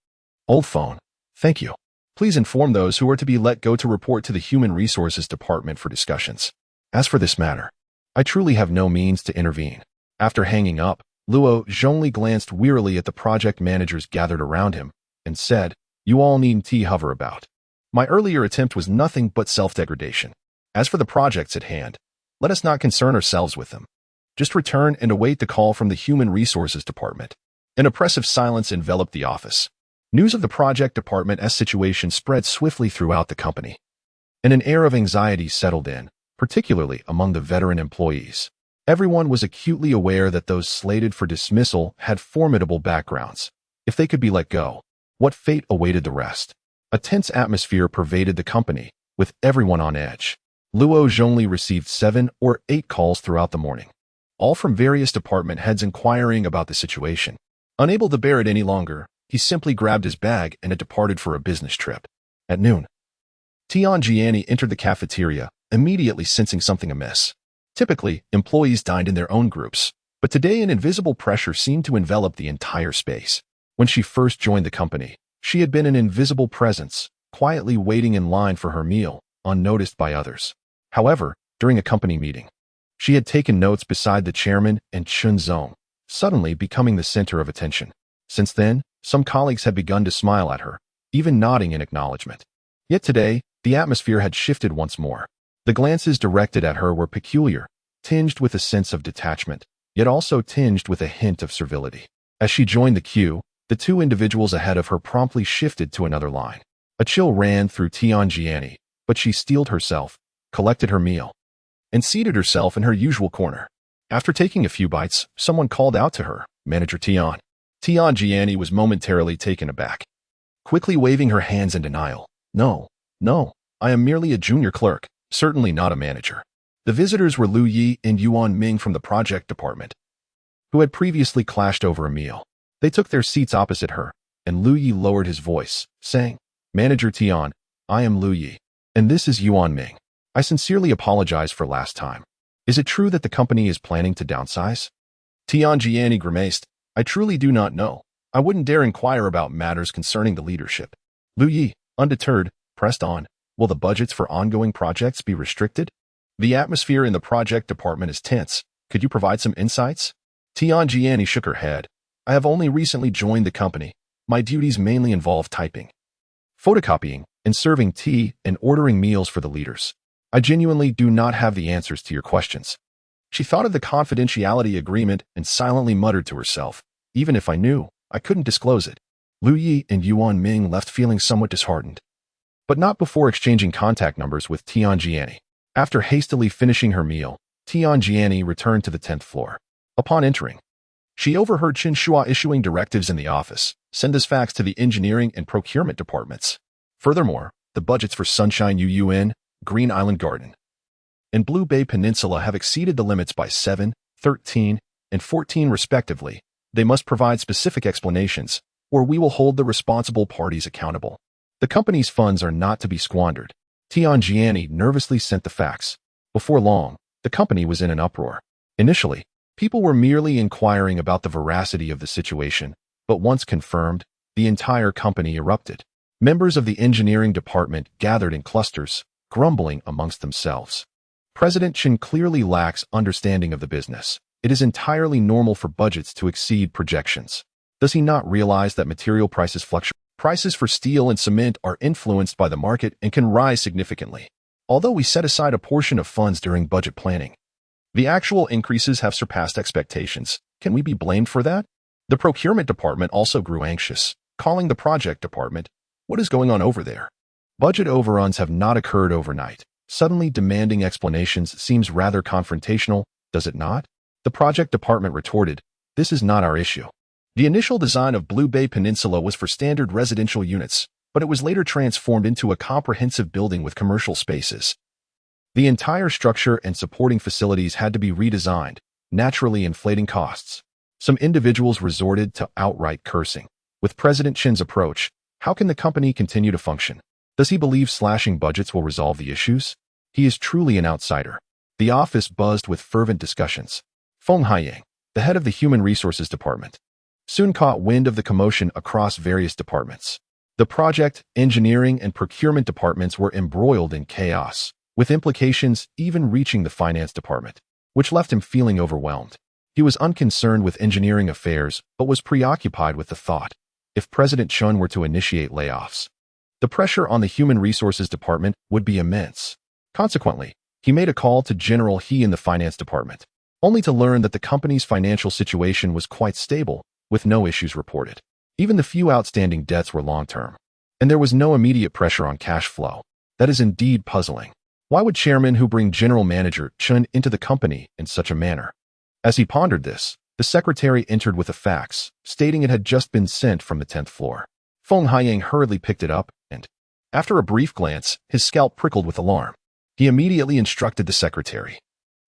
Old phone, thank you. Please inform those who are to be let go to report to the Human Resources Department for discussions. As for this matter, I truly have no means to intervene. After hanging up, Luo Zhongli glanced wearily at the project managers gathered around him and said, You all needn't hover about. My earlier attempt was nothing but self-degradation. As for the projects at hand, let us not concern ourselves with them. Just return and await the call from the Human Resources Department. An oppressive silence enveloped the office. News of the project department's situation spread swiftly throughout the company, and an air of anxiety settled in, particularly among the veteran employees. Everyone was acutely aware that those slated for dismissal had formidable backgrounds. If they could be let go, what fate awaited the rest? A tense atmosphere pervaded the company, with everyone on edge. Luo Zhongli received 7 or 8 calls throughout the morning, all from various department heads inquiring about the situation. Unable to bear it any longer, he simply grabbed his bag and had departed for a business trip. At noon, Tianjiani entered the cafeteria, immediately sensing something amiss. Typically, employees dined in their own groups, but today an invisible pressure seemed to envelop the entire space. When she first joined the company, she had been an invisible presence, quietly waiting in line for her meal, unnoticed by others. However, during a company meeting, she had taken notes beside the chairman and Chen Zhong, suddenly becoming the center of attention. Since then, some colleagues had begun to smile at her, even nodding in acknowledgement. Yet today, the atmosphere had shifted once more. The glances directed at her were peculiar, tinged with a sense of detachment, yet also tinged with a hint of servility. As she joined the queue, the 2 individuals ahead of her promptly shifted to another line. A chill ran through Tianjiani, but she steeled herself, collected her meal, and seated herself in her usual corner. After taking a few bites, someone called out to her, Manager Tian. Tianjiani was momentarily taken aback, quickly waving her hands in denial. No, I am merely a junior clerk, certainly not a manager. The visitors were Lu Yi and Yuan Ming from the project department, who had previously clashed over a meal. They took their seats opposite her, and Lu Yi lowered his voice, saying, Manager Tian, I am Lu Yi. And this is Yuan Ming. I sincerely apologize for last time. Is it true that the company is planning to downsize? Tianjiani grimaced. I truly do not know. I wouldn't dare inquire about matters concerning the leadership. Lu Yi, undeterred, pressed on. Will the budgets for ongoing projects be restricted? The atmosphere in the project department is tense. Could you provide some insights? Tianjiani shook her head. I have only recently joined the company. My duties mainly involve typing, photocopying, and serving tea and ordering meals for the leaders. I genuinely do not have the answers to your questions. She thought of the confidentiality agreement and silently muttered to herself, even if I knew, I couldn't disclose it. Lu Yi and Yuan Ming left feeling somewhat disheartened, but not before exchanging contact numbers with Tianjiani. After hastily finishing her meal, Tianjiani returned to the 10th floor. Upon entering, she overheard Chen Shuo issuing directives in the office, send this fax to the engineering and procurement departments. Furthermore, the budgets for Sunshine UUN, Green Island Garden, and Blue Bay Peninsula have exceeded the limits by 7, 13, and 14 respectively. They must provide specific explanations, or we will hold the responsible parties accountable. The company's funds are not to be squandered. Tianjiani nervously sent the fax. Before long, the company was in an uproar. Initially, people were merely inquiring about the veracity of the situation, but once confirmed, the entire company erupted. Members of the engineering department gathered in clusters, grumbling amongst themselves. President Chen clearly lacks understanding of the business. It is entirely normal for budgets to exceed projections. Does he not realize that material prices fluctuate? Prices for steel and cement are influenced by the market and can rise significantly. Although we set aside a portion of funds during budget planning, the actual increases have surpassed expectations. Can we be blamed for that? The procurement department also grew anxious, calling the project department. What is going on over there? Budget overruns have not occurred overnight. Suddenly demanding explanations seems rather confrontational, does it not? The project department retorted, this is not our issue. The initial design of Blue Bay Peninsula was for standard residential units, but it was later transformed into a comprehensive building with commercial spaces. The entire structure and supporting facilities had to be redesigned, naturally inflating costs. Some individuals resorted to outright cursing. With President Chen's approach, how can the company continue to function? Does he believe slashing budgets will resolve the issues? He is truly an outsider. The office buzzed with fervent discussions. Feng Haiyang, the head of the Human Resources Department, soon caught wind of the commotion across various departments. The project, engineering, and procurement departments were embroiled in chaos, with implications even reaching the finance department, which left him feeling overwhelmed. He was unconcerned with engineering affairs, but was preoccupied with the thought, if President Chen were to initiate layoffs, the pressure on the Human Resources Department would be immense. Consequently, he made a call to General He in the finance department, only to learn that the company's financial situation was quite stable, with no issues reported. Even the few outstanding debts were long-term, and there was no immediate pressure on cash flow. That is indeed puzzling. Why would Chairman Hu bring General Manager Chen into the company in such a manner? As he pondered this, the secretary entered with a fax, stating it had just been sent from the 10th floor. Feng Haiyang hurriedly picked it up, and, after a brief glance, his scalp prickled with alarm. He immediately instructed the secretary,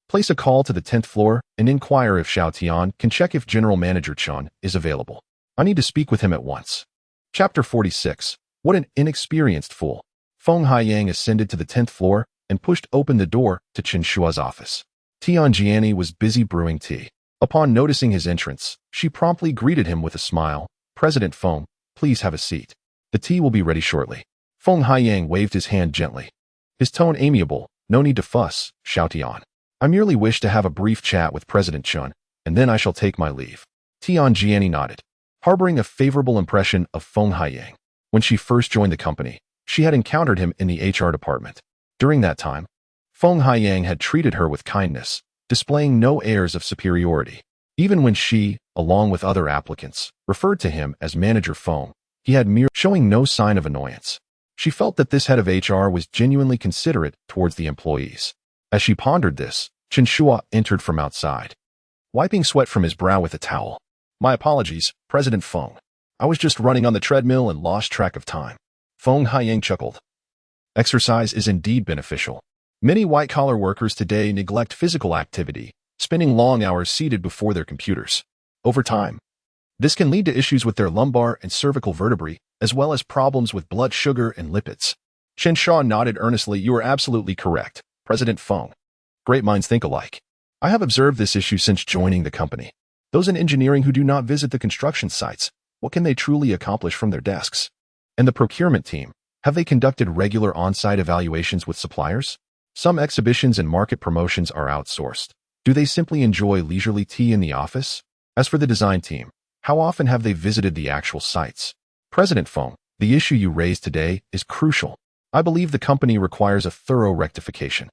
place a call to the 10th floor and inquire if Xiao Tian can check if General Manager Chen is available. I need to speak with him at once. Chapter 46. What an inexperienced fool. Feng Haiyang ascended to the 10th floor and pushed open the door to Chen Shuo's office. Tianjiani was busy brewing tea. Upon noticing his entrance, she promptly greeted him with a smile. President Feng, please have a seat. The tea will be ready shortly. Feng Haiyang waved his hand gently, his tone amiable. No need to fuss, Xiao Tian. I merely wish to have a brief chat with President Chen, and then I shall take my leave. Tianjiani nodded, harboring a favorable impression of Feng Haiyang. When she first joined the company, she had encountered him in the HR department. During that time, Feng Haiyang had treated her with kindness, displaying no airs of superiority. Even when she, along with other applicants, referred to him as Manager Feng, he had showing no sign of annoyance. She felt that this head of HR was genuinely considerate towards the employees. As she pondered this, Chen Shuo entered from outside, wiping sweat from his brow with a towel. My apologies, President Feng. I was just running on the treadmill and lost track of time. Feng Haiyang chuckled. Exercise is indeed beneficial. Many white-collar workers today neglect physical activity, spending long hours seated before their computers. Over time, this can lead to issues with their lumbar and cervical vertebrae, as well as problems with blood sugar and lipids. Chen Shuo nodded earnestly. You are absolutely correct, President Feng. Great minds think alike. I have observed this issue since joining the company. Those in engineering who do not visit the construction sites, what can they truly accomplish from their desks? And the procurement team, have they conducted regular on-site evaluations with suppliers? Some exhibitions and market promotions are outsourced. Do they simply enjoy leisurely tea in the office? As for the design team, how often have they visited the actual sites? President Feng, the issue you raised today is crucial. I believe the company requires a thorough rectification.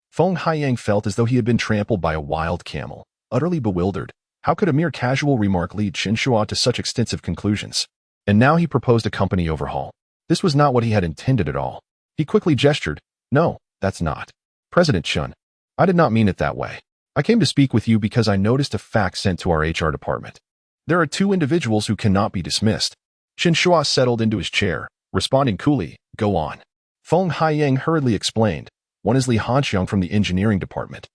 Feng Haiyang felt as though he had been trampled by a wild camel, utterly bewildered. How could a mere casual remark lead Chen Shuo to such extensive conclusions? And now he proposed a company overhaul. This was not what he had intended at all. He quickly gestured, no, that's not. President Chen, I did not mean it that way. I came to speak with you because I noticed a fact sent to our HR department. There are two individuals who cannot be dismissed. Chen Shuo settled into his chair, responding coolly, go on. Feng Haiyang hurriedly explained, one is Li Hanxiang from the engineering department.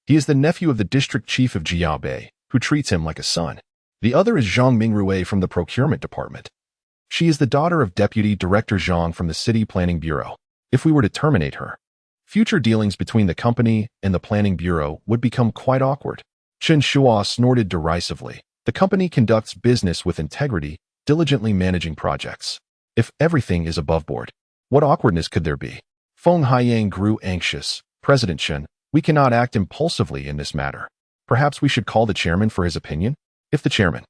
He is the nephew of the district chief of Jiabei, who treats him like a son. The other is Zhang Mingrui from the procurement department. She is the daughter of Deputy Director Zhang from the City Planning Bureau. If we were to terminate her, future dealings between the company and the Planning Bureau would become quite awkward. Chen Shuo snorted derisively. The company conducts business with integrity, diligently managing projects. If everything is above board, what awkwardness could there be? Feng Haiyang grew anxious. President Chen, we cannot act impulsively in this matter. Perhaps we should call the chairman for his opinion? If the chairman.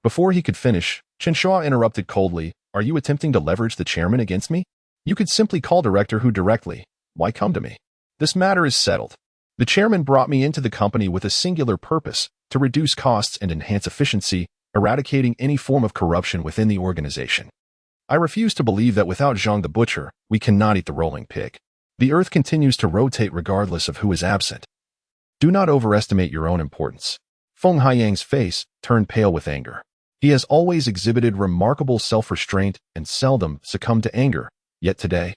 Before he could finish, Chen Shuo interrupted coldly, are you attempting to leverage the chairman against me? You could simply call Director Hu directly. Why come to me? This matter is settled. The chairman brought me into the company with a singular purpose, to reduce costs and enhance efficiency, eradicating any form of corruption within the organization. I refuse to believe that without Zhang the butcher, we cannot eat the rolling pig. The earth continues to rotate regardless of who is absent. Do not overestimate your own importance. Feng Haiyang's face turned pale with anger. He has always exhibited remarkable self-restraint and seldom succumbed to anger, yet today,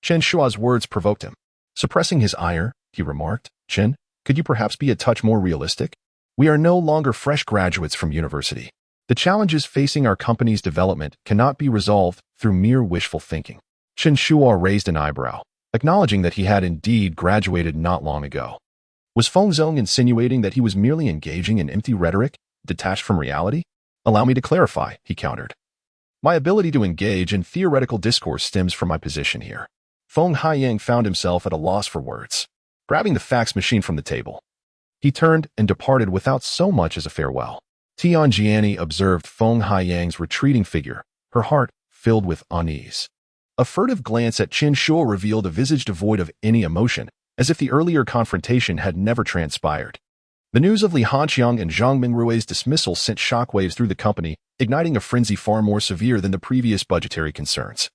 Chen Shuo's words provoked him. Suppressing his ire, he remarked, Chen, could you perhaps be a touch more realistic? We are no longer fresh graduates from university. The challenges facing our company's development cannot be resolved through mere wishful thinking. Chen Shuo raised an eyebrow, acknowledging that he had indeed graduated not long ago. Was Feng Zong insinuating that he was merely engaging in empty rhetoric, detached from reality? Allow me to clarify, he countered. My ability to engage in theoretical discourse stems from my position here. Feng Haiyang found himself at a loss for words. Grabbing the fax machine from the table, he turned and departed without so much as a farewell. Tianjiani observed Feng Haiyang's retreating figure, her heart filled with unease. A furtive glance at Chen Shuo revealed a visage devoid of any emotion, as if the earlier confrontation had never transpired. The news of Li Hanxiang and Zhang Mingrui's dismissal sent shockwaves through the company, igniting a frenzy far more severe than the previous budgetary concerns.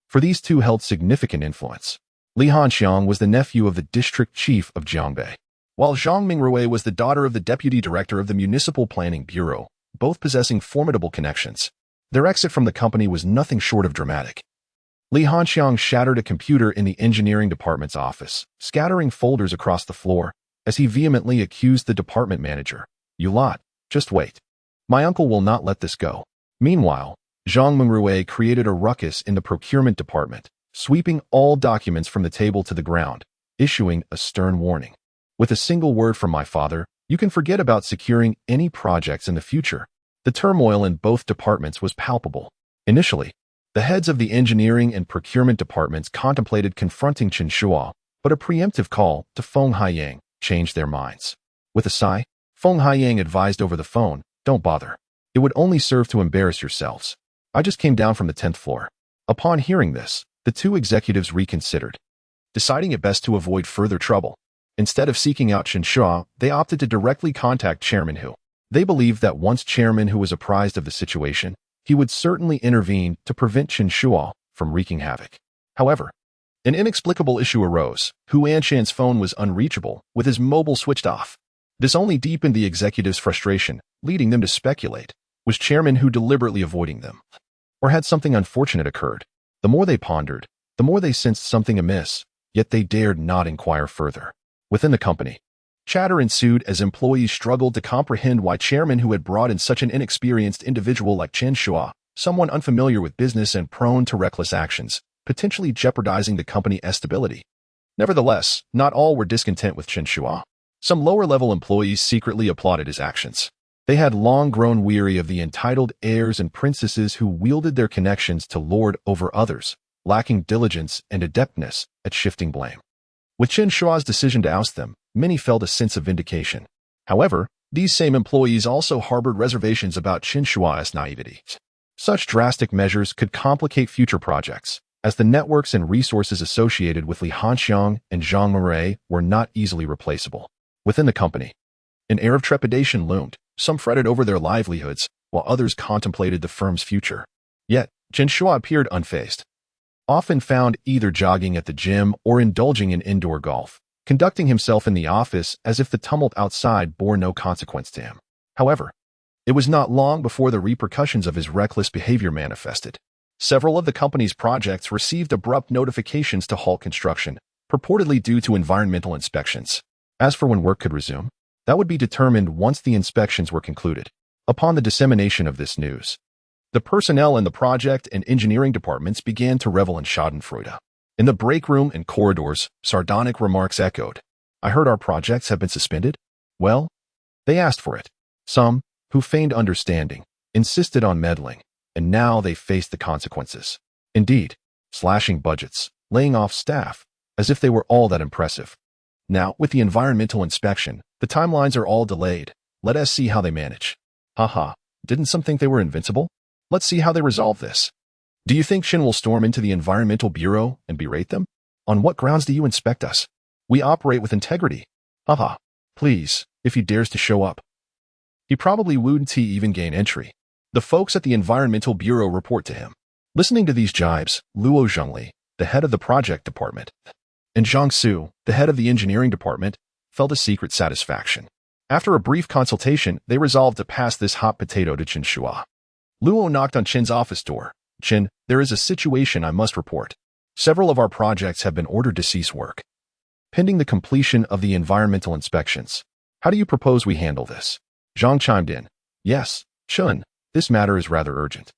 For these two held significant influence. Li Hanxiang was the nephew of the district chief of Jiangbei, while Zhang Mingrui was the daughter of the deputy director of the Municipal Planning Bureau, both possessing formidable connections. Their exit from the company was nothing short of dramatic. Li Hanxiang shattered a computer in the engineering department's office, scattering folders across the floor, as he vehemently accused the department manager. You lot, just wait. My uncle will not let this go. Meanwhile, Zhang Mingrui created a ruckus in the procurement department, sweeping all documents from the table to the ground, issuing a stern warning. With a single word from my father, you can forget about securing any projects in the future. The turmoil in both departments was palpable. Initially, the heads of the engineering and procurement departments contemplated confronting Chen Shuo, but a preemptive call to Feng Haiyang changed their minds. With a sigh, Feng Haiyang advised over the phone, don't bother. It would only serve to embarrass yourselves. I just came down from the 10th floor. Upon hearing this, the two executives reconsidered, deciding it best to avoid further trouble. Instead of seeking out Chen Shuo, they opted to directly contact Chairman Hu. They believed that once Chairman Hu was apprised of the situation, he would certainly intervene to prevent Chen Shuo from wreaking havoc. However, an inexplicable issue arose. Hu Anshan's phone was unreachable, with his mobile switched off. This only deepened the executives' frustration, leading them to speculate, was Chairman Hu deliberately avoiding them? Or had something unfortunate occurred? The more they pondered, the more they sensed something amiss, yet they dared not inquire further. Within the company, chatter ensued as employees struggled to comprehend why Chairman Hu had brought in such an inexperienced individual like Chen Shuo, someone unfamiliar with business and prone to reckless actions, potentially jeopardizing the company's stability. Nevertheless, not all were discontent with Chen Shuo. Some lower-level employees secretly applauded his actions. They had long grown weary of the entitled heirs and princesses who wielded their connections to lord over others, lacking diligence and adeptness at shifting blame. With Chen Shuo's decision to oust them, many felt a sense of vindication. However, these same employees also harbored reservations about Chen Shuo's naivety. Such drastic measures could complicate future projects, as the networks and resources associated with Li Hanxiang and Zhang Murray were not easily replaceable. Within the company, an air of trepidation loomed. Some fretted over their livelihoods, while others contemplated the firm's future. Yet, Chen Shuo appeared unfazed. Often found either jogging at the gym or indulging in indoor golf, conducting himself in the office as if the tumult outside bore no consequence to him. However, it was not long before the repercussions of his reckless behavior manifested. Several of the company's projects received abrupt notifications to halt construction, purportedly due to environmental inspections. As for when work could resume, that would be determined once the inspections were concluded. Upon the dissemination of this news, the personnel in the project and engineering departments began to revel in schadenfreude. In the break room and corridors, sardonic remarks echoed. "I heard our projects have been suspended?" Well, they asked for it. Some, who feigned understanding, insisted on meddling, and now they faced the consequences. Indeed, slashing budgets, laying off staff, as if they were all that impressive. Now, with the environmental inspection, the timelines are all delayed. Let us see how they manage. Haha, didn't some think they were invincible? Let's see how they resolve this. Do you think Chen will storm into the Environmental Bureau and berate them? On what grounds do you inspect us? We operate with integrity. Haha, please, if he dares to show up. He probably wouldn't even gain entry. The folks at the Environmental Bureau report to him. Listening to these jibes, Luo Zhengli, the head of the project department, and Zhang Su, the head of the engineering department, felt a secret satisfaction. After a brief consultation, they resolved to pass this hot potato to Chen Shuo. Luo knocked on Chen's office door. "Chen, there is a situation I must report. Several of our projects have been ordered to cease work, pending the completion of the environmental inspections. How do you propose we handle this?" Zhang chimed in. "Yes, Chen, this matter is rather urgent.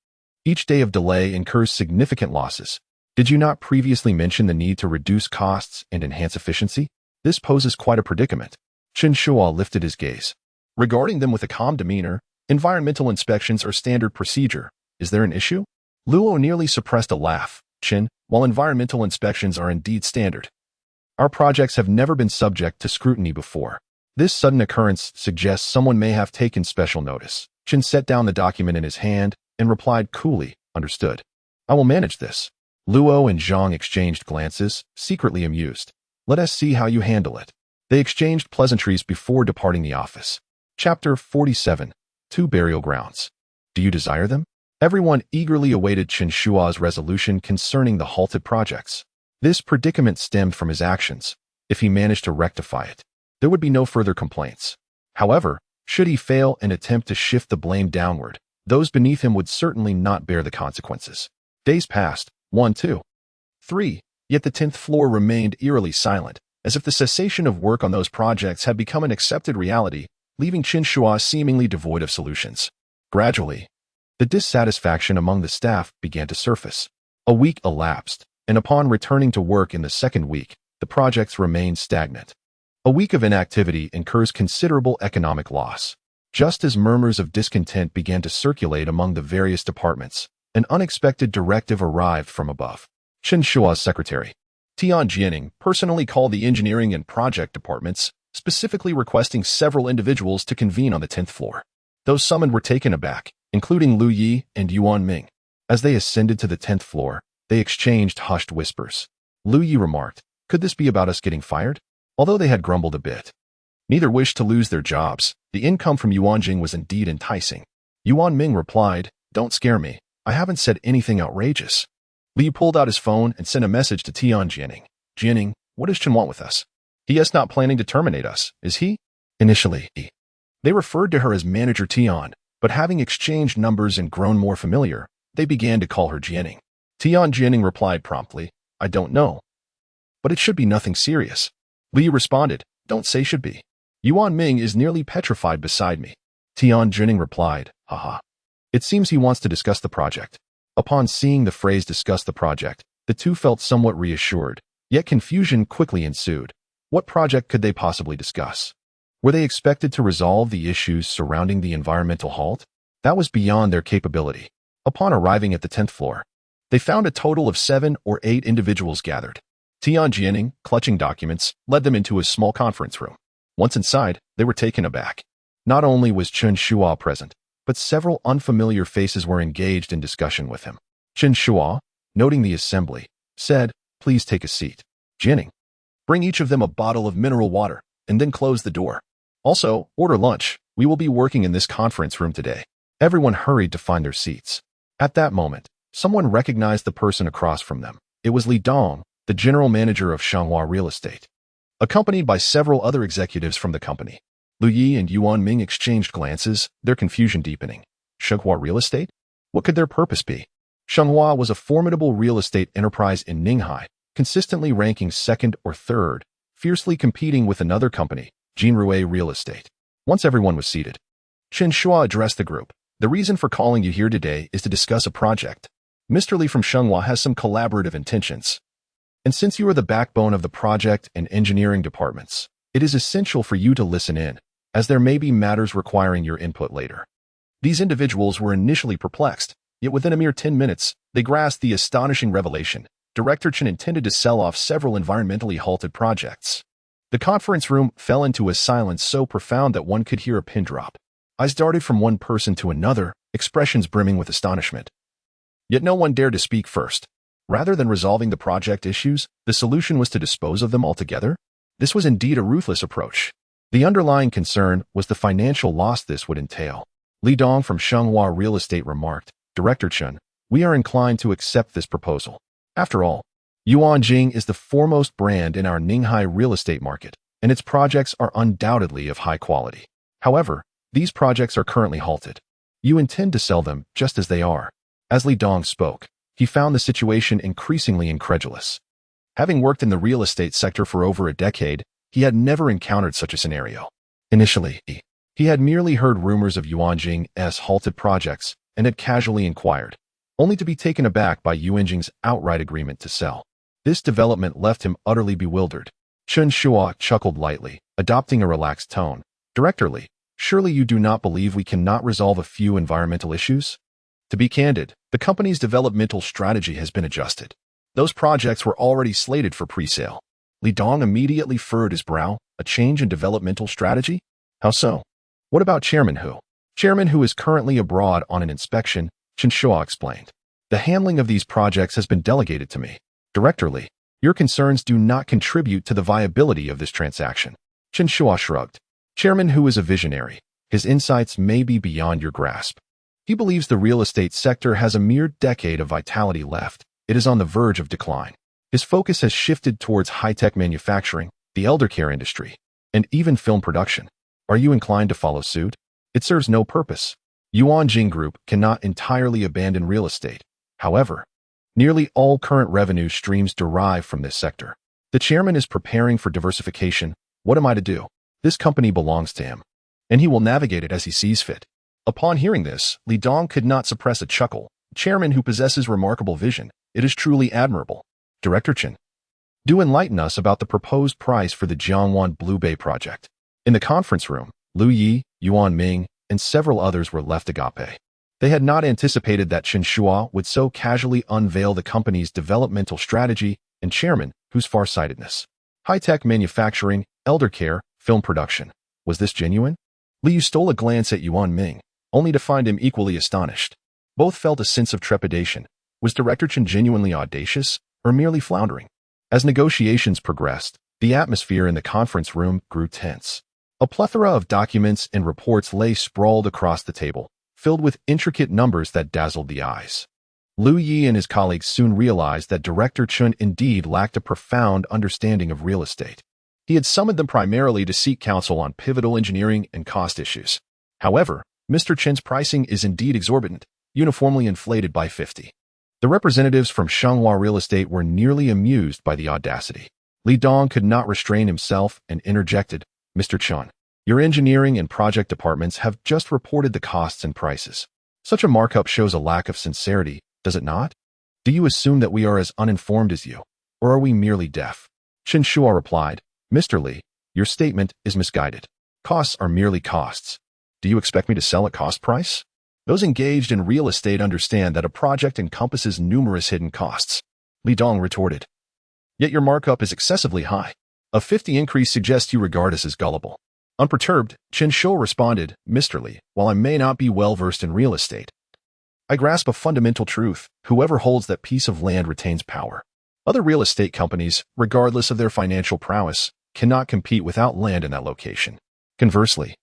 Each day of delay incurs significant losses. Did you not previously mention the need to reduce costs and enhance efficiency? This poses quite a predicament." Chen Shuo lifted his gaze. Regarding them with a calm demeanor, "Environmental inspections are standard procedure. Is there an issue?" Luo nearly suppressed a laugh. "Chen, while environmental inspections are indeed standard, our projects have never been subject to scrutiny before. This sudden occurrence suggests someone may have taken special notice." Chen set down the document in his hand and replied coolly, "Understood. I will manage this." Luo and Zhang exchanged glances, secretly amused. "Let us see how you handle it." They exchanged pleasantries before departing the office. Chapter 47. 2 Burial Grounds. Do you desire them? Everyone eagerly awaited Chen Shuo's resolution concerning the halted projects. This predicament stemmed from his actions. If he managed to rectify it, there would be no further complaints. However, should he fail and attempt to shift the blame downward, those beneath him would certainly not bear the consequences. Days passed. 1, 2, 3. Yet the 10th floor remained eerily silent, as if the cessation of work on those projects had become an accepted reality, leaving Chen Shuo seemingly devoid of solutions. Gradually, the dissatisfaction among the staff began to surface. A week elapsed, and upon returning to work in the second week, the projects remained stagnant. A week of inactivity incurs considerable economic loss. Just as murmurs of discontent began to circulate among the various departments, an unexpected directive arrived from above. Chen Shuo's secretary, Tian Jianing, personally called the engineering and project departments, specifically requesting several individuals to convene on the 10th floor. Those summoned were taken aback, including Lu Yi and Yuan Ming. As they ascended to the 10th floor, they exchanged hushed whispers. Lu Yi remarked, "Could this be about us getting fired?" Although they had grumbled a bit, neither wished to lose their jobs. The income from Yuan Jing was indeed enticing. Yuan Ming replied, "Don't scare me. I haven't said anything outrageous." Li pulled out his phone and sent a message to Tian Jianing. "Jianing, what does Chen want with us? He is not planning to terminate us, is he?" Initially, they referred to her as Manager Tian, but having exchanged numbers and grown more familiar, they began to call her Jianing. Tian Jianing replied promptly, "I don't know. But it should be nothing serious." Li responded, "Don't say should be. Yuan Ming is nearly petrified beside me." Tian Jianing replied, "Haha. It seems he wants to discuss the project." Upon seeing the phrase "discuss the project," The two felt somewhat reassured, yet confusion quickly ensued. What project could they possibly discuss? Were they expected to resolve the issues surrounding the environmental halt? That was beyond their capability. Upon arriving at the 10th floor, they found a total of 7 or 8 individuals gathered. Tian Jianing, clutching documents, led them into a small conference room. Once inside, they were taken aback. Not only was Chen Shuo present, but several unfamiliar faces were engaged in discussion with him. Chen Shuo, noting the assembly, said, "Please take a seat. Jianing, bring each of them a bottle of mineral water, and then close the door. Also, order lunch. We will be working in this conference room today." Everyone hurried to find their seats. At that moment, someone recognized the person across from them. It was Li Dong, the general manager of Shanghua Real Estate, accompanied by several other executives from the company. Lu Yi and Yuan Ming exchanged glances, their confusion deepening. Shanghua Real Estate? What could their purpose be? Shanghua was a formidable real estate enterprise in Ninghai, consistently ranking second or third, fiercely competing with another company, Jinrui Real Estate. Once everyone was seated, Chen Shuo addressed the group. "The reason for calling you here today is to discuss a project. Mr. Li from Shanghua has some collaborative intentions. And since you are the backbone of the project and engineering departments, it is essential for you to listen in, as there may be matters requiring your input later." These individuals were initially perplexed, yet within a mere 10 minutes, they grasped the astonishing revelation. Director Chen intended to sell off several environmentally halted projects. The conference room fell into a silence so profound that one could hear a pin drop. Eyes darted from one person to another, expressions brimming with astonishment. Yet no one dared to speak first. Rather than resolving the project issues, the solution was to dispose of them altogether? This was indeed a ruthless approach. The underlying concern was the financial loss this would entail. Li Dong from Shanghua Real Estate remarked, "Director Chen, we are inclined to accept this proposal. After all, Yuanjing is the foremost brand in our Ninghai real estate market, and its projects are undoubtedly of high quality. However, these projects are currently halted. You intend to sell them just as they are." As Li Dong spoke, he found the situation increasingly incredulous. Having worked in the real estate sector for over a decade, he had never encountered such a scenario. Initially, he had merely heard rumors of Yuanjing's halted projects and had casually inquired, only to be taken aback by Yuanjing's outright agreement to sell. This development left him utterly bewildered. Chen Shuo chuckled lightly, adopting a relaxed tone. "Director Li, surely you do not believe we cannot resolve a few environmental issues? To be candid, the company's developmental strategy has been adjusted. Those projects were already slated for pre-sale." Li Dong immediately furrowed his brow. "A change in developmental strategy? How so?" "What about Chairman Hu?" "Chairman Hu is currently abroad on an inspection," Chen Shuo explained. "The handling of these projects has been delegated to me. Director Li, your concerns do not contribute to the viability of this transaction." Chen Shuo shrugged. "Chairman Hu is a visionary. His insights may be beyond your grasp. He believes the real estate sector has a mere decade of vitality left. It is on the verge of decline. His focus has shifted towards high-tech manufacturing, the eldercare industry, and even film production. Are you inclined to follow suit? It serves no purpose. Yuanjing Group cannot entirely abandon real estate. However, nearly all current revenue streams derive from this sector. The chairman is preparing for diversification. What am I to do? This company belongs to him, and he will navigate it as he sees fit." Upon hearing this, Li Dong could not suppress a chuckle. "Chairman who possesses remarkable vision. It is truly admirable. Director Chen, do enlighten us about the proposed price for the Jiangwan Blue Bay project." In the conference room, Lu Yi, Yuan Ming, and several others were left agape. They had not anticipated that Chen Shuo would so casually unveil the company's developmental strategy and chairman, whose farsightedness. High-tech manufacturing, eldercare, film production. Was this genuine? Liu stole a glance at Yuan Ming, only to find him equally astonished. Both felt a sense of trepidation. Was Director Chen genuinely audacious, or merely floundering? As negotiations progressed, the atmosphere in the conference room grew tense. A plethora of documents and reports lay sprawled across the table, filled with intricate numbers that dazzled the eyes. Lu Yi and his colleagues soon realized that Director Chen indeed lacked a profound understanding of real estate. He had summoned them primarily to seek counsel on pivotal engineering and cost issues. However, Mr. Chen's pricing is indeed exorbitant, uniformly inflated by 50. The representatives from Shanghua Real Estate were nearly amused by the audacity. Li Dong could not restrain himself and interjected, "Mr. Chen, your engineering and project departments have just reported the costs and prices. Such a markup shows a lack of sincerity, does it not?" Do you assume that we are as uninformed as you, or are we merely deaf? Chen Shuo replied, Mr. Li, your statement is misguided. Costs are merely costs. Do you expect me to sell at cost price? Those engaged in real estate understand that a project encompasses numerous hidden costs. Li Dong retorted. Yet your markup is excessively high. A 50 increase suggests you regard us as gullible. Unperturbed, Chen Shuo responded, Mr. Li, while I may not be well-versed in real estate, I grasp a fundamental truth. Whoever holds that piece of land retains power. Other real estate companies, regardless of their financial prowess, cannot compete without land in that location. Conversely,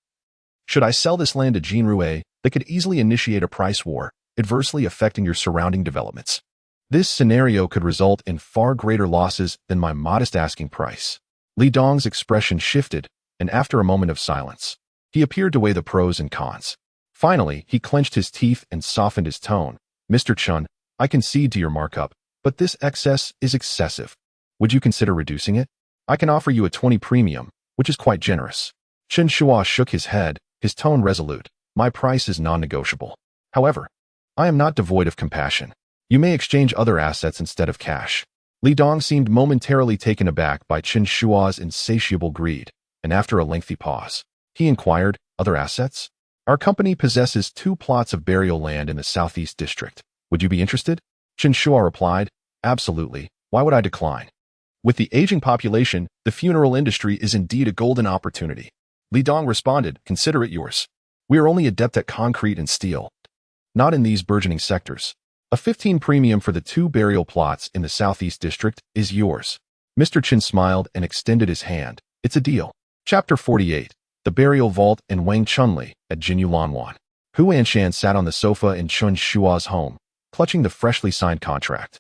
should I sell this land to Jinrue, that could easily initiate a price war, adversely affecting your surrounding developments. This scenario could result in far greater losses than my modest asking price. Li Dong's expression shifted, and after a moment of silence, he appeared to weigh the pros and cons. Finally, he clenched his teeth and softened his tone. Mr. Chen, I concede to your markup, but this excess is excessive. Would you consider reducing it? I can offer you a 20 premium, which is quite generous. Chen Shuo shook his head, his tone resolute. My price is non-negotiable. However, I am not devoid of compassion. You may exchange other assets instead of cash. Li Dong seemed momentarily taken aback by Chen Shuo's insatiable greed, and after a lengthy pause, he inquired, other assets? Our company possesses 2 plots of burial land in the southeast district. Would you be interested? Chen Shuo replied, absolutely. Why would I decline? With the aging population, the funeral industry is indeed a golden opportunity. Li Dong responded, consider it yours. We are only adept at concrete and steel, not in these burgeoning sectors. A 15 premium for the 2 burial plots in the southeast district is yours. Mr. Chen smiled and extended his hand. It's a deal. Chapter 48. The Burial Vault in Wang Chunli at Jinyu Lanwan. Hu Anshan sat on the sofa in Chen Shuo's home, clutching the freshly signed contract.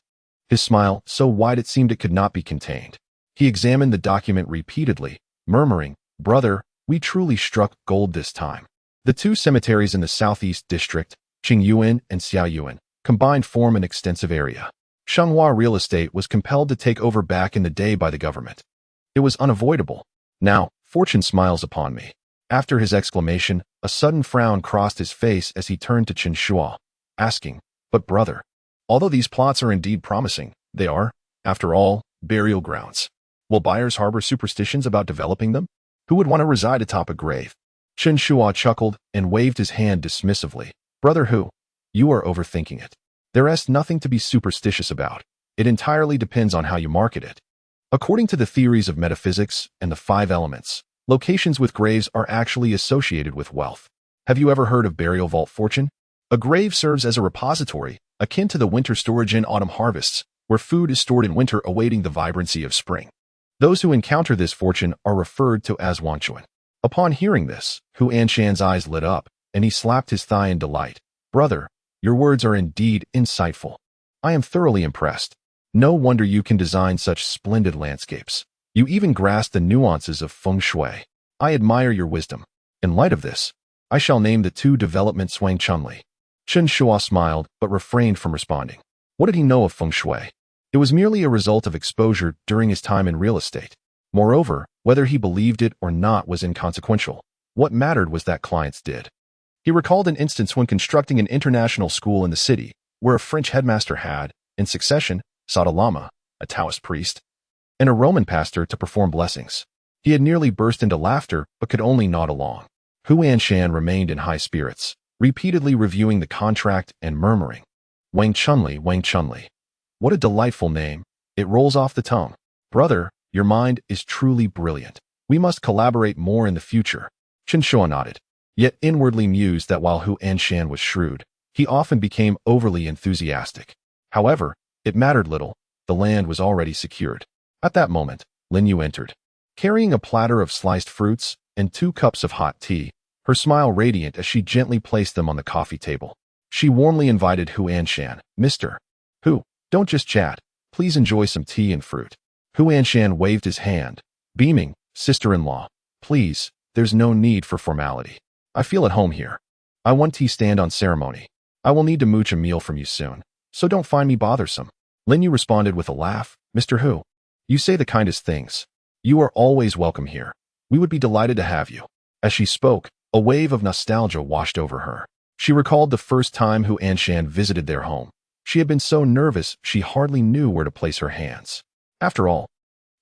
His smile, so wide it seemed it could not be contained. He examined the document repeatedly, murmuring, brother, we truly struck gold this time. The 2 cemeteries in the southeast district, Qingyuan and Xiaoyuan, combined form an extensive area. Shenghua Real Estate was compelled to take over back in the day by the government. It was unavoidable. Now, fortune smiles upon me. After his exclamation, a sudden frown crossed his face as he turned to Chen Shuo, asking, but brother, although these plots are indeed promising, they are, after all, burial grounds. Will buyers harbor superstitions about developing them? Who would want to reside atop a grave? Chen Shuo chuckled and waved his hand dismissively. Brother Hu, you are overthinking it. There is nothing to be superstitious about. It entirely depends on how you market it. According to the theories of metaphysics and the 5 elements, locations with graves are actually associated with wealth. Have you ever heard of burial vault fortune? A grave serves as a repository, akin to the winter storage in autumn harvests, where food is stored in winter awaiting the vibrancy of spring. Those who encounter this fortune are referred to as Wanchuan. Upon hearing this, Hu Anshan's eyes lit up, and he slapped his thigh in delight. Brother, your words are indeed insightful. I am thoroughly impressed. No wonder you can design such splendid landscapes. You even grasp the nuances of feng shui. I admire your wisdom. In light of this, I shall name the 2 developments Wang Chunli. Chen Shuo smiled, but refrained from responding. What did he know of feng shui? It was merely a result of exposure during his time in real estate. Moreover, whether he believed it or not was inconsequential. What mattered was that clients did. He recalled an instance when constructing an international school in the city, where a French headmaster had, in succession, sought a lama, a Taoist priest, and a Roman pastor to perform blessings. He had nearly burst into laughter, but could only nod along. Hu Anshan remained in high spirits, repeatedly reviewing the contract and murmuring, Wang Chunli, Wang Chunli. What a delightful name. It rolls off the tongue. Brother, your mind is truly brilliant. We must collaborate more in the future. Chen Shuo nodded, yet inwardly mused that while Hu Anshan was shrewd, he often became overly enthusiastic. However, it mattered little. The land was already secured. At that moment, Lin Yu entered, carrying a platter of sliced fruits and 2 cups of hot tea, her smile radiant as she gently placed them on the coffee table. She warmly invited Hu Anshan, Mr. Hu, don't just chat. Please enjoy some tea and fruit. Hu Anshan waved his hand, beaming, sister-in-law, please, there's no need for formality. I feel at home here. I want tea stand on ceremony. I will need to mooch a meal from you soon, so don't find me bothersome. Lin Yu responded with a laugh, Mr. Hu, you say the kindest things. You are always welcome here. We would be delighted to have you. As she spoke, a wave of nostalgia washed over her. She recalled the first time Hu Anshan visited their home. She had been so nervous she hardly knew where to place her hands. After all,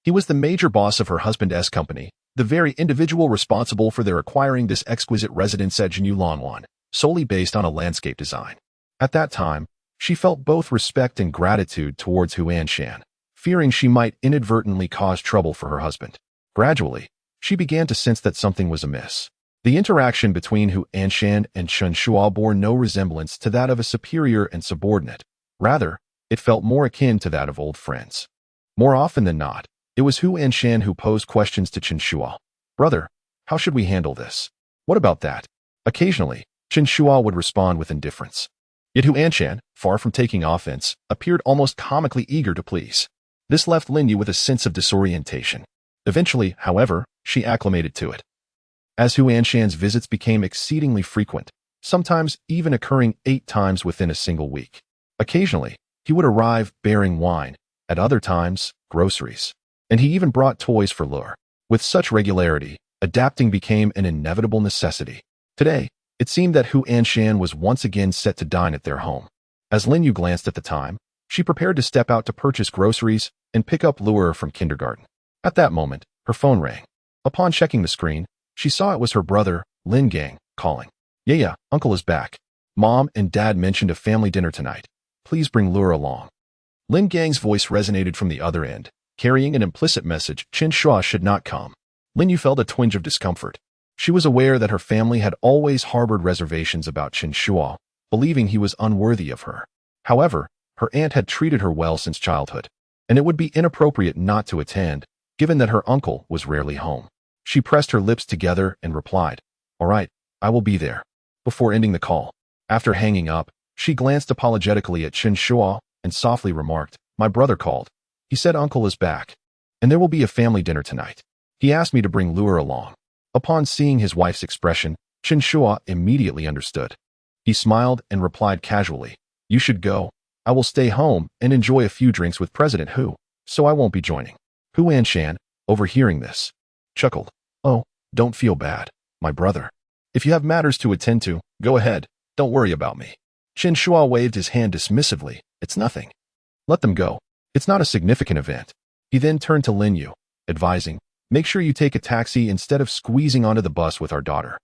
he was the major boss of her husband's company, the very individual responsible for their acquiring this exquisite residence at Jinyulanwan, solely based on a landscape design. At that time, she felt both respect and gratitude towards Hu Anshan, fearing she might inadvertently cause trouble for her husband. Gradually, she began to sense that something was amiss. The interaction between Hu Anshan and Chen Shuo bore no resemblance to that of a superior and subordinate. Rather, it felt more akin to that of old friends. More often than not, it was Hu Anshan who posed questions to Chen Shuo. "Brother, how should we handle this? What about that?" Occasionally, Chen Shuo would respond with indifference. Yet Hu Anshan, far from taking offense, appeared almost comically eager to please. This left Lin Yu with a sense of disorientation. Eventually, however, she acclimated to it. As Hu Anshan's visits became exceedingly frequent, sometimes even occurring 8 times within a single week. Occasionally, he would arrive bearing wine, at other times, groceries. And he even brought toys for Lure. With such regularity, adapting became an inevitable necessity. Today, it seemed that Hu Anshan was once again set to dine at their home. As Lin Yu glanced at the time, she prepared to step out to purchase groceries and pick up Lure from kindergarten. At that moment, her phone rang. Upon checking the screen, she saw it was her brother, Lin Gang, calling. Yeah, Uncle is back. Mom and Dad mentioned a family dinner tonight. Please bring Lure along." Lin Gang's voice resonated from the other end, carrying an implicit message Chen Shuo should not come. Lin Yu felt a twinge of discomfort. She was aware that her family had always harbored reservations about Chen Shuo, believing he was unworthy of her. However, her aunt had treated her well since childhood, and it would be inappropriate not to attend, given that her uncle was rarely home. She pressed her lips together and replied, "All right, I will be there," before ending the call. After hanging up, she glanced apologetically at Chen Shuo and softly remarked, "My brother called. He said Uncle is back, and there will be a family dinner tonight. He asked me to bring Lure along." Upon seeing his wife's expression, Chen Shuo immediately understood. He smiled and replied casually, "You should go. I will stay home and enjoy a few drinks with President Hu, so I won't be joining." Hu Anshan, overhearing this, chuckled. "Oh, don't feel bad, my brother. If you have matters to attend to, go ahead. Don't worry about me." Chen Shuo waved his hand dismissively. "It's nothing. Let them go. It's not a significant event." He then turned to Lin Yu, advising, "Make sure you take a taxi instead of squeezing onto the bus with our daughter."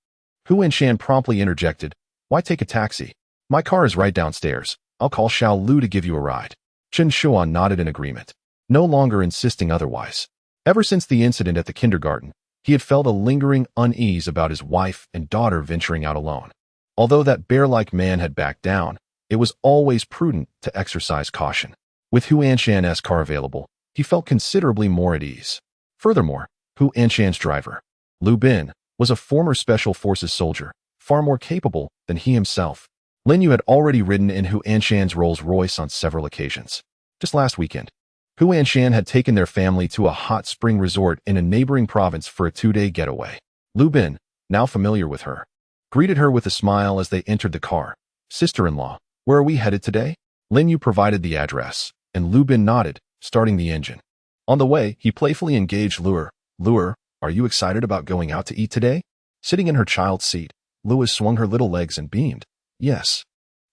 Hu Anshan promptly interjected, "Why take a taxi? My car is right downstairs. I'll call Xiao Lu to give you a ride." Chen Shuo nodded in agreement, no longer insisting otherwise. Ever since the incident at the kindergarten, he had felt a lingering unease about his wife and daughter venturing out alone. Although that bear-like man had backed down, it was always prudent to exercise caution. With Hu Anshan's car available, he felt considerably more at ease. Furthermore, Hu Anshan's driver, Lu Bin, was a former Special Forces soldier, far more capable than he himself. Lin Yu had already ridden in Hu Anshan's Rolls-Royce on several occasions. Just last weekend, Hu Anshan had taken their family to a hot spring resort in a neighboring province for a 2-day getaway. Lu Bin, now familiar with her, greeted her with a smile as they entered the car. "Sister-in-law, where are we headed today?" Lin Yu provided the address, and Lu Bin nodded, starting the engine. On the way, he playfully engaged Lure. "Lure, are you excited about going out to eat today?" Sitting in her child's seat, Louis swung her little legs and beamed. "Yes.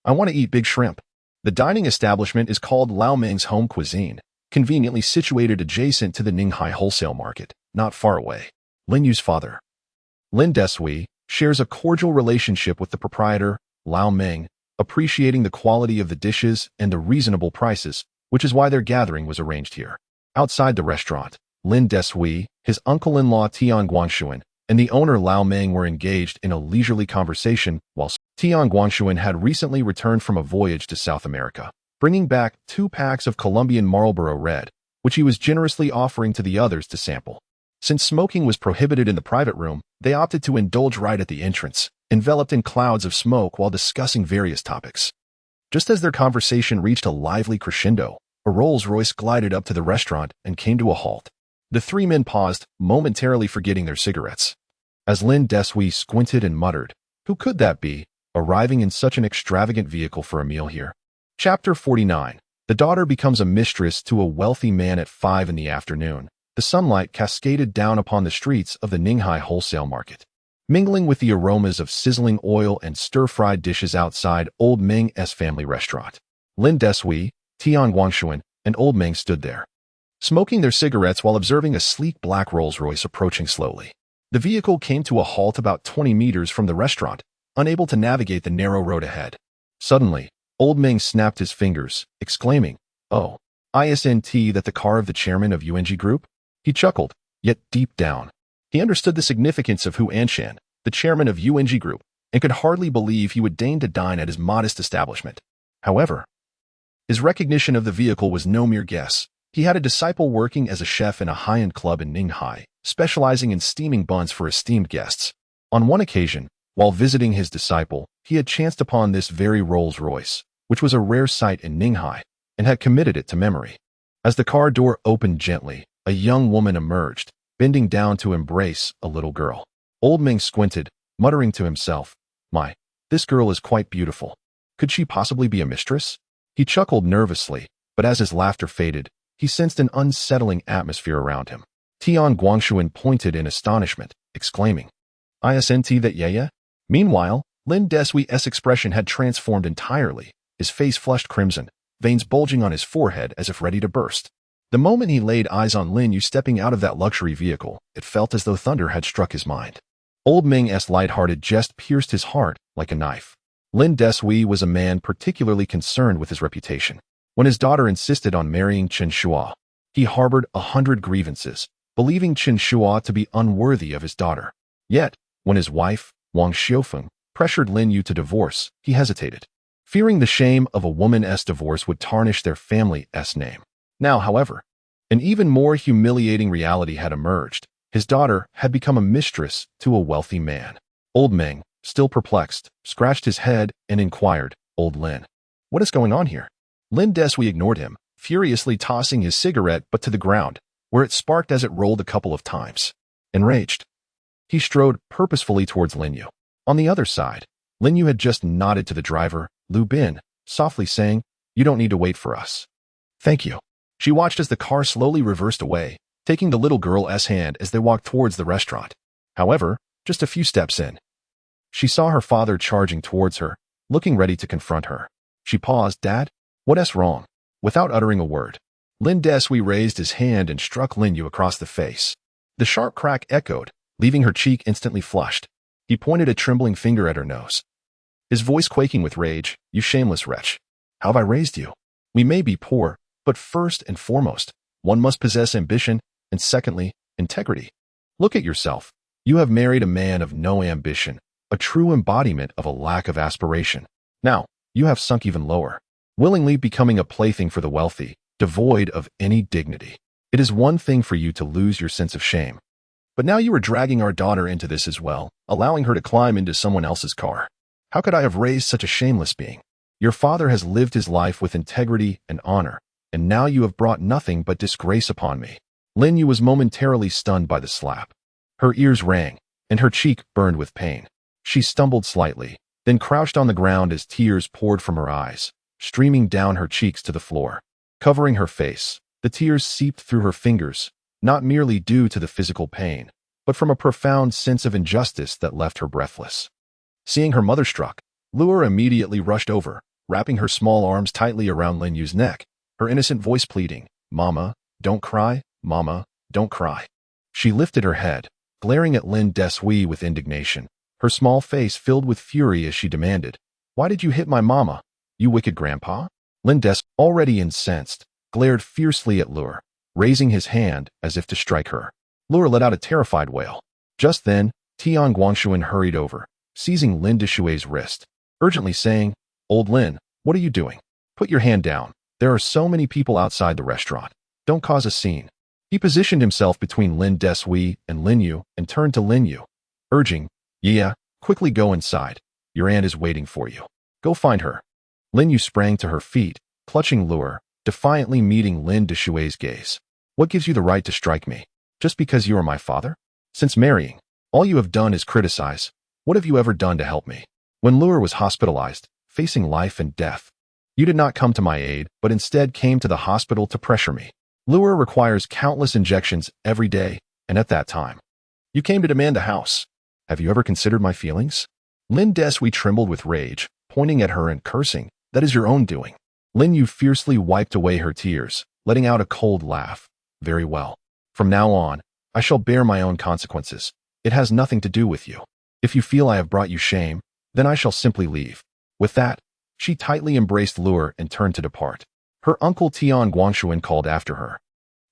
I want to eat big shrimp." The dining establishment is called Lao Ming's Home Cuisine, conveniently situated adjacent to the Ninghai Wholesale Market, not far away. Lin Yu's father, Lin Desui, shares a cordial relationship with the proprietor, Lao Ming, appreciating the quality of the dishes and the reasonable prices, which is why their gathering was arranged here. Outside the restaurant, Lin Desui, his uncle-in-law Tian Guangshuan, and the owner Lao Ming were engaged in a leisurely conversation while Tian Guangshuan had recently returned from a voyage to South America, bringing back 2 packs of Colombian Marlboro Red, which he was generously offering to the others to sample. Since smoking was prohibited in the private room, they opted to indulge right at the entrance, enveloped in clouds of smoke while discussing various topics. Just as their conversation reached a lively crescendo, a Rolls-Royce glided up to the restaurant and came to a halt. The 3 men paused, momentarily forgetting their cigarettes. As Lin Desui squinted and muttered, "Who could that be, arriving in such an extravagant vehicle for a meal here?" Chapter 49. The daughter becomes a mistress to a wealthy man at 5 in the afternoon. The sunlight cascaded down upon the streets of the Ninghai Wholesale Market, mingling with the aromas of sizzling oil and stir-fried dishes outside Old Ming's family restaurant. Lin Desui, Tian Guangshuan, and Old Meng stood there, smoking their cigarettes while observing a sleek black Rolls-Royce approaching slowly. The vehicle came to a halt about 20 meters from the restaurant, unable to navigate the narrow road ahead. Suddenly, Old Meng snapped his fingers, exclaiming, "Oh, isn't that the car of the chairman of UNG Group?" He chuckled, yet deep down, he understood the significance of Hu Anshan, the chairman of UNG Group, and could hardly believe he would deign to dine at his modest establishment. However, his recognition of the vehicle was no mere guess. He had a disciple working as a chef in a high-end club in Ninghai, specializing in steaming buns for esteemed guests. On one occasion, while visiting his disciple, he had chanced upon this very Rolls-Royce, which was a rare sight in Ninghai, and had committed it to memory. As the car door opened gently, a young woman emerged, bending down to embrace a little girl. Old Meng squinted, muttering to himself, "My, this girl is quite beautiful. Could she possibly be a mistress?" He chuckled nervously, but as his laughter faded, he sensed an unsettling atmosphere around him. Tian Guangshuan pointed in astonishment, exclaiming, "Isn't that Yaya?" Meanwhile, Lin Desui's expression had transformed entirely, his face flushed crimson, veins bulging on his forehead as if ready to burst. The moment he laid eyes on Lin Yu stepping out of that luxury vehicle, it felt as though thunder had struck his mind. Old Meng's light-hearted jest pierced his heart like a knife. Lin Desui was a man particularly concerned with his reputation. When his daughter insisted on marrying Chen Shuo, he harbored 100 grievances, believing Chen Shuo to be unworthy of his daughter. Yet, when his wife, Wang Xiufeng, pressured Lin Yu to divorce, he hesitated, fearing the shame of a woman's divorce would tarnish their family's name. Now, however, an even more humiliating reality had emerged. His daughter had become a mistress to a wealthy man. Old Meng, still perplexed, scratched his head and inquired, "Old Lin, what is going on here?" Lin Desui ignored him, furiously tossing his cigarette but to the ground, where it sparked as it rolled a couple of times. Enraged, he strode purposefully towards Lin Yu. On the other side, Lin Yu had just nodded to the driver, Lu Bin, softly saying, "You don't need to wait for us." "Thank you." She watched as the car slowly reversed away, taking the little girl's hand as they walked towards the restaurant. However, just a few steps in, she saw her father charging towards her, looking ready to confront her. She paused. "Dad, what's wrong?" Without uttering a word, Lin Desui raised his hand and struck Lin Yu across the face. The sharp crack echoed, leaving her cheek instantly flushed. He pointed a trembling finger at her nose, his voice quaking with rage. "You shameless wretch. How have I raised you? We may be poor, but first and foremost, one must possess ambition, and secondly, integrity. Look at yourself. You have married a man of no ambition, a true embodiment of a lack of aspiration. Now, you have sunk even lower, willingly becoming a plaything for the wealthy, devoid of any dignity. It is one thing for you to lose your sense of shame, but now you are dragging our daughter into this as well, allowing her to climb into someone else's car. How could I have raised such a shameless being? Your father has lived his life with integrity and honor, and now you have brought nothing but disgrace upon me." Lin Yu was momentarily stunned by the slap. Her ears rang, and her cheek burned with pain. She stumbled slightly, then crouched on the ground as tears poured from her eyes, streaming down her cheeks to the floor. Covering her face, the tears seeped through her fingers, not merely due to the physical pain, but from a profound sense of injustice that left her breathless. Seeing her mother struck, Luer immediately rushed over, wrapping her small arms tightly around Lin Yu's neck, her innocent voice pleading, "Mama, don't cry, Mama, don't cry." She lifted her head, glaring at Lin Desui with indignation, her small face filled with fury as she demanded, "Why did you hit my mama, you wicked grandpa?" Lin Des, already incensed, glared fiercely at Luer, raising his hand as if to strike her. Luer let out a terrified wail. Just then, Tian Guangshuan hurried over, seizing Lin Desui's wrist, urgently saying, "Old Lin, what are you doing? Put your hand down. There are so many people outside the restaurant. Don't cause a scene." He positioned himself between Lin Desui and Lin Yu and turned to Lin Yu, urging, "Yeah, quickly go inside. Your aunt is waiting for you. Go find her." Lin Yu sprang to her feet, clutching Luer, defiantly meeting Lin Desui's gaze. "What gives you the right to strike me? Just because you are my father? Since marrying, all you have done is criticize. What have you ever done to help me? When Luer was hospitalized, facing life and death, you did not come to my aid, but instead came to the hospital to pressure me. Luer requires countless injections every day, and at that time, you came to demand a house. Have you ever considered my feelings?" Lin Desui trembled with rage, pointing at her and cursing, "That is your own doing. Lin Yu fiercely wiped away her tears, letting out a cold laugh. Very well. From now on, I shall bear my own consequences. It has nothing to do with you. If you feel I have brought you shame, then I shall simply leave. With that, she tightly embraced Lure and turned to depart. Her uncle Tian Guangshuan called after her.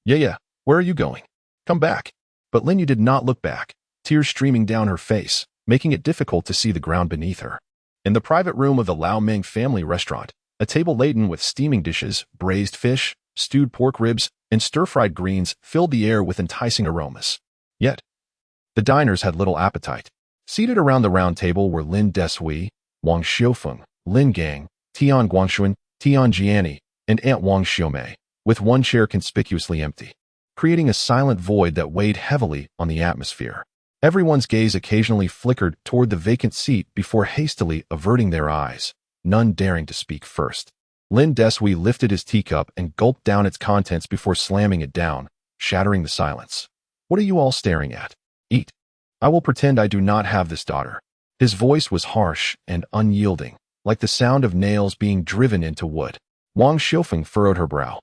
Yeah, where are you going? Come back. But Lin Yu did not look back, tears streaming down her face, making it difficult to see the ground beneath her. In the private room of the Lao Ming family restaurant, a table laden with steaming dishes, braised fish, stewed pork ribs, and stir-fried greens filled the air with enticing aromas. Yet, the diners had little appetite. Seated around the round table were Lin Deshui, Wang Xiufeng, Lin Gang, Tian Guangshuan, Tian Jiani, and Aunt Wang Xiumei, with one chair conspicuously empty, creating a silent void that weighed heavily on the atmosphere. Everyone's gaze occasionally flickered toward the vacant seat before hastily averting their eyes, none daring to speak first. Lin Deshui lifted his teacup and gulped down its contents before slamming it down, shattering the silence. What are you all staring at? Eat. I will pretend I do not have this daughter. His voice was harsh and unyielding, like the sound of nails being driven into wood. Wang Xiufeng furrowed her brow.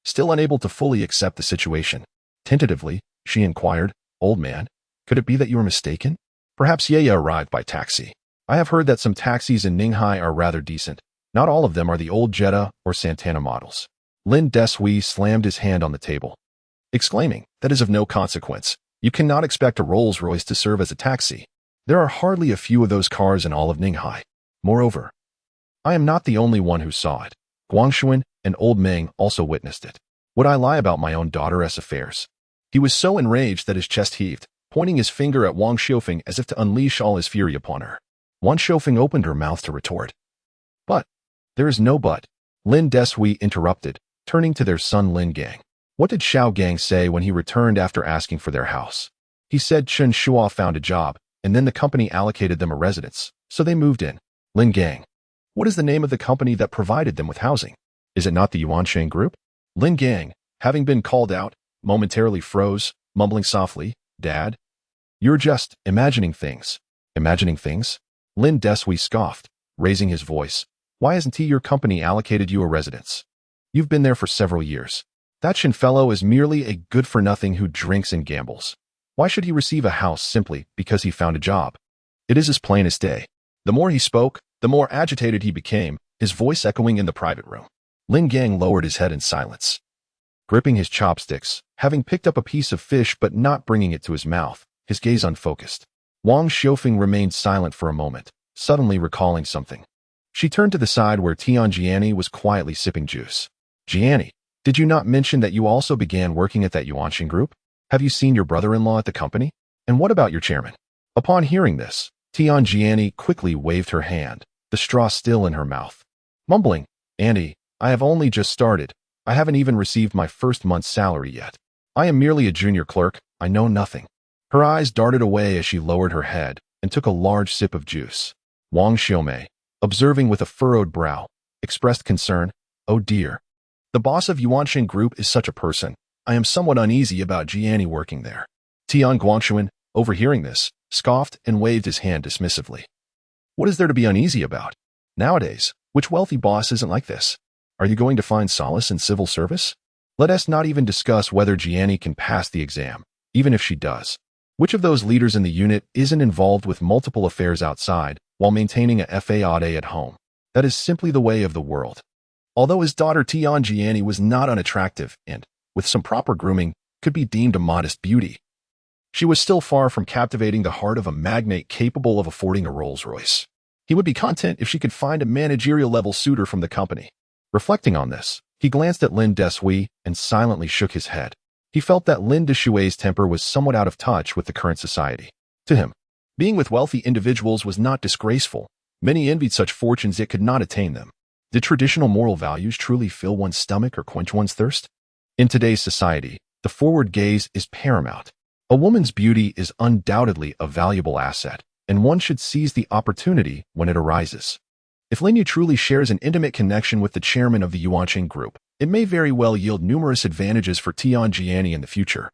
Still unable to fully accept the situation. Tentatively, she inquired, Old man, could it be that you are mistaken? Perhaps Yaya arrived by taxi. I have heard that some taxis in Ninghai are rather decent. Not all of them are the old Jetta or Santana models. Lin Deshui slammed his hand on the table, exclaiming, that is of no consequence. You cannot expect a Rolls-Royce to serve as a taxi. There are hardly a few of those cars in all of Ninghai. Moreover, I am not the only one who saw it. Guangshuan and Old Ming also witnessed it. Would I lie about my own daughter's affairs? He was so enraged that his chest heaved, pointing his finger at Wang Xiufeng as if to unleash all his fury upon her. Wang Xiufeng opened her mouth to retort. But, there is no but. Lin Deshui interrupted, turning to their son Lin Gang. What did Xiao Gang say when he returned after asking for their house? He said Chen Shuo found a job, and then the company allocated them a residence, so they moved in. Lin Gang. What is the name of the company that provided them with housing? Is it not the Yuansheng Group? Lin Gang, having been called out, momentarily froze, mumbling softly, Dad? You're just imagining things. Imagining things? Lin Deshui scoffed, raising his voice. Why hasn't your company allocated you a residence? You've been there for several years. That Chen fellow is merely a good-for-nothing who drinks and gambles. Why should he receive a house simply because he found a job? It is as plain as day. The more he spoke, the more agitated he became, his voice echoing in the private room. Lin Gang lowered his head in silence, gripping his chopsticks, having picked up a piece of fish but not bringing it to his mouth, his gaze unfocused. Wang Xiufeng remained silent for a moment, suddenly recalling something. She turned to the side where Tian Jiani was quietly sipping juice. Jiani, did you not mention that you also began working at that Yuansheng Group? Have you seen your brother-in-law at the company? And what about your chairman? Upon hearing this, Tian Jiani quickly waved her hand, the straw still in her mouth. Mumbling, Auntie, I have only just started. I haven't even received my first month's salary yet. I am merely a junior clerk. I know nothing. Her eyes darted away as she lowered her head and took a large sip of juice. Wang Xiumei, observing with a furrowed brow, expressed concern. Oh dear. The boss of Yuansheng Group is such a person. I am somewhat uneasy about Jiani working there. Tian Guangshuan, overhearing this, scoffed and waved his hand dismissively. What is there to be uneasy about? Nowadays, which wealthy boss isn't like this? Are you going to find solace in civil service? Let us not even discuss whether Jiani can pass the exam, even if she does. Which of those leaders in the unit isn't involved with multiple affairs outside while maintaining a FAAD at home? That is simply the way of the world. Although his daughter Tian Jiani was not unattractive and, with some proper grooming, could be deemed a modest beauty, she was still far from captivating the heart of a magnate capable of affording a Rolls-Royce. He would be content if she could find a managerial-level suitor from the company. Reflecting on this, he glanced at Lin Deshui and silently shook his head. He felt that Lin Deshui's temper was somewhat out of touch with the current society. To him, being with wealthy individuals was not disgraceful. Many envied such fortunes yet could not attain them. Did traditional moral values truly fill one's stomach or quench one's thirst? In today's society, the forward gaze is paramount. A woman's beauty is undoubtedly a valuable asset, and one should seize the opportunity when it arises. If Lin Yu truly shares an intimate connection with the chairman of the Yuansheng Group, it may very well yield numerous advantages for Tian Jiani in the future.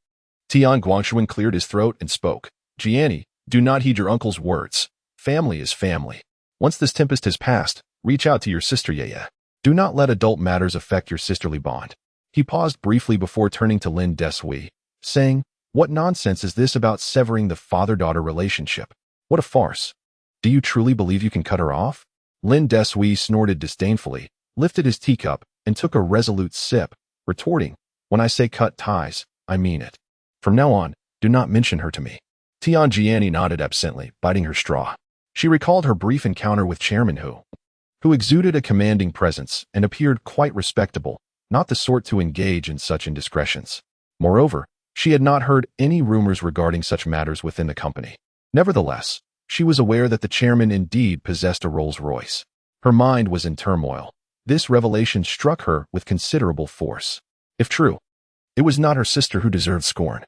Tian Guangshuan cleared his throat and spoke. Jiani, do not heed your uncle's words. Family is family. Once this tempest has passed, reach out to your sister Yaya. Do not let adult matters affect your sisterly bond. He paused briefly before turning to Lin Desui, saying, "What nonsense is this about severing the father-daughter relationship? What a farce. Do you truly believe you can cut her off?" Lin Desui snorted disdainfully, lifted his teacup, and took a resolute sip, retorting, "When I say cut ties, I mean it. From now on, do not mention her to me." Tianjiani nodded absently, biting her straw. She recalled her brief encounter with Chairman Hu, who exuded a commanding presence and appeared quite respectable, not the sort to engage in such indiscretions. Moreover, she had not heard any rumors regarding such matters within the company. Nevertheless, she was aware that the chairman indeed possessed a Rolls-Royce. Her mind was in turmoil. This revelation struck her with considerable force. If true, it was not her sister who deserved scorn,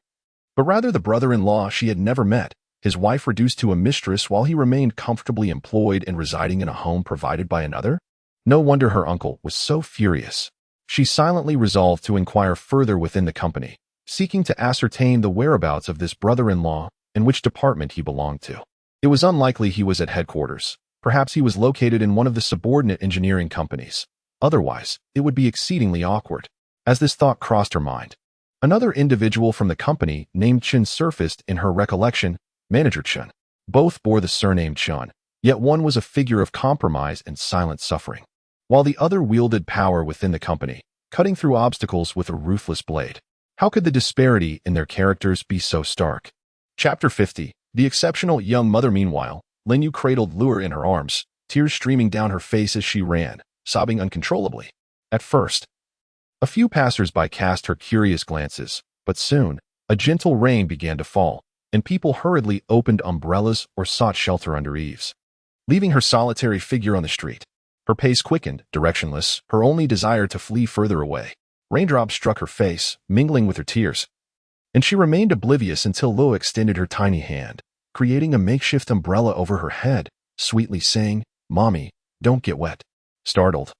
but rather the brother-in-law she had never met, his wife reduced to a mistress while he remained comfortably employed and residing in a home provided by another. No wonder her uncle was so furious. She silently resolved to inquire further within the company, seeking to ascertain the whereabouts of this brother-in-law and which department he belonged to. It was unlikely he was at headquarters. Perhaps he was located in one of the subordinate engineering companies. Otherwise, it would be exceedingly awkward. As this thought crossed her mind, another individual from the company named Chen surfaced in her recollection, Manager Chen. Both bore the surname Chen, yet one was a figure of compromise and silent suffering, while the other wielded power within the company, cutting through obstacles with a ruthless blade. How could the disparity in their characters be so stark? Chapter 50. The exceptional young mother. Meanwhile, Lin Yu cradled Luer in her arms, tears streaming down her face as she ran, sobbing uncontrollably. At first, a few passers-by cast her curious glances, but soon, a gentle rain began to fall, and people hurriedly opened umbrellas or sought shelter under eaves, leaving her solitary figure on the street. Her pace quickened, directionless, her only desire to flee further away. Raindrops struck her face, mingling with her tears, and she remained oblivious until Luo extended her tiny hand, creating a makeshift umbrella over her head, sweetly saying, "Mommy, don't get wet." Startled,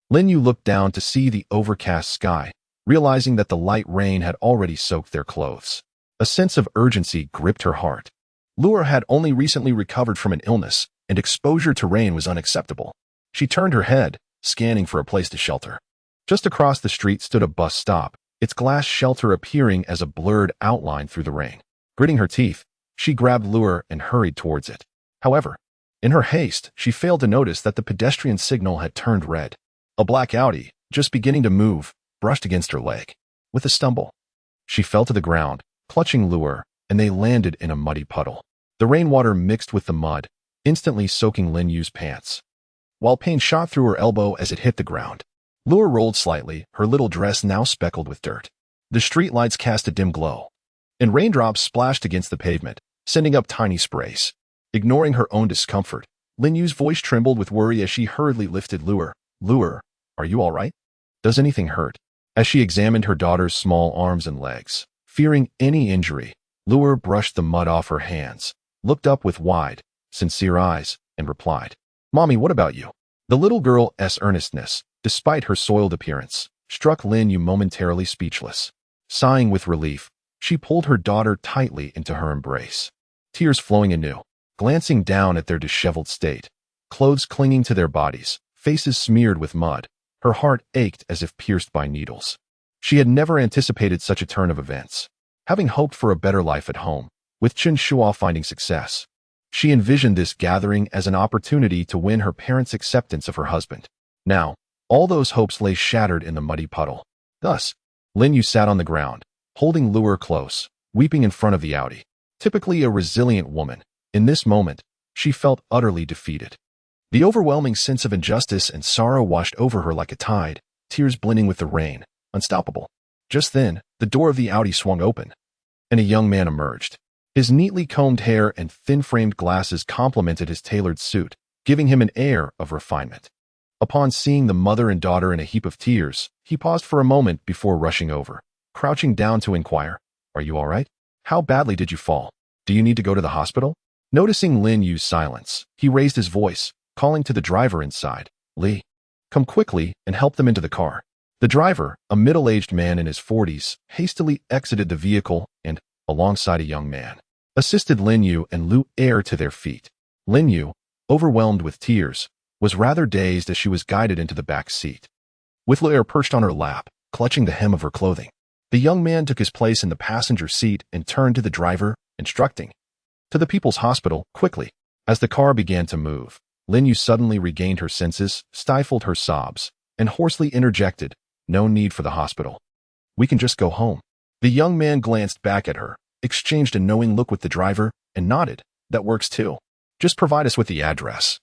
Lin Yu looked down to see the overcast sky, realizing that the light rain had already soaked their clothes. A sense of urgency gripped her heart. Luer had only recently recovered from an illness, and exposure to rain was unacceptable. She turned her head, scanning for a place to shelter. Just across the street stood a bus stop, its glass shelter appearing as a blurred outline through the rain. Gritting her teeth, she grabbed Luer and hurried towards it. However, in her haste, she failed to notice that the pedestrian signal had turned red. A black Audi, just beginning to move, brushed against her leg. With a stumble, she fell to the ground, clutching Luer, and they landed in a muddy puddle. The rainwater mixed with the mud, instantly soaking Lin Yu's pants, while pain shot through her elbow as it hit the ground. Luer rolled slightly, her little dress now speckled with dirt. The streetlights cast a dim glow, and raindrops splashed against the pavement, sending up tiny sprays. Ignoring her own discomfort, Lin Yu's voice trembled with worry as she hurriedly lifted Luer. "Luer, are you all right? Does anything hurt?" As she examined her daughter's small arms and legs, fearing any injury, Luer brushed the mud off her hands, looked up with wide, sincere eyes, and replied, "Mommy, what about you?" The little girl's earnestness, despite her soiled appearance, struck Lin Yu momentarily speechless. Sighing with relief, she pulled her daughter tightly into her embrace, tears flowing anew. Glancing down at their disheveled state, clothes clinging to their bodies, faces smeared with mud, her heart ached as if pierced by needles. She had never anticipated such a turn of events. Having hoped for a better life at home, with Chen Shuo finding success, she envisioned this gathering as an opportunity to win her parents' acceptance of her husband. Now, all those hopes lay shattered in the muddy puddle. Thus, Lin Yu sat on the ground, holding Luer close, weeping in front of the Audi. Typically a resilient woman, in this moment, she felt utterly defeated. The overwhelming sense of injustice and sorrow washed over her like a tide, tears blending with the rain, unstoppable. Just then, the door of the Audi swung open, and a young man emerged. His neatly combed hair and thin-framed glasses complemented his tailored suit, giving him an air of refinement. Upon seeing the mother and daughter in a heap of tears, he paused for a moment before rushing over, crouching down to inquire, "Are you all right? How badly did you fall? Do you need to go to the hospital?" Noticing Lin Yu's silence, he raised his voice, calling to the driver inside, "Li, come quickly and help them into the car." The driver, a middle-aged man in his 40s, hastily exited the vehicle and, alongside a young man, assisted Lin Yu and Lu Er to their feet. Lin Yu, overwhelmed with tears, was rather dazed as she was guided into the back seat. With Lu perched on her lap, clutching the hem of her clothing, the young man took his place in the passenger seat and turned to the driver, instructing, "To the People's Hospital, quickly." As the car began to move, Lin Yu suddenly regained her senses, stifled her sobs, and hoarsely interjected, "No need for the hospital. We can just go home." The young man glanced back at her, exchanged a knowing look with the driver, and nodded, "That works too. Just provide us with the address,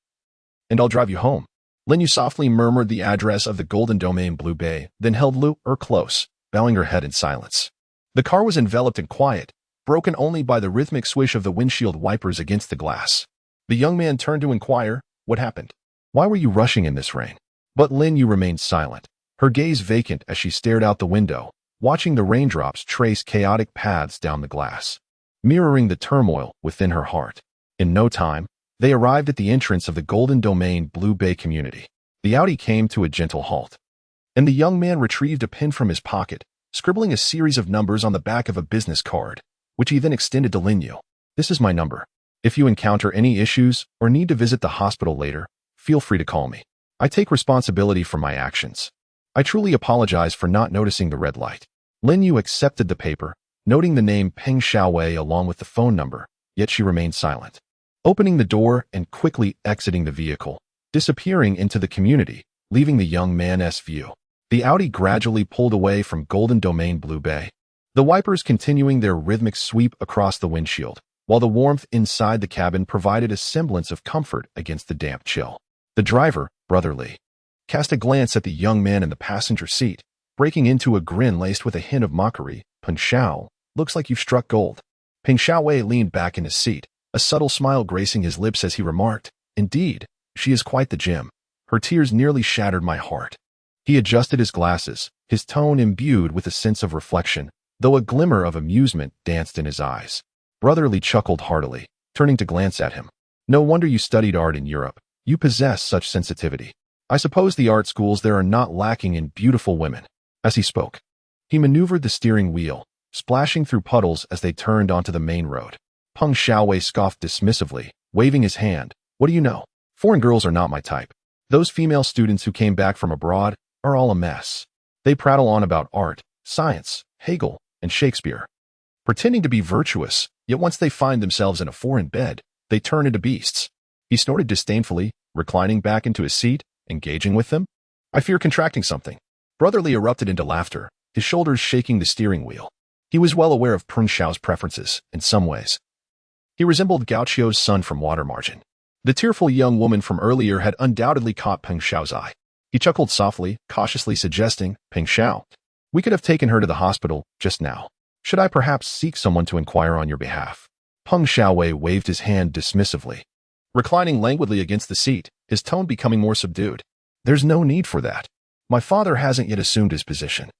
and I'll drive you home." Lin Yu softly murmured the address of the Golden Domain Blue Bay, then held Lu close, bowing her head in silence. The car was enveloped in quiet, broken only by the rhythmic swish of the windshield wipers against the glass. The young man turned to inquire, "What happened? Why were you rushing in this rain?" But Lin Yu remained silent, her gaze vacant as she stared out the window, watching the raindrops trace chaotic paths down the glass, mirroring the turmoil within her heart. In no time, they arrived at the entrance of the Golden Domain Blue Bay community. The Audi came to a gentle halt, and the young man retrieved a pen from his pocket, scribbling a series of numbers on the back of a business card, which he then extended to Lin Yu. "This is my number. If you encounter any issues or need to visit the hospital later, feel free to call me. I take responsibility for my actions. I truly apologize for not noticing the red light." Lin Yu accepted the paper, noting the name Peng Xiaowei along with the phone number, yet she remained silent. Opening the door and quickly exiting the vehicle, disappearing into the community, leaving the young man's view. The Audi gradually pulled away from Golden Domain Blue Bay, the wipers continuing their rhythmic sweep across the windshield, while the warmth inside the cabin provided a semblance of comfort against the damp chill. The driver, brotherly, cast a glance at the young man in the passenger seat, breaking into a grin laced with a hint of mockery. "Peng Xiao, looks like you've struck gold." Peng Xiaowei leaned back in his seat, a subtle smile gracing his lips as he remarked, "Indeed, she is quite the gem. Her tears nearly shattered my heart." He adjusted his glasses, his tone imbued with a sense of reflection, though a glimmer of amusement danced in his eyes. Brotherly chuckled heartily, turning to glance at him. "No wonder you studied art in Europe. You possess such sensitivity. I suppose the art schools there are not lacking in beautiful women." As he spoke, he maneuvered the steering wheel, splashing through puddles as they turned onto the main road. Peng Xiaowei scoffed dismissively, waving his hand. "What do you know? Foreign girls are not my type. Those female students who came back from abroad are all a mess. They prattle on about art, science, Hegel, and Shakespeare, pretending to be virtuous, yet once they find themselves in a foreign bed, they turn into beasts." He snorted disdainfully, reclining back into his seat, engaging with them. "I fear contracting something." Brotherly erupted into laughter, his shoulders shaking the steering wheel. He was well aware of Peng Xiao's preferences, in some ways. He resembled Gauchio's son from Water Margin. The tearful young woman from earlier had undoubtedly caught Peng Xiao's eye. He chuckled softly, cautiously suggesting, "Peng Xiao, we could have taken her to the hospital just now. Should I perhaps seek someone to inquire on your behalf?" Peng Xiaowei waved his hand dismissively, reclining languidly against the seat, his tone becoming more subdued. "There's no need for that. My father hasn't yet assumed his position.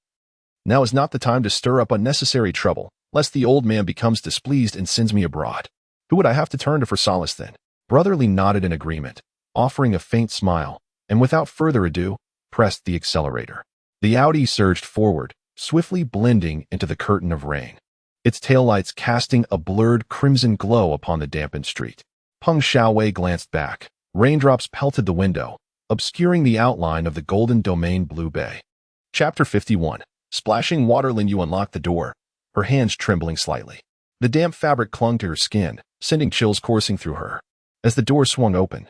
Now is not the time to stir up unnecessary trouble, lest the old man becomes displeased and sends me abroad. Who would I have to turn to for solace then?" Brotherly nodded in agreement, offering a faint smile, and without further ado, pressed the accelerator. The Audi surged forward, swiftly blending into the curtain of rain, its taillights casting a blurred crimson glow upon the dampened street. Peng Xiaowei glanced back. Raindrops pelted the window, obscuring the outline of the Golden Domain Blue Bay. Chapter 51. Splashing water. Lin Yu unlocked the door, her hands trembling slightly. The damp fabric clung to her skin, sending chills coursing through her. As the door swung open,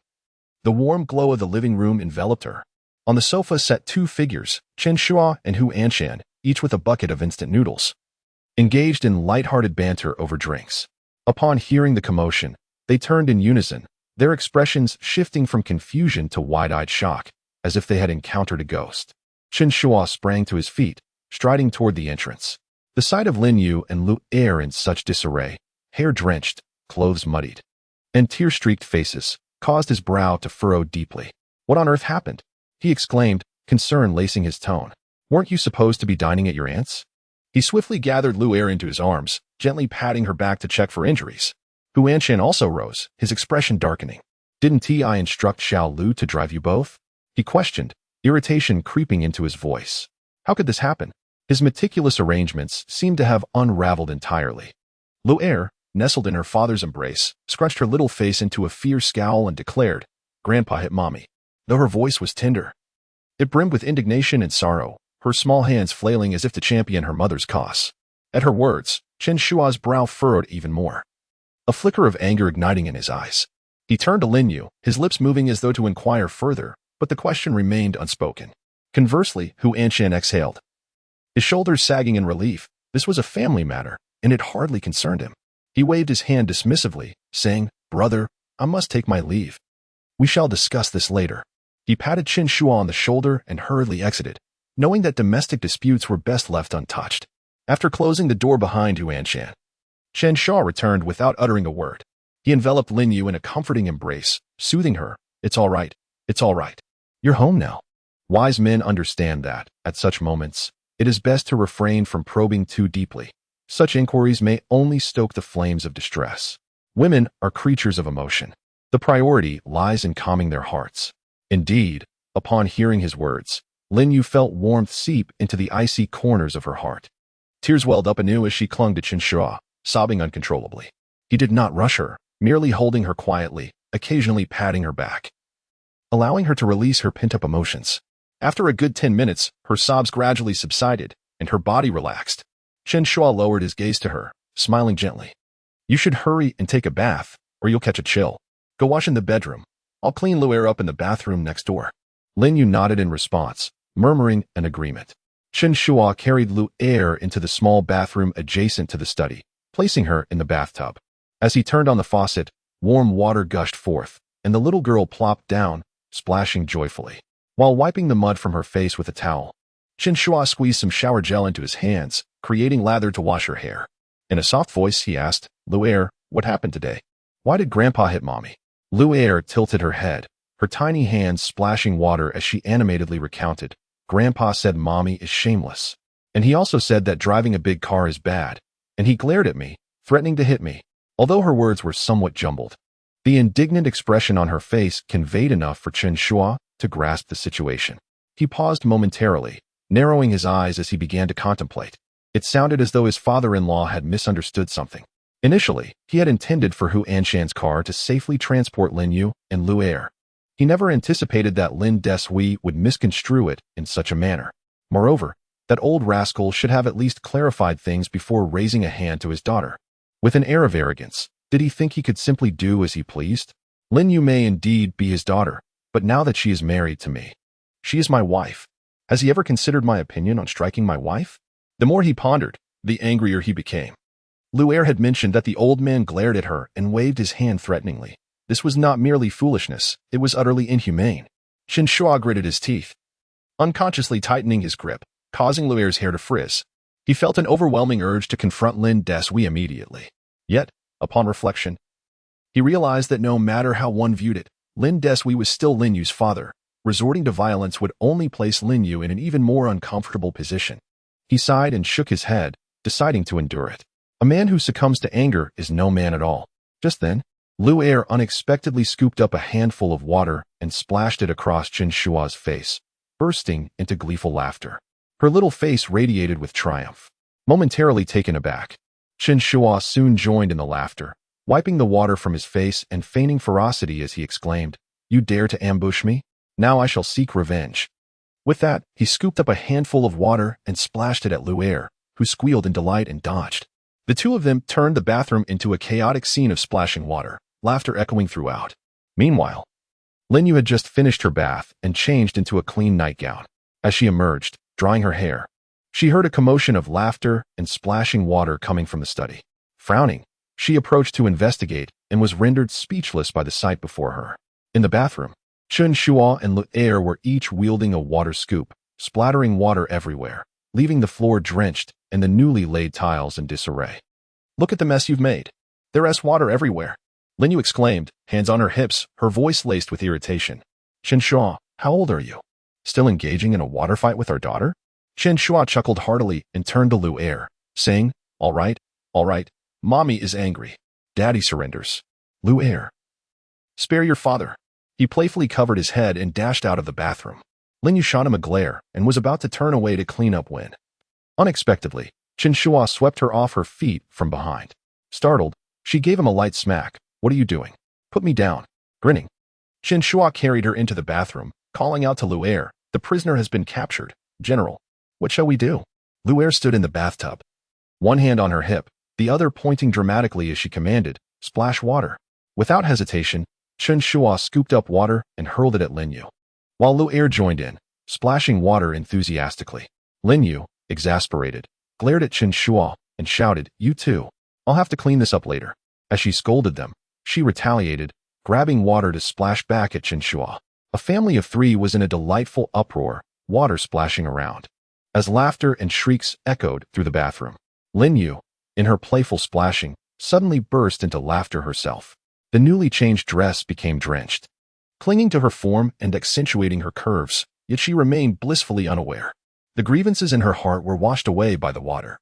the warm glow of the living room enveloped her. On the sofa sat two figures, Chen Shuo and Hu Anshan, each with a bucket of instant noodles, engaged in light-hearted banter over drinks. Upon hearing the commotion, they turned in unison, their expressions shifting from confusion to wide-eyed shock, as if they had encountered a ghost. Chen Shuo sprang to his feet, striding toward the entrance. The sight of Lin Yu and Lu in such disarray, hair drenched, clothes muddied, and tear-streaked faces, caused his brow to furrow deeply. "What on earth happened?" he exclaimed, concern lacing his tone. "Weren't you supposed to be dining at your aunt's?" He swiftly gathered Lu into his arms, gently patting her back to check for injuries. Hu Anshan also rose, his expression darkening. "Didn't I instruct Xiao Lu to drive you both?" he questioned, irritation creeping into his voice. How could this happen? His meticulous arrangements seemed to have unraveled entirely. Lu, nestled in her father's embrace, scrunched her little face into a fierce scowl and declared, "Grandpa hit mommy." though her voice was tender. It brimmed with indignation and sorrow, her small hands flailing as if to champion her mother's cause. At her words, Chen Shuo's brow furrowed even more, a flicker of anger igniting in his eyes. He turned to Lin Yu, his lips moving as though to inquire further, but the question remained unspoken. Conversely, Hu Anshan exhaled, his shoulders sagging in relief. This was a family matter, and it hardly concerned him. He waved his hand dismissively, saying, "Brother, I must take my leave. We shall discuss this later." He patted Chen Shuo on the shoulder and hurriedly exited, knowing that domestic disputes were best left untouched. After closing the door behind Hu Anshan, Chen Shuo returned without uttering a word. He enveloped Lin Yu in a comforting embrace, soothing her. "It's all right. It's all right. You're home now." Wise men understand that, at such moments, it is best to refrain from probing too deeply. Such inquiries may only stoke the flames of distress. Women are creatures of emotion. The priority lies in calming their hearts. Indeed, upon hearing his words, Lin Yu felt warmth seep into the icy corners of her heart. Tears welled up anew as she clung to Chen Shuo, sobbing uncontrollably. He did not rush her, merely holding her quietly, occasionally patting her back, allowing her to release her pent-up emotions. After a good 10 minutes, her sobs gradually subsided, and her body relaxed. Chen Shuo lowered his gaze to her, smiling gently. "You should hurry and take a bath, or you'll catch a chill. Go wash in the bedroom. I'll clean Lu'er up in the bathroom next door." Lin Yu nodded in response, murmuring an agreement. Chen Shuo carried Lu'er into the small bathroom adjacent to the study, placing her in the bathtub. As he turned on the faucet, warm water gushed forth, and the little girl plopped down, splashing joyfully. While wiping the mud from her face with a towel, Chen Shuo squeezed some shower gel into his hands, creating lather to wash her hair. In a soft voice, he asked, "Lu'er, what happened today? Why did Grandpa hit Mommy?" Lu'er tilted her head, her tiny hands splashing water as she animatedly recounted. "Grandpa said Mommy is shameless. And he also said that driving a big car is bad. And he glared at me, threatening to hit me." Although her words were somewhat jumbled, the indignant expression on her face conveyed enough for Chen Shuo to grasp the situation. He paused momentarily, narrowing his eyes as he began to contemplate. It sounded as though his father-in-law had misunderstood something. Initially, he had intended for Hu Anshan's car to safely transport Lin Yu and Lu'er. He never anticipated that Lin Desui would misconstrue it in such a manner. Moreover, that old rascal should have at least clarified things before raising a hand to his daughter. With an air of arrogance, did he think he could simply do as he pleased? "Lin Yu may indeed be his daughter, but now that she is married to me, she is my wife. Has he ever considered my opinion on striking my wife?" The more he pondered, the angrier he became. Lu'er had mentioned that the old man glared at her and waved his hand threateningly. This was not merely foolishness, it was utterly inhumane. Chen Shuo gritted his teeth, unconsciously tightening his grip, causing Lu'er's hair to frizz. He felt an overwhelming urge to confront Lin Desui immediately. Yet, upon reflection, he realized that no matter how one viewed it, Lin Desui was still Lin Yu's father. Resorting to violence would only place Lin Yu in an even more uncomfortable position. He sighed and shook his head, deciding to endure it. A man who succumbs to anger is no man at all. Just then, Lu'er unexpectedly scooped up a handful of water and splashed it across Chen Shuo's face, bursting into gleeful laughter. Her little face radiated with triumph. Momentarily taken aback, Chen Shuo soon joined in the laughter, wiping the water from his face and feigning ferocity as he exclaimed, "You dare to ambush me? Now I shall seek revenge." With that, he scooped up a handful of water and splashed it at Lu'er, who squealed in delight and dodged. The two of them turned the bathroom into a chaotic scene of splashing water, laughter echoing throughout. Meanwhile, Lin Yu had just finished her bath and changed into a clean nightgown. As she emerged, drying her hair, she heard a commotion of laughter and splashing water coming from the study. Frowning, she approached to investigate and was rendered speechless by the sight before her. In the bathroom, Chen Shuo and Lu'er were each wielding a water scoop, splattering water everywhere, leaving the floor drenched and the newly laid tiles in disarray. "Look at the mess you've made. There's water everywhere," Lin Yu exclaimed, hands on her hips, her voice laced with irritation. "Chen Shuo, how old are you? Still engaging in a water fight with our daughter?" Chen Shuo chuckled heartily and turned to Lu'er, saying, all right, Mommy is angry. Daddy surrenders. Lu'er, spare your father." He playfully covered his head and dashed out of the bathroom. Lin Yu shot him a glare and was about to turn away to clean up when, unexpectedly, Chen Shuo swept her off her feet from behind. Startled, she gave him a light smack. "What are you doing? Put me down." Grinning, Chen Shuo carried her into the bathroom, calling out to Lu'er, "The prisoner has been captured. General, what shall we do?" Lu'er stood in the bathtub, one hand on her hip, the other pointing dramatically as she commanded, "Splash water." Without hesitation, Chen Shuo scooped up water and hurled it at Lin Yu, while Lu'er joined in, splashing water enthusiastically. Lin Yu, exasperated, glared at Chen Shuo and shouted, "You too. I'll have to clean this up later." As she scolded them, she retaliated, grabbing water to splash back at Chen Shuo. A family of 3 was in a delightful uproar, water splashing around, as laughter and shrieks echoed through the bathroom. Lin Yu, in her playful splashing, suddenly burst into laughter herself. The newly changed dress became drenched, clinging to her form and accentuating her curves, yet she remained blissfully unaware. The grievances in her heart were washed away by the water,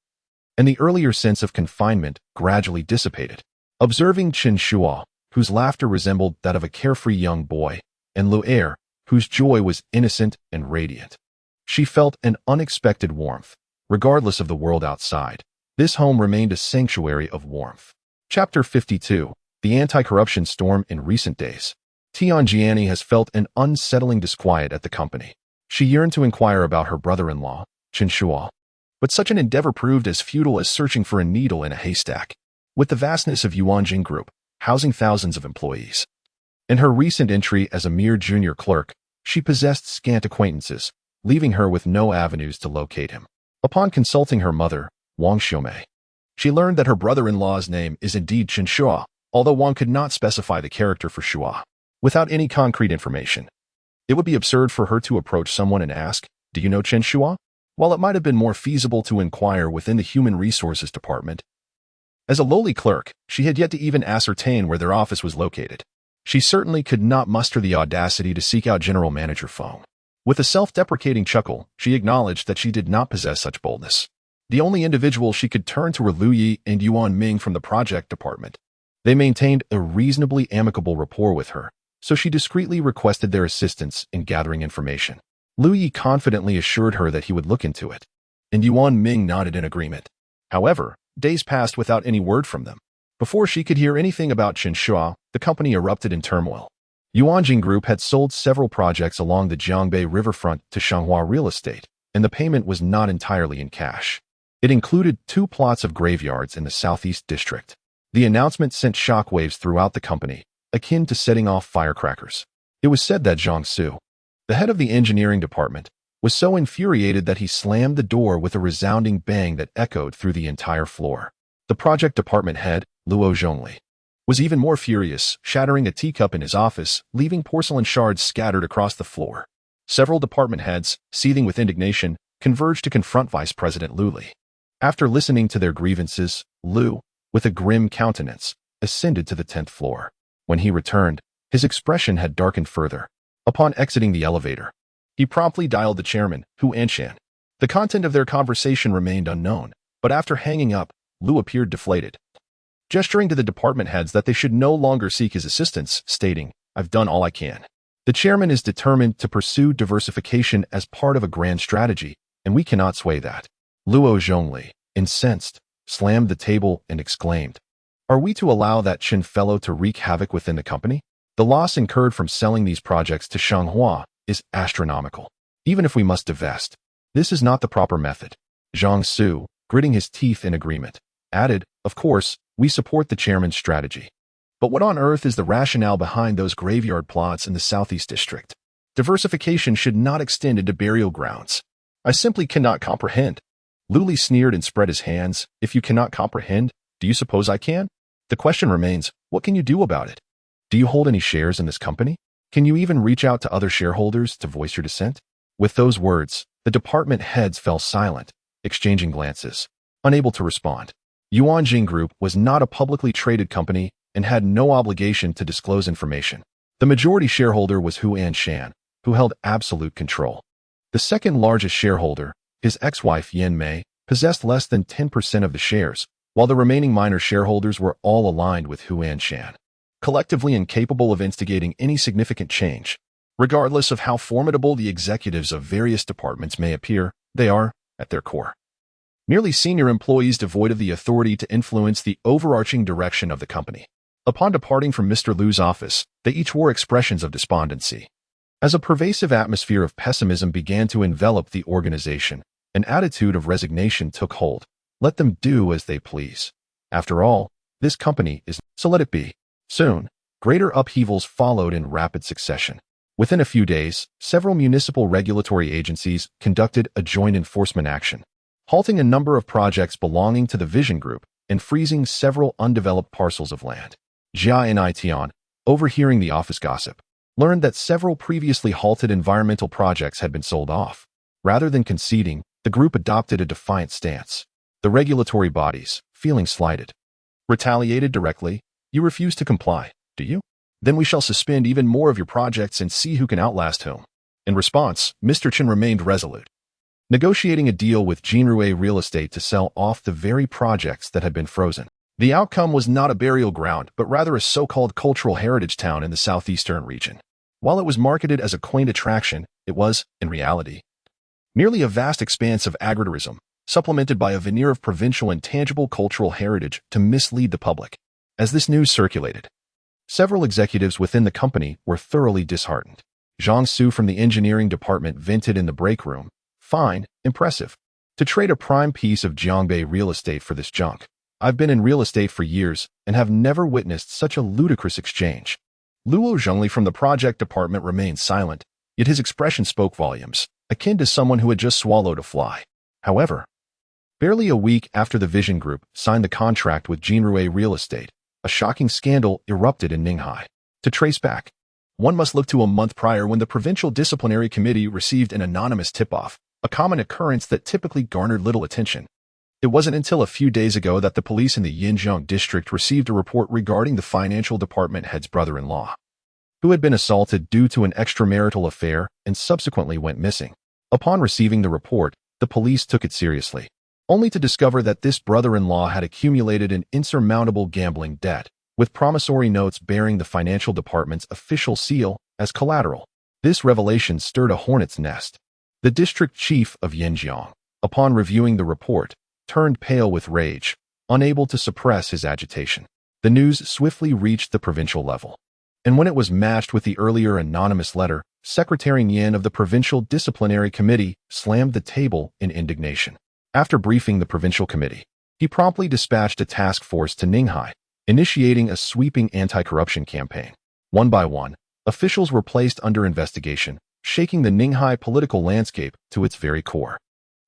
and the earlier sense of confinement gradually dissipated. Observing Chen Shuo, whose laughter resembled that of a carefree young boy, and Lu'er, whose joy was innocent and radiant, she felt an unexpected warmth. Regardless of the world outside, this home remained a sanctuary of warmth. Chapter 52. The Anti-Corruption Storm in Recent Days. Tianjiani has felt an unsettling disquiet at the company. She yearned to inquire about her brother-in-law, Chen Shuo, but such an endeavor proved as futile as searching for a needle in a haystack. With the vastness of Yuanjing Group, housing thousands of employees, in her recent entry as a mere junior clerk, she possessed scant acquaintances, leaving her with no avenues to locate him. Upon consulting her mother, Wang Xiumei, she learned that her brother-in-law's name is indeed Chen Shuo, although Wang could not specify the character for Shuo. Without any concrete information, it would be absurd for her to approach someone and ask, "Do you know Chen Shuo?" While it might have been more feasible to inquire within the Human Resources Department, as a lowly clerk, she had yet to even ascertain where their office was located. She certainly could not muster the audacity to seek out General Manager Feng. With a self-deprecating chuckle, she acknowledged that she did not possess such boldness. The only individual she could turn to were Lu Yi and Yuan Ming from the project department. They maintained a reasonably amicable rapport with her, so she discreetly requested their assistance in gathering information. Lu Yi confidently assured her that he would look into it, and Yuan Ming nodded in agreement. However, days passed without any word from them. Before she could hear anything about Chen Shuo, the company erupted in turmoil. Yuanjing Group had sold several projects along the Jiangbei riverfront to Shanghua Real Estate, and the payment was not entirely in cash. It included 2 plots of graveyards in the southeast district. The announcement sent shockwaves throughout the company, akin to setting off firecrackers. It was said that Zhang Su, the head of the engineering department, was so infuriated that he slammed the door with a resounding bang that echoed through the entire floor. The project department head, Luo Zhongli, was even more furious, shattering a teacup in his office, leaving porcelain shards scattered across the floor. Several department heads, seething with indignation, converged to confront Vice President Lu Li. After listening to their grievances, Lu, with a grim countenance, ascended to the 10th floor. When he returned, his expression had darkened further. Upon exiting the elevator, he promptly dialed the chairman, Hu Anshan. The content of their conversation remained unknown, but after hanging up, Lu appeared deflated, gesturing to the department heads that they should no longer seek his assistance, stating, "I've done all I can." The chairman is determined to pursue diversification as part of a grand strategy, and we cannot sway that. Luo Zhongli, incensed, slammed the table and exclaimed, "Are we to allow that Chen fellow to wreak havoc within the company? The loss incurred from selling these projects to Shanghua is astronomical. Even if we must divest, this is not the proper method." Zhang Su, gritting his teeth in agreement, added, "Of course, we support the chairman's strategy. But what on earth is the rationale behind those graveyard plots in the southeast district? Diversification should not extend into burial grounds. I simply cannot comprehend." Lu Li sneered and spread his hands. "If you cannot comprehend, do you suppose I can? The question remains, what can you do about it? Do you hold any shares in this company? Can you even reach out to other shareholders to voice your dissent?" With those words, the department heads fell silent, exchanging glances, unable to respond. Yuanjing Group was not a publicly traded company and had no obligation to disclose information. The majority shareholder was Hu Anshan, who held absolute control. The second largest shareholder, his ex-wife Yan Mei, possessed less than 10% of the shares, while the remaining minor shareholders were all aligned with Hu Anshan, collectively incapable of instigating any significant change. Regardless of how formidable the executives of various departments may appear, they are, at their core, merely senior employees devoid of the authority to influence the overarching direction of the company. Upon departing from Mr. Liu's office, they each wore expressions of despondency. As a pervasive atmosphere of pessimism began to envelop the organization, an attitude of resignation took hold. Let them do as they please. After all, this company is, so let it be. Soon, greater upheavals followed in rapid succession. Within a few days, several municipal regulatory agencies conducted a joint enforcement action, halting a number of projects belonging to the Vision Group and freezing several undeveloped parcels of land. Jia and Itian, overhearing the office gossip, learned that several previously halted environmental projects had been sold off. Rather than conceding, the group adopted a defiant stance. The regulatory bodies, feeling slighted, retaliated directly. You refuse to comply, do you? Then we shall suspend even more of your projects and see who can outlast whom. In response, Mr. Chen remained resolute, negotiating a deal with Jinrui Real Estate to sell off the very projects that had been frozen. The outcome was not a burial ground, but rather a so-called cultural heritage town in the southeastern region. While it was marketed as a quaint attraction, it was, in reality, merely a vast expanse of agritourism, supplemented by a veneer of provincial and tangible cultural heritage to mislead the public. As this news circulated, several executives within the company were thoroughly disheartened. Zhang Su from the engineering department vented in the break room, "Fine, impressive. To trade a prime piece of Jiangbei real estate for this junk. I've been in real estate for years and have never witnessed such a ludicrous exchange." Luo Zhongli from the project department remained silent, yet his expression spoke volumes, akin to someone who had just swallowed a fly. However, barely a week after the Vision Group signed the contract with Jinrui Real Estate, a shocking scandal erupted in Ninghai. To trace back, one must look to a month prior when the Provincial Disciplinary Committee received an anonymous tip-off, a common occurrence that typically garnered little attention. It wasn't until a few days ago that the police in the Yinjiang district received a report regarding the financial department head's brother-in-law, who had been assaulted due to an extramarital affair and subsequently went missing. Upon receiving the report, the police took it seriously, only to discover that this brother-in-law had accumulated an insurmountable gambling debt, with promissory notes bearing the financial department's official seal as collateral. This revelation stirred a hornet's nest. The district chief of Yinjiang, upon reviewing the report, turned pale with rage, unable to suppress his agitation. The news swiftly reached the provincial level, and when it was matched with the earlier anonymous letter, Secretary Nian of the Provincial Disciplinary Committee slammed the table in indignation. After briefing the provincial committee, he promptly dispatched a task force to Ninghai, initiating a sweeping anti-corruption campaign. One by one, officials were placed under investigation, shaking the Ninghai political landscape to its very core.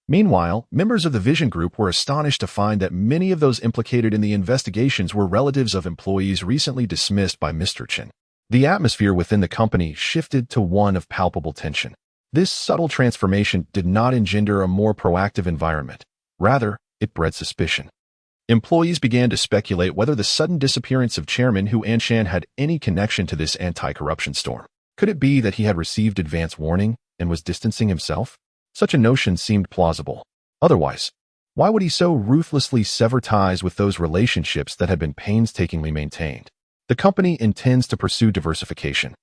Meanwhile, members of the Vision Group were astonished to find that many of those implicated in the investigations were relatives of employees recently dismissed by Mr. Chen. The atmosphere within the company shifted to one of palpable tension. This subtle transformation did not engender a more proactive environment. Rather, it bred suspicion. Employees began to speculate whether the sudden disappearance of Chairman Hu Anshan had any connection to this anti-corruption storm. Could it be that he had received advance warning and was distancing himself? Such a notion seemed plausible. Otherwise, why would he so ruthlessly sever ties with those relationships that had been painstakingly maintained? The company intends to pursue diversification.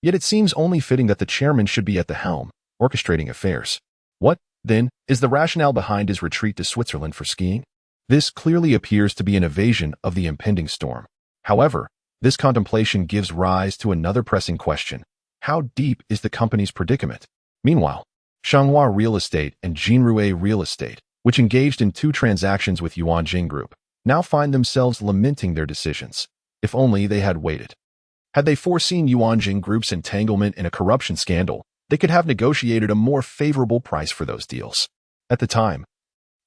Yet it seems only fitting that the chairman should be at the helm, orchestrating affairs. What, then, is the rationale behind his retreat to Switzerland for skiing? This clearly appears to be an evasion of the impending storm. However, this contemplation gives rise to another pressing question. How deep is the company's predicament? Meanwhile, Shanghua Real Estate and Jinrui Real Estate, which engaged in 2 transactions with Yuanjing Group, now find themselves lamenting their decisions. If only they had waited. Had they foreseen Yuanjing Group's entanglement in a corruption scandal, they could have negotiated a more favorable price for those deals. At the time,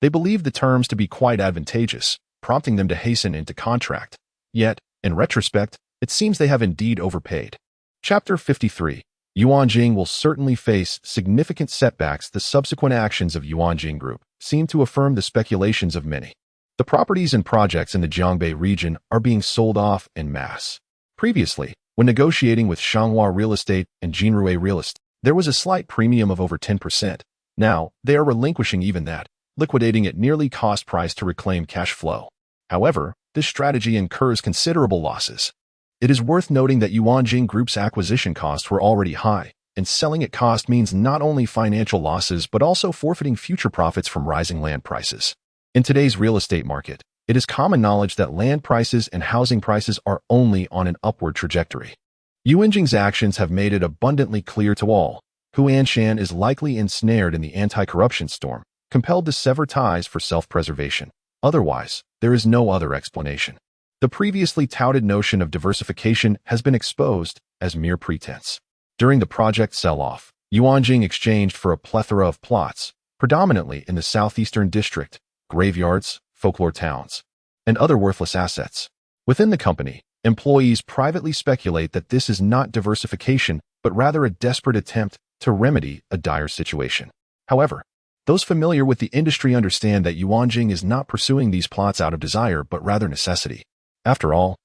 they believed the terms to be quite advantageous, prompting them to hasten into contract. Yet, in retrospect, it seems they have indeed overpaid. Chapter 53. Yuanjing will certainly face significant setbacks. The subsequent actions of Yuanjing Group seem to affirm the speculations of many. The properties and projects in the Jiangbei region are being sold off en masse. Previously, when negotiating with Shanghua Real Estate and Jinrui Real Estate, there was a slight premium of over 10%. Now, they are relinquishing even that, liquidating at nearly cost price to reclaim cash flow. However, this strategy incurs considerable losses. It is worth noting that Yuanjing Group's acquisition costs were already high, and selling at cost means not only financial losses but also forfeiting future profits from rising land prices. In today's real estate market, It is common knowledge that land prices and housing prices are only on an upward trajectory. Yu Enjing's actions have made it abundantly clear to all. Hu Anshan is likely ensnared in the anti-corruption storm, compelled to sever ties for self-preservation. Otherwise, there is no other explanation. The previously touted notion of diversification has been exposed as mere pretense. During the project sell-off, Yu Enjing exchanged for a plethora of plots, predominantly in the southeastern district, graveyards, folklore towns, and other worthless assets. Within the company, employees privately speculate that this is not diversification, but rather a desperate attempt to remedy a dire situation. However, those familiar with the industry understand that Yu Enjing is not pursuing these plots out of desire, but rather necessity. After all,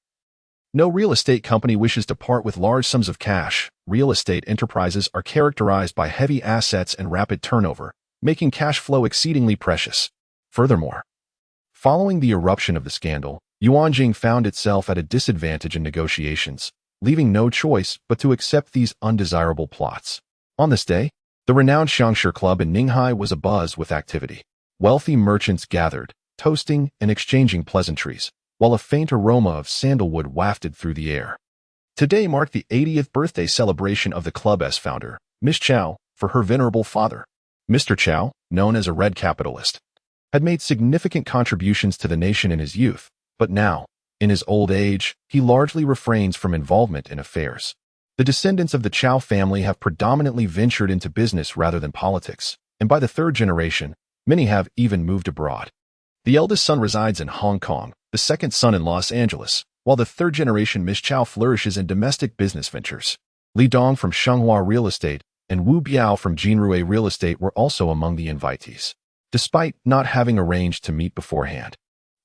no real estate company wishes to part with large sums of cash. Real estate enterprises are characterized by heavy assets and rapid turnover, making cash flow exceedingly precious. Furthermore, following the eruption of the scandal, Yu Enjing found itself at a disadvantage in negotiations, leaving no choice but to accept these undesirable plots. On this day, the renowned Shangshi Club in Ninghai was abuzz with activity. Wealthy merchants gathered, toasting and exchanging pleasantries, while a faint aroma of sandalwood wafted through the air. Today marked the 80th birthday celebration of the club's founder, Miss Chow, for her venerable father. Mr. Chow, known as a red capitalist, had made significant contributions to the nation in his youth, but now, in his old age, he largely refrains from involvement in affairs. The descendants of the Chow family have predominantly ventured into business rather than politics, and by the third generation, many have even moved abroad. The eldest son resides in Hong Kong, the second son in Los Angeles, while the third generation Miss Chow flourishes in domestic business ventures. Li Dong from Shenghua Real Estate and Wu Biao from Jinrui Real Estate were also among the invitees. Despite not having arranged to meet beforehand,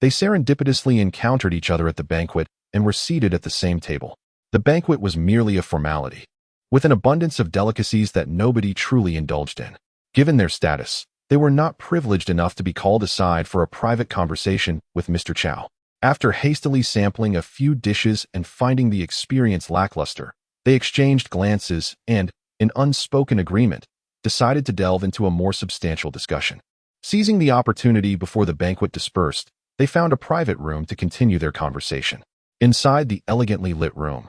they serendipitously encountered each other at the banquet and were seated at the same table. The banquet was merely a formality, with an abundance of delicacies that nobody truly indulged in. Given their status, they were not privileged enough to be called aside for a private conversation with Mr. Chow. After hastily sampling a few dishes and finding the experience lackluster, they exchanged glances and, in unspoken agreement, decided to delve into a more substantial discussion. Seizing the opportunity before the banquet dispersed, they found a private room to continue their conversation. Inside the elegantly lit room,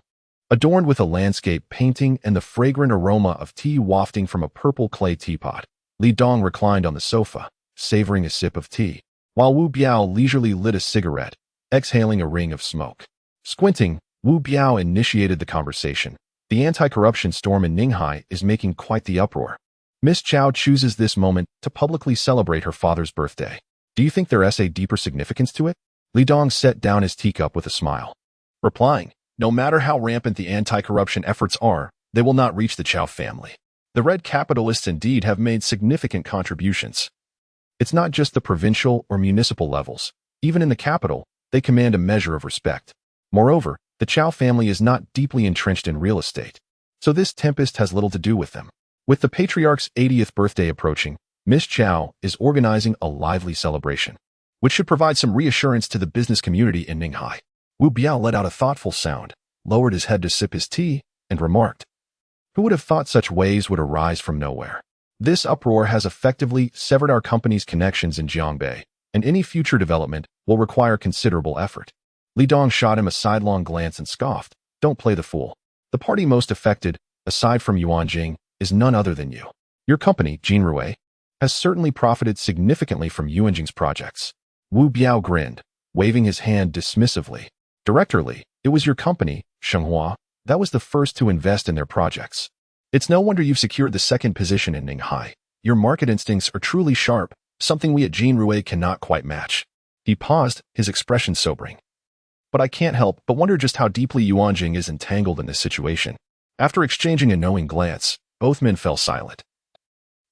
adorned with a landscape painting and the fragrant aroma of tea wafting from a purple clay teapot, Li Dong reclined on the sofa, savoring a sip of tea, while Wu Biao leisurely lit a cigarette, exhaling a ring of smoke. Squinting, Wu Biao initiated the conversation. The anti-corruption storm in Ninghai is making quite the uproar. Miss Chow chooses this moment to publicly celebrate her father's birthday. Do you think there is a deeper significance to it? Li Dong set down his teacup with a smile, replying, no matter how rampant the anti-corruption efforts are, they will not reach the Chow family. The red capitalists indeed have made significant contributions. It's not just the provincial or municipal levels. Even in the capital, they command a measure of respect. Moreover, the Chow family is not deeply entrenched in real estate, so this tempest has little to do with them. With the patriarch's 80th birthday approaching, Miss Chow is organizing a lively celebration, which should provide some reassurance to the business community in Ninghai. Wu Biao let out a thoughtful sound, lowered his head to sip his tea, and remarked, who would have thought such waves would arise from nowhere? This uproar has effectively severed our company's connections in Jiangbei, and any future development will require considerable effort. Li Dong shot him a sidelong glance and scoffed, don't play the fool. The party most affected, aside from Yu Enjing, is none other than you. Your company, Jinrui, has certainly profited significantly from Yu Enjing's projects. Wu Biao grinned, waving his hand dismissively. Director Li, it was your company, Shenghua, that was the first to invest in their projects. It's no wonder you've secured the second position in Ninghai. Your market instincts are truly sharp, something we at Jinrui cannot quite match. He paused, his expression sobering. But I can't help but wonder just how deeply Yu Enjing is entangled in this situation. After exchanging a knowing glance, both men fell silent.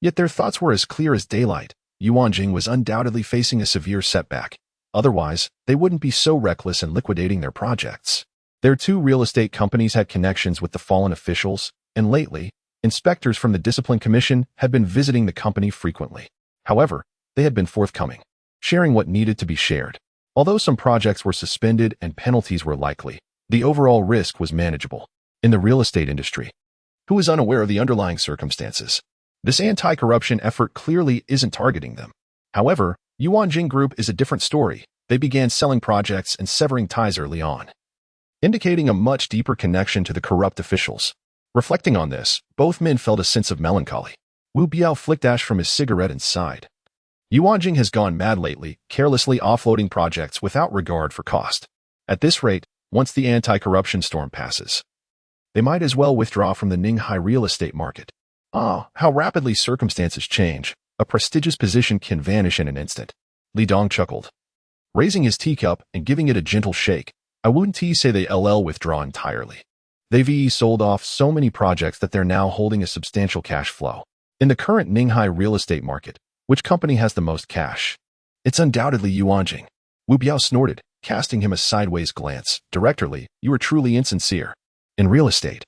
Yet their thoughts were as clear as daylight. Yu Enjing was undoubtedly facing a severe setback. Otherwise, they wouldn't be so reckless in liquidating their projects. Their two real estate companies had connections with the fallen officials, and lately, inspectors from the Discipline Commission had been visiting the company frequently. However, they had been forthcoming, sharing what needed to be shared. Although some projects were suspended and penalties were likely, the overall risk was manageable. In the real estate industry, who is unaware of the underlying circumstances? This anti-corruption effort clearly isn't targeting them. However, Yu Enjing Group is a different story. They began selling projects and severing ties early on, indicating a much deeper connection to the corrupt officials. Reflecting on this, both men felt a sense of melancholy. Wu Biao flicked ash from his cigarette and sighed. Yuanjing has gone mad lately, carelessly offloading projects without regard for cost. At this rate, once the anti-corruption storm passes, they might as well withdraw from the Ninghai real estate market. Ah, how rapidly circumstances change. A prestigious position can vanish in an instant. Li Dong chuckled, raising his teacup and giving it a gentle shake. I wouldn't say they withdraw entirely. They've sold off so many projects that they're now holding a substantial cash flow. In the current Ninghai real estate market, which company has the most cash? It's undoubtedly Yuanjing. Wu Biao snorted, casting him a sideways glance. Directorly, you are truly insincere. In real estate,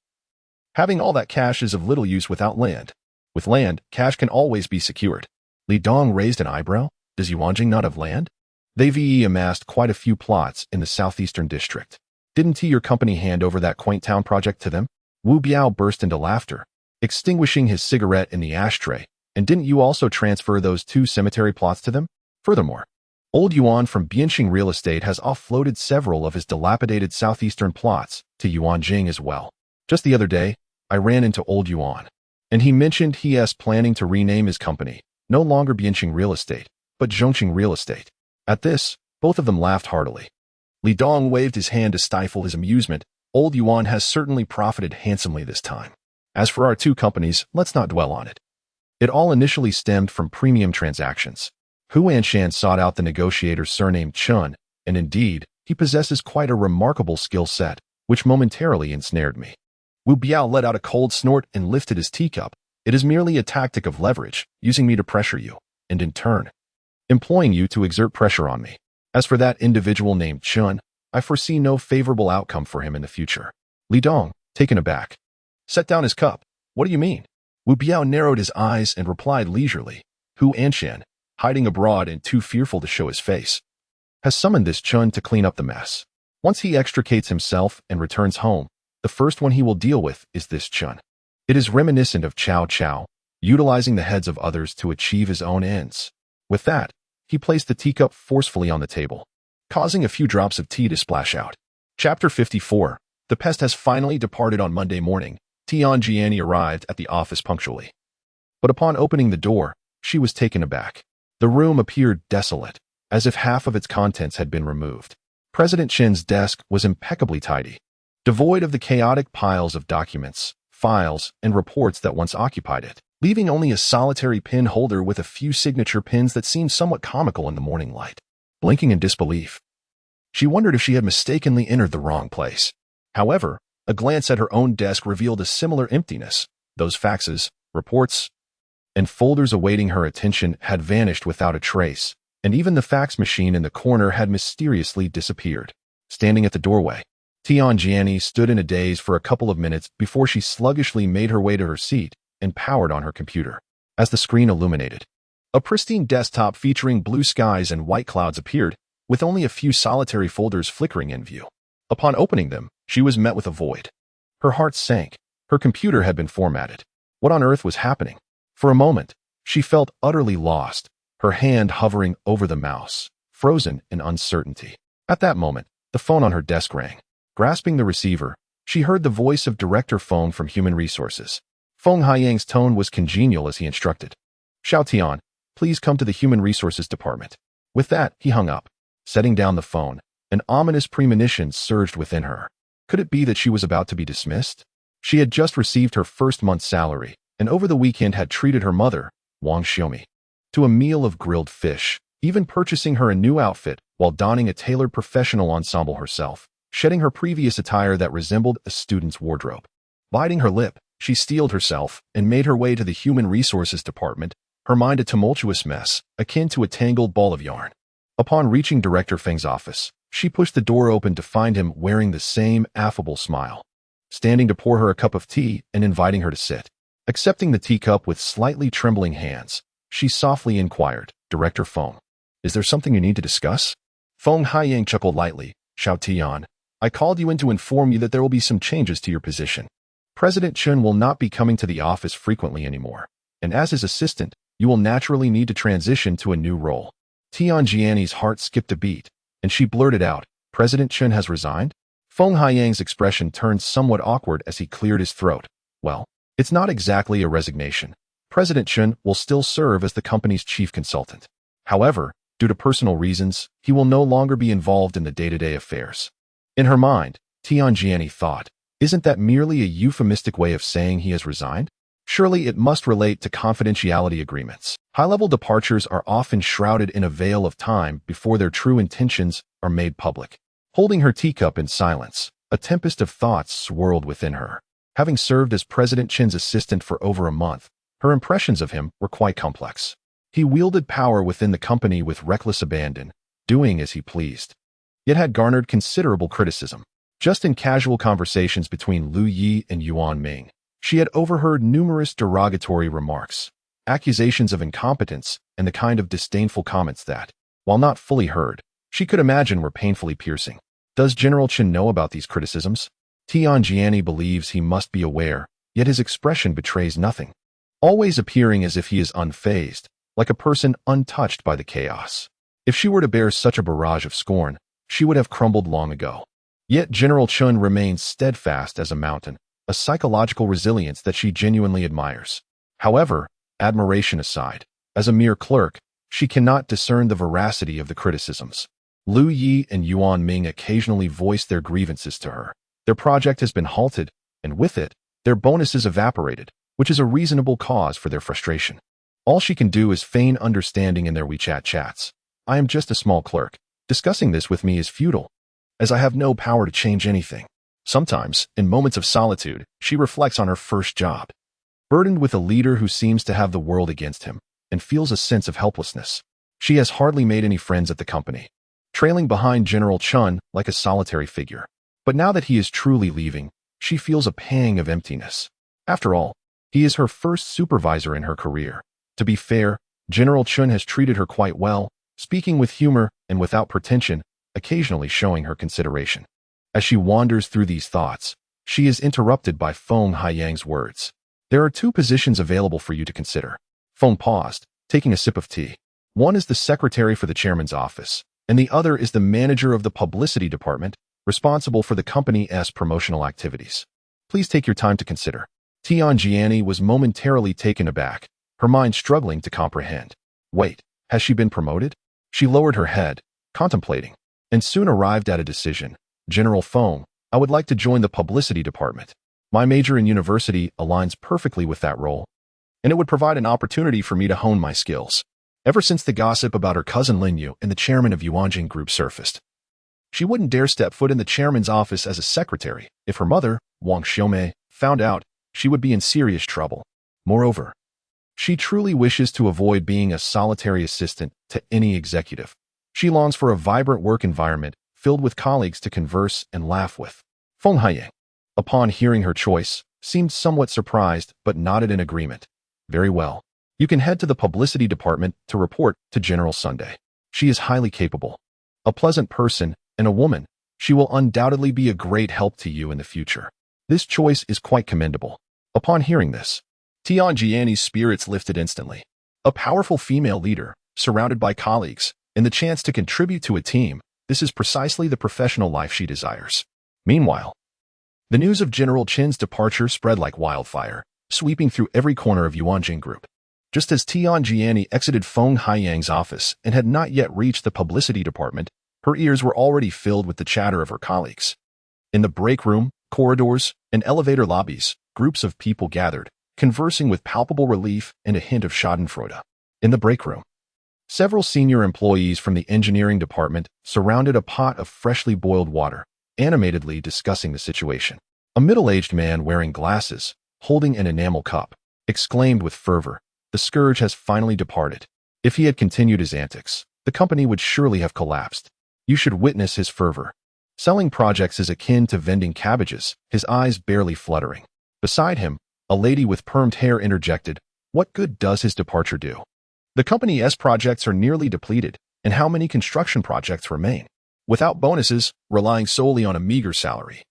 having all that cash is of little use without land. With land, cash can always be secured. Li Dong raised an eyebrow. Does Yuanjing not have land? They've amassed quite a few plots in the southeastern district. Didn't your company hand over that quaint town project to them? Wu Biao burst into laughter, extinguishing his cigarette in the ashtray. And didn't you also transfer those 2 cemetery plots to them? Furthermore, Old Yuan from Bianxing Real Estate has offloaded several of his dilapidated southeastern plots to Yuanjing as well. Just the other day, I ran into Old Yuan, and he mentioned he is planning to rename his company, no longer Bianxing Real Estate, but Zhongqing Real Estate. At this, both of them laughed heartily. Li Dong waved his hand to stifle his amusement. Old Yuan has certainly profited handsomely this time. As for our 2 companies, let's not dwell on it. It all initially stemmed from premium transactions. Hu Anshan sought out the negotiator's surname Chun, and indeed, he possesses quite a remarkable skill set, which momentarily ensnared me. Wu Biao let out a cold snort and lifted his teacup. It is merely a tactic of leverage, using me to pressure you, and in turn, employing you to exert pressure on me. As for that individual named Chun, I foresee no favorable outcome for him in the future. Li Dong, taken aback, set down his cup. What do you mean? Wu Biao narrowed his eyes and replied leisurely. Hu Anshan, hiding abroad and too fearful to show his face, has summoned this Chun to clean up the mess. Once he extricates himself and returns home, the first one he will deal with is this Chun. It is reminiscent of Cao Cao, utilizing the heads of others to achieve his own ends. With that, he placed the teacup forcefully on the table, causing a few drops of tea to splash out. Chapter 54. The pest has finally departed. On Monday morning, Tianjiani arrived at the office punctually. But upon opening the door, she was taken aback. The room appeared desolate, as if half of its contents had been removed. President Chen's desk was impeccably tidy, devoid of the chaotic piles of documents, files, and reports that once occupied it, leaving only a solitary pen holder with a few signature pins that seemed somewhat comical in the morning light. Blinking in disbelief, she wondered if she had mistakenly entered the wrong place. However, a glance at her own desk revealed a similar emptiness. Those faxes, reports, and folders awaiting her attention had vanished without a trace, and even the fax machine in the corner had mysteriously disappeared. Standing at the doorway, Tianjiani stood in a daze for a couple of minutes before she sluggishly made her way to her seat and powered on her computer. As the screen illuminated, a pristine desktop featuring blue skies and white clouds appeared, with only a few solitary folders flickering in view. Upon opening them, she was met with a void. Her heart sank. Her computer had been formatted. What on earth was happening? For a moment, she felt utterly lost, her hand hovering over the mouse, frozen in uncertainty. At that moment, the phone on her desk rang. Grasping the receiver, she heard the voice of Director Feng from Human Resources. Feng Haiyang's tone was congenial as he instructed. Xiao Tian, please come to the Human Resources Department. With that, he hung up. Setting down the phone, an ominous premonition surged within her. Could it be that she was about to be dismissed? She had just received her first month's salary, and over the weekend had treated her mother, Wang Xiaomi, to a meal of grilled fish, even purchasing her a new outfit while donning a tailored professional ensemble herself, shedding her previous attire that resembled a student's wardrobe. Biting her lip, she steeled herself and made her way to the Human Resources Department, her mind a tumultuous mess, akin to a tangled ball of yarn. Upon reaching Director Feng's office, she pushed the door open to find him wearing the same affable smile, standing to pour her a cup of tea and inviting her to sit. Accepting the teacup with slightly trembling hands, she softly inquired, Director Feng, is there something you need to discuss? Feng Haiyang chuckled lightly. Xiao Tian, I called you in to inform you that there will be some changes to your position. President Chen will not be coming to the office frequently anymore, and as his assistant, you will naturally need to transition to a new role. Tianjiani's heart skipped a beat, and she blurted out, "President Chen has resigned?" Feng Haiyang's expression turned somewhat awkward as he cleared his throat. "Well, it's not exactly a resignation. President Chen will still serve as the company's chief consultant. However, due to personal reasons, he will no longer be involved in the day-to-day affairs." In her mind, Tianjiani thought, isn't that merely a euphemistic way of saying he has resigned? Surely it must relate to confidentiality agreements. High-level departures are often shrouded in a veil of time before their true intentions are made public. Holding her teacup in silence, a tempest of thoughts swirled within her. Having served as President Chen's assistant for over a month, her impressions of him were quite complex. He wielded power within the company with reckless abandon, doing as he pleased, yet had garnered considerable criticism. Just in casual conversations between Lu Yi and Yuan Ming, she had overheard numerous derogatory remarks, accusations of incompetence, and the kind of disdainful comments that, while not fully heard, she could imagine were painfully piercing. Does General Chen know about these criticisms? Tianjiani believes he must be aware, yet his expression betrays nothing, always appearing as if he is unfazed, like a person untouched by the chaos. If she were to bear such a barrage of scorn, she would have crumbled long ago. Yet General Chen remains steadfast as a mountain, a psychological resilience that she genuinely admires. However, admiration aside, as a mere clerk, she cannot discern the veracity of the criticisms. Lu Yi and Yuan Ming occasionally voice their grievances to her. Their project has been halted, and with it, their bonuses evaporated, which is a reasonable cause for their frustration. All she can do is feign understanding in their WeChat chats. "I am just a small clerk. Discussing this with me is futile, as I have no power to change anything." Sometimes, in moments of solitude, she reflects on her first job. Burdened with a leader who seems to have the world against him, and feels a sense of helplessness. She has hardly made any friends at the company, trailing behind General Chen like a solitary figure. But now that he is truly leaving, she feels a pang of emptiness. After all, he is her first supervisor in her career. To be fair, General Chen has treated her quite well, speaking with humor and without pretension, occasionally showing her consideration. As she wanders through these thoughts, she is interrupted by Feng Haiyang's words. "There are two positions available for you to consider." Feng paused, taking a sip of tea. "One is the secretary for the chairman's office, and the other is the manager of the publicity department, responsible for the company's promotional activities. Please take your time to consider." Tianjiani was momentarily taken aback, her mind struggling to comprehend. Wait, has she been promoted? She lowered her head, contemplating, and soon arrived at a decision. "General Feng, I would like to join the publicity department. My major in university aligns perfectly with that role, and it would provide an opportunity for me to hone my skills." Ever since the gossip about her cousin Lin Yu and the chairman of Yuanjing Group surfaced, she wouldn't dare step foot in the chairman's office as a secretary. If her mother, Wang Xiaomei, found out, she would be in serious trouble. Moreover, she truly wishes to avoid being a solitary assistant to any executive. She longs for a vibrant work environment filled with colleagues to converse and laugh with. Feng Haiyang, upon hearing her choice, seemed somewhat surprised but nodded in agreement. "Very well. You can head to the publicity department to report to General Sunday. She is highly capable, a pleasant person, and a woman. She will undoubtedly be a great help to you in the future." This choice is quite commendable. Upon hearing this, Tianjiani's spirits lifted instantly. A powerful female leader, surrounded by colleagues, and the chance to contribute to a team, this is precisely the professional life she desires. Meanwhile, the news of General Chen's departure spread like wildfire, sweeping through every corner of Yuanjing Group. Just as Tianjiani exited Feng Haiyang's office and had not yet reached the publicity department, her ears were already filled with the chatter of her colleagues. In the break room, corridors, and elevator lobbies, groups of people gathered, conversing with palpable relief and a hint of schadenfreude. In the break room, several senior employees from the engineering department surrounded a pot of freshly boiled water, animatedly discussing the situation. A middle-aged man wearing glasses, holding an enamel cup, exclaimed with fervor, "The scourge has finally departed." If he had continued his antics, the company would surely have collapsed. You should witness his fervor. Selling projects is akin to vending cabbages, his eyes barely fluttering. Beside him, a lady with permed hair interjected, "What good does his departure do? The company's projects are nearly depleted, and how many construction projects remain? Without bonuses, relying solely on a meager salary.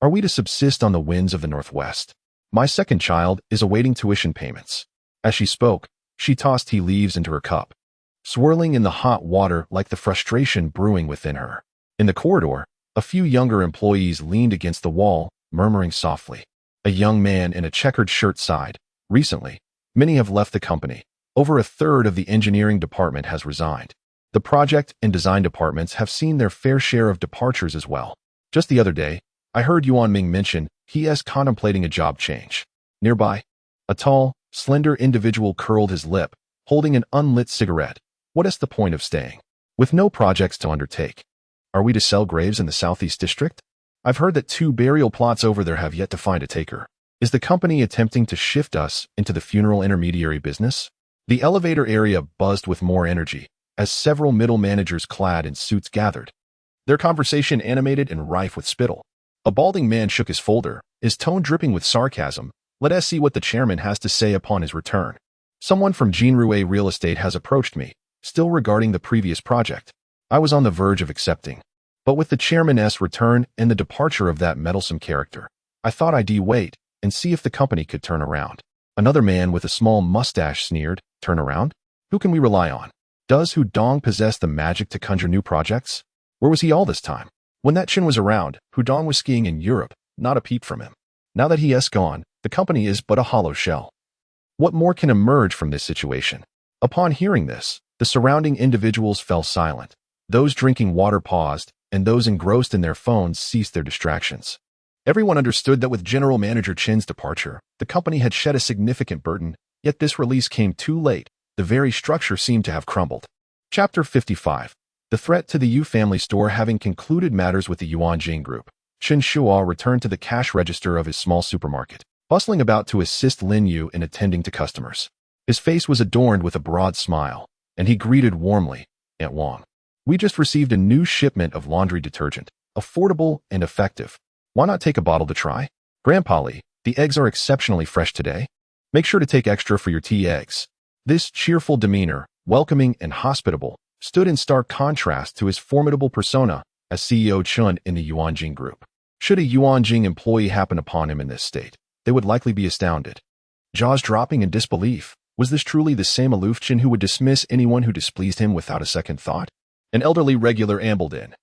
Are we to subsist on the winds of the Northwest? My second child is awaiting tuition payments." As she spoke, she tossed tea leaves into her cup, swirling in the hot water like the frustration brewing within her. In the corridor, a few younger employees leaned against the wall, murmuring softly. A young man in a checkered shirt sighed. Recently, many have left the company. Over a third of the engineering department has resigned. The project and design departments have seen their fair share of departures as well. Just the other day, I heard Yuan Ming mention he is contemplating a job change. Nearby, a tall, slender individual curled his lip, holding an unlit cigarette. What is the point of staying? With no projects to undertake. Are we to sell graves in the Southeast District? I've heard that 2 burial plots over there have yet to find a taker. Is the company attempting to shift us into the funeral intermediary business? The elevator area buzzed with more energy, as several middle managers clad in suits gathered. Their conversation animated and rife with spittle. A balding man shook his folder, his tone dripping with sarcasm. Let us see what the chairman has to say upon his return. Someone from Jinrue Real Estate has approached me, still regarding the previous project. I was on the verge of accepting. But with the chairman's return and the departure of that meddlesome character, I thought I'd wait and see if the company could turn around. Another man with a small mustache sneered, turn around? Who can we rely on? Does Hu Dong possess the magic to conjure new projects? Where was he all this time? When that Chen was around, Hu Dong was skiing in Europe, not a peep from him. Now that he is gone, the company is but a hollow shell. What more can emerge from this situation? Upon hearing this, the surrounding individuals fell silent. Those drinking water paused, and those engrossed in their phones ceased their distractions. Everyone understood that with General Manager Chen's departure, the company had shed a significant burden, yet this release came too late. The very structure seemed to have crumbled. Chapter 55. The threat to the Yu family store. Having concluded matters with the Yuan Jing Group, Chen Shuo returned to the cash register of his small supermarket, bustling about to assist Lin Yu in attending to customers. His face was adorned with a broad smile, and he greeted warmly, Aunt Wang. We just received a new shipment of laundry detergent, affordable and effective. Why not take a bottle to try? Grandpa Li, the eggs are exceptionally fresh today. Make sure to take extra for your tea eggs. This cheerful demeanor, welcoming and hospitable, stood in stark contrast to his formidable persona as CEO Chun in the Yuanjing Group. Should a Yuanjing employee happen upon him in this state, they would likely be astounded. Jaws dropping in disbelief, was this truly the same aloof Chen who would dismiss anyone who displeased him without a second thought? An elderly regular ambled in,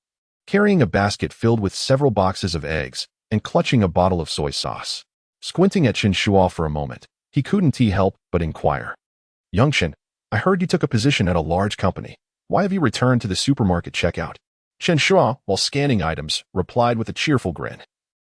carrying a basket filled with several boxes of eggs and clutching a bottle of soy sauce. Squinting at Chen Shuo for a moment, he couldn't help but inquire. Young Chen, I heard you took a position at a large company. Why have you returned to the supermarket checkout? Chen Shuo, while scanning items, replied with a cheerful grin.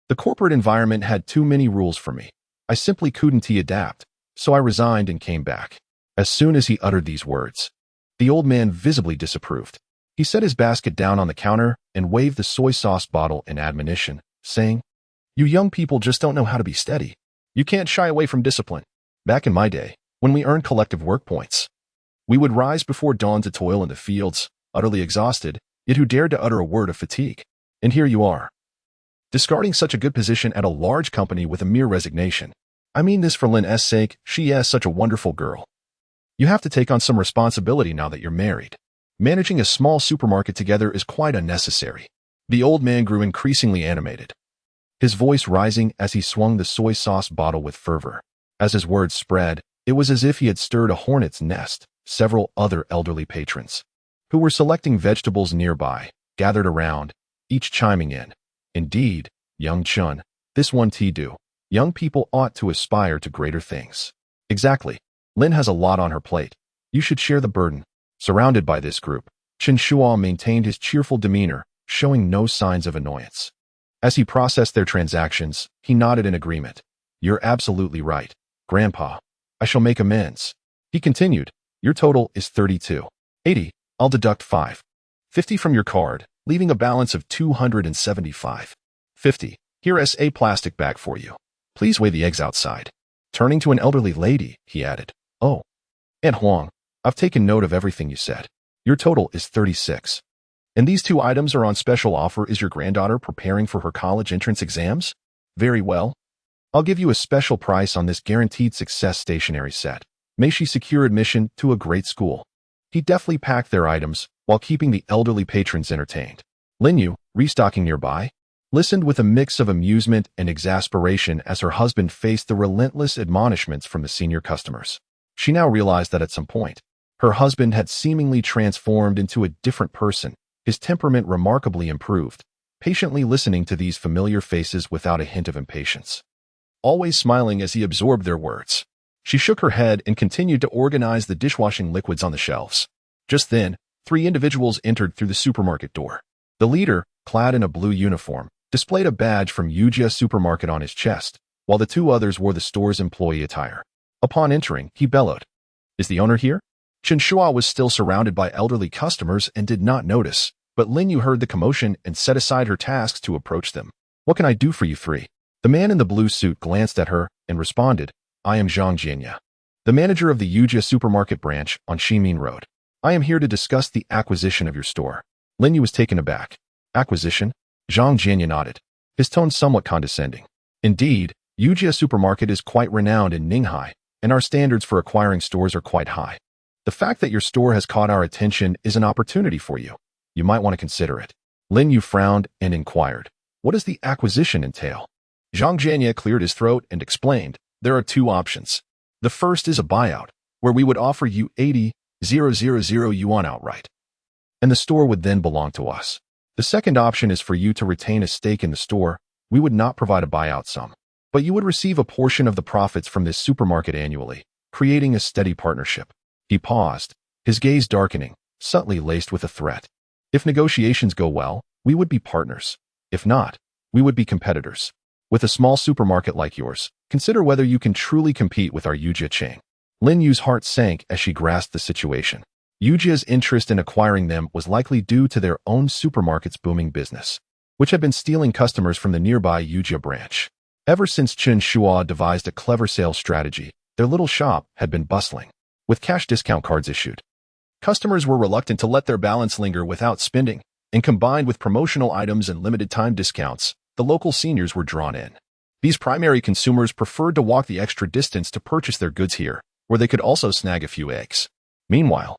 The corporate environment had too many rules for me. I simply couldn't adapt, so I resigned and came back. As soon as he uttered these words, the old man visibly disapproved. He set his basket down on the counter and waved the soy sauce bottle in admonition, saying, You young people just don't know how to be steady. You can't shy away from discipline. Back in my day, when we earned collective work points, we would rise before dawn to toil in the fields, utterly exhausted, yet who dared to utter a word of fatigue? And here you are, discarding such a good position at a large company with a mere resignation. I mean this for Lin's sake, she is such a wonderful girl. You have to take on some responsibility now that you're married. Managing a small supermarket together is quite unnecessary. The old man grew increasingly animated, his voice rising as he swung the soy sauce bottle with fervor. As his words spread, it was as if he had stirred a hornet's nest. Several other elderly patrons, who were selecting vegetables nearby, gathered around, each chiming in. Indeed, young Chun, this one do. Young people ought to aspire to greater things. Exactly. Lin has a lot on her plate. You should share the burden. Surrounded by this group, Chen Shuo maintained his cheerful demeanor, showing no signs of annoyance. As he processed their transactions, he nodded in agreement. You're absolutely right, Grandpa. I shall make amends. He continued, your total is 32.80. I'll deduct 5.50 from your card, leaving a balance of 275.50. Here is a plastic bag for you. Please weigh the eggs outside. Turning to an elderly lady, he added, Oh, Aunt Huang, I've taken note of everything you said. Your total is 36. And these 2 items are on special offer. Is your granddaughter preparing for her college entrance exams? Very well. I'll give you a special price on this guaranteed success stationery set. May she secure admission to a great school. He deftly packed their items while keeping the elderly patrons entertained. Lin Yu, restocking nearby, listened with a mix of amusement and exasperation as her husband faced the relentless admonishments from the senior customers. She now realized that at some point, Her husband had seemingly transformed into a different person, his temperament remarkably improved, patiently listening to these familiar faces without a hint of impatience, always smiling as he absorbed their words. She shook her head and continued to organize the dishwashing liquids on the shelves. Just then, 3 individuals entered through the supermarket door. The leader, clad in a blue uniform, displayed a badge from IOUs supermarket on his chest, while the 2 others wore the store's employee attire. Upon entering, he bellowed, "Is the owner here?" Chen Shuo was still surrounded by elderly customers and did not notice, but Lin Yu heard the commotion and set aside her tasks to approach them. "What can I do for you 3?" The man in the blue suit glanced at her and responded, "I am Zhang Jianya, the manager of the IOUs supermarket branch on Ximin Road. I am here to discuss the acquisition of your store." Lin Yu was taken aback. "Acquisition?" Zhang Jianya nodded, his tone somewhat condescending. "Indeed, IOUs supermarket is quite renowned in Ninghai, and our standards for acquiring stores are quite high. The fact that your store has caught our attention is an opportunity for you. You might want to consider it." Lin Yu frowned and inquired, "What does the acquisition entail?" Zhang Jianya cleared his throat and explained, "There are 2 options. The first is a buyout, where we would offer you 80,000 yuan outright, and the store would then belong to us. The second option is for you to retain a stake in the store. We would not provide a buyout sum, but you would receive a portion of the profits from this supermarket annually, creating a steady partnership." He paused, his gaze darkening, subtly laced with a threat. "If negotiations go well, we would be partners. If not, we would be competitors. With a small supermarket like yours, consider whether you can truly compete with our IOUs chain." Lin Yu's heart sank as she grasped the situation. IOUs' interest in acquiring them was likely due to their own supermarket's booming business, which had been stealing customers from the nearby IOUs branch. Ever since Chen Shuo devised a clever sales strategy, their little shop had been bustling, with cash discount cards issued. Customers were reluctant to let their balance linger without spending, and combined with promotional items and limited-time discounts, the local seniors were drawn in. These primary consumers preferred to walk the extra distance to purchase their goods here, where they could also snag a few eggs. Meanwhile,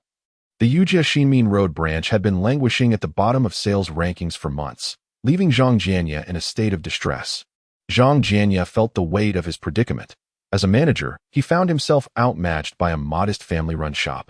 the IOUs Ximin Road branch had been languishing at the bottom of sales rankings for months, leaving Zhang Jianya in a state of distress. Zhang Jianya felt the weight of his predicament. As a manager, he found himself outmatched by a modest family-run shop.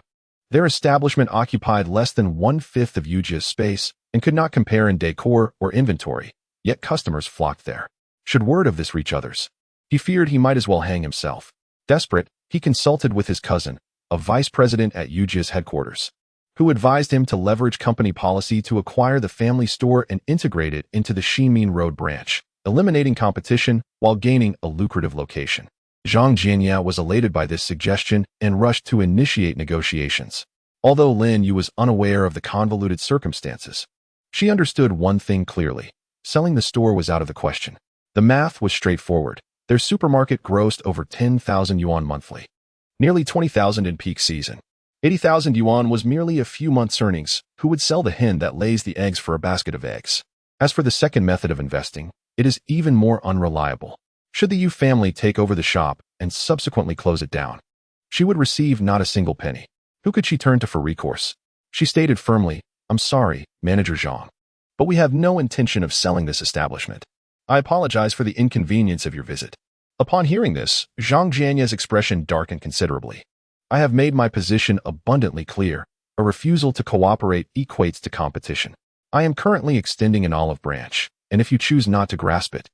Their establishment occupied less than 1/5 of IOUs' space and could not compare in decor or inventory, yet customers flocked there. Should word of this reach others, he feared he might as well hang himself. Desperate, he consulted with his cousin, a vice president at IOUs headquarters, who advised him to leverage company policy to acquire the family store and integrate it into the Ximin Road branch, eliminating competition while gaining a lucrative location. Zhang Jianya was elated by this suggestion and rushed to initiate negotiations. Although Lin Yu was unaware of the convoluted circumstances, she understood one thing clearly: selling the store was out of the question. The math was straightforward. Their supermarket grossed over 10,000 yuan monthly, nearly 20,000 in peak season. 80,000 yuan was merely a few months' earnings. Who would sell the hen that lays the eggs for a basket of eggs? As for the second method of investing, it is even more unreliable. Should the Yu family take over the shop and subsequently close it down, she would receive not a single penny. Who could she turn to for recourse? She stated firmly, "I'm sorry, Manager Zhang, but we have no intention of selling this establishment. I apologize for the inconvenience of your visit." Upon hearing this, Zhang Jianya's expression darkened considerably. "I have made my position abundantly clear. A refusal to cooperate equates to competition. I am currently extending an olive branch, and if you choose not to grasp it,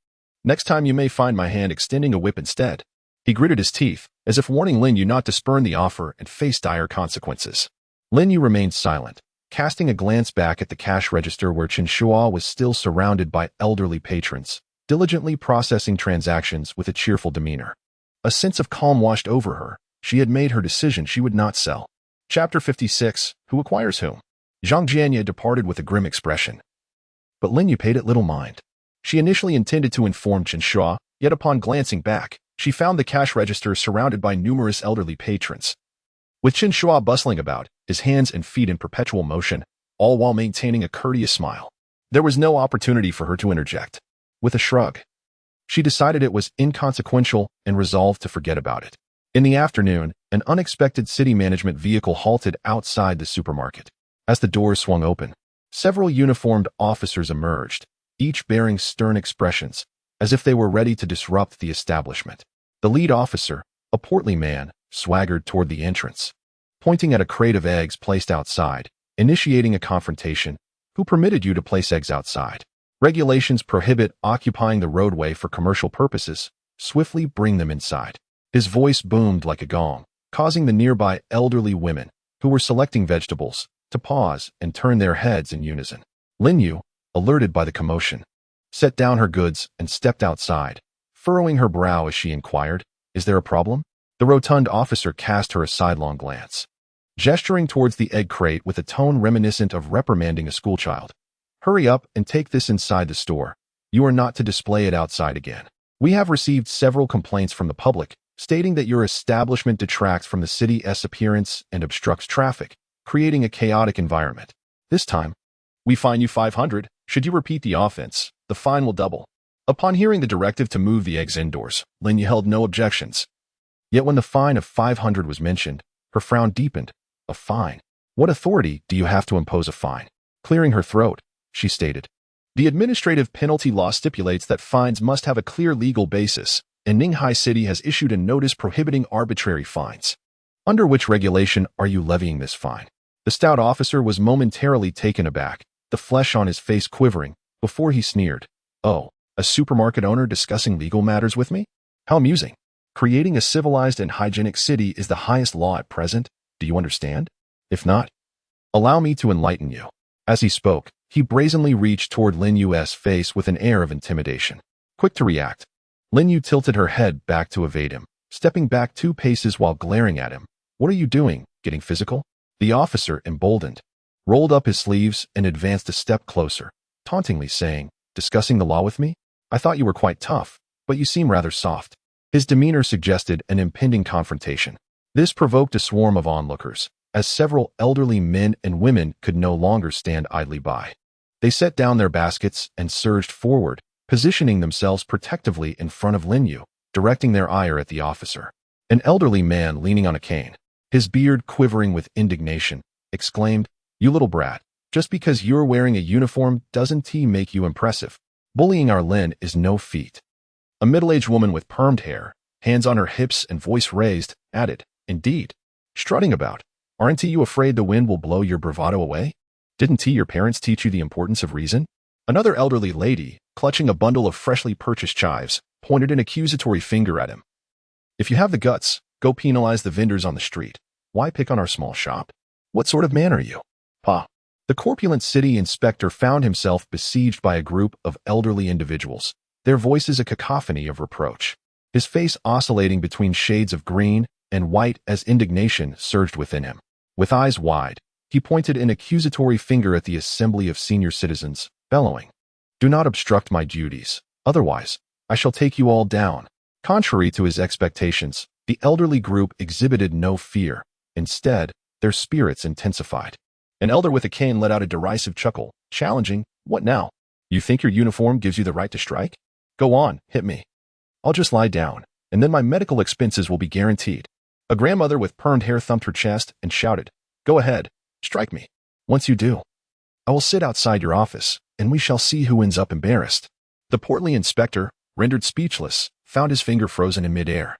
next time you may find my hand extending a whip instead." He gritted his teeth, as if warning Lin Yu not to spurn the offer and face dire consequences. Lin Yu remained silent, casting a glance back at the cash register where Chen Shuo was still surrounded by elderly patrons, diligently processing transactions with a cheerful demeanor. A sense of calm washed over her. She had made her decision. She would not sell. Chapter 56. Who acquires whom? Zhang Jianya departed with a grim expression, but Lin Yu paid it little mind. She initially intended to inform Chen Shuo, yet upon glancing back, she found the cash register surrounded by numerous elderly patrons, with Chen Shuo bustling about, his hands and feet in perpetual motion, all while maintaining a courteous smile. There was no opportunity for her to interject. With a shrug, she decided it was inconsequential and resolved to forget about it. In the afternoon, an unexpected city management vehicle halted outside the supermarket. As the doors swung open, several uniformed officers emerged, each bearing stern expressions, as if they were ready to disrupt the establishment. The lead officer, a portly man, swaggered toward the entrance. pointing at a crate of eggs placed outside, initiating a confrontation. Who permitted you to place eggs outside? Regulations prohibit occupying the roadway for commercial purposes. Swiftly bring them inside. His voice boomed like a gong, causing the nearby elderly women, who were selecting vegetables, to pause and turn their heads in unison. Lin Yu, alerted by the commotion, set down her goods and stepped outside, furrowing her brow as she inquired, "Is there a problem?" The rotund officer cast her a sidelong glance, gesturing towards the egg crate with a tone reminiscent of reprimanding a schoolchild. "Hurry up and take this inside the store. You are not to display it outside again. We have received several complaints from the public, stating that your establishment detracts from the city's appearance and obstructs traffic, creating a chaotic environment. This time, we fine you 500. Should you repeat the offense, the fine will double." Upon hearing the directive to move the eggs indoors, Lin Yu held no objections. Yet when the fine of 500 was mentioned, her frown deepened. "A fine? What authority do you have to impose a fine?" Clearing her throat, she stated, "The administrative penalty law stipulates that fines must have a clear legal basis, and Ninghai City has issued a notice prohibiting arbitrary fines." "Under which regulation are you levying this fine?" The stout officer was momentarily taken aback, the flesh on his face quivering, before he sneered, "Oh, a supermarket owner discussing legal matters with me? How amusing. Creating a civilized and hygienic city is the highest law at present. Do you understand? If not, allow me to enlighten you." As he spoke, he brazenly reached toward Lin Yu's face with an air of intimidation. Quick to react, Lin Yu tilted her head back to evade him, stepping back 2 paces while glaring at him. "What are you doing? Getting physical?" The officer, emboldened, rolled up his sleeves and advanced a step closer, tauntingly saying, "Discussing the law with me? I thought you were quite tough, but you seem rather soft." His demeanor suggested an impending confrontation. This provoked a swarm of onlookers, as several elderly men and women could no longer stand idly by. They set down their baskets and surged forward, positioning themselves protectively in front of Lin Yu, directing their ire at the officer. An elderly man leaning on a cane, his beard quivering with indignation, exclaimed, "You little brat, just because you're wearing a uniform doesn't make you impressive. Bullying our Lin is no feat." A middle-aged woman with permed hair, hands on her hips and voice raised, added, "Indeed. Strutting about. Aren't you afraid the wind will blow your bravado away? Didn't your parents teach you the importance of reason?" Another elderly lady, clutching a bundle of freshly purchased chives, pointed an accusatory finger at him. "If you have the guts, go penalize the vendors on the street. Why pick on our small shop? What sort of man are you?" "Pa." The corpulent city inspector found himself besieged by a group of elderly individuals, their voices a cacophony of reproach. His face oscillating between shades of green and white as indignation surged within him. With eyes wide, he pointed an accusatory finger at the assembly of senior citizens, bellowing, "Do not obstruct my duties, otherwise I shall take you all down." Contrary to his expectations, the elderly group exhibited no fear. Instead, their spirits intensified. An elder with a cane let out a derisive chuckle, challenging, "What now? You think your uniform gives you the right to strike? Go on, hit me. I'll just lie down, and then my medical expenses will be guaranteed." A grandmother with permed hair thumped her chest and shouted, "Go ahead, strike me. Once you do, I will sit outside your office, and we shall see who ends up embarrassed." The portly inspector, rendered speechless, found his finger frozen in midair.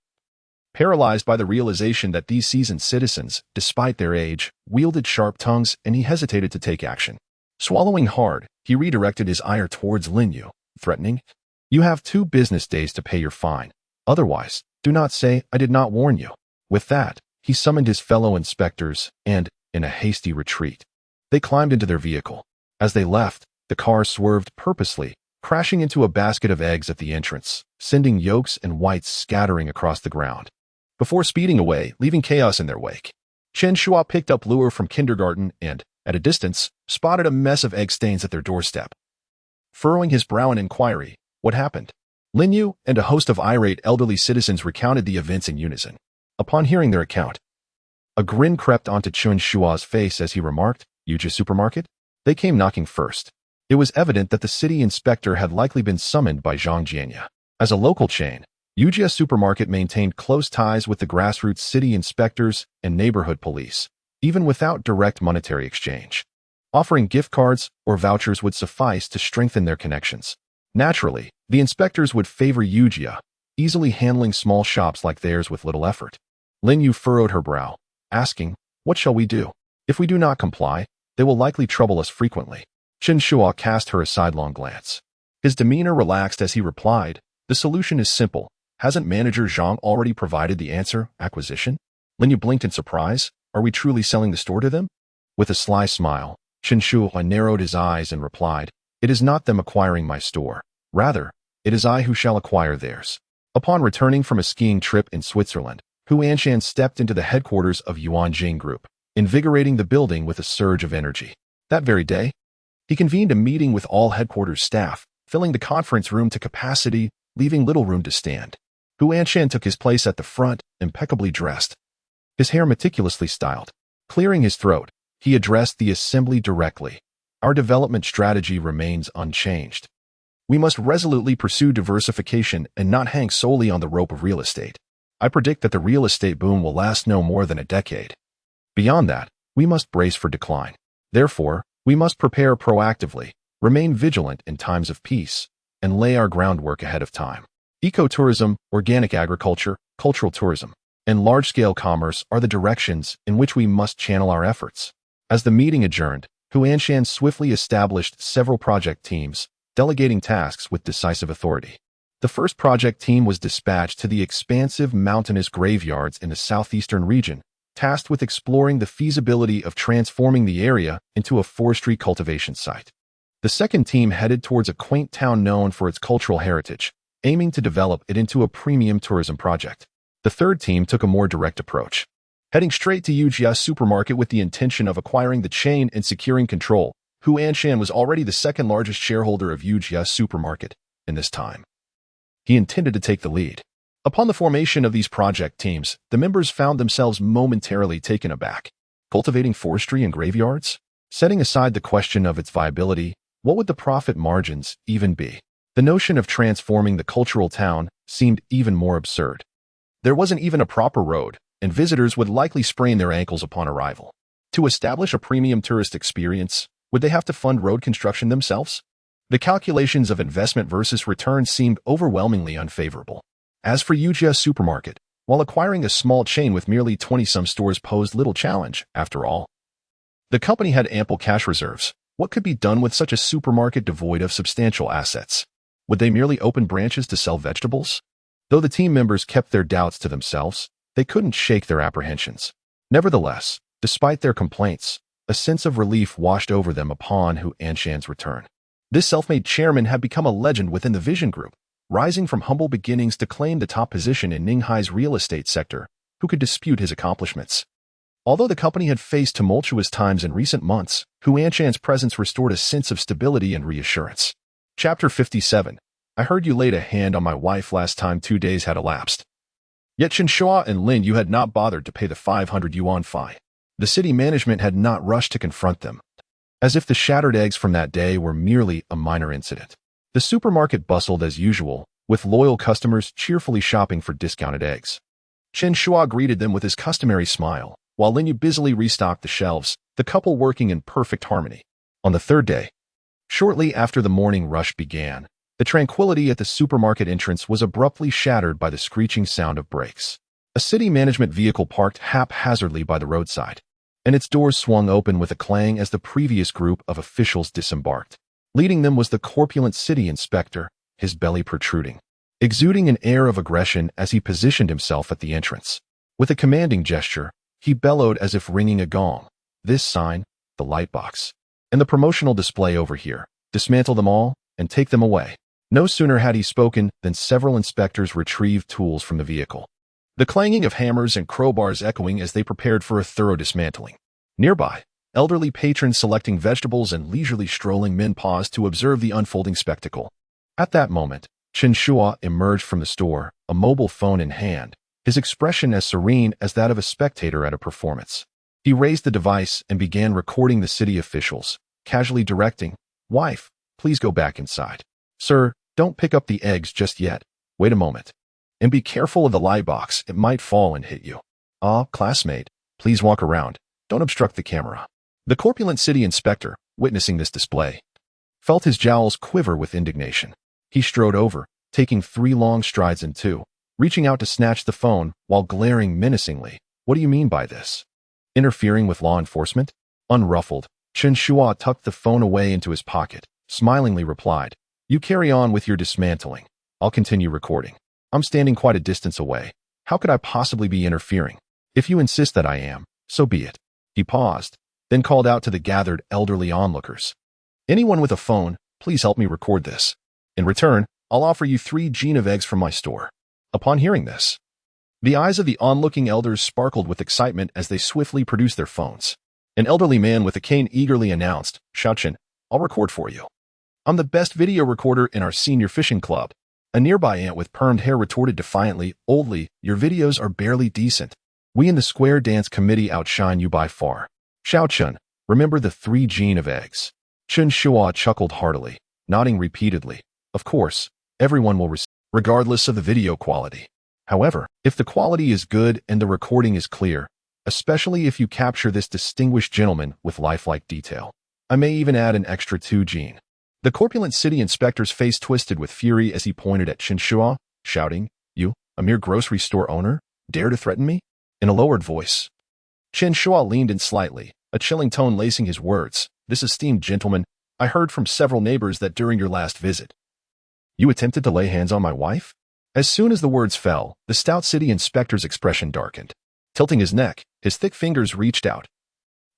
Paralyzed by the realization that these seasoned citizens, despite their age, wielded sharp tongues, and he hesitated to take action. Swallowing hard, he redirected his ire towards Lin Yu, threatening, "You have 2 business days to pay your fine. Otherwise, do not say I did not warn you." With that, he summoned his fellow inspectors and, in a hasty retreat, they climbed into their vehicle. As they left, the car swerved purposely, crashing into a basket of eggs at the entrance, sending yolks and whites scattering across the ground. Before speeding away, leaving chaos in their wake, Chen Shuo picked up Lure from kindergarten and, at a distance, spotted a mess of egg stains at their doorstep. Furrowing his brow in inquiry, "What happened?" Lin Yu and a host of irate elderly citizens recounted the events in unison. Upon hearing their account, a grin crept onto Chen Shuo's face as he remarked, "Yuja supermarket? They came knocking first." It was evident that the city inspector had likely been summoned by Zhang Jianya. As a local chain, Yuja Supermarket maintained close ties with the grassroots city inspectors and neighborhood police, even without direct monetary exchange. Offering gift cards or vouchers would suffice to strengthen their connections. Naturally, the inspectors would favor Yuja, easily handling small shops like theirs with little effort. Lin Yu furrowed her brow, asking, What shall we do? If we do not comply, they will likely trouble us frequently. Chen Shuo cast her a sidelong glance. His demeanor relaxed as he replied, the solution is simple. Hasn't Manager Zhang already provided the answer, acquisition? Lin Yu blinked in surprise. Are we truly selling the store to them? With a sly smile, Chen Shuo narrowed his eyes and replied, it is not them acquiring my store. Rather, it is I who shall acquire theirs. Upon returning from a skiing trip in Switzerland, Hu Anshan stepped into the headquarters of Yuanjing Group, invigorating the building with a surge of energy. That very day, he convened a meeting with all headquarters staff, filling the conference room to capacity, leaving little room to stand. Hu Anshan took his place at the front, impeccably dressed, his hair meticulously styled. Clearing his throat, he addressed the assembly directly. Our development strategy remains unchanged. We must resolutely pursue diversification and not hang solely on the rope of real estate. I predict that the real estate boom will last no more than a decade. Beyond that, we must brace for decline. Therefore, we must prepare proactively, remain vigilant in times of peace, and lay our groundwork ahead of time. Ecotourism, organic agriculture, cultural tourism, and large-scale commerce are the directions in which we must channel our efforts. As the meeting adjourned, Hu Anshan swiftly established several project teams, delegating tasks with decisive authority. The first project team was dispatched to the expansive mountainous graveyards in the southeastern region, tasked with exploring the feasibility of transforming the area into a forestry cultivation site. The second team headed towards a quaint town known for its cultural heritage, aiming to develop it into a premium tourism project. The third team took a more direct approach, heading straight to Yujia supermarket with the intention of acquiring the chain and securing control. Hu Anshan was already the second largest shareholder of Yujia supermarket in this time. He intended to take the lead. Upon the formation of these project teams, the members found themselves momentarily taken aback. Cultivating forestry and graveyards? Setting aside the question of its viability, what would the profit margins even be? The notion of transforming the cultural town seemed even more absurd. There wasn't even a proper road, and visitors would likely sprain their ankles upon arrival. To establish a premium tourist experience, would they have to fund road construction themselves? The calculations of investment versus return seemed overwhelmingly unfavorable. As for Yujia supermarket, while acquiring a small chain with merely 20-some stores posed little challenge, after all. The company had ample cash reserves. What could be done with such a supermarket devoid of substantial assets? Would they merely open branches to sell vegetables? Though the team members kept their doubts to themselves, they couldn't shake their apprehensions. Nevertheless, despite their complaints, a sense of relief washed over them upon Hu Anshan's return. This self-made chairman had become a legend within the Vision Group, rising from humble beginnings to claim the top position in Ninghai's real estate sector. Who could dispute his accomplishments? Although the company had faced tumultuous times in recent months, Hu Anshan's presence restored a sense of stability and reassurance. Chapter 57. I heard you laid a hand on my wife last time 2 days had elapsed. Yet Chen Shuo and Lin Yu had not bothered to pay the 500 yuan fine. The city management had not rushed to confront them, as if the shattered eggs from that day were merely a minor incident. The supermarket bustled as usual, with loyal customers cheerfully shopping for discounted eggs. Chen Shuo greeted them with his customary smile, while Lin Yu busily restocked the shelves, the couple working in perfect harmony. On the third day, shortly after the morning rush began, the tranquility at the supermarket entrance was abruptly shattered by the screeching sound of brakes. A city management vehicle parked haphazardly by the roadside, and its doors swung open with a clang as the previous group of officials disembarked. Leading them was the corpulent city inspector, his belly protruding, exuding an air of aggression as he positioned himself at the entrance. With a commanding gesture, he bellowed as if ringing a gong. This sign, the light box, and the promotional display over here. Dismantle them all and take them away. No sooner had he spoken than several inspectors retrieved tools from the vehicle, the clanging of hammers and crowbars echoing as they prepared for a thorough dismantling. Nearby, elderly patrons selecting vegetables and leisurely strolling men paused to observe the unfolding spectacle. At that moment, Chen Shuo emerged from the store, a mobile phone in hand, his expression as serene as that of a spectator at a performance. He raised the device and began recording the city officials, casually directing, "Wife, please go back inside. Sir, don't pick up the eggs just yet. Wait a moment. And be careful of the light box, it might fall and hit you. Ah, classmate, please walk around. Don't obstruct the camera." The corpulent city inspector, witnessing this display, felt his jowls quiver with indignation. He strode over, taking 3 long strides in 2, reaching out to snatch the phone while glaring menacingly. "What do you mean by this? Interfering with law enforcement? Unruffled, Chen Shuo tucked the phone away into his pocket, smilingly replied, "You carry on with your dismantling. I'll continue recording. I'm standing quite a distance away. How could I possibly be interfering? If you insist that I am, so be it." He paused, then called out to the gathered elderly onlookers. "Anyone with a phone, please help me record this. In return, I'll offer you 3 gene of eggs from my store." Upon hearing this, the eyes of the onlooking elders sparkled with excitement as they swiftly produced their phones. An elderly man with a cane eagerly announced, "Shaochen, I'll record for you. I'm the best video recorder in our senior fishing club." A nearby aunt with permed hair retorted defiantly, "Oldly, your videos are barely decent. We in the Square Dance Committee outshine you by far. Shaochen, remember the 3 gene of eggs." Chen Shuo chuckled heartily, nodding repeatedly. Of course, everyone will receive, regardless of the video quality. However, if the quality is good and the recording is clear, especially if you capture this distinguished gentleman with lifelike detail, I may even add an extra 2 gene. The corpulent city inspector's face twisted with fury as he pointed at Chen Shuo, shouting, "You, a mere grocery store owner, dare to threaten me?" In a lowered voice, Chen Shuo leaned in slightly, a chilling tone lacing his words. "This esteemed gentleman, I heard from several neighbors that during your last visit, you attempted to lay hands on my wife?" As soon as the words fell, the stout city inspector's expression darkened. Tilting his neck, his thick fingers reached out,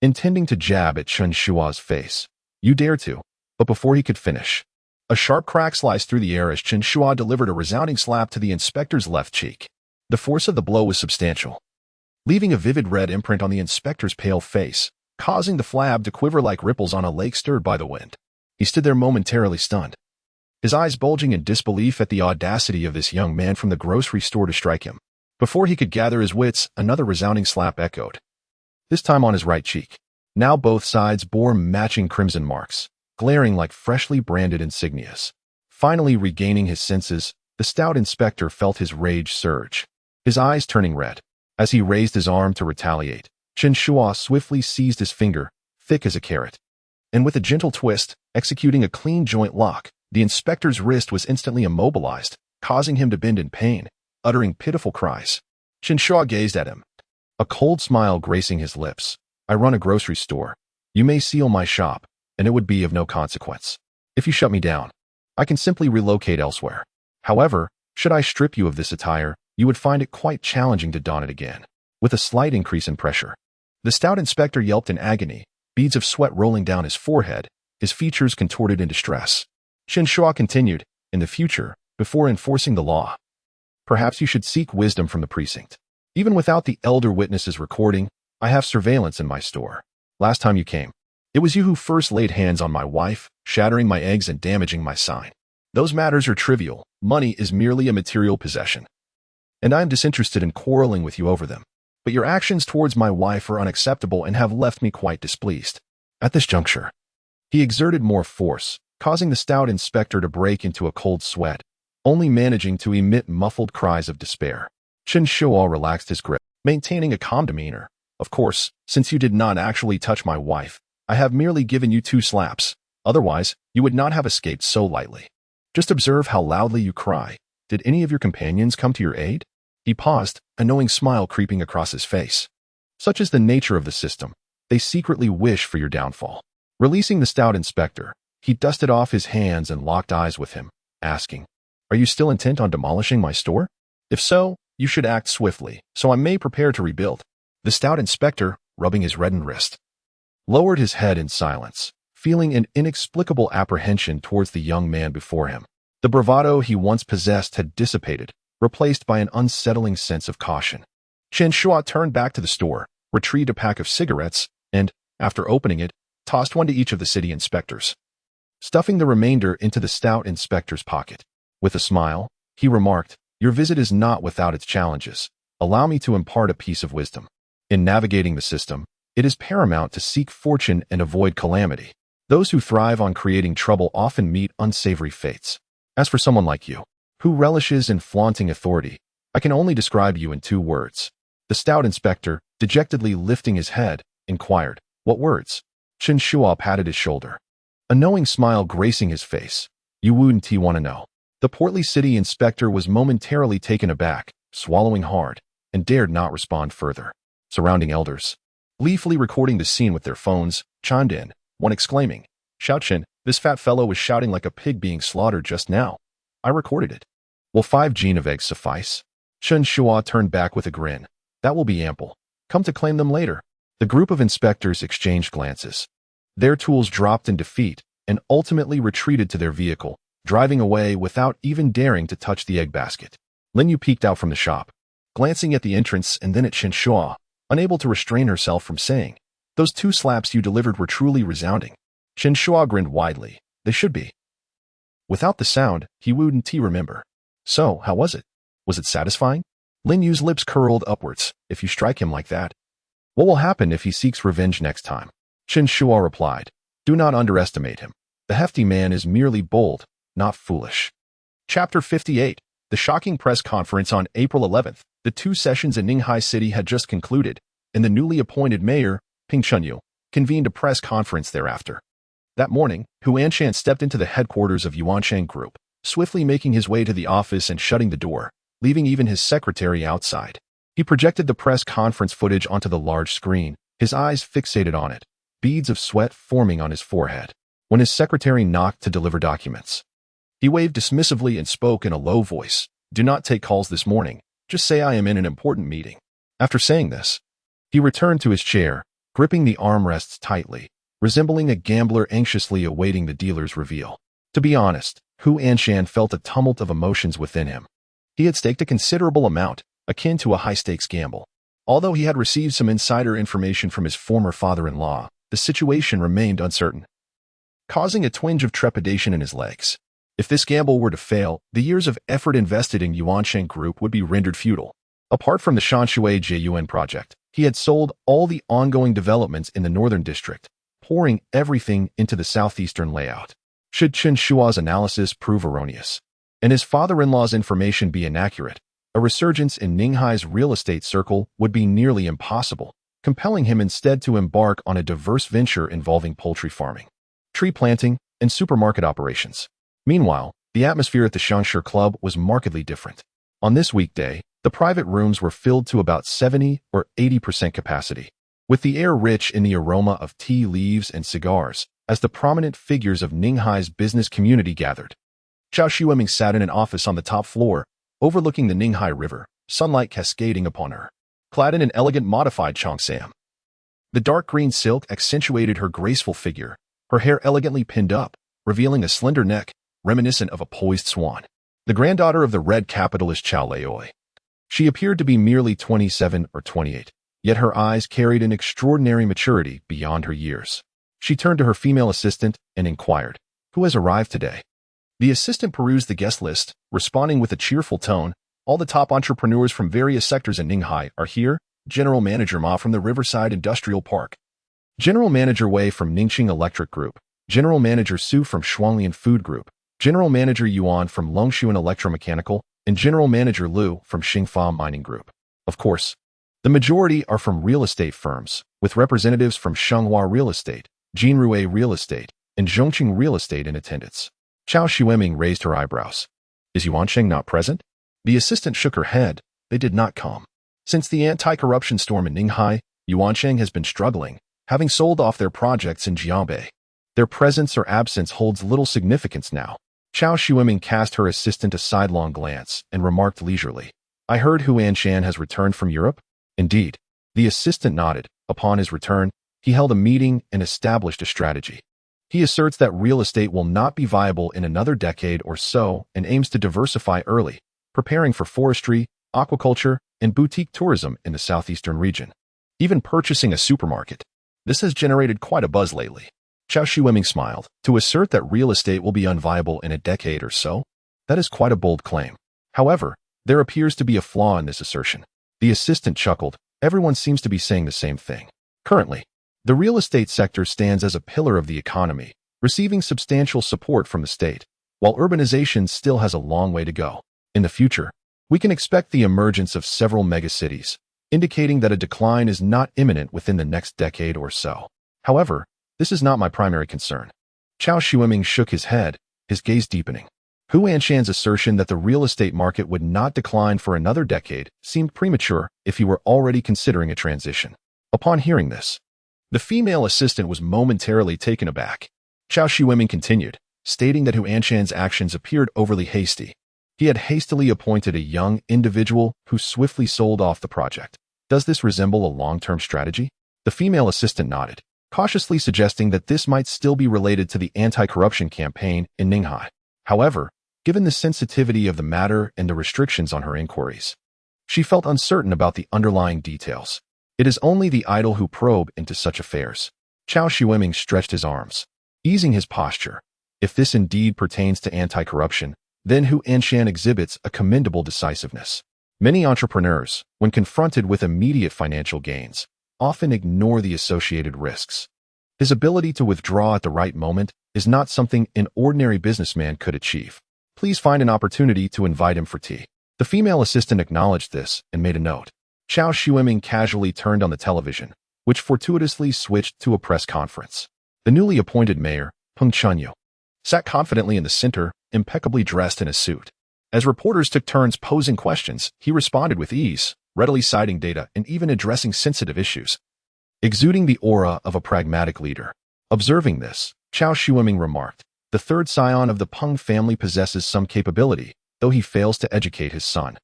intending to jab at Chen Shuo's face. "You dare to." But before he could finish, a sharp crack sliced through the air as Chen Shuo delivered a resounding slap to the inspector's left cheek. The force of the blow was substantial, leaving a vivid red imprint on the inspector's pale face, causing the flab to quiver like ripples on a lake stirred by the wind. He stood there momentarily stunned, his eyes bulging in disbelief at the audacity of this young man from the grocery store to strike him. Before he could gather his wits, another resounding slap echoed, this time on his right cheek. Now both sides bore matching crimson marks, glaring like freshly branded insignias. Finally regaining his senses, the stout inspector felt his rage surge, his eyes turning red. As he raised his arm to retaliate, Chen Shuo swiftly seized his finger, thick as a carrot, and with a gentle twist, executing a clean joint lock, the inspector's wrist was instantly immobilized, causing him to bend in pain, uttering pitiful cries. Chen Shuo gazed at him, a cold smile gracing his lips. "I run a grocery store. You may seal my shop, and it would be of no consequence. If you shut me down, I can simply relocate elsewhere. However, should I strip you of this attire, you would find it quite challenging to don it again." With a slight increase in pressure, the stout inspector yelped in agony, beads of sweat rolling down his forehead, his features contorted in distress. Chen Shuo continued, "In the future, before enforcing the law, perhaps you should seek wisdom from the precinct. Even without the elder witnesses recording, I have surveillance in my store. Last time you came, it was you who first laid hands on my wife, shattering my eggs and damaging my sign. Those matters are trivial. Money is merely a material possession, and I am disinterested in quarreling with you over them. But your actions towards my wife are unacceptable and have left me quite displeased." At this juncture, he exerted more force, causing the stout inspector to break into a cold sweat, only managing to emit muffled cries of despair. Chen Shuo relaxed his grip, maintaining a calm demeanor. "Of course, since you did not actually touch my wife, I have merely given you 2 slaps. Otherwise, you would not have escaped so lightly. Just observe how loudly you cry. Did any of your companions come to your aid?" He paused, a knowing smile creeping across his face. "Such is the nature of the system. They secretly wish for your downfall." Releasing the stout inspector, he dusted off his hands and locked eyes with him, asking, "Are you still intent on demolishing my store? If so, you should act swiftly, so I may prepare to rebuild." The stout inspector, rubbing his reddened wrist, lowered his head in silence, feeling an inexplicable apprehension towards the young man before him. The bravado he once possessed had dissipated, replaced by an unsettling sense of caution. Chen Shuo turned back to the store, retrieved a pack of cigarettes, and, after opening it, tossed one to each of the city inspectors, stuffing the remainder into the stout inspector's pocket. With a smile, he remarked, "Your visit is not without its challenges. Allow me to impart a piece of wisdom. In navigating the system, it is paramount to seek fortune and avoid calamity. Those who thrive on creating trouble often meet unsavory fates. As for someone like you, who relishes in flaunting authority, I can only describe you in 2 words." The stout inspector, dejectedly lifting his head, inquired, "What words?" Chen Shuo patted his shoulder, a knowing smile gracing his face. "You wouldn't want to know." The portly city inspector was momentarily taken aback, swallowing hard, and dared not respond further. Surrounding elders, gleefully recording the scene with their phones, chimed in, one exclaiming, "Shout Chen, this fat fellow was shouting like a pig being slaughtered just now. I recorded it. Will 5 gene of eggs suffice?" Chen Shuo turned back with a grin. "That will be ample. Come to claim them later." The group of inspectors exchanged glances. Their tools dropped in defeat and ultimately retreated to their vehicle, driving away without even daring to touch the egg basket. Lin Yu peeked out from the shop, glancing at the entrance and then at Chen Shuo, unable to restrain herself from saying, "Those 2 slaps you delivered were truly resounding." Chen Shuo grinned widely. "They should be." Without the sound, he wouldn't remember. "So, how was it? Was it satisfying?" Lin Yu's lips curled upwards. "If you strike him like that, what will happen if he seeks revenge next time?" Chen Shuo replied, "Do not underestimate him. The hefty man is merely bold, not foolish." Chapter 58. The shocking press conference on April 11th. The 2 sessions in Ninghai City had just concluded, and the newly appointed mayor, Ping Chunyu, convened a press conference thereafter. That morning, Hu Anshan stepped into the headquarters of Yuansheng Group, swiftly making his way to the office and shutting the door, leaving even his secretary outside. He projected the press conference footage onto the large screen, his eyes fixated on it, beads of sweat forming on his forehead. When his secretary knocked to deliver documents, he waved dismissively and spoke in a low voice, "Do not take calls this morning. Just say I am in an important meeting." After saying this, he returned to his chair, gripping the armrests tightly, resembling a gambler anxiously awaiting the dealer's reveal. To be honest, Hu Anshan felt a tumult of emotions within him. He had staked a considerable amount, akin to a high-stakes gamble. Although he had received some insider information from his former father-in-law, the situation remained uncertain, causing a twinge of trepidation in his legs. If this gamble were to fail, the years of effort invested in Yuansheng Group would be rendered futile. Apart from the Shanshui Jiyuan project, he had sold all the ongoing developments in the northern district, pouring everything into the southeastern layout. Should Chen Shuo's analysis prove erroneous, and his father-in-law's information be inaccurate, a resurgence in Ninghai's real estate circle would be nearly impossible, compelling him instead to embark on a diverse venture involving poultry farming, tree planting, and supermarket operations. Meanwhile, the atmosphere at the Shanshui Club was markedly different. On this weekday, the private rooms were filled to about 70 or 80% capacity, with the air rich in the aroma of tea leaves and cigars, as the prominent figures of Ninghai's business community gathered. Zhao Xueming sat in an office on the top floor, overlooking the Ninghai River, sunlight cascading upon her. Clad in an elegant modified cheongsam, the dark green silk accentuated her graceful figure, her hair elegantly pinned up, revealing a slender neck, reminiscent of a poised swan. The granddaughter of the Red Capitalist Chao Leoi. She appeared to be merely 27 or 28, yet her eyes carried an extraordinary maturity beyond her years. She turned to her female assistant and inquired, "Who has arrived today?" The assistant perused the guest list, responding with a cheerful tone, "All the top entrepreneurs from various sectors in Ninghai are here. General Manager Ma from the Riverside Industrial Park, General Manager Wei from Ningxing Electric Group, General Manager Su from Shuanglian Food Group, General Manager Yuan from Longshuan Electromechanical, and General Manager Liu from Xingfa Mining Group." Of course, the majority are from real estate firms, with representatives from Shenghua Real Estate, Jinrui Real Estate, and Zhongqing Real Estate in attendance. Zhao Xueming raised her eyebrows. "Is Yuansheng not present?" The assistant shook her head. "They did not come. Since the anti-corruption storm in Ninghai, Yuansheng has been struggling, having sold off their projects in Jianbei. Their presence or absence holds little significance now." Zhao Xueming cast her assistant a sidelong glance and remarked leisurely, "I heard Hu Anshan has returned from Europe?" "Indeed." The assistant nodded. Upon his return, he held a meeting and established a strategy. He asserts that real estate will not be viable in another decade or so and aims to diversify early, preparing for forestry, aquaculture, and boutique tourism in the southeastern region. Even purchasing a supermarket. This has generated quite a buzz lately. Zhao Xueming smiled. To assert that real estate will be unviable in a decade or so? That is quite a bold claim. However, there appears to be a flaw in this assertion. The assistant chuckled. Everyone seems to be saying the same thing. Currently, the real estate sector stands as a pillar of the economy, receiving substantial support from the state, while urbanization still has a long way to go. In the future, we can expect the emergence of several megacities, indicating that a decline is not imminent within the next decade or so. However, this is not my primary concern. Zhao Xueming shook his head, his gaze deepening. Hu Anshan's assertion that the real estate market would not decline for another decade seemed premature if he were already considering a transition. Upon hearing this, the female assistant was momentarily taken aback. Chen Shuo continued, stating that Hu Anshan's actions appeared overly hasty. He had hastily appointed a young individual who swiftly sold off the project. Does this resemble a long-term strategy? The female assistant nodded, cautiously suggesting that this might still be related to the anti-corruption campaign in Ninghai. However, given the sensitivity of the matter and the restrictions on her inquiries, she felt uncertain about the underlying details. It is only the idle who probe into such affairs. Chen Shuo stretched his arms, easing his posture. If this indeed pertains to anti-corruption, then Hu Anshan exhibits a commendable decisiveness. Many entrepreneurs, when confronted with immediate financial gains, often ignore the associated risks. His ability to withdraw at the right moment is not something an ordinary businessman could achieve. Please find an opportunity to invite him for tea. The female assistant acknowledged this and made a note. Chen Shuo casually turned on the television, which fortuitously switched to a press conference. The newly appointed mayor, Peng Chunyu, sat confidently in the center, impeccably dressed in a suit. As reporters took turns posing questions, he responded with ease, readily citing data and even addressing sensitive issues, exuding the aura of a pragmatic leader. Observing this, Chen Shuo remarked, "The third scion of the Peng family possesses some capability, though he fails to educate his son."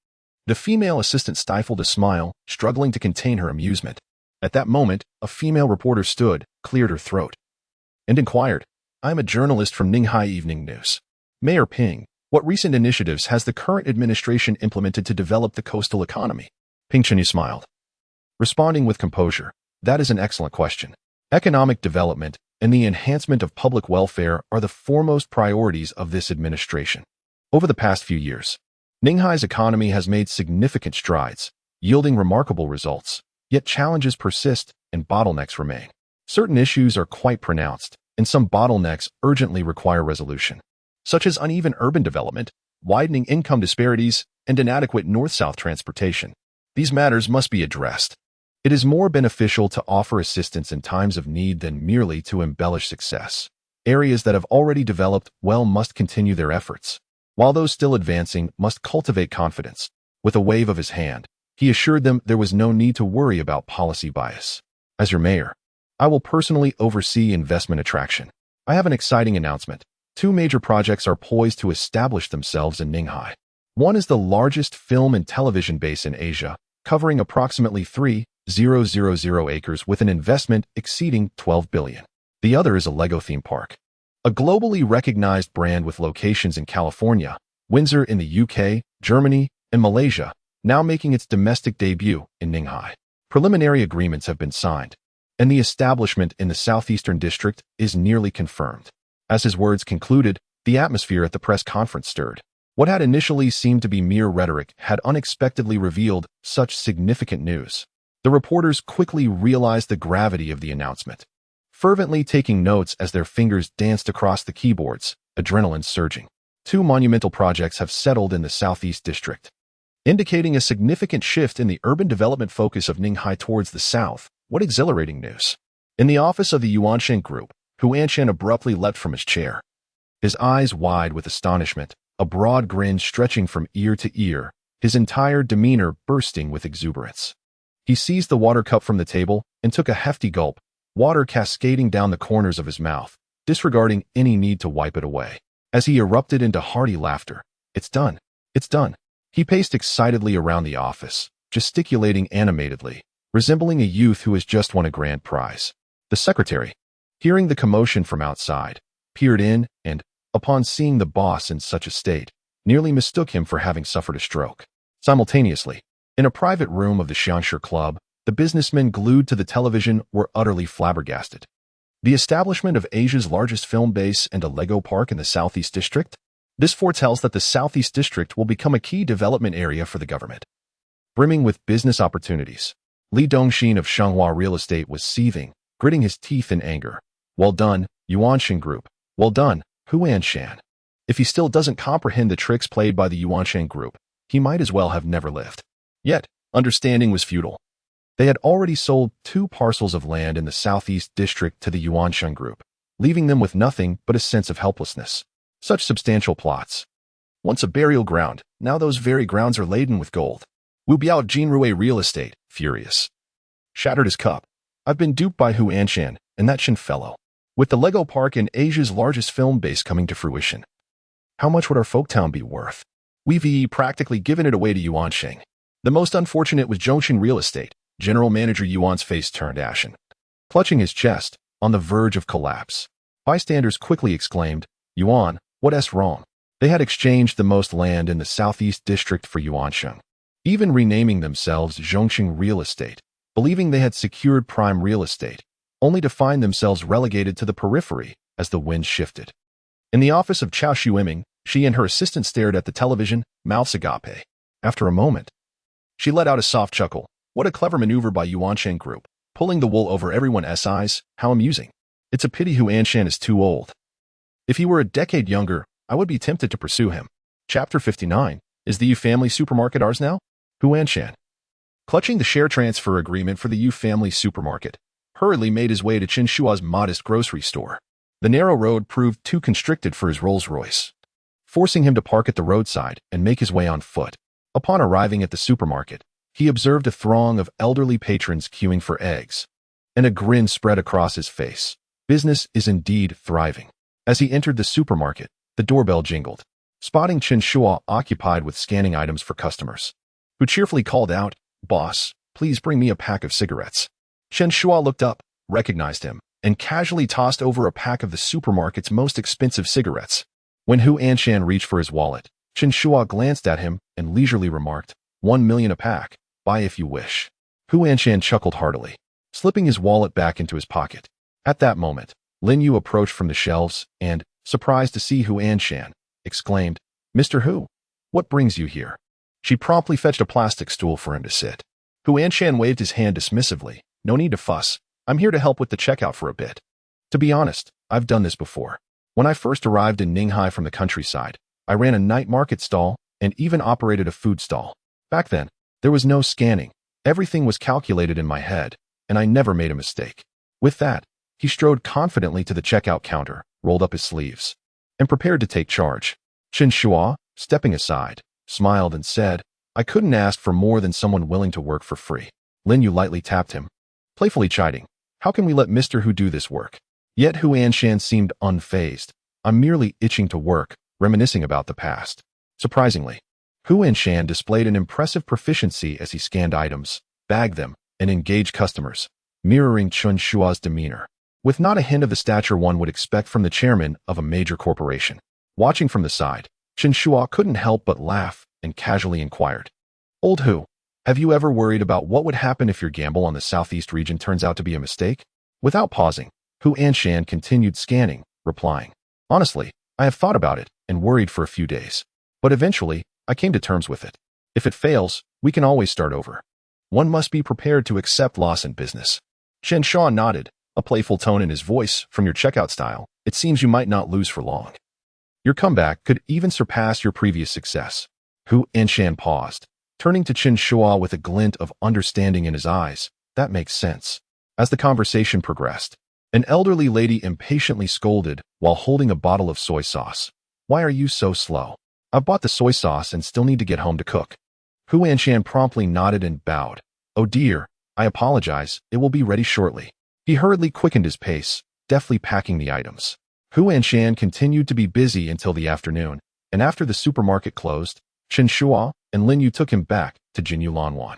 The female assistant stifled a smile, struggling to contain her amusement. At that moment, a female reporter stood, cleared her throat, and inquired, "I am a journalist from Ninghai Evening News. Mayor Ping, what recent initiatives has the current administration implemented to develop the coastal economy?" Ping Chunyu smiled, responding with composure, "That is an excellent question. Economic development and the enhancement of public welfare are the foremost priorities of this administration. Over the past few years, Ninghai's economy has made significant strides, yielding remarkable results, yet challenges persist and bottlenecks remain. Certain issues are quite pronounced, and some bottlenecks urgently require resolution, such as uneven urban development, widening income disparities, and inadequate north-south transportation. These matters must be addressed. It is more beneficial to offer assistance in times of need than merely to embellish success. Areas that have already developed well must continue their efforts, while those still advancing must cultivate confidence." With a wave of his hand, he assured them there was no need to worry about policy bias. "As your mayor, I will personally oversee investment attraction. I have an exciting announcement. 2 major projects are poised to establish themselves in Ninghai. One is the largest film and television base in Asia, covering approximately 3,000 acres with an investment exceeding 12 billion. The other is a Lego theme park, a globally recognized brand with locations in California, Windsor in the UK, Germany, and Malaysia, now making its domestic debut in Ninghai. Preliminary agreements have been signed, and the establishment in the southeastern district is nearly confirmed." As his words concluded, the atmosphere at the press conference stirred. What had initially seemed to be mere rhetoric had unexpectedly revealed such significant news. The reporters quickly realized the gravity of the announcement, fervently taking notes as their fingers danced across the keyboards, adrenaline surging. 2 monumental projects have settled in the southeast district, indicating a significant shift in the urban development focus of Ninghai towards the south. What exhilarating news! In the office of the Yuanshan Group, Hu Anshan abruptly leapt from his chair, his eyes wide with astonishment, a broad grin stretching from ear to ear, his entire demeanor bursting with exuberance. He seized the water cup from the table and took a hefty gulp, water cascading down the corners of his mouth, disregarding any need to wipe it away. As he erupted into hearty laughter, "It's done! It's done!" He paced excitedly around the office, gesticulating animatedly, resembling a youth who has just won a grand prize. The secretary, hearing the commotion from outside, peered in and, upon seeing the boss in such a state, nearly mistook him for having suffered a stroke. Simultaneously, in a private room of the Xianshi Club, the businessmen glued to the television were utterly flabbergasted. The establishment of Asia's largest film base and a Lego park in the Southeast District? This foretells that the Southeast District will become a key development area for the government, brimming with business opportunities. Li Dongxin of Shanghua Real Estate was seething, gritting his teeth in anger. "Well done, Yuanshan Group. Well done, Hu Anshan." If he still doesn't comprehend the tricks played by the Yuanshan Group, he might as well have never lived. Yet, understanding was futile. They had already sold 2 parcels of land in the Southeast District to the Yuanshan Group, leaving them with nothing but a sense of helplessness. Such substantial plots. Once a burial ground, now those very grounds are laden with gold. Wu Biao of Jinrui Real Estate, furious, shattered his cup. I've been duped by Hu Anshan and that Chen fellow. With the Lego Park and Asia's largest film base coming to fruition, how much would our folktown be worth? We've practically given it away to Yuan Sheng. The most unfortunate was Zhongxing Real Estate. General Manager Yuan's face turned ashen. Clutching his chest, on the verge of collapse, bystanders quickly exclaimed, Yuan, what's wrong? They had exchanged the most land in the southeast district for Yuansheng, even renaming themselves Zhongxing Real Estate, believing they had secured prime real estate, only to find themselves relegated to the periphery as the wind shifted. In the office of Chao Shuiming, she and her assistant stared at the television, mouths agape. After a moment, she let out a soft chuckle. What a clever maneuver by Yuansheng Group, pulling the wool over everyone's eyes. How amusing. It's a pity Hu Anshan is too old. If he were a decade younger, I would be tempted to pursue him. Chapter 59. Is the Yu family supermarket ours now? Hu Anshan, clutching the share transfer agreement for the Yu family supermarket, hurriedly made his way to Chen Shuo's modest grocery store. The narrow road proved too constricted for his Rolls-Royce, forcing him to park at the roadside and make his way on foot. Upon arriving at the supermarket, he observed a throng of elderly patrons queuing for eggs, and a grin spread across his face. Business is indeed thriving. As he entered the supermarket, the doorbell jingled, spotting Chen Shuo occupied with scanning items for customers, who cheerfully called out, Boss, please bring me a pack of cigarettes. Chen Shuo looked up, recognized him, and casually tossed over a pack of the supermarket's most expensive cigarettes. When Hu Anshan reached for his wallet, Chen Shuo glanced at him and leisurely remarked, 1 million a pack, buy if you wish. Hu Anshan chuckled heartily, slipping his wallet back into his pocket. At that moment, Lin Yu approached from the shelves and, surprised to see Hu Anshan, exclaimed, Mr. Hu, what brings you here? She promptly fetched a plastic stool for him to sit. Hu Anshan waved his hand dismissively. No need to fuss. I'm here to help with the checkout for a bit. To be honest, I've done this before. When I first arrived in Ninghai from the countryside, I ran a night market stall and even operated a food stall. Back then, there was no scanning. Everything was calculated in my head, and I never made a mistake. With that, he strode confidently to the checkout counter, rolled up his sleeves, and prepared to take charge. Chen Shuo, stepping aside, smiled and said, I couldn't ask for more than someone willing to work for free. Lin Yu lightly tapped him, playfully chiding, how can we let Mr. Hu do this work? Yet Hu Anshan seemed unfazed. I'm merely itching to work, reminiscing about the past. Surprisingly, Hu Anshan displayed an impressive proficiency as he scanned items, bagged them, and engaged customers, mirroring Chen Shuo's demeanor, with not a hint of the stature one would expect from the chairman of a major corporation. Watching from the side, Chen Shuo couldn't help but laugh and casually inquired, Old Hu, have you ever worried about what would happen if your gamble on the southeast region turns out to be a mistake? Without pausing, Hu Anshan continued scanning, replying, Honestly, I have thought about it and worried for a few days. But eventually, I came to terms with it. If it fails, we can always start over. One must be prepared to accept loss in business. Chen Shuo nodded, a playful tone in his voice. From your checkout style, it seems you might not lose for long. Your comeback could even surpass your previous success. Hu Anshan paused, turning to Chen Shuo with a glint of understanding in his eyes. That makes sense. As the conversation progressed, an elderly lady impatiently scolded while holding a bottle of soy sauce. Why are you so slow? I've bought the soy sauce and still need to get home to cook. Hu Anshan promptly nodded and bowed. Oh dear, I apologize, it will be ready shortly. He hurriedly quickened his pace, deftly packing the items. Hu Anshan continued to be busy until the afternoon, and after the supermarket closed, Chen Shuo and Lin Yu took him back to Jinyu Lanwan.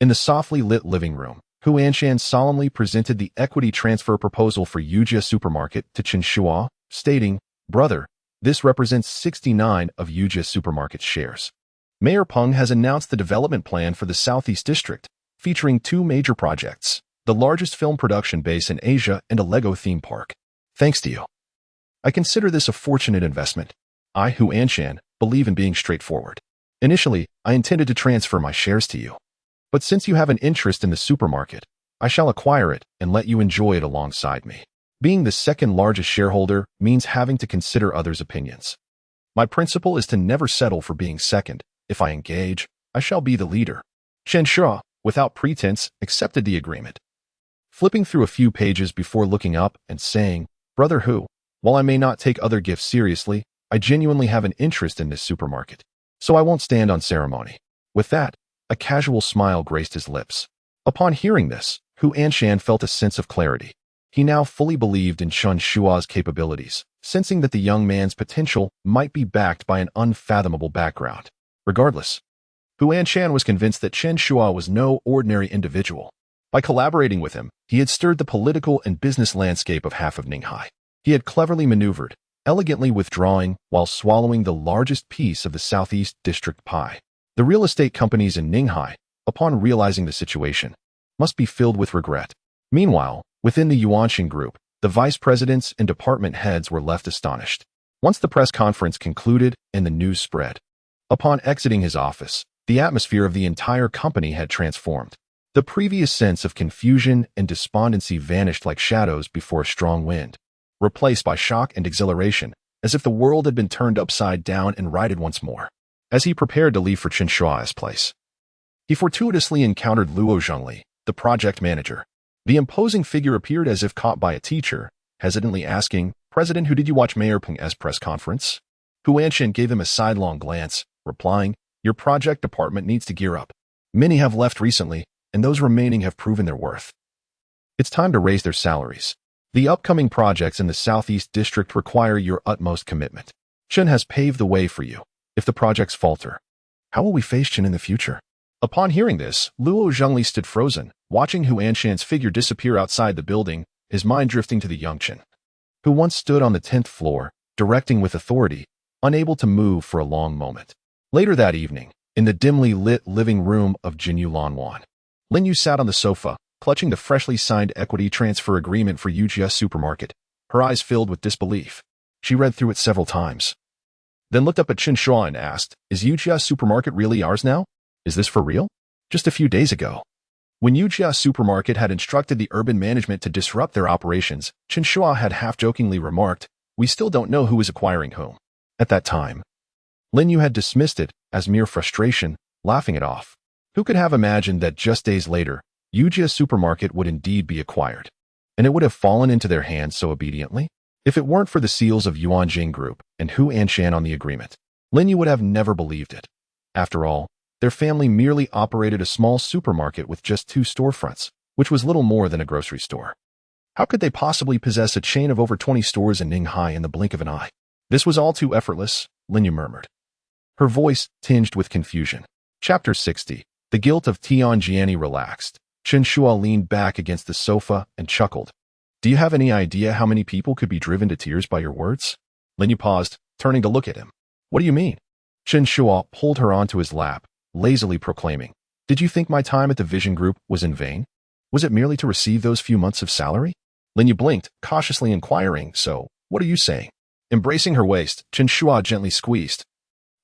In the softly lit living room, Hu Anshan solemnly presented the equity transfer proposal for Yujia Supermarket to Chen Shuo, stating, Brother, this represents 69 of Yujia Supermarket's shares. Mayor Peng has announced the development plan for the Southeast District, featuring 2 major projects, the largest film production base in Asia and a Lego theme park. Thanks to you, I consider this a fortunate investment. I, Hu Anshan, believe in being straightforward. Initially, I intended to transfer my shares to you. But since you have an interest in the supermarket, I shall acquire it and let you enjoy it alongside me. Being the second largest shareholder means having to consider others' opinions. My principle is to never settle for being second. If I engage, I shall be the leader. Chen Shuo, without pretense, accepted the agreement, flipping through a few pages before looking up and saying, Brother Hu, while I may not take other gifts seriously, I genuinely have an interest in this supermarket, so I won't stand on ceremony. With that, a casual smile graced his lips. Upon hearing this, Hu Anshan felt a sense of clarity. He now fully believed in Chen Shuo's capabilities, sensing that the young man's potential might be backed by an unfathomable background. Regardless, Hu Anshan was convinced that Chen Shuo was no ordinary individual. By collaborating with him, he had stirred the political and business landscape of half of Ninghai. He had cleverly maneuvered, elegantly withdrawing while swallowing the largest piece of the Southeast District pie. The real estate companies in Ninghai, upon realizing the situation, must be filled with regret. Meanwhile, within the Yuanxin group, the vice presidents and department heads were left astonished. Once the press conference concluded and the news spread, upon exiting his office, the atmosphere of the entire company had transformed. The previous sense of confusion and despondency vanished like shadows before a strong wind, replaced by shock and exhilaration, as if the world had been turned upside down and righted once more. As he prepared to leave for Chen Shuo's place, he fortuitously encountered Luo Zhengli, the project manager. The imposing figure appeared as if caught by a teacher, hesitantly asking, "President, who did you watch Mayor Peng's press conference?" Hu Anshan gave him a sidelong glance, replying, "Your project department needs to gear up. Many have left recently, and those remaining have proven their worth. It's time to raise their salaries. The upcoming projects in the Southeast District require your utmost commitment. Chen has paved the way for you. If the projects falter, how will we face Chen in the future?" Upon hearing this, Luo Zhengli stood frozen, watching Hu Anshan's figure disappear outside the building, his mind drifting to the young Chen, who once stood on the 10th floor, directing with authority, unable to move for a long moment. Later that evening, in the dimly lit living room of Jinyu Lanwan, Lin Yu sat on the sofa, clutching the freshly signed equity transfer agreement for Yujia Supermarket, her eyes filled with disbelief. She read through it several times, then looked up at Chen Shuo and asked, "Is Yujia Supermarket really ours now? Is this for real?" Just a few days ago, when Yujia Supermarket had instructed the urban management to disrupt their operations, Chen Shuo had half-jokingly remarked, "We still don't know who is acquiring whom." At that time, Lin Yu had dismissed it as mere frustration, laughing it off. Who could have imagined that just days later, Yujia Supermarket would indeed be acquired, and it would have fallen into their hands so obediently? If it weren't for the seals of Yuanjing Group and Hu Anshan on the agreement, Lin Yu would have never believed it. After all, their family merely operated a small supermarket with just 2 storefronts, which was little more than a grocery store. How could they possibly possess a chain of over 20 stores in Ninghai in the blink of an eye? This was all too effortless, Lin Yu murmured, her voice tinged with confusion. Chapter 60. The guilt of Tianjiani relaxed. Chen Shuo leaned back against the sofa and chuckled. "Do you have any idea how many people could be driven to tears by your words?" Lin Yu paused, turning to look at him. "What do you mean?" Chen Shuo pulled her onto his lap, lazily proclaiming, "Did you think my time at the Vision Group was in vain? Was it merely to receive those few months of salary?" Lin Yu blinked, cautiously inquiring, "So, what are you saying?" Embracing her waist, Chen Shuo gently squeezed.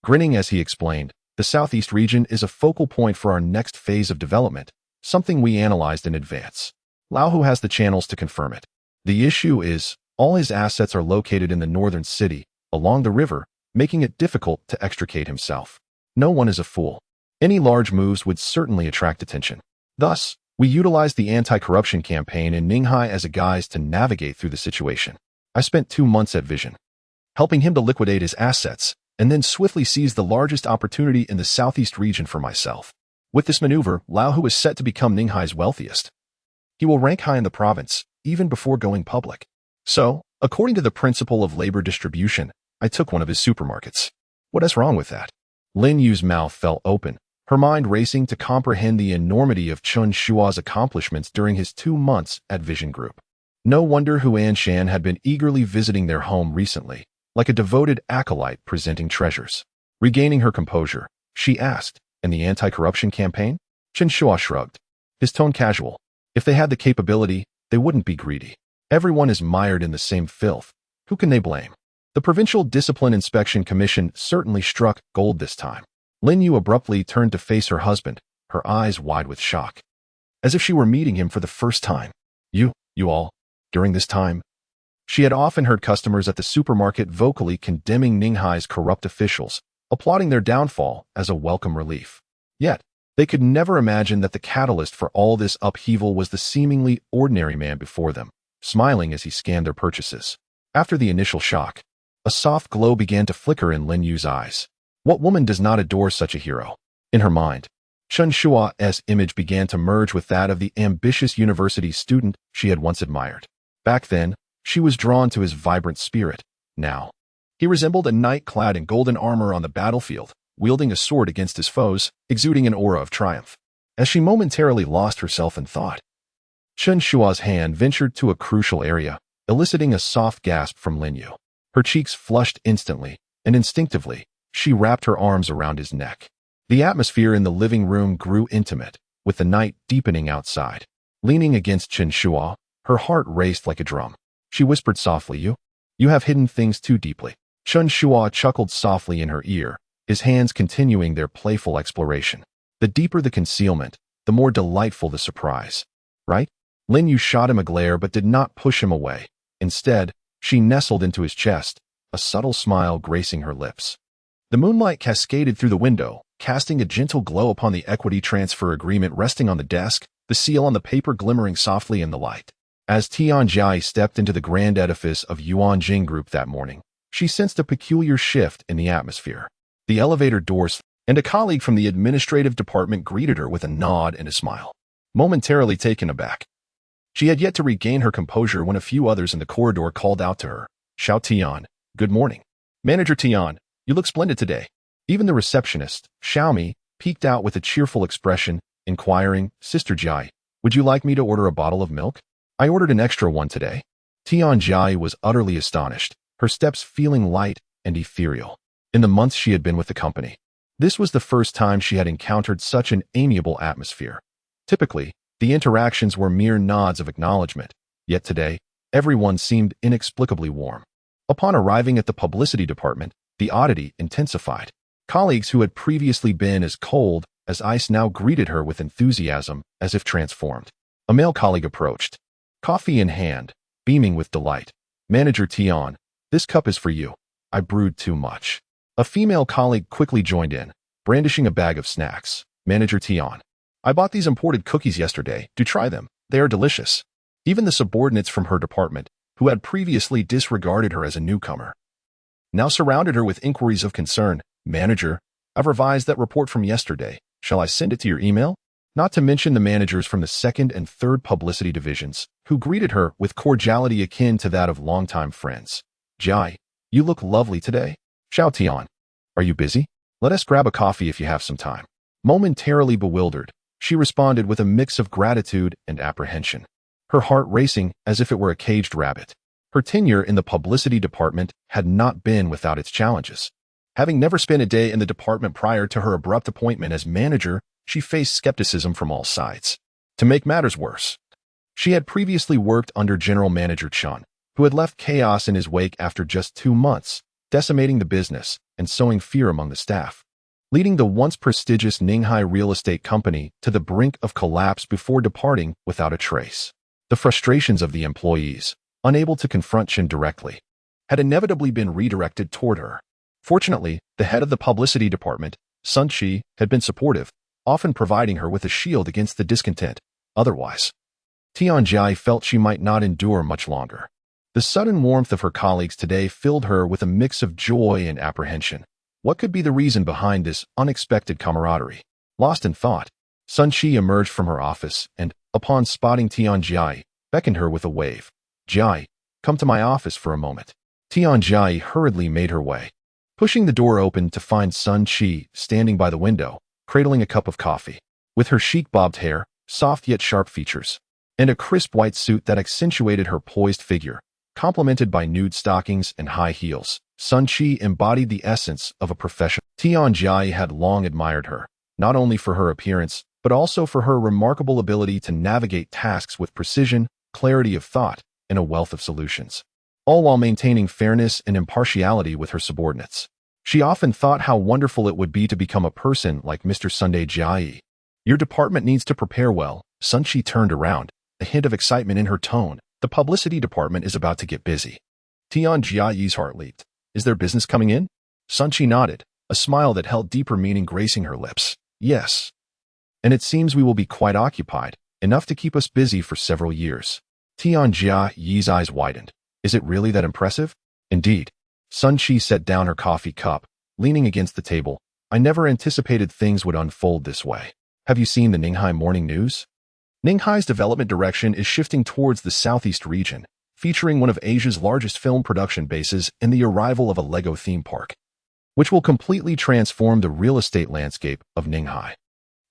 Grinning as he explained, "The Southeast region is a focal point for our next phase of development, something we analyzed in advance. Lao Hu has the channels to confirm it. The issue is, all his assets are located in the northern city, along the river, making it difficult to extricate himself. No one is a fool. Any large moves would certainly attract attention. Thus, we utilized the anti-corruption campaign in Ninghai as a guise to navigate through the situation. I spent 2 months at Vision, helping him to liquidate his assets, and then swiftly seize the largest opportunity in the Southeast region for myself. With this maneuver, Lao Hu is set to become Ninghai's wealthiest. He will rank high in the province, even before going public. So, according to the principle of labor distribution, I took one of his supermarkets. What is wrong with that?" Lin Yu's mouth fell open, her mind racing to comprehend the enormity of Chen Shuo's accomplishments during his 2 months at Vision Group. No wonder Hu Anshan had been eagerly visiting their home recently, like a devoted acolyte presenting treasures. Regaining her composure, she asked, "And the anti-corruption campaign?" Chen Shuo shrugged, his tone casual. "If they had the capability, they wouldn't be greedy. Everyone is mired in the same filth. Who can they blame?" The Provincial Discipline Inspection Commission certainly struck gold this time. Lin Yu abruptly turned to face her husband, her eyes wide with shock, as if she were meeting him for the first time. You all, during this time?" She had often heard customers at the supermarket vocally condemning Ninghai's corrupt officials, applauding their downfall as a welcome relief. Yet, they could never imagine that the catalyst for all this upheaval was the seemingly ordinary man before them, smiling as he scanned their purchases. After the initial shock, a soft glow began to flicker in Lin Yu's eyes. What woman does not adore such a hero? In her mind, Chen Shuo's image began to merge with that of the ambitious university student she had once admired. Back then, she was drawn to his vibrant spirit. Now, he resembled a knight clad in golden armor on the battlefield, wielding a sword against his foes, exuding an aura of triumph. As she momentarily lost herself in thought, Chen Shuo's hand ventured to a crucial area, eliciting a soft gasp from Lin Yu. Her cheeks flushed instantly, and instinctively, she wrapped her arms around his neck. The atmosphere in the living room grew intimate, with the night deepening outside. Leaning against Chen Shuo, her heart raced like a drum. She whispered softly, You have hidden things too deeply. Chen Shuo chuckled softly in her ear, his hands continuing their playful exploration. The deeper the concealment, the more delightful the surprise. Right? Lin Yu shot him a glare but did not push him away. Instead, she nestled into his chest, a subtle smile gracing her lips. The moonlight cascaded through the window, casting a gentle glow upon the equity transfer agreement resting on the desk, the seal on the paper glimmering softly in the light. As Tianjia stepped into the grand edifice of Yuanjing Group that morning, she sensed a peculiar shift in the atmosphere. The elevator doors and a colleague from the administrative department greeted her with a nod and a smile. Momentarily taken aback, she had yet to regain her composure when a few others in the corridor called out to her, Xiao Tian, good morning. Manager Tian, you look splendid today. Even the receptionist, Xiaomi, peeked out with a cheerful expression, inquiring, Sister Jai, would you like me to order a bottle of milk? I ordered an extra one today. Tianjia was utterly astonished, her steps feeling light and ethereal. In the months she had been with the company, this was the first time she had encountered such an amiable atmosphere. Typically, the interactions were mere nods of acknowledgement, yet today, everyone seemed inexplicably warm. Upon arriving at the publicity department, the oddity intensified. Colleagues who had previously been as cold as ice now greeted her with enthusiasm, as if transformed. A male colleague approached, coffee in hand, beaming with delight. Manager Tian, this cup is for you. I brewed too much. A female colleague quickly joined in, brandishing a bag of snacks. Manager Tian, I bought these imported cookies yesterday. Do try them. They are delicious. Even the subordinates from her department, who had previously disregarded her as a newcomer, now surrounded her with inquiries of concern. Manager, I've revised that report from yesterday. Shall I send it to your email? Not to mention the managers from the second and third publicity divisions, who greeted her with cordiality akin to that of longtime friends. Jai, you look lovely today. Xiao Tian, are you busy? Let us grab a coffee if you have some time. Momentarily bewildered, she responded with a mix of gratitude and apprehension, her heart racing as if it were a caged rabbit. Her tenure in the publicity department had not been without its challenges. Having never spent a day in the department prior to her abrupt appointment as manager, she faced skepticism from all sides. To make matters worse, she had previously worked under General Manager Chen, who had left chaos in his wake after just 2 months, decimating the business and sowing fear among the staff, leading the once prestigious Ninghai real estate company to the brink of collapse before departing without a trace. The frustrations of the employees, unable to confront Chen directly, had inevitably been redirected toward her. Fortunately, the head of the publicity department, Sun Qi, had been supportive, often providing her with a shield against the discontent. Otherwise, Tianjia felt she might not endure much longer. The sudden warmth of her colleagues today filled her with a mix of joy and apprehension. What could be the reason behind this unexpected camaraderie? Lost in thought, Sun Qi emerged from her office and, upon spotting Tianjia, beckoned her with a wave. Jai, come to my office for a moment. Tianjia hurriedly made her way, pushing the door open to find Sun Qi standing by the window, cradling a cup of coffee. With her chic bobbed hair, soft yet sharp features, and a crisp white suit that accentuated her poised figure, complemented by nude stockings and high heels, Sun Qi embodied the essence of a professional. Tianjia had long admired her, not only for her appearance, but also for her remarkable ability to navigate tasks with precision, clarity of thought, and a wealth of solutions, all while maintaining fairness and impartiality with her subordinates. She often thought how wonderful it would be to become a person like Mr. Sunday Jai. Your department needs to prepare well. Sun Qi turned around, a hint of excitement in her tone. The publicity department is about to get busy. Tianjia's heart leaped. Is there business coming in? Sun Qi nodded, a smile that held deeper meaning gracing her lips. Yes. And it seems we will be quite occupied, enough to keep us busy for several years. Tianjia's eyes widened. Is it really that impressive? Indeed. Sun Qi set down her coffee cup, leaning against the table. I never anticipated things would unfold this way. Have you seen the Ninghai Morning News? Ninghai's development direction is shifting towards the southeast region, featuring one of Asia's largest film production bases and the arrival of a Lego theme park, which will completely transform the real estate landscape of Ninghai.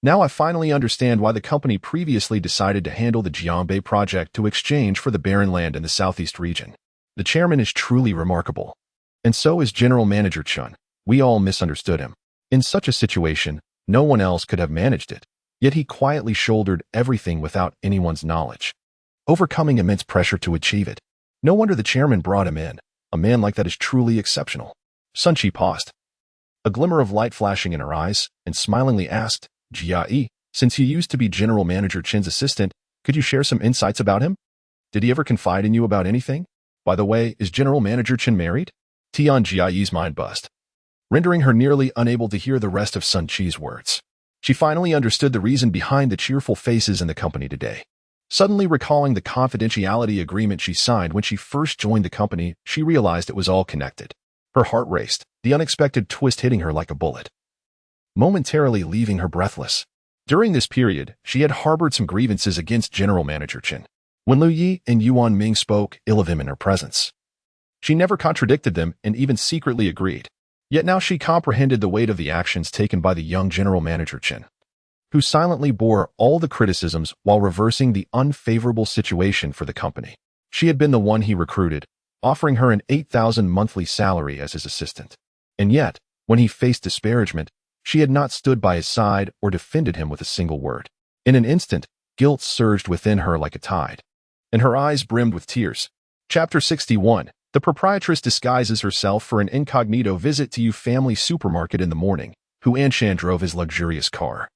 Now I finally understand why the company previously decided to handle the Jiangbei project to exchange for the barren land in the southeast region. The chairman is truly remarkable. And so is General Manager Chen. We all misunderstood him. In such a situation, no one else could have managed it. Yet he quietly shouldered everything without anyone's knowledge, overcoming immense pressure to achieve it. No wonder the chairman brought him in. A man like that is truly exceptional. Sun Qi paused, a glimmer of light flashing in her eyes, and smilingly asked, Jia, since you used to be General Manager Chen's assistant, could you share some insights about him? Did he ever confide in you about anything? By the way, is General Manager Chen married? Tian Jiayi's mind buzzed, rendering her nearly unable to hear the rest of Sun Qi's words. She finally understood the reason behind the cheerful faces in the company today. Suddenly recalling the confidentiality agreement she signed when she first joined the company, she realized it was all connected. Her heart raced, the unexpected twist hitting her like a bullet, momentarily leaving her breathless. During this period, she had harbored some grievances against General Manager Chen. When Liu Yi and Yuan Ming spoke ill of him in her presence, she never contradicted them and even secretly agreed. Yet now she comprehended the weight of the actions taken by the young General Manager Chen, who silently bore all the criticisms while reversing the unfavorable situation for the company. She had been the one he recruited, offering her an 8,000 monthly salary as his assistant. And yet, when he faced disparagement, she had not stood by his side or defended him with a single word. In an instant, guilt surged within her like a tide, and her eyes brimmed with tears. Chapter 61. The proprietress disguises herself for an incognito visit to Yu family supermarket in the morning. Hu Anshan drove his luxurious car,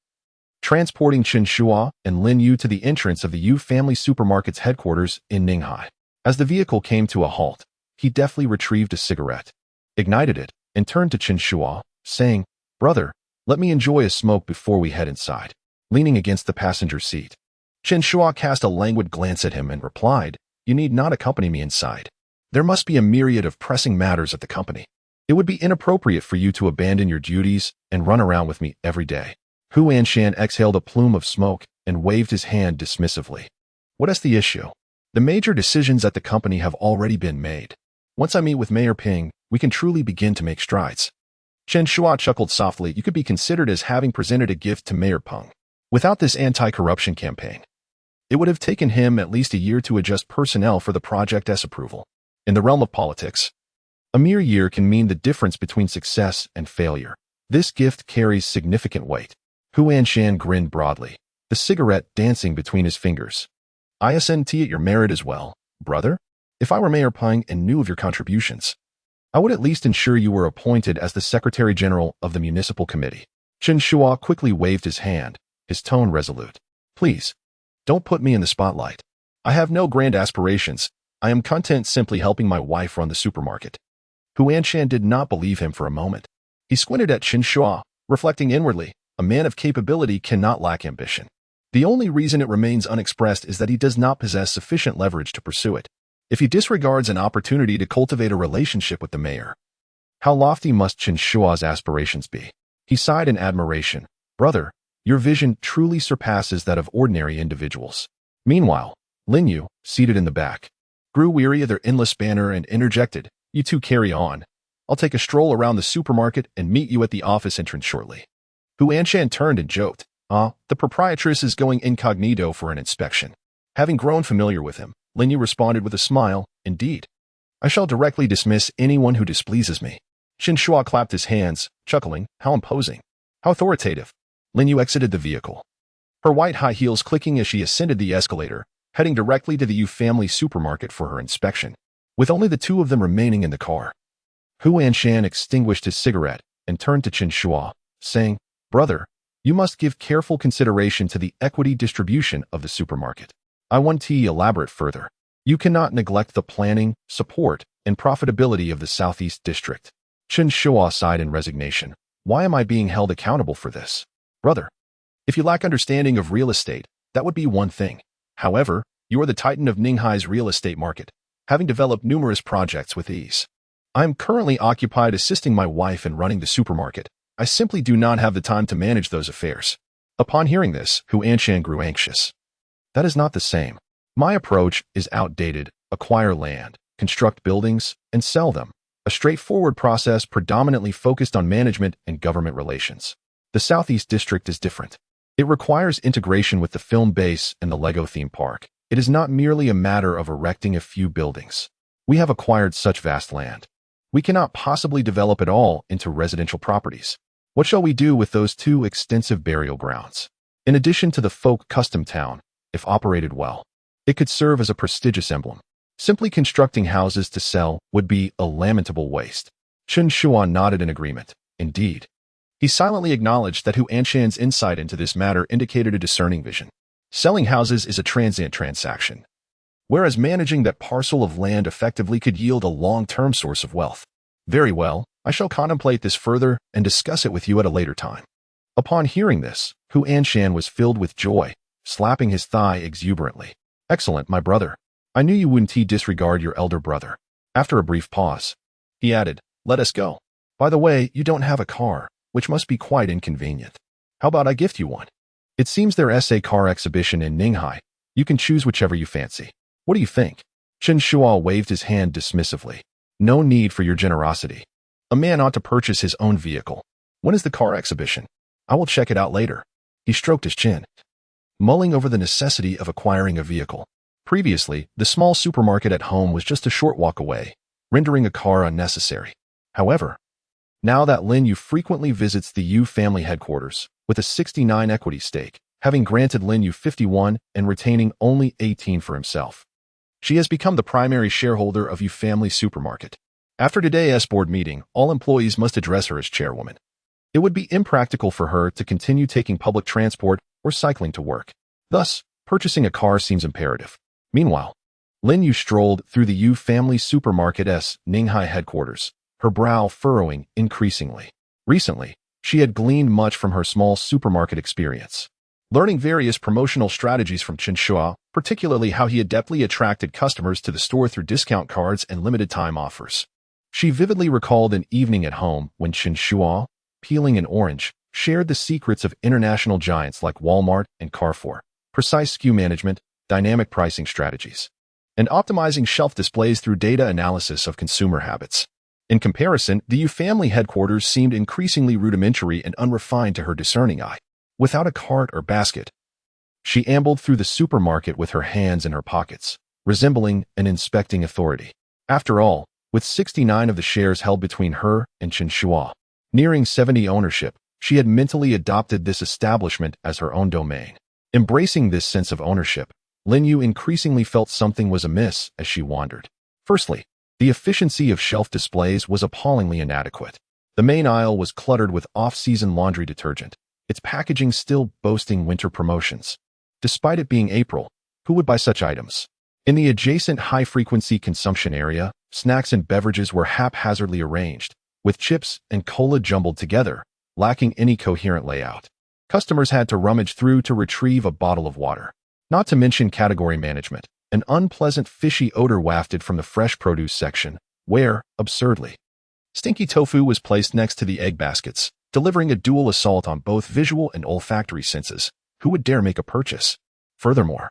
transporting Chen Shuo and Lin Yu to the entrance of the Yu family supermarket's headquarters in Ninghai. As the vehicle came to a halt, he deftly retrieved a cigarette, ignited it, and turned to Chen Shuo, saying, Brother, let me enjoy a smoke before we head inside. Leaning against the passenger seat, Chen Shuo cast a languid glance at him and replied, You need not accompany me inside. There must be a myriad of pressing matters at the company. It would be inappropriate for you to abandon your duties and run around with me every day. Hu Anshan exhaled a plume of smoke and waved his hand dismissively. What is the issue? The major decisions at the company have already been made. Once I meet with Mayor Ping, we can truly begin to make strides. Chen Shuo chuckled softly. You could be considered as having presented a gift to Mayor Peng. Without this anti-corruption campaign, it would have taken him at least a year to adjust personnel for the Project S approval. In the realm of politics, a mere year can mean the difference between success and failure. This gift carries significant weight. Hu Anshan grinned broadly, the cigarette dancing between his fingers. ISNT at your merit as well, brother. If I were Mayor Peng and knew of your contributions, I would at least ensure you were appointed as the Secretary General of the Municipal Committee. Chen Shuo quickly waved his hand, his tone resolute. Please, don't put me in the spotlight. I have no grand aspirations. I am content simply helping my wife run the supermarket. Hu Anshan did not believe him for a moment. He squinted at Chen Shuo, reflecting inwardly, a man of capability cannot lack ambition. The only reason it remains unexpressed is that he does not possess sufficient leverage to pursue it. If he disregards an opportunity to cultivate a relationship with the mayor, how lofty must Chen Shuo's aspirations be? He sighed in admiration. Brother, your vision truly surpasses that of ordinary individuals. Meanwhile, Lin Yu, seated in the back, grew weary of their endless banter and interjected, You two carry on. I'll take a stroll around the supermarket and meet you at the office entrance shortly. Hu Anshan turned and joked, the proprietress is going incognito for an inspection. Having grown familiar with him, Lin Yu responded with a smile, Indeed. I shall directly dismiss anyone who displeases me. Chen Shuo clapped his hands, chuckling, How imposing. How authoritative. Lin Yu exited the vehicle, her white high heels clicking as she ascended the escalator, heading directly to the Yu family supermarket for her inspection. With only the two of them remaining in the car, Hu Anshan extinguished his cigarette and turned to Chen Shuo, saying, Brother, you must give careful consideration to the equity distribution of the supermarket. I want to elaborate further. You cannot neglect the planning, support, and profitability of the Southeast District. Chen Shuo sighed in resignation. Why am I being held accountable for this? Brother, if you lack understanding of real estate, that would be one thing. However, you are the titan of Ninghai's real estate market, having developed numerous projects with ease. I am currently occupied assisting my wife in running the supermarket. I simply do not have the time to manage those affairs. Upon hearing this, Hu Anshan grew anxious. That is not the same. My approach is outdated. Acquire land, construct buildings, and sell them. A straightforward process predominantly focused on management and government relations. The Southeast District is different. It requires integration with the film base and the Lego theme park. It is not merely a matter of erecting a few buildings. We have acquired such vast land. We cannot possibly develop it all into residential properties. What shall we do with those 2 extensive burial grounds? In addition to the folk custom town, if operated well, it could serve as a prestigious emblem. Simply constructing houses to sell would be a lamentable waste. Chen Shuo nodded in agreement. Indeed. He silently acknowledged that Hu Anshan's insight into this matter indicated a discerning vision. Selling houses is a transient transaction, whereas managing that parcel of land effectively could yield a long-term source of wealth. Very well, I shall contemplate this further and discuss it with you at a later time. Upon hearing this, Hu Anshan was filled with joy, slapping his thigh exuberantly. Excellent, my brother. I knew you wouldn't disregard your elder brother. After a brief pause, he added, let us go. By the way, you don't have a car, which must be quite inconvenient. How about I gift you one? It seems there's a car exhibition in Ninghai. You can choose whichever you fancy. What do you think? Chen Shuo waved his hand dismissively. No need for your generosity. A man ought to purchase his own vehicle. When is the car exhibition? I will check it out later. He stroked his chin, mulling over the necessity of acquiring a vehicle. Previously, the small supermarket at home was just a short walk away, rendering a car unnecessary. However, now that Lin Yu frequently visits the Yu family headquarters, with a 69 equity stake, having granted Lin Yu 51 and retaining only 18 for himself, she has become the primary shareholder of Yu family supermarket. After today's board meeting, all employees must address her as chairwoman. It would be impractical for her to continue taking public transport or cycling to work. Thus, purchasing a car seems imperative. Meanwhile, Lin Yu strolled through the Yu family supermarket's Ninghai headquarters, her brow furrowing increasingly. Recently, she had gleaned much from her small supermarket experience, learning various promotional strategies from Chen Shuo, particularly how he adeptly attracted customers to the store through discount cards and limited-time offers. She vividly recalled an evening at home when Chen Shuo, peeling an orange, shared the secrets of international giants like Walmart and Carrefour, precise SKU management, dynamic pricing strategies, and optimizing shelf displays through data analysis of consumer habits. In comparison, the Yu family headquarters seemed increasingly rudimentary and unrefined to her discerning eye. Without a cart or basket, she ambled through the supermarket with her hands in her pockets, resembling an inspecting authority. After all, with 69 of the shares held between her and Chen Shuo, nearing 70 ownership, she had mentally adopted this establishment as her own domain. Embracing this sense of ownership, Lin Yu increasingly felt something was amiss as she wandered. Firstly, the efficiency of shelf displays was appallingly inadequate. The main aisle was cluttered with off-season laundry detergent, its packaging still boasting winter promotions. Despite it being April, who would buy such items? In the adjacent high-frequency consumption area, snacks and beverages were haphazardly arranged, with chips and cola jumbled together, lacking any coherent layout. Customers had to rummage through to retrieve a bottle of water. Not to mention category management. An unpleasant fishy odor wafted from the fresh produce section, where, absurdly, stinky tofu was placed next to the egg baskets, delivering a dual assault on both visual and olfactory senses. Who would dare make a purchase? Furthermore,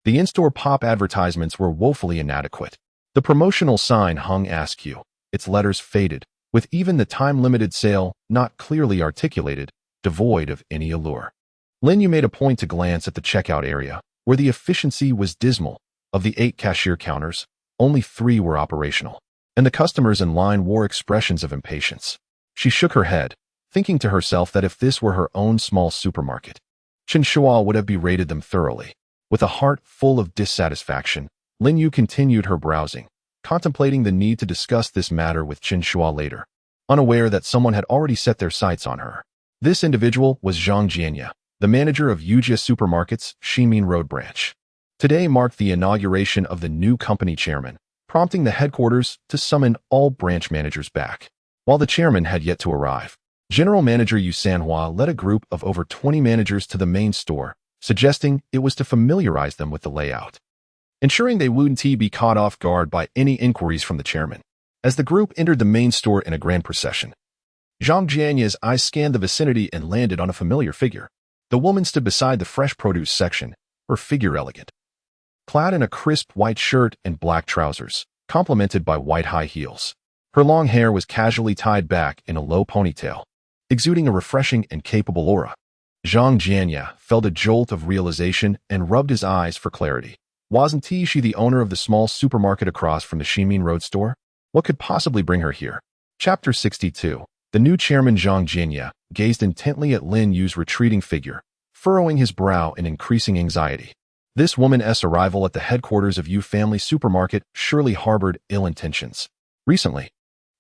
the in-store pop advertisements were woefully inadequate. The promotional sign hung askew, its letters faded, with even the time-limited sale not clearly articulated, devoid of any allure. Lin Yu made a point to glance at the checkout area, where the efficiency was dismal. Of the 8 cashier counters, only 3 were operational, and the customers in line wore expressions of impatience. She shook her head, thinking to herself that if this were her own small supermarket, Chen Shuo would have berated them thoroughly. With a heart full of dissatisfaction, Lin Yu continued her browsing, contemplating the need to discuss this matter with Chen Shuo later, unaware that someone had already set their sights on her. This individual was Zhang Jianya, the manager of Yujia Supermarket's Ximin Road branch. Today marked the inauguration of the new company chairman, prompting the headquarters to summon all branch managers back. While the chairman had yet to arrive, General Manager Yu Sanhua led a group of over 20 managers to the main store, suggesting it was to familiarize them with the layout, ensuring they wouldn't be caught off guard by any inquiries from the chairman. As the group entered the main store in a grand procession, Zhang Jianya's eyes scanned the vicinity and landed on a familiar figure. The woman stood beside the fresh produce section, her figure elegant, clad in a crisp white shirt and black trousers, complemented by white high heels. Her long hair was casually tied back in a low ponytail, exuding a refreshing and capable aura. Zhang Jianya felt a jolt of realization and rubbed his eyes for clarity. Wasn't she the owner of the small supermarket across from the Ximin Road store? What could possibly bring her here? Chapter 62. The new chairman Zhang Jianya gazed intently at Lin Yu's retreating figure, furrowing his brow in increasing anxiety. This woman's arrival at the headquarters of Yu Family Supermarket surely harbored ill intentions. Recently,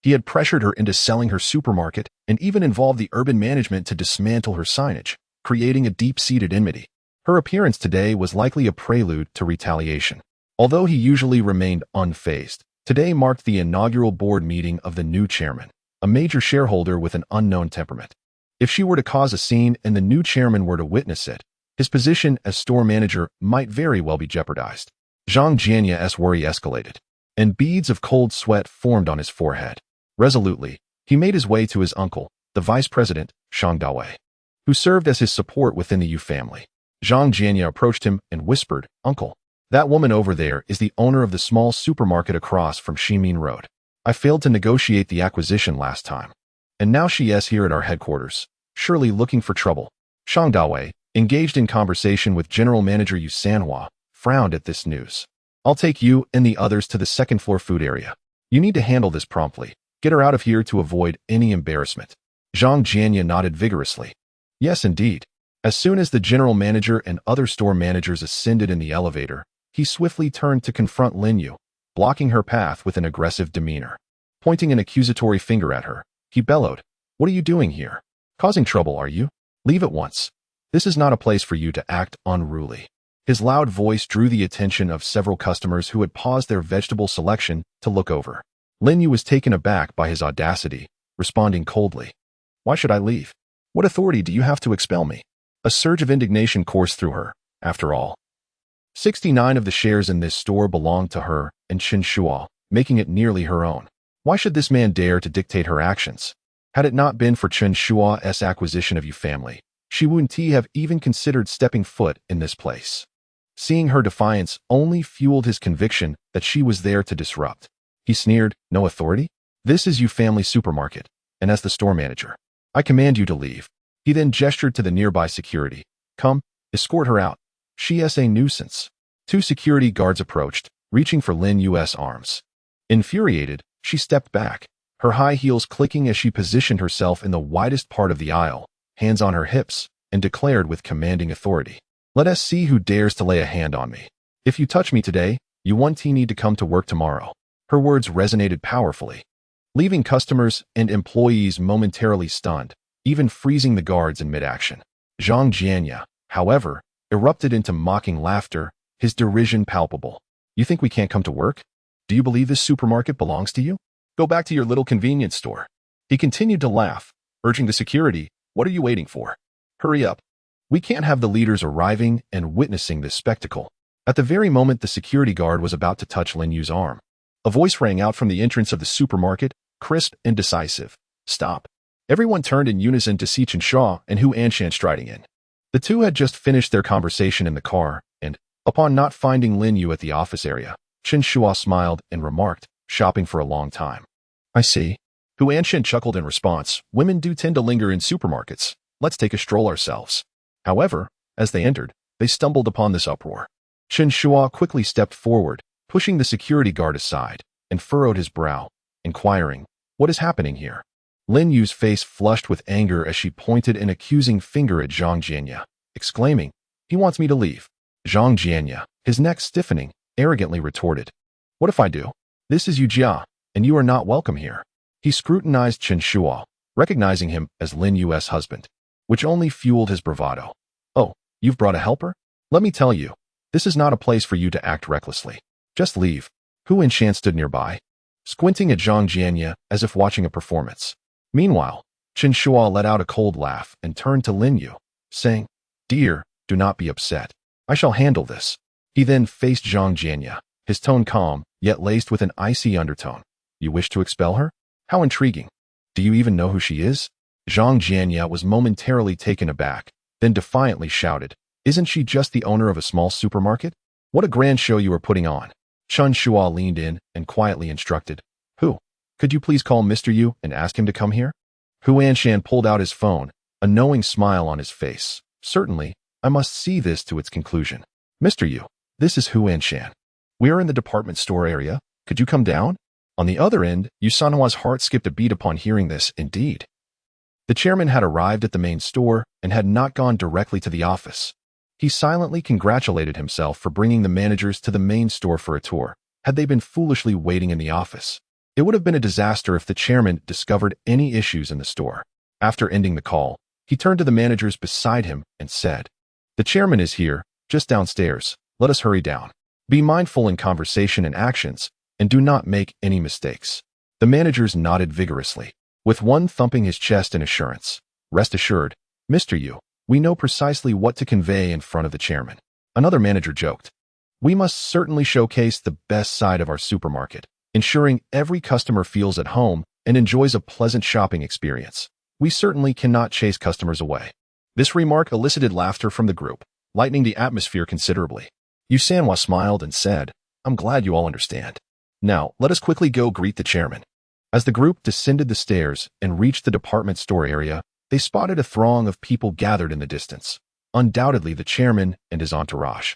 he had pressured her into selling her supermarket and even involved the urban management to dismantle her signage, creating a deep-seated enmity. Her appearance today was likely a prelude to retaliation. Although he usually remained unfazed, today marked the inaugural board meeting of the new chairman, a major shareholder with an unknown temperament. If she were to cause a scene and the new chairman were to witness it, his position as store manager might very well be jeopardized. Zhang Jianya's worry escalated, and beads of cold sweat formed on his forehead. Resolutely, he made his way to his uncle, the vice president, Shang Dawei, who served as his support within the Yu family. Zhang Jianya approached him and whispered, "Uncle, that woman over there is the owner of the small supermarket across from Ximin Road. I failed to negotiate the acquisition last time, and now she is here at our headquarters, surely looking for trouble." Shang Dawei, engaged in conversation with General Manager Yu Sanhua, frowned at this news. "I'll take you and the others to the second-floor food area. You need to handle this promptly. Get her out of here to avoid any embarrassment." Zhang Jianya nodded vigorously. Yes, indeed. As soon as the general manager and other store managers ascended in the elevator, he swiftly turned to confront Lin Yu, blocking her path with an aggressive demeanor. Pointing an accusatory finger at her, he bellowed, "What are you doing here? Causing trouble, are you? Leave at once. This is not a place for you to act unruly." His loud voice drew the attention of several customers who had paused their vegetable selection to look over. Lin Yu was taken aback by his audacity, responding coldly, "Why should I leave? What authority do you have to expel me?" A surge of indignation coursed through her. After all, 69 of the shares in this store belonged to her and Chen Shuo, making it nearly her own. Why should this man dare to dictate her actions? Had it not been for Chen Shuo's acquisition of Yu family, she wouldn't have even considered stepping foot in this place. Seeing her defiance only fueled his conviction that she was there to disrupt. He sneered, "No authority? This is Yu family supermarket, and as the store manager, I command you to leave." He then gestured to the nearby security. "Come, escort her out. She is a nuisance." Two security guards approached, reaching for Lin Yu's arms. Infuriated, she stepped back, her high heels clicking as she positioned herself in the widest part of the aisle, hands on her hips, and declared with commanding authority, "Let us see who dares to lay a hand on me. If you touch me today, you won't need to come to work tomorrow." Her words resonated powerfully, leaving customers and employees momentarily stunned, even freezing the guards in mid-action. Zhang Jianya, however, erupted into mocking laughter, his derision palpable. "You think we can't come to work? Do you believe this supermarket belongs to you? Go back to your little convenience store." He continued to laugh, urging the security, "What are you waiting for? Hurry up. We can't have the leaders arriving and witnessing this spectacle." At the very moment the security guard was about to touch Lin Yu's arm, a voice rang out from the entrance of the supermarket, crisp and decisive, "Stop." Everyone turned in unison to see Chen Shuo and Hu Anshan striding in. The two had just finished their conversation in the car, and, upon not finding Lin Yu at the office area, Chen Shuo smiled and remarked, "Shopping for a long time." "I see." Hu Anshan chuckled in response, "Women do tend to linger in supermarkets. Let's take a stroll ourselves." However, as they entered, they stumbled upon this uproar. Chen Shuo quickly stepped forward, pushing the security guard aside, and furrowed his brow, inquiring, "What is happening here?" Lin Yu's face flushed with anger as she pointed an accusing finger at Zhang Jianya, exclaiming, "He wants me to leave." Zhang Jianya, his neck stiffening, arrogantly retorted, "What if I do? This is Yujia, and you are not welcome here." He scrutinized Chen Shuo, recognizing him as Lin Yu's husband, which only fueled his bravado. "Oh, you've brought a helper? Let me tell you, this is not a place for you to act recklessly. Just leave." Hu Anshan stood nearby, squinting at Zhang Jianya as if watching a performance. Meanwhile, Chen Shuo let out a cold laugh and turned to Lin Yu, saying, "Dear, do not be upset. I shall handle this." He then faced Zhang Jianya, his tone calm, yet laced with an icy undertone. "You wish to expel her? How intriguing. Do you even know who she is?" Zhang Jianya was momentarily taken aback, then defiantly shouted, "Isn't she just the owner of a small supermarket? What a grand show you are putting on." Chen Shuo leaned in and quietly instructed, "Who? Could you please call Mr. Yu and ask him to come here?" Hu Anshan pulled out his phone, a knowing smile on his face. "Certainly, I must see this to its conclusion. Mr. Yu, this is Hu Anshan. We are in the department store area. Could you come down?" On the other end, Yu Sanhua's heart skipped a beat upon hearing this. Indeed, the chairman had arrived at the main store and had not gone directly to the office. He silently congratulated himself for bringing the managers to the main store for a tour. Had they been foolishly waiting in the office, it would have been a disaster if the chairman discovered any issues in the store. After ending the call, he turned to the managers beside him and said, "The chairman is here, just downstairs. Let us hurry down. Be mindful in conversation and actions, and do not make any mistakes." The managers nodded vigorously, with one thumping his chest in assurance. "Rest assured, Mr. Yu, we know precisely what to convey in front of the chairman." Another manager joked, "We must certainly showcase the best side of our supermarket, ensuring every customer feels at home and enjoys a pleasant shopping experience. We certainly cannot chase customers away." This remark elicited laughter from the group, lightening the atmosphere considerably. Yu Sanhua smiled and said, "I'm glad you all understand. Now, let us quickly go greet the chairman." As the group descended the stairs and reached the department store area, they spotted a throng of people gathered in the distance. Undoubtedly the chairman and his entourage.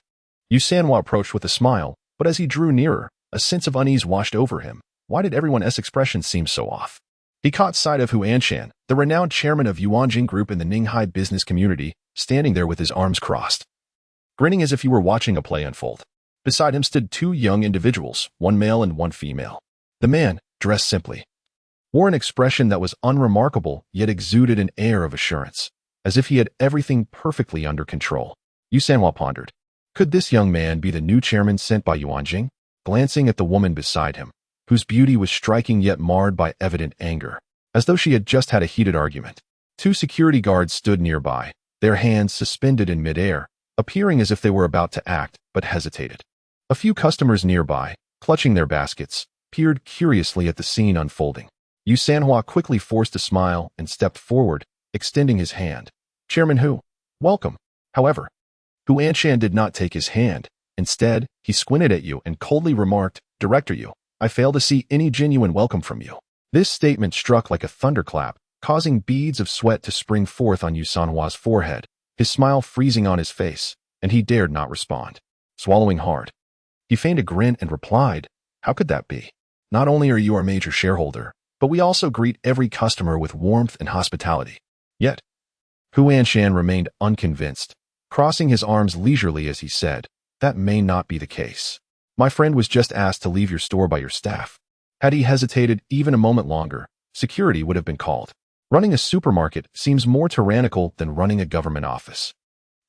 Yu Sanhua approached with a smile, but as he drew nearer, a sense of unease washed over him. Why did everyone's expression seem so off? He caught sight of Hu Anshan, the renowned chairman of Yuanjing Group in the Ninghai business community, standing there with his arms crossed, grinning as if he were watching a play unfold. Beside him stood two young individuals, one male and one female. The man, dressed simply, wore an expression that was unremarkable yet exuded an air of assurance, as if he had everything perfectly under control. Yu Sanhua pondered, could this young man be the new chairman sent by Yuanjing? Glancing at the woman beside him, whose beauty was striking yet marred by evident anger, as though she had just had a heated argument. Two security guards stood nearby, their hands suspended in midair, appearing as if they were about to act, but hesitated. A few customers nearby, clutching their baskets, peered curiously at the scene unfolding. Yu Sanhua quickly forced a smile and stepped forward, extending his hand. "Chairman Hu, welcome." However, Hu Anshan did not take his hand. Instead, he squinted at Yu and coldly remarked, "Director Yu, I fail to see any genuine welcome from you." This statement struck like a thunderclap, causing beads of sweat to spring forth on Yu Sanhua's forehead, his smile freezing on his face, and he dared not respond. Swallowing hard, he feigned a grin and replied, "How could that be? Not only are you our major shareholder, but we also greet every customer with warmth and hospitality." Yet, Hu Anshan remained unconvinced, crossing his arms leisurely as he said, "That may not be the case. My friend was just asked to leave your store by your staff." Had he hesitated even a moment longer, security would have been called. Running a supermarket seems more tyrannical than running a government office.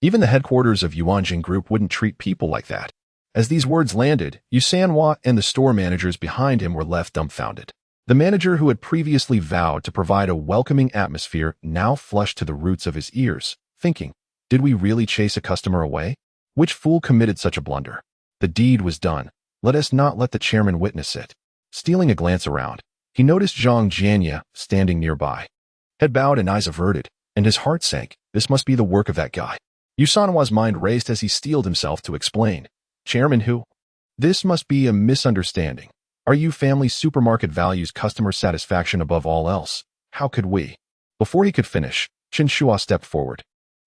Even the headquarters of Yuanjing Group wouldn't treat people like that. As these words landed, Yu Sanhua and the store managers behind him were left dumbfounded. The manager who had previously vowed to provide a welcoming atmosphere now flushed to the roots of his ears, thinking, did we really chase a customer away? Which fool committed such a blunder? The deed was done. Let us not let the chairman witness it. Stealing a glance around, he noticed Zhang Jianya standing nearby. Head bowed and eyes averted, and his heart sank. This must be the work of that guy. Yu Sanhua's mind raced as he steeled himself to explain. "Chairman Hu, this must be a misunderstanding. Our Yu family supermarket values customer satisfaction above all else. How could we?" Before he could finish, Chen Shuo stepped forward,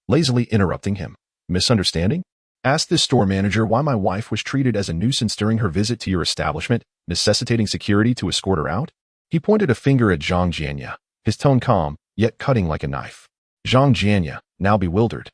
lazily interrupting him. "Misunderstanding? Ask this store manager why my wife was treated as a nuisance during her visit to your establishment, necessitating security to escort her out." He pointed a finger at Zhang Jianya, his tone calm, yet cutting like a knife. Zhang Jianya, now bewildered,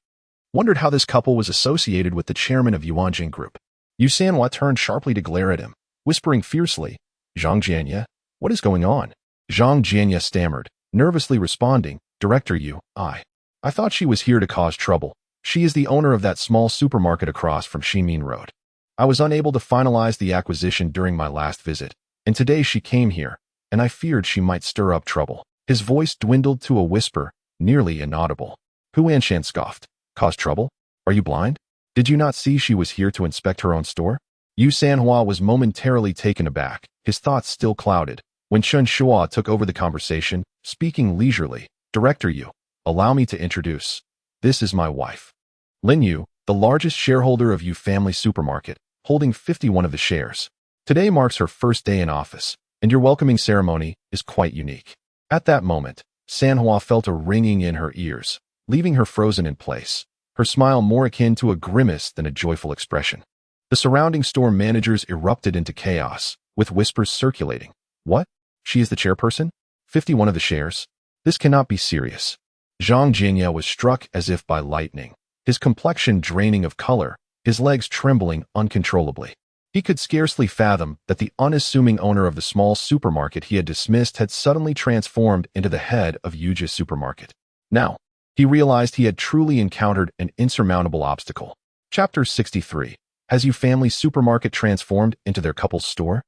wondered how this couple was associated with the chairman of Yuanjing Group. Yu Sanhua turned sharply to glare at him, whispering fiercely, "Zhang Jianya, what is going on?" Zhang Jianya stammered, nervously responding, "Director Yu, I thought she was here to cause trouble. She is the owner of that small supermarket across from Ximin Road. I was unable to finalize the acquisition during my last visit, and today she came here, and I feared she might stir up trouble." His voice dwindled to a whisper, nearly inaudible. Hu Anshan scoffed. "Cause trouble? Are you blind? Did you not see she was here to inspect her own store?" Yu Sanhua was momentarily taken aback, his thoughts still clouded, when Chen Shuo took over the conversation, speaking leisurely. "Director Yu, allow me to introduce. This is my wife. Lin Yu, the largest shareholder of Yu Family Supermarket, holding 51 of the shares. Today marks her first day in office, and your welcoming ceremony is quite unique. At that moment, Sanhua felt a ringing in her ears, leaving her frozen in place, her smile more akin to a grimace than a joyful expression. The surrounding store managers erupted into chaos, with whispers circulating. What? She is the chairperson? 51 of the shares? This cannot be serious. Zhang Jianye was struck as if by lightning, his complexion draining of color, his legs trembling uncontrollably. He could scarcely fathom that the unassuming owner of the small supermarket he had dismissed had suddenly transformed into the head of Yuji's supermarket. Now, he realized he had truly encountered an insurmountable obstacle. Chapter 63. Has Yu Family Supermarket transformed into their couple's store?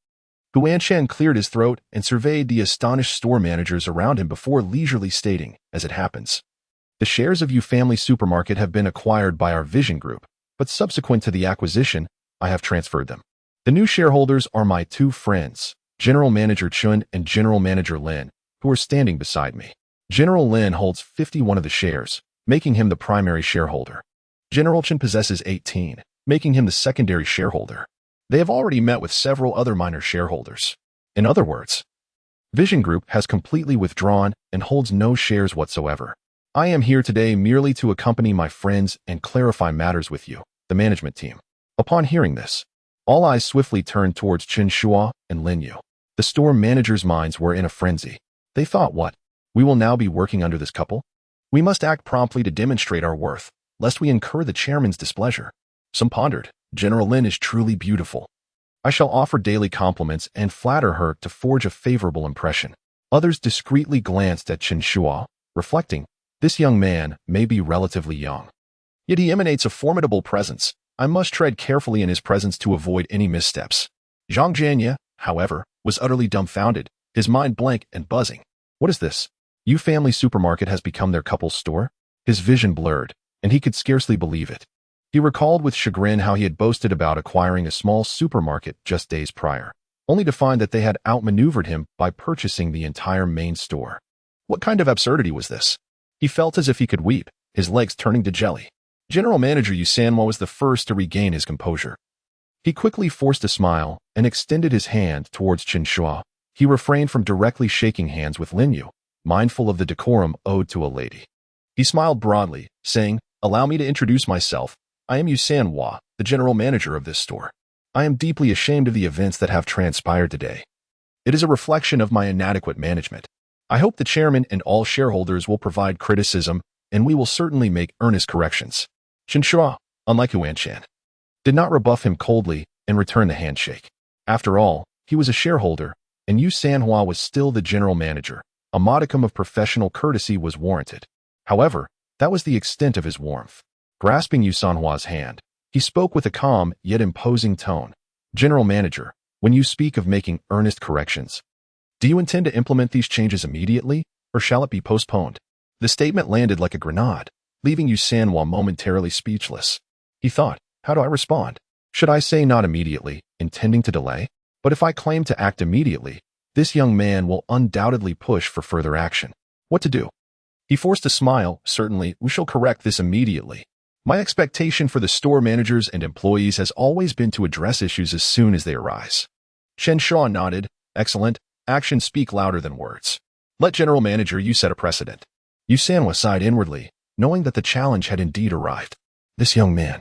Guanshan cleared his throat and surveyed the astonished store managers around him before leisurely stating, as it happens. The shares of Yu Family Supermarket have been acquired by our Vision Group, but subsequent to the acquisition, I have transferred them. The new shareholders are my two friends, General Manager Chun and General Manager Lin, who are standing beside me. General Lin holds 51 of the shares, making him the primary shareholder. General Chun possesses 18, making him the secondary shareholder. They have already met with several other minor shareholders. In other words, Vision Group has completely withdrawn and holds no shares whatsoever. I am here today merely to accompany my friends and clarify matters with you, the management team. Upon hearing this, all eyes swiftly turned towards Chen Shuo and Lin Yu. The store managers' minds were in a frenzy. They thought, what? We will now be working under this couple? We must act promptly to demonstrate our worth, lest we incur the chairman's displeasure. Some pondered. General Lin is truly beautiful. I shall offer daily compliments and flatter her to forge a favorable impression. Others discreetly glanced at Chen Shuo, reflecting, this young man may be relatively young. Yet he emanates a formidable presence. I must tread carefully in his presence to avoid any missteps. Zhang Jianye, however, was utterly dumbfounded, his mind blank and buzzing. What is this? Yu Family Supermarket has become their couple's store? His vision blurred, and he could scarcely believe it. He recalled with chagrin how he had boasted about acquiring a small supermarket just days prior, only to find that they had outmaneuvered him by purchasing the entire main store. What kind of absurdity was this? He felt as if he could weep, his legs turning to jelly. General Manager Yu Sanhua was the first to regain his composure. He quickly forced a smile and extended his hand towards Chen Shuo. He refrained from directly shaking hands with Lin Yu, mindful of the decorum owed to a lady. He smiled broadly, saying, allow me to introduce myself. I am Yu Sanhua, the general manager of this store. I am deeply ashamed of the events that have transpired today. It is a reflection of my inadequate management. I hope the chairman and all shareholders will provide criticism, and we will certainly make earnest corrections. Chen Shuo, unlike Guanshan, did not rebuff him coldly and return the handshake. After all, he was a shareholder, and Yu Sanhua was still the general manager. A modicum of professional courtesy was warranted. However, that was the extent of his warmth. Grasping Yu Sanhua's hand, he spoke with a calm yet imposing tone. General Manager, when you speak of making earnest corrections, do you intend to implement these changes immediately, or shall it be postponed? The statement landed like a grenade, leaving Yu Sanhua momentarily speechless. He thought, how do I respond? Should I say not immediately, intending to delay? But if I claim to act immediately, this young man will undoubtedly push for further action. What to do? He forced a smile. Certainly, we shall correct this immediately. My expectation for the store managers and employees has always been to address issues as soon as they arise. Chen Shuo nodded. Excellent. Actions speak louder than words. Let General Manager Yu set a precedent. Yu Sanhua sighed inwardly, knowing that the challenge had indeed arrived. This young man,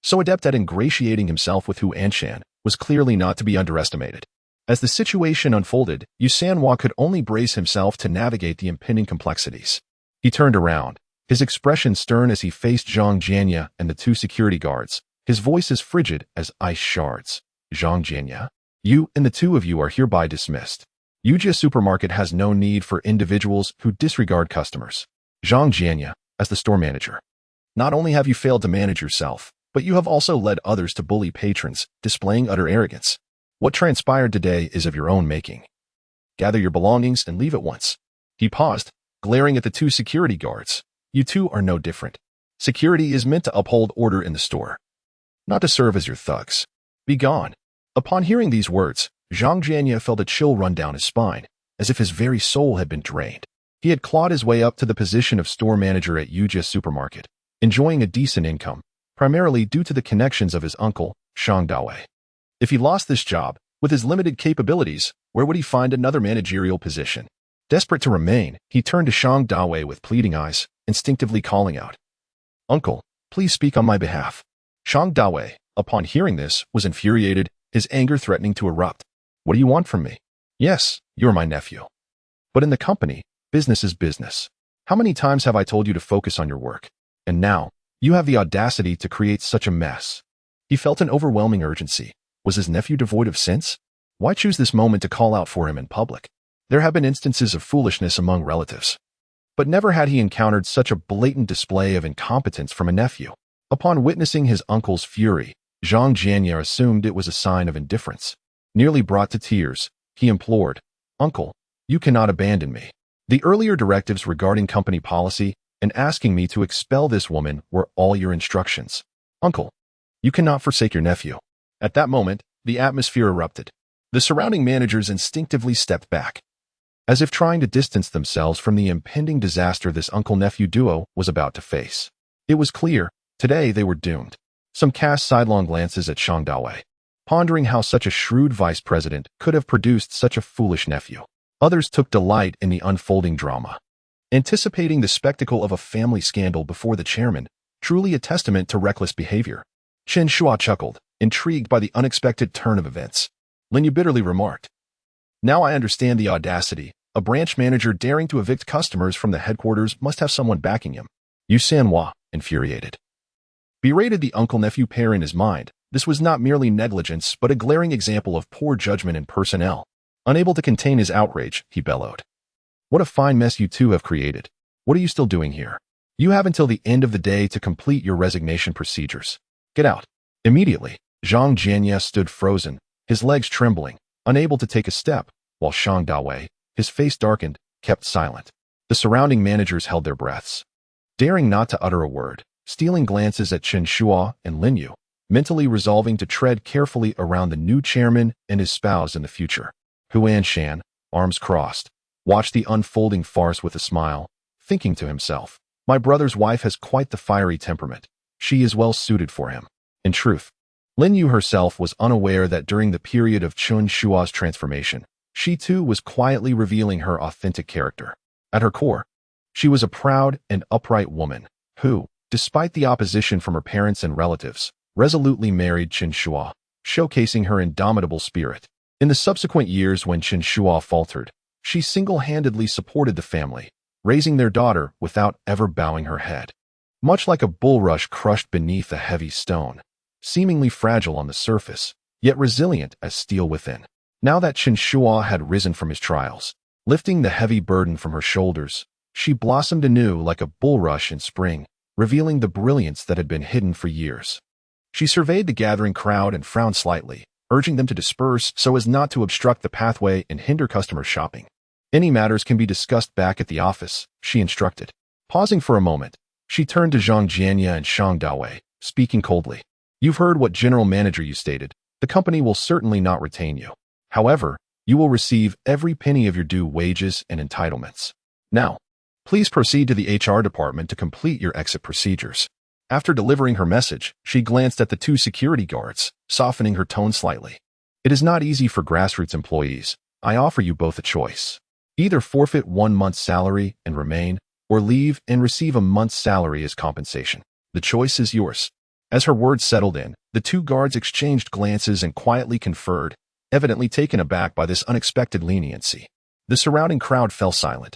so adept at ingratiating himself with Guanshan, was clearly not to be underestimated. As the situation unfolded, Yu Sanhua could only brace himself to navigate the impending complexities. He turned around, his expression stern as he faced Zhang Jianye and the two security guards, his voice as frigid as ice shards. Zhang Jianye, you and the two of you are hereby dismissed. Yuji Supermarket has no need for individuals who disregard customers. Zhang Jianye, as the store manager, not only have you failed to manage yourself, but you have also led others to bully patrons, displaying utter arrogance. What transpired today is of your own making. Gather your belongings and leave at once. He paused, glaring at the two security guards. You two are no different. Security is meant to uphold order in the store, not to serve as your thugs. Be gone. Upon hearing these words, Zhang Jianye felt a chill run down his spine, as if his very soul had been drained. He had clawed his way up to the position of store manager at Yuja Supermarket, enjoying a decent income, primarily due to the connections of his uncle, Shang Dawei. If he lost this job, with his limited capabilities, where would he find another managerial position? Desperate to remain, he turned to Shang Dawei with pleading eyes, instinctively calling out, "Uncle, please speak on my behalf." Shang Dawei, upon hearing this, was infuriated, his anger threatening to erupt. "What do you want from me? Yes, you're my nephew. But in the company, business is business. How many times have I told you to focus on your work? And now, you have the audacity to create such a mess." He felt an overwhelming urgency. Was his nephew devoid of sense? Why choose this moment to call out for him in public? There have been instances of foolishness among relatives, but never had he encountered such a blatant display of incompetence from a nephew. Upon witnessing his uncle's fury, Zhang Jianya assumed it was a sign of indifference. Nearly brought to tears, he implored, "Uncle, you cannot abandon me. The earlier directives regarding company policy and asking me to expel this woman were all your instructions. Uncle, you cannot forsake your nephew." At that moment, the atmosphere erupted. The surrounding managers instinctively stepped back, as if trying to distance themselves from the impending disaster this uncle-nephew duo was about to face. It was clear, today they were doomed. Some cast sidelong glances at Shang Dawei, pondering how such a shrewd vice president could have produced such a foolish nephew. Others took delight in the unfolding drama, anticipating the spectacle of a family scandal before the chairman, truly a testament to reckless behavior. Chen Shuo chuckled, intrigued by the unexpected turn of events. Lin Yu bitterly remarked, "Now I understand the audacity. A branch manager daring to evict customers from the headquarters must have someone backing him." Yu Sanhua, infuriated, berated the uncle-nephew pair in his mind. This was not merely negligence, but a glaring example of poor judgment in personnel. Unable to contain his outrage, he bellowed, "What a fine mess you two have created. What are you still doing here? You have until the end of the day to complete your resignation procedures. Get out." Immediately, Zhang Jianya stood frozen, his legs trembling, unable to take a step, while Shang Dawei, his face darkened, kept silent. The surrounding managers held their breaths, daring not to utter a word, stealing glances at Chen Shuo and Lin Yu, mentally resolving to tread carefully around the new chairman and his spouse in the future. Huan Shan, arms crossed, watched the unfolding farce with a smile, thinking to himself, "My brother's wife has quite the fiery temperament. She is well suited for him." In truth, Lin Yu herself was unaware that during the period of Chen Shuo's transformation, she too was quietly revealing her authentic character. At her core, she was a proud and upright woman who, despite the opposition from her parents and relatives, resolutely married Chen Shuo, showcasing her indomitable spirit. In the subsequent years when Chen Shuo faltered, she single-handedly supported the family, raising their daughter without ever bowing her head. Much like a bulrush crushed beneath a heavy stone, seemingly fragile on the surface, yet resilient as steel within. Now that Chen Shuo had risen from his trials, lifting the heavy burden from her shoulders, she blossomed anew like a bulrush in spring, revealing the brilliance that had been hidden for years. She surveyed the gathering crowd and frowned slightly, urging them to disperse so as not to obstruct the pathway and hinder customers shopping. "Any matters can be discussed back at the office," she instructed. Pausing for a moment, she turned to Zhang Jianya and Shang Dawei, speaking coldly. "You've heard what general manager you stated. The company will certainly not retain you. However, you will receive every penny of your due wages and entitlements. Now, please proceed to the HR department to complete your exit procedures." After delivering her message, she glanced at the two security guards, softening her tone slightly. "It is not easy for grassroots employees. I offer you both a choice. Either forfeit 1 month's salary and remain, or leave and receive a month's salary as compensation. The choice is yours." As her words settled in, the two guards exchanged glances and quietly conferred, evidently taken aback by this unexpected leniency. The surrounding crowd fell silent,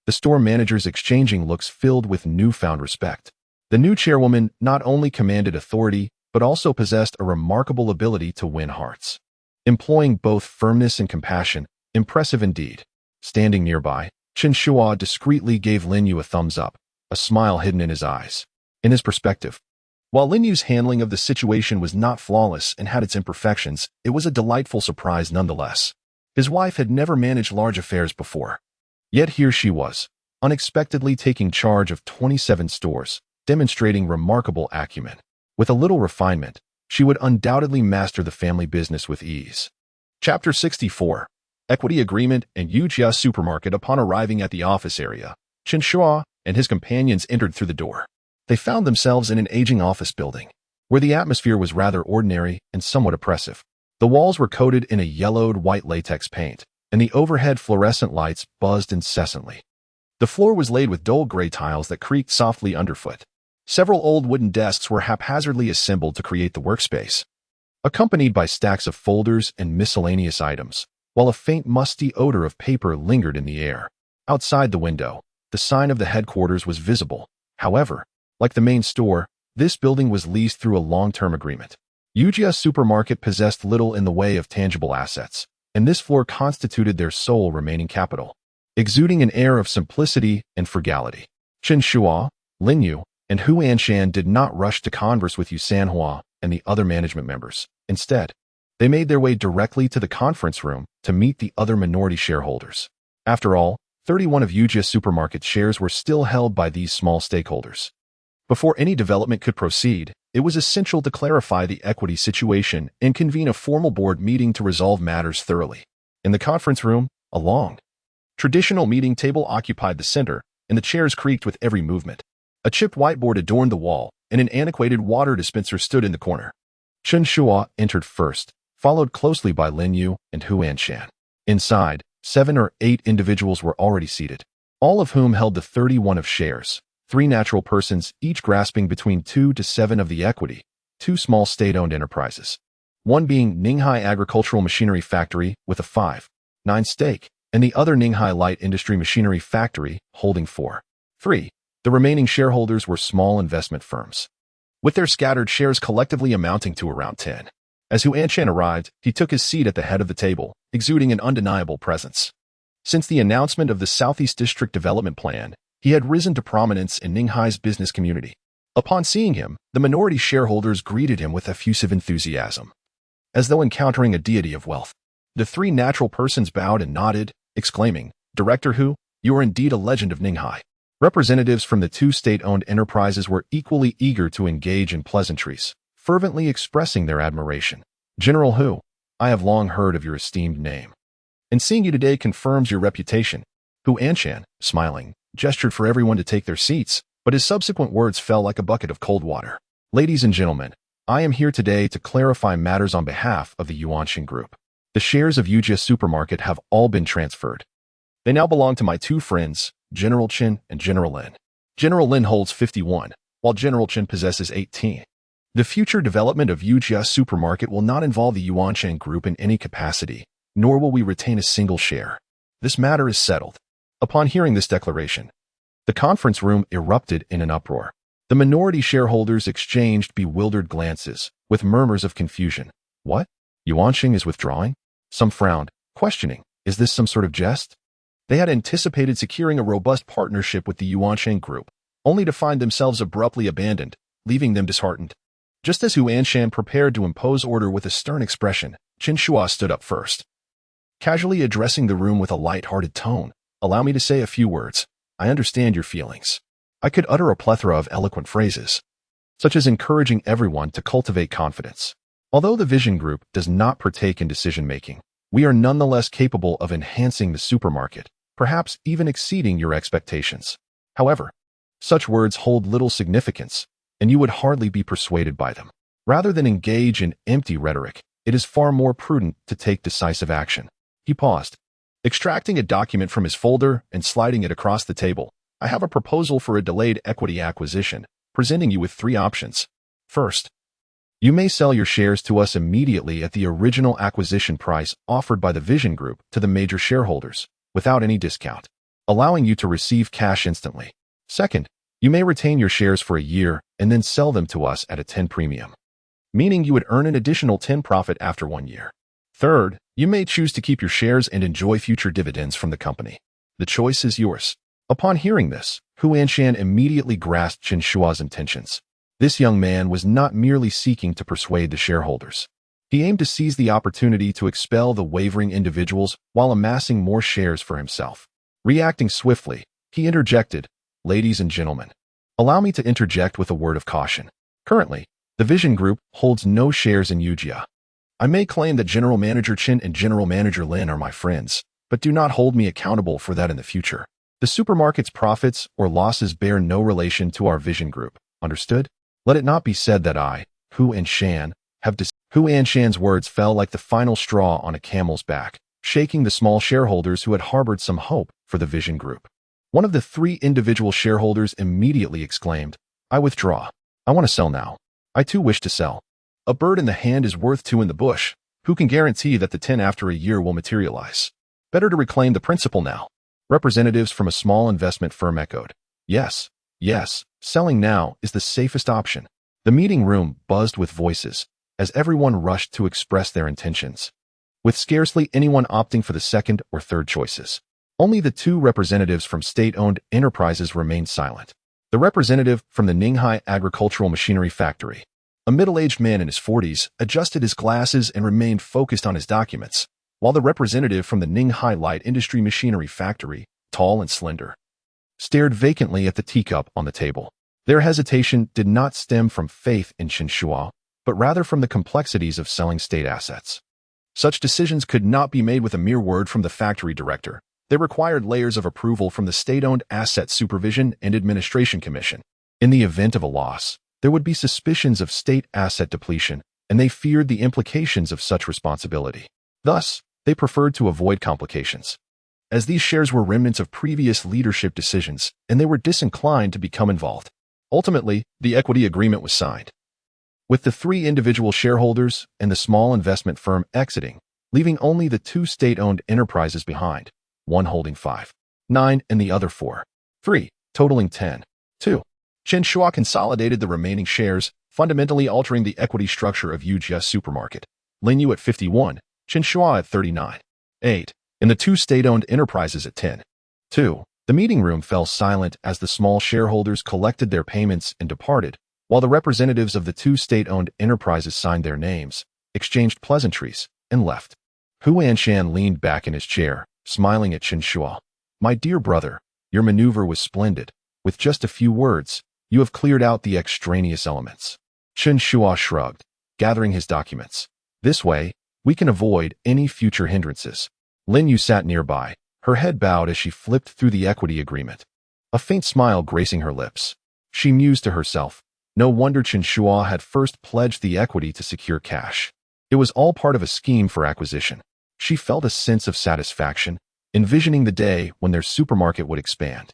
the store managers exchanging looks filled with newfound respect. The new chairwoman not only commanded authority, but also possessed a remarkable ability to win hearts. Employing both firmness and compassion, impressive indeed. Standing nearby, Chen Shuo discreetly gave Lin Yu a thumbs up, a smile hidden in his eyes. In his perspective, while Lin Yu's handling of the situation was not flawless and had its imperfections, it was a delightful surprise nonetheless. His wife had never managed large affairs before. Yet here she was, unexpectedly taking charge of 27 stores, demonstrating remarkable acumen. With a little refinement, she would undoubtedly master the family business with ease. Chapter 64. equity agreement, and Yujia supermarket. Upon arriving at the office area, Chen Shuo and his companions entered through the door. They found themselves in an aging office building, where the atmosphere was rather ordinary and somewhat oppressive. The walls were coated in a yellowed white latex paint, and the overhead fluorescent lights buzzed incessantly. The floor was laid with dull gray tiles that creaked softly underfoot. Several old wooden desks were haphazardly assembled to create the workspace, accompanied by stacks of folders and miscellaneous items, while a faint musty odor of paper lingered in the air. Outside the window, the sign of the headquarters was visible. However, like the main store, this building was leased through a long-term agreement. Yujia supermarket possessed little in the way of tangible assets, and this floor constituted their sole remaining capital, exuding an air of simplicity and frugality. Chen Shuo, Lin Yu, and Hu Anshan did not rush to converse with Yu Sanhua and the other management members. Instead, they made their way directly to the conference room to meet the other minority shareholders. After all, 31 of Yujia supermarket shares were still held by these small stakeholders. Before any development could proceed, it was essential to clarify the equity situation and convene a formal board meeting to resolve matters thoroughly. In the conference room, a long, traditional meeting table occupied the center, and the chairs creaked with every movement. A chipped whiteboard adorned the wall, and an antiquated water dispenser stood in the corner. Chen Shuo entered first, followed closely by Lin Yu and Hu Anshan. Inside, 7 or 8 individuals were already seated, all of whom held the 31 of shares. 3 natural persons, each grasping between 2 to 7 of the equity, 2 small state-owned enterprises, one being Ninghai Agricultural Machinery Factory with a 5.9 stake, and the other Ninghai Light Industry Machinery Factory holding 4.3. The remaining shareholders were small investment firms, with their scattered shares collectively amounting to around 10. As Hu Anshan arrived, he took his seat at the head of the table, exuding an undeniable presence. Since the announcement of the Southeast District Development Plan, he had risen to prominence in Ninghai's business community. Upon seeing him, the minority shareholders greeted him with effusive enthusiasm, as though encountering a deity of wealth. The 3 natural persons bowed and nodded, exclaiming, "Director Hu, you are indeed a legend of Ninghai." Representatives from the 2 state-owned enterprises were equally eager to engage in pleasantries, fervently expressing their admiration. "General Hu, I have long heard of your esteemed name, and seeing you today confirms your reputation." Hu Anshan, smiling, gestured for everyone to take their seats, but his subsequent words fell like a bucket of cold water. "Ladies and gentlemen, I am here today to clarify matters on behalf of the Yuanshan Group. The shares of Yujia Supermarket have all been transferred. They now belong to my 2 friends, General Chen and General Lin. General Lin holds 51, while General Chen possesses 18. The future development of Yujia Supermarket will not involve the Yuanshan Group in any capacity, nor will we retain a single share. This matter is settled." Upon hearing this declaration, the conference room erupted in an uproar. The minority shareholders exchanged bewildered glances, with murmurs of confusion. "What? Yuanshan is withdrawing?" Some frowned, questioning, "Is this some sort of jest?" They had anticipated securing a robust partnership with the Yuanshan Group, only to find themselves abruptly abandoned, leaving them disheartened. Just as Hu Anshan prepared to impose order with a stern expression, Chen Shuo stood up first. Casually addressing the room with a light-hearted tone, "Allow me to say a few words. I understand your feelings." I could utter a plethora of eloquent phrases, such as encouraging everyone to cultivate confidence. Although the Vision Group does not partake in decision-making, we are nonetheless capable of enhancing the supermarket, perhaps even exceeding your expectations. However, such words hold little significance, and you would hardly be persuaded by them. Rather than engage in empty rhetoric, it is far more prudent to take decisive action. He paused, extracting a document from his folder and sliding it across the table. "I have a proposal for a delayed equity acquisition, presenting you with 3 options. First, you may sell your shares to us immediately at the original acquisition price offered by the Vision Group to the major shareholders, without any discount, allowing you to receive cash instantly. Second, you may retain your shares for a year and then sell them to us at a 10 premium, meaning you would earn an additional 10 profit after 1 year. Third, you may choose to keep your shares and enjoy future dividends from the company. The choice is yours." Upon hearing this, Hu Anshan immediately grasped Chen Shuo's intentions. This young man was not merely seeking to persuade the shareholders. He aimed to seize the opportunity to expel the wavering individuals while amassing more shares for himself. Reacting swiftly, he interjected, "Ladies and gentlemen, allow me to interject with a word of caution. Currently, the Vision Group holds no shares in Yujia. I may claim that General Manager Chen and General Manager Lin are my friends, but do not hold me accountable for that in the future. The supermarket's profits or losses bear no relation to our vision group. Understood? Let it not be said that I, Hu Anshan, have Hu Anshan's words fell like the final straw on a camel's back, shaking the small shareholders who had harbored some hope for the vision group. One of the 3 individual shareholders immediately exclaimed, I withdraw. I want to sell now. I too wish to sell. A bird in the hand is worth 2 in the bush. Who can guarantee that the 10 after a year will materialize? Better to reclaim the principal now. Representatives from a small investment firm echoed, yes, selling now is the safest option. The meeting room buzzed with voices as everyone rushed to express their intentions, with scarcely anyone opting for the second or third choices. Only the 2 representatives from state-owned enterprises remained silent. The representative from the Ninghai Agricultural Machinery Factory, a middle-aged man in his 40s, adjusted his glasses and remained focused on his documents, while the representative from the Ninghai Light Industry Machinery Factory, tall and slender, stared vacantly at the teacup on the table. Their hesitation did not stem from faith in Chen Shuo, but rather from the complexities of selling state assets. Such decisions could not be made with a mere word from the factory director. They required layers of approval from the State-Owned Asset Supervision and Administration Commission. In the event of a loss, there would be suspicions of state asset depletion, and they feared the implications of such responsibility. Thus, they preferred to avoid complications, as these shares were remnants of previous leadership decisions, and they were disinclined to become involved. Ultimately, the equity agreement was signed, with the 3 individual shareholders and the small investment firm exiting, leaving only the 2 state-owned enterprises behind, one holding 5.9 and the other 4.3, totaling 10.2. Chen Shuo consolidated the remaining shares, fundamentally altering the equity structure of IOUs supermarket. Lin Yu at 51, Chen Shuo at 39.8, and the 2 state-owned enterprises at 10.2. The meeting room fell silent as the small shareholders collected their payments and departed, while the representatives of the 2 state-owned enterprises signed their names, exchanged pleasantries, and left. Hu Anshan leaned back in his chair, smiling at Chen Shuo. My dear brother, your maneuver was splendid. With just a few words, you have cleared out the extraneous elements. Chen Shuo shrugged, gathering his documents. This way, we can avoid any future hindrances. Lin Yu sat nearby, her head bowed as she flipped through the equity agreement, a faint smile gracing her lips. She mused to herself, no wonder Chen Shuo had first pledged the equity to secure cash. It was all part of a scheme for acquisition. She felt a sense of satisfaction, envisioning the day when their supermarket would expand,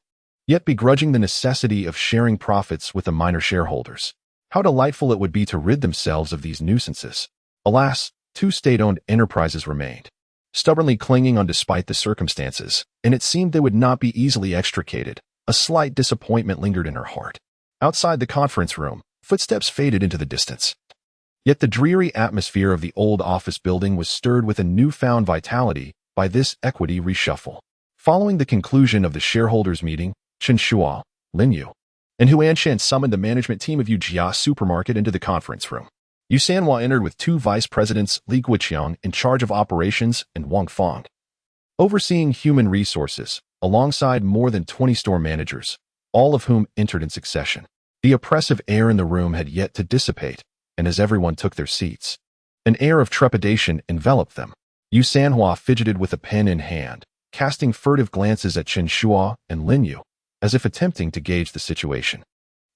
yet begrudging the necessity of sharing profits with the minor shareholders. How delightful it would be to rid themselves of these nuisances. Alas, 2 state-owned enterprises remained, stubbornly clinging on despite the circumstances, and it seemed they would not be easily extricated. A slight disappointment lingered in her heart. Outside the conference room, footsteps faded into the distance. Yet the dreary atmosphere of the old office building was stirred with a newfound vitality by this equity reshuffle. Following the conclusion of the shareholders' meeting, Chen Shuo, Lin Yu, and Hu Anshan summoned the management team of IOUs supermarket into the conference room. Yu Sanhua entered with 2 vice presidents, Li Guiqiang in charge of operations and Wang Fang overseeing human resources, alongside more than 20 store managers, all of whom entered in succession. The oppressive air in the room had yet to dissipate, and as everyone took their seats, an air of trepidation enveloped them. Yu Sanhua fidgeted with a pen in hand, casting furtive glances at Chen Shuo and Lin Yu, as if attempting to gauge the situation.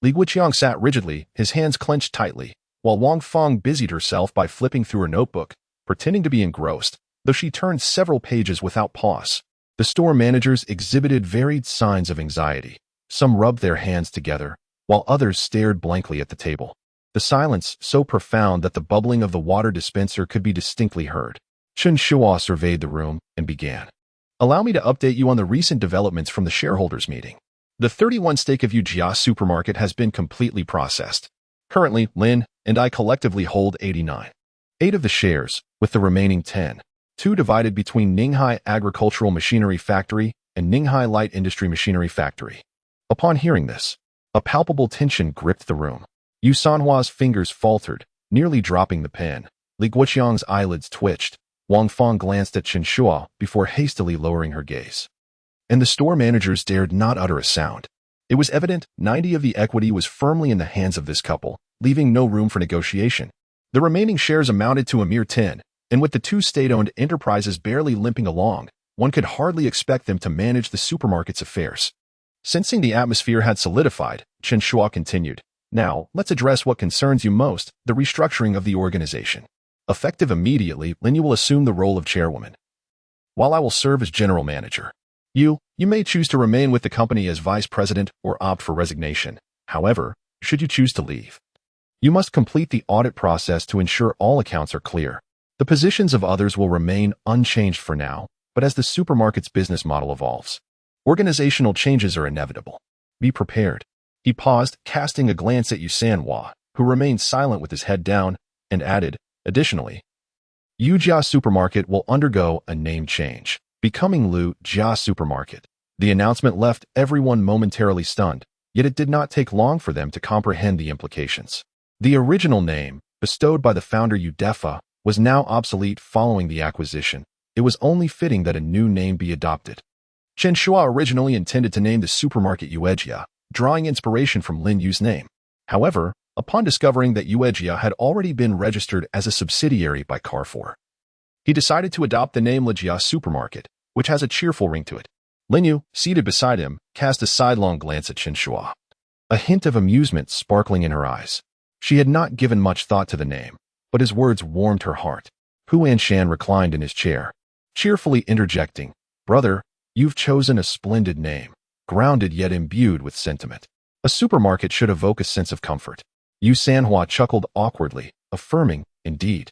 Li Guiqiang sat rigidly, his hands clenched tightly, while Wang Fang busied herself by flipping through her notebook, pretending to be engrossed, though she turned several pages without pause. The store managers exhibited varied signs of anxiety. Some rubbed their hands together, while others stared blankly at the table. The silence so profound that the bubbling of the water dispenser could be distinctly heard. Chen Shuo surveyed the room and began. Allow me to update you on the recent developments from the shareholders' meeting. The 31 stake of IOUs supermarket has been completely processed. Currently, Lin and I collectively hold 89.8 of the shares, with the remaining 10.2 divided between Ninghai Agricultural Machinery Factory and Ninghai Light Industry Machinery Factory. Upon hearing this, a palpable tension gripped the room. Yu Sanhua's fingers faltered, nearly dropping the pen. Li Guiqiang's eyelids twitched. Wang Fang glanced at Chen Shuo before hastily lowering her gaze. And the store managers dared not utter a sound. It was evident 90 of the equity was firmly in the hands of this couple, leaving no room for negotiation. The remaining shares amounted to a mere 10, and with the two state-owned enterprises barely limping along, one could hardly expect them to manage the supermarket's affairs. Sensing the atmosphere had solidified, Chen Shuo continued, "Now, let's address what concerns you most, the restructuring of the organization. Effective immediately, Lin will assume the role of chairwoman, while I will serve as general manager. You may choose to remain with the company as vice president or opt for resignation. However, should you choose to leave, you must complete the audit process to ensure all accounts are clear. The positions of others will remain unchanged for now, but as the supermarket's business model evolves, organizational changes are inevitable. Be prepared." He paused, casting a glance at Yu Sanhua, who remained silent with his head down, and added, "Additionally, Yu Jia Supermarket will undergo a name change, becoming Lu Jia Supermarket." The announcement left everyone momentarily stunned, yet it did not take long for them to comprehend the implications. The original name, bestowed by the founder Yu Defa, was now obsolete following the acquisition. It was only fitting that a new name be adopted. Chen Shuo originally intended to name the supermarket Yuejia, drawing inspiration from Lin Yu's name. However, upon discovering that Yuejia had already been registered as a subsidiary by Carrefour, he decided to adopt the name Lejia Supermarket, which has a cheerful ring to it. Lin Yu, seated beside him, cast a sidelong glance at Chen Shuo, a hint of amusement sparkling in her eyes. She had not given much thought to the name, but his words warmed her heart. Hu Anshan reclined in his chair, cheerfully interjecting, "Brother, you've chosen a splendid name, grounded yet imbued with sentiment. A supermarket should evoke a sense of comfort." Yu Sanhua chuckled awkwardly, affirming, "Indeed.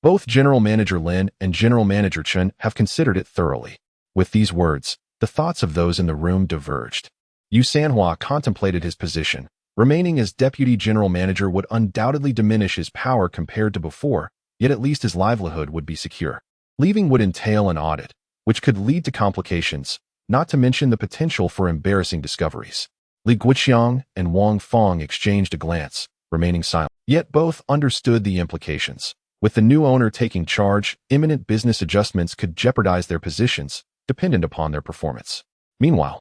Both General Manager Lin and General Manager Chen have considered it thoroughly." With these words, the thoughts of those in the room diverged. Yu Sanhua contemplated his position. Remaining as Deputy General Manager would undoubtedly diminish his power compared to before, yet at least his livelihood would be secure. Leaving would entail an audit, which could lead to complications, not to mention the potential for embarrassing discoveries. Li Guiqiang and Wang Fong exchanged a glance, remaining silent. Yet both understood the implications. With the new owner taking charge, imminent business adjustments could jeopardize their positions, dependent upon their performance. Meanwhile,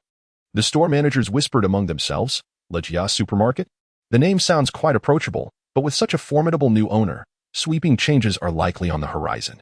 the store managers whispered among themselves, "Lejia Supermarket? The name sounds quite approachable, but with such a formidable new owner, sweeping changes are likely on the horizon,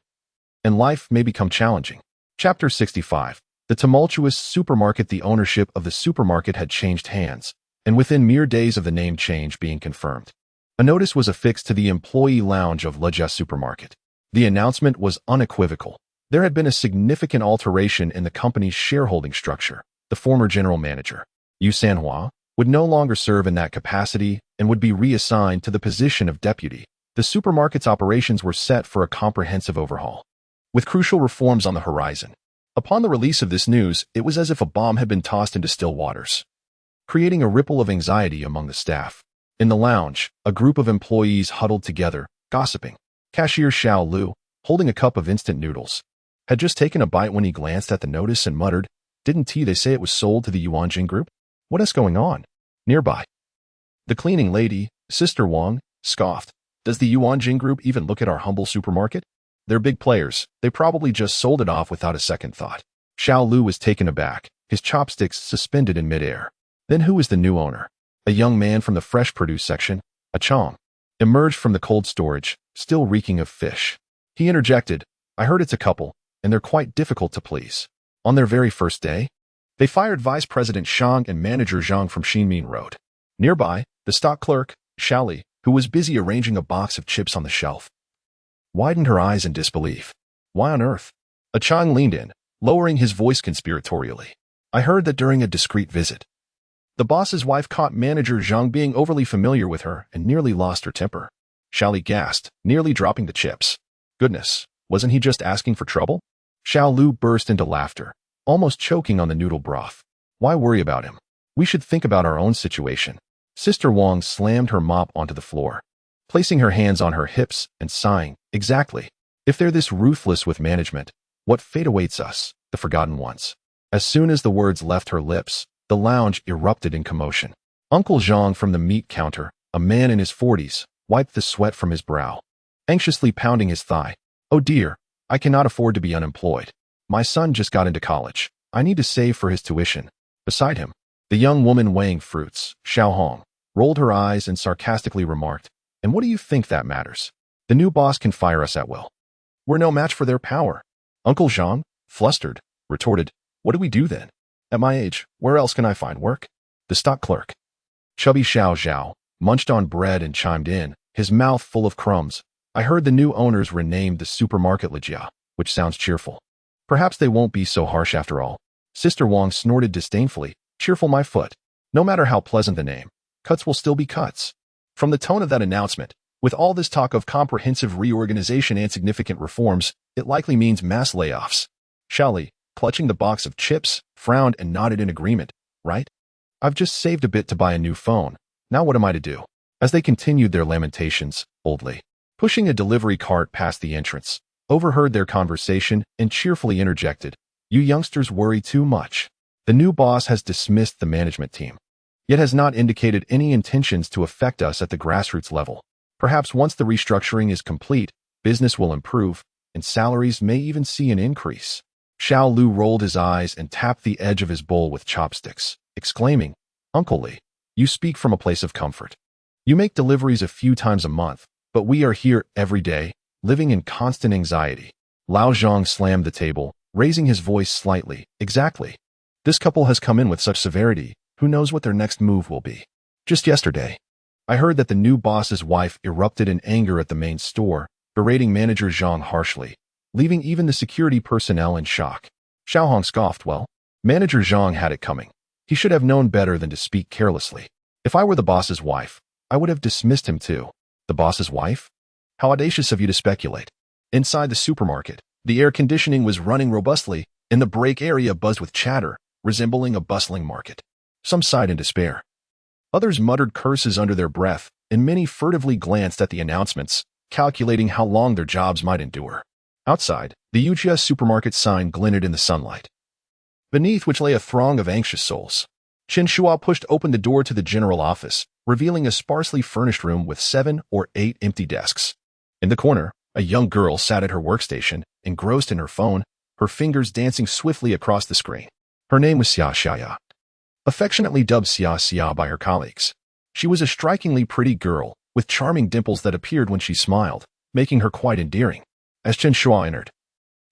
and life may become challenging." Chapter 65. The tumultuous supermarket. The ownership of the supermarket had changed hands, and within mere days of the name change being confirmed, a notice was affixed to the employee lounge of Lejia Supermarket. The announcement was unequivocal. There had been a significant alteration in the company's shareholding structure. The former general manager, Yu Sanhua, would no longer serve in that capacity and would be reassigned to the position of deputy. The supermarket's operations were set for a comprehensive overhaul, with crucial reforms on the horizon. Upon the release of this news, it was as if a bomb had been tossed into still waters, creating a ripple of anxiety among the staff. In the lounge, a group of employees huddled together, gossiping. Cashier Xiao Lu, holding a cup of instant noodles, had just taken a bite when he glanced at the notice and muttered, "Didn't they say it was sold to the Yuanjing Group? What is going on?" Nearby, the cleaning lady, Sister Wang, scoffed, "Does the Yuanjing Group even look at our humble supermarket? They're big players. They probably just sold it off without a second thought." Xiao Lu was taken aback, his chopsticks suspended in midair. Then who is the new owner? A young man from the fresh produce section, a Chong, emerged from the cold storage, still reeking of fish. He interjected, "I heard it's a couple, and they're quite difficult to please." On their very first day, they fired Vice President Shang and Manager Zhang from Xinmin Road. Nearby, the stock clerk, Xiaoli, who was busy arranging a box of chips on the shelf, widened her eyes in disbelief. "Why on earth?" A Chang leaned in, lowering his voice conspiratorially. "I heard that during a discreet visit, the boss's wife caught Manager Zhang being overly familiar with her and nearly lost her temper." Xiaoli gasped, nearly dropping the chips. "Goodness, wasn't he just asking for trouble?" Xiao Lu burst into laughter, almost choking on the noodle broth. "Why worry about him? We should think about our own situation." Sister Wang slammed her mop onto the floor, placing her hands on her hips and sighing, "Exactly. If they're this ruthless with management, what fate awaits us, the forgotten ones?" As soon as the words left her lips, the lounge erupted in commotion. Uncle Zhang from the meat counter, a man in his 40s, wiped the sweat from his brow, anxiously pounding his thigh. "Oh dear, I cannot afford to be unemployed. My son just got into college. I need to save for his tuition." Beside him, the young woman weighing fruits, Xiao Hong, rolled her eyes and sarcastically remarked, "And what do you think that matters? The new boss can fire us at will. We're no match for their power. Uncle Zhang, flustered, retorted, what do we do then? At my age, where else can I find work? The stock clerk. Chubby Xiao Zhao munched on bread and chimed in, his mouth full of crumbs. I heard the new owners renamed the supermarket Lijia, which sounds cheerful. Perhaps they won't be so harsh after all. Sister Wang snorted disdainfully, cheerful my foot. No matter how pleasant the name, cuts will still be cuts. From the tone of that announcement, with all this talk of comprehensive reorganization and significant reforms, it likely means mass layoffs. Xiaoli, clutching the box of chips, frowned and nodded in agreement. Right? I've just saved a bit to buy a new phone. Now what am I to do? As they continued their lamentations, Old Li, pushing a delivery cart past the entrance, overheard their conversation and cheerfully interjected, you youngsters worry too much. The new boss has dismissed the management team, yet has not indicated any intentions to affect us at the grassroots level. Perhaps once the restructuring is complete, business will improve, and salaries may even see an increase. Xiao Lu rolled his eyes and tapped the edge of his bowl with chopsticks, exclaiming, Uncle Li, you speak from a place of comfort. You make deliveries a few times a month, but we are here every day, living in constant anxiety. Lao Zhang slammed the table, raising his voice slightly. Exactly. This couple has come in with such severity, who knows what their next move will be. Just yesterday, I heard that the new boss's wife erupted in anger at the main store, berating manager Zhang harshly, leaving even the security personnel in shock. Xiaohong scoffed, well, manager Zhang had it coming. He should have known better than to speak carelessly. If I were the boss's wife, I would have dismissed him too. The boss's wife? How audacious of you to speculate. Inside the supermarket, the air conditioning was running robustly, and the break area buzzed with chatter, resembling a bustling market. Some sighed in despair. Others muttered curses under their breath, and many furtively glanced at the announcements, calculating how long their jobs might endure. Outside, the IOUs supermarket sign glinted in the sunlight, beneath which lay a throng of anxious souls. Chen Shuo pushed open the door to the general office, revealing a sparsely furnished room with 7 or 8 empty desks. In the corner, a young girl sat at her workstation, engrossed in her phone, her fingers dancing swiftly across the screen. Her name was Xia Xiaya, affectionately dubbed Xia Xia by her colleagues. She was a strikingly pretty girl, with charming dimples that appeared when she smiled, making her quite endearing. As Chen Shuo entered,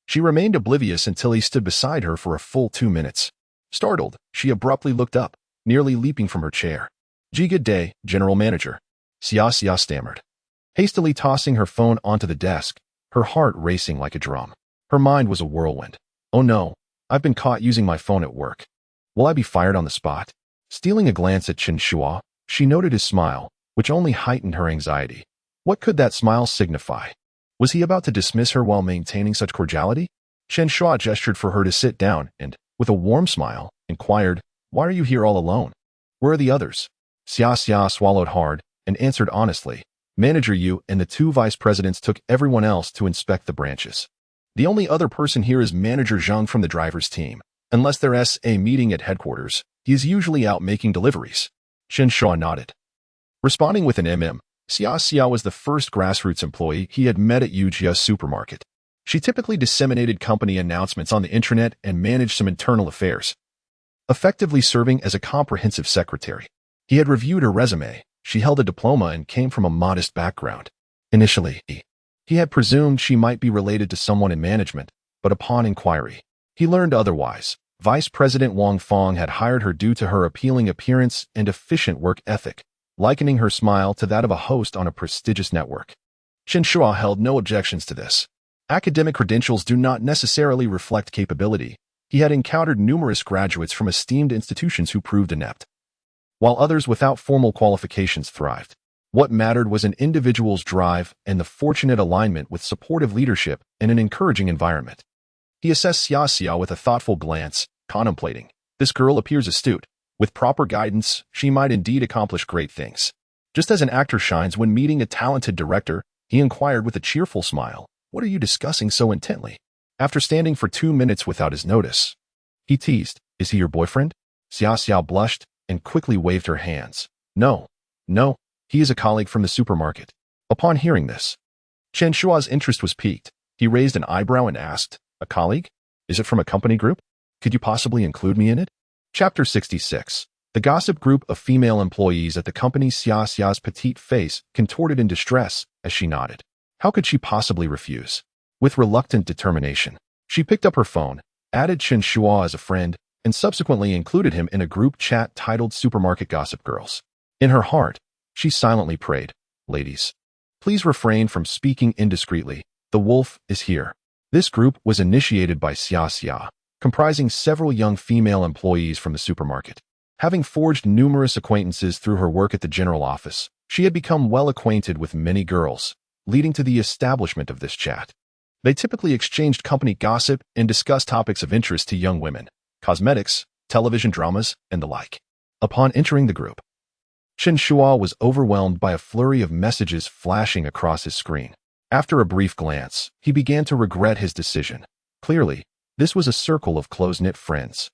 she remained oblivious until he stood beside her for a full 2 minutes. Startled, she abruptly looked up, nearly leaping from her chair. Good day, General Manager. Xia Xia stammered, hastily tossing her phone onto the desk, her heart racing like a drum. Her mind was a whirlwind. Oh no, I've been caught using my phone at work. Will I be fired on the spot? Stealing a glance at Chen Shuo, she noted his smile, which only heightened her anxiety. What could that smile signify? Was he about to dismiss her while maintaining such cordiality? Chen Shuo gestured for her to sit down and, with a warm smile, inquired, why are you here all alone? Where are the others? Xia Xia swallowed hard and answered honestly, Manager Yu and the 2 vice presidents took everyone else to inspect the branches. The only other person here is Manager Zhang from the driver's team. Unless there's a meeting at headquarters, he is usually out making deliveries. Chen Shuo nodded. Responding with an Xia Xia was the first grassroots employee he had met at IOUs supermarket. She typically disseminated company announcements on the intranet and managed some internal affairs, effectively serving as a comprehensive secretary. He had reviewed her resume. She held a diploma and came from a modest background. Initially, he had presumed she might be related to someone in management, but upon inquiry, he learned otherwise. Vice President Wang Fong had hired her due to her appealing appearance and efficient work ethic, likening her smile to that of a host on a prestigious network. Chen Shuo held no objections to this. Academic credentials do not necessarily reflect capability. He had encountered numerous graduates from esteemed institutions who proved inept, while others without formal qualifications thrived. What mattered was an individual's drive and the fortunate alignment with supportive leadership and an encouraging environment. He assessed Xia Xia with a thoughtful glance, contemplating, this girl appears astute. With proper guidance, she might indeed accomplish great things. Just as an actor shines when meeting a talented director, he inquired with a cheerful smile, what are you discussing so intently? After standing for 2 minutes without his notice, he teased, is he your boyfriend? Xia Xia blushed and quickly waved her hands. No, he is a colleague from the supermarket. Upon hearing this, Chen Shuo's interest was piqued. He raised an eyebrow and asked, a colleague? Is it from a company group? Could you possibly include me in it? Chapter 66. The gossip group of female employees at the company. Xia Xia's petite face contorted in distress as she nodded. How could she possibly refuse? With reluctant determination, she picked up her phone, added Chen Shuo as a friend, and subsequently included him in a group chat titled Supermarket Gossip Girls. In her heart, she silently prayed, "Ladies, please refrain from speaking indiscreetly. The wolf is here." This group was initiated by Xia, comprising several young female employees from the supermarket. Having forged numerous acquaintances through her work at the general office, she had become well acquainted with many girls, leading to the establishment of this chat. They typically exchanged company gossip and discussed topics of interest to young women, cosmetics, television dramas, and the like. Upon entering the group, Chen Shuo was overwhelmed by a flurry of messages flashing across his screen. After a brief glance, he began to regret his decision. Clearly, this was a circle of close-knit friends.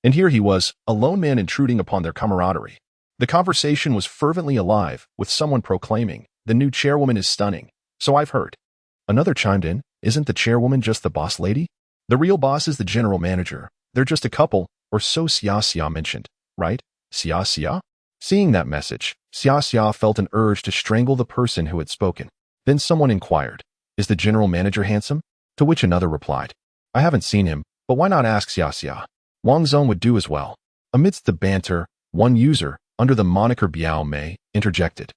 And here he was, a lone man intruding upon their camaraderie. The conversation was fervently alive, with someone proclaiming, "The new chairwoman is stunning, so I've heard." Another chimed in, "Isn't the chairwoman just the boss lady? The real boss is the general manager. They're just a couple," or so Xia mentioned. Right? Xia? Seeing that message, Xia felt an urge to strangle the person who had spoken. Then someone inquired, "Is the general manager handsome?" To which another replied, "I haven't seen him, but why not ask Xia? Wang Zong would do as well." Amidst the banter, one user, under the moniker Biao Mei, interjected,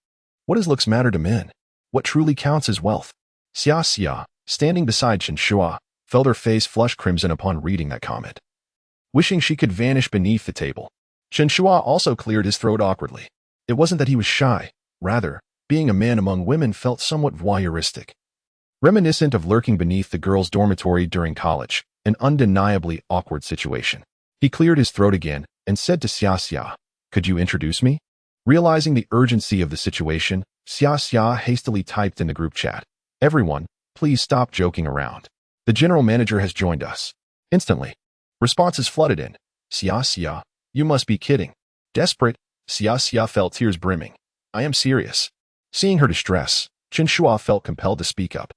"What does looks matter to men? What truly counts is wealth." Xia, standing beside Chen Shuo, felt her face flush crimson upon reading that comment. Wishing she could vanish beneath the table, Chen Shuo also cleared his throat awkwardly. It wasn't that he was shy. Rather, being a man among women felt somewhat voyeuristic. Reminiscent of lurking beneath the girls' dormitory during college, an undeniably awkward situation. He cleared his throat again and said to Xia, "Could you introduce me?" Realizing the urgency of the situation, Xia hastily typed in the group chat, "Everyone, please stop joking around. The general manager has joined us." Instantly, responses flooded in. "Xia, you must be kidding." Desperate, Xia felt tears brimming. "I am serious." Seeing her distress, Chen Shuo felt compelled to speak up.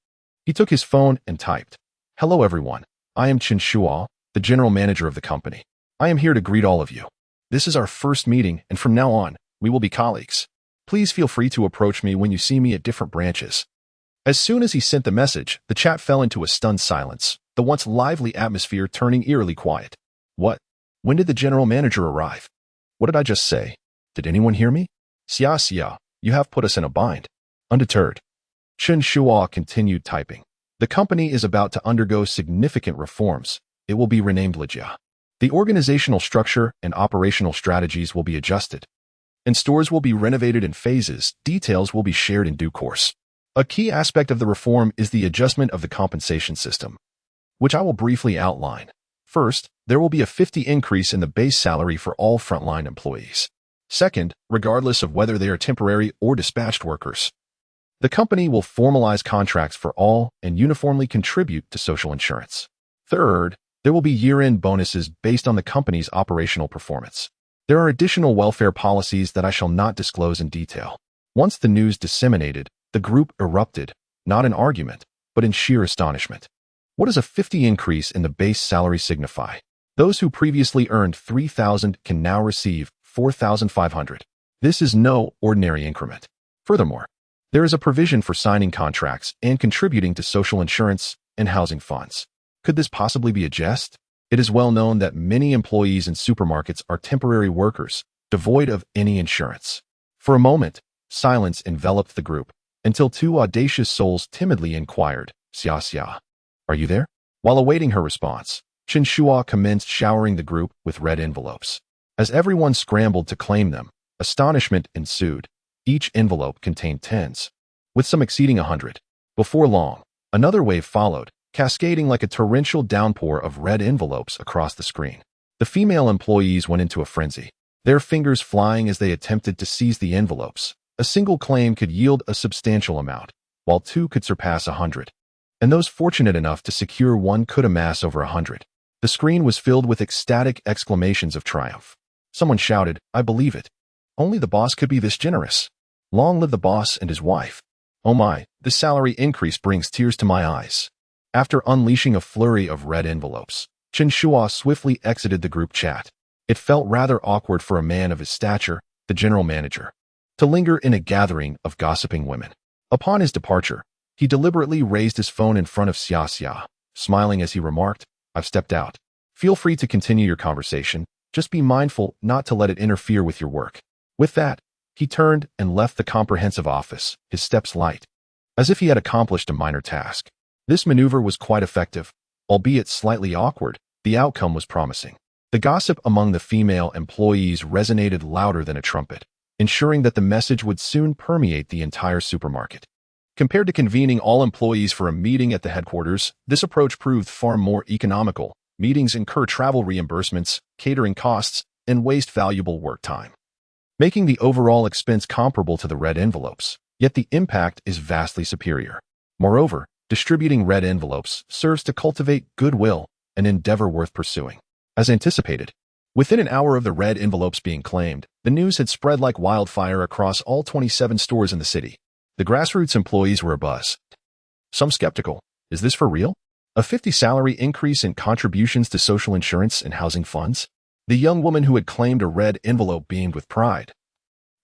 He took his phone and typed, "Hello everyone, I am Chen Shuo, the general manager of the company. I am here to greet all of you. This is our first meeting, and from now on, we will be colleagues. Please feel free to approach me when you see me at different branches." As soon as he sent the message, the chat fell into a stunned silence, the once lively atmosphere turning eerily quiet. What? When did the general manager arrive? What did I just say? Did anyone hear me? Xia, you have put us in a bind. Undeterred, Chen Shuo continued typing. The company is about to undergo significant reforms. It will be renamed Lijia. The organizational structure and operational strategies will be adjusted, and stores will be renovated in phases. Details will be shared in due course. A key aspect of the reform is the adjustment of the compensation system, which I will briefly outline. First, there will be a 50 increase in the base salary for all frontline employees. Second, regardless of whether they are temporary or dispatched workers, the company will formalize contracts for all and uniformly contribute to social insurance. Third, there will be year-end bonuses based on the company's operational performance. There are additional welfare policies that I shall not disclose in detail. Once the news disseminated, the group erupted, not in argument, but in sheer astonishment. What does a 50 increase in the base salary signify? Those who previously earned 3,000 can now receive 4,500. This is no ordinary increment. Furthermore, there is a provision for signing contracts and contributing to social insurance and housing funds. Could this possibly be a jest? It is well known that many employees in supermarkets are temporary workers, devoid of any insurance. For a moment, silence enveloped the group, until two audacious souls timidly inquired, "Xia, are you there?" While awaiting her response, Chen Shuo commenced showering the group with red envelopes. As everyone scrambled to claim them, astonishment ensued. Each envelope contained tens, with some exceeding 100. Before long, another wave followed, cascading like a torrential downpour of red envelopes across the screen. The female employees went into a frenzy, their fingers flying as they attempted to seize the envelopes. A single claim could yield a substantial amount, while two could surpass 100. And those fortunate enough to secure one could amass over 100. The screen was filled with ecstatic exclamations of triumph. Someone shouted, "I believe it. Only the boss could be this generous. Long live the boss and his wife. Oh my, this salary increase brings tears to my eyes." After unleashing a flurry of red envelopes, Chen Shuo swiftly exited the group chat. It felt rather awkward for a man of his stature, the general manager, to linger in a gathering of gossiping women. Upon his departure, He deliberately raised his phone in front of Xia, smiling as he remarked, "I've stepped out. Feel free to continue your conversation. Just be mindful not to let it interfere with your work." With that, he turned and left the comprehensive office, his steps light, as if he had accomplished a minor task. This maneuver was quite effective. Albeit slightly awkward, the outcome was promising. The gossip among the female employees resonated louder than a trumpet, ensuring that the message would soon permeate the entire supermarket. Compared to convening all employees for a meeting at the headquarters, this approach proved far more economical. Meetings incur travel reimbursements, catering costs, and waste valuable work time, making the overall expense comparable to the red envelopes. Yet the impact is vastly superior. Moreover, distributing red envelopes serves to cultivate goodwill, an endeavor worth pursuing. As anticipated, within an hour of the red envelopes being claimed, the news had spread like wildfire across all 27 stores in the city. The grassroots employees were abuzz. Some skeptical. Is this for real? A 50 salary increase in contributions to social insurance and housing funds? The young woman who had claimed a red envelope beamed with pride,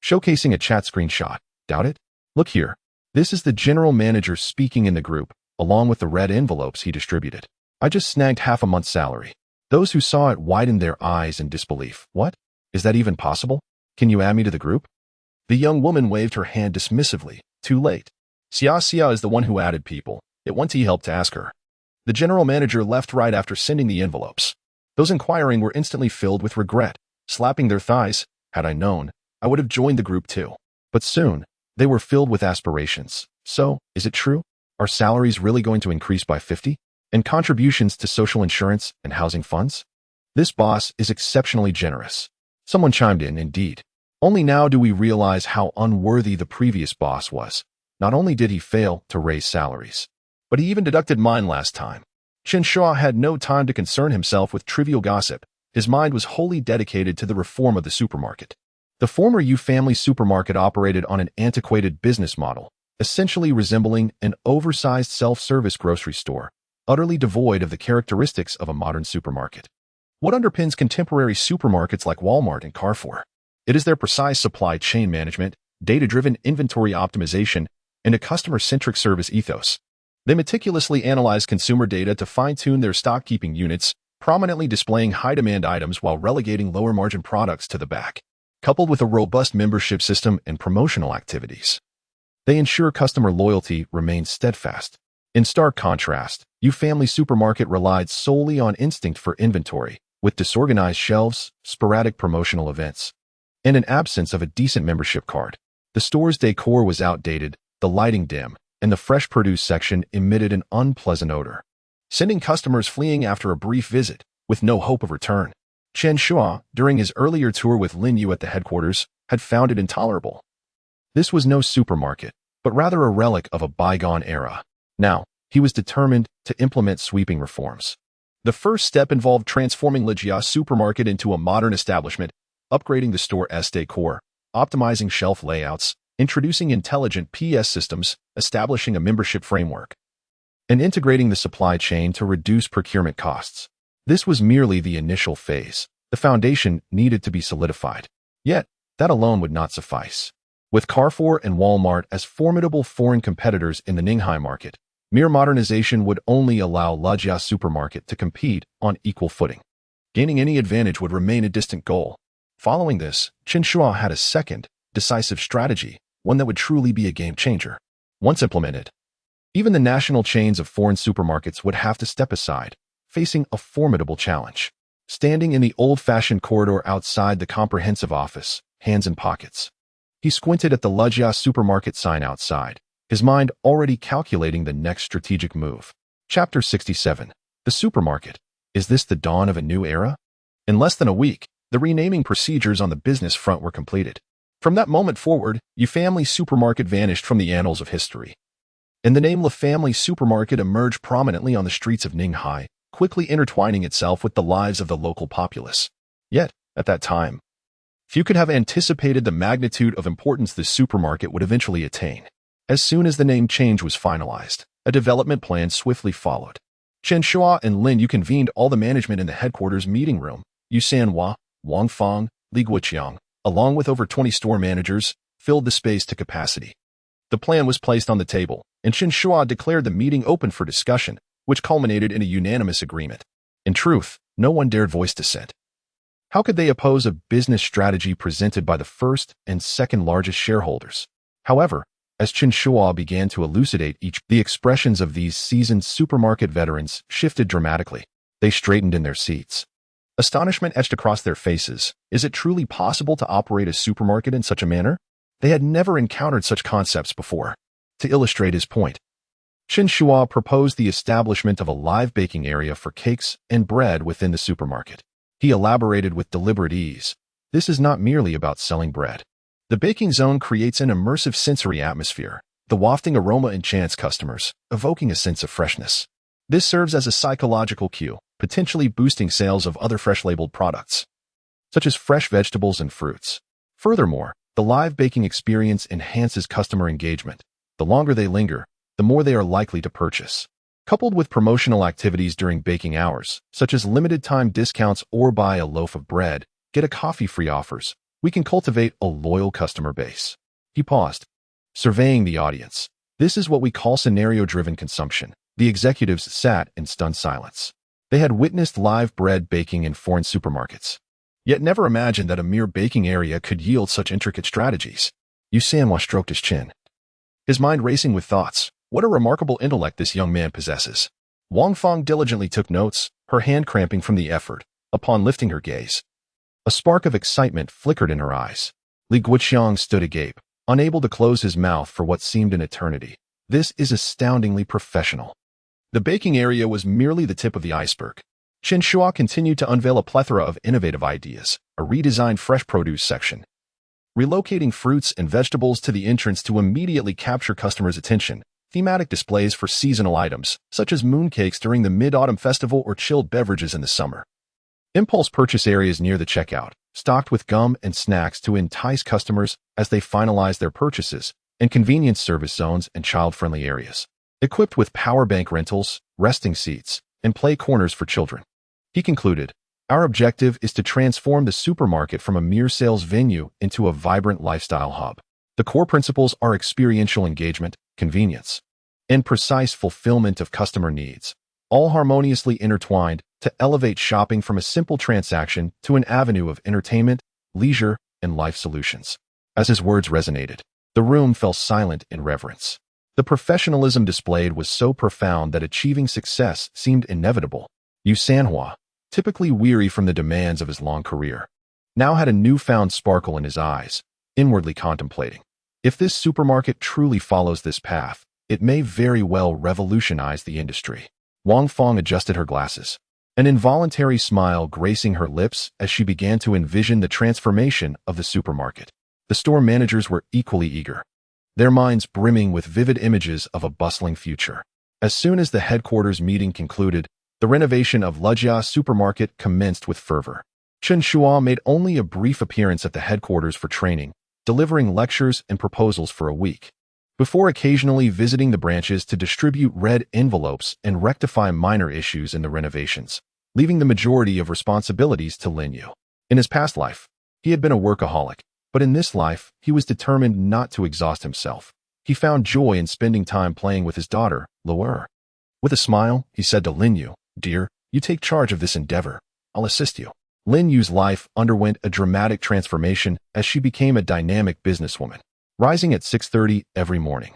showcasing a chat screenshot. Doubt it? Look here. This is the general manager speaking in the group, along with the red envelopes he distributed. I just snagged half a month's salary. Those who saw it widened their eyes in disbelief. What? Is that even possible? Can you add me to the group? The young woman waved her hand dismissively. Too late. Xia is the one who added people. It went to help to ask her. The general manager left right after sending the envelopes. Those inquiring were instantly filled with regret, slapping their thighs. Had I known, I would have joined the group too. But soon, they were filled with aspirations. So, is it true? Are salaries really going to increase by 50? And contributions to social insurance and housing funds? This boss is exceptionally generous. Someone chimed in, indeed. Only now do we realize how unworthy the previous boss was. Not only did he fail to raise salaries, but he even deducted mine last time. Chen Shuo had no time to concern himself with trivial gossip. His mind was wholly dedicated to the reform of the supermarket. The former Yu family supermarket operated on an antiquated business model, essentially resembling an oversized self-service grocery store, utterly devoid of the characteristics of a modern supermarket. What underpins contemporary supermarkets like Walmart and Carrefour? It is their precise supply chain management, data-driven inventory optimization, and a customer-centric service ethos. They meticulously analyze consumer data to fine-tune their stock-keeping units, prominently displaying high-demand items while relegating lower-margin products to the back. Coupled with a robust membership system and promotional activities, they ensure customer loyalty remains steadfast. In stark contrast, Yu family supermarket relied solely on instinct for inventory, with disorganized shelves, sporadic promotional events, and an absence of a decent membership card. The store's decor was outdated, the lighting dim, and the fresh produce section emitted an unpleasant odor, sending customers fleeing after a brief visit, with no hope of return. Chen Shuo, during his earlier tour with Lin Yu at the headquarters, had found it intolerable. This was no supermarket, but rather a relic of a bygone era. Now, he was determined to implement sweeping reforms. The first step involved transforming Lijia supermarket into a modern establishment, upgrading the store's decor, optimizing shelf layouts, introducing intelligent PS systems, establishing a membership framework, and integrating the supply chain to reduce procurement costs. This was merely the initial phase. The foundation needed to be solidified. Yet, that alone would not suffice. With Carrefour and Walmart as formidable foreign competitors in the Ninghai market, mere modernization would only allow Lijia supermarket to compete on equal footing. Gaining any advantage would remain a distant goal. Following this, Chen Shuo had a second, decisive strategy, one that would truly be a game changer. Once implemented, even the national chains of foreign supermarkets would have to step aside, facing a formidable challenge. Standing in the old-fashioned corridor outside the comprehensive office, hands in pockets, he squinted at the Lijia supermarket sign outside, his mind already calculating the next strategic move. Chapter 67. The Supermarket. Is this the dawn of a new era? In less than a week, the renaming procedures on the business front were completed. From that moment forward, Yu family supermarket vanished from the annals of history, and the name La Family Supermarket emerged prominently on the streets of Ninghai, quickly intertwining itself with the lives of the local populace. Yet, at that time, few could have anticipated the magnitude of importance this supermarket would eventually attain. As soon as the name change was finalized, a development plan swiftly followed. Chen Shuo and Lin Yu convened all the management in the headquarters meeting room. Yu Sanhua, Wang Feng, Li Guoqiang, along with over 20 store managers, filled the space to capacity. The plan was placed on the table, and Chen Shuo declared the meeting open for discussion, which culminated in a unanimous agreement. In truth, no one dared voice dissent. How could they oppose a business strategy presented by the first and second largest shareholders? However, as Chen Shuo began to elucidate the expressions of these seasoned supermarket veterans shifted dramatically. They straightened in their seats. Astonishment etched across their faces. Is it truly possible to operate a supermarket in such a manner? They had never encountered such concepts before. To illustrate his point, Chen Shuo proposed the establishment of a live baking area for cakes and bread within the supermarket. He elaborated with deliberate ease. This is not merely about selling bread. The baking zone creates an immersive sensory atmosphere. The wafting aroma enchants customers, evoking a sense of freshness. This serves as a psychological cue, potentially boosting sales of other fresh-labeled products, such as fresh vegetables and fruits. Furthermore, the live baking experience enhances customer engagement. The longer they linger, the more they are likely to purchase. Coupled with promotional activities during baking hours, such as limited-time discounts or buy a loaf of bread, get a coffee-free offers, we can cultivate a loyal customer base. He paused, surveying the audience. This is what we call scenario-driven consumption. The executives sat in stunned silence. They had witnessed live bread baking in foreign supermarkets, yet never imagined that a mere baking area could yield such intricate strategies. Yu Sanhua stroked his chin, his mind racing with thoughts. What a remarkable intellect this young man possesses. Wang Feng diligently took notes, her hand cramping from the effort. Upon lifting her gaze, a spark of excitement flickered in her eyes. Li Guoqiang stood agape, unable to close his mouth for what seemed an eternity. This is astoundingly professional. The baking area was merely the tip of the iceberg. Chen Shuo continued to unveil a plethora of innovative ideas, a redesigned fresh produce section, relocating fruits and vegetables to the entrance to immediately capture customers' attention, thematic displays for seasonal items, such as mooncakes during the Mid-Autumn Festival or chilled beverages in the summer. Impulse purchase areas near the checkout, stocked with gum and snacks to entice customers as they finalize their purchases, and convenience service zones and child-friendly areas, equipped with power bank rentals, resting seats, and play corners for children. He concluded, our objective is to transform the supermarket from a mere sales venue into a vibrant lifestyle hub. The core principles are experiential engagement, convenience, and precise fulfillment of customer needs, all harmoniously intertwined to elevate shopping from a simple transaction to an avenue of entertainment, leisure, and life solutions. As his words resonated, the room fell silent in reverence. The professionalism displayed was so profound that achieving success seemed inevitable. Yu Sanhua, typically weary from the demands of his long career, now had a newfound sparkle in his eyes, inwardly contemplating. If this supermarket truly follows this path, it may very well revolutionize the industry. Wang Feng adjusted her glasses, an involuntary smile gracing her lips as she began to envision the transformation of the supermarket. The store managers were equally eager, their minds brimming with vivid images of a bustling future. As soon as the headquarters meeting concluded, the renovation of Lejia supermarket commenced with fervor. Chen Shuo made only a brief appearance at the headquarters for training, delivering lectures and proposals for a week, before occasionally visiting the branches to distribute red envelopes and rectify minor issues in the renovations, leaving the majority of responsibilities to Lin Yu. In his past life, he had been a workaholic, but in this life, he was determined not to exhaust himself. He found joy in spending time playing with his daughter, Luer. With a smile, he said to Lin Yu, "Dear, you take charge of this endeavor. I'll assist you." Lin Yu's life underwent a dramatic transformation as she became a dynamic businesswoman. Rising at 6:30 every morning,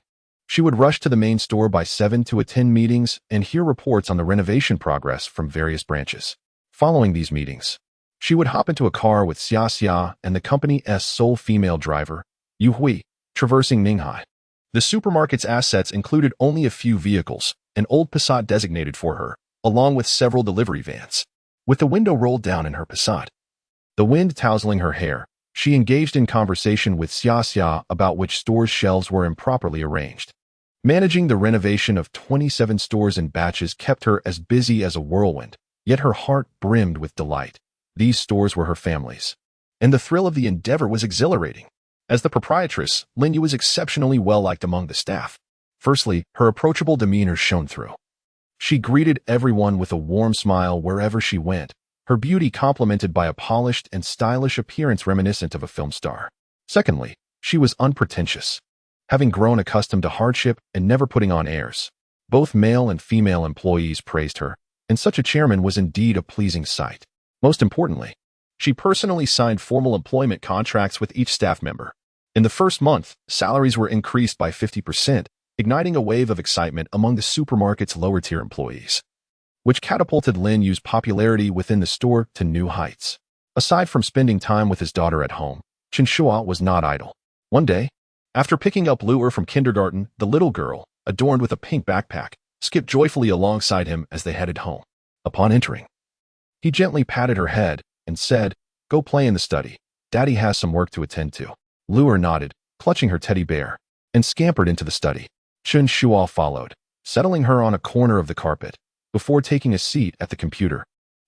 she would rush to the main store by 7 to attend meetings and hear reports on the renovation progress from various branches. Following these meetings, she would hop into a car with Xia Xia and the company's sole female driver, Yu Hui, traversing Ninghai. The supermarket's assets included only a few vehicles, an old Passat designated for her, along with several delivery vans. With the window rolled down in her Passat, the wind tousling her hair, she engaged in conversation with Xia Xia about which stores' shelves were improperly arranged. Managing the renovation of 27 stores in batches kept her as busy as a whirlwind, yet her heart brimmed with delight. These stores were her family's, and the thrill of the endeavor was exhilarating. As the proprietress, Lin Yu was exceptionally well-liked among the staff. Firstly, her approachable demeanor shone through. She greeted everyone with a warm smile wherever she went, her beauty complemented by a polished and stylish appearance reminiscent of a film star. Secondly, she was unpretentious, having grown accustomed to hardship and never putting on airs. Both male and female employees praised her, and such a chairman was indeed a pleasing sight. Most importantly, she personally signed formal employment contracts with each staff member. In the first month, salaries were increased by 50%, igniting a wave of excitement among the supermarket's lower-tier employees, which catapulted Lin Yu's popularity within the store to new heights. Aside from spending time with his daughter at home, Chen Shuo was not idle. One day, after picking up Lu'er from kindergarten, the little girl, adorned with a pink backpack, skipped joyfully alongside him as they headed home. Upon entering, he gently patted her head and said, "Go play in the study. Daddy has some work to attend to." Lu'er nodded, clutching her teddy bear, and scampered into the study. Chen Shuo followed, settling her on a corner of the carpet, before taking a seat at the computer,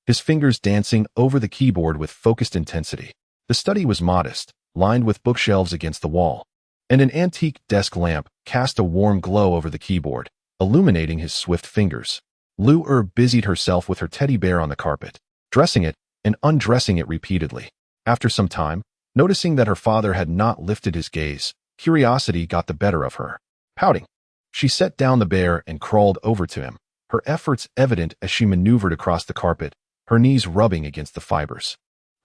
his fingers dancing over the keyboard with focused intensity. The study was modest, lined with bookshelves against the wall, and an antique desk lamp cast a warm glow over the keyboard, illuminating his swift fingers. Lu'er busied herself with her teddy bear on the carpet, dressing it and undressing it repeatedly. After some time, noticing that her father had not lifted his gaze, curiosity got the better of her. Pouting, she set down the bear and crawled over to him, her efforts evident as she maneuvered across the carpet, her knees rubbing against the fibers.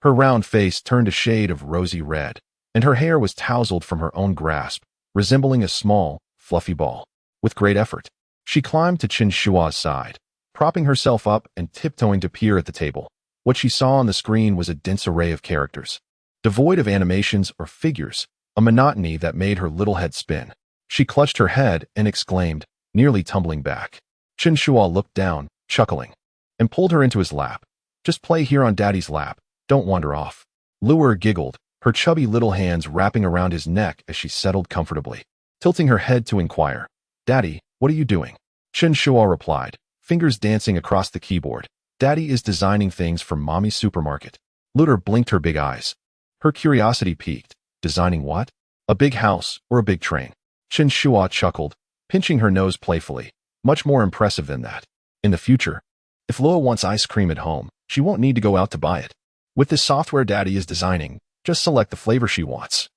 Her round face turned a shade of rosy red, and her hair was tousled from her own grasp, resembling a small, fluffy ball. With great effort, she climbed to Chen Shuo's side, propping herself up and tiptoeing to peer at the table. What she saw on the screen was a dense array of characters, devoid of animations or figures, a monotony that made her little head spin. She clutched her head and exclaimed, nearly tumbling back. Chen Shuo looked down, chuckling, and pulled her into his lap. "Just play here on Daddy's lap. Don't wander off." Lu'er giggled, her chubby little hands wrapping around his neck as she settled comfortably, tilting her head to inquire, "Daddy, what are you doing?" Chen Shuo replied, fingers dancing across the keyboard. "Daddy is designing things for Mommy's supermarket." Lu'er blinked her big eyes. Her curiosity piqued. Designing what? A big house or a big train? Chen Shuo chuckled, pinching her nose playfully. Much more impressive than that. In the future, if Luo wants ice cream at home, she won't need to go out to buy it. With this software Daddy is designing, just select the flavor she wants,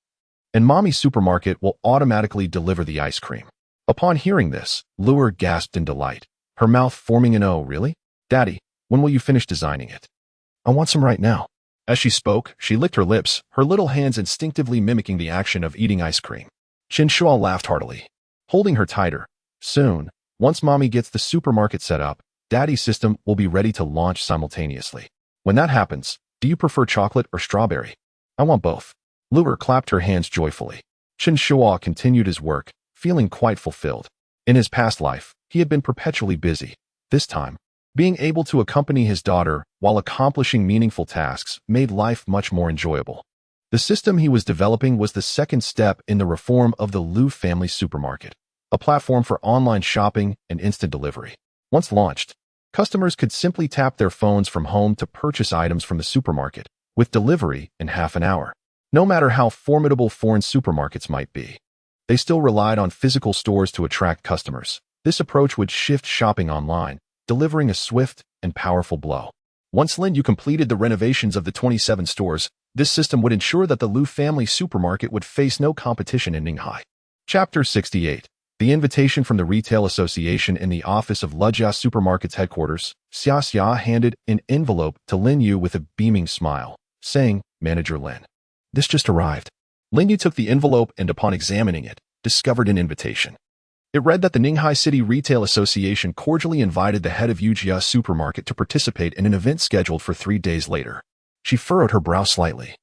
and Mommy's supermarket will automatically deliver the ice cream. Upon hearing this, Lu'er gasped in delight, her mouth forming an O. "Really? Daddy, when will you finish designing it? I want some right now." As she spoke, she licked her lips, her little hands instinctively mimicking the action of eating ice cream. Chen Shuo laughed heartily, holding her tighter. "Soon, once Mommy gets the supermarket set up, Daddy's system will be ready to launch simultaneously. When that happens, do you prefer chocolate or strawberry?" "I want both." Lu'er clapped her hands joyfully. Chen Shuo continued his work, feeling quite fulfilled. In his past life, he had been perpetually busy. This time, being able to accompany his daughter while accomplishing meaningful tasks made life much more enjoyable. The system he was developing was the second step in the reform of the Lu family supermarket, a platform for online shopping and instant delivery. Once launched, customers could simply tap their phones from home to purchase items from the supermarket, with delivery in half an hour. No matter how formidable foreign supermarkets might be, they still relied on physical stores to attract customers. This approach would shift shopping online, delivering a swift and powerful blow. Once Lin Yu completed the renovations of the 27 stores, this system would ensure that the Lu family supermarket would face no competition in Ninghai. Chapter 68. The invitation from the Retail Association in the office of Lejia Supermarket's headquarters. Xia Xia handed an envelope to Lin Yu with a beaming smile, saying, "Manager Lin, this just arrived." Lin Yu took the envelope and upon examining it, discovered an invitation. It read that the Ninghai City Retail Association cordially invited the head of Yujia Supermarket to participate in an event scheduled for 3 days later. She furrowed her brow slightly,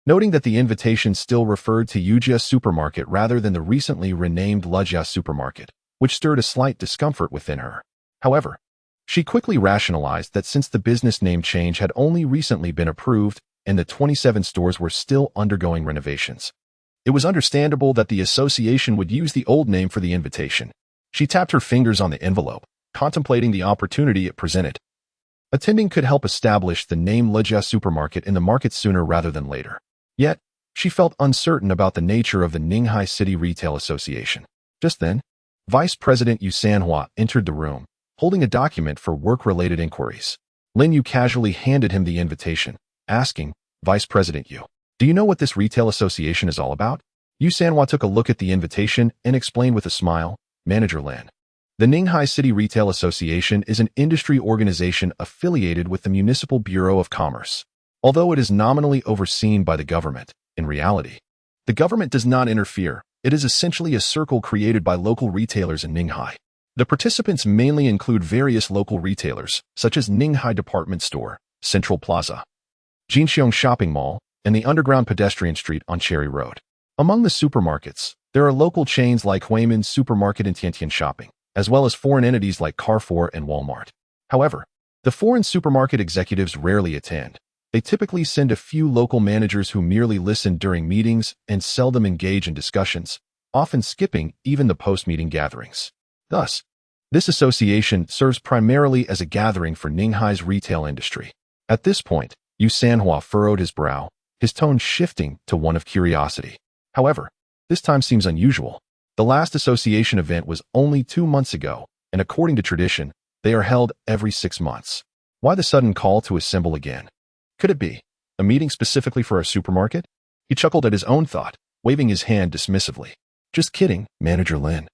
noting that the invitation still referred to Yujia Supermarket rather than the recently renamed Lejia Supermarket, which stirred a slight discomfort within her. However, she quickly rationalized that since the business name change had only recently been approved and the 27 stores were still undergoing renovations, it was understandable that the association would use the old name for the invitation. She tapped her fingers on the envelope, contemplating the opportunity it presented. Attending could help establish the name Lejia Supermarket in the market sooner rather than later. Yet, she felt uncertain about the nature of the Ninghai City Retail Association. Just then, Vice President Yu Sanhua entered the room, holding a document for work-related inquiries. Lin Yu casually handed him the invitation, asking, "Vice President Yu, do you know what this retail association is all about?" Yu Sanhua took a look at the invitation and explained with a smile, Manager Lin. The Ninghai City Retail Association is an industry organization affiliated with the Municipal Bureau of Commerce. Although it is nominally overseen by the government, in reality, the government does not interfere. It is essentially a circle created by local retailers in Ninghai. The participants mainly include various local retailers, such as Ninghai Department Store, Central Plaza, Jinxiong Shopping Mall, and the underground pedestrian street on Cherry Road. Among the supermarkets, there are local chains like Huimin Supermarket and Tiantian Shopping, as well as foreign entities like Carrefour and Walmart. However, the foreign supermarket executives rarely attend. They typically send a few local managers who merely listen during meetings and seldom engage in discussions, often skipping even the post-meeting gatherings. Thus, this association serves primarily as a gathering for Ninghai's retail industry. At this point, Yu Sanhua furrowed his brow, his tone shifting to one of curiosity. However, this time seems unusual. The last association event was only 2 months ago, and according to tradition, they are held every 6 months. Why the sudden call to assemble again? Could it be a meeting specifically for a supermarket? He chuckled at his own thought, waving his hand dismissively. Just kidding, Manager Lin.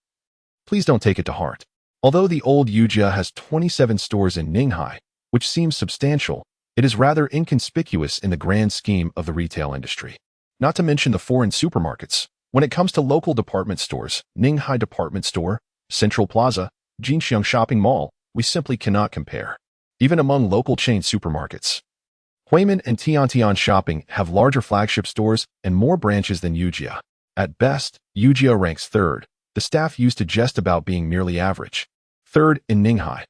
Please don't take it to heart. Although the old Yujia has 27 stores in Ninghai, which seems substantial, it is rather inconspicuous in the grand scheme of the retail industry. Not to mention the foreign supermarkets. When it comes to local department stores, Ninghai Department Store, Central Plaza, Jinxiong Shopping Mall, we simply cannot compare. Even among local chain supermarkets, Huimin and Tiantian Shopping have larger flagship stores and more branches than Yujia. At best, Yujia ranks third. The staff used to jest about being merely average. Third in Ninghai.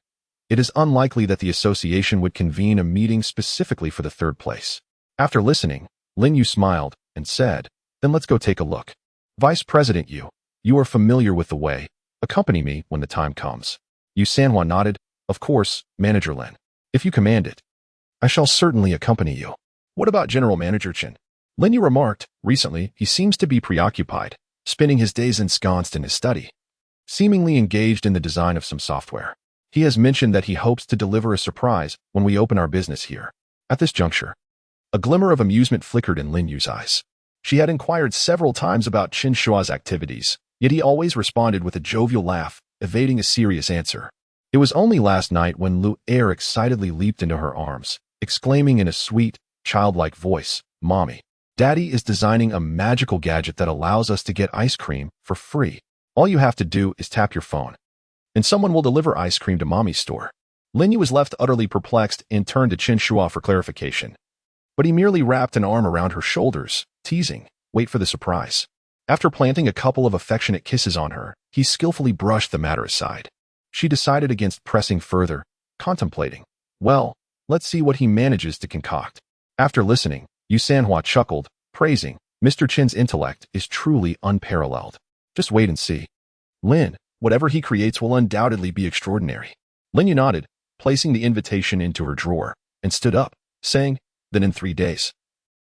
It is unlikely that the association would convene a meeting specifically for the third place. After listening, Lin Yu smiled and said, then let's go take a look. Vice President Yu, you are familiar with the way. Accompany me when the time comes. Yu Sanhua nodded. Of course, Manager Lin. If you command it, I shall certainly accompany you. What about General Manager Chen? Lin Yu remarked. Recently, he seems to be preoccupied, spending his days ensconced in his study, seemingly engaged in the design of some software. He has mentioned that he hopes to deliver a surprise when we open our business here. At this juncture, a glimmer of amusement flickered in Lin Yu's eyes. She had inquired several times about Chen Shuo's activities, yet he always responded with a jovial laugh, evading a serious answer. It was only last night when Lu Er excitedly leaped into her arms, exclaiming in a sweet, childlike voice, Mommy, Daddy is designing a magical gadget that allows us to get ice cream for free. All you have to do is tap your phone, and someone will deliver ice cream to Mommy's store. Lin Yu was left utterly perplexed and turned to Chen Shuo for clarification. But he merely wrapped an arm around her shoulders, teasing, wait for the surprise. After planting a couple of affectionate kisses on her, he skillfully brushed the matter aside. She decided against pressing further, contemplating, well, let's see what he manages to concoct. After listening, Yu Sanhua chuckled, praising, Mr. Chen's intellect is truly unparalleled. Just wait and see. Lin, whatever he creates will undoubtedly be extraordinary. Lin Yu nodded, placing the invitation into her drawer, and stood up, saying, then in 3 days,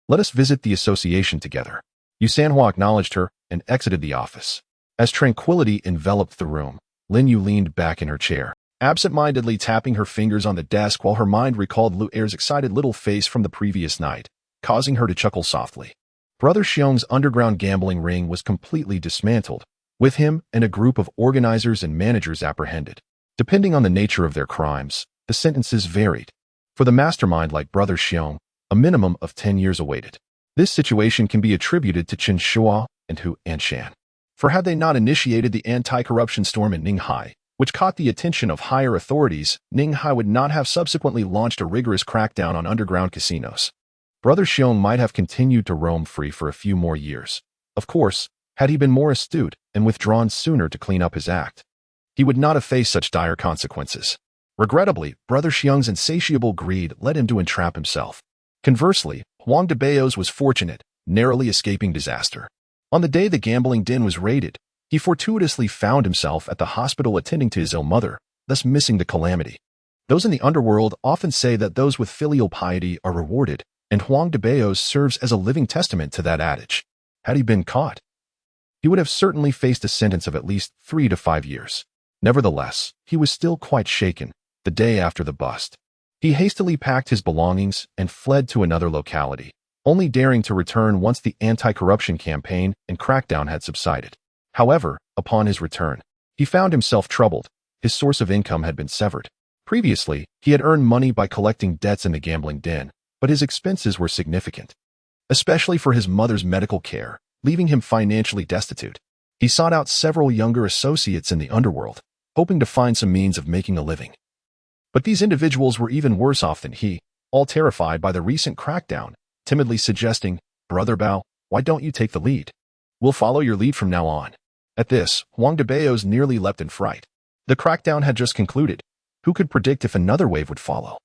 let us visit the association together. Yu Sanhua acknowledged her and exited the office. As tranquility enveloped the room, Lin Yu leaned back in her chair, absent-mindedly tapping her fingers on the desk while her mind recalled Lu Er's excited little face from the previous night, causing her to chuckle softly. Brother Xiong's underground gambling ring was completely dismantled, with him and a group of organizers and managers apprehended. Depending on the nature of their crimes, the sentences varied. For the mastermind like Brother Xiong, a minimum of 10 years awaited. This situation can be attributed to Chen Shuo and Hu Anshan. For had they not initiated the anti-corruption storm in Ninghai, which caught the attention of higher authorities, Ninghai would not have subsequently launched a rigorous crackdown on underground casinos. Brother Xiong might have continued to roam free for a few more years. Of course, had he been more astute and withdrawn sooner to clean up his act, he would not have faced such dire consequences. Regrettably, Brother Xiong's insatiable greed led him to entrap himself. Conversely, Huang de Beos was fortunate, narrowly escaping disaster. On the day the gambling den was raided, he fortuitously found himself at the hospital attending to his ill mother, thus missing the calamity. Those in the underworld often say that those with filial piety are rewarded, and Huang de Beos serves as a living testament to that adage. Had he been caught, he would have certainly faced a sentence of at least 3 to 5 years. Nevertheless, he was still quite shaken the day after the bust. He hastily packed his belongings and fled to another locality, only daring to return once the anti-corruption campaign and crackdown had subsided. However, upon his return, he found himself troubled. His source of income had been severed. Previously, he had earned money by collecting debts in the gambling den, but his expenses were significant, especially for his mother's medical care, leaving him financially destitute. He sought out several younger associates in the underworld, hoping to find some means of making a living. But these individuals were even worse off than he, all terrified by the recent crackdown, timidly suggesting, "Brother Bao, why don't you take the lead? We'll follow your lead from now on." At this, Huang Debao's nearly leapt in fright. The crackdown had just concluded. Who could predict if another wave would follow?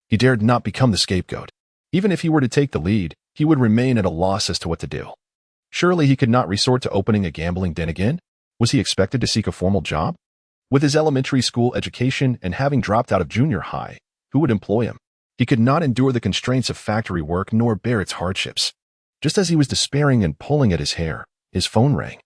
He dared not become the scapegoat. Even if he were to take the lead, he would remain at a loss as to what to do. Surely he could not resort to opening a gambling den again? Was he expected to seek a formal job? With his elementary school education and having dropped out of junior high, who would employ him? He could not endure the constraints of factory work nor bear its hardships. Just as he was despairing and pulling at his hair, his phone rang.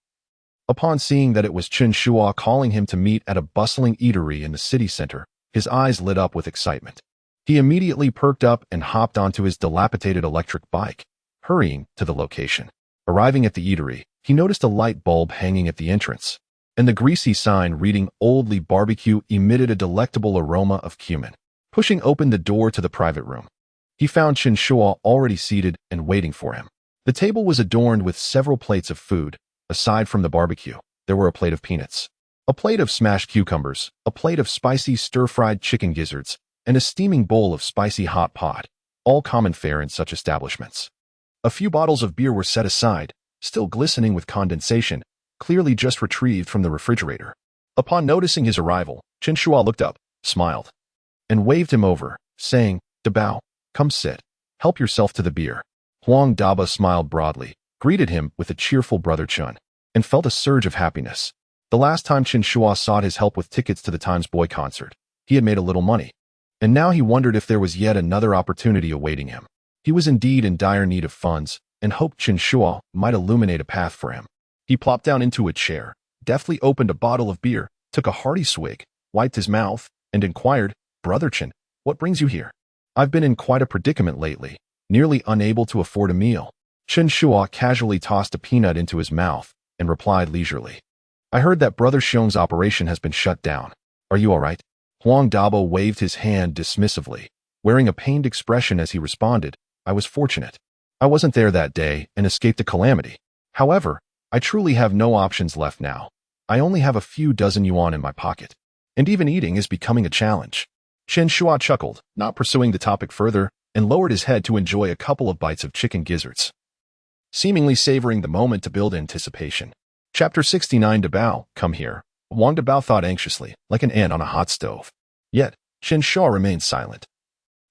Upon seeing that it was Chen Shuo calling him to meet at a bustling eatery in the city center, his eyes lit up with excitement. He immediately perked up and hopped onto his dilapidated electric bike, hurrying to the location. Arriving at the eatery, he noticed a light bulb hanging at the entrance, and the greasy sign reading "Oldly Barbecue" emitted a delectable aroma of cumin. Pushing open the door to the private room, he found Chen Shuo already seated and waiting for him. The table was adorned with several plates of food. Aside from the barbecue, there were a plate of peanuts, a plate of smashed cucumbers, a plate of spicy stir-fried chicken gizzards, and a steaming bowl of spicy hot pot, all common fare in such establishments. A few bottles of beer were set aside, still glistening with condensation, clearly just retrieved from the refrigerator. Upon noticing his arrival, Chen Shuo looked up, smiled, and waved him over, saying, "Dabao, come sit. Help yourself to the beer." Huang Daba smiled broadly, greeted him with a cheerful brother Chun, and felt a surge of happiness. The last time Chen Shuo sought his help with tickets to the Times Boy concert, he had made a little money, and now he wondered if there was yet another opportunity awaiting him. He was indeed in dire need of funds, and hoped Chen Shuo might illuminate a path for him. He plopped down into a chair, deftly opened a bottle of beer, took a hearty swig, wiped his mouth, and inquired, "Brother Chen, what brings you here?" "I've been in quite a predicament lately, nearly unable to afford a meal." Chen Shuo casually tossed a peanut into his mouth and replied leisurely, "I heard that Brother Xiong's operation has been shut down. Are you all right?" Huang Dabo waved his hand dismissively, wearing a pained expression as he responded, "I was fortunate. I wasn't there that day and escaped a calamity. However, I truly have no options left now. I only have a few dozen yuan in my pocket, and even eating is becoming a challenge." Chen Shuo chuckled, not pursuing the topic further, and lowered his head to enjoy a couple of bites of chicken gizzards, seemingly savoring the moment to build anticipation. Chapter 69. Dabao, come here. Huang Dabao thought anxiously, like an ant on a hot stove. Yet, Chen Shuo remained silent,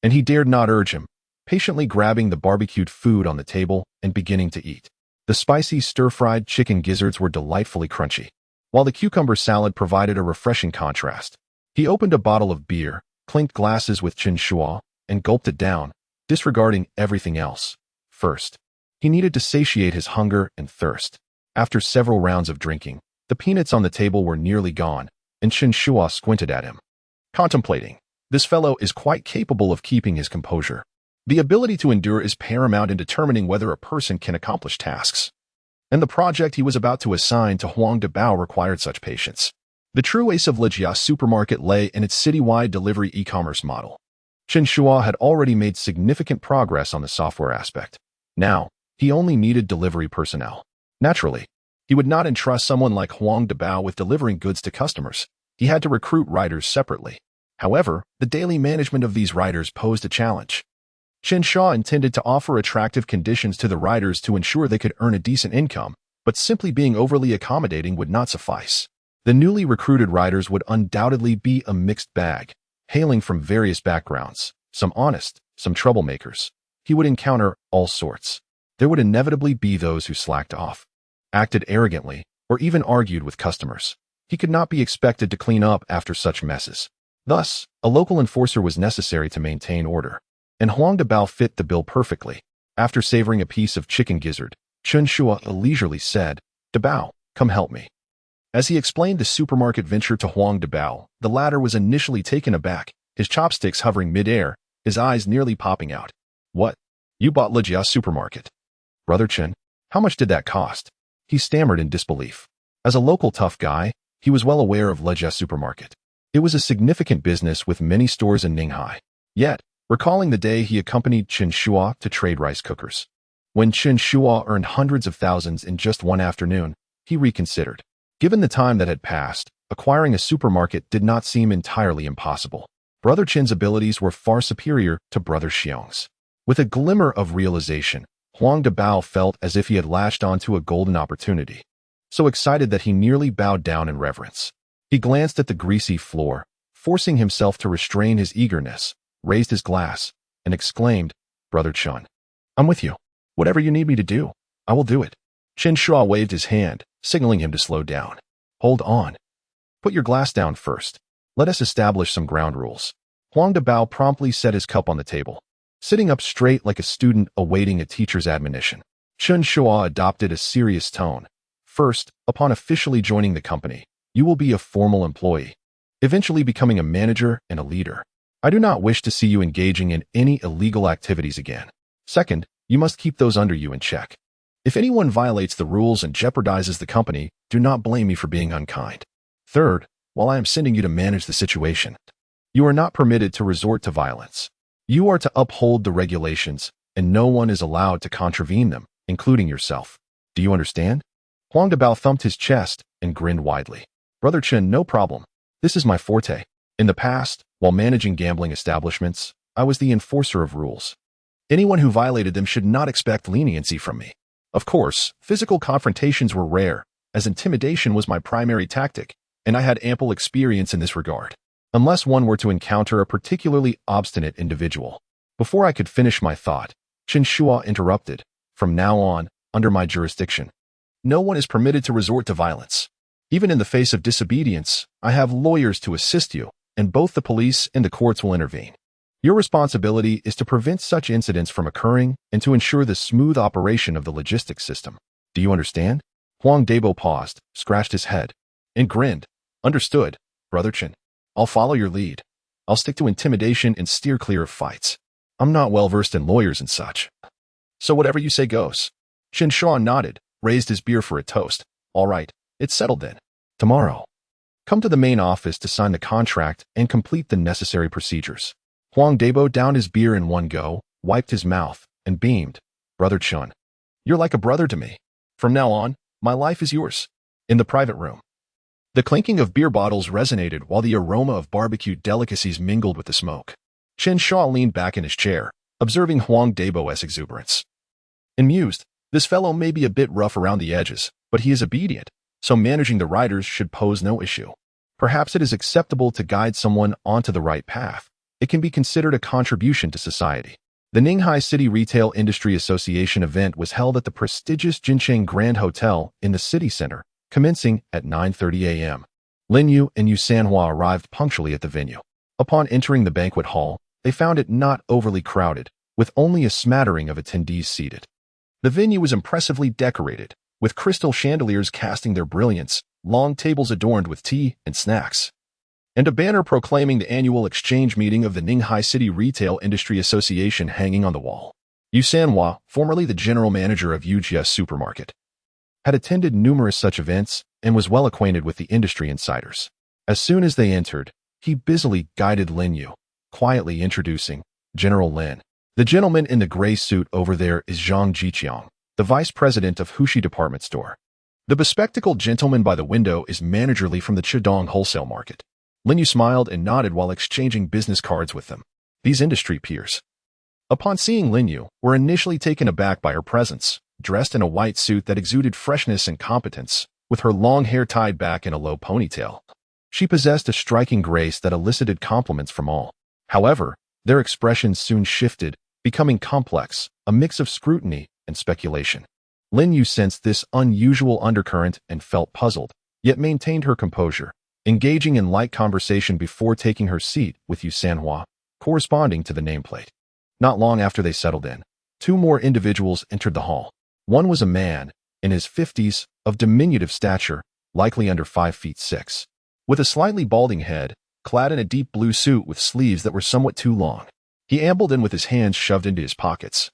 and he dared not urge him, patiently grabbing the barbecued food on the table and beginning to eat. The spicy stir-fried chicken gizzards were delightfully crunchy, while the cucumber salad provided a refreshing contrast. He opened a bottle of beer, clinked glasses with Chen Shuo, and gulped it down, disregarding everything else. First, he needed to satiate his hunger and thirst. After several rounds of drinking, the peanuts on the table were nearly gone, and Chen Shuo squinted at him, contemplating. This fellow is quite capable of keeping his composure. The ability to endure is paramount in determining whether a person can accomplish tasks, and the project he was about to assign to Huang Dabao required such patience. The true ace of Lijia supermarket lay in its citywide delivery e-commerce model. Chen Shuo had already made significant progress on the software aspect. Now, he only needed delivery personnel. Naturally, he would not entrust someone like Huang Dabao with delivering goods to customers. He had to recruit riders separately. However, the daily management of these riders posed a challenge. Chen Shuo intended to offer attractive conditions to the riders to ensure they could earn a decent income, but simply being overly accommodating would not suffice. The newly recruited riders would undoubtedly be a mixed bag, hailing from various backgrounds, some honest, some troublemakers. He would encounter all sorts. There would inevitably be those who slacked off, acted arrogantly, or even argued with customers. He could not be expected to clean up after such messes. Thus, a local enforcer was necessary to maintain order, and Huang Dabao fit the bill perfectly. After savoring a piece of chicken gizzard, Chen Shuo leisurely said, "Dabao, come help me." As he explained the supermarket venture to Huang Dabao, the latter was initially taken aback, his chopsticks hovering mid-air, his eyes nearly popping out. "What? You bought Lejia's supermarket. Brother Chen, how much did that cost? He stammered in disbelief. As a local tough guy, he was well aware of Lejia's supermarket. It was a significant business with many stores in Ninghai. Yet, recalling the day he accompanied Chen Shuo to trade rice cookers. When Chen Shuo earned hundreds of thousands in just one afternoon, he reconsidered. Given the time that had passed, acquiring a supermarket did not seem entirely impossible. Brother Chen's abilities were far superior to Brother Xiong's. With a glimmer of realization, Huang Dabao felt as if he had latched onto a golden opportunity. So excited that he nearly bowed down in reverence. He glanced at the greasy floor, forcing himself to restrain his eagerness, raised his glass, and exclaimed, Brother Chen, I'm with you. Whatever you need me to do, I will do it. Chen Shuo waved his hand, signaling him to slow down. Hold on. Put your glass down first. Let us establish some ground rules. Huang Dabao promptly set his cup on the table, sitting up straight like a student awaiting a teacher's admonition. Chen Shuo adopted a serious tone. First, upon officially joining the company, you will be a formal employee, eventually becoming a manager and a leader. I do not wish to see you engaging in any illegal activities again. Second, you must keep those under you in check. If anyone violates the rules and jeopardizes the company, do not blame me for being unkind. Third, while I am sending you to manage the situation, you are not permitted to resort to violence. You are to uphold the regulations, and no one is allowed to contravene them, including yourself. Do you understand? Huang Dabao thumped his chest and grinned widely. Brother Chen, no problem. This is my forte. In the past, while managing gambling establishments, I was the enforcer of rules. Anyone who violated them should not expect leniency from me. Of course, physical confrontations were rare, as intimidation was my primary tactic, and I had ample experience in this regard. Unless one were to encounter a particularly obstinate individual. Before I could finish my thought, Chen Shuo interrupted. From now on, under my jurisdiction, no one is permitted to resort to violence. Even in the face of disobedience, I have lawyers to assist you, and both the police and the courts will intervene. Your responsibility is to prevent such incidents from occurring and to ensure the smooth operation of the logistics system. Do you understand? Huang Dabo paused, scratched his head, and grinned. Understood, Brother Chen. I'll follow your lead. I'll stick to intimidation and steer clear of fights. I'm not well versed in lawyers and such. So whatever you say goes. Chen Shuo nodded, raised his beer for a toast. All right, it's settled then. Tomorrow, come to the main office to sign the contract and complete the necessary procedures. Huang Dabo downed his beer in one go, wiped his mouth, and beamed. Brother Chen, you're like a brother to me. From now on, my life is yours. In the private room. The clinking of beer bottles resonated while the aroma of barbecued delicacies mingled with the smoke. Chen Shuo leaned back in his chair, observing Huang Dabo's exuberance. Amused, this fellow may be a bit rough around the edges, but he is obedient, so managing the riders should pose no issue. Perhaps it is acceptable to guide someone onto the right path. It can be considered a contribution to society. The Ninghai City Retail Industry Association event was held at the prestigious Jincheng Grand Hotel in the city center, commencing at 9:30 a.m. Lin Yu and Yu Sanhua arrived punctually at the venue. Upon entering the banquet hall, they found it not overly crowded, with only a smattering of attendees seated. The venue was impressively decorated, with crystal chandeliers casting their brilliance, long tables adorned with tea and snacks, and a banner proclaiming the annual exchange meeting of the Ninghai City Retail Industry Association hanging on the wall. Yu Sanhua, formerly the general manager of Yujia's supermarket, had attended numerous such events and was well acquainted with the industry insiders. As soon as they entered, he busily guided Lin Yu, quietly introducing General Lin. The gentleman in the gray suit over there is Zhang Jiqiang, the vice president of Hushi department store. The bespectacled gentleman by the window is Manager Li from the Chidong wholesale market. Lin Yu smiled and nodded while exchanging business cards with them. These industry peers, upon seeing Lin Yu, were initially taken aback by her presence, dressed in a white suit that exuded freshness and competence, with her long hair tied back in a low ponytail. She possessed a striking grace that elicited compliments from all. However, their expressions soon shifted, becoming complex, a mix of scrutiny and speculation. Lin Yu sensed this unusual undercurrent and felt puzzled, yet maintained her composure, engaging in light conversation before taking her seat with Yu Sanhua, corresponding to the nameplate. Not long after they settled in, two more individuals entered the hall. One was a man, in his 50s, of diminutive stature, likely under 5'6", with a slightly balding head, clad in a deep blue suit with sleeves that were somewhat too long. He ambled in with his hands shoved into his pockets.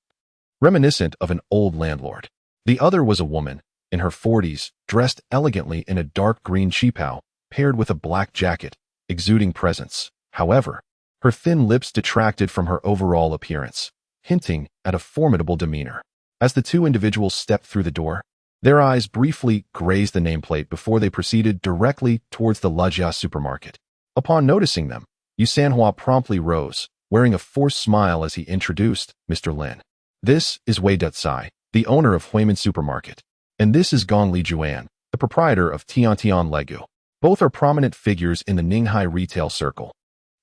reminiscent of an old landlord. The other was a woman, in her 40s, dressed elegantly in a dark green cheapao, paired with a black jacket, exuding presence. However, her thin lips detracted from her overall appearance, hinting at a formidable demeanor. As the two individuals stepped through the door, their eyes briefly grazed the nameplate before they proceeded directly towards the Lejia supermarket. Upon noticing them, Yu Sanhua promptly rose, wearing a forced smile as he introduced Mr. Lin. This is Wei Dutsai, the owner of Huimin Supermarket. And this is Gong Lijuan, the proprietor of Tiantian Legu. Both are prominent figures in the Ninghai retail circle.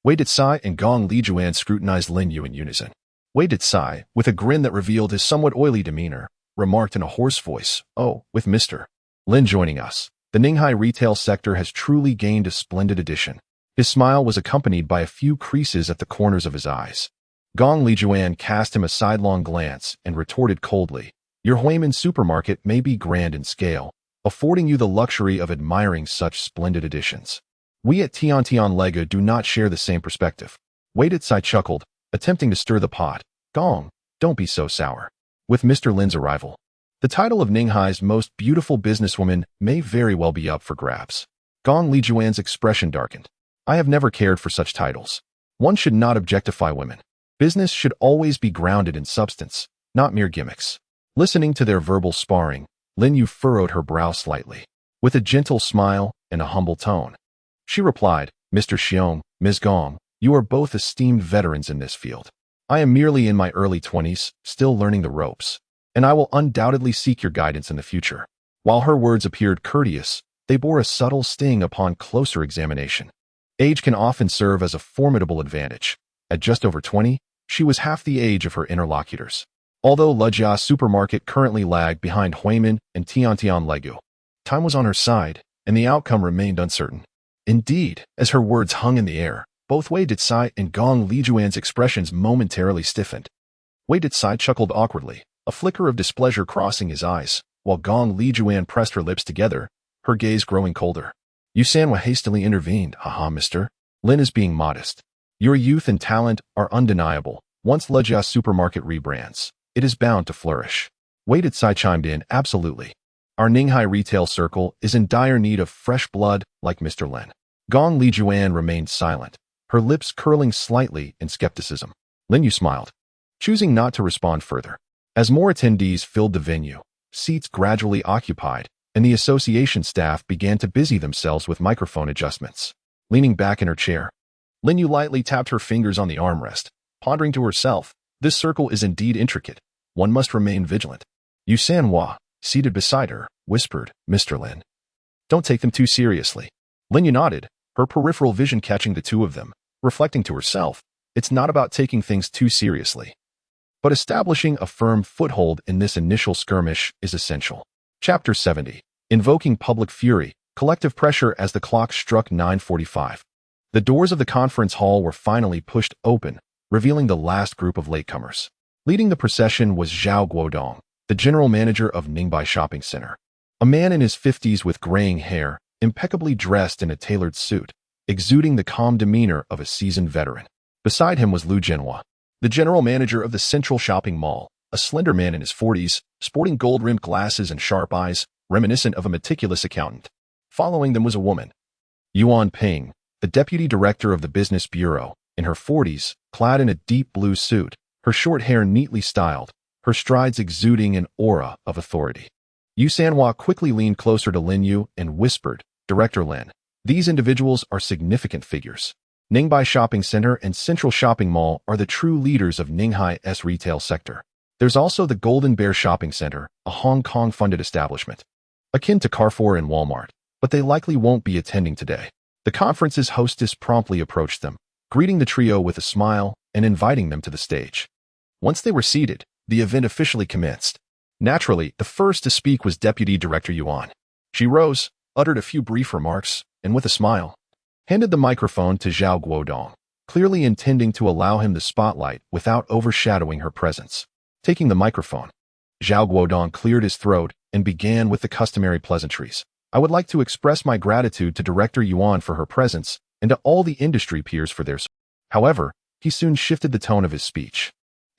Wei Dutsai and Gong Lijuan scrutinized Lin Yu in unison. Wei Dutsai, with a grin that revealed his somewhat oily demeanor, remarked in a hoarse voice, "Oh, with Mr. Lin joining us, the Ninghai retail sector has truly gained a splendid addition." His smile was accompanied by a few creases at the corners of his eyes. Gong Lijuan cast him a sidelong glance and retorted coldly, "Your Huimin supermarket may be grand in scale, affording you the luxury of admiring such splendid additions. We at Tiantian Legu do not share the same perspective." Wei Dutsai chuckled, attempting to stir the pot. "Gong, don't be so sour." With Mr. Lin's arrival, the title of Ninghai's most beautiful businesswoman may very well be up for grabs. Gong Lijuan's expression darkened. "I have never cared for such titles. One should not objectify women. Business should always be grounded in substance, not mere gimmicks." Listening to their verbal sparring, Lin Yu furrowed her brow slightly. With a gentle smile and a humble tone, she replied, "Mr. Xiong, Ms. Gong, you are both esteemed veterans in this field. I am merely in my early 20s, still learning the ropes, and I will undoubtedly seek your guidance in the future." While her words appeared courteous, they bore a subtle sting upon closer examination. Age can often serve as a formidable advantage. At just over 20, she was half the age of her interlocutors. Although Lejia supermarket currently lagged behind Huimin and Tiantian Legu, time was on her side, and the outcome remained uncertain. Indeed, as her words hung in the air, both Wei Dutsai and Gong Lijuan's expressions momentarily stiffened. Wei Dutsai chuckled awkwardly, a flicker of displeasure crossing his eyes, while Gong Lijuan pressed her lips together, her gaze growing colder. Yu Sanhua hastily intervened. "Haha, mister. Lin is being modest. Your youth and talent are undeniable. Once Lejia supermarket rebrands, it is bound to flourish." Wei Dutsai chimed in, "Absolutely. Our Ninghai retail circle is in dire need of fresh blood like Mr. Lin." Gong Lijuan remained silent, her lips curling slightly in skepticism. Lin Yu smiled, choosing not to respond further. As more attendees filled the venue, seats gradually occupied, and the association staff began to busy themselves with microphone adjustments. Leaning back in her chair, Lin Yu lightly tapped her fingers on the armrest, pondering to herself, "This circle is indeed intricate. One must remain vigilant." Yu Sanhua, seated beside her, whispered, "Mr. Lin, don't take them too seriously." Lin Yu nodded, her peripheral vision catching the two of them, reflecting to herself, "It's not about taking things too seriously, but establishing a firm foothold in this initial skirmish is essential." Chapter 70. Invoking public fury, collective pressure. As the clock struck 9:45. The doors of the conference hall were finally pushed open, revealing the last group of latecomers. Leading the procession was Zhao Guodong, the general manager of Ningbai Shopping Center. A man in his 50s with graying hair, impeccably dressed in a tailored suit, exuding the calm demeanor of a seasoned veteran. Beside him was Lu Zhenhua, the general manager of the Central Shopping Mall, a slender man in his 40s, sporting gold-rimmed glasses and sharp eyes, reminiscent of a meticulous accountant. Following them was a woman, Yuan Ping, the deputy director of the business bureau, in her 40s, clad in a deep blue suit, her short hair neatly styled, her strides exuding an aura of authority. Yu Sanhua quickly leaned closer to Lin Yu and whispered, "Director Lin, these individuals are significant figures. Ningbai Shopping Center and Central Shopping Mall are the true leaders of Ninghai's retail sector. There's also the Golden Bear Shopping Center, a Hong Kong-funded establishment, akin to Carrefour and Walmart, but they likely won't be attending today." The conference's hostess promptly approached them, greeting the trio with a smile and inviting them to the stage. Once they were seated, the event officially commenced. Naturally, the first to speak was Deputy Director Yuan. She rose, uttered a few brief remarks, and with a smile, handed the microphone to Zhao Guodong, clearly intending to allow him the spotlight without overshadowing her presence. Taking the microphone, Zhao Guodong cleared his throat and began with the customary pleasantries. "I would like to express my gratitude to Director Yuan for her presence and to all the industry peers for their support." However, he soon shifted the tone of his speech.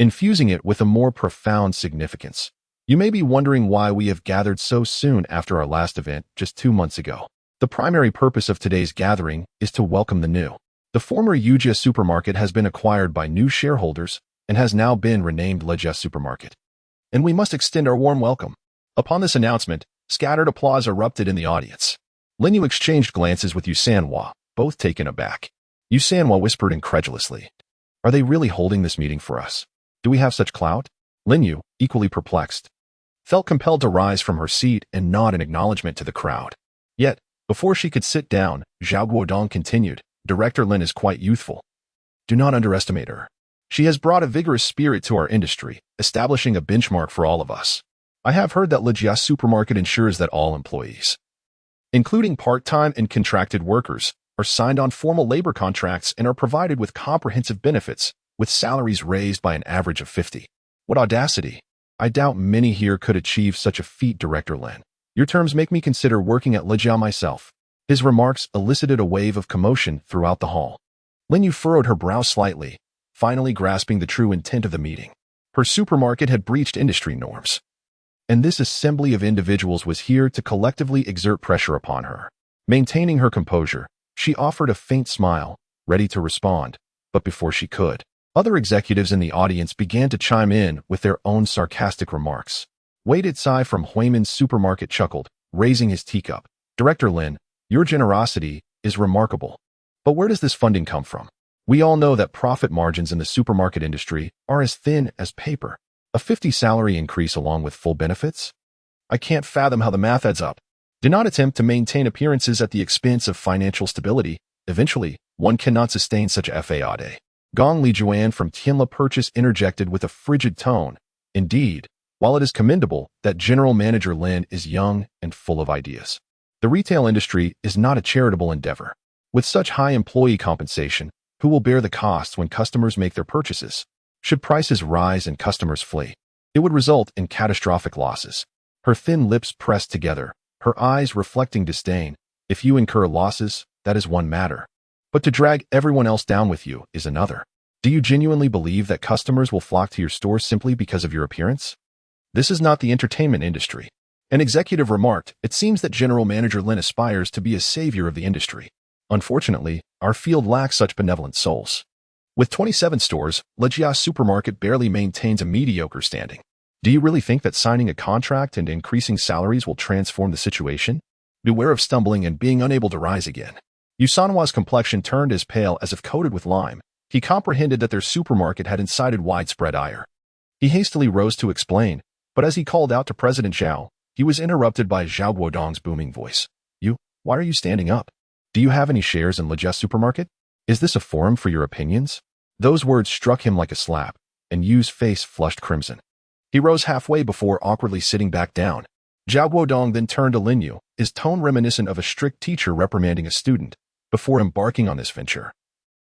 infusing it with a more profound significance. You may be wondering why we have gathered so soon after our last event just 2 months ago. The primary purpose of today's gathering is to welcome the new. The former Yujia supermarket has been acquired by new shareholders and has now been renamed Lejia Supermarket. And we must extend our warm welcome. Upon this announcement, scattered applause erupted in the audience. Lin Yu exchanged glances with Yu Sanhua, both taken aback. Yu Sanhua whispered incredulously, "Are they really holding this meeting for us? Do we have such clout?" Lin Yu, equally perplexed, felt compelled to rise from her seat and nod in acknowledgement to the crowd. Yet, before she could sit down, Zhao Guodong continued, "Director Lin is quite youthful. Do not underestimate her. She has brought a vigorous spirit to our industry, establishing a benchmark for all of us. I have heard that Lejia Supermarket ensures that all employees, including part-time and contracted workers, are signed on formal labor contracts and are provided with comprehensive benefits, with salaries raised by an average of 50. What audacity! I doubt many here could achieve such a feat, Director Lin. Your terms make me consider working at Lejia myself." His remarks elicited a wave of commotion throughout the hall. Lin Yu furrowed her brow slightly, finally grasping the true intent of the meeting. Her supermarket had breached industry norms, and this assembly of individuals was here to collectively exert pressure upon her. Maintaining her composure, she offered a faint smile, ready to respond, but before she could, other executives in the audience began to chime in with their own sarcastic remarks. Waited Tsai from Huiman's supermarket chuckled, raising his teacup. "Director Lin, your generosity is remarkable. But where does this funding come from? We all know that profit margins in the supermarket industry are as thin as paper. A 50 salary increase along with full benefits? I can't fathom how the math adds up. Do not attempt to maintain appearances at the expense of financial stability. Eventually, one cannot sustain such a fade." Gong Li Juan from Tianla Purchase interjected with a frigid tone. "Indeed, while it is commendable that General Manager Lin is young and full of ideas, the retail industry is not a charitable endeavor. With such high employee compensation, who will bear the costs when customers make their purchases? Should prices rise and customers flee, it would result in catastrophic losses." Her thin lips pressed together, her eyes reflecting disdain. "If you incur losses, that is one matter. But to drag everyone else down with you is another. Do you genuinely believe that customers will flock to your store simply because of your appearance? This is not the entertainment industry." An executive remarked, "It seems that General Manager Lin aspires to be a savior of the industry. Unfortunately, our field lacks such benevolent souls. With 27 stores, Lejia Supermarket barely maintains a mediocre standing. Do you really think that signing a contract and increasing salaries will transform the situation? Beware of stumbling and being unable to rise again." Yu Sanhua's complexion turned as pale as if coated with lime. He comprehended that their supermarket had incited widespread ire. He hastily rose to explain, but as he called out to President Zhao, he was interrupted by Zhao Guodong's booming voice. "You, why are you standing up? Do you have any shares in Lejia Supermarket? Is this a forum for your opinions?" Those words struck him like a slap, and Yu's face flushed crimson. He rose halfway before awkwardly sitting back down. Zhao Guodong then turned to Lin Yu, his tone reminiscent of a strict teacher reprimanding a student, before embarking on this venture.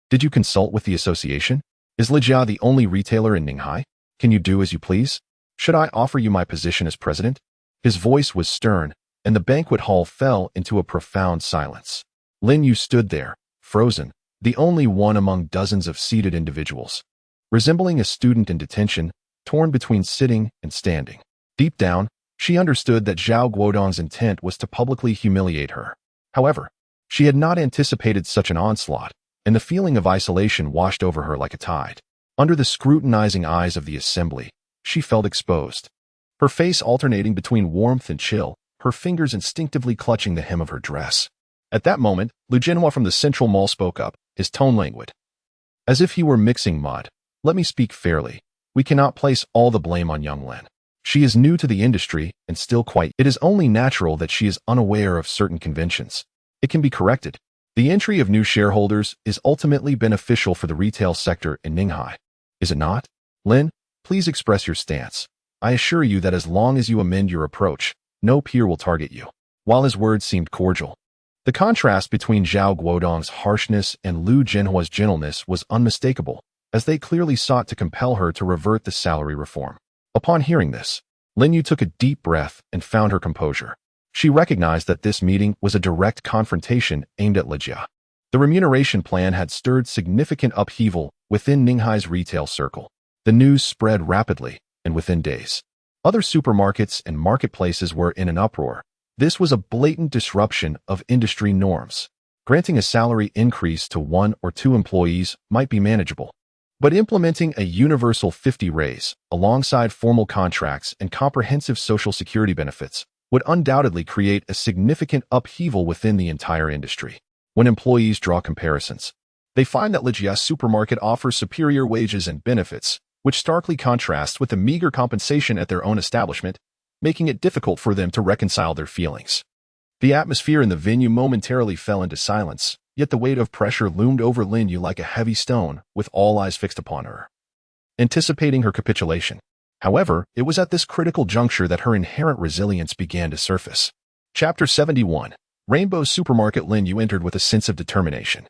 "Did you consult with the association? Is Lejia the only retailer in Ninghai? Can you do as you please? Should I offer you my position as president?" His voice was stern, and the banquet hall fell into a profound silence. Lin Yu stood there, frozen, the only one among dozens of seated individuals. Resembling a student in detention, torn between sitting and standing. Deep down, she understood that Zhao Guodong's intent was to publicly humiliate her. However, she had not anticipated such an onslaught, and the feeling of isolation washed over her like a tide. Under the scrutinizing eyes of the assembly, she felt exposed. Her face alternating between warmth and chill, her fingers instinctively clutching the hem of her dress. At that moment, Lu Jinhua from the Central Mall spoke up, his tone languid. As if he were mixing mud. "Let me speak fairly. We cannot place all the blame on young Lin. She is new to the industry and still quite. It is only natural that she is unaware of certain conventions. It can be corrected. The entry of new shareholders is ultimately beneficial for the retail sector in Ninghai. Is it not? Lin, please express your stance. I assure you that as long as you amend your approach, no peer will target you." While his words seemed cordial, the contrast between Zhao Guodong's harshness and Lu Jinhua's gentleness was unmistakable, as they clearly sought to compel her to revert the salary reform. Upon hearing this, Lin Yu took a deep breath and found her composure. She recognized that this meeting was a direct confrontation aimed at Lejia. The remuneration plan had stirred significant upheaval within Ninghai's retail circle. The news spread rapidly, and within days, other supermarkets and marketplaces were in an uproar. This was a blatant disruption of industry norms. Granting a salary increase to 1 or 2 employees might be manageable, but implementing a universal 50 raise alongside formal contracts and comprehensive social security benefits would undoubtedly create a significant upheaval within the entire industry. When employees draw comparisons, they find that Lijia's supermarket offers superior wages and benefits, which starkly contrasts with the meager compensation at their own establishment, making it difficult for them to reconcile their feelings. The atmosphere in the venue momentarily fell into silence, yet the weight of pressure loomed over Lin Yu like a heavy stone, with all eyes fixed upon her, anticipating her capitulation. However, it was at this critical juncture that her inherent resilience began to surface. Chapter 71. Rainbow's supermarket. Lin Yu entered with a sense of determination.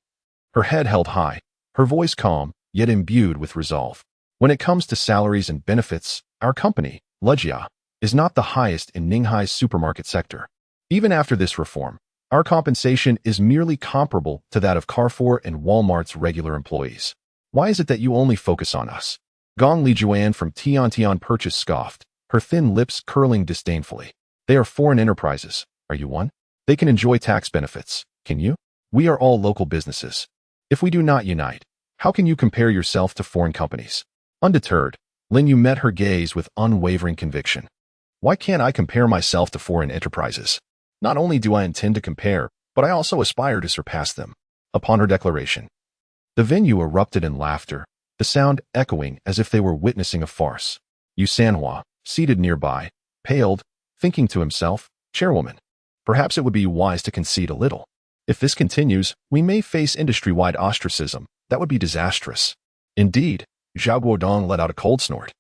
Her head held high, her voice calm, yet imbued with resolve. When it comes to salaries and benefits, our company, Lijia, is not the highest in Ninghai's supermarket sector. Even after this reform, our compensation is merely comparable to that of Carrefour and Walmart's regular employees. Why is it that you only focus on us? Gong Lijuan from Tian Purchase scoffed, her thin lips curling disdainfully. They are foreign enterprises. Are you one? They can enjoy tax benefits. Can you? We are all local businesses. If we do not unite, how can you compare yourself to foreign companies? Undeterred, Lin Yu met her gaze with unwavering conviction. Why can't I compare myself to foreign enterprises? Not only do I intend to compare, but I also aspire to surpass them. Upon her declaration, the venue erupted in laughter, the sound echoing as if they were witnessing a farce. Yu Sanhua, seated nearby, paled, thinking to himself, Chairwoman, perhaps it would be wise to concede a little. If this continues, we may face industry-wide ostracism. That would be disastrous. Indeed, Zhao Guodong let out a cold snort,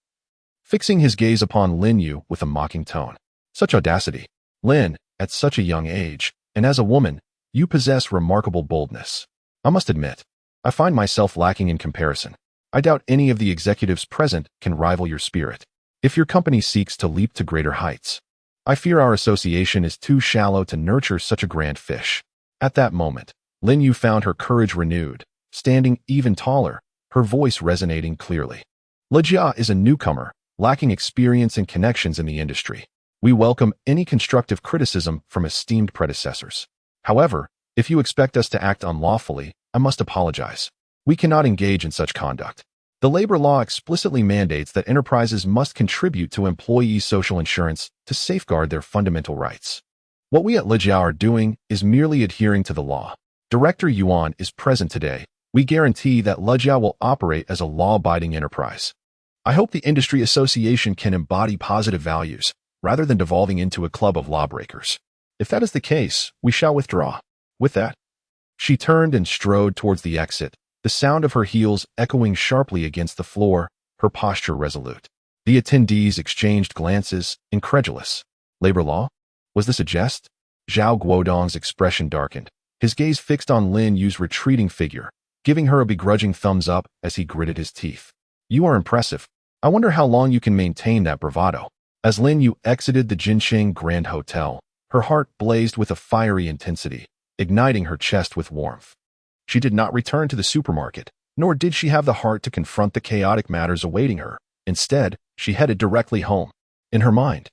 fixing his gaze upon Lin Yu with a mocking tone. Such audacity. Lin, at such a young age, and as a woman, you possess remarkable boldness. I must admit, I find myself lacking in comparison. I doubt any of the executives present can rival your spirit. If your company seeks to leap to greater heights, I fear our association is too shallow to nurture such a grand fish. At that moment, Lin Yu found her courage renewed, standing even taller, her voice resonating clearly. Lijia is a newcomer, lacking experience and connections in the industry. We welcome any constructive criticism from esteemed predecessors. However, if you expect us to act unlawfully, I must apologize. We cannot engage in such conduct. The labor law explicitly mandates that enterprises must contribute to employees' social insurance to safeguard their fundamental rights. What we at Lijia are doing is merely adhering to the law. Director Yuan is present today. We guarantee that Lijia will operate as a law-abiding enterprise. I hope the industry association can embody positive values, rather than devolving into a club of lawbreakers. If that is the case, we shall withdraw. With that, she turned and strode towards the exit, the sound of her heels echoing sharply against the floor, her posture resolute. The attendees exchanged glances, incredulous. Labor law? Was this a jest? Zhao Guodong's expression darkened, his gaze fixed on Lin Yu's retreating figure, giving her a begrudging thumbs up as he gritted his teeth. You are impressive. I wonder how long you can maintain that bravado. As Lin Yu exited the Jincheng Grand Hotel, her heart blazed with a fiery intensity, igniting her chest with warmth. She did not return to the supermarket, nor did she have the heart to confront the chaotic matters awaiting her. Instead, she headed directly home. In her mind,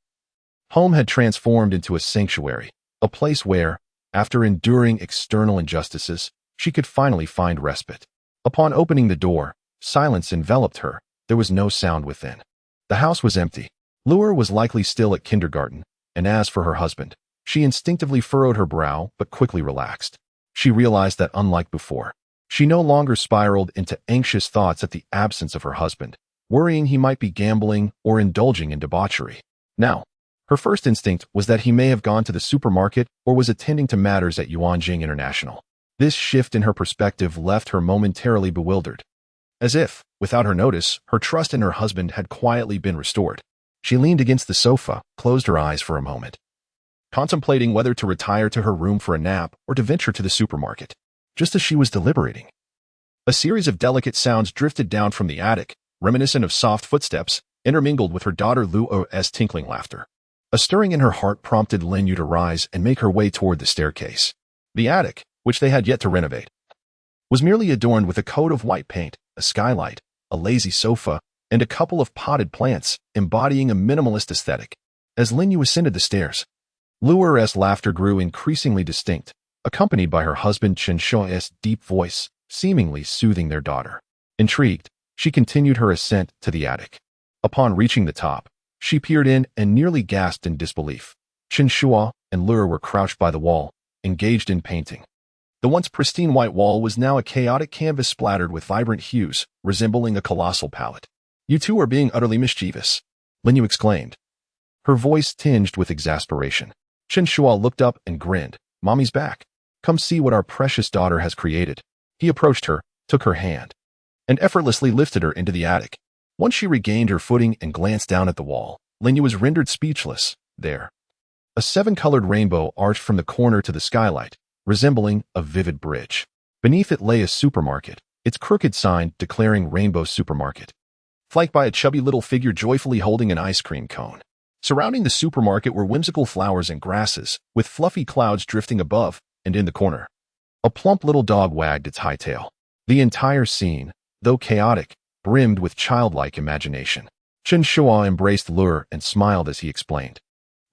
home had transformed into a sanctuary, a place where, after enduring external injustices, she could finally find respite. Upon opening the door, silence enveloped her. There was no sound within. The house was empty. Luer was likely still at kindergarten, and as for her husband, she instinctively furrowed her brow but quickly relaxed. She realized that unlike before, she no longer spiraled into anxious thoughts at the absence of her husband, worrying he might be gambling or indulging in debauchery. Now, her first instinct was that he may have gone to the supermarket or was attending to matters at Yuanjing International. This shift in her perspective left her momentarily bewildered. As if, without her notice, her trust in her husband had quietly been restored. She leaned against the sofa, closed her eyes for a moment, contemplating whether to retire to her room for a nap or to venture to the supermarket. Just as she was deliberating, a series of delicate sounds drifted down from the attic, reminiscent of soft footsteps, intermingled with her daughter Luo's tinkling laughter. A stirring in her heart prompted Lin Yu to rise and make her way toward the staircase. The attic, which they had yet to renovate, was merely adorned with a coat of white paint, a skylight, a lazy sofa, and a couple of potted plants, embodying a minimalist aesthetic. As Lin Yu ascended the stairs, Luer's laughter grew increasingly distinct, accompanied by her husband Chen Shuo's deep voice, seemingly soothing their daughter. Intrigued, she continued her ascent to the attic. Upon reaching the top, she peered in and nearly gasped in disbelief. Chen Shuo and Luer were crouched by the wall, engaged in painting. The once pristine white wall was now a chaotic canvas splattered with vibrant hues, resembling a colossal palette. "You two are being utterly mischievous," Lin Yu exclaimed, her voice tinged with exasperation. Chen Shuo looked up and grinned. "Mommy's back. Come see what our precious daughter has created." He approached her, took her hand, and effortlessly lifted her into the attic. Once she regained her footing and glanced down at the wall, Lin Yu was rendered speechless. There, a seven-colored rainbow arched from the corner to the skylight, resembling a vivid bridge. Beneath it lay a supermarket, its crooked sign declaring Rainbow Supermarket, flanked by a chubby little figure joyfully holding an ice cream cone. Surrounding the supermarket were whimsical flowers and grasses, with fluffy clouds drifting above and in the corner. A plump little dog wagged its high tail. The entire scene, though chaotic, brimmed with childlike imagination. Chen Shuo embraced Luer and smiled as he explained.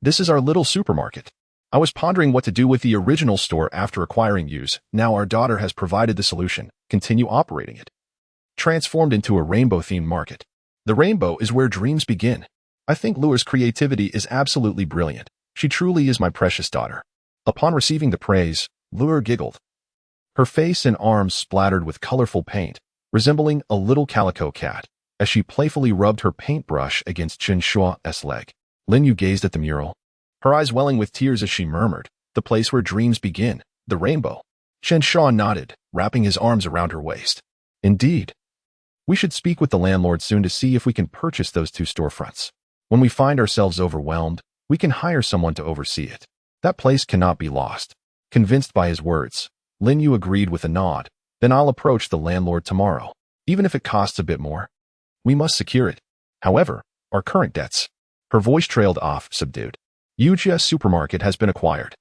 "This is our little supermarket. I was pondering what to do with the original store after acquiring IOUs. Now our daughter has provided the solution. Continue operating it. Transformed into a rainbow-themed market. The rainbow is where dreams begin. I think Luer's creativity is absolutely brilliant. She truly is my precious daughter." Upon receiving the praise, Luer giggled. Her face and arms splattered with colorful paint, resembling a little calico cat, as she playfully rubbed her paintbrush against Chen Shuo's leg. Lin Yu gazed at the mural, her eyes welling with tears as she murmured, "The place where dreams begin, the rainbow." Chen Shuo nodded, wrapping his arms around her waist. "Indeed. We should speak with the landlord soon to see if we can purchase those two storefronts. When we find ourselves overwhelmed, we can hire someone to oversee it. That place cannot be lost." Convinced by his words, Lin Yu agreed with a nod. "Then I'll approach the landlord tomorrow, even if it costs a bit more. We must secure it. However, our current debts." Her voice trailed off, subdued. "Yujia's supermarket has been acquired.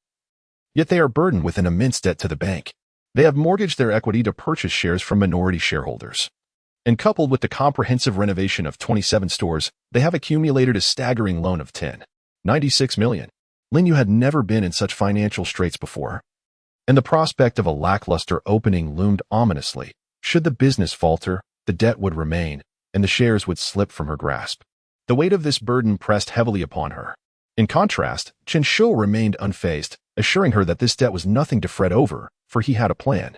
Yet they are burdened with an immense debt to the bank. They have mortgaged their equity to purchase shares from minority shareholders. And coupled with the comprehensive renovation of 27 stores, they have accumulated a staggering loan of 96 million. Lin Yu had never been in such financial straits before, and the prospect of a lackluster opening loomed ominously. Should the business falter, the debt would remain, and the shares would slip from her grasp. The weight of this burden pressed heavily upon her. In contrast, Chen Shuo remained unfazed, assuring her that this debt was nothing to fret over, for he had a plan.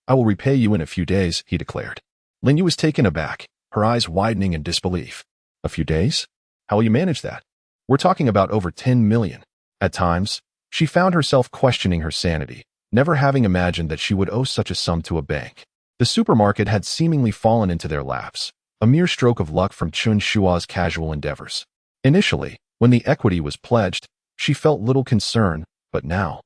"I will repay you in a few days," he declared. Lin Yu was taken aback, her eyes widening in disbelief. "A few days? How will you manage that? We're talking about over 10 million. At times, she found herself questioning her sanity, never having imagined that she would owe such a sum to a bank. The supermarket had seemingly fallen into their laps, a mere stroke of luck from Chen Shuo's casual endeavors. Initially, when the equity was pledged, she felt little concern, but now,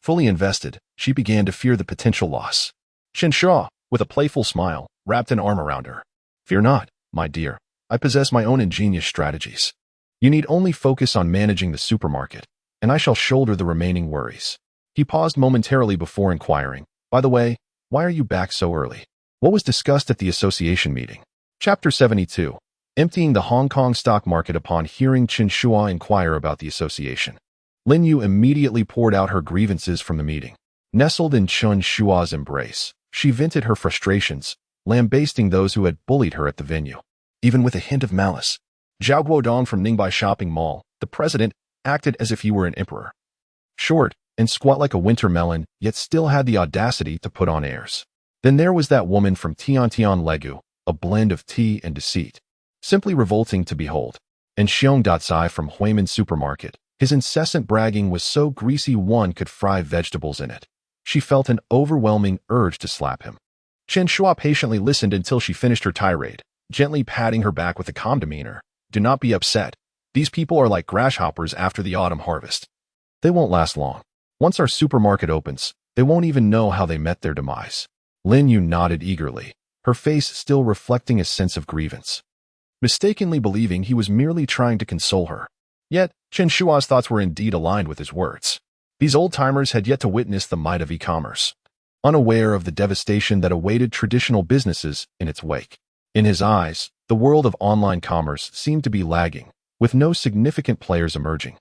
fully invested, she began to fear the potential loss. Chen Shuo, with a playful smile, wrapped an arm around her. "Fear not, my dear. I possess my own ingenious strategies. You need only focus on managing the supermarket, and I shall shoulder the remaining worries." He paused momentarily before inquiring, "By the way, why are you back so early? What was discussed at the association meeting?" Chapter 72. Emptying the Hong Kong stock market. Upon hearing Chen Shuo inquire about the association, Lin Yu immediately poured out her grievances from the meeting. Nestled in Chen Shuo's embrace, she vented her frustrations, lambasting those who had bullied her at the venue. Even with a hint of malice, Zhao Guodong from Ningbai Shopping Mall, the president, acted as if he were an emperor. Short and squat like a winter melon, yet still had the audacity to put on airs. Then there was that woman from Tiantian Legu, a blend of tea and deceit, simply revolting to behold. And Xiong Datsai from Huimin Supermarket, his incessant bragging was so greasy one could fry vegetables in it. She felt an overwhelming urge to slap him. Chen Shuo patiently listened until she finished her tirade, gently patting her back with a calm demeanor. "Do not be upset. These people are like grasshoppers after the autumn harvest. They won't last long. Once our supermarket opens, they won't even know how they met their demise." Lin Yu nodded eagerly, her face still reflecting a sense of grievance, mistakenly believing he was merely trying to console her. Yet, Chen Shuo's thoughts were indeed aligned with his words. These old-timers had yet to witness the might of e-commerce, unaware of the devastation that awaited traditional businesses in its wake. In his eyes, the world of online commerce seemed to be lagging, with no significant players emerging,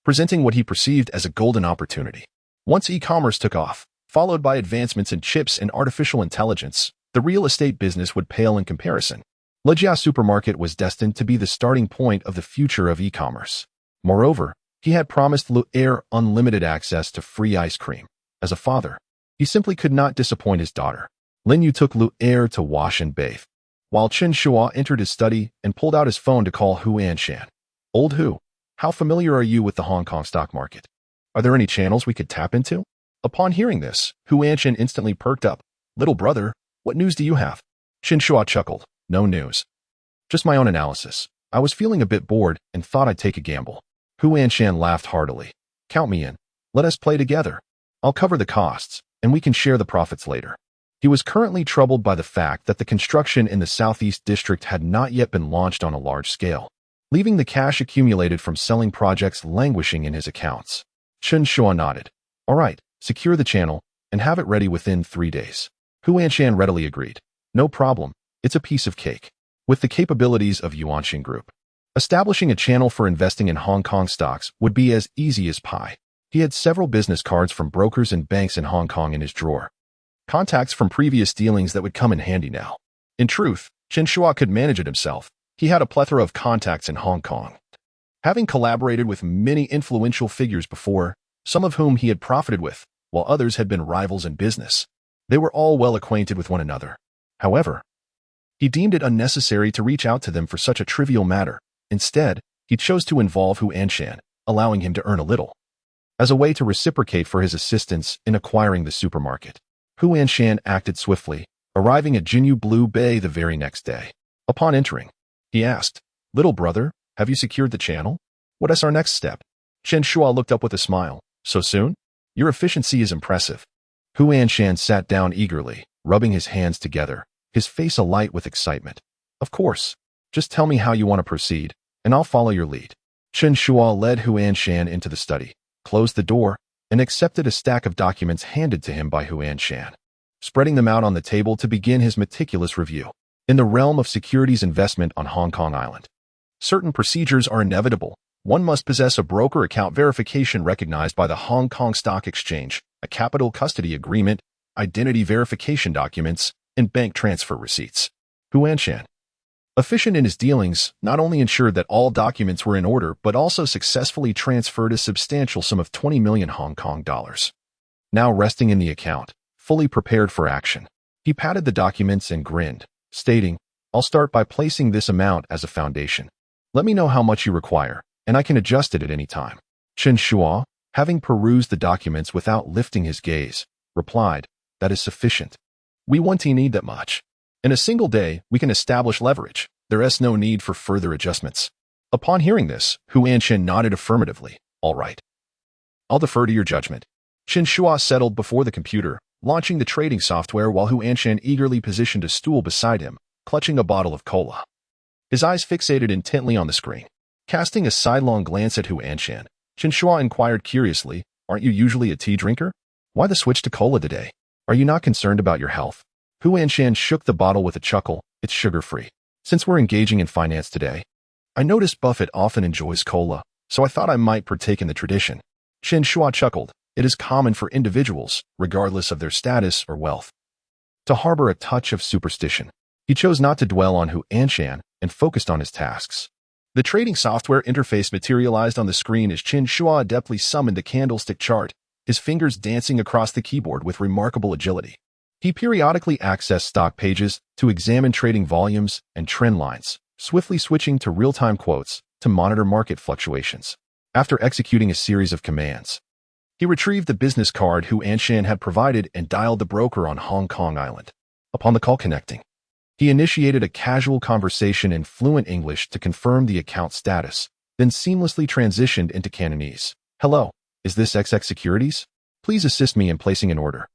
presenting what he perceived as a golden opportunity. Once e-commerce took off, followed by advancements in chips and artificial intelligence, the real estate business would pale in comparison. Lejia Supermarket was destined to be the starting point of the future of e-commerce. Moreover, he had promised Lu Er unlimited access to free ice cream. As a father, he simply could not disappoint his daughter. Lin Yu took Lu Er to wash and bathe, while Chen Shuo entered his study and pulled out his phone to call Hu Anshan. Old Hu, how familiar are you with the Hong Kong stock market? Are there any channels we could tap into? Upon hearing this, Hu Anshan instantly perked up. Little brother, what news do you have? Chen Shuo chuckled. No news. Just my own analysis. I was feeling a bit bored and thought I'd take a gamble. Hu Anshan laughed heartily. Count me in. Let us play together. I'll cover the costs, and we can share the profits later. He was currently troubled by the fact that the construction in the Southeast District had not yet been launched on a large scale, leaving the cash accumulated from selling projects languishing in his accounts. Chen Shuo nodded. All right, secure the channel and have it ready within 3 days. Hu Anshan readily agreed. No problem. It's a piece of cake. With the capabilities of Yuanxin Group, establishing a channel for investing in Hong Kong stocks would be as easy as pie. He had several business cards from brokers and banks in Hong Kong in his drawer. Contacts from previous dealings that would come in handy now. In truth, Chen Shuo could manage it himself. He had a plethora of contacts in Hong Kong. Having collaborated with many influential figures before, some of whom he had profited with, while others had been rivals in business. They were all well acquainted with one another. However, he deemed it unnecessary to reach out to them for such a trivial matter. Instead, he chose to involve Hu Anshan, allowing him to earn a little, as a way to reciprocate for his assistance in acquiring the supermarket. Hu Anshan acted swiftly, arriving at Jinyu Blue Bay the very next day. Upon entering, he asked, Little brother, have you secured the channel? What is our next step? Chen Shuo looked up with a smile. So soon? Your efficiency is impressive. Hu Anshan sat down eagerly, rubbing his hands together, his face alight with excitement. Of course. Just tell me how you want to proceed, and I'll follow your lead. Chen Shuo led Hu Anshan into the study, closed the door, and accepted a stack of documents handed to him by Hu Anshan, spreading them out on the table to begin his meticulous review. In the realm of securities investment on Hong Kong Island, certain procedures are inevitable. One must possess a broker account verification recognized by the Hong Kong Stock Exchange, a capital custody agreement, identity verification documents, and bank transfer receipts. Hu Anshan, efficient in his dealings, not only ensured that all documents were in order, but also successfully transferred a substantial sum of 20 million Hong Kong dollars. Now resting in the account, fully prepared for action, he patted the documents and grinned, stating, I'll start by placing this amount as a foundation. Let me know how much you require, and I can adjust it at any time. Chen Shuo, having perused the documents without lifting his gaze, replied, That is sufficient. We won't need that much. In a single day, we can establish leverage. There is no need for further adjustments. Upon hearing this, Hu Anshan nodded affirmatively. All right. I'll defer to your judgment. Chen Shuo settled before the computer, launching the trading software while Hu Anshan eagerly positioned a stool beside him, clutching a bottle of cola. His eyes fixated intently on the screen. Casting a sidelong glance at Hu Anshan, Chen Shuo inquired curiously, Aren't you usually a tea drinker? Why the switch to cola today? Are you not concerned about your health? Hu Anshan shook the bottle with a chuckle. It's sugar-free. Since we're engaging in finance today, I noticed Buffett often enjoys cola, so I thought I might partake in the tradition. Chen Shuo chuckled. It is common for individuals, regardless of their status or wealth, to harbor a touch of superstition. He chose not to dwell on Hu Anshan and focused on his tasks. The trading software interface materialized on the screen as Chen Shuo adeptly summoned the candlestick chart, his fingers dancing across the keyboard with remarkable agility. He periodically accessed stock pages to examine trading volumes and trend lines, swiftly switching to real-time quotes to monitor market fluctuations. After executing a series of commands, he retrieved the business card Hu Anshan had provided and dialed the broker on Hong Kong Island. Upon the call connecting, he initiated a casual conversation in fluent English to confirm the account status, then seamlessly transitioned into Cantonese. Hello, is this XX Securities? Please assist me in placing an order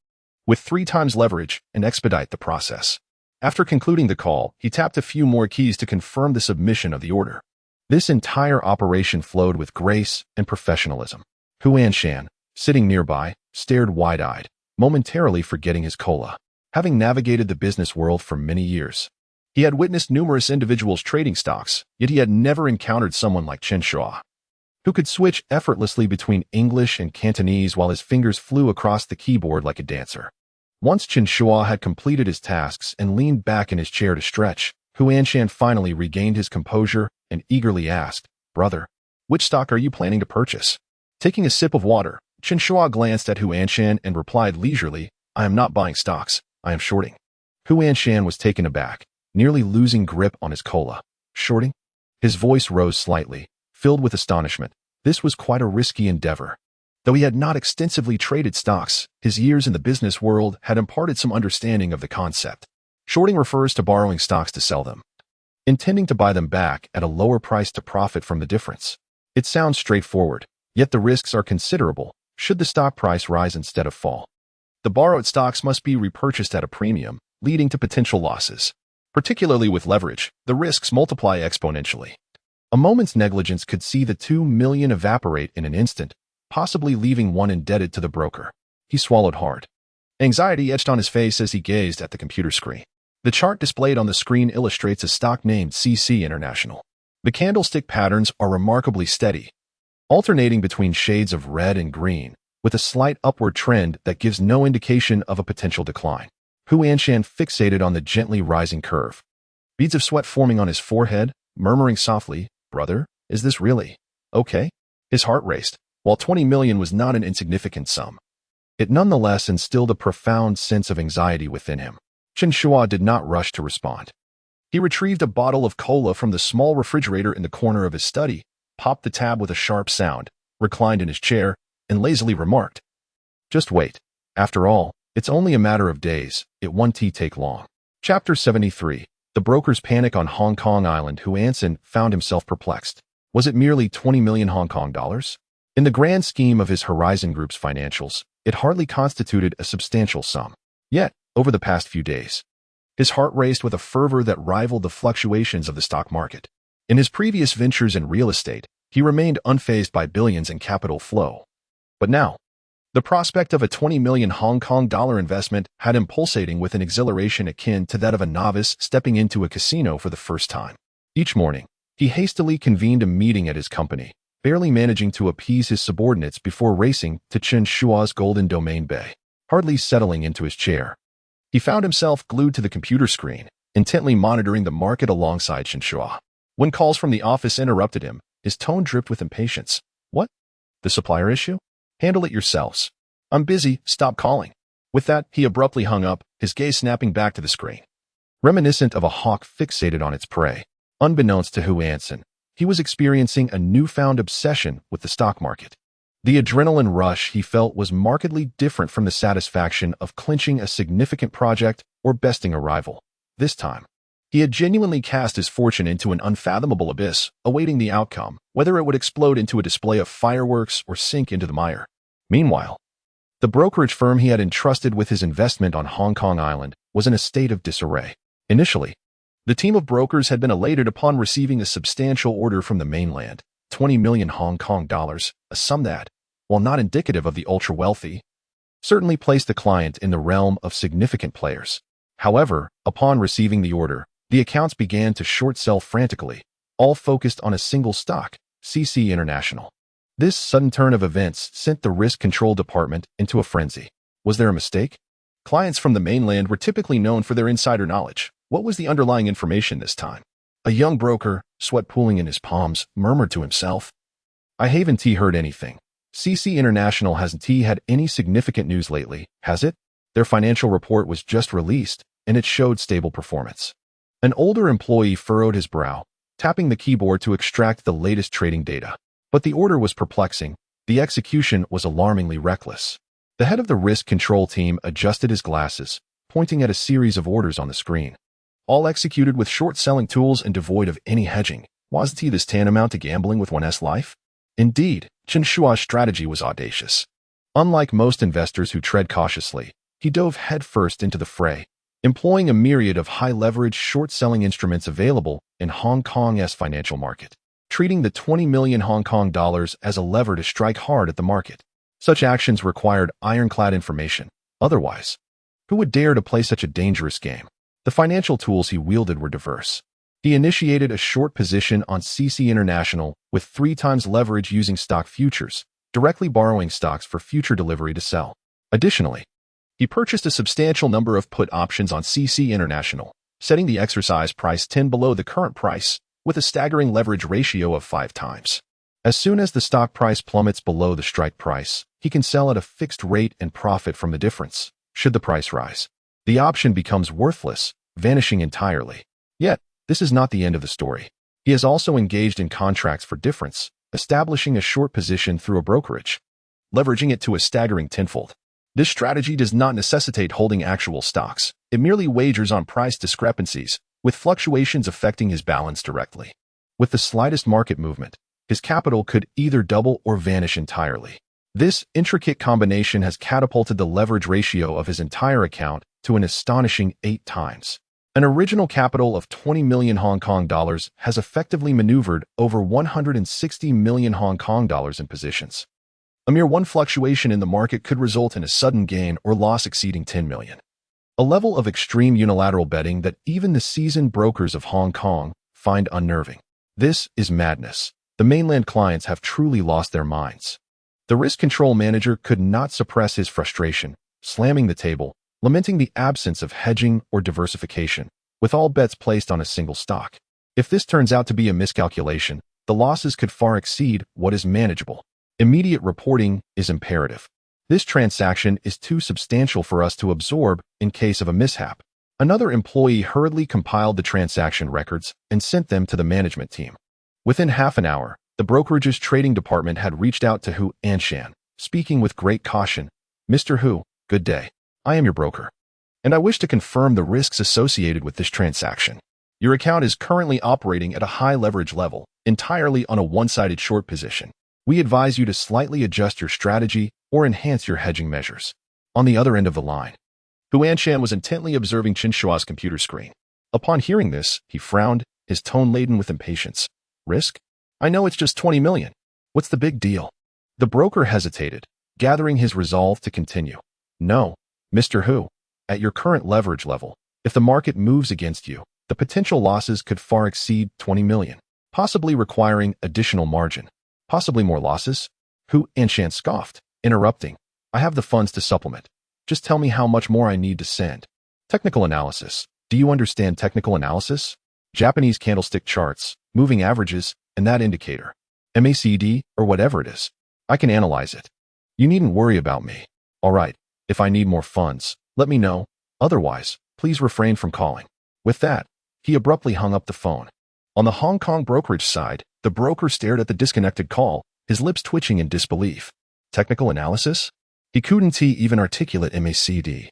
with 3 times leverage and expedite the process. After concluding the call, he tapped a few more keys to confirm the submission of the order. This entire operation flowed with grace and professionalism. Hu Anshan, sitting nearby, stared wide-eyed, momentarily forgetting his cola. Having navigated the business world for many years, He had witnessed numerous individuals trading stocks, yet he had never encountered someone like Chen Shuo, who could switch effortlessly between English and Cantonese while his fingers flew across the keyboard like a dancer. Once Chen Shuo had completed his tasks and leaned back in his chair to stretch, Huanshan finally regained his composure and eagerly asked, "Brother, which stock are you planning to purchase?" Taking a sip of water, Chen Shuo glanced at Huanshan and replied leisurely, "I am not buying stocks, I am shorting." Huanshan was taken aback, nearly losing grip on his cola. "Shorting?" His voice rose slightly, filled with astonishment. This was quite a risky endeavor. Though he had not extensively traded stocks, his years in the business world had imparted some understanding of the concept. Shorting refers to borrowing stocks to sell them, intending to buy them back at a lower price to profit from the difference. It sounds straightforward, yet the risks are considerable should the stock price rise instead of fall. The borrowed stocks must be repurchased at a premium, leading to potential losses. Particularly with leverage, the risks multiply exponentially. A moment's negligence could see the 2 million evaporate in an instant, possibly leaving one indebted to the broker. He swallowed hard. Anxiety etched on his face as he gazed at the computer screen. The chart displayed on the screen illustrates a stock named CC International. The candlestick patterns are remarkably steady, alternating between shades of red and green, with a slight upward trend that gives no indication of a potential decline. Huanshan fixated on the gently rising curve. Beads of sweat forming on his forehead, murmuring softly, "Brother, is this really okay?" His heart raced. While 20 million was not an insignificant sum, it nonetheless instilled a profound sense of anxiety within him. Chen Shuo did not rush to respond. He retrieved a bottle of cola from the small refrigerator in the corner of his study, popped the tab with a sharp sound, reclined in his chair, and lazily remarked, "Just wait. After all, it's only a matter of days. It won't take long." Chapter 73. The broker's panic on Hong Kong Island. Huanshan found himself perplexed. Was it merely 20 million Hong Kong dollars? In the grand scheme of his Horizon Group's financials, it hardly constituted a substantial sum. Yet, over the past few days, his heart raced with a fervor that rivaled the fluctuations of the stock market. In his previous ventures in real estate, he remained unfazed by billions in capital flow. But now, the prospect of a 20 million Hong Kong dollar investment had him pulsating with an exhilaration akin to that of a novice stepping into a casino for the first time. Each morning, he hastily convened a meeting at his company, barely managing to appease his subordinates before racing to Chen Shuo's Golden Domain Bay. Hardly settling into his chair, he found himself glued to the computer screen, intently monitoring the market alongside Chen Shuo. When calls from the office interrupted him, his tone dripped with impatience. "What? The supplier issue? Handle it yourselves. I'm busy, stop calling." With that, he abruptly hung up, his gaze snapping back to the screen. Reminiscent of a hawk fixated on its prey, unbeknownst to Huanshan, he was experiencing a newfound obsession with the stock market. The adrenaline rush he felt was markedly different from the satisfaction of clinching a significant project or besting a rival. This time, he had genuinely cast his fortune into an unfathomable abyss, awaiting the outcome, whether it would explode into a display of fireworks or sink into the mire. Meanwhile, the brokerage firm he had entrusted with his investment on Hong Kong Island was in a state of disarray. Initially, the team of brokers had been elated upon receiving a substantial order from the mainland, 20 million Hong Kong dollars, a sum that, while not indicative of the ultra-wealthy, certainly placed the client in the realm of significant players. However, upon receiving the order, the accounts began to short-sell frantically, all focused on a single stock, CC International. This sudden turn of events sent the risk control department into a frenzy. Was there a mistake? Clients from the mainland were typically known for their insider knowledge. What was the underlying information this time? A young broker, sweat pooling in his palms, murmured to himself, "I haven't heard anything. CC International hasn't had any significant news lately, has it? Their financial report was just released, and it showed stable performance." An older employee furrowed his brow, tapping the keyboard to extract the latest trading data. But the order was perplexing. The execution was alarmingly reckless. The head of the risk control team adjusted his glasses, pointing at a series of orders on the screen, all executed with short-selling tools and devoid of any hedging. Wasn't this tantamount to gambling with one's life? Indeed, Chen Shuo's strategy was audacious. Unlike most investors who tread cautiously, he dove headfirst into the fray, employing a myriad of high-leverage short-selling instruments available in Hong Kong's financial market, treating the 20 million Hong Kong dollars as a lever to strike hard at the market. Such actions required ironclad information. Otherwise, who would dare to play such a dangerous game? The financial tools he wielded were diverse. He initiated a short position on CC International with 3 times leverage using stock futures, directly borrowing stocks for future delivery to sell. Additionally, he purchased a substantial number of put options on CC International, setting the exercise price 10 below the current price, with a staggering leverage ratio of 5 times. As soon as the stock price plummets below the strike price, he can sell at a fixed rate and profit from the difference. Should the price rise, the option becomes worthless, vanishing entirely. Yet, this is not the end of the story. He has also engaged in contracts for difference, establishing a short position through a brokerage, leveraging it to a staggering tenfold. This strategy does not necessitate holding actual stocks. It merely wagers on price discrepancies, with fluctuations affecting his balance directly. With the slightest market movement, his capital could either double or vanish entirely. This intricate combination has catapulted the leverage ratio of his entire account to an astonishing 8 times. An original capital of 20 million Hong Kong dollars has effectively maneuvered over 160 million Hong Kong dollars in positions. A mere one fluctuation in the market could result in a sudden gain or loss exceeding 10 million. A level of extreme unilateral betting that even the seasoned brokers of Hong Kong find unnerving. This is madness. The mainland clients have truly lost their minds. The risk control manager could not suppress his frustration, slamming the table, lamenting the absence of hedging or diversification, with all bets placed on a single stock. If this turns out to be a miscalculation, the losses could far exceed what is manageable. Immediate reporting is imperative. This transaction is too substantial for us to absorb in case of a mishap. Another employee hurriedly compiled the transaction records and sent them to the management team. Within half an hour, the brokerage's trading department had reached out to Hu Anshan, speaking with great caution. "Mr. Hu, good day. I am your broker, and I wish to confirm the risks associated with this transaction. Your account is currently operating at a high leverage level, entirely on a one-sided short position. We advise you to slightly adjust your strategy or enhance your hedging measures." On the other end of the line, Hu Anshan was intently observing Chen Shuo's computer screen. Upon hearing this, he frowned, his tone laden with impatience. "Risk? I know it's just 20 million. What's the big deal?" The broker hesitated, gathering his resolve to continue. "No, Mr. Hu, at your current leverage level, if the market moves against you, the potential losses could far exceed 20 million, possibly requiring additional margin. Possibly more losses?" Hu Anshan scoffed, interrupting. "I have the funds to supplement. Just tell me how much more I need to send." Technical analysis. Do you understand technical analysis? Japanese candlestick charts, moving averages, and that indicator. MACD, or whatever it is. I can analyze it. You needn't worry about me. All right. If I need more funds, let me know. Otherwise, please refrain from calling. With that, he abruptly hung up the phone. On the Hong Kong brokerage side, the broker stared at the disconnected call, his lips twitching in disbelief. Technical analysis? He couldn't even articulate MACD.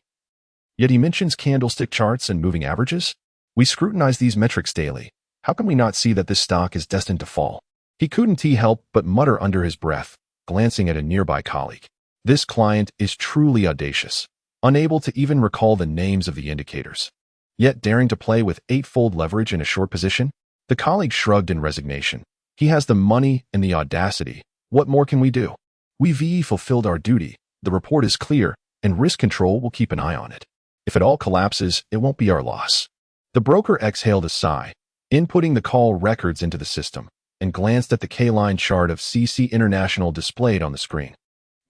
Yet he mentions candlestick charts and moving averages? We scrutinize these metrics daily. How can we not see that this stock is destined to fall? He couldn't help but mutter under his breath, glancing at a nearby colleague. This client is truly audacious, unable to even recall the names of the indicators. Yet daring to play with 8-fold leverage in a short position? The colleague shrugged in resignation. He has the money and the audacity. What more can we do? We've fulfilled our duty. The report is clear, and risk control will keep an eye on it. If it all collapses, it won't be our loss. The broker exhaled a sigh, inputting the call records into the system, and glanced at the K-line chart of CC International displayed on the screen.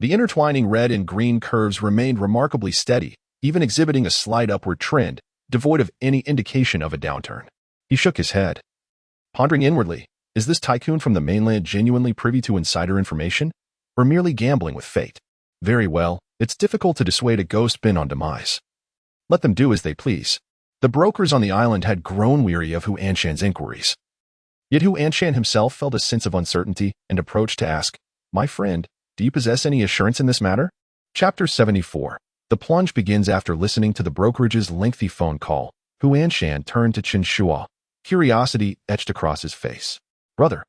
The intertwining red and green curves remained remarkably steady, even exhibiting a slight upward trend, devoid of any indication of a downturn. He shook his head, pondering inwardly, is this tycoon from the mainland genuinely privy to insider information, or merely gambling with fate? Very well, it's difficult to dissuade a ghost bent on demise. Let them do as they please. The brokers on the island had grown weary of Hu Anshan's inquiries. Yet Hu Anshan himself felt a sense of uncertainty and approached to ask, "My friend, do you possess any assurance in this matter?" Chapter 74. The plunge begins after listening to the brokerage's lengthy phone call. Hu Anshan turned to Chen Shuo. Curiosity etched across his face. "Brother,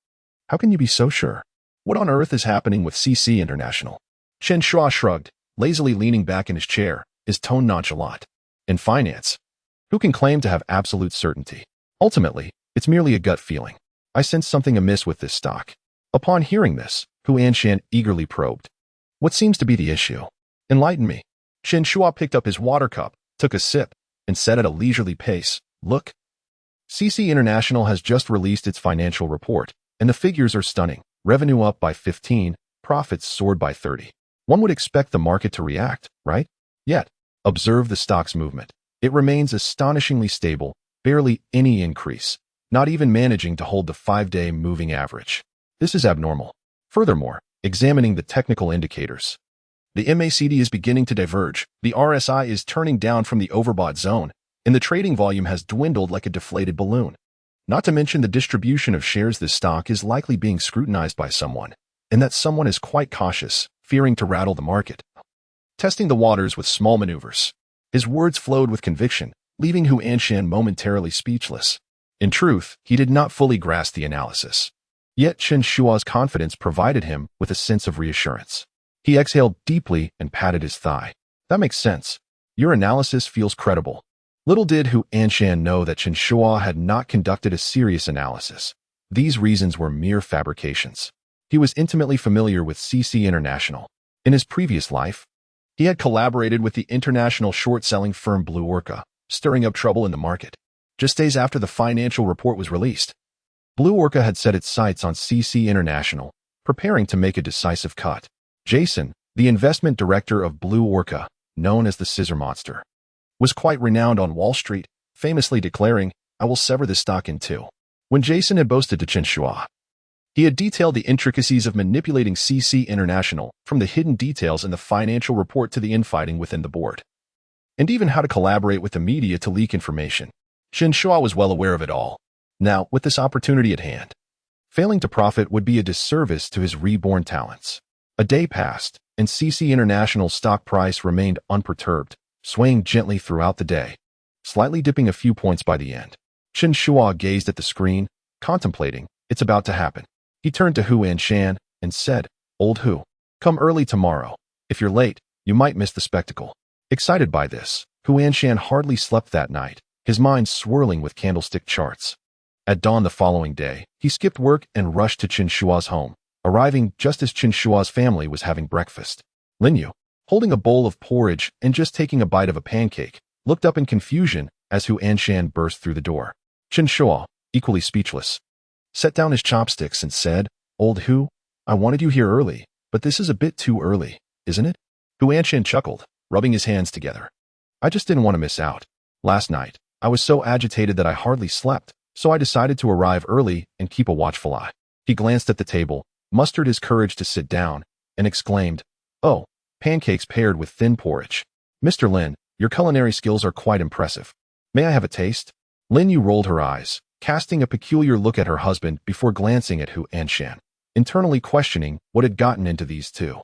how can you be so sure? What on earth is happening with CC International?" Chen Shuo shrugged, lazily leaning back in his chair, his tone nonchalant. "In finance, who can claim to have absolute certainty? Ultimately, it's merely a gut feeling. I sense something amiss with this stock." Upon hearing this, Hu Anshan eagerly probed. "What seems to be the issue? Enlighten me." Chen Shuo picked up his water cup, took a sip, and said at a leisurely pace, "Look, CC International has just released its financial report, and the figures are stunning. Revenue up by 15, profits soared by 30. One would expect the market to react, right? Yet, observe the stock's movement. It remains astonishingly stable, barely any increase, not even managing to hold the 5-day moving average. This is abnormal. Furthermore, examining the technical indicators, the MACD is beginning to diverge, the RSI is turning down from the overbought zone, and the trading volume has dwindled like a deflated balloon. Not to mention the distribution of shares. This stock is likely being scrutinized by someone, and that someone is quite cautious, fearing to rattle the market. Testing the waters with small maneuvers." His words flowed with conviction, leaving Hu Anshan momentarily speechless. In truth, he did not fully grasp the analysis. Yet Chen Shuo's confidence provided him with a sense of reassurance. He exhaled deeply and patted his thigh. "That makes sense. Your analysis feels credible." Little did Hu Anshan know that Chen Shuo had not conducted a serious analysis. These reasons were mere fabrications. He was intimately familiar with CC International. In his previous life, he had collaborated with the international short-selling firm Blue Orca, stirring up trouble in the market. Just days after the financial report was released, Blue Orca had set its sights on CC International, preparing to make a decisive cut. Jason, the investment director of Blue Orca, known as the Scissor Monster, was quite renowned on Wall Street, famously declaring, "I will sever this stock in two." When Jason had boasted to Chen Shuo, he had detailed the intricacies of manipulating CC International, from the hidden details in the financial report to the infighting within the board, and even how to collaborate with the media to leak information. Chen Shuo was well aware of it all. Now, with this opportunity at hand, failing to profit would be a disservice to his reborn talents. A day passed, and CC International's stock price remained unperturbed, swaying gently throughout the day, slightly dipping a few points by the end. Chen Shuo gazed at the screen, contemplating, "It's about to happen." He turned to Hu Anshan and said, "Old Hu, come early tomorrow. If you're late, you might miss the spectacle." Excited by this, Hu Anshan hardly slept that night, his mind swirling with candlestick charts. At dawn the following day, he skipped work and rushed to Chen Shuo's home, arriving just as Chen Shuo's family was having breakfast. Lin Yu, holding a bowl of porridge and just taking a bite of a pancake, looked up in confusion as Hu Anshan burst through the door. Chen Shuo, equally speechless, set down his chopsticks and said, "Old Hu, I wanted you here early, but this is a bit too early, isn't it?" Hu Anshan chuckled, rubbing his hands together. "I just didn't want to miss out. Last night, I was so agitated that I hardly slept, so I decided to arrive early and keep a watchful eye." He glanced at the table, mustered his courage to sit down, and exclaimed, "Oh, pancakes paired with thin porridge. Mr. Lin, your culinary skills are quite impressive. May I have a taste?" Lin Yu rolled her eyes, casting a peculiar look at her husband before glancing at Hu Anshan, internally questioning what had gotten into these two.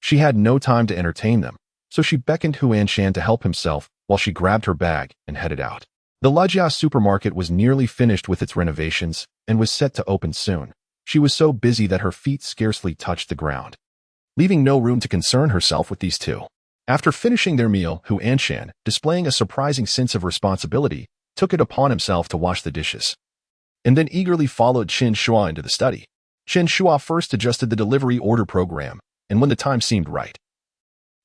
She had no time to entertain them, so she beckoned Hu Anshan to help himself while she grabbed her bag and headed out. The Lajia supermarket was nearly finished with its renovations and was set to open soon. She was so busy that her feet scarcely touched the ground, leaving no room to concern herself with these two. After finishing their meal, Hu Anshan, displaying a surprising sense of responsibility, took it upon himself to wash the dishes, and then eagerly followed Chen Shuo into the study. Chen Shuo first adjusted the delivery order program, and when the time seemed right,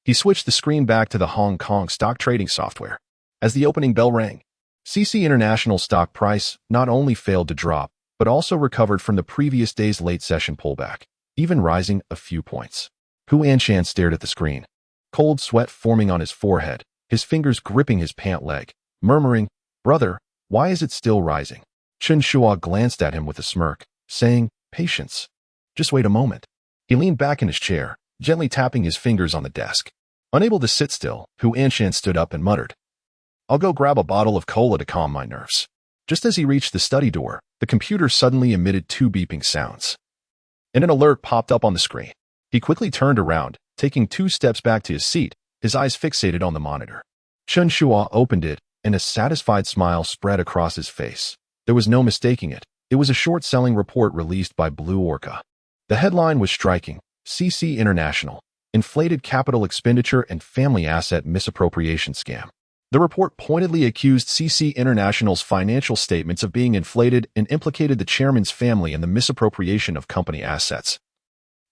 he switched the screen back to the Hong Kong stock trading software. As the opening bell rang, CC International stock price not only failed to drop, but also recovered from the previous day's late session pullback, even rising a few points. Hu Anshan stared at the screen, cold sweat forming on his forehead, his fingers gripping his pant leg, murmuring, "Brother, why is it still rising?" Chen Shuo glanced at him with a smirk, saying, "Patience. Just wait a moment." He leaned back in his chair, gently tapping his fingers on the desk. Unable to sit still, Hu Anshan stood up and muttered, "I'll go grab a bottle of cola to calm my nerves." Just as he reached the study door, the computer suddenly emitted two beeping sounds, and an alert popped up on the screen. He quickly turned around, taking 2 steps back to his seat, his eyes fixated on the monitor. Chen Shuo opened it, and a satisfied smile spread across his face. There was no mistaking it. It was a short-selling report released by Blue Orca. The headline was striking: CC International, inflated capital expenditure and family asset misappropriation scam. The report pointedly accused CC International's financial statements of being inflated and implicated the chairman's family in the misappropriation of company assets,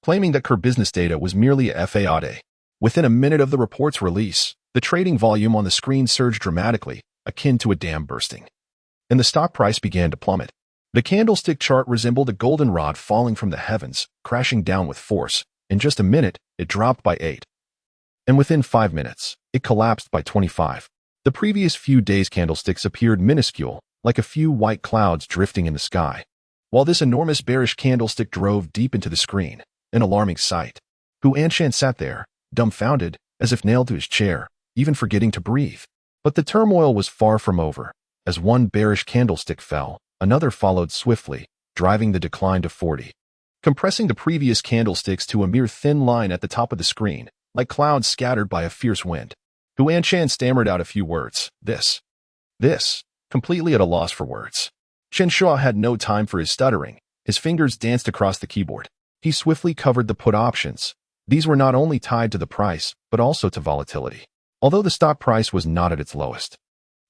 claiming that her business data was merely a faude. Within a minute of the report's release, the trading volume on the screen surged dramatically, akin to a dam bursting. And the stock price began to plummet. The candlestick chart resembled a goldenrod falling from the heavens, crashing down with force. In just a minute, it dropped by 8. And within 5 minutes, it collapsed by 25. The previous few days' candlesticks appeared minuscule, like a few white clouds drifting in the sky, while this enormous bearish candlestick drove deep into the screen, an alarming sight. Hu Anshan sat there, dumbfounded, as if nailed to his chair, even forgetting to breathe. But the turmoil was far from over. As one bearish candlestick fell, another followed swiftly, driving the decline to 40. Compressing the previous candlesticks to a mere thin line at the top of the screen, like clouds scattered by a fierce wind. Hu Anshan stammered out a few words. This, completely at a loss for words. Chen Shuo had no time for his stuttering. His fingers danced across the keyboard. He swiftly covered the put options. These were not only tied to the price, but also to volatility. Although the stock price was not at its lowest,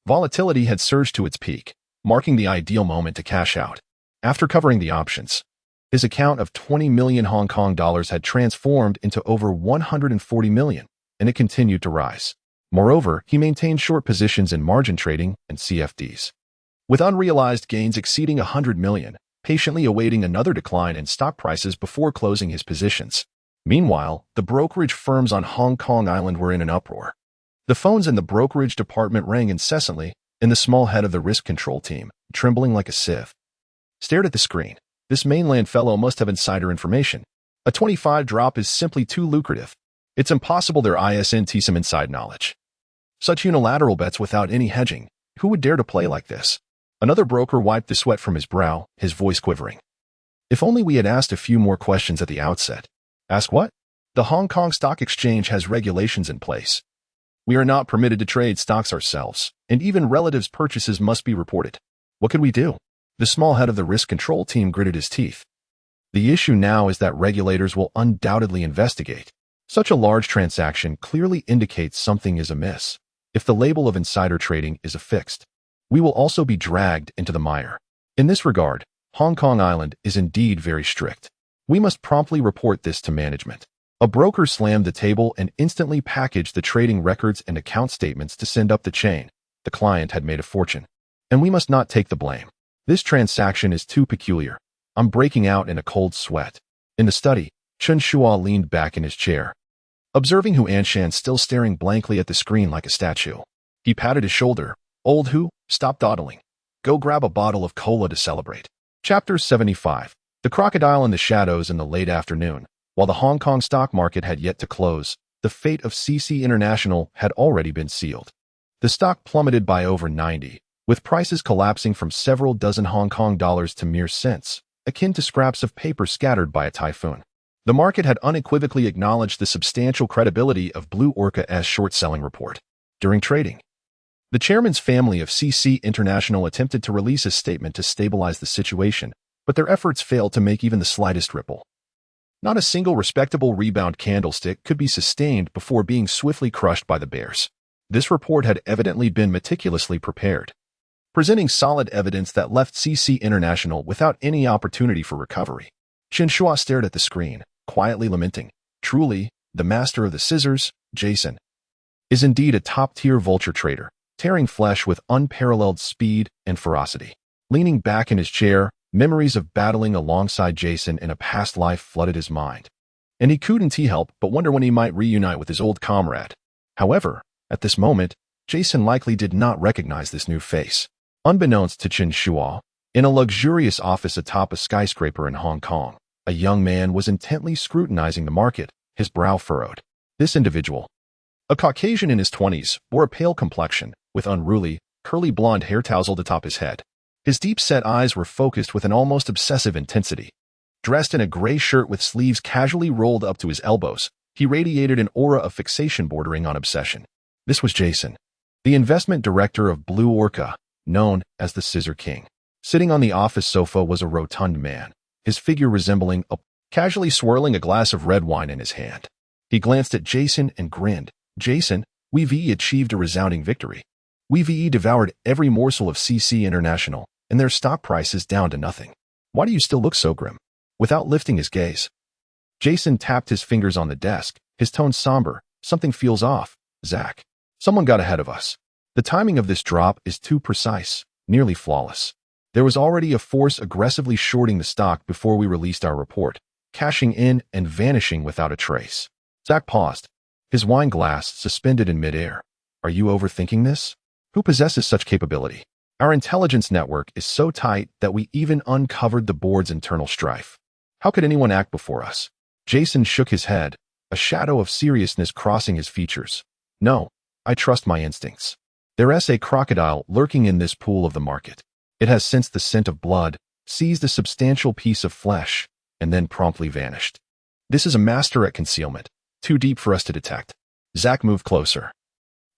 volatility had surged to its peak, marking the ideal moment to cash out. After covering the options, his account of 20 million Hong Kong dollars had transformed into over 140 million, and it continued to rise. Moreover, he maintained short positions in margin trading and CFDs, with unrealized gains exceeding 100 million, patiently awaiting another decline in stock prices before closing his positions. Meanwhile, the brokerage firms on Hong Kong Island were in an uproar. The phones in the brokerage department rang incessantly, and the small head of the risk control team, trembling like a sieve, stared at the screen. This mainland fellow must have insider information. A 25 drop is simply too lucrative. It's impossible there isn't some inside knowledge. Such unilateral bets without any hedging. Who would dare to play like this? Another broker wiped the sweat from his brow, his voice quivering. If only we had asked a few more questions at the outset. Ask what? The Hong Kong Stock Exchange has regulations in place. We are not permitted to trade stocks ourselves, and even relatives' purchases must be reported. What could we do? The small head of the risk control team gritted his teeth. The issue now is that regulators will undoubtedly investigate. Such a large transaction clearly indicates something is amiss. If the label of insider trading is affixed, we will also be dragged into the mire. In this regard, Hong Kong Island is indeed very strict. We must promptly report this to management. A broker slammed the table and instantly packaged the trading records and account statements to send up the chain. The client had made a fortune, and we must not take the blame. This transaction is too peculiar. I'm breaking out in a cold sweat. In the study, Chen Shuo leaned back in his chair, observing Hu Anshan still staring blankly at the screen like a statue. He patted his shoulder. Old Hu, stop dawdling. Go grab a bottle of cola to celebrate. Chapter 75. The crocodile in the shadows in the late afternoon. While the Hong Kong stock market had yet to close, the fate of CC International had already been sealed. The stock plummeted by over 90, with prices collapsing from several dozen Hong Kong dollars to mere cents, akin to scraps of paper scattered by a typhoon. The market had unequivocally acknowledged the substantial credibility of Blue Orca's short-selling report. During trading, the chairman's family of CC International attempted to release a statement to stabilize the situation, but their efforts failed to make even the slightest ripple. Not a single respectable rebound candlestick could be sustained before being swiftly crushed by the bears. This report had evidently been meticulously prepared, presenting solid evidence that left CC International without any opportunity for recovery. Chen Shuo stared at the screen, quietly lamenting. Truly, the master of the scissors, Jason, is indeed a top-tier vulture trader, tearing flesh with unparalleled speed and ferocity. Leaning back in his chair, memories of battling alongside Jason in a past life flooded his mind, and he couldn't help but wonder when he might reunite with his old comrade. However, at this moment, Jason likely did not recognize this new face. Unbeknownst to Chen Shuo, in a luxurious office atop a skyscraper in Hong Kong, a young man was intently scrutinizing the market, his brow furrowed. This individual, a Caucasian in his 20s, bore a pale complexion, with unruly, curly blonde hair tousled atop his head. His deep-set eyes were focused with an almost obsessive intensity. Dressed in a gray shirt with sleeves casually rolled up to his elbows, he radiated an aura of fixation bordering on obsession. This was Jason, the investment director of Blue Orca, known as the Scissor King. Sitting on the office sofa was a rotund man, his figure resembling a casually swirling a glass of red wine in his hand. He glanced at Jason and grinned. Jason, we've achieved a resounding victory. We've devoured every morsel of CC International, and their stock price is down to nothing. Why do you still look so grim? Without lifting his gaze, Jason tapped his fingers on the desk, his tone somber. Something feels off, Zach. Someone got ahead of us. The timing of this drop is too precise, nearly flawless. There was already a force aggressively shorting the stock before we released our report, cashing in and vanishing without a trace. Zach paused, his wine glass suspended in midair. Are you overthinking this? Who possesses such capability? Our intelligence network is so tight that we even uncovered the board's internal strife. How could anyone act before us? Jason shook his head, a shadow of seriousness crossing his features. No, I trust my instincts. There's a crocodile lurking in this pool of the market. It has sensed the scent of blood, seized a substantial piece of flesh, and then promptly vanished. This is a master at concealment, too deep for us to detect. Zach moved closer,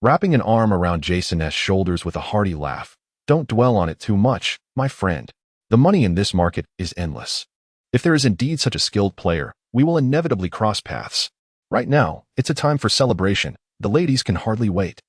wrapping an arm around Jason's shoulders with a hearty laugh. Don't dwell on it too much, my friend. The money in this market is endless. If there is indeed such a skilled player, we will inevitably cross paths. Right now, it's a time for celebration. The ladies can hardly wait.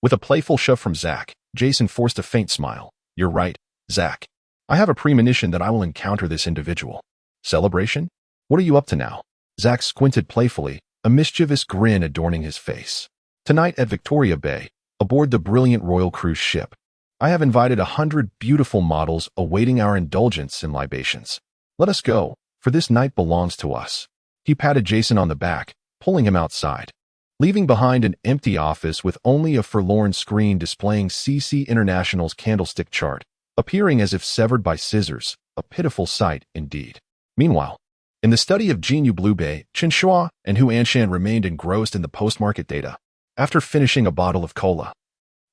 With a playful shove from Zach, Jason forced a faint smile. You're right, Zach. I have a premonition that I will encounter this individual. Celebration? What are you up to now? Zach squinted playfully, a mischievous grin adorning his face. Tonight at Victoria Bay, aboard the brilliant Royal cruise ship, I have invited 100 beautiful models awaiting our indulgence in libations. Let us go, for this night belongs to us. He patted Jason on the back, pulling him outside, leaving behind an empty office with only a forlorn screen displaying CC International's candlestick chart, appearing as if severed by scissors, a pitiful sight indeed. Meanwhile, in the study of Jinyu Bluebay, Chen Shuo and Hu Anshan remained engrossed in the post-market data. After finishing a bottle of cola,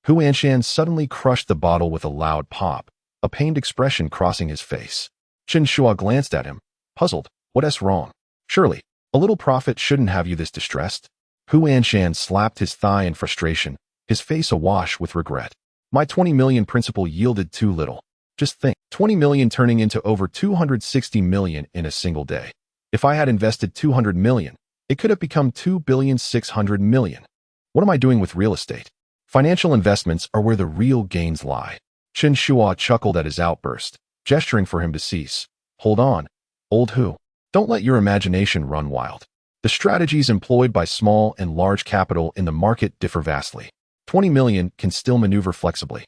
Hu Anshan suddenly crushed the bottle with a loud pop, a pained expression crossing his face. Chen Shuo glanced at him, puzzled. What's wrong? Surely, a little profit shouldn't have you this distressed. Hu Anshan slapped his thigh in frustration, his face awash with regret. My 20 million principal yielded too little. Just think, 20 million turning into over 260 million in a single day. If I had invested 200 million, it could have become 2,600 million. What am I doing with real estate? Financial investments are where the real gains lie. Chen Shuo chuckled at his outburst, gesturing for him to cease. Hold on, old Hu. Don't let your imagination run wild. The strategies employed by small and large capital in the market differ vastly. 20 million can still maneuver flexibly,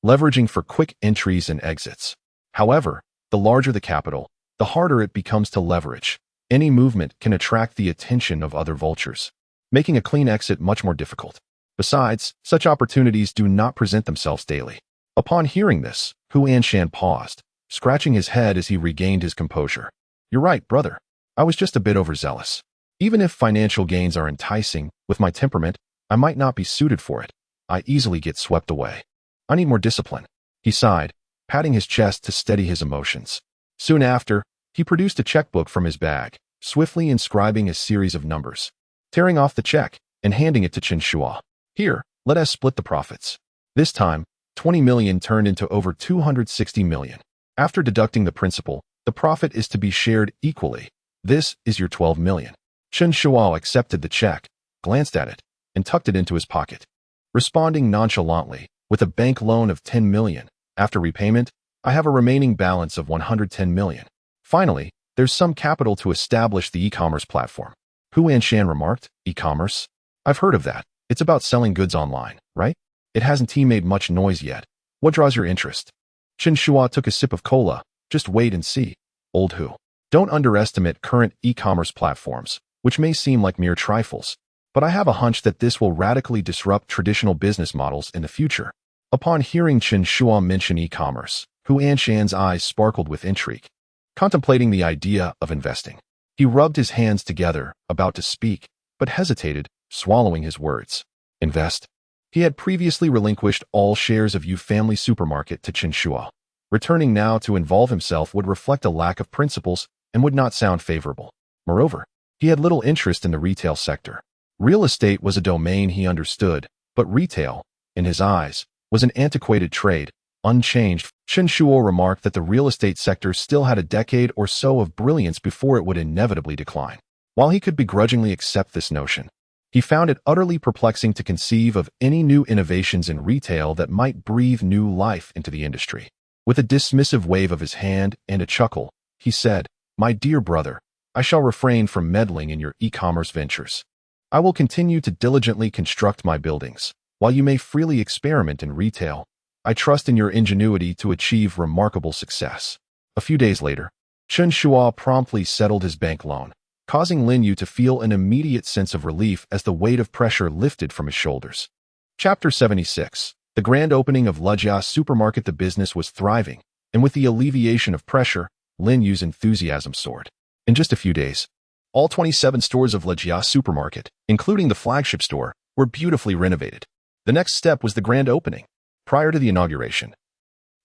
leveraging for quick entries and exits. However, the larger the capital, the harder it becomes to leverage. Any movement can attract the attention of other vultures, making a clean exit much more difficult. Besides, such opportunities do not present themselves daily. Upon hearing this, Hu Anshan paused, scratching his head as he regained his composure. You're right, brother. I was just a bit overzealous. Even if financial gains are enticing, with my temperament, I might not be suited for it. I easily get swept away. I need more discipline. He sighed, patting his chest to steady his emotions. Soon after, he produced a checkbook from his bag, swiftly inscribing a series of numbers, tearing off the check, and handing it to Chen Shuo. Here, let us split the profits. This time, 20 million turned into over 260 million. After deducting the principal, the profit is to be shared equally. This is your 12 million. Chen Shuo accepted the check, glanced at it, and tucked it into his pocket, responding nonchalantly, with a bank loan of 10 million. After repayment, I have a remaining balance of 110 million. Finally, there's some capital to establish the e-commerce platform. Hu Anshan remarked, e-commerce? I've heard of that. It's about selling goods online, right? It hasn't made much noise yet. What draws your interest? Chen Shuo took a sip of cola. Just wait and see, old Hu. Don't underestimate current e-commerce platforms, which may seem like mere trifles, but I have a hunch that this will radically disrupt traditional business models in the future. Upon hearing Chen Shuo mention e-commerce, Hu Anshan's eyes sparkled with intrigue, contemplating the idea of investing. He rubbed his hands together, about to speak, but hesitated, swallowing his words. Invest? He had previously relinquished all shares of Yu Family Supermarket to Chen Shuo. Returning now to involve himself would reflect a lack of principles and would not sound favorable. Moreover, he had little interest in the retail sector. Real estate was a domain he understood, but retail, in his eyes, was an antiquated trade, unchanged. Chen Shuo remarked that the real estate sector still had a decade or so of brilliance before it would inevitably decline. While he could begrudgingly accept this notion, he found it utterly perplexing to conceive of any new innovations in retail that might breathe new life into the industry. With a dismissive wave of his hand and a chuckle, he said, My dear brother, I shall refrain from meddling in your e-commerce ventures. I will continue to diligently construct my buildings, While you may freely experiment in retail, I trust in your ingenuity to achieve remarkable success. A few days later, Chen Shuo promptly settled his bank loan, causing Lin Yu to feel an immediate sense of relief as the weight of pressure lifted from his shoulders. Chapter 76. The grand opening of Lejia Supermarket. The business was thriving, and with the alleviation of pressure, Lin Yu's enthusiasm soared. In just a few days, all 27 stores of Lejia Supermarket, including the flagship store, were beautifully renovated. The next step was the grand opening. Prior to the inauguration,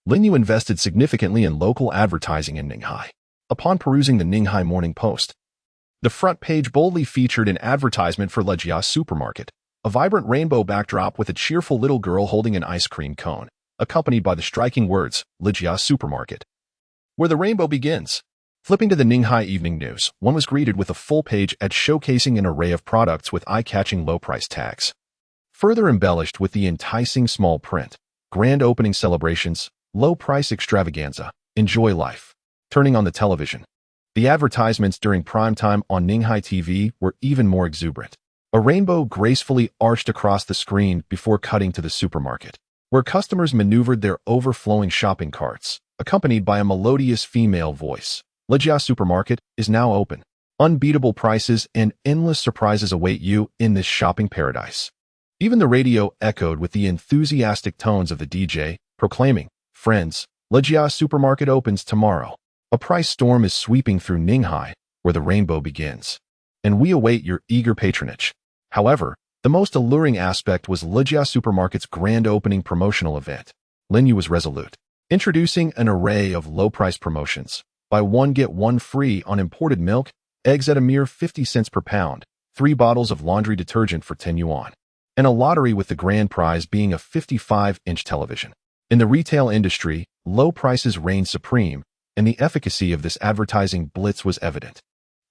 Lin Yu invested significantly in local advertising in Ninghai. Upon perusing the Ninghai Morning Post, the front page boldly featured an advertisement for Lejia Supermarket, a vibrant rainbow backdrop with a cheerful little girl holding an ice cream cone, accompanied by the striking words, Lejia Supermarket, where the rainbow begins. Flipping to the Ninghai Evening News, one was greeted with a full-page ad showcasing an array of products with eye-catching low-price tags. Further embellished with the enticing small print, grand opening celebrations, low-price extravaganza, enjoy life. Turning on the television, the advertisements during prime time on Ninghai TV were even more exuberant. A rainbow gracefully arched across the screen before cutting to the supermarket, where customers maneuvered their overflowing shopping carts, accompanied by a melodious female voice. Lejia Supermarket is now open. Unbeatable prices and endless surprises await you in this shopping paradise. Even the radio echoed with the enthusiastic tones of the DJ, proclaiming, "Friends, Lejia Supermarket opens tomorrow." A price storm is sweeping through Ninghai, where the rainbow begins, and we await your eager patronage. However, the most alluring aspect was Lejia Supermarket's grand opening promotional event. Lin Yu was resolute, introducing an array of low-price promotions. Buy one get one free on imported milk, eggs at a mere 50 cents per pound, 3 bottles of laundry detergent for 10 yuan, and a lottery with the grand prize being a 55-inch television. In the retail industry, low prices reigned supreme, and the efficacy of this advertising blitz was evident.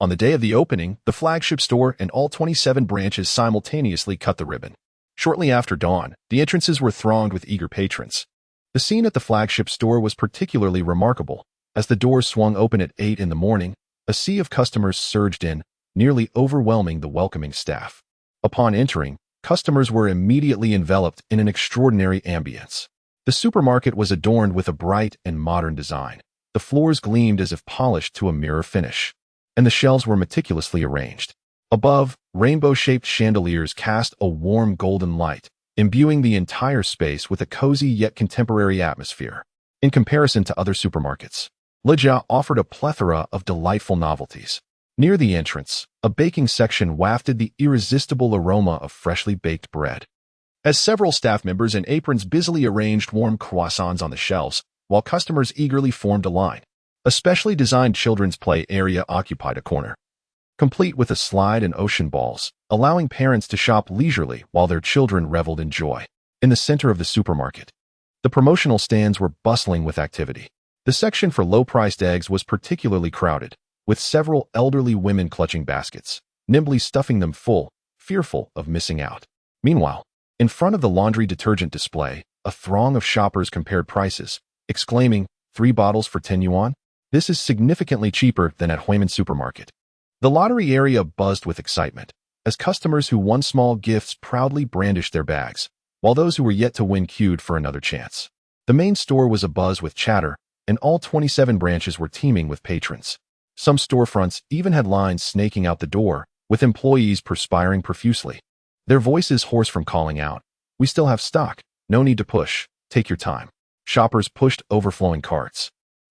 On the day of the opening, the flagship store and all 27 branches simultaneously cut the ribbon. Shortly after dawn, the entrances were thronged with eager patrons. The scene at the flagship store was particularly remarkable. As the doors swung open at 8 in the morning, a sea of customers surged in, nearly overwhelming the welcoming staff. Upon entering, customers were immediately enveloped in an extraordinary ambience. The supermarket was adorned with a bright and modern design. The floors gleamed as if polished to a mirror finish, and the shelves were meticulously arranged. Above, rainbow-shaped chandeliers cast a warm golden light, imbuing the entire space with a cozy yet contemporary atmosphere. In comparison to other supermarkets, Lejia offered a plethora of delightful novelties. Near the entrance, a baking section wafted the irresistible aroma of freshly baked bread. As several staff members in aprons busily arranged warm croissants on the shelves, while customers eagerly formed a line. A specially designed children's play area occupied a corner, complete with a slide and ocean balls, allowing parents to shop leisurely while their children reveled in joy. In the center of the supermarket, the promotional stands were bustling with activity. The section for low-priced eggs was particularly crowded, with several elderly women clutching baskets, nimbly stuffing them full, fearful of missing out. Meanwhile, in front of the laundry detergent display, a throng of shoppers compared prices, exclaiming, 3 bottles for 10 yuan? This is significantly cheaper than at Huimin Supermarket. The lottery area buzzed with excitement, as customers who won small gifts proudly brandished their bags, while those who were yet to win queued for another chance. The main store was abuzz with chatter, and all 27 branches were teeming with patrons. Some storefronts even had lines snaking out the door, with employees perspiring profusely, their voices hoarse from calling out, "We still have stock. No need to push. Take your time." Shoppers pushed overflowing carts,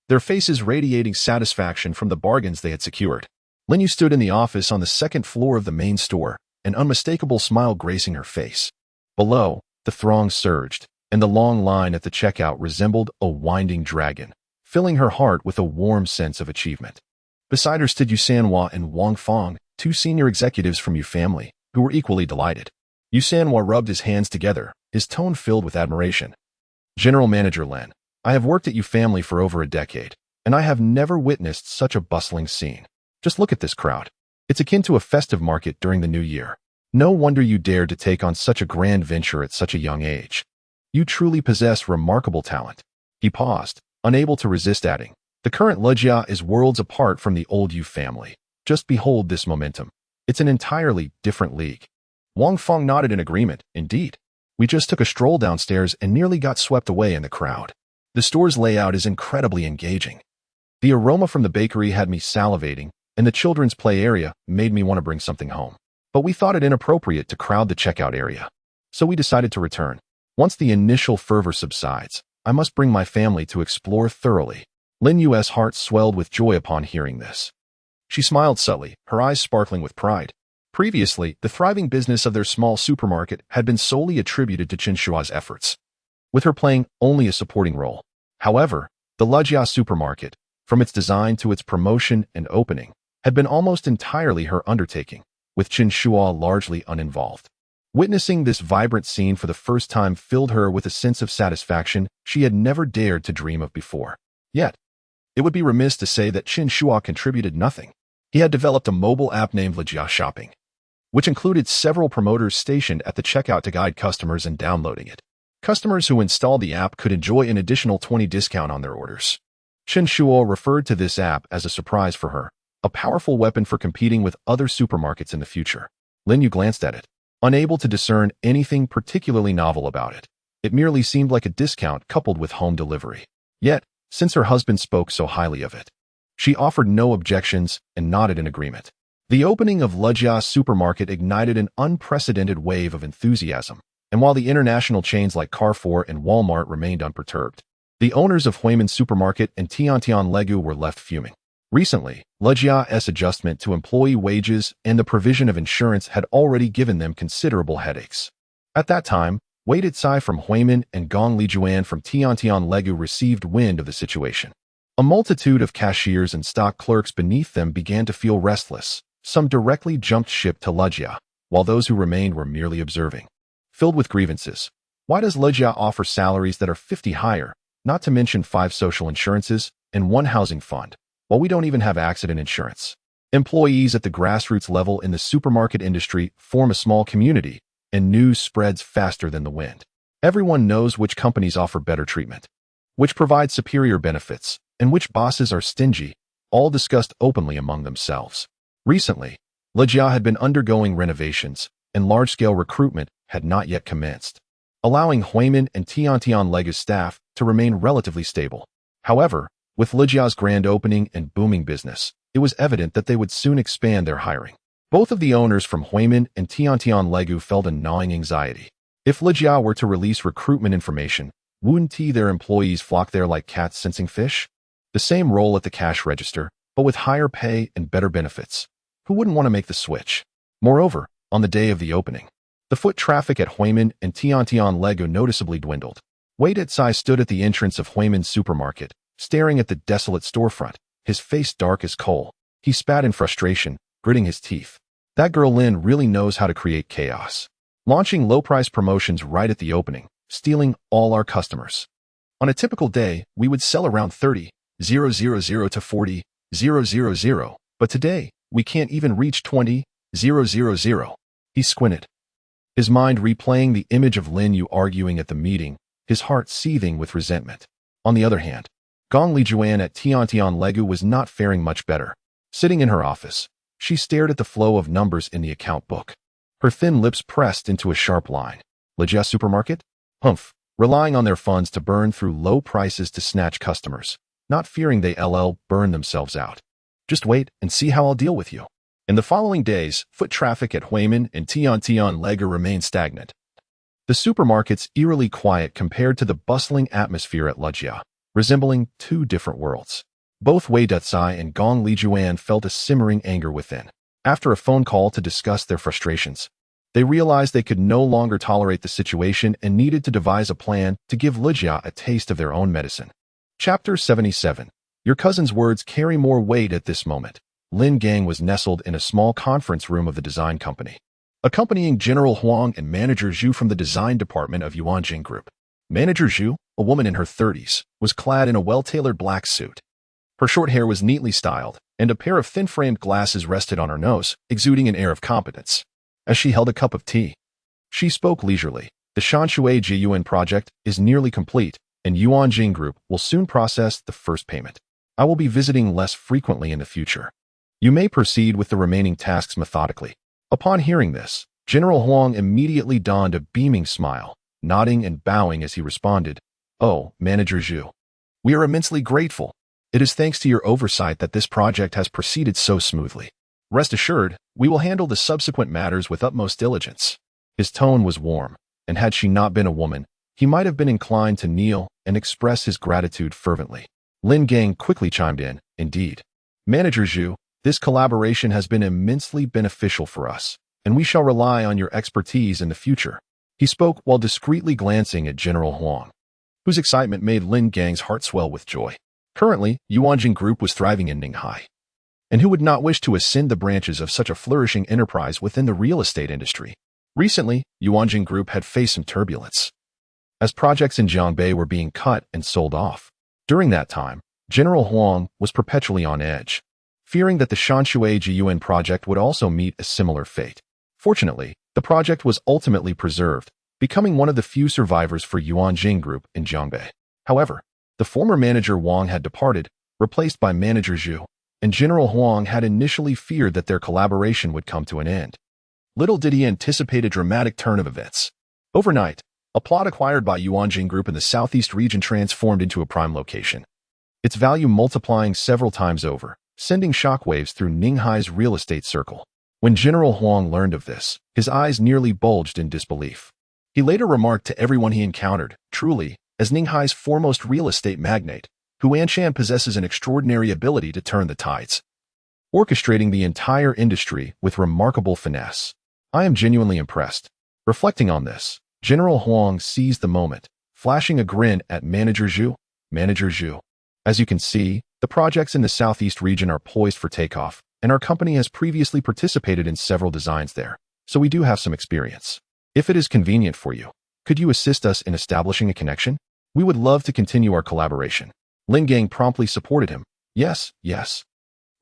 their faces radiating satisfaction from the bargains they had secured. Lin Yu stood in the office on the second floor of the main store, an unmistakable smile gracing her face. Below, the throng surged, and the long line at the checkout resembled a winding dragon, filling her heart with a warm sense of achievement. Beside her stood Yu Sanhua and Wang Fong, 2 senior executives from Yu family, who were equally delighted. Yu Sanhua rubbed his hands together, his tone filled with admiration. "General Manager Lin, I have worked at Yu family for over a decade, and I have never witnessed such a bustling scene. Just look at this crowd. It's akin to a festive market during the new year. No wonder you dared to take on such a grand venture at such a young age. You truly possess remarkable talent." He paused, unable to resist adding, "The current Lejia is worlds apart from the old Yu family. Just behold this momentum. It's an entirely different league." Wang Feng nodded in agreement. Indeed, We just took a stroll downstairs and nearly got swept away in the crowd. The store's layout is incredibly engaging. The aroma from the bakery had me salivating, and the children's play area made me want to bring something home. But we thought it inappropriate to crowd the checkout area. So we decided to return. Once the initial fervor subsides, I must bring my family to explore thoroughly. Lin Yu's heart swelled with joy upon hearing this. She smiled subtly, her eyes sparkling with pride. Previously, the thriving business of their small supermarket had been solely attributed to Chen Shuo's efforts, with her playing only a supporting role. However, the Lejia supermarket, from its design to its promotion and opening, had been almost entirely her undertaking, with Chen Shuo largely uninvolved. Witnessing this vibrant scene for the first time filled her with a sense of satisfaction she had never dared to dream of before. Yet, it would be remiss to say that Chen Shuo contributed nothing. He had developed a mobile app named Lejia Shopping, which included several promoters stationed at the checkout to guide customers in downloading it. Customers who installed the app could enjoy an additional 20% discount on their orders. Chen Shuo referred to this app as a surprise for her, a powerful weapon for competing with other supermarkets in the future. Lin Yu glanced at it, unable to discern anything particularly novel about it. It merely seemed like a discount coupled with home delivery. Yet, since her husband spoke so highly of it, she offered no objections and nodded in agreement. The opening of Lejia supermarket ignited an unprecedented wave of enthusiasm, and while the international chains like Carrefour and Walmart remained unperturbed, the owners of Huimin Supermarket and Tiantian Legu were left fuming. Recently, Lejia's adjustment to employee wages and the provision of insurance had already given them considerable headaches. At that time, Wei Dicai from Huimin and Gong Lijuan from Tiantian Legu received wind of the situation. A multitude of cashiers and stock clerks beneath them began to feel restless. Some directly jumped ship to Lejia, while those who remained were merely observing. Filled with grievances, why does Lejia offer salaries that are 50 higher, not to mention 5 social insurances and 1 housing fund, while we don't even have accident insurance? Employees at the grassroots level in the supermarket industry form a small community, and news spreads faster than the wind. Everyone knows which companies offer better treatment, which provide superior benefits, and which bosses are stingy, all discussed openly among themselves. Recently, Lejia had been undergoing renovations, and large-scale recruitment had not yet commenced, allowing Huimin and Tiantian Legu's staff to remain relatively stable. However, with Lejia's grand opening and booming business, it was evident that they would soon expand their hiring. Both of the owners from Huimin and Tiantian Legu felt a gnawing anxiety. If Lejia were to release recruitment information, wouldn't their employees flock there like cats sensing fish? The same role at the cash register, but with higher pay and better benefits. Who wouldn't want to make the switch? Moreover, on the day of the opening, the foot traffic at Huimin and Tiantian Legu noticeably dwindled. Wei Dicai stood at the entrance of Huimin's supermarket, staring at the desolate storefront, his face dark as coal. He spat in frustration, gritting his teeth. That girl Lin really knows how to create chaos. Launching low-price promotions right at the opening, stealing all our customers. On a typical day, we would sell around 30,000 to 40,000, but today, we can't even reach 20,000. He squinted, his mind replaying the image of Lin Yu arguing at the meeting, his heart seething with resentment. On the other hand, Gong Lijuan at Tiantian Legu was not faring much better. Sitting in her office, she stared at the flow of numbers in the account book, her thin lips pressed into a sharp line. Lejia supermarket? Humph, relying on their funds to burn through low prices to snatch customers, not fearing they burn themselves out. Just wait and see how I'll deal with you. In the following days, foot traffic at Huimin and Tiantian Legu remained stagnant. The supermarket's eerily quiet compared to the bustling atmosphere at Lejia, resembling 2 different worlds. Both Wei Dicai and Gong Lijuan felt a simmering anger within. After a phone call to discuss their frustrations, they realized they could no longer tolerate the situation and needed to devise a plan to give Lejia a taste of their own medicine. Chapter 77. Your cousin's words carry more weight at this moment. Lin Gang was nestled in a small conference room of the design company, accompanying General Huang and Manager Zhu from the design department of Yuanjing Group. Manager Zhu, a woman in her 30s, was clad in a well-tailored black suit. Her short hair was neatly styled, and a pair of thin-framed glasses rested on her nose, exuding an air of competence. As she held a cup of tea, she spoke leisurely. The Shanshui Jiyuan project is nearly complete, and Yuanjing Group will soon process the first payment. I will be visiting less frequently in the future. You may proceed with the remaining tasks methodically. Upon hearing this, General Huang immediately donned a beaming smile, nodding and bowing as he responded, "Oh, Manager Zhu. We are immensely grateful. It is thanks to your oversight that this project has proceeded so smoothly. Rest assured, we will handle the subsequent matters with utmost diligence." His tone was warm, and had she not been a woman, he might have been inclined to kneel and express his gratitude fervently. Lin Gang quickly chimed in, "Indeed. Manager Zhu, this collaboration has been immensely beneficial for us, and we shall rely on your expertise in the future." He spoke while discreetly glancing at General Huang, whose excitement made Lin Gang's heart swell with joy. Currently, Yuanjing Group was thriving in Ninghai, and who would not wish to ascend the branches of such a flourishing enterprise within the real estate industry? Recently, Yuanjing Group had faced some turbulence, as projects in Jiangbei were being cut and sold off. During that time, General Huang was perpetually on edge, fearing that the Shanshui Jiyuan project would also meet a similar fate. Fortunately, the project was ultimately preserved, becoming one of the few survivors for Yuanjing Group in Jiangbei. However, the former manager Wang had departed, replaced by Manager Zhu, and General Huang had initially feared that their collaboration would come to an end. Little did he anticipate a dramatic turn of events. Overnight, a plot acquired by Yuanjing Group in the southeast region transformed into a prime location, its value multiplying several times over, sending shockwaves through Ninghai's real estate circle. When General Huang learned of this, his eyes nearly bulged in disbelief. He later remarked to everyone he encountered, "Truly, as Ninghai's foremost real estate magnate, Hu Anshan possesses an extraordinary ability to turn the tides, orchestrating the entire industry with remarkable finesse. I am genuinely impressed." Reflecting on this, General Huang seized the moment, flashing a grin at Manager Zhu. "Manager Zhu, as you can see, the projects in the southeast region are poised for takeoff, and our company has previously participated in several designs there, so we do have some experience. If it is convenient for you, could you assist us in establishing a connection? We would love to continue our collaboration." Lin Gang promptly supported him. Yes.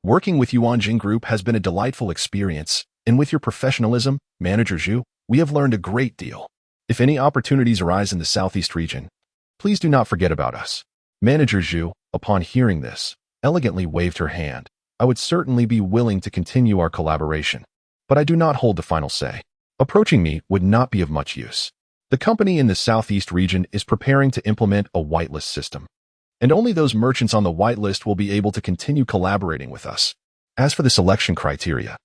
Working with Yuanjing Group has been a delightful experience, and with your professionalism, Manager Zhu, we have learned a great deal. If any opportunities arise in the southeast region, please do not forget about us." Manager Zhu, upon hearing this, elegantly waved her hand. "I would certainly be willing to continue our collaboration, but I do not hold the final say. Approaching me would not be of much use. The company in the southeast region is preparing to implement a whitelist system, and only those merchants on the whitelist will be able to continue collaborating with us. As for the selection criteria,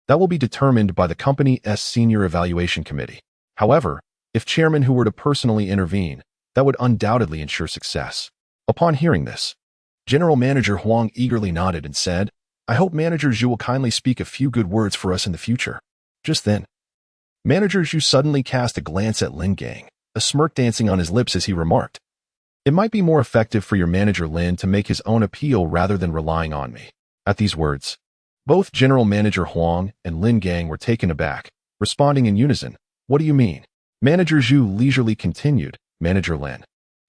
that will be determined by the company's senior evaluation committee. However, if chairman who were to personally intervene, that would undoubtedly ensure success." Upon hearing this, General Manager Huang eagerly nodded and said, "I hope Manager Zhu will kindly speak a few good words for us in the future." Just then, Manager Zhu suddenly cast a glance at Lin Gang, a smirk dancing on his lips as he remarked, "It might be more effective for your manager Lin to make his own appeal rather than relying on me." At these words, both General Manager Huang and Lin Gang were taken aback, responding in unison, "What do you mean?" Manager Zhu leisurely continued, "Manager Lin,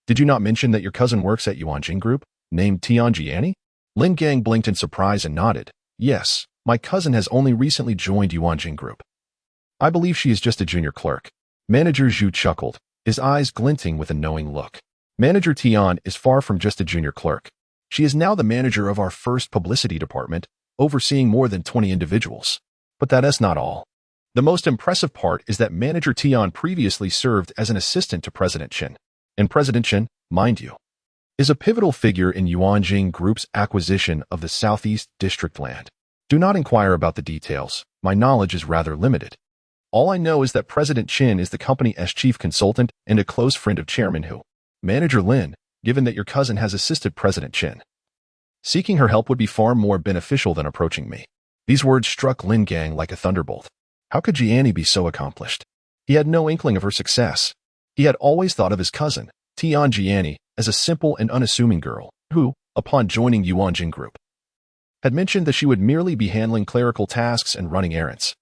did you not mention that your cousin works at Yuanjing Group, named Tianjiani?" Lin Gang blinked in surprise and nodded. "Yes, my cousin has only recently joined Yuanjing Group. I believe she is just a junior clerk." Manager Zhu chuckled, his eyes glinting with a knowing look. "Manager Tian is far from just a junior clerk. She is now the manager of our first publicity department, overseeing more than 20 individuals. But that is not all. The most impressive part is that Manager Tian previously served as an assistant to President Chen. And President Chen, mind you, is a pivotal figure in Yuanjing Group's acquisition of the Southeast District land. Do not inquire about the details. My knowledge is rather limited. All I know is that President Chen is the company's chief consultant and a close friend of Chairman Hu. Manager Lin, given that your cousin has assisted President Chen, seeking her help would be far more beneficial than approaching me." These words struck Lin Gang like a thunderbolt. How could Jiani be so accomplished? He had no inkling of her success. He had always thought of his cousin, Tian Jiani, as a simple and unassuming girl, who, upon joining Yuanjing Group, had mentioned that she would merely be handling clerical tasks and running errands.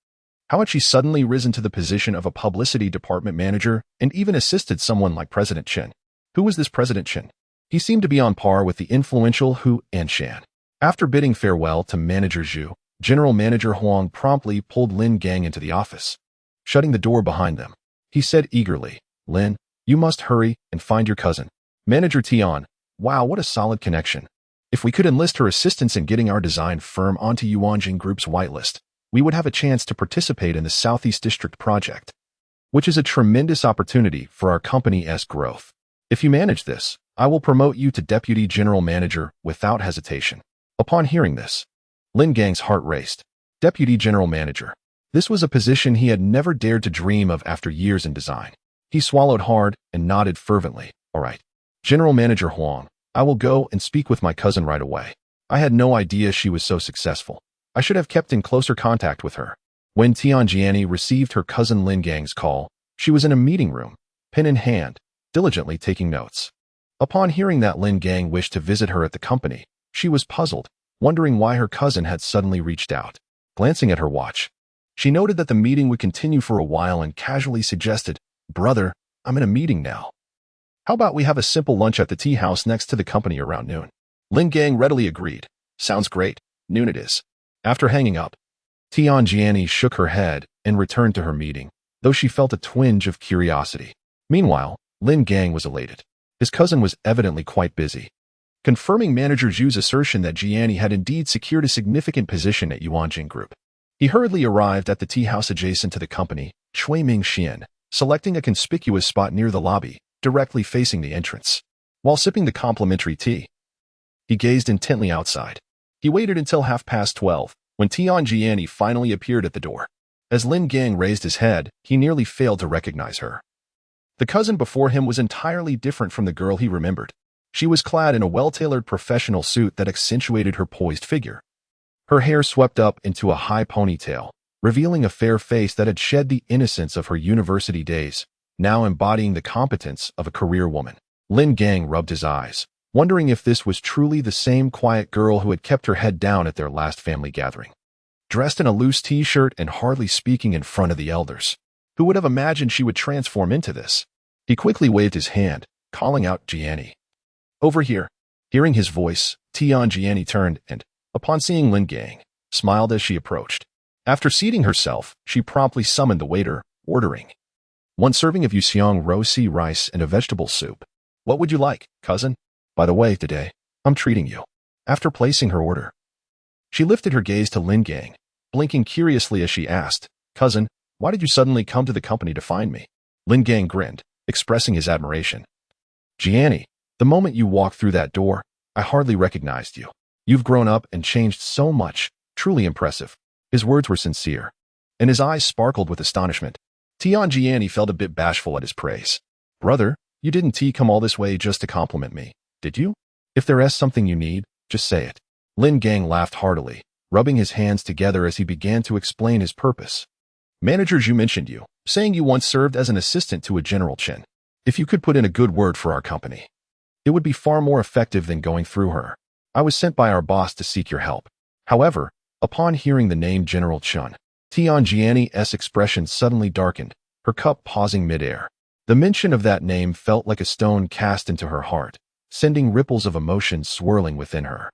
How had she suddenly risen to the position of a publicity department manager and even assisted someone like President Chen? Who was this President Chen? He seemed to be on par with the influential Hu Anshan. After bidding farewell to Manager Zhu, General Manager Huang promptly pulled Lin Gang into the office, shutting the door behind them. He said eagerly, "Lin, you must hurry and find your cousin, Manager Tian. Wow, what a solid connection. If we could enlist her assistance in getting our design firm onto Yuanjing Group's whitelist, we would have a chance to participate in the Southeast District project." which is a tremendous opportunity for our company's growth. If you manage this, I will promote you to Deputy General Manager without hesitation. Upon hearing this, Lin Gang's heart raced. Deputy General Manager. This was a position he had never dared to dream of after years in design. He swallowed hard and nodded fervently. All right. General Manager Huang, I will go and speak with my cousin right away. I had no idea she was so successful. I should have kept in closer contact with her. When Tianjiani received her cousin Lin Gang's call, she was in a meeting room, pen in hand, diligently taking notes. Upon hearing that Lin Gang wished to visit her at the company, she was puzzled, wondering why her cousin had suddenly reached out. Glancing at her watch, she noted that the meeting would continue for a while and casually suggested, "Brother, I'm in a meeting now. How about we have a simple lunch at the tea house next to the company around noon?" Lin Gang readily agreed. Sounds great. Noon it is. After hanging up, Tianjiani shook her head and returned to her meeting, though she felt a twinge of curiosity. Meanwhile, Lin Gang was elated. His cousin was evidently quite busy, confirming Manager Zhu's assertion that Jiani had indeed secured a significant position at Yuanjing Group. He hurriedly arrived at the tea house adjacent to the company, Shuiming Xian, selecting a conspicuous spot near the lobby, directly facing the entrance. While sipping the complimentary tea, he gazed intently outside. He waited until 12:30, when Tianjiani finally appeared at the door. As Lin Gang raised his head, he nearly failed to recognize her. The cousin before him was entirely different from the girl he remembered. She was clad in a well-tailored professional suit that accentuated her poised figure. Her hair swept up into a high ponytail, revealing a fair face that had shed the innocence of her university days, now embodying the competence of a career woman. Lin Gang rubbed his eyes, wondering if this was truly the same quiet girl who had kept her head down at their last family gathering. Dressed in a loose t-shirt and hardly speaking in front of the elders, who would have imagined she would transform into this? He quickly waved his hand, calling out Jiani. "Over here." Hearing his voice, Tianjiani turned and, upon seeing Lin Gang, smiled as she approached. After seating herself, she promptly summoned the waiter, ordering 1 serving of Yuxiang rosy rice and a vegetable soup. "What would you like, cousin? By the way, today, I'm treating you." After placing her order, she lifted her gaze to Lin Gang, blinking curiously as she asked, "Cousin, why did you suddenly come to the company to find me?" Lin Gang grinned, expressing his admiration. "Jiani, the moment you walked through that door, I hardly recognized you. You've grown up and changed so much, truly impressive." His words were sincere, and his eyes sparkled with astonishment. Tianjiani felt a bit bashful at his praise. "Brother, you didn't come all this way just to compliment me, did you? If there is something you need, just say it." Lin Gang laughed heartily, rubbing his hands together as he began to explain his purpose. "Manager Zhu mentioned you, saying you once served as an assistant to a General Chen. If you could put in a good word for our company, it would be far more effective than going through her. I was sent by our boss to seek your help." However, upon hearing the name General Chen, Tianjiani's expression suddenly darkened, her cup pausing midair. The mention of that name felt like a stone cast into her heart, sending ripples of emotion swirling within her.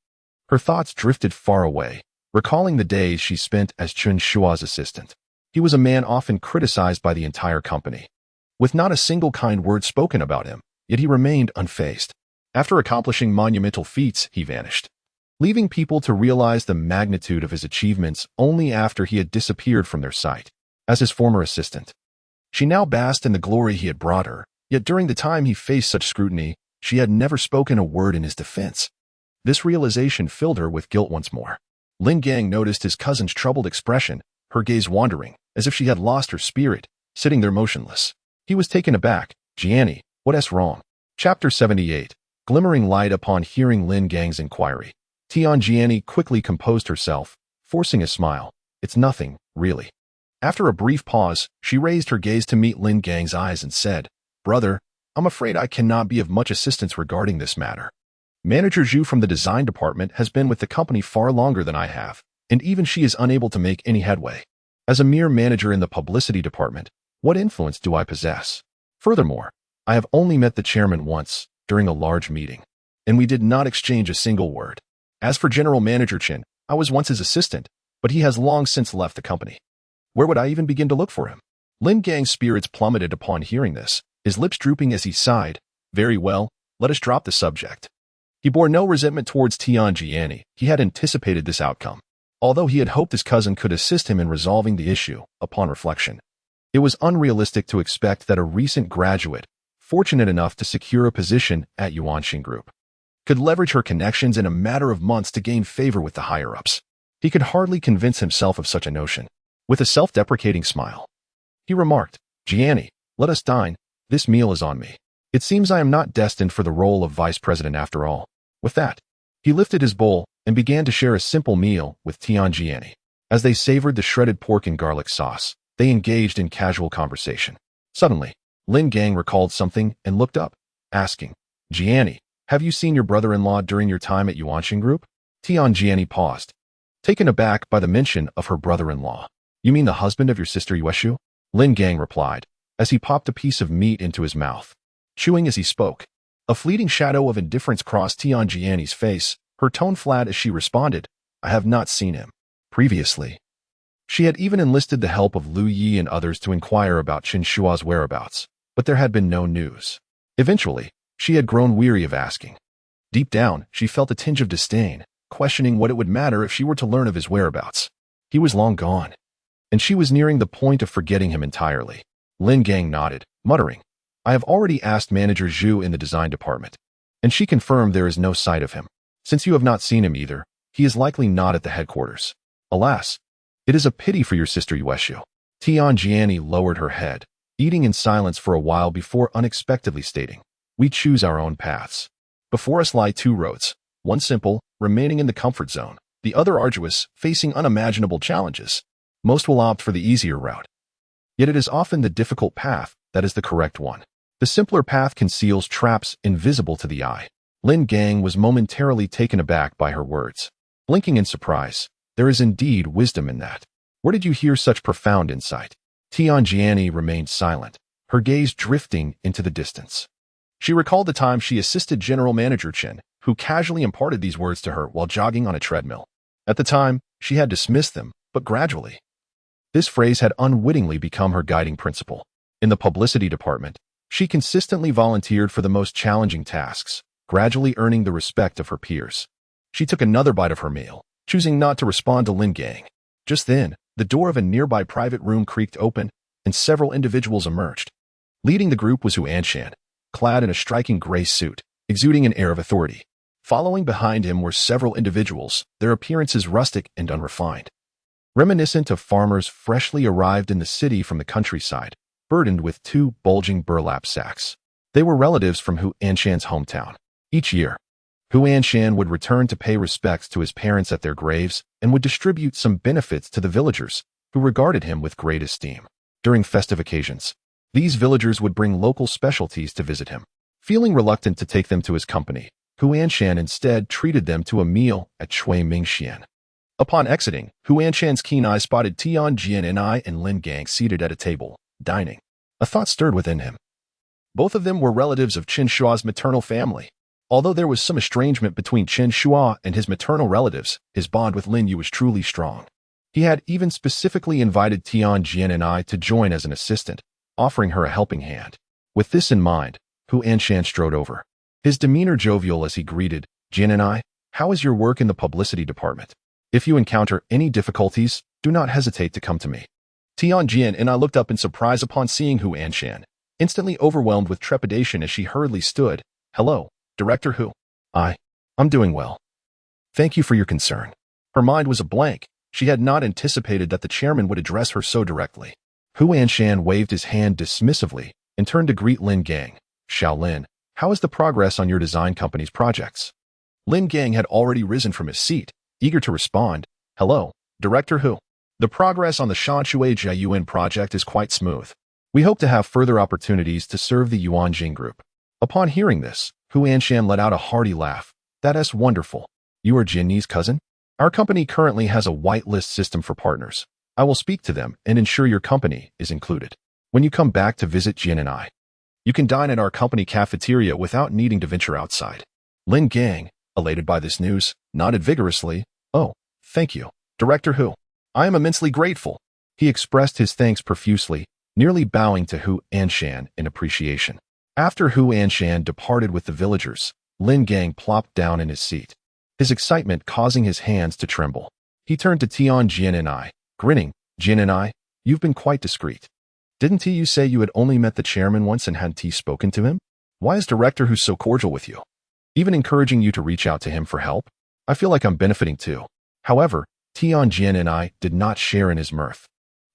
Her thoughts drifted far away, recalling the days she spent as Chen Shuo's assistant. He was a man often criticized by the entire company, with not a single kind word spoken about him, yet he remained unfazed. After accomplishing monumental feats, he vanished, leaving people to realize the magnitude of his achievements only after he had disappeared from their sight. As his former assistant, she now basked in the glory he had brought her, yet during the time he faced such scrutiny, she had never spoken a word in his defense. This realization filled her with guilt once more. Lin Gang noticed his cousin's troubled expression, her gaze wandering, as if she had lost her spirit, sitting there motionless. He was taken aback. "Jiani, what's wrong?" Chapter 78. Glimmering light upon hearing Lin Gang's inquiry, Tianjiani quickly composed herself, forcing a smile. "It's nothing, really." After a brief pause, she raised her gaze to meet Lin Gang's eyes and said, "Brother, I'm afraid I cannot be of much assistance regarding this matter. Manager Zhu from the design department has been with the company far longer than I have, and even she is unable to make any headway. As a mere manager in the publicity department, what influence do I possess? Furthermore, I have only met the chairman once, during a large meeting, and we did not exchange a single word. As for General Manager Chen, I was once his assistant, but he has long since left the company. Where would I even begin to look for him?" Lin Gang's spirits plummeted upon hearing this, his lips drooping as he sighed. "Very well, let us drop the subject." He bore no resentment towards Tianjiani. He had anticipated this outcome, although he had hoped his cousin could assist him in resolving the issue. Upon reflection, It was unrealistic to expect that a recent graduate, fortunate enough to secure a position at Yuanxing Group, could leverage her connections in a matter of months to gain favor with the higher-ups. He could hardly convince himself of such a notion. With a self-deprecating smile, he remarked, "Gianni, let us dine. This meal is on me. It seems I am not destined for the role of vice president after all." With that, he lifted his bowl and began to share a simple meal with Gianni. As they savored the shredded pork and garlic sauce, they engaged in casual conversation. Suddenly, Lin Gang recalled something and looked up, asking, "Gianni, have you seen your brother-in-law during your time at Yuanxing Group?" Gianni paused, taken aback by the mention of her brother-in-law. "You mean the husband of your sister Yueshu?" Lin Gang replied, as he popped a piece of meat into his mouth, chewing as he spoke. A fleeting shadow of indifference crossed Gianni's face, her tone flat as she responded, "I have not seen him." Previously, she had even enlisted the help of Lu Yi and others to inquire about Chen Shuo's whereabouts, but there had been no news. Eventually, she had grown weary of asking. Deep down, she felt a tinge of disdain, questioning what it would matter if she were to learn of his whereabouts. He was long gone, and she was nearing the point of forgetting him entirely. Lin Gang nodded, muttering, "I have already asked Manager Zhu in the design department, and she confirmed there is no sight of him. Since you have not seen him either, he is likely not at the headquarters. Alas, it is a pity for your sister Yueshu." Gianni lowered her head, eating in silence for a while before unexpectedly stating, "We choose our own paths. Before us lie two roads, one simple, remaining in the comfort zone, the other arduous, facing unimaginable challenges. Most will opt for the easier route. Yet it is often the difficult path that is the correct one. The simpler path conceals traps invisible to the eye." Lin Gang was momentarily taken aback by her words. Blinking in surprise, there is indeed wisdom in that. Where did you hear such profound insight? Gianni remained silent, her gaze drifting into the distance. She recalled the time she assisted General Manager Chen, who casually imparted these words to her while jogging on a treadmill. At the time, she had dismissed them, but gradually, this phrase had unwittingly become her guiding principle. In the publicity department, she consistently volunteered for the most challenging tasks, gradually earning the respect of her peers. She took another bite of her meal, choosing not to respond to Lin Gang. Just then, the door of a nearby private room creaked open, and several individuals emerged. Leading the group was Hu Anshan, clad in a striking gray suit, exuding an air of authority. Following behind him were several individuals, their appearances rustic and unrefined, reminiscent of farmers freshly arrived in the city from the countryside, burdened with two bulging burlap sacks. They were relatives from Hu Anshan's hometown. Each year, Hu Anshan would return to pay respects to his parents at their graves and would distribute some benefits to the villagers, who regarded him with great esteem. During festive occasions, these villagers would bring local specialties to visit him. Feeling reluctant to take them to his company, Hu Anshan instead treated them to a meal at Shui Mingxian. Upon exiting, Hu Anshan's keen eye spotted Gianni and Lin Gang seated at a table, dining. A thought stirred within him. Both of them were relatives of Chen Shuo's maternal family. Although there was some estrangement between Chen Shuo and his maternal relatives, his bond with Lin Yu was truly strong. He had even specifically invited Gianni to join as an assistant, offering her a helping hand. With this in mind, Hu Anshan strode over, his demeanor jovial as he greeted, "Gianni, how is your work in the publicity department? If you encounter any difficulties, do not hesitate to come to me." Gianni looked up in surprise upon seeing Hu Anshan, instantly overwhelmed with trepidation as she hurriedly stood. "Hello, Director Hu. I'm doing well. Thank you for your concern." Her mind was a blank. She had not anticipated that the chairman would address her so directly. Hu Anshan waved his hand dismissively and turned to greet Lin Gang. "Xiaolin, how is the progress on your design company's projects?" Lin Gang had already risen from his seat, eager to respond. "Hello, Director Hu. The progress on the Shanshui Jiayuan project is quite smooth. We hope to have further opportunities to serve the Yuanxing Group." Upon hearing this, Hu Anshan let out a hearty laugh. "That's wonderful. You are Jinni's cousin? Our company currently has a whitelist system for partners. I will speak to them and ensure your company is included. When you come back to visit Jian, you can dine at our company cafeteria without needing to venture outside." Lin Gang, elated by this news, nodded vigorously. "Oh, thank you, Director Hu. I am immensely grateful." He expressed his thanks profusely, nearly bowing to Hu Anshan in appreciation. After Hu Anshan departed with the villagers, Lin Gang plopped down in his seat, his excitement causing his hands to tremble. He turned to Gianni, grinning. "Gianni, you've been quite discreet. Didn't you say you had only met the chairman once and hadn't spoken to him? Why is director who's so cordial with you, even encouraging you to reach out to him for help? I feel like I'm benefiting too. However, Tianjin and I did not share in his mirth.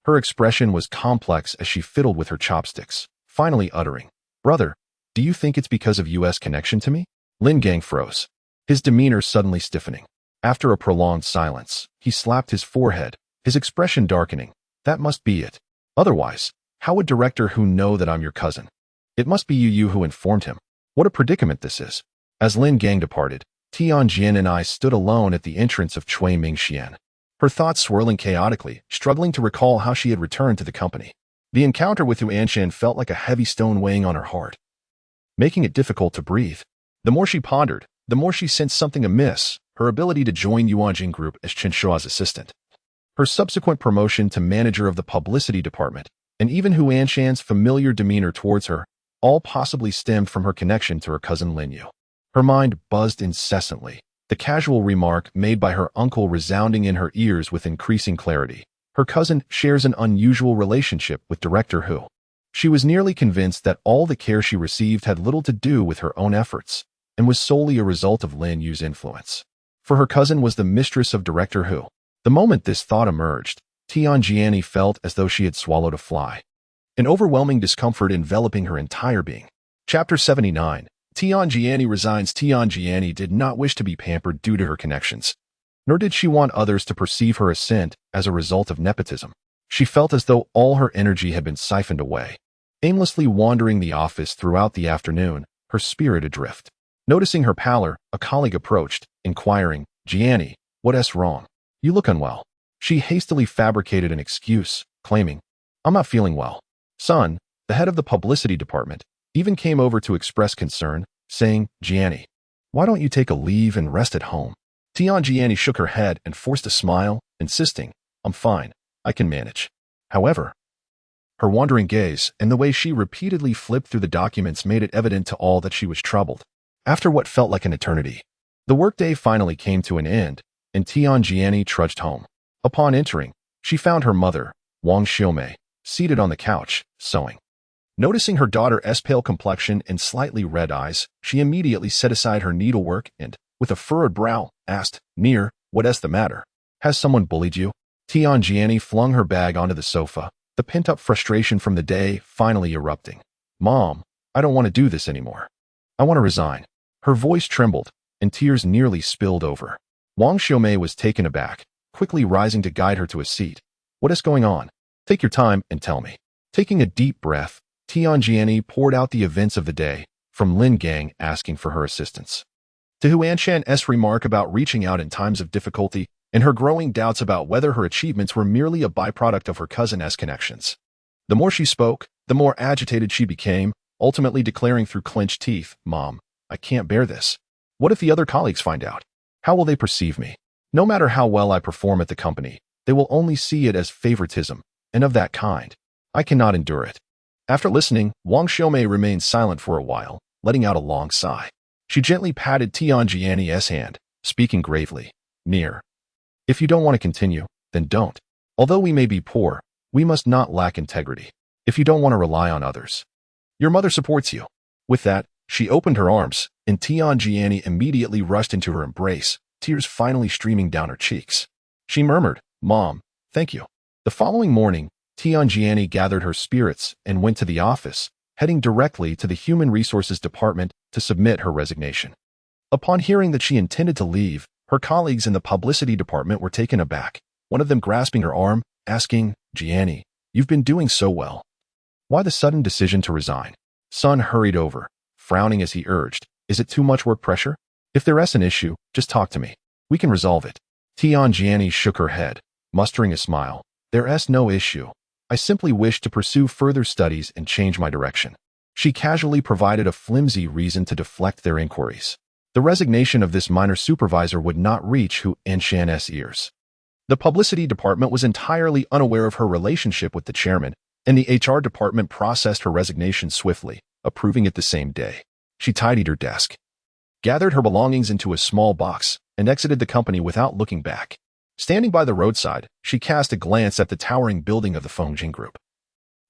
Her expression was complex as she fiddled with her chopsticks, finally uttering, "Brother, do you think it's because of U.S. connection to me?" Lin Gang froze, his demeanor suddenly stiffening. After a prolonged silence, he slapped his forehead, his expression darkening. "That must be it. Otherwise, how would Director Hu know that I'm your cousin? It must be you who informed him. What a predicament this is." As Lin Gang departed, Tianjin and I stood alone at the entrance of Cui Mingxian, her thoughts swirling chaotically, struggling to recall how she had returned to the company. The encounter with Hu Anshan felt like a heavy stone weighing on her heart, making it difficult to breathe. The more she pondered, the more she sensed something amiss: her ability to join Yuanjing Group as Chen Shuo's assistant, her subsequent promotion to manager of the publicity department, and even Hu Anshan's familiar demeanor towards her, all possibly stemmed from her connection to her cousin Lin Yu. Her mind buzzed incessantly, the casual remark made by her uncle resounding in her ears with increasing clarity. Her cousin shares an unusual relationship with Director Hu. She was nearly convinced that all the care she received had little to do with her own efforts, and was solely a result of Lin Yu's influence. For her cousin was the mistress of Director Hu. The moment this thought emerged, Tianjiani felt as though she had swallowed a fly, an overwhelming discomfort enveloping her entire being. Chapter 79. Tianjiani resigns. Tianjiani did not wish to be pampered due to her connections, nor did she want others to perceive her ascent as a result of nepotism. She felt as though all her energy had been siphoned away. Aimlessly wandering the office throughout the afternoon, her spirit adrift. Noticing her pallor, a colleague approached, inquiring, "Jiani, what's wrong? You look unwell." She hastily fabricated an excuse, claiming, "I'm not feeling well." Sun, the head of the publicity department, even came over to express concern, saying, "Jiani, why don't you take a leave and rest at home?" Tianjiani shook her head and forced a smile, insisting, "I'm fine. I can manage." However, her wandering gaze and the way she repeatedly flipped through the documents made it evident to all that she was troubled. After what felt like an eternity, the workday finally came to an end, and Tianjiani trudged home. Upon entering, she found her mother, Wang Xiaomei, seated on the couch, sewing. Noticing her daughter's pale complexion and slightly red eyes, she immediately set aside her needlework and, with a furrowed brow, asked, "Near, what's the matter? Has someone bullied you?" Tianjiani flung her bag onto the sofa, the pent-up frustration from the day finally erupting. "Mom, I don't want to do this anymore. I want to resign." Her voice trembled, and tears nearly spilled over. Wang Xiaomei was taken aback, quickly rising to guide her to a seat. "What is going on? Take your time and tell me." Taking a deep breath, Tianjiani poured out the events of the day, from Lin Gang asking for her assistance, to Hu Anshan's remark about reaching out in times of difficulty, and her growing doubts about whether her achievements were merely a byproduct of her cousin's connections. The more she spoke, the more agitated she became, ultimately declaring through clenched teeth, "Mom, I can't bear this. What if the other colleagues find out? How will they perceive me? No matter how well I perform at the company, they will only see it as favoritism, and of that kind. I cannot endure it." After listening, Wang Xiaomei remained silent for a while, letting out a long sigh. She gently patted Tianjiani's hand, speaking gravely, "Near. If you don't want to continue, then don't. Although we may be poor, we must not lack integrity. If you don't want to rely on others, your mother supports you." With that, she opened her arms, and Tianjiani immediately rushed into her embrace, tears finally streaming down her cheeks. She murmured, "Mom, thank you." The following morning, Tianjiani gathered her spirits and went to the office, heading directly to the Human Resources Department to submit her resignation. Upon hearing that she intended to leave, her colleagues in the publicity department were taken aback, one of them grasping her arm, asking, "Jiani, you've been doing so well. Why the sudden decision to resign?" Sun hurried over, frowning as he urged, "Is it too much work pressure? If there's an issue, just talk to me. We can resolve it." Tianjiani shook her head, mustering a smile. "There's no issue. I simply wish to pursue further studies and change my direction." She casually provided a flimsy reason to deflect their inquiries. The resignation of this minor supervisor would not reach Hu Anshan's ears. The publicity department was entirely unaware of her relationship with the chairman, and the HR department processed her resignation swiftly, approving it the same day. She tidied her desk, gathered her belongings into a small box, and exited the company without looking back. Standing by the roadside, she cast a glance at the towering building of the Fengjing Group.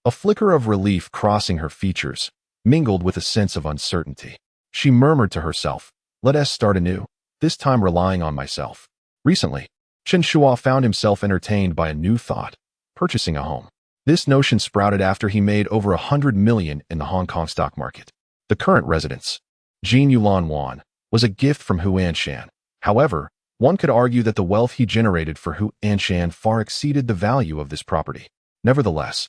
A flicker of relief crossing her features, mingled with a sense of uncertainty. She murmured to herself, "Let us start anew, this time relying on myself." Recently, Chen Shuo found himself entertained by a new thought: purchasing a home. This notion sprouted after he made over 100 million in the Hong Kong stock market. The current residence, Jin Yulan Wan, was a gift from Hu Anshan. However, one could argue that the wealth he generated for Hu Anshan far exceeded the value of this property. Nevertheless,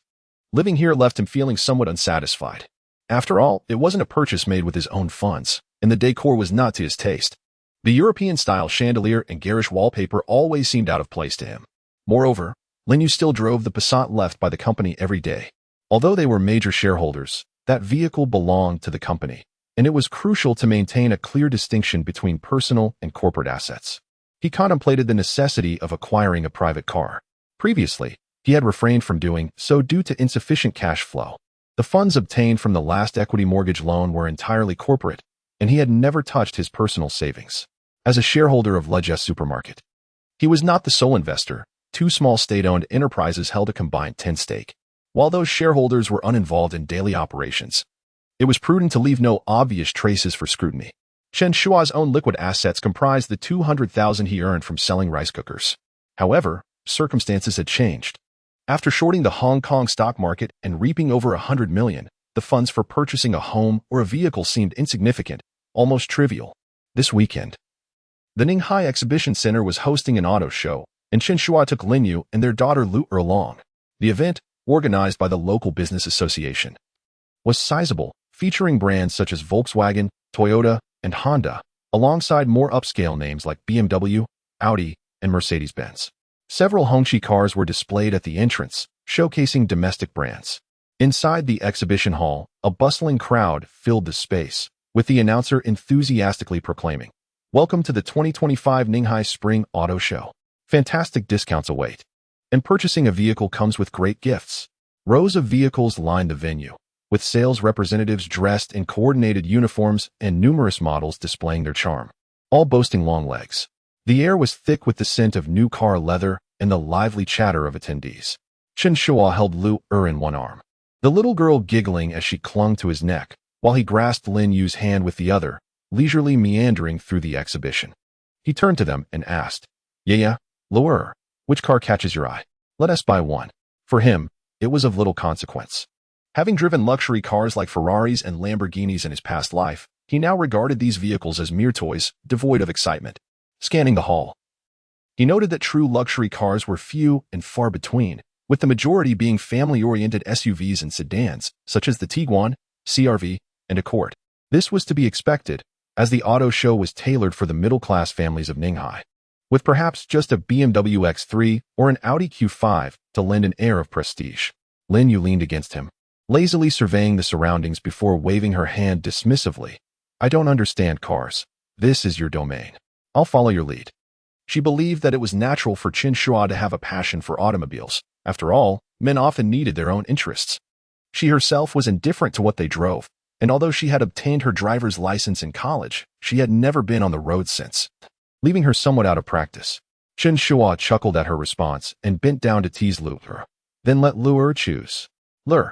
living here left him feeling somewhat unsatisfied. After all, it wasn't a purchase made with his own funds, and the decor was not to his taste. The European-style chandelier and garish wallpaper always seemed out of place to him. Moreover, Lin Yu still drove the Passat left by the company every day. Although they were major shareholders, that vehicle belonged to the company, and it was crucial to maintain a clear distinction between personal and corporate assets. He contemplated the necessity of acquiring a private car. Previously, he had refrained from doing so due to insufficient cash flow. The funds obtained from the last equity mortgage loan were entirely corporate, and he had never touched his personal savings. As a shareholder of Lejes Supermarket, he was not the sole investor. Two small state-owned enterprises held a combined 10% stake. While those shareholders were uninvolved in daily operations, it was prudent to leave no obvious traces for scrutiny. Chen Shuo's own liquid assets comprised the 200,000 he earned from selling rice cookers. However, circumstances had changed. After shorting the Hong Kong stock market and reaping over 100 million, the funds for purchasing a home or a vehicle seemed insignificant, almost trivial. This weekend, the Ninghai Exhibition Center was hosting an auto show, and Chen Shuo took Lin Yu and their daughter Lu along. The event, organized by the local business association, was sizable, featuring brands such as Volkswagen, Toyota, and Honda, alongside more upscale names like BMW, Audi, and Mercedes-Benz. Several Hongqi cars were displayed at the entrance, showcasing domestic brands. Inside the exhibition hall, a bustling crowd filled the space, with the announcer enthusiastically proclaiming, "Welcome to the 2025 Ninghai Spring Auto Show. Fantastic discounts await. And purchasing a vehicle comes with great gifts." Rows of vehicles lined the venue, with sales representatives dressed in coordinated uniforms and numerous models displaying their charm, all boasting long legs. The air was thick with the scent of new car leather and the lively chatter of attendees. Chen Shuo held Lu in one arm, the little girl giggling as she clung to his neck, while he grasped Lin Yu's hand with the other, leisurely meandering through the exhibition. He turned to them and asked, "Yeah, Lu, which car catches your eye? Let us buy one." For him, it was of little consequence. Having driven luxury cars like Ferraris and Lamborghinis in his past life, he now regarded these vehicles as mere toys, devoid of excitement. Scanning the hall, he noted that true luxury cars were few and far between, with the majority being family-oriented SUVs and sedans, such as the Tiguan, CR-V, and Accord. This was to be expected, as the auto show was tailored for the middle-class families of Ninghai, with perhaps just a BMW X3 or an Audi Q5 to lend an air of prestige. Lin Yu leaned against him, lazily surveying the surroundings before waving her hand dismissively. "I don't understand cars. This is your domain. I'll follow your lead." She believed that it was natural for Chen Shuo to have a passion for automobiles. After all, men often needed their own interests. She herself was indifferent to what they drove, and although she had obtained her driver's license in college, she had never been on the road since, leaving her somewhat out of practice. Chen Shuo chuckled at her response and bent down to tease Lu, then let Lu choose. Lu,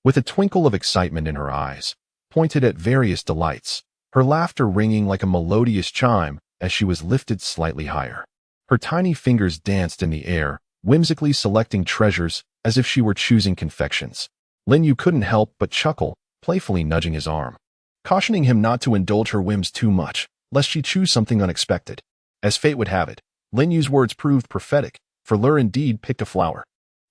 with a twinkle of excitement in her eyes, pointed at various delights, her laughter ringing like a melodious chime as she was lifted slightly higher. Her tiny fingers danced in the air, whimsically selecting treasures as if she were choosing confections. Lin Yu couldn't help but chuckle, playfully nudging his arm, cautioning him not to indulge her whims too much, lest she choose something unexpected. As fate would have it, Lin Yu's words proved prophetic, for Lu indeed picked a flower.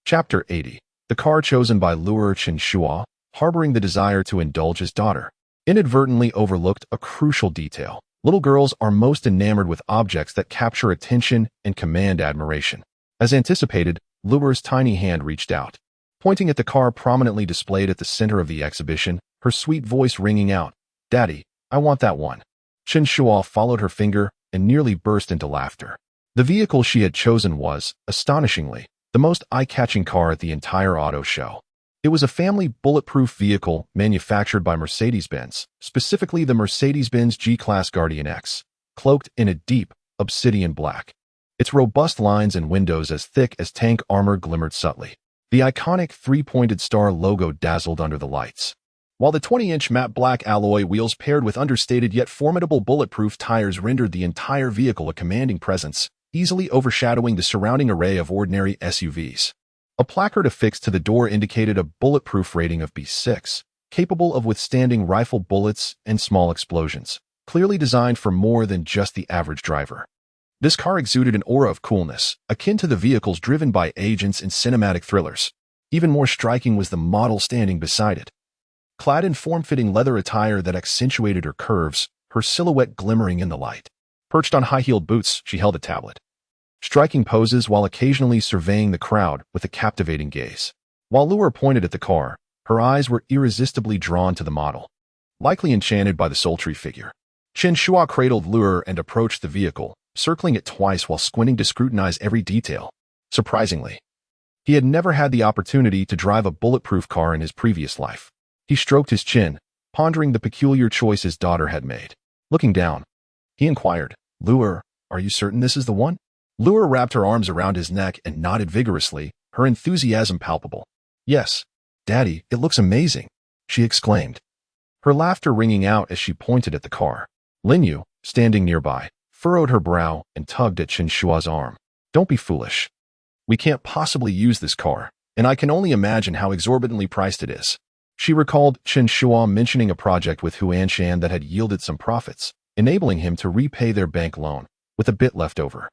Chapter 80. The car chosen by Lu Chen Shuo, harboring the desire to indulge his daughter, inadvertently overlooked a crucial detail. Little girls are most enamored with objects that capture attention and command admiration. As anticipated, Lu's tiny hand reached out, pointing at the car prominently displayed at the center of the exhibition, her sweet voice ringing out, "Daddy, I want that one." Chen Shuo followed her finger and nearly burst into laughter. The vehicle she had chosen was, astonishingly, the most eye-catching car at the entire auto show. It was a family bulletproof vehicle manufactured by Mercedes-Benz, specifically the Mercedes-Benz G-Class Guardian X, cloaked in a deep, obsidian black. Its robust lines and windows as thick as tank armor glimmered subtly, The iconic three-pointed star logo dazzled under the lights, while the 20-inch matte black alloy wheels paired with understated yet formidable bulletproof tires rendered the entire vehicle a commanding presence, easily overshadowing the surrounding array of ordinary SUVs. A placard affixed to the door indicated a bulletproof rating of B6, capable of withstanding rifle bullets and small explosions, clearly designed for more than just the average driver. This car exuded an aura of coolness, akin to the vehicles driven by agents in cinematic thrillers. Even more striking was the model standing beside it. Clad in form-fitting leather attire that accentuated her curves, her silhouette glimmering in the light. Perched on high-heeled boots, she held a tablet, striking poses while occasionally surveying the crowd with a captivating gaze. While Lure pointed at the car, her eyes were irresistibly drawn to the model, likely enchanted by the sultry figure. Chen Shuo cradled Lure and approached the vehicle, circling it twice while squinting to scrutinize every detail. Surprisingly, he had never had the opportunity to drive a bulletproof car in his previous life. He stroked his chin, pondering the peculiar choice his daughter had made. Looking down, he inquired, "Lure, are you certain this is the one?" Lure wrapped her arms around his neck and nodded vigorously, her enthusiasm palpable. "Yes, Daddy, it looks amazing," she exclaimed, her laughter ringing out as she pointed at the car. Linyu, standing nearby, furrowed her brow and tugged at Chen Shuo's arm. "Don't be foolish. We can't possibly use this car, and I can only imagine how exorbitantly priced it is." She recalled Chen Shuo mentioning a project with Huanshan that had yielded some profits, enabling him to repay their bank loan, with a bit left over.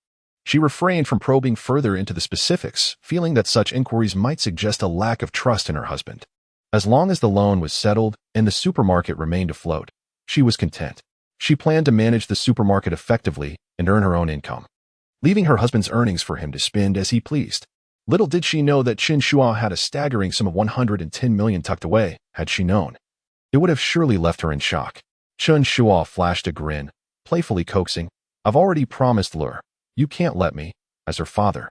She refrained from probing further into the specifics, feeling that such inquiries might suggest a lack of trust in her husband. As long as the loan was settled and the supermarket remained afloat, she was content. She planned to manage the supermarket effectively and earn her own income, leaving her husband's earnings for him to spend as he pleased. Little did she know that Chen Shuo had a staggering sum of 110 million tucked away. Had she known, it would have surely left her in shock. Chen Shuo flashed a grin, playfully coaxing, "I've already promised Lure. You can't let me, as her father,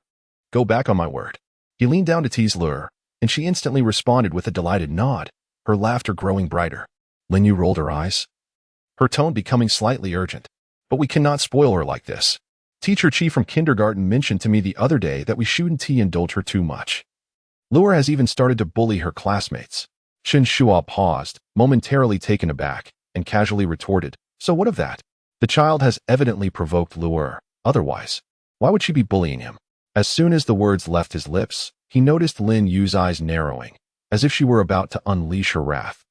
go back on my word." He leaned down to tease Lure, and she instantly responded with a delighted nod, her laughter growing brighter. Linyu rolled her eyes, her tone becoming slightly urgent. "But we cannot spoil her like this. Teacher Chi from kindergarten mentioned to me the other day that we shouldn't indulge her too much. Lure has even started to bully her classmates." Chen Shuo paused, momentarily taken aback, and casually retorted, "So what of that? The child has evidently provoked Lure. Otherwise, why would she be bullying him?" As soon as the words left his lips, he noticed Lin Yu's eyes narrowing, as if she were about to unleash her wrath.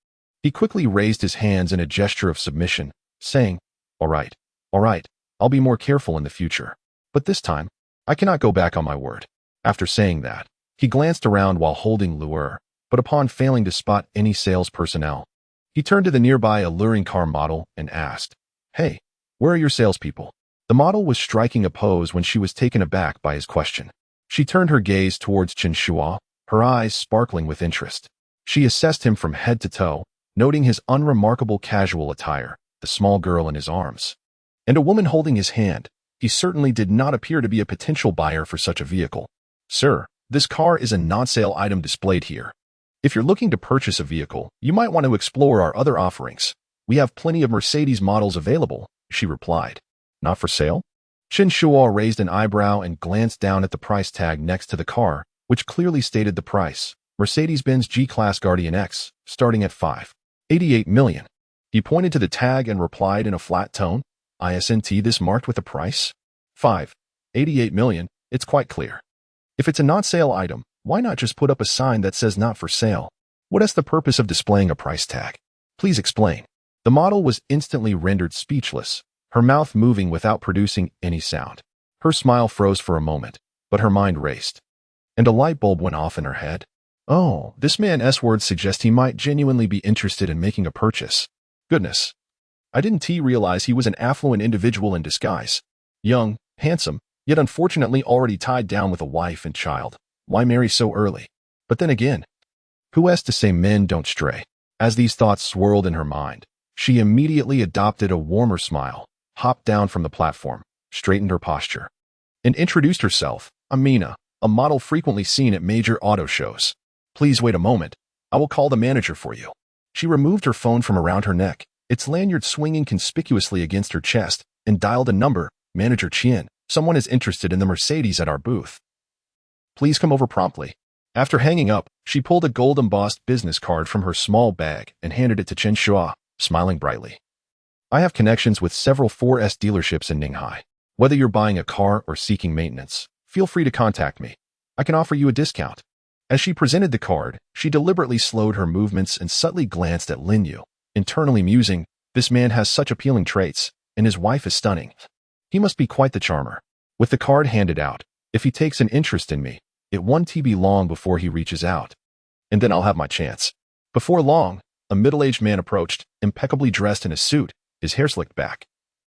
He quickly raised his hands in a gesture of submission, saying, all right, I'll be more careful in the future. But this time, I cannot go back on my word." After saying that, he glanced around while holding Lure, but upon failing to spot any sales personnel, he turned to the nearby alluring car model and asked, "Hey, where are your salespeople?" The model was striking a pose when she was taken aback by his question. She turned her gaze towards Chen Shuo, her eyes sparkling with interest. She assessed him from head to toe, noting his unremarkable casual attire, the small girl in his arms, and a woman holding his hand. He certainly did not appear to be a potential buyer for such a vehicle. "Sir, this car is a non-sale item displayed here. If you're looking to purchase a vehicle, you might want to explore our other offerings. We have plenty of Mercedes models available," she replied. "Not for sale?" Chen Shuo raised an eyebrow and glanced down at the price tag next to the car, which clearly stated the price: Mercedes-Benz G-Class Guardian X, starting at $5.88 million. He pointed to the tag and replied in a flat tone, "Isn't this marked with a price? $5.88 million, it's quite clear. If it's a not-sale item, why not just put up a sign that says not for sale? What is the purpose of displaying a price tag? Please explain." The model was instantly rendered speechless, her mouth moving without producing any sound. Her smile froze for a moment, but her mind raced, and a light bulb went off in her head. Oh, this man's words suggest he might genuinely be interested in making a purchase. Goodness. I didn't realize he was an affluent individual in disguise. Young, handsome, yet unfortunately already tied down with a wife and child. Why marry so early? But then again, who has to say men don't stray? As these thoughts swirled in her mind, she immediately adopted a warmer smile, hopped down from the platform, straightened her posture, and introduced herself, Amina, a model frequently seen at major auto shows. "Please wait a moment. I will call the manager for you." She removed her phone from around her neck, its lanyard swinging conspicuously against her chest, and dialed a number. "Manager Qian, someone is interested in the Mercedes at our booth. Please come over promptly." After hanging up, she pulled a gold-embossed business card from her small bag and handed it to Chen Shuo, smiling brightly. I have connections with several 4S dealerships in Ninghai. Whether you're buying a car or seeking maintenance, feel free to contact me. I can offer you a discount. As she presented the card, she deliberately slowed her movements and subtly glanced at Lin Yu, internally musing, this man has such appealing traits, and his wife is stunning. He must be quite the charmer. With the card handed out, if he takes an interest in me, it won't be long before he reaches out. And then I'll have my chance. Before long, a middle-aged man approached, impeccably dressed in a suit, his hair slicked back,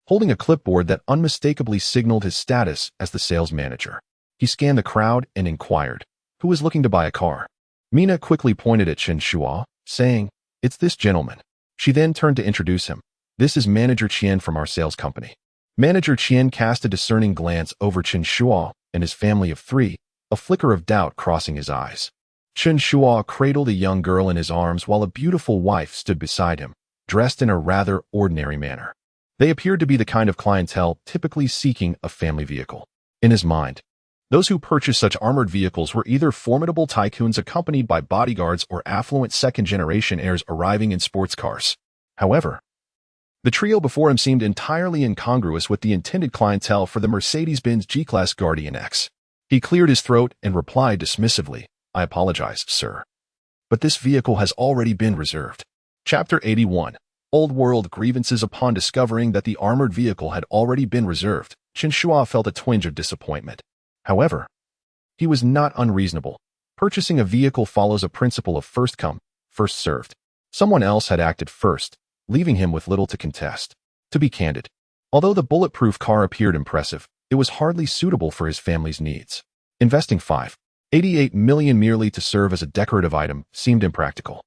holding a clipboard that unmistakably signaled his status as the sales manager. He scanned the crowd and inquired, who is looking to buy a car? Mina quickly pointed at Chen Shuo, saying, it's this gentleman. She then turned to introduce him. This is Manager Qian from our sales company. Manager Qian cast a discerning glance over Chen Shuo and his family of 3, a flicker of doubt crossing his eyes. Chen Shuo cradled a young girl in his arms while a beautiful wife stood beside him, dressed in a rather ordinary manner. They appeared to be the kind of clientele typically seeking a family vehicle. In his mind, those who purchased such armored vehicles were either formidable tycoons accompanied by bodyguards or affluent second-generation heirs arriving in sports cars. However, the trio before him seemed entirely incongruous with the intended clientele for the Mercedes-Benz G-Class Guardian X. He cleared his throat and replied dismissively, I apologize, sir. But this vehicle has already been reserved. Chapter 81. Old World Grievances. Upon discovering that the armored vehicle had already been reserved, Chen Shuo felt a twinge of disappointment. However, he was not unreasonable. Purchasing a vehicle follows a principle of first come, first served. Someone else had acted first, leaving him with little to contest. To be candid, although the bulletproof car appeared impressive, it was hardly suitable for his family's needs. Investing $5.88 million merely to serve as a decorative item seemed impractical.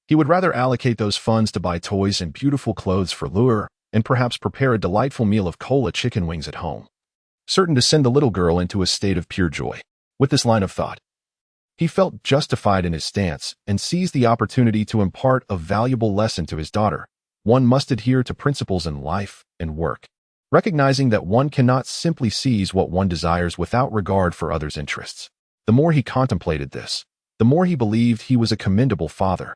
He would rather allocate those funds to buy toys and beautiful clothes for Lure, and perhaps prepare a delightful meal of cola chicken wings at home, certain to send the little girl into a state of pure joy. With this line of thought, he felt justified in his stance and seized the opportunity to impart a valuable lesson to his daughter. One must adhere to principles in life and work, recognizing that one cannot simply seize what one desires without regard for others' interests. The more he contemplated this, the more he believed he was a commendable father,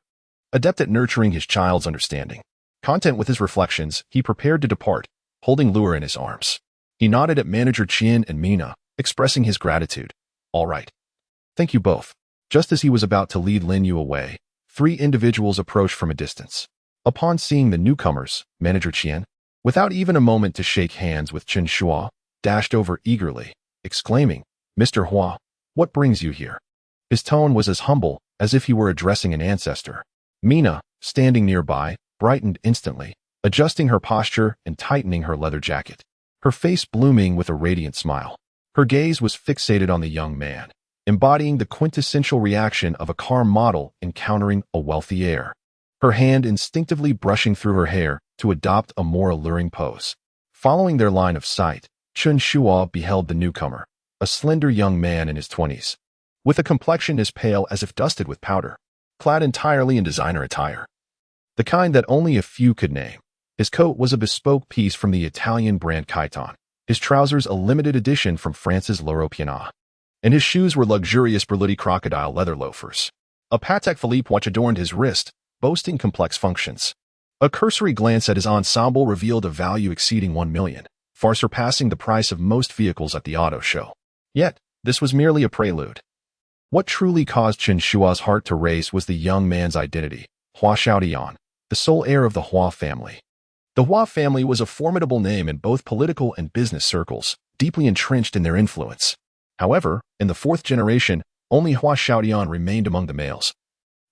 adept at nurturing his child's understanding. Content with his reflections, he prepared to depart, holding Lure in his arms. He nodded at Manager Qian and Mina, expressing his gratitude. All right. Thank you both. Just as he was about to lead Lin Yu away, 3 individuals approached from a distance. Upon seeing the newcomers, Manager Qian, without even a moment to shake hands with Chen Shuo, dashed over eagerly, exclaiming, Mr. Hua, what brings you here? His tone was as humble as if he were addressing an ancestor. Mina, standing nearby, brightened instantly, adjusting her posture and tightening her leather jacket, her face blooming with a radiant smile. Her gaze was fixated on the young man, embodying the quintessential reaction of a car model encountering a wealthy heir. Her hand instinctively brushing through her hair to adopt a more alluring pose. Following their line of sight, Chen Shuo beheld the newcomer, a slender young man in his 20s, with a complexion as pale as if dusted with powder, clad entirely in designer attire, the kind that only a few could name. His coat was a bespoke piece from the Italian brand Chiton, his trousers a limited edition from France's Loro Piana, and his shoes were luxurious Berluti crocodile leather loafers. A Patek Philippe watch adorned his wrist, boasting complex functions. A cursory glance at his ensemble revealed a value exceeding $1 million, far surpassing the price of most vehicles at the auto show. Yet, this was merely a prelude. What truly caused Chen Shuo's heart to race was the young man's identity, Hua Xiaodian, the sole heir of the Hua family. The Hua family was a formidable name in both political and business circles, deeply entrenched in their influence. However, in the 4th generation, only Hua Xiaodian remained among the males,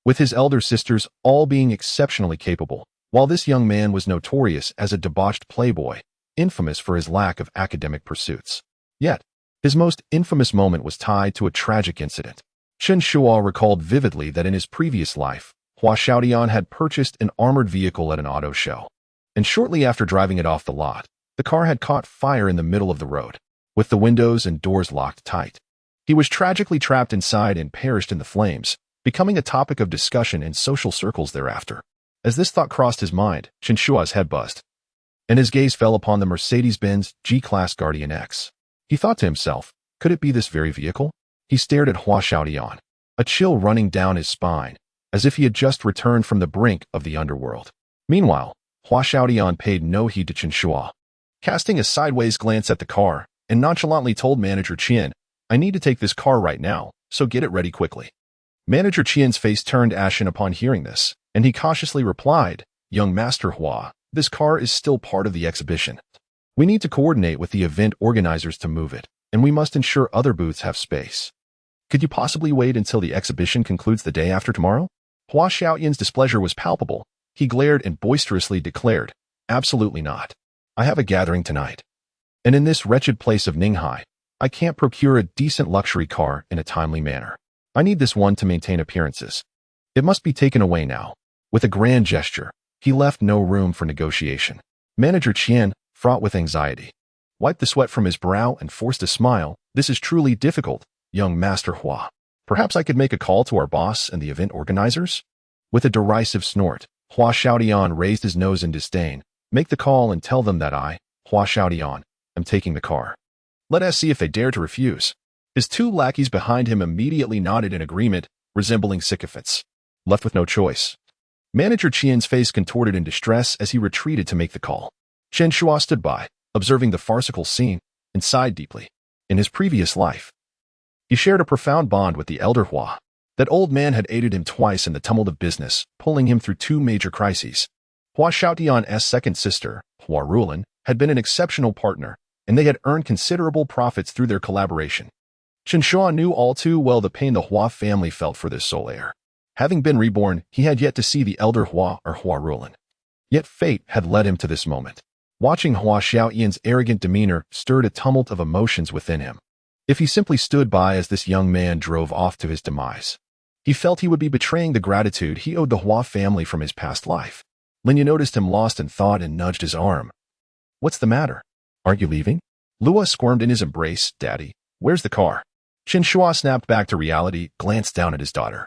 with his elder sisters all being exceptionally capable, while this young man was notorious as a debauched playboy, infamous for his lack of academic pursuits. Yet, his most infamous moment was tied to a tragic incident. Chen Shuo recalled vividly that in his previous life, Hua Xiaodian had purchased an armored vehicle at an auto show, and shortly after driving it off the lot, the car had caught fire in the middle of the road, with the windows and doors locked tight. He was tragically trapped inside and perished in the flames, becoming a topic of discussion in social circles thereafter. As this thought crossed his mind, Chen Shuo's head buzzed, and his gaze fell upon the Mercedes-Benz G-Class Guardian X. He thought to himself, could it be this very vehicle? He stared at Hua Xiaodian, a chill running down his spine, as if he had just returned from the brink of the underworld. Meanwhile, Hua Xiaotian paid no heed to Chen Shuo, casting a sideways glance at the car, and nonchalantly told Manager Qian, "I need to take this car right now, so get it ready quickly." Manager Qian's face turned ashen upon hearing this, and he cautiously replied, "Young Master Hua, this car is still part of the exhibition. We need to coordinate with the event organizers to move it, and we must ensure other booths have space. Could you possibly wait until the exhibition concludes the day after tomorrow?" Hua Xiaotian's displeasure was palpable. He glared and boisterously declared, "Absolutely not. I have a gathering tonight. And in this wretched place of Ninghai, I can't procure a decent luxury car in a timely manner. I need this one to maintain appearances. It must be taken away now." With a grand gesture, he left no room for negotiation. Manager Qian, fraught with anxiety, wiped the sweat from his brow and forced a smile. "This is truly difficult, young Master Hua. Perhaps I could make a call to our boss and the event organizers?" With a derisive snort, Hua Xiaotian raised his nose in disdain. "Make the call and tell them that I, Hua Xiaotian, am taking the car. Let us see if they dare to refuse." His two lackeys behind him immediately nodded in agreement, resembling sycophants. Left with no choice, Manager Qian's face contorted in distress as he retreated to make the call. Chen Shuo stood by, observing the farcical scene, and sighed deeply. In his previous life, he shared a profound bond with the elder Hua. That old man had aided him twice in the tumult of business, pulling him through two major crises. Hua Xiaotian's second sister, Hua Rulan, had been an exceptional partner, and they had earned considerable profits through their collaboration. Chen Shuo knew all too well the pain the Hua family felt for this sole heir. Having been reborn, he had yet to see the elder Hua or Hua Rulan. Yet fate had led him to this moment. Watching Hua Xiaotian's arrogant demeanor stirred a tumult of emotions within him. If he simply stood by as this young man drove off to his demise, he felt he would be betraying the gratitude he owed the Hua family from his past life. Lin Yu noticed him lost in thought and nudged his arm. "What's the matter? Aren't you leaving?" Lua squirmed in his embrace. "Daddy, where's the car?" Chen Shuo snapped back to reality, glanced down at his daughter,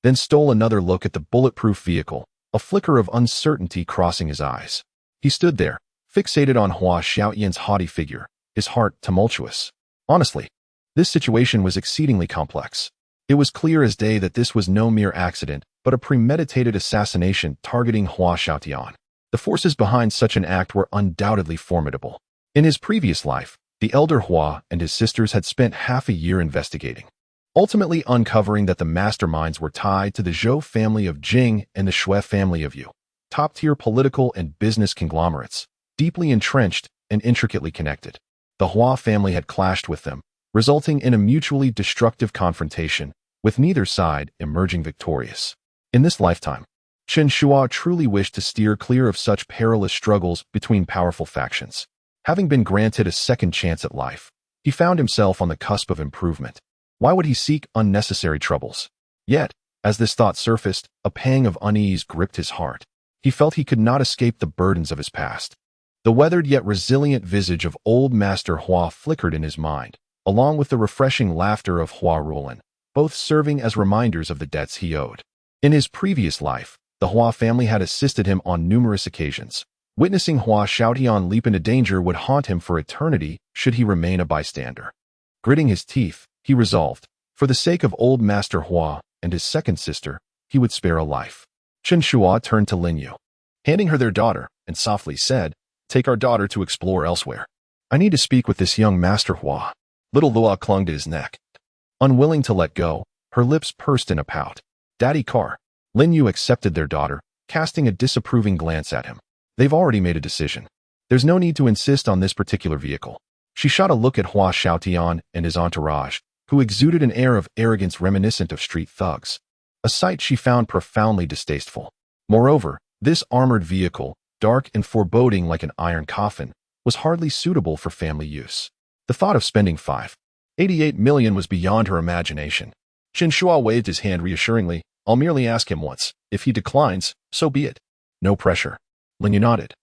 then stole another look at the bulletproof vehicle, a flicker of uncertainty crossing his eyes. He stood there, fixated on Hua Xiaotian's haughty figure, his heart tumultuous. Honestly, this situation was exceedingly complex. It was clear as day that this was no mere accident, but a premeditated assassination targeting Hua Xiaotian. The forces behind such an act were undoubtedly formidable. In his previous life, the elder Hua and his sisters had spent half a year investigating, ultimately uncovering that the masterminds were tied to the Zhou family of Jing and the Shui family of Yu, top-tier political and business conglomerates, deeply entrenched and intricately connected. The Hua family had clashed with them, resulting in a mutually destructive confrontation, with neither side emerging victorious. In this lifetime, Chen Shuo truly wished to steer clear of such perilous struggles between powerful factions. Having been granted a second chance at life, he found himself on the cusp of improvement. Why would he seek unnecessary troubles? Yet, as this thought surfaced, a pang of unease gripped his heart. He felt he could not escape the burdens of his past. The weathered yet resilient visage of old Master Hua flickered in his mind, along with the refreshing laughter of Hua Rulan, both serving as reminders of the debts he owed. In his previous life, the Hua family had assisted him on numerous occasions. Witnessing Hua Xiaotian leap into danger would haunt him for eternity should he remain a bystander. Gritting his teeth, he resolved, for the sake of old Master Hua and his second sister, he would spare a life. Chen Shuo turned to Lin Yu, handing her their daughter, and softly said, "Take our daughter to explore elsewhere. I need to speak with this young Master Hua." Little Lua clung to his neck. Unwilling to let go, her lips pursed in a pout. "Daddy car." Lin Yu accepted their daughter, casting a disapproving glance at him. "They've already made a decision. There's no need to insist on this particular vehicle." She shot a look at Hua Xiaotian and his entourage, who exuded an air of arrogance reminiscent of street thugs, a sight she found profoundly distasteful. Moreover, this armored vehicle, dark and foreboding like an iron coffin, was hardly suitable for family use. The thought of spending $5.88 million was beyond her imagination. Chen Shuo waved his hand reassuringly. "I'll merely ask him once. If he declines, so be it. No pressure." Lin Yu nodded,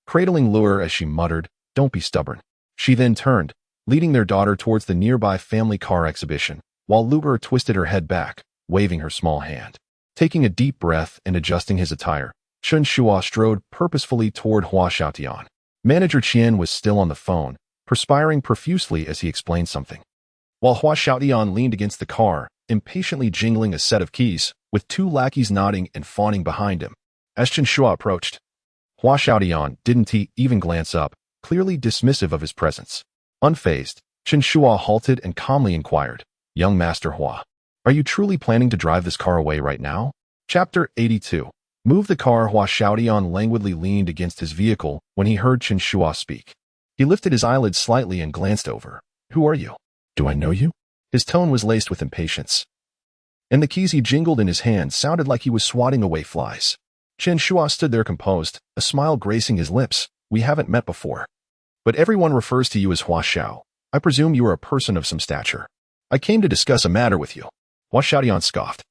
cradling Lure as she muttered, "Don't be stubborn." She then turned, leading their daughter towards the nearby family car exhibition, while Lure twisted her head back, waving her small hand. Taking a deep breath and adjusting his attire, Chen Shuo strode purposefully toward Hua Xiaotian. Manager Qian was still on the phone, perspiring profusely as he explained something. While Hua Xiaotian leaned against the car, impatiently jingling a set of keys, with two lackeys nodding and fawning behind him. As Chen Shuo approached, Hua Xiaodian didn't even glance up, clearly dismissive of his presence. Unfazed, Chen Shuo halted and calmly inquired, "Young Master Hua, are you truly planning to drive this car away right now?" Chapter 82. Move the car. Hua Xiaodian languidly leaned against his vehicle when he heard Chen Shuo speak. He lifted his eyelids slightly and glanced over. "Who are you? Do I know you?" His tone was laced with impatience, and the keys he jingled in his hand sounded like he was swatting away flies. Chen Shuo stood there composed, a smile gracing his lips. "We haven't met before, but everyone refers to you as Hua Xiao. I presume you are a person of some stature. I came to discuss a matter with you." Hua Xiaodian scoffed,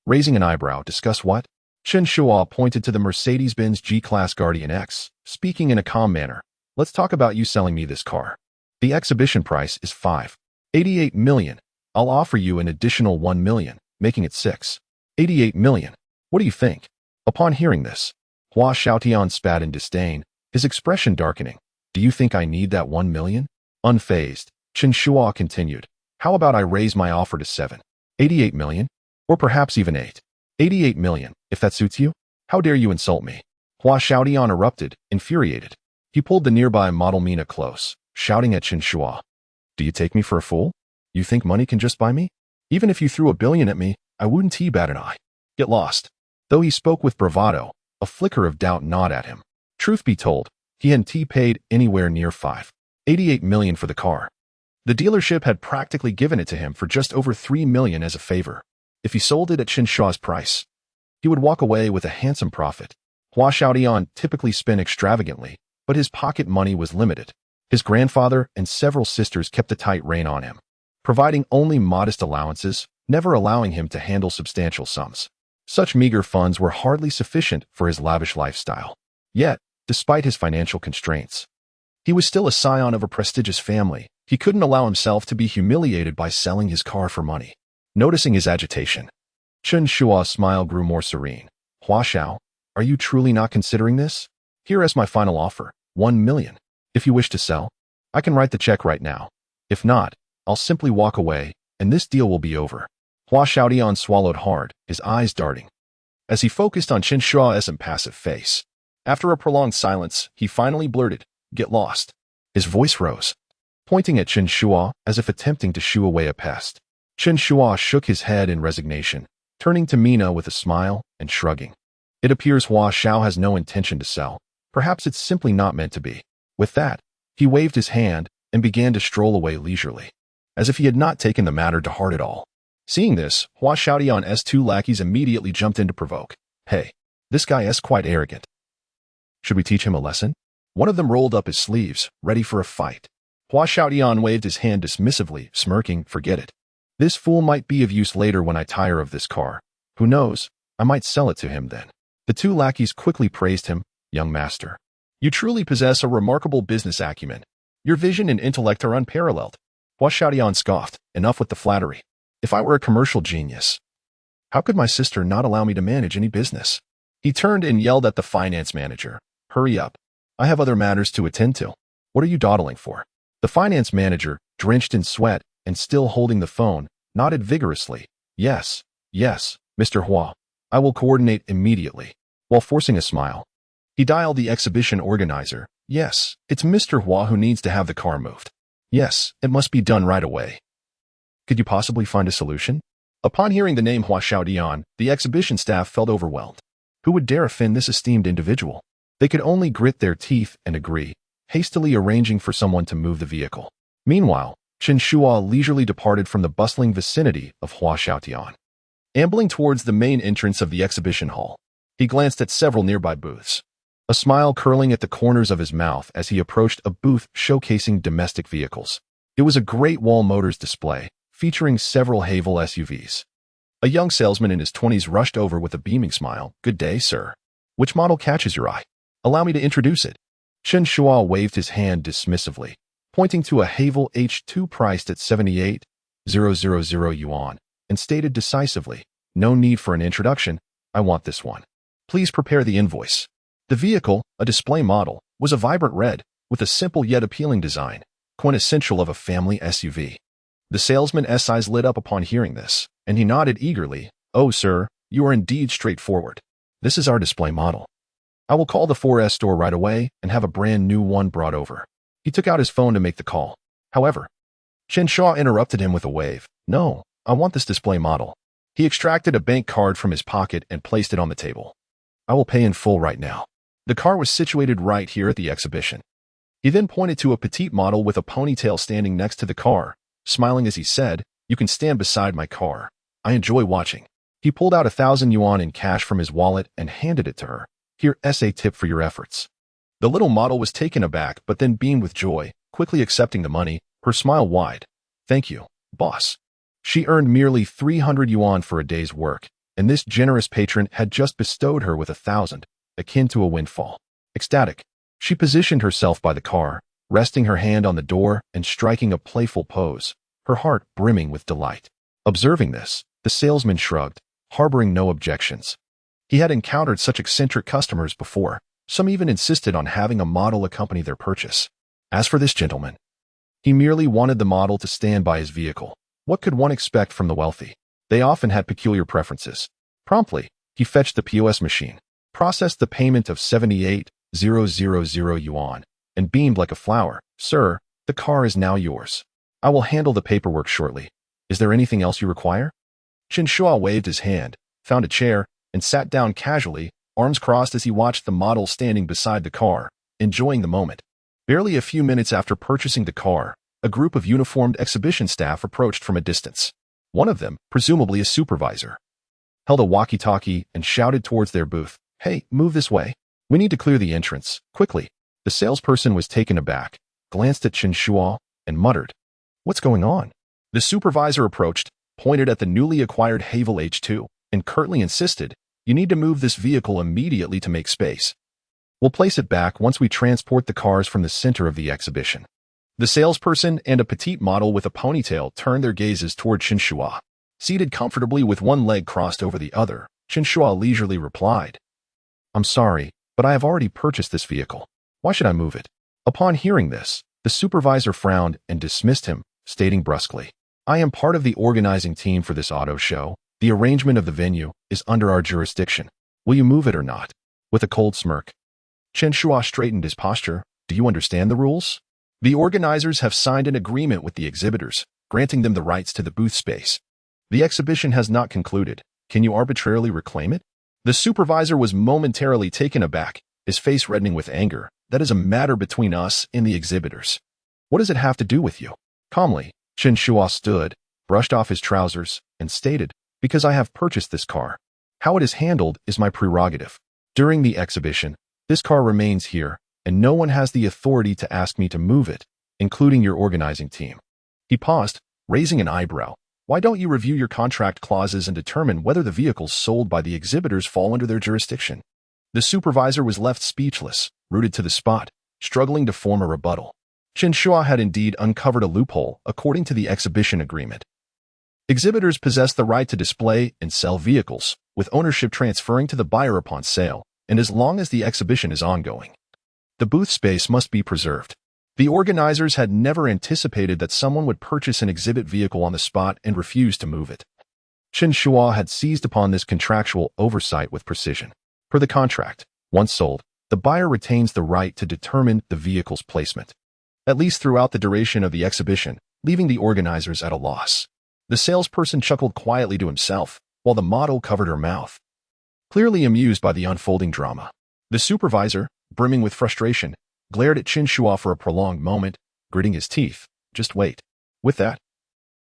raising an eyebrow. "Discuss what?" Chen Shuo pointed to the Mercedes-Benz G-Class Guardian X, speaking in a calm manner. "Let's talk about you selling me this car. The exhibition price is $5.88 million. I'll offer you an additional $1 million, making it $6.88 million. What do you think?" Upon hearing this, Hua Xiaodian spat in disdain, his expression darkening. "Do you think I need that $1 million? Unfazed, Chen Shuo continued. "How about I raise my offer to $7.88 million? Or perhaps even $8.88 million, if that suits you? How dare you insult me?" Hua Xiaodian erupted, infuriated. He pulled the nearby Model Mina close, shouting at Chen Shuo, "Do you take me for a fool? You think money can just buy me? Even if you threw $1 billion at me, I wouldn't bat an eye. Get lost." Though he spoke with bravado, a flicker of doubt gnawed at him. Truth be told, he hadn't paid anywhere near $5.88 million for the car. The dealership had practically given it to him for just over $3 million as a favor. If he sold it at Chen Shuo's price, he would walk away with a handsome profit. Hua Xiaodian typically spent extravagantly, but his pocket money was limited. His grandfather and several sisters kept a tight rein on him, providing only modest allowances, never allowing him to handle substantial sums. Such meager funds were hardly sufficient for his lavish lifestyle. Yet, despite his financial constraints, he was still a scion of a prestigious family. He couldn't allow himself to be humiliated by selling his car for money. Noticing his agitation, Chen Shuo's smile grew more serene. "Hua Xiao, are you truly not considering this? Here is my final offer, $1 million. If you wish to sell, I can write the check right now. If not, I'll simply walk away, and this deal will be over." Hua Xiaodian swallowed hard, his eyes darting, as he focused on Chen Shuo's impassive face. After a prolonged silence, he finally blurted, "Get lost." His voice rose, pointing at Chen Shuo as if attempting to shoo away a pest. Chen Shuo shook his head in resignation, turning to Mina with a smile and shrugging. "It appears Hua Xiao has no intention to sell. Perhaps it's simply not meant to be." With that, he waved his hand and began to stroll away leisurely, as if he had not taken the matter to heart at all. Seeing this, Hua Xiaodian's two lackeys immediately jumped in to provoke. "Hey, this guy is quite arrogant. Should we teach him a lesson?" One of them rolled up his sleeves, ready for a fight. Hua Xiaodian waved his hand dismissively, smirking, "Forget it. This fool might be of use later when I tire of this car. Who knows, I might sell it to him then." The two lackeys quickly praised him. "Young master, you truly possess a remarkable business acumen. Your vision and intellect are unparalleled." Hua Xiaodian scoffed. "Enough with the flattery. If I were a commercial genius, how could my sister not allow me to manage any business?" He turned and yelled at the finance manager, "Hurry up. I have other matters to attend to. What are you dawdling for?" The finance manager, drenched in sweat and still holding the phone, nodded vigorously. Yes, Mr. Hua. I will coordinate immediately." While forcing a smile, he dialed the exhibition organizer. "Yes, it's Mr. Hua who needs to have the car moved. Yes, it must be done right away. Could you possibly find a solution?" Upon hearing the name Hua Xiaodian, the exhibition staff felt overwhelmed. Who would dare offend this esteemed individual? They could only grit their teeth and agree, hastily arranging for someone to move the vehicle. Meanwhile, Chen Shuo leisurely departed from the bustling vicinity of Hua Xiaodian. Ambling towards the main entrance of the exhibition hall, he glanced at several nearby booths, a smile curling at the corners of his mouth as he approached a booth showcasing domestic vehicles. It was a Great Wall Motors display, featuring several Haval SUVs. A young salesman in his 20s rushed over with a beaming smile. "Good day, sir. Which model catches your eye? Allow me to introduce it." Chen Shuo waved his hand dismissively, pointing to a Haval H2 priced at 78,000 yuan, and stated decisively, "No need for an introduction. I want this one. Please prepare the invoice." The vehicle, a display model, was a vibrant red, with a simple yet appealing design, quintessential of a family SUV. The salesman's eyes lit up upon hearing this, and he nodded eagerly. "Oh, sir, you are indeed straightforward. This is our display model. I will call the 4S store right away and have a brand new one brought over." He took out his phone to make the call. However, Chen Shuo interrupted him with a wave. "No, I want this display model." He extracted a bank card from his pocket and placed it on the table. "I will pay in full right now." The car was situated right here at the exhibition. He then pointed to a petite model with a ponytail standing next to the car, smiling as he said, "You can stand beside my car. I enjoy watching." He pulled out 1,000 yuan in cash from his wallet and handed it to her. "Here's a tip for your efforts." The little model was taken aback but then beamed with joy, quickly accepting the money, her smile wide. "Thank you, boss." She earned merely 300 yuan for a day's work, and this generous patron had just bestowed her with 1,000, akin to a windfall. Ecstatic, she positioned herself by the car, resting her hand on the door and striking a playful pose, her heart brimming with delight. Observing this, the salesman shrugged, harboring no objections. He had encountered such eccentric customers before. Some even insisted on having a model accompany their purchase. As for this gentleman, he merely wanted the model to stand by his vehicle. What could one expect from the wealthy? They often had peculiar preferences. Promptly, he fetched the POS machine, processed the payment of 78,000 yuan, and beamed like a flower. "Sir, the car is now yours. I will handle the paperwork shortly. Is there anything else you require?" Chen Shuo waved his hand, found a chair, and sat down casually, arms crossed as he watched the model standing beside the car, enjoying the moment. Barely a few minutes after purchasing the car, a group of uniformed exhibition staff approached from a distance. One of them, presumably a supervisor, held a walkie-talkie and shouted towards their booth, "Hey, move this way. We need to clear the entrance, quickly." The salesperson was taken aback, glanced at Chen Shuo, and muttered, "What's going on?" The supervisor approached, pointed at the newly acquired Havel H2, and curtly insisted, "You need to move this vehicle immediately to make space. We'll place it back once we transport the cars from the center of the exhibition." The salesperson and a petite model with a ponytail turned their gazes toward Chen Shuo. Seated comfortably with one leg crossed over the other, Chen Shuo leisurely replied, "I'm sorry, but I have already purchased this vehicle. Why should I move it?" Upon hearing this, the supervisor frowned and dismissed him, stating brusquely, "I am part of the organizing team for this auto show. The arrangement of the venue is under our jurisdiction. Will you move it or not?" With a cold smirk, Chen Shuo straightened his posture. "Do you understand the rules? The organizers have signed an agreement with the exhibitors, granting them the rights to the booth space. The exhibition has not concluded. Can you arbitrarily reclaim it?" The supervisor was momentarily taken aback, his face reddening with anger. "That is a matter between us and the exhibitors. What does it have to do with you?" Calmly, Chen Shuo stood, brushed off his trousers, and stated, "Because I have purchased this car. How it is handled is my prerogative. During the exhibition, this car remains here, and no one has the authority to ask me to move it, including your organizing team." He paused, raising an eyebrow. "Why don't you review your contract clauses and determine whether the vehicles sold by the exhibitors fall under their jurisdiction?" The supervisor was left speechless, rooted to the spot, struggling to form a rebuttal. Chen Shuo had indeed uncovered a loophole according to the exhibition agreement. Exhibitors possess the right to display and sell vehicles, with ownership transferring to the buyer upon sale, and as long as the exhibition is ongoing. The booth space must be preserved. The organizers had never anticipated that someone would purchase an exhibit vehicle on the spot and refuse to move it. Chen Shuo had seized upon this contractual oversight with precision. Per the contract, once sold, the buyer retains the right to determine the vehicle's placement, at least throughout the duration of the exhibition, leaving the organizers at a loss. The salesperson chuckled quietly to himself, while the model covered her mouth, clearly amused by the unfolding drama. The supervisor, brimming with frustration, glared at Chen Shuo for a prolonged moment, gritting his teeth. "Just wait." With that,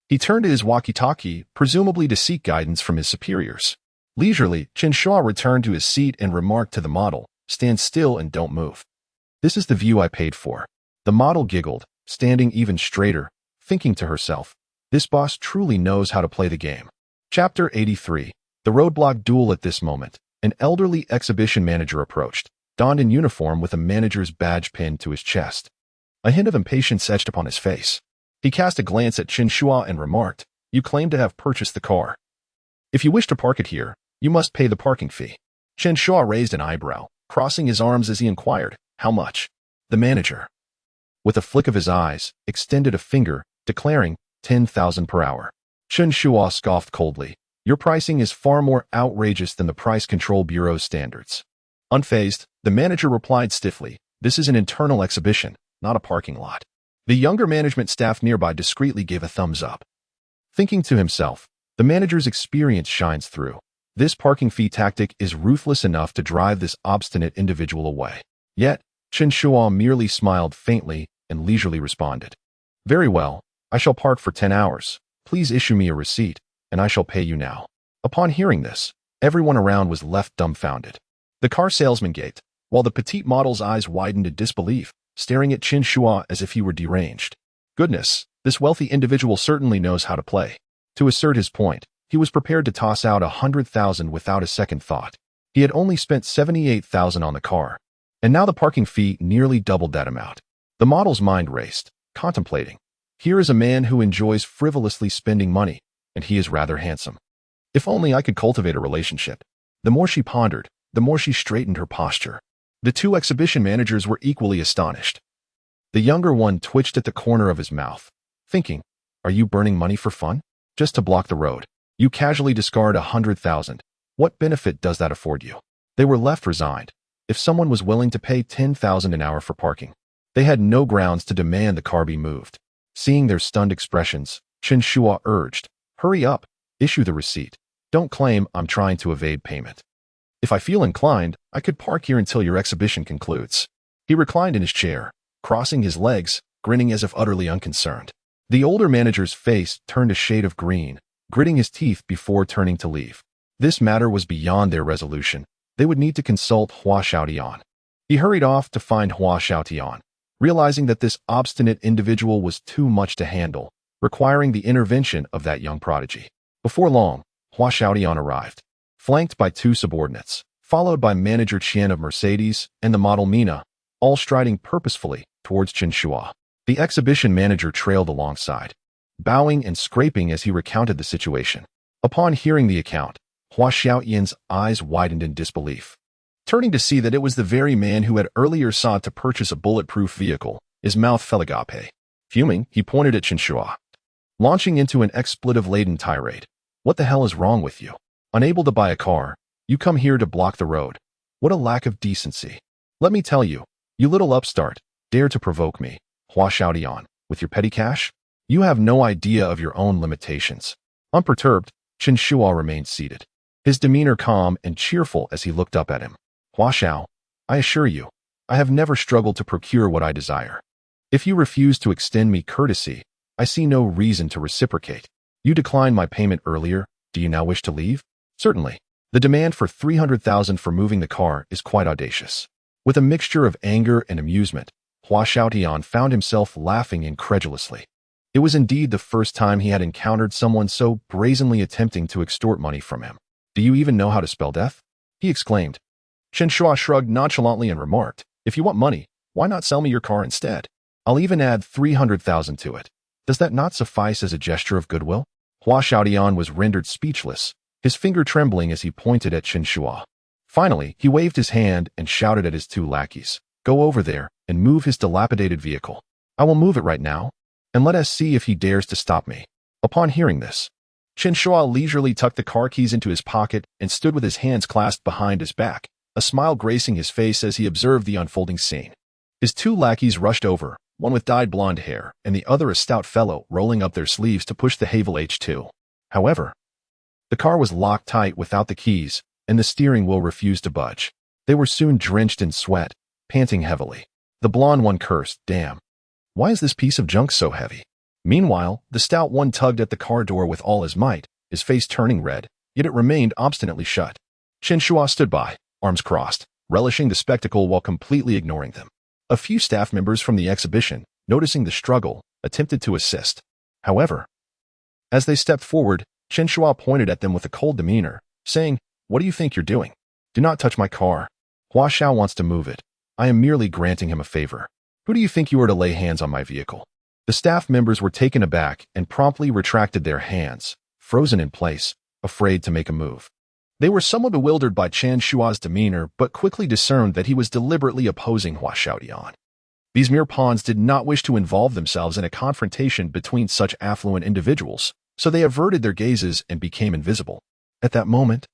he turned to his walkie-talkie, presumably to seek guidance from his superiors. Leisurely, Chen Shuo returned to his seat and remarked to the model, "Stand still and don't move. This is the view I paid for." The model giggled, standing even straighter, thinking to herself, "This boss truly knows how to play the game." Chapter 83. The roadblock duel. At this moment, an elderly exhibition manager approached, donned in uniform with a manager's badge pinned to his chest. A hint of impatience etched upon his face. He cast a glance at Chen Shuo and remarked, "You claim to have purchased the car. If you wish to park it here, you must pay the parking fee." Chen Shuo raised an eyebrow, crossing his arms as he inquired, "How much?" The manager, with a flick of his eyes, extended a finger, declaring, 10,000 per hour. Chen Shuo scoffed coldly. Your pricing is far more outrageous than the Price Control Bureau's standards. Unfazed, the manager replied stiffly, this is an internal exhibition, not a parking lot. The younger management staff nearby discreetly gave a thumbs up. Thinking to himself, the manager's experience shines through. This parking fee tactic is ruthless enough to drive this obstinate individual away. Yet, Chen Shuo merely smiled faintly and leisurely responded. Very well, I shall park for 10 hours. Please issue me a receipt, and I shall pay you now. Upon hearing this, everyone around was left dumbfounded. The car salesman gaped, while the petite model's eyes widened in disbelief, staring at Chen Shuo as if he were deranged. Goodness, this wealthy individual certainly knows how to play. To assert his point, he was prepared to toss out 100,000 without a second thought. He had only spent 78,000 on the car, and now the parking fee nearly doubled that amount. The model's mind raced, contemplating. Here is a man who enjoys frivolously spending money, and he is rather handsome. If only I could cultivate a relationship. The more she pondered, the more she straightened her posture. The two exhibition managers were equally astonished. The younger one twitched at the corner of his mouth, thinking, are you burning money for fun? Just to block the road. You casually discard 100,000. What benefit does that afford you? They were left resigned. If someone was willing to pay 10,000 an hour for parking, they had no grounds to demand the car be moved. Seeing their stunned expressions, Chen Shuo urged, hurry up, issue the receipt. Don't claim I'm trying to evade payment. If I feel inclined, I could park here until your exhibition concludes. He reclined in his chair, crossing his legs, grinning as if utterly unconcerned. The older manager's face turned a shade of green, gritting his teeth before turning to leave. This matter was beyond their resolution. They would need to consult Hua Xiaotian. He hurried off to find Hua Xiaotian, realizing that this obstinate individual was too much to handle, requiring the intervention of that young prodigy. Before long, Hua Xiaotian arrived, flanked by two subordinates, followed by Manager Qian of Mercedes and the model Mina, all striding purposefully towards Chen Shuo. The exhibition manager trailed alongside, bowing and scraping as he recounted the situation. Upon hearing the account, Hua Xiaotian's eyes widened in disbelief. Turning to see that it was the very man who had earlier sought to purchase a bulletproof vehicle, his mouth fell agape. Fuming, he pointed at Chen Shuo, launching into an expletive-laden tirade. What the hell is wrong with you? Unable to buy a car, you come here to block the road. What a lack of decency. Let me tell you, you little upstart, dare to provoke me, Hua Xiaotian, with your petty cash? You have no idea of your own limitations. Unperturbed, Chen Shuo remained seated, his demeanor calm and cheerful as he looked up at him. Hua Xiao, I assure you, I have never struggled to procure what I desire. If you refuse to extend me courtesy, I see no reason to reciprocate. You declined my payment earlier, do you now wish to leave? Certainly. The demand for 300,000 for moving the car is quite audacious. With a mixture of anger and amusement, Hua Xiaotian found himself laughing incredulously. It was indeed the first time he had encountered someone so brazenly attempting to extort money from him. Do you even know how to spell death? He exclaimed. Chen Shuo shrugged nonchalantly and remarked, if you want money, why not sell me your car instead? I'll even add 300,000 to it. Does that not suffice as a gesture of goodwill? Hua Xiaotian was rendered speechless, his finger trembling as he pointed at Chen Shuo. Finally, he waved his hand and shouted at his two lackeys, go over there and move his dilapidated vehicle. I will move it right now, and let us see if he dares to stop me. Upon hearing this, Chen Shuo leisurely tucked the car keys into his pocket and stood with his hands clasped behind his back, a smile gracing his face as he observed the unfolding scene. His two lackeys rushed over, one with dyed blonde hair and the other a stout fellow rolling up their sleeves to push the Havel H2. However, the car was locked tight without the keys, and the steering wheel refused to budge. They were soon drenched in sweat, panting heavily. The blonde one cursed, damn. Why is this piece of junk so heavy? Meanwhile, the stout one tugged at the car door with all his might, his face turning red, yet it remained obstinately shut. Chen Shuo stood by, arms crossed, relishing the spectacle while completely ignoring them. A few staff members from the exhibition, noticing the struggle, attempted to assist. However, as they stepped forward, Chen Shuo pointed at them with a cold demeanor, saying, what do you think you're doing? Do not touch my car. Hua Xiao wants to move it. I am merely granting him a favor. Who do you think you are to lay hands on my vehicle? The staff members were taken aback and promptly retracted their hands, frozen in place, afraid to make a move. They were somewhat bewildered by Chen Shuo's demeanor, but quickly discerned that he was deliberately opposing Hua Xiaotian. These mere pawns did not wish to involve themselves in a confrontation between such affluent individuals, so they averted their gazes and became invisible. At that moment,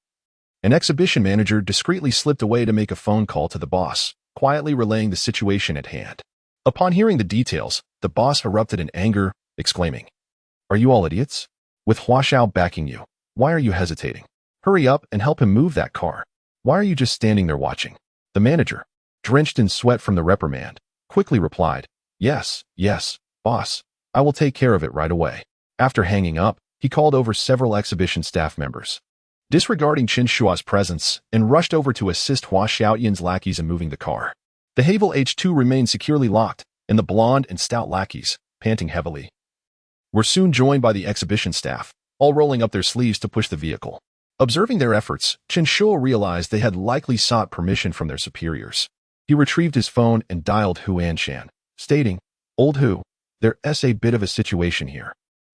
an exhibition manager discreetly slipped away to make a phone call to the boss, quietly relaying the situation at hand. Upon hearing the details, the boss erupted in anger, exclaiming, "Are you all idiots? With Hua Xiao backing you, why are you hesitating? Hurry up and help him move that car. Why are you just standing there watching?" The manager, drenched in sweat from the reprimand, quickly replied, Yes, boss. I will take care of it right away." After hanging up, he called over several exhibition staff members, disregarding Chen Shuo's presence, and rushed over to assist Hua Xiaoyan's lackeys in moving the car. The Havel H2 remained securely locked, and the blonde and stout lackeys, panting heavily, were soon joined by the exhibition staff, all rolling up their sleeves to push the vehicle. Observing their efforts, Chen Shuo realized they had likely sought permission from their superiors. He retrieved his phone and dialed Hu Anshan, stating, "Old Hu, there's a bit of a situation here.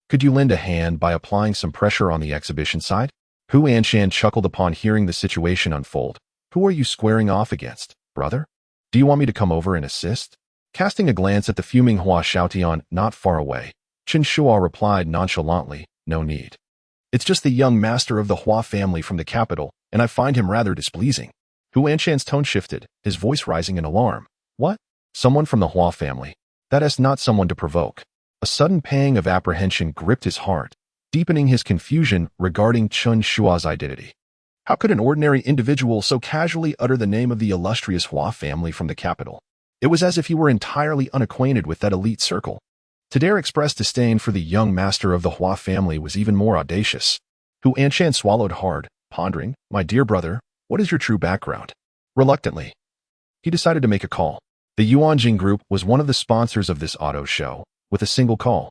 Could you lend a hand by applying some pressure on the exhibition side?" Hu Anshan chuckled upon hearing the situation unfold. "Who are you squaring off against, brother? Do you want me to come over and assist?" Casting a glance at the fuming Hua Xiaotian not far away, Chen Shuo replied nonchalantly, "No need. It's just the young master of the Hua family from the capital, and I find him rather displeasing." Hu Anshan's tone shifted, his voice rising in alarm. "What? Someone from the Hua family? That is not someone to provoke." A sudden pang of apprehension gripped his heart, deepening his confusion regarding Chen Shuo's identity. How could an ordinary individual so casually utter the name of the illustrious Hua family from the capital? It was as if he were entirely unacquainted with that elite circle. To dare express disdain for the young master of the Hua family was even more audacious. Hu Anshan swallowed hard, pondering, "My dear brother, what is your true background?" Reluctantly, he decided to make a call. The Yuanjing Group was one of the sponsors of this auto show. With a single call,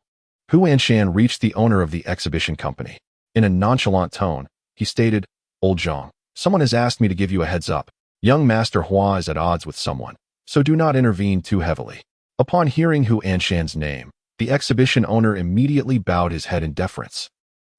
Hu Anshan reached the owner of the exhibition company. In a nonchalant tone, he stated, "Old Zhang, someone has asked me to give you a heads up. Young Master Hua is at odds with someone, so do not intervene too heavily." Upon hearing Hu Anshan's name, the exhibition owner immediately bowed his head in deference,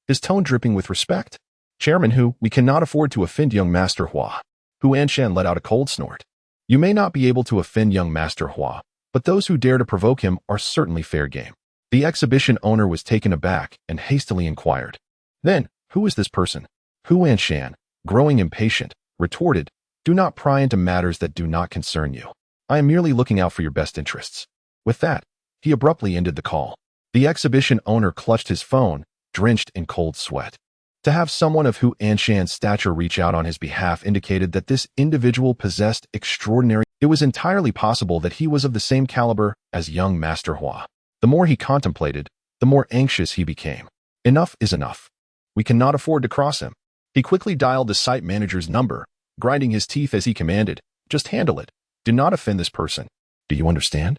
his tone dripping with respect. "Chairman Hu, we cannot afford to offend young Master Hua." Hu Anshan let out a cold snort. "You may not be able to offend young Master Hua, but those who dare to provoke him are certainly fair game." The exhibition owner was taken aback and hastily inquired, "Then, who is this person?" Hu Anshan, growing impatient, retorted, "Do not pry into matters that do not concern you. I am merely looking out for your best interests." With that, he abruptly ended the call. The exhibition owner clutched his phone, drenched in cold sweat. To have someone of Hu Anshan's stature reach out on his behalf indicated that this individual possessed extraordinary. It was entirely possible that he was of the same caliber as young Master Hua. The more he contemplated, the more anxious he became. Enough is enough. We cannot afford to cross him. He quickly dialed the site manager's number, grinding his teeth as he commanded, "Just handle it. Do not offend this person. Do you understand?"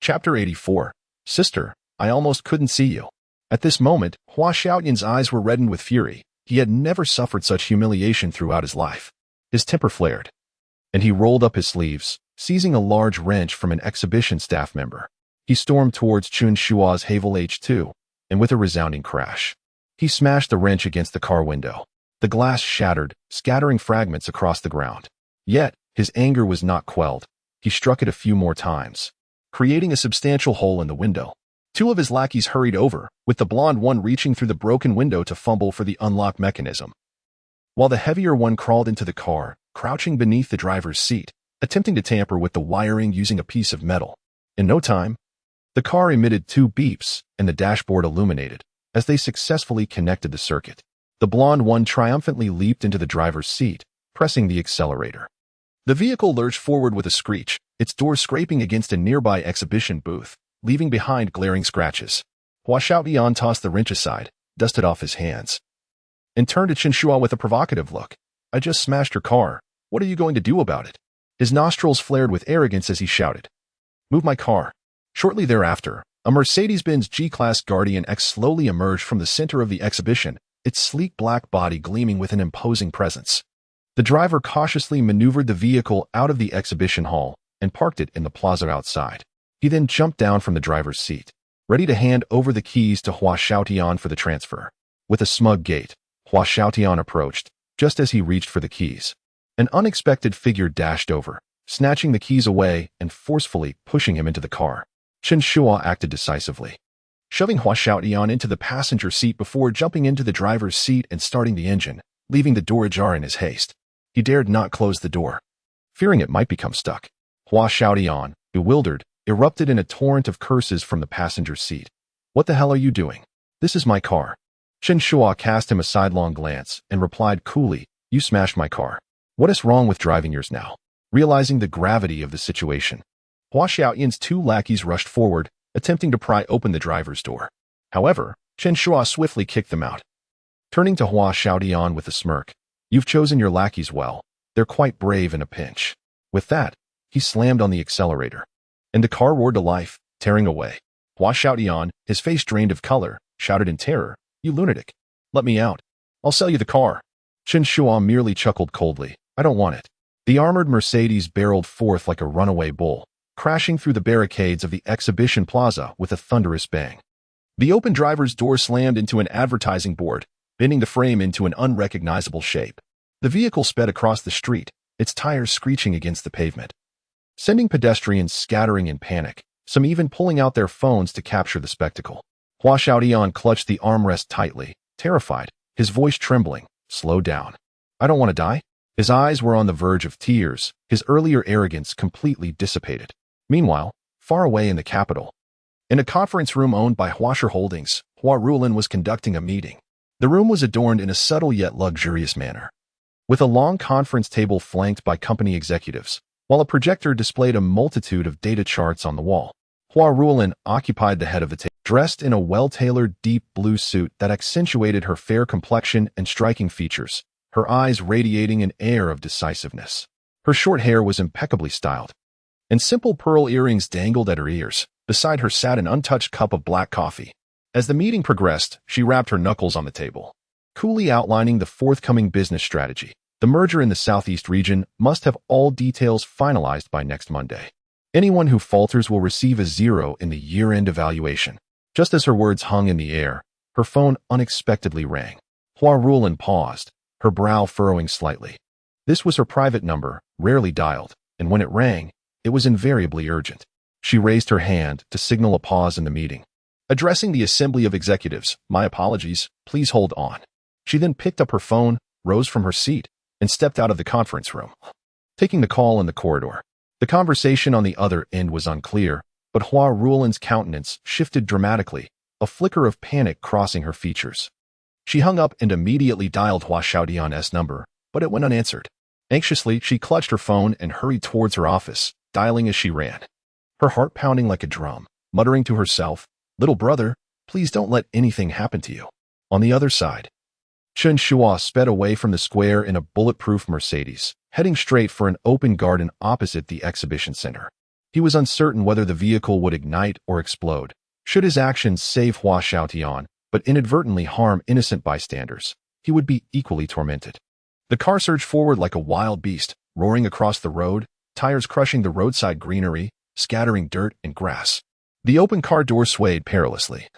Chapter 84. Sister, I almost couldn't see you. At this moment, Hua Xiaoyan's eyes were reddened with fury. He had never suffered such humiliation throughout his life. His temper flared, and he rolled up his sleeves, seizing a large wrench from an exhibition staff member. He stormed towards Chen Shuo's Havel H2, and with a resounding crash, he smashed the wrench against the car window. The glass shattered, scattering fragments across the ground. Yet, his anger was not quelled. He struck it a few more times, creating a substantial hole in the window. Two of his lackeys hurried over, with the blonde one reaching through the broken window to fumble for the unlock mechanism, while the heavier one crawled into the car, crouching beneath the driver's seat, attempting to tamper with the wiring using a piece of metal. In no time, the car emitted 2 beeps, and the dashboard illuminated, as they successfully connected the circuit. The blonde one triumphantly leaped into the driver's seat, pressing the accelerator. The vehicle lurched forward with a screech, its doors scraping against a nearby exhibition booth, leaving behind glaring scratches. Hua Xiaoyan tossed the wrench aside, dusted off his hands, and turned to Chen Shuo with a provocative look. "I just smashed your car. What are you going to do about it?" His nostrils flared with arrogance as he shouted, "Move my car." Shortly thereafter, a Mercedes-Benz G-Class Guardian X slowly emerged from the center of the exhibition, its sleek black body gleaming with an imposing presence. The driver cautiously maneuvered the vehicle out of the exhibition hall and parked it in the plaza outside. He then jumped down from the driver's seat, ready to hand over the keys to Hua Xiaotian for the transfer. With a smug gait, Hua Xiaotian approached. Just as he reached for the keys, an unexpected figure dashed over, snatching the keys away and forcefully pushing him into the car. Chen Shuo acted decisively, shoving Hua Xiaotian into the passenger seat before jumping into the driver's seat and starting the engine, leaving the door ajar in his haste. He dared not close the door, fearing it might become stuck. Hua Xiaotian, bewildered, erupted in a torrent of curses from the passenger seat. "What the hell are you doing? This is my car." Chen Shuo cast him a sidelong glance and replied coolly, "You smashed my car. What is wrong with driving yours now?" Realizing the gravity of the situation, Hua Xiaotian's two lackeys rushed forward, attempting to pry open the driver's door. However, Chen Shuo swiftly kicked them out. Turning to Hua Xiaotian with a smirk, "You've chosen your lackeys well. They're quite brave in a pinch." With that, he slammed on the accelerator, and the car roared to life, tearing away. Hua Xiaotian, his face drained of color, shouted in terror, "You lunatic! Let me out. I'll sell you the car." Chen Shuo merely chuckled coldly, "I don't want it." The armored Mercedes barreled forth like a runaway bull, crashing through the barricades of the exhibition plaza with a thunderous bang. The open driver's door slammed into an advertising board, bending the frame into an unrecognizable shape. The vehicle sped across the street, its tires screeching against the pavement, sending pedestrians scattering in panic, some even pulling out their phones to capture the spectacle. Hua Xiaotian clutched the armrest tightly, terrified, his voice trembling. "Slow down. I don't want to die." His eyes were on the verge of tears, his earlier arrogance completely dissipated. Meanwhile, far away in the capital, in a conference room owned by Huasher Holdings, Hua Rulin was conducting a meeting. The room was adorned in a subtle yet luxurious manner, with a long conference table flanked by company executives, while a projector displayed a multitude of data charts on the wall. Hua Rulin occupied the head of the table, dressed in a well-tailored deep blue suit that accentuated her fair complexion and striking features, her eyes radiating an air of decisiveness. Her short hair was impeccably styled, and simple pearl earrings dangled at her ears. Beside her sat an untouched cup of black coffee. As the meeting progressed, she rapped her knuckles on the table, coolly outlining the forthcoming business strategy. The merger in the Southeast region must have all details finalized by next Monday. Anyone who falters will receive a 0 in the year-end evaluation. Just as her words hung in the air, her phone unexpectedly rang. Hua Rulin paused, her brow furrowing slightly. This was her private number, rarely dialed, and when it rang, it was invariably urgent. She raised her hand to signal a pause in the meeting. Addressing the assembly of executives, "My apologies, please hold on." She then picked up her phone, rose from her seat, and stepped out of the conference room, taking the call in the corridor. The conversation on the other end was unclear, but Hua Rulin's countenance shifted dramatically, a flicker of panic crossing her features. She hung up and immediately dialed Hua Xiaotian's number, but it went unanswered. Anxiously, she clutched her phone and hurried towards her office, dialing as she ran, her heart pounding like a drum, muttering to herself, "Little brother, please don't let anything happen to you." On the other side, Chen Shuo sped away from the square in a bulletproof Mercedes, heading straight for an open garden opposite the exhibition center. He was uncertain whether the vehicle would ignite or explode. Should his actions save Hua Xiaotian, but inadvertently harm innocent bystanders, he would be equally tormented. The car surged forward like a wild beast, roaring across the road, tires crushing the roadside greenery, scattering dirt and grass. The open car door swayed perilously,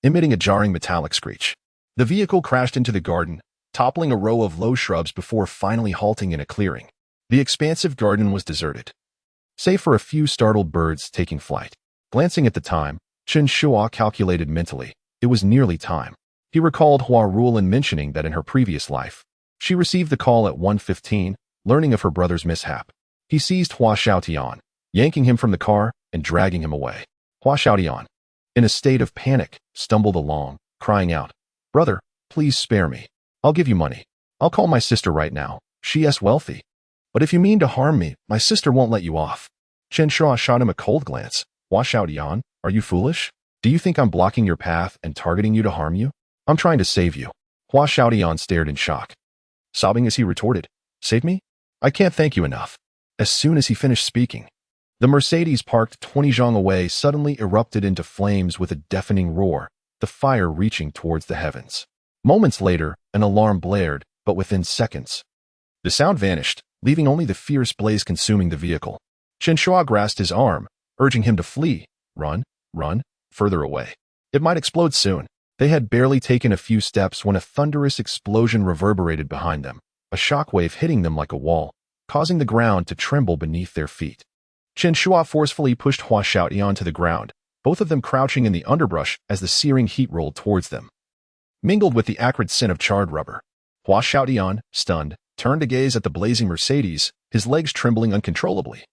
emitting a jarring metallic screech. The vehicle crashed into the garden, toppling a row of low shrubs before finally halting in a clearing. The expansive garden was deserted, save for a few startled birds taking flight. Glancing at the time, Chen Shuo calculated mentally. It was nearly time. He recalled Hua Rulin mentioning that in her previous life, she received the call at 1:15, learning of her brother's mishap. He seized Hua Xiaotian, yanking him from the car and dragging him away. Hua Xiaotian, in a state of panic, stumbled along, crying out, "Brother, please spare me. I'll give you money. I'll call my sister right now. She is wealthy. But if you mean to harm me, my sister won't let you off." Chen Shuo shot him a cold glance. "Hua Xiaotian, are you foolish? Do you think I'm blocking your path and targeting you to harm you? I'm trying to save you." Hua Xiaotian stared in shock, sobbing as he retorted, "Save me? I can't thank you enough." As soon as he finished speaking, the Mercedes parked 20 zhang away suddenly erupted into flames with a deafening roar, the fire reaching towards the heavens. Moments later, an alarm blared, but within seconds, the sound vanished, leaving only the fierce blaze consuming the vehicle. Chen Shuo grasped his arm, urging him to flee. Run, further away. It might explode soon. They had barely taken a few steps when a thunderous explosion reverberated behind them, a shockwave hitting them like a wall, causing the ground to tremble beneath their feet. Chen Shuo forcefully pushed Hua Xiaotian to the ground, both of them crouching in the underbrush as the searing heat rolled towards them. Mingled with the acrid scent of charred rubber, Hua Xiaotian, stunned, turned to gaze at the blazing Mercedes, his legs trembling uncontrollably.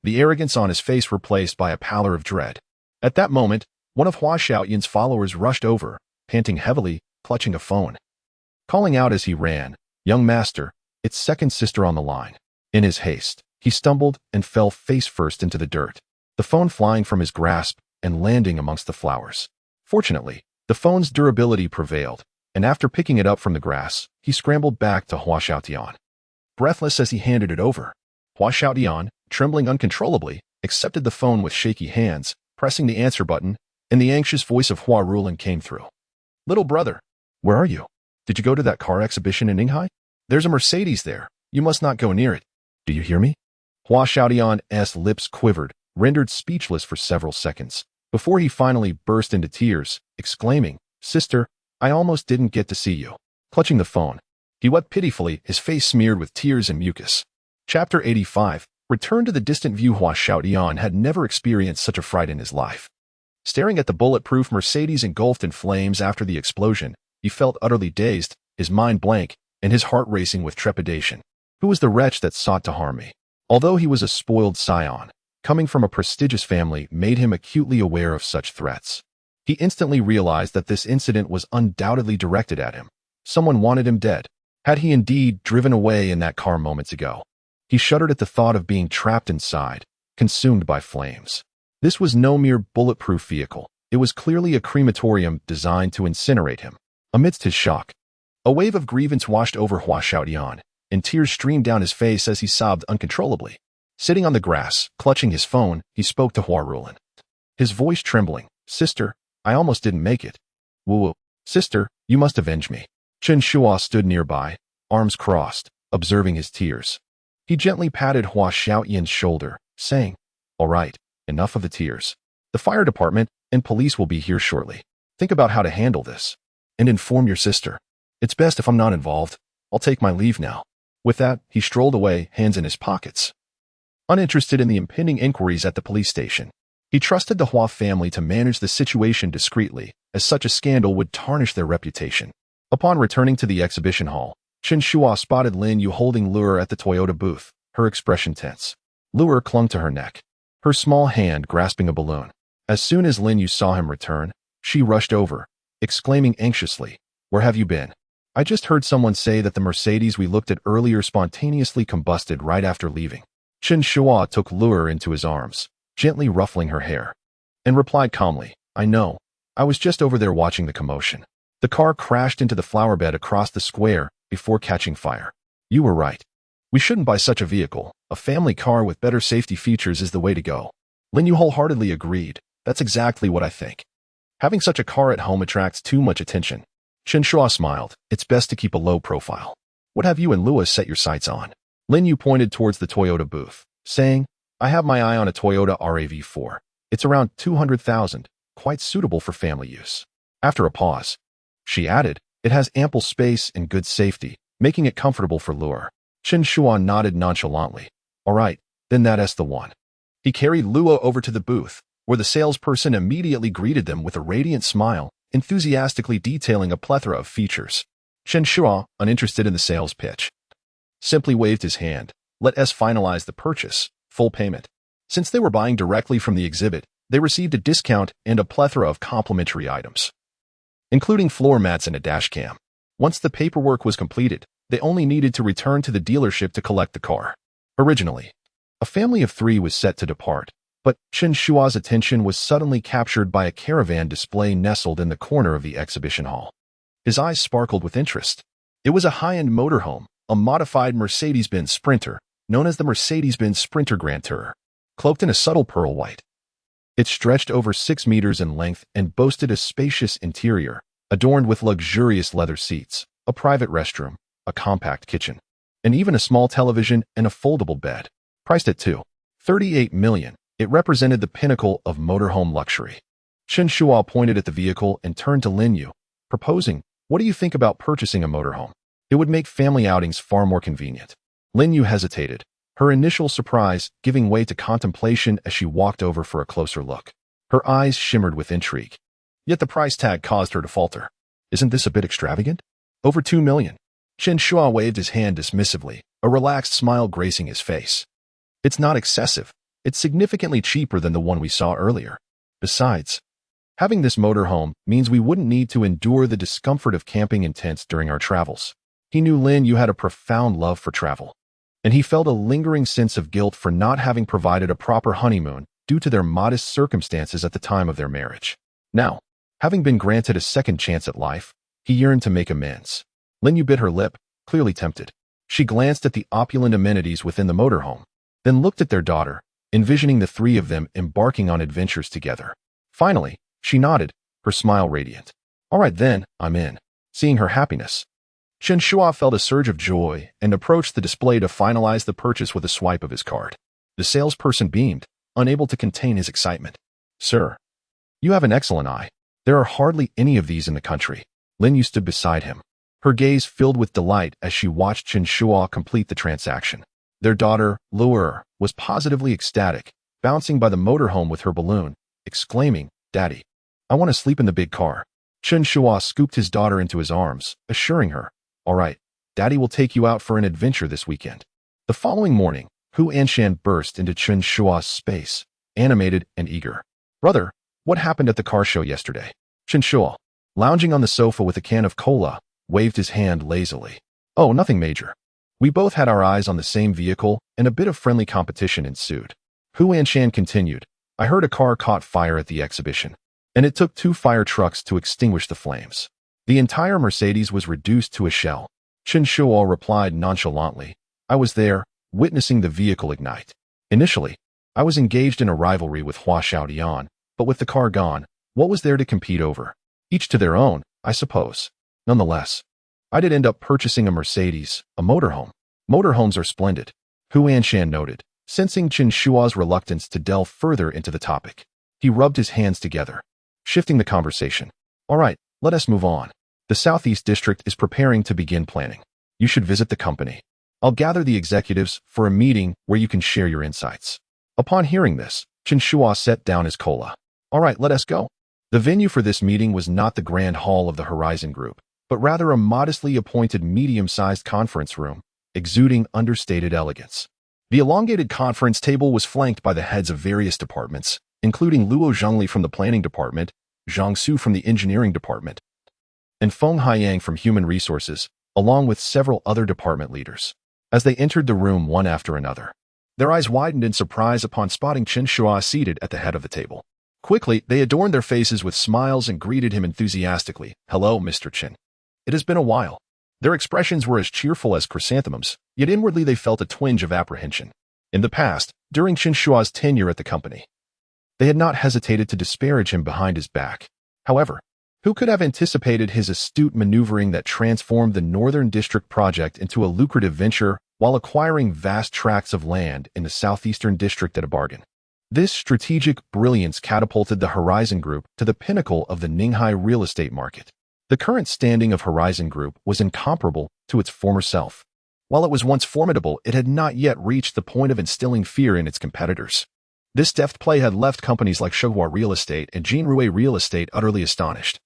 The arrogance on his face replaced by a pallor of dread. At that moment, one of Hua Xiaotian's followers rushed over, panting heavily, clutching a phone. Calling out as he ran, "Young master, it's second sister on the line." In his haste, he stumbled and fell face first into the dirt, the phone flying from his grasp and landing amongst the flowers. Fortunately, the phone's durability prevailed, and after picking it up from the grass, he scrambled back to Hua Xiaotian. Breathless as he handed it over, Hua Xiaotian, trembling uncontrollably, accepted the phone with shaky hands, pressing the answer button, and the anxious voice of Hua Rulan came through. "Little brother, where are you? Did you go to that car exhibition in Yinghai? There's a Mercedes there. You must not go near it. Do you hear me?" Hua Xiaotian's lips quivered, rendered speechless for several seconds, before he finally burst into tears, exclaiming, "Sister, I almost didn't get to see you." Clutching the phone, he wept pitifully, his face smeared with tears and mucus. Chapter 85. Return to the distant view. Hua Xiaotian had never experienced such a fright in his life. Staring at the bulletproof Mercedes engulfed in flames after the explosion, he felt utterly dazed, his mind blank, and his heart racing with trepidation. Who was the wretch that sought to harm me? Although he was a spoiled scion, coming from a prestigious family made him acutely aware of such threats. He instantly realized that this incident was undoubtedly directed at him. Someone wanted him dead. Had he indeed driven away in that car moments ago? He shuddered at the thought of being trapped inside, consumed by flames. This was no mere bulletproof vehicle. It was clearly a crematorium designed to incinerate him. Amidst his shock, a wave of grievance washed over Hua Xiaotian, and tears streamed down his face as he sobbed uncontrollably. Sitting on the grass, clutching his phone, he spoke to Hua Rulan. His voice trembling, "Sister, I almost didn't make it. Woo, sister, you must avenge me." Chen Shuo stood nearby, arms crossed, observing his tears. He gently patted Hua Xiaotian's shoulder, saying, "All right, enough of the tears. The fire department and police will be here shortly. Think about how to handle this, and inform your sister. It's best if I'm not involved. I'll take my leave now." With that, he strolled away, hands in his pockets. Uninterested in the impending inquiries at the police station, he trusted the Hua family to manage the situation discreetly, as such a scandal would tarnish their reputation. Upon returning to the exhibition hall, Chen Shuo spotted Lin Yu holding Luer at the Toyota booth, her expression tense. Luer clung to her neck, her small hand grasping a balloon. As soon as Lin Yu saw him return, she rushed over, exclaiming anxiously, "Where have you been? I just heard someone say that the Mercedes we looked at earlier spontaneously combusted right after leaving." Chen Shuo took Luer into his arms, gently ruffling her hair, and replied calmly, "I know. I was just over there watching the commotion." The car crashed into the flower bed across the square before catching fire. "You were right. We shouldn't buy such a vehicle. A family car with better safety features is the way to go." Lin Yu wholeheartedly agreed. "That's exactly what I think. Having such a car at home attracts too much attention." Chen Shuo smiled. "It's best to keep a low profile. What have you and Lewis set your sights on?" Lin Yu pointed towards the Toyota booth, saying, "I have my eye on a Toyota RAV4. It's around 200,000, quite suitable for family use." After a pause, she added, "It has ample space and good safety, making it comfortable for Luer." Chen Shuo nodded nonchalantly. "All right, then that's the one." He carried Luo over to the booth, where the salesperson immediately greeted them with a radiant smile, enthusiastically detailing a plethora of features. Chen Shuo, uninterested in the sales pitch, simply waved his hand. "Let us finalize the purchase, full payment." Since they were buying directly from the exhibit, they received a discount and a plethora of complimentary items, including floor mats and a dash cam. Once the paperwork was completed, they only needed to return to the dealership to collect the car. Originally, a family of 3 was set to depart, but Chen Shuo's attention was suddenly captured by a caravan display nestled in the corner of the exhibition hall. His eyes sparkled with interest. It was a high-end motorhome, a modified Mercedes-Benz Sprinter, known as the Mercedes-Benz Sprinter Grand Tourer, cloaked in a subtle pearl white. It stretched over 6 meters in length and boasted a spacious interior, adorned with luxurious leather seats, a private restroom, a compact kitchen, and even a small television and a foldable bed. Priced at $238 million, it represented the pinnacle of motorhome luxury. Chen Shuo pointed at the vehicle and turned to Lin Yu, proposing, "What do you think about purchasing a motorhome? It would make family outings far more convenient." Lin Yu hesitated, her initial surprise giving way to contemplation as she walked over for a closer look. Her eyes shimmered with intrigue. Yet the price tag caused her to falter. Isn't this a bit extravagant? Over 2 million. Chen Shuo waved his hand dismissively, a relaxed smile gracing his face. It's not excessive. It's significantly cheaper than the one we saw earlier. Besides, having this motorhome means we wouldn't need to endure the discomfort of camping in tents during our travels. He knew Lin Yu had a profound love for travel, and he felt a lingering sense of guilt for not having provided a proper honeymoon due to their modest circumstances at the time of their marriage. Now, having been granted a second chance at life, he yearned to make amends. Lin Yu bit her lip, clearly tempted. She glanced at the opulent amenities within the motorhome, then looked at their daughter, envisioning the three of them embarking on adventures together. Finally, she nodded, her smile radiant. All right then, I'm in. Seeing her happiness, Chen Shuo felt a surge of joy and approached the display to finalize the purchase with a swipe of his card. The salesperson beamed, unable to contain his excitement. Sir, you have an excellent eye. There are hardly any of these in the country. Lin Yu stood beside him, her gaze filled with delight as she watched Chen Shuo complete the transaction. Their daughter, Luer, was positively ecstatic, bouncing by the motorhome with her balloon, exclaiming, Daddy, I want to sleep in the big car. Chen Shuo scooped his daughter into his arms, assuring her, all right, Daddy will take you out for an adventure this weekend. The following morning, Hu Anshan burst into Chen Shuo's space, animated and eager. Brother, what happened at the car show yesterday? Chen Shuo, lounging on the sofa with a can of cola, waved his hand lazily. Oh, nothing major. We both had our eyes on the same vehicle, and a bit of friendly competition ensued. Hu Anshan continued, I heard a car caught fire at the exhibition, and it took 2 fire trucks to extinguish the flames. The entire Mercedes was reduced to a shell. Chen Shuo replied nonchalantly, I was there, witnessing the vehicle ignite. Initially, I was engaged in a rivalry with Hua Xiaodian, but with the car gone, what was there to compete over? Each to their own, I suppose. Nonetheless, I did end up purchasing a Mercedes, a motorhome. Motorhomes are splendid, Hu Anshan noted, sensing Chen Shuo's reluctance to delve further into the topic. He rubbed his hands together, shifting the conversation. All right, let us move on. The Southeast District is preparing to begin planning. You should visit the company. I'll gather the executives for a meeting where you can share your insights. Upon hearing this, Chen Shuo set down his cola. All right, let us go. The venue for this meeting was not the grand hall of the Horizon Group, but rather a modestly appointed medium-sized conference room, exuding understated elegance. The elongated conference table was flanked by the heads of various departments, including Luo Zhengli from the planning department, Zhang Su from the engineering department, and Feng Haiyang from human resources, along with several other department leaders. As they entered the room one after another, their eyes widened in surprise upon spotting Chen Shuo seated at the head of the table. Quickly, they adorned their faces with smiles and greeted him enthusiastically. Hello, Mr. Chen. It has been a while. Their expressions were as cheerful as chrysanthemums, yet inwardly they felt a twinge of apprehension. In the past, during Chen Shuo's tenure at the company, they had not hesitated to disparage him behind his back. However, who could have anticipated his astute maneuvering that transformed the Northern District project into a lucrative venture while acquiring vast tracts of land in the Southeastern District at a bargain? This strategic brilliance catapulted the Horizon Group to the pinnacle of the Ninghai real estate market. The current standing of Horizon Group was incomparable to its former self. While it was once formidable, it had not yet reached the point of instilling fear in its competitors. This deft play had left companies like Shuhua Real Estate and Jinrui Real Estate utterly astonished.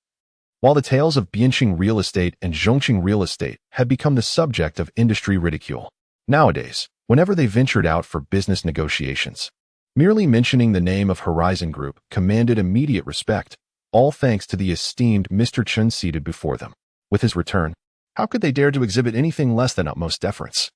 While the tales of Bianqing Real Estate and Zhongqing Real Estate had become the subject of industry ridicule. Nowadays, whenever they ventured out for business negotiations, merely mentioning the name of Horizon Group commanded immediate respect, all thanks to the esteemed Mr. Chen seated before them. With his return, how could they dare to exhibit anything less than utmost deference?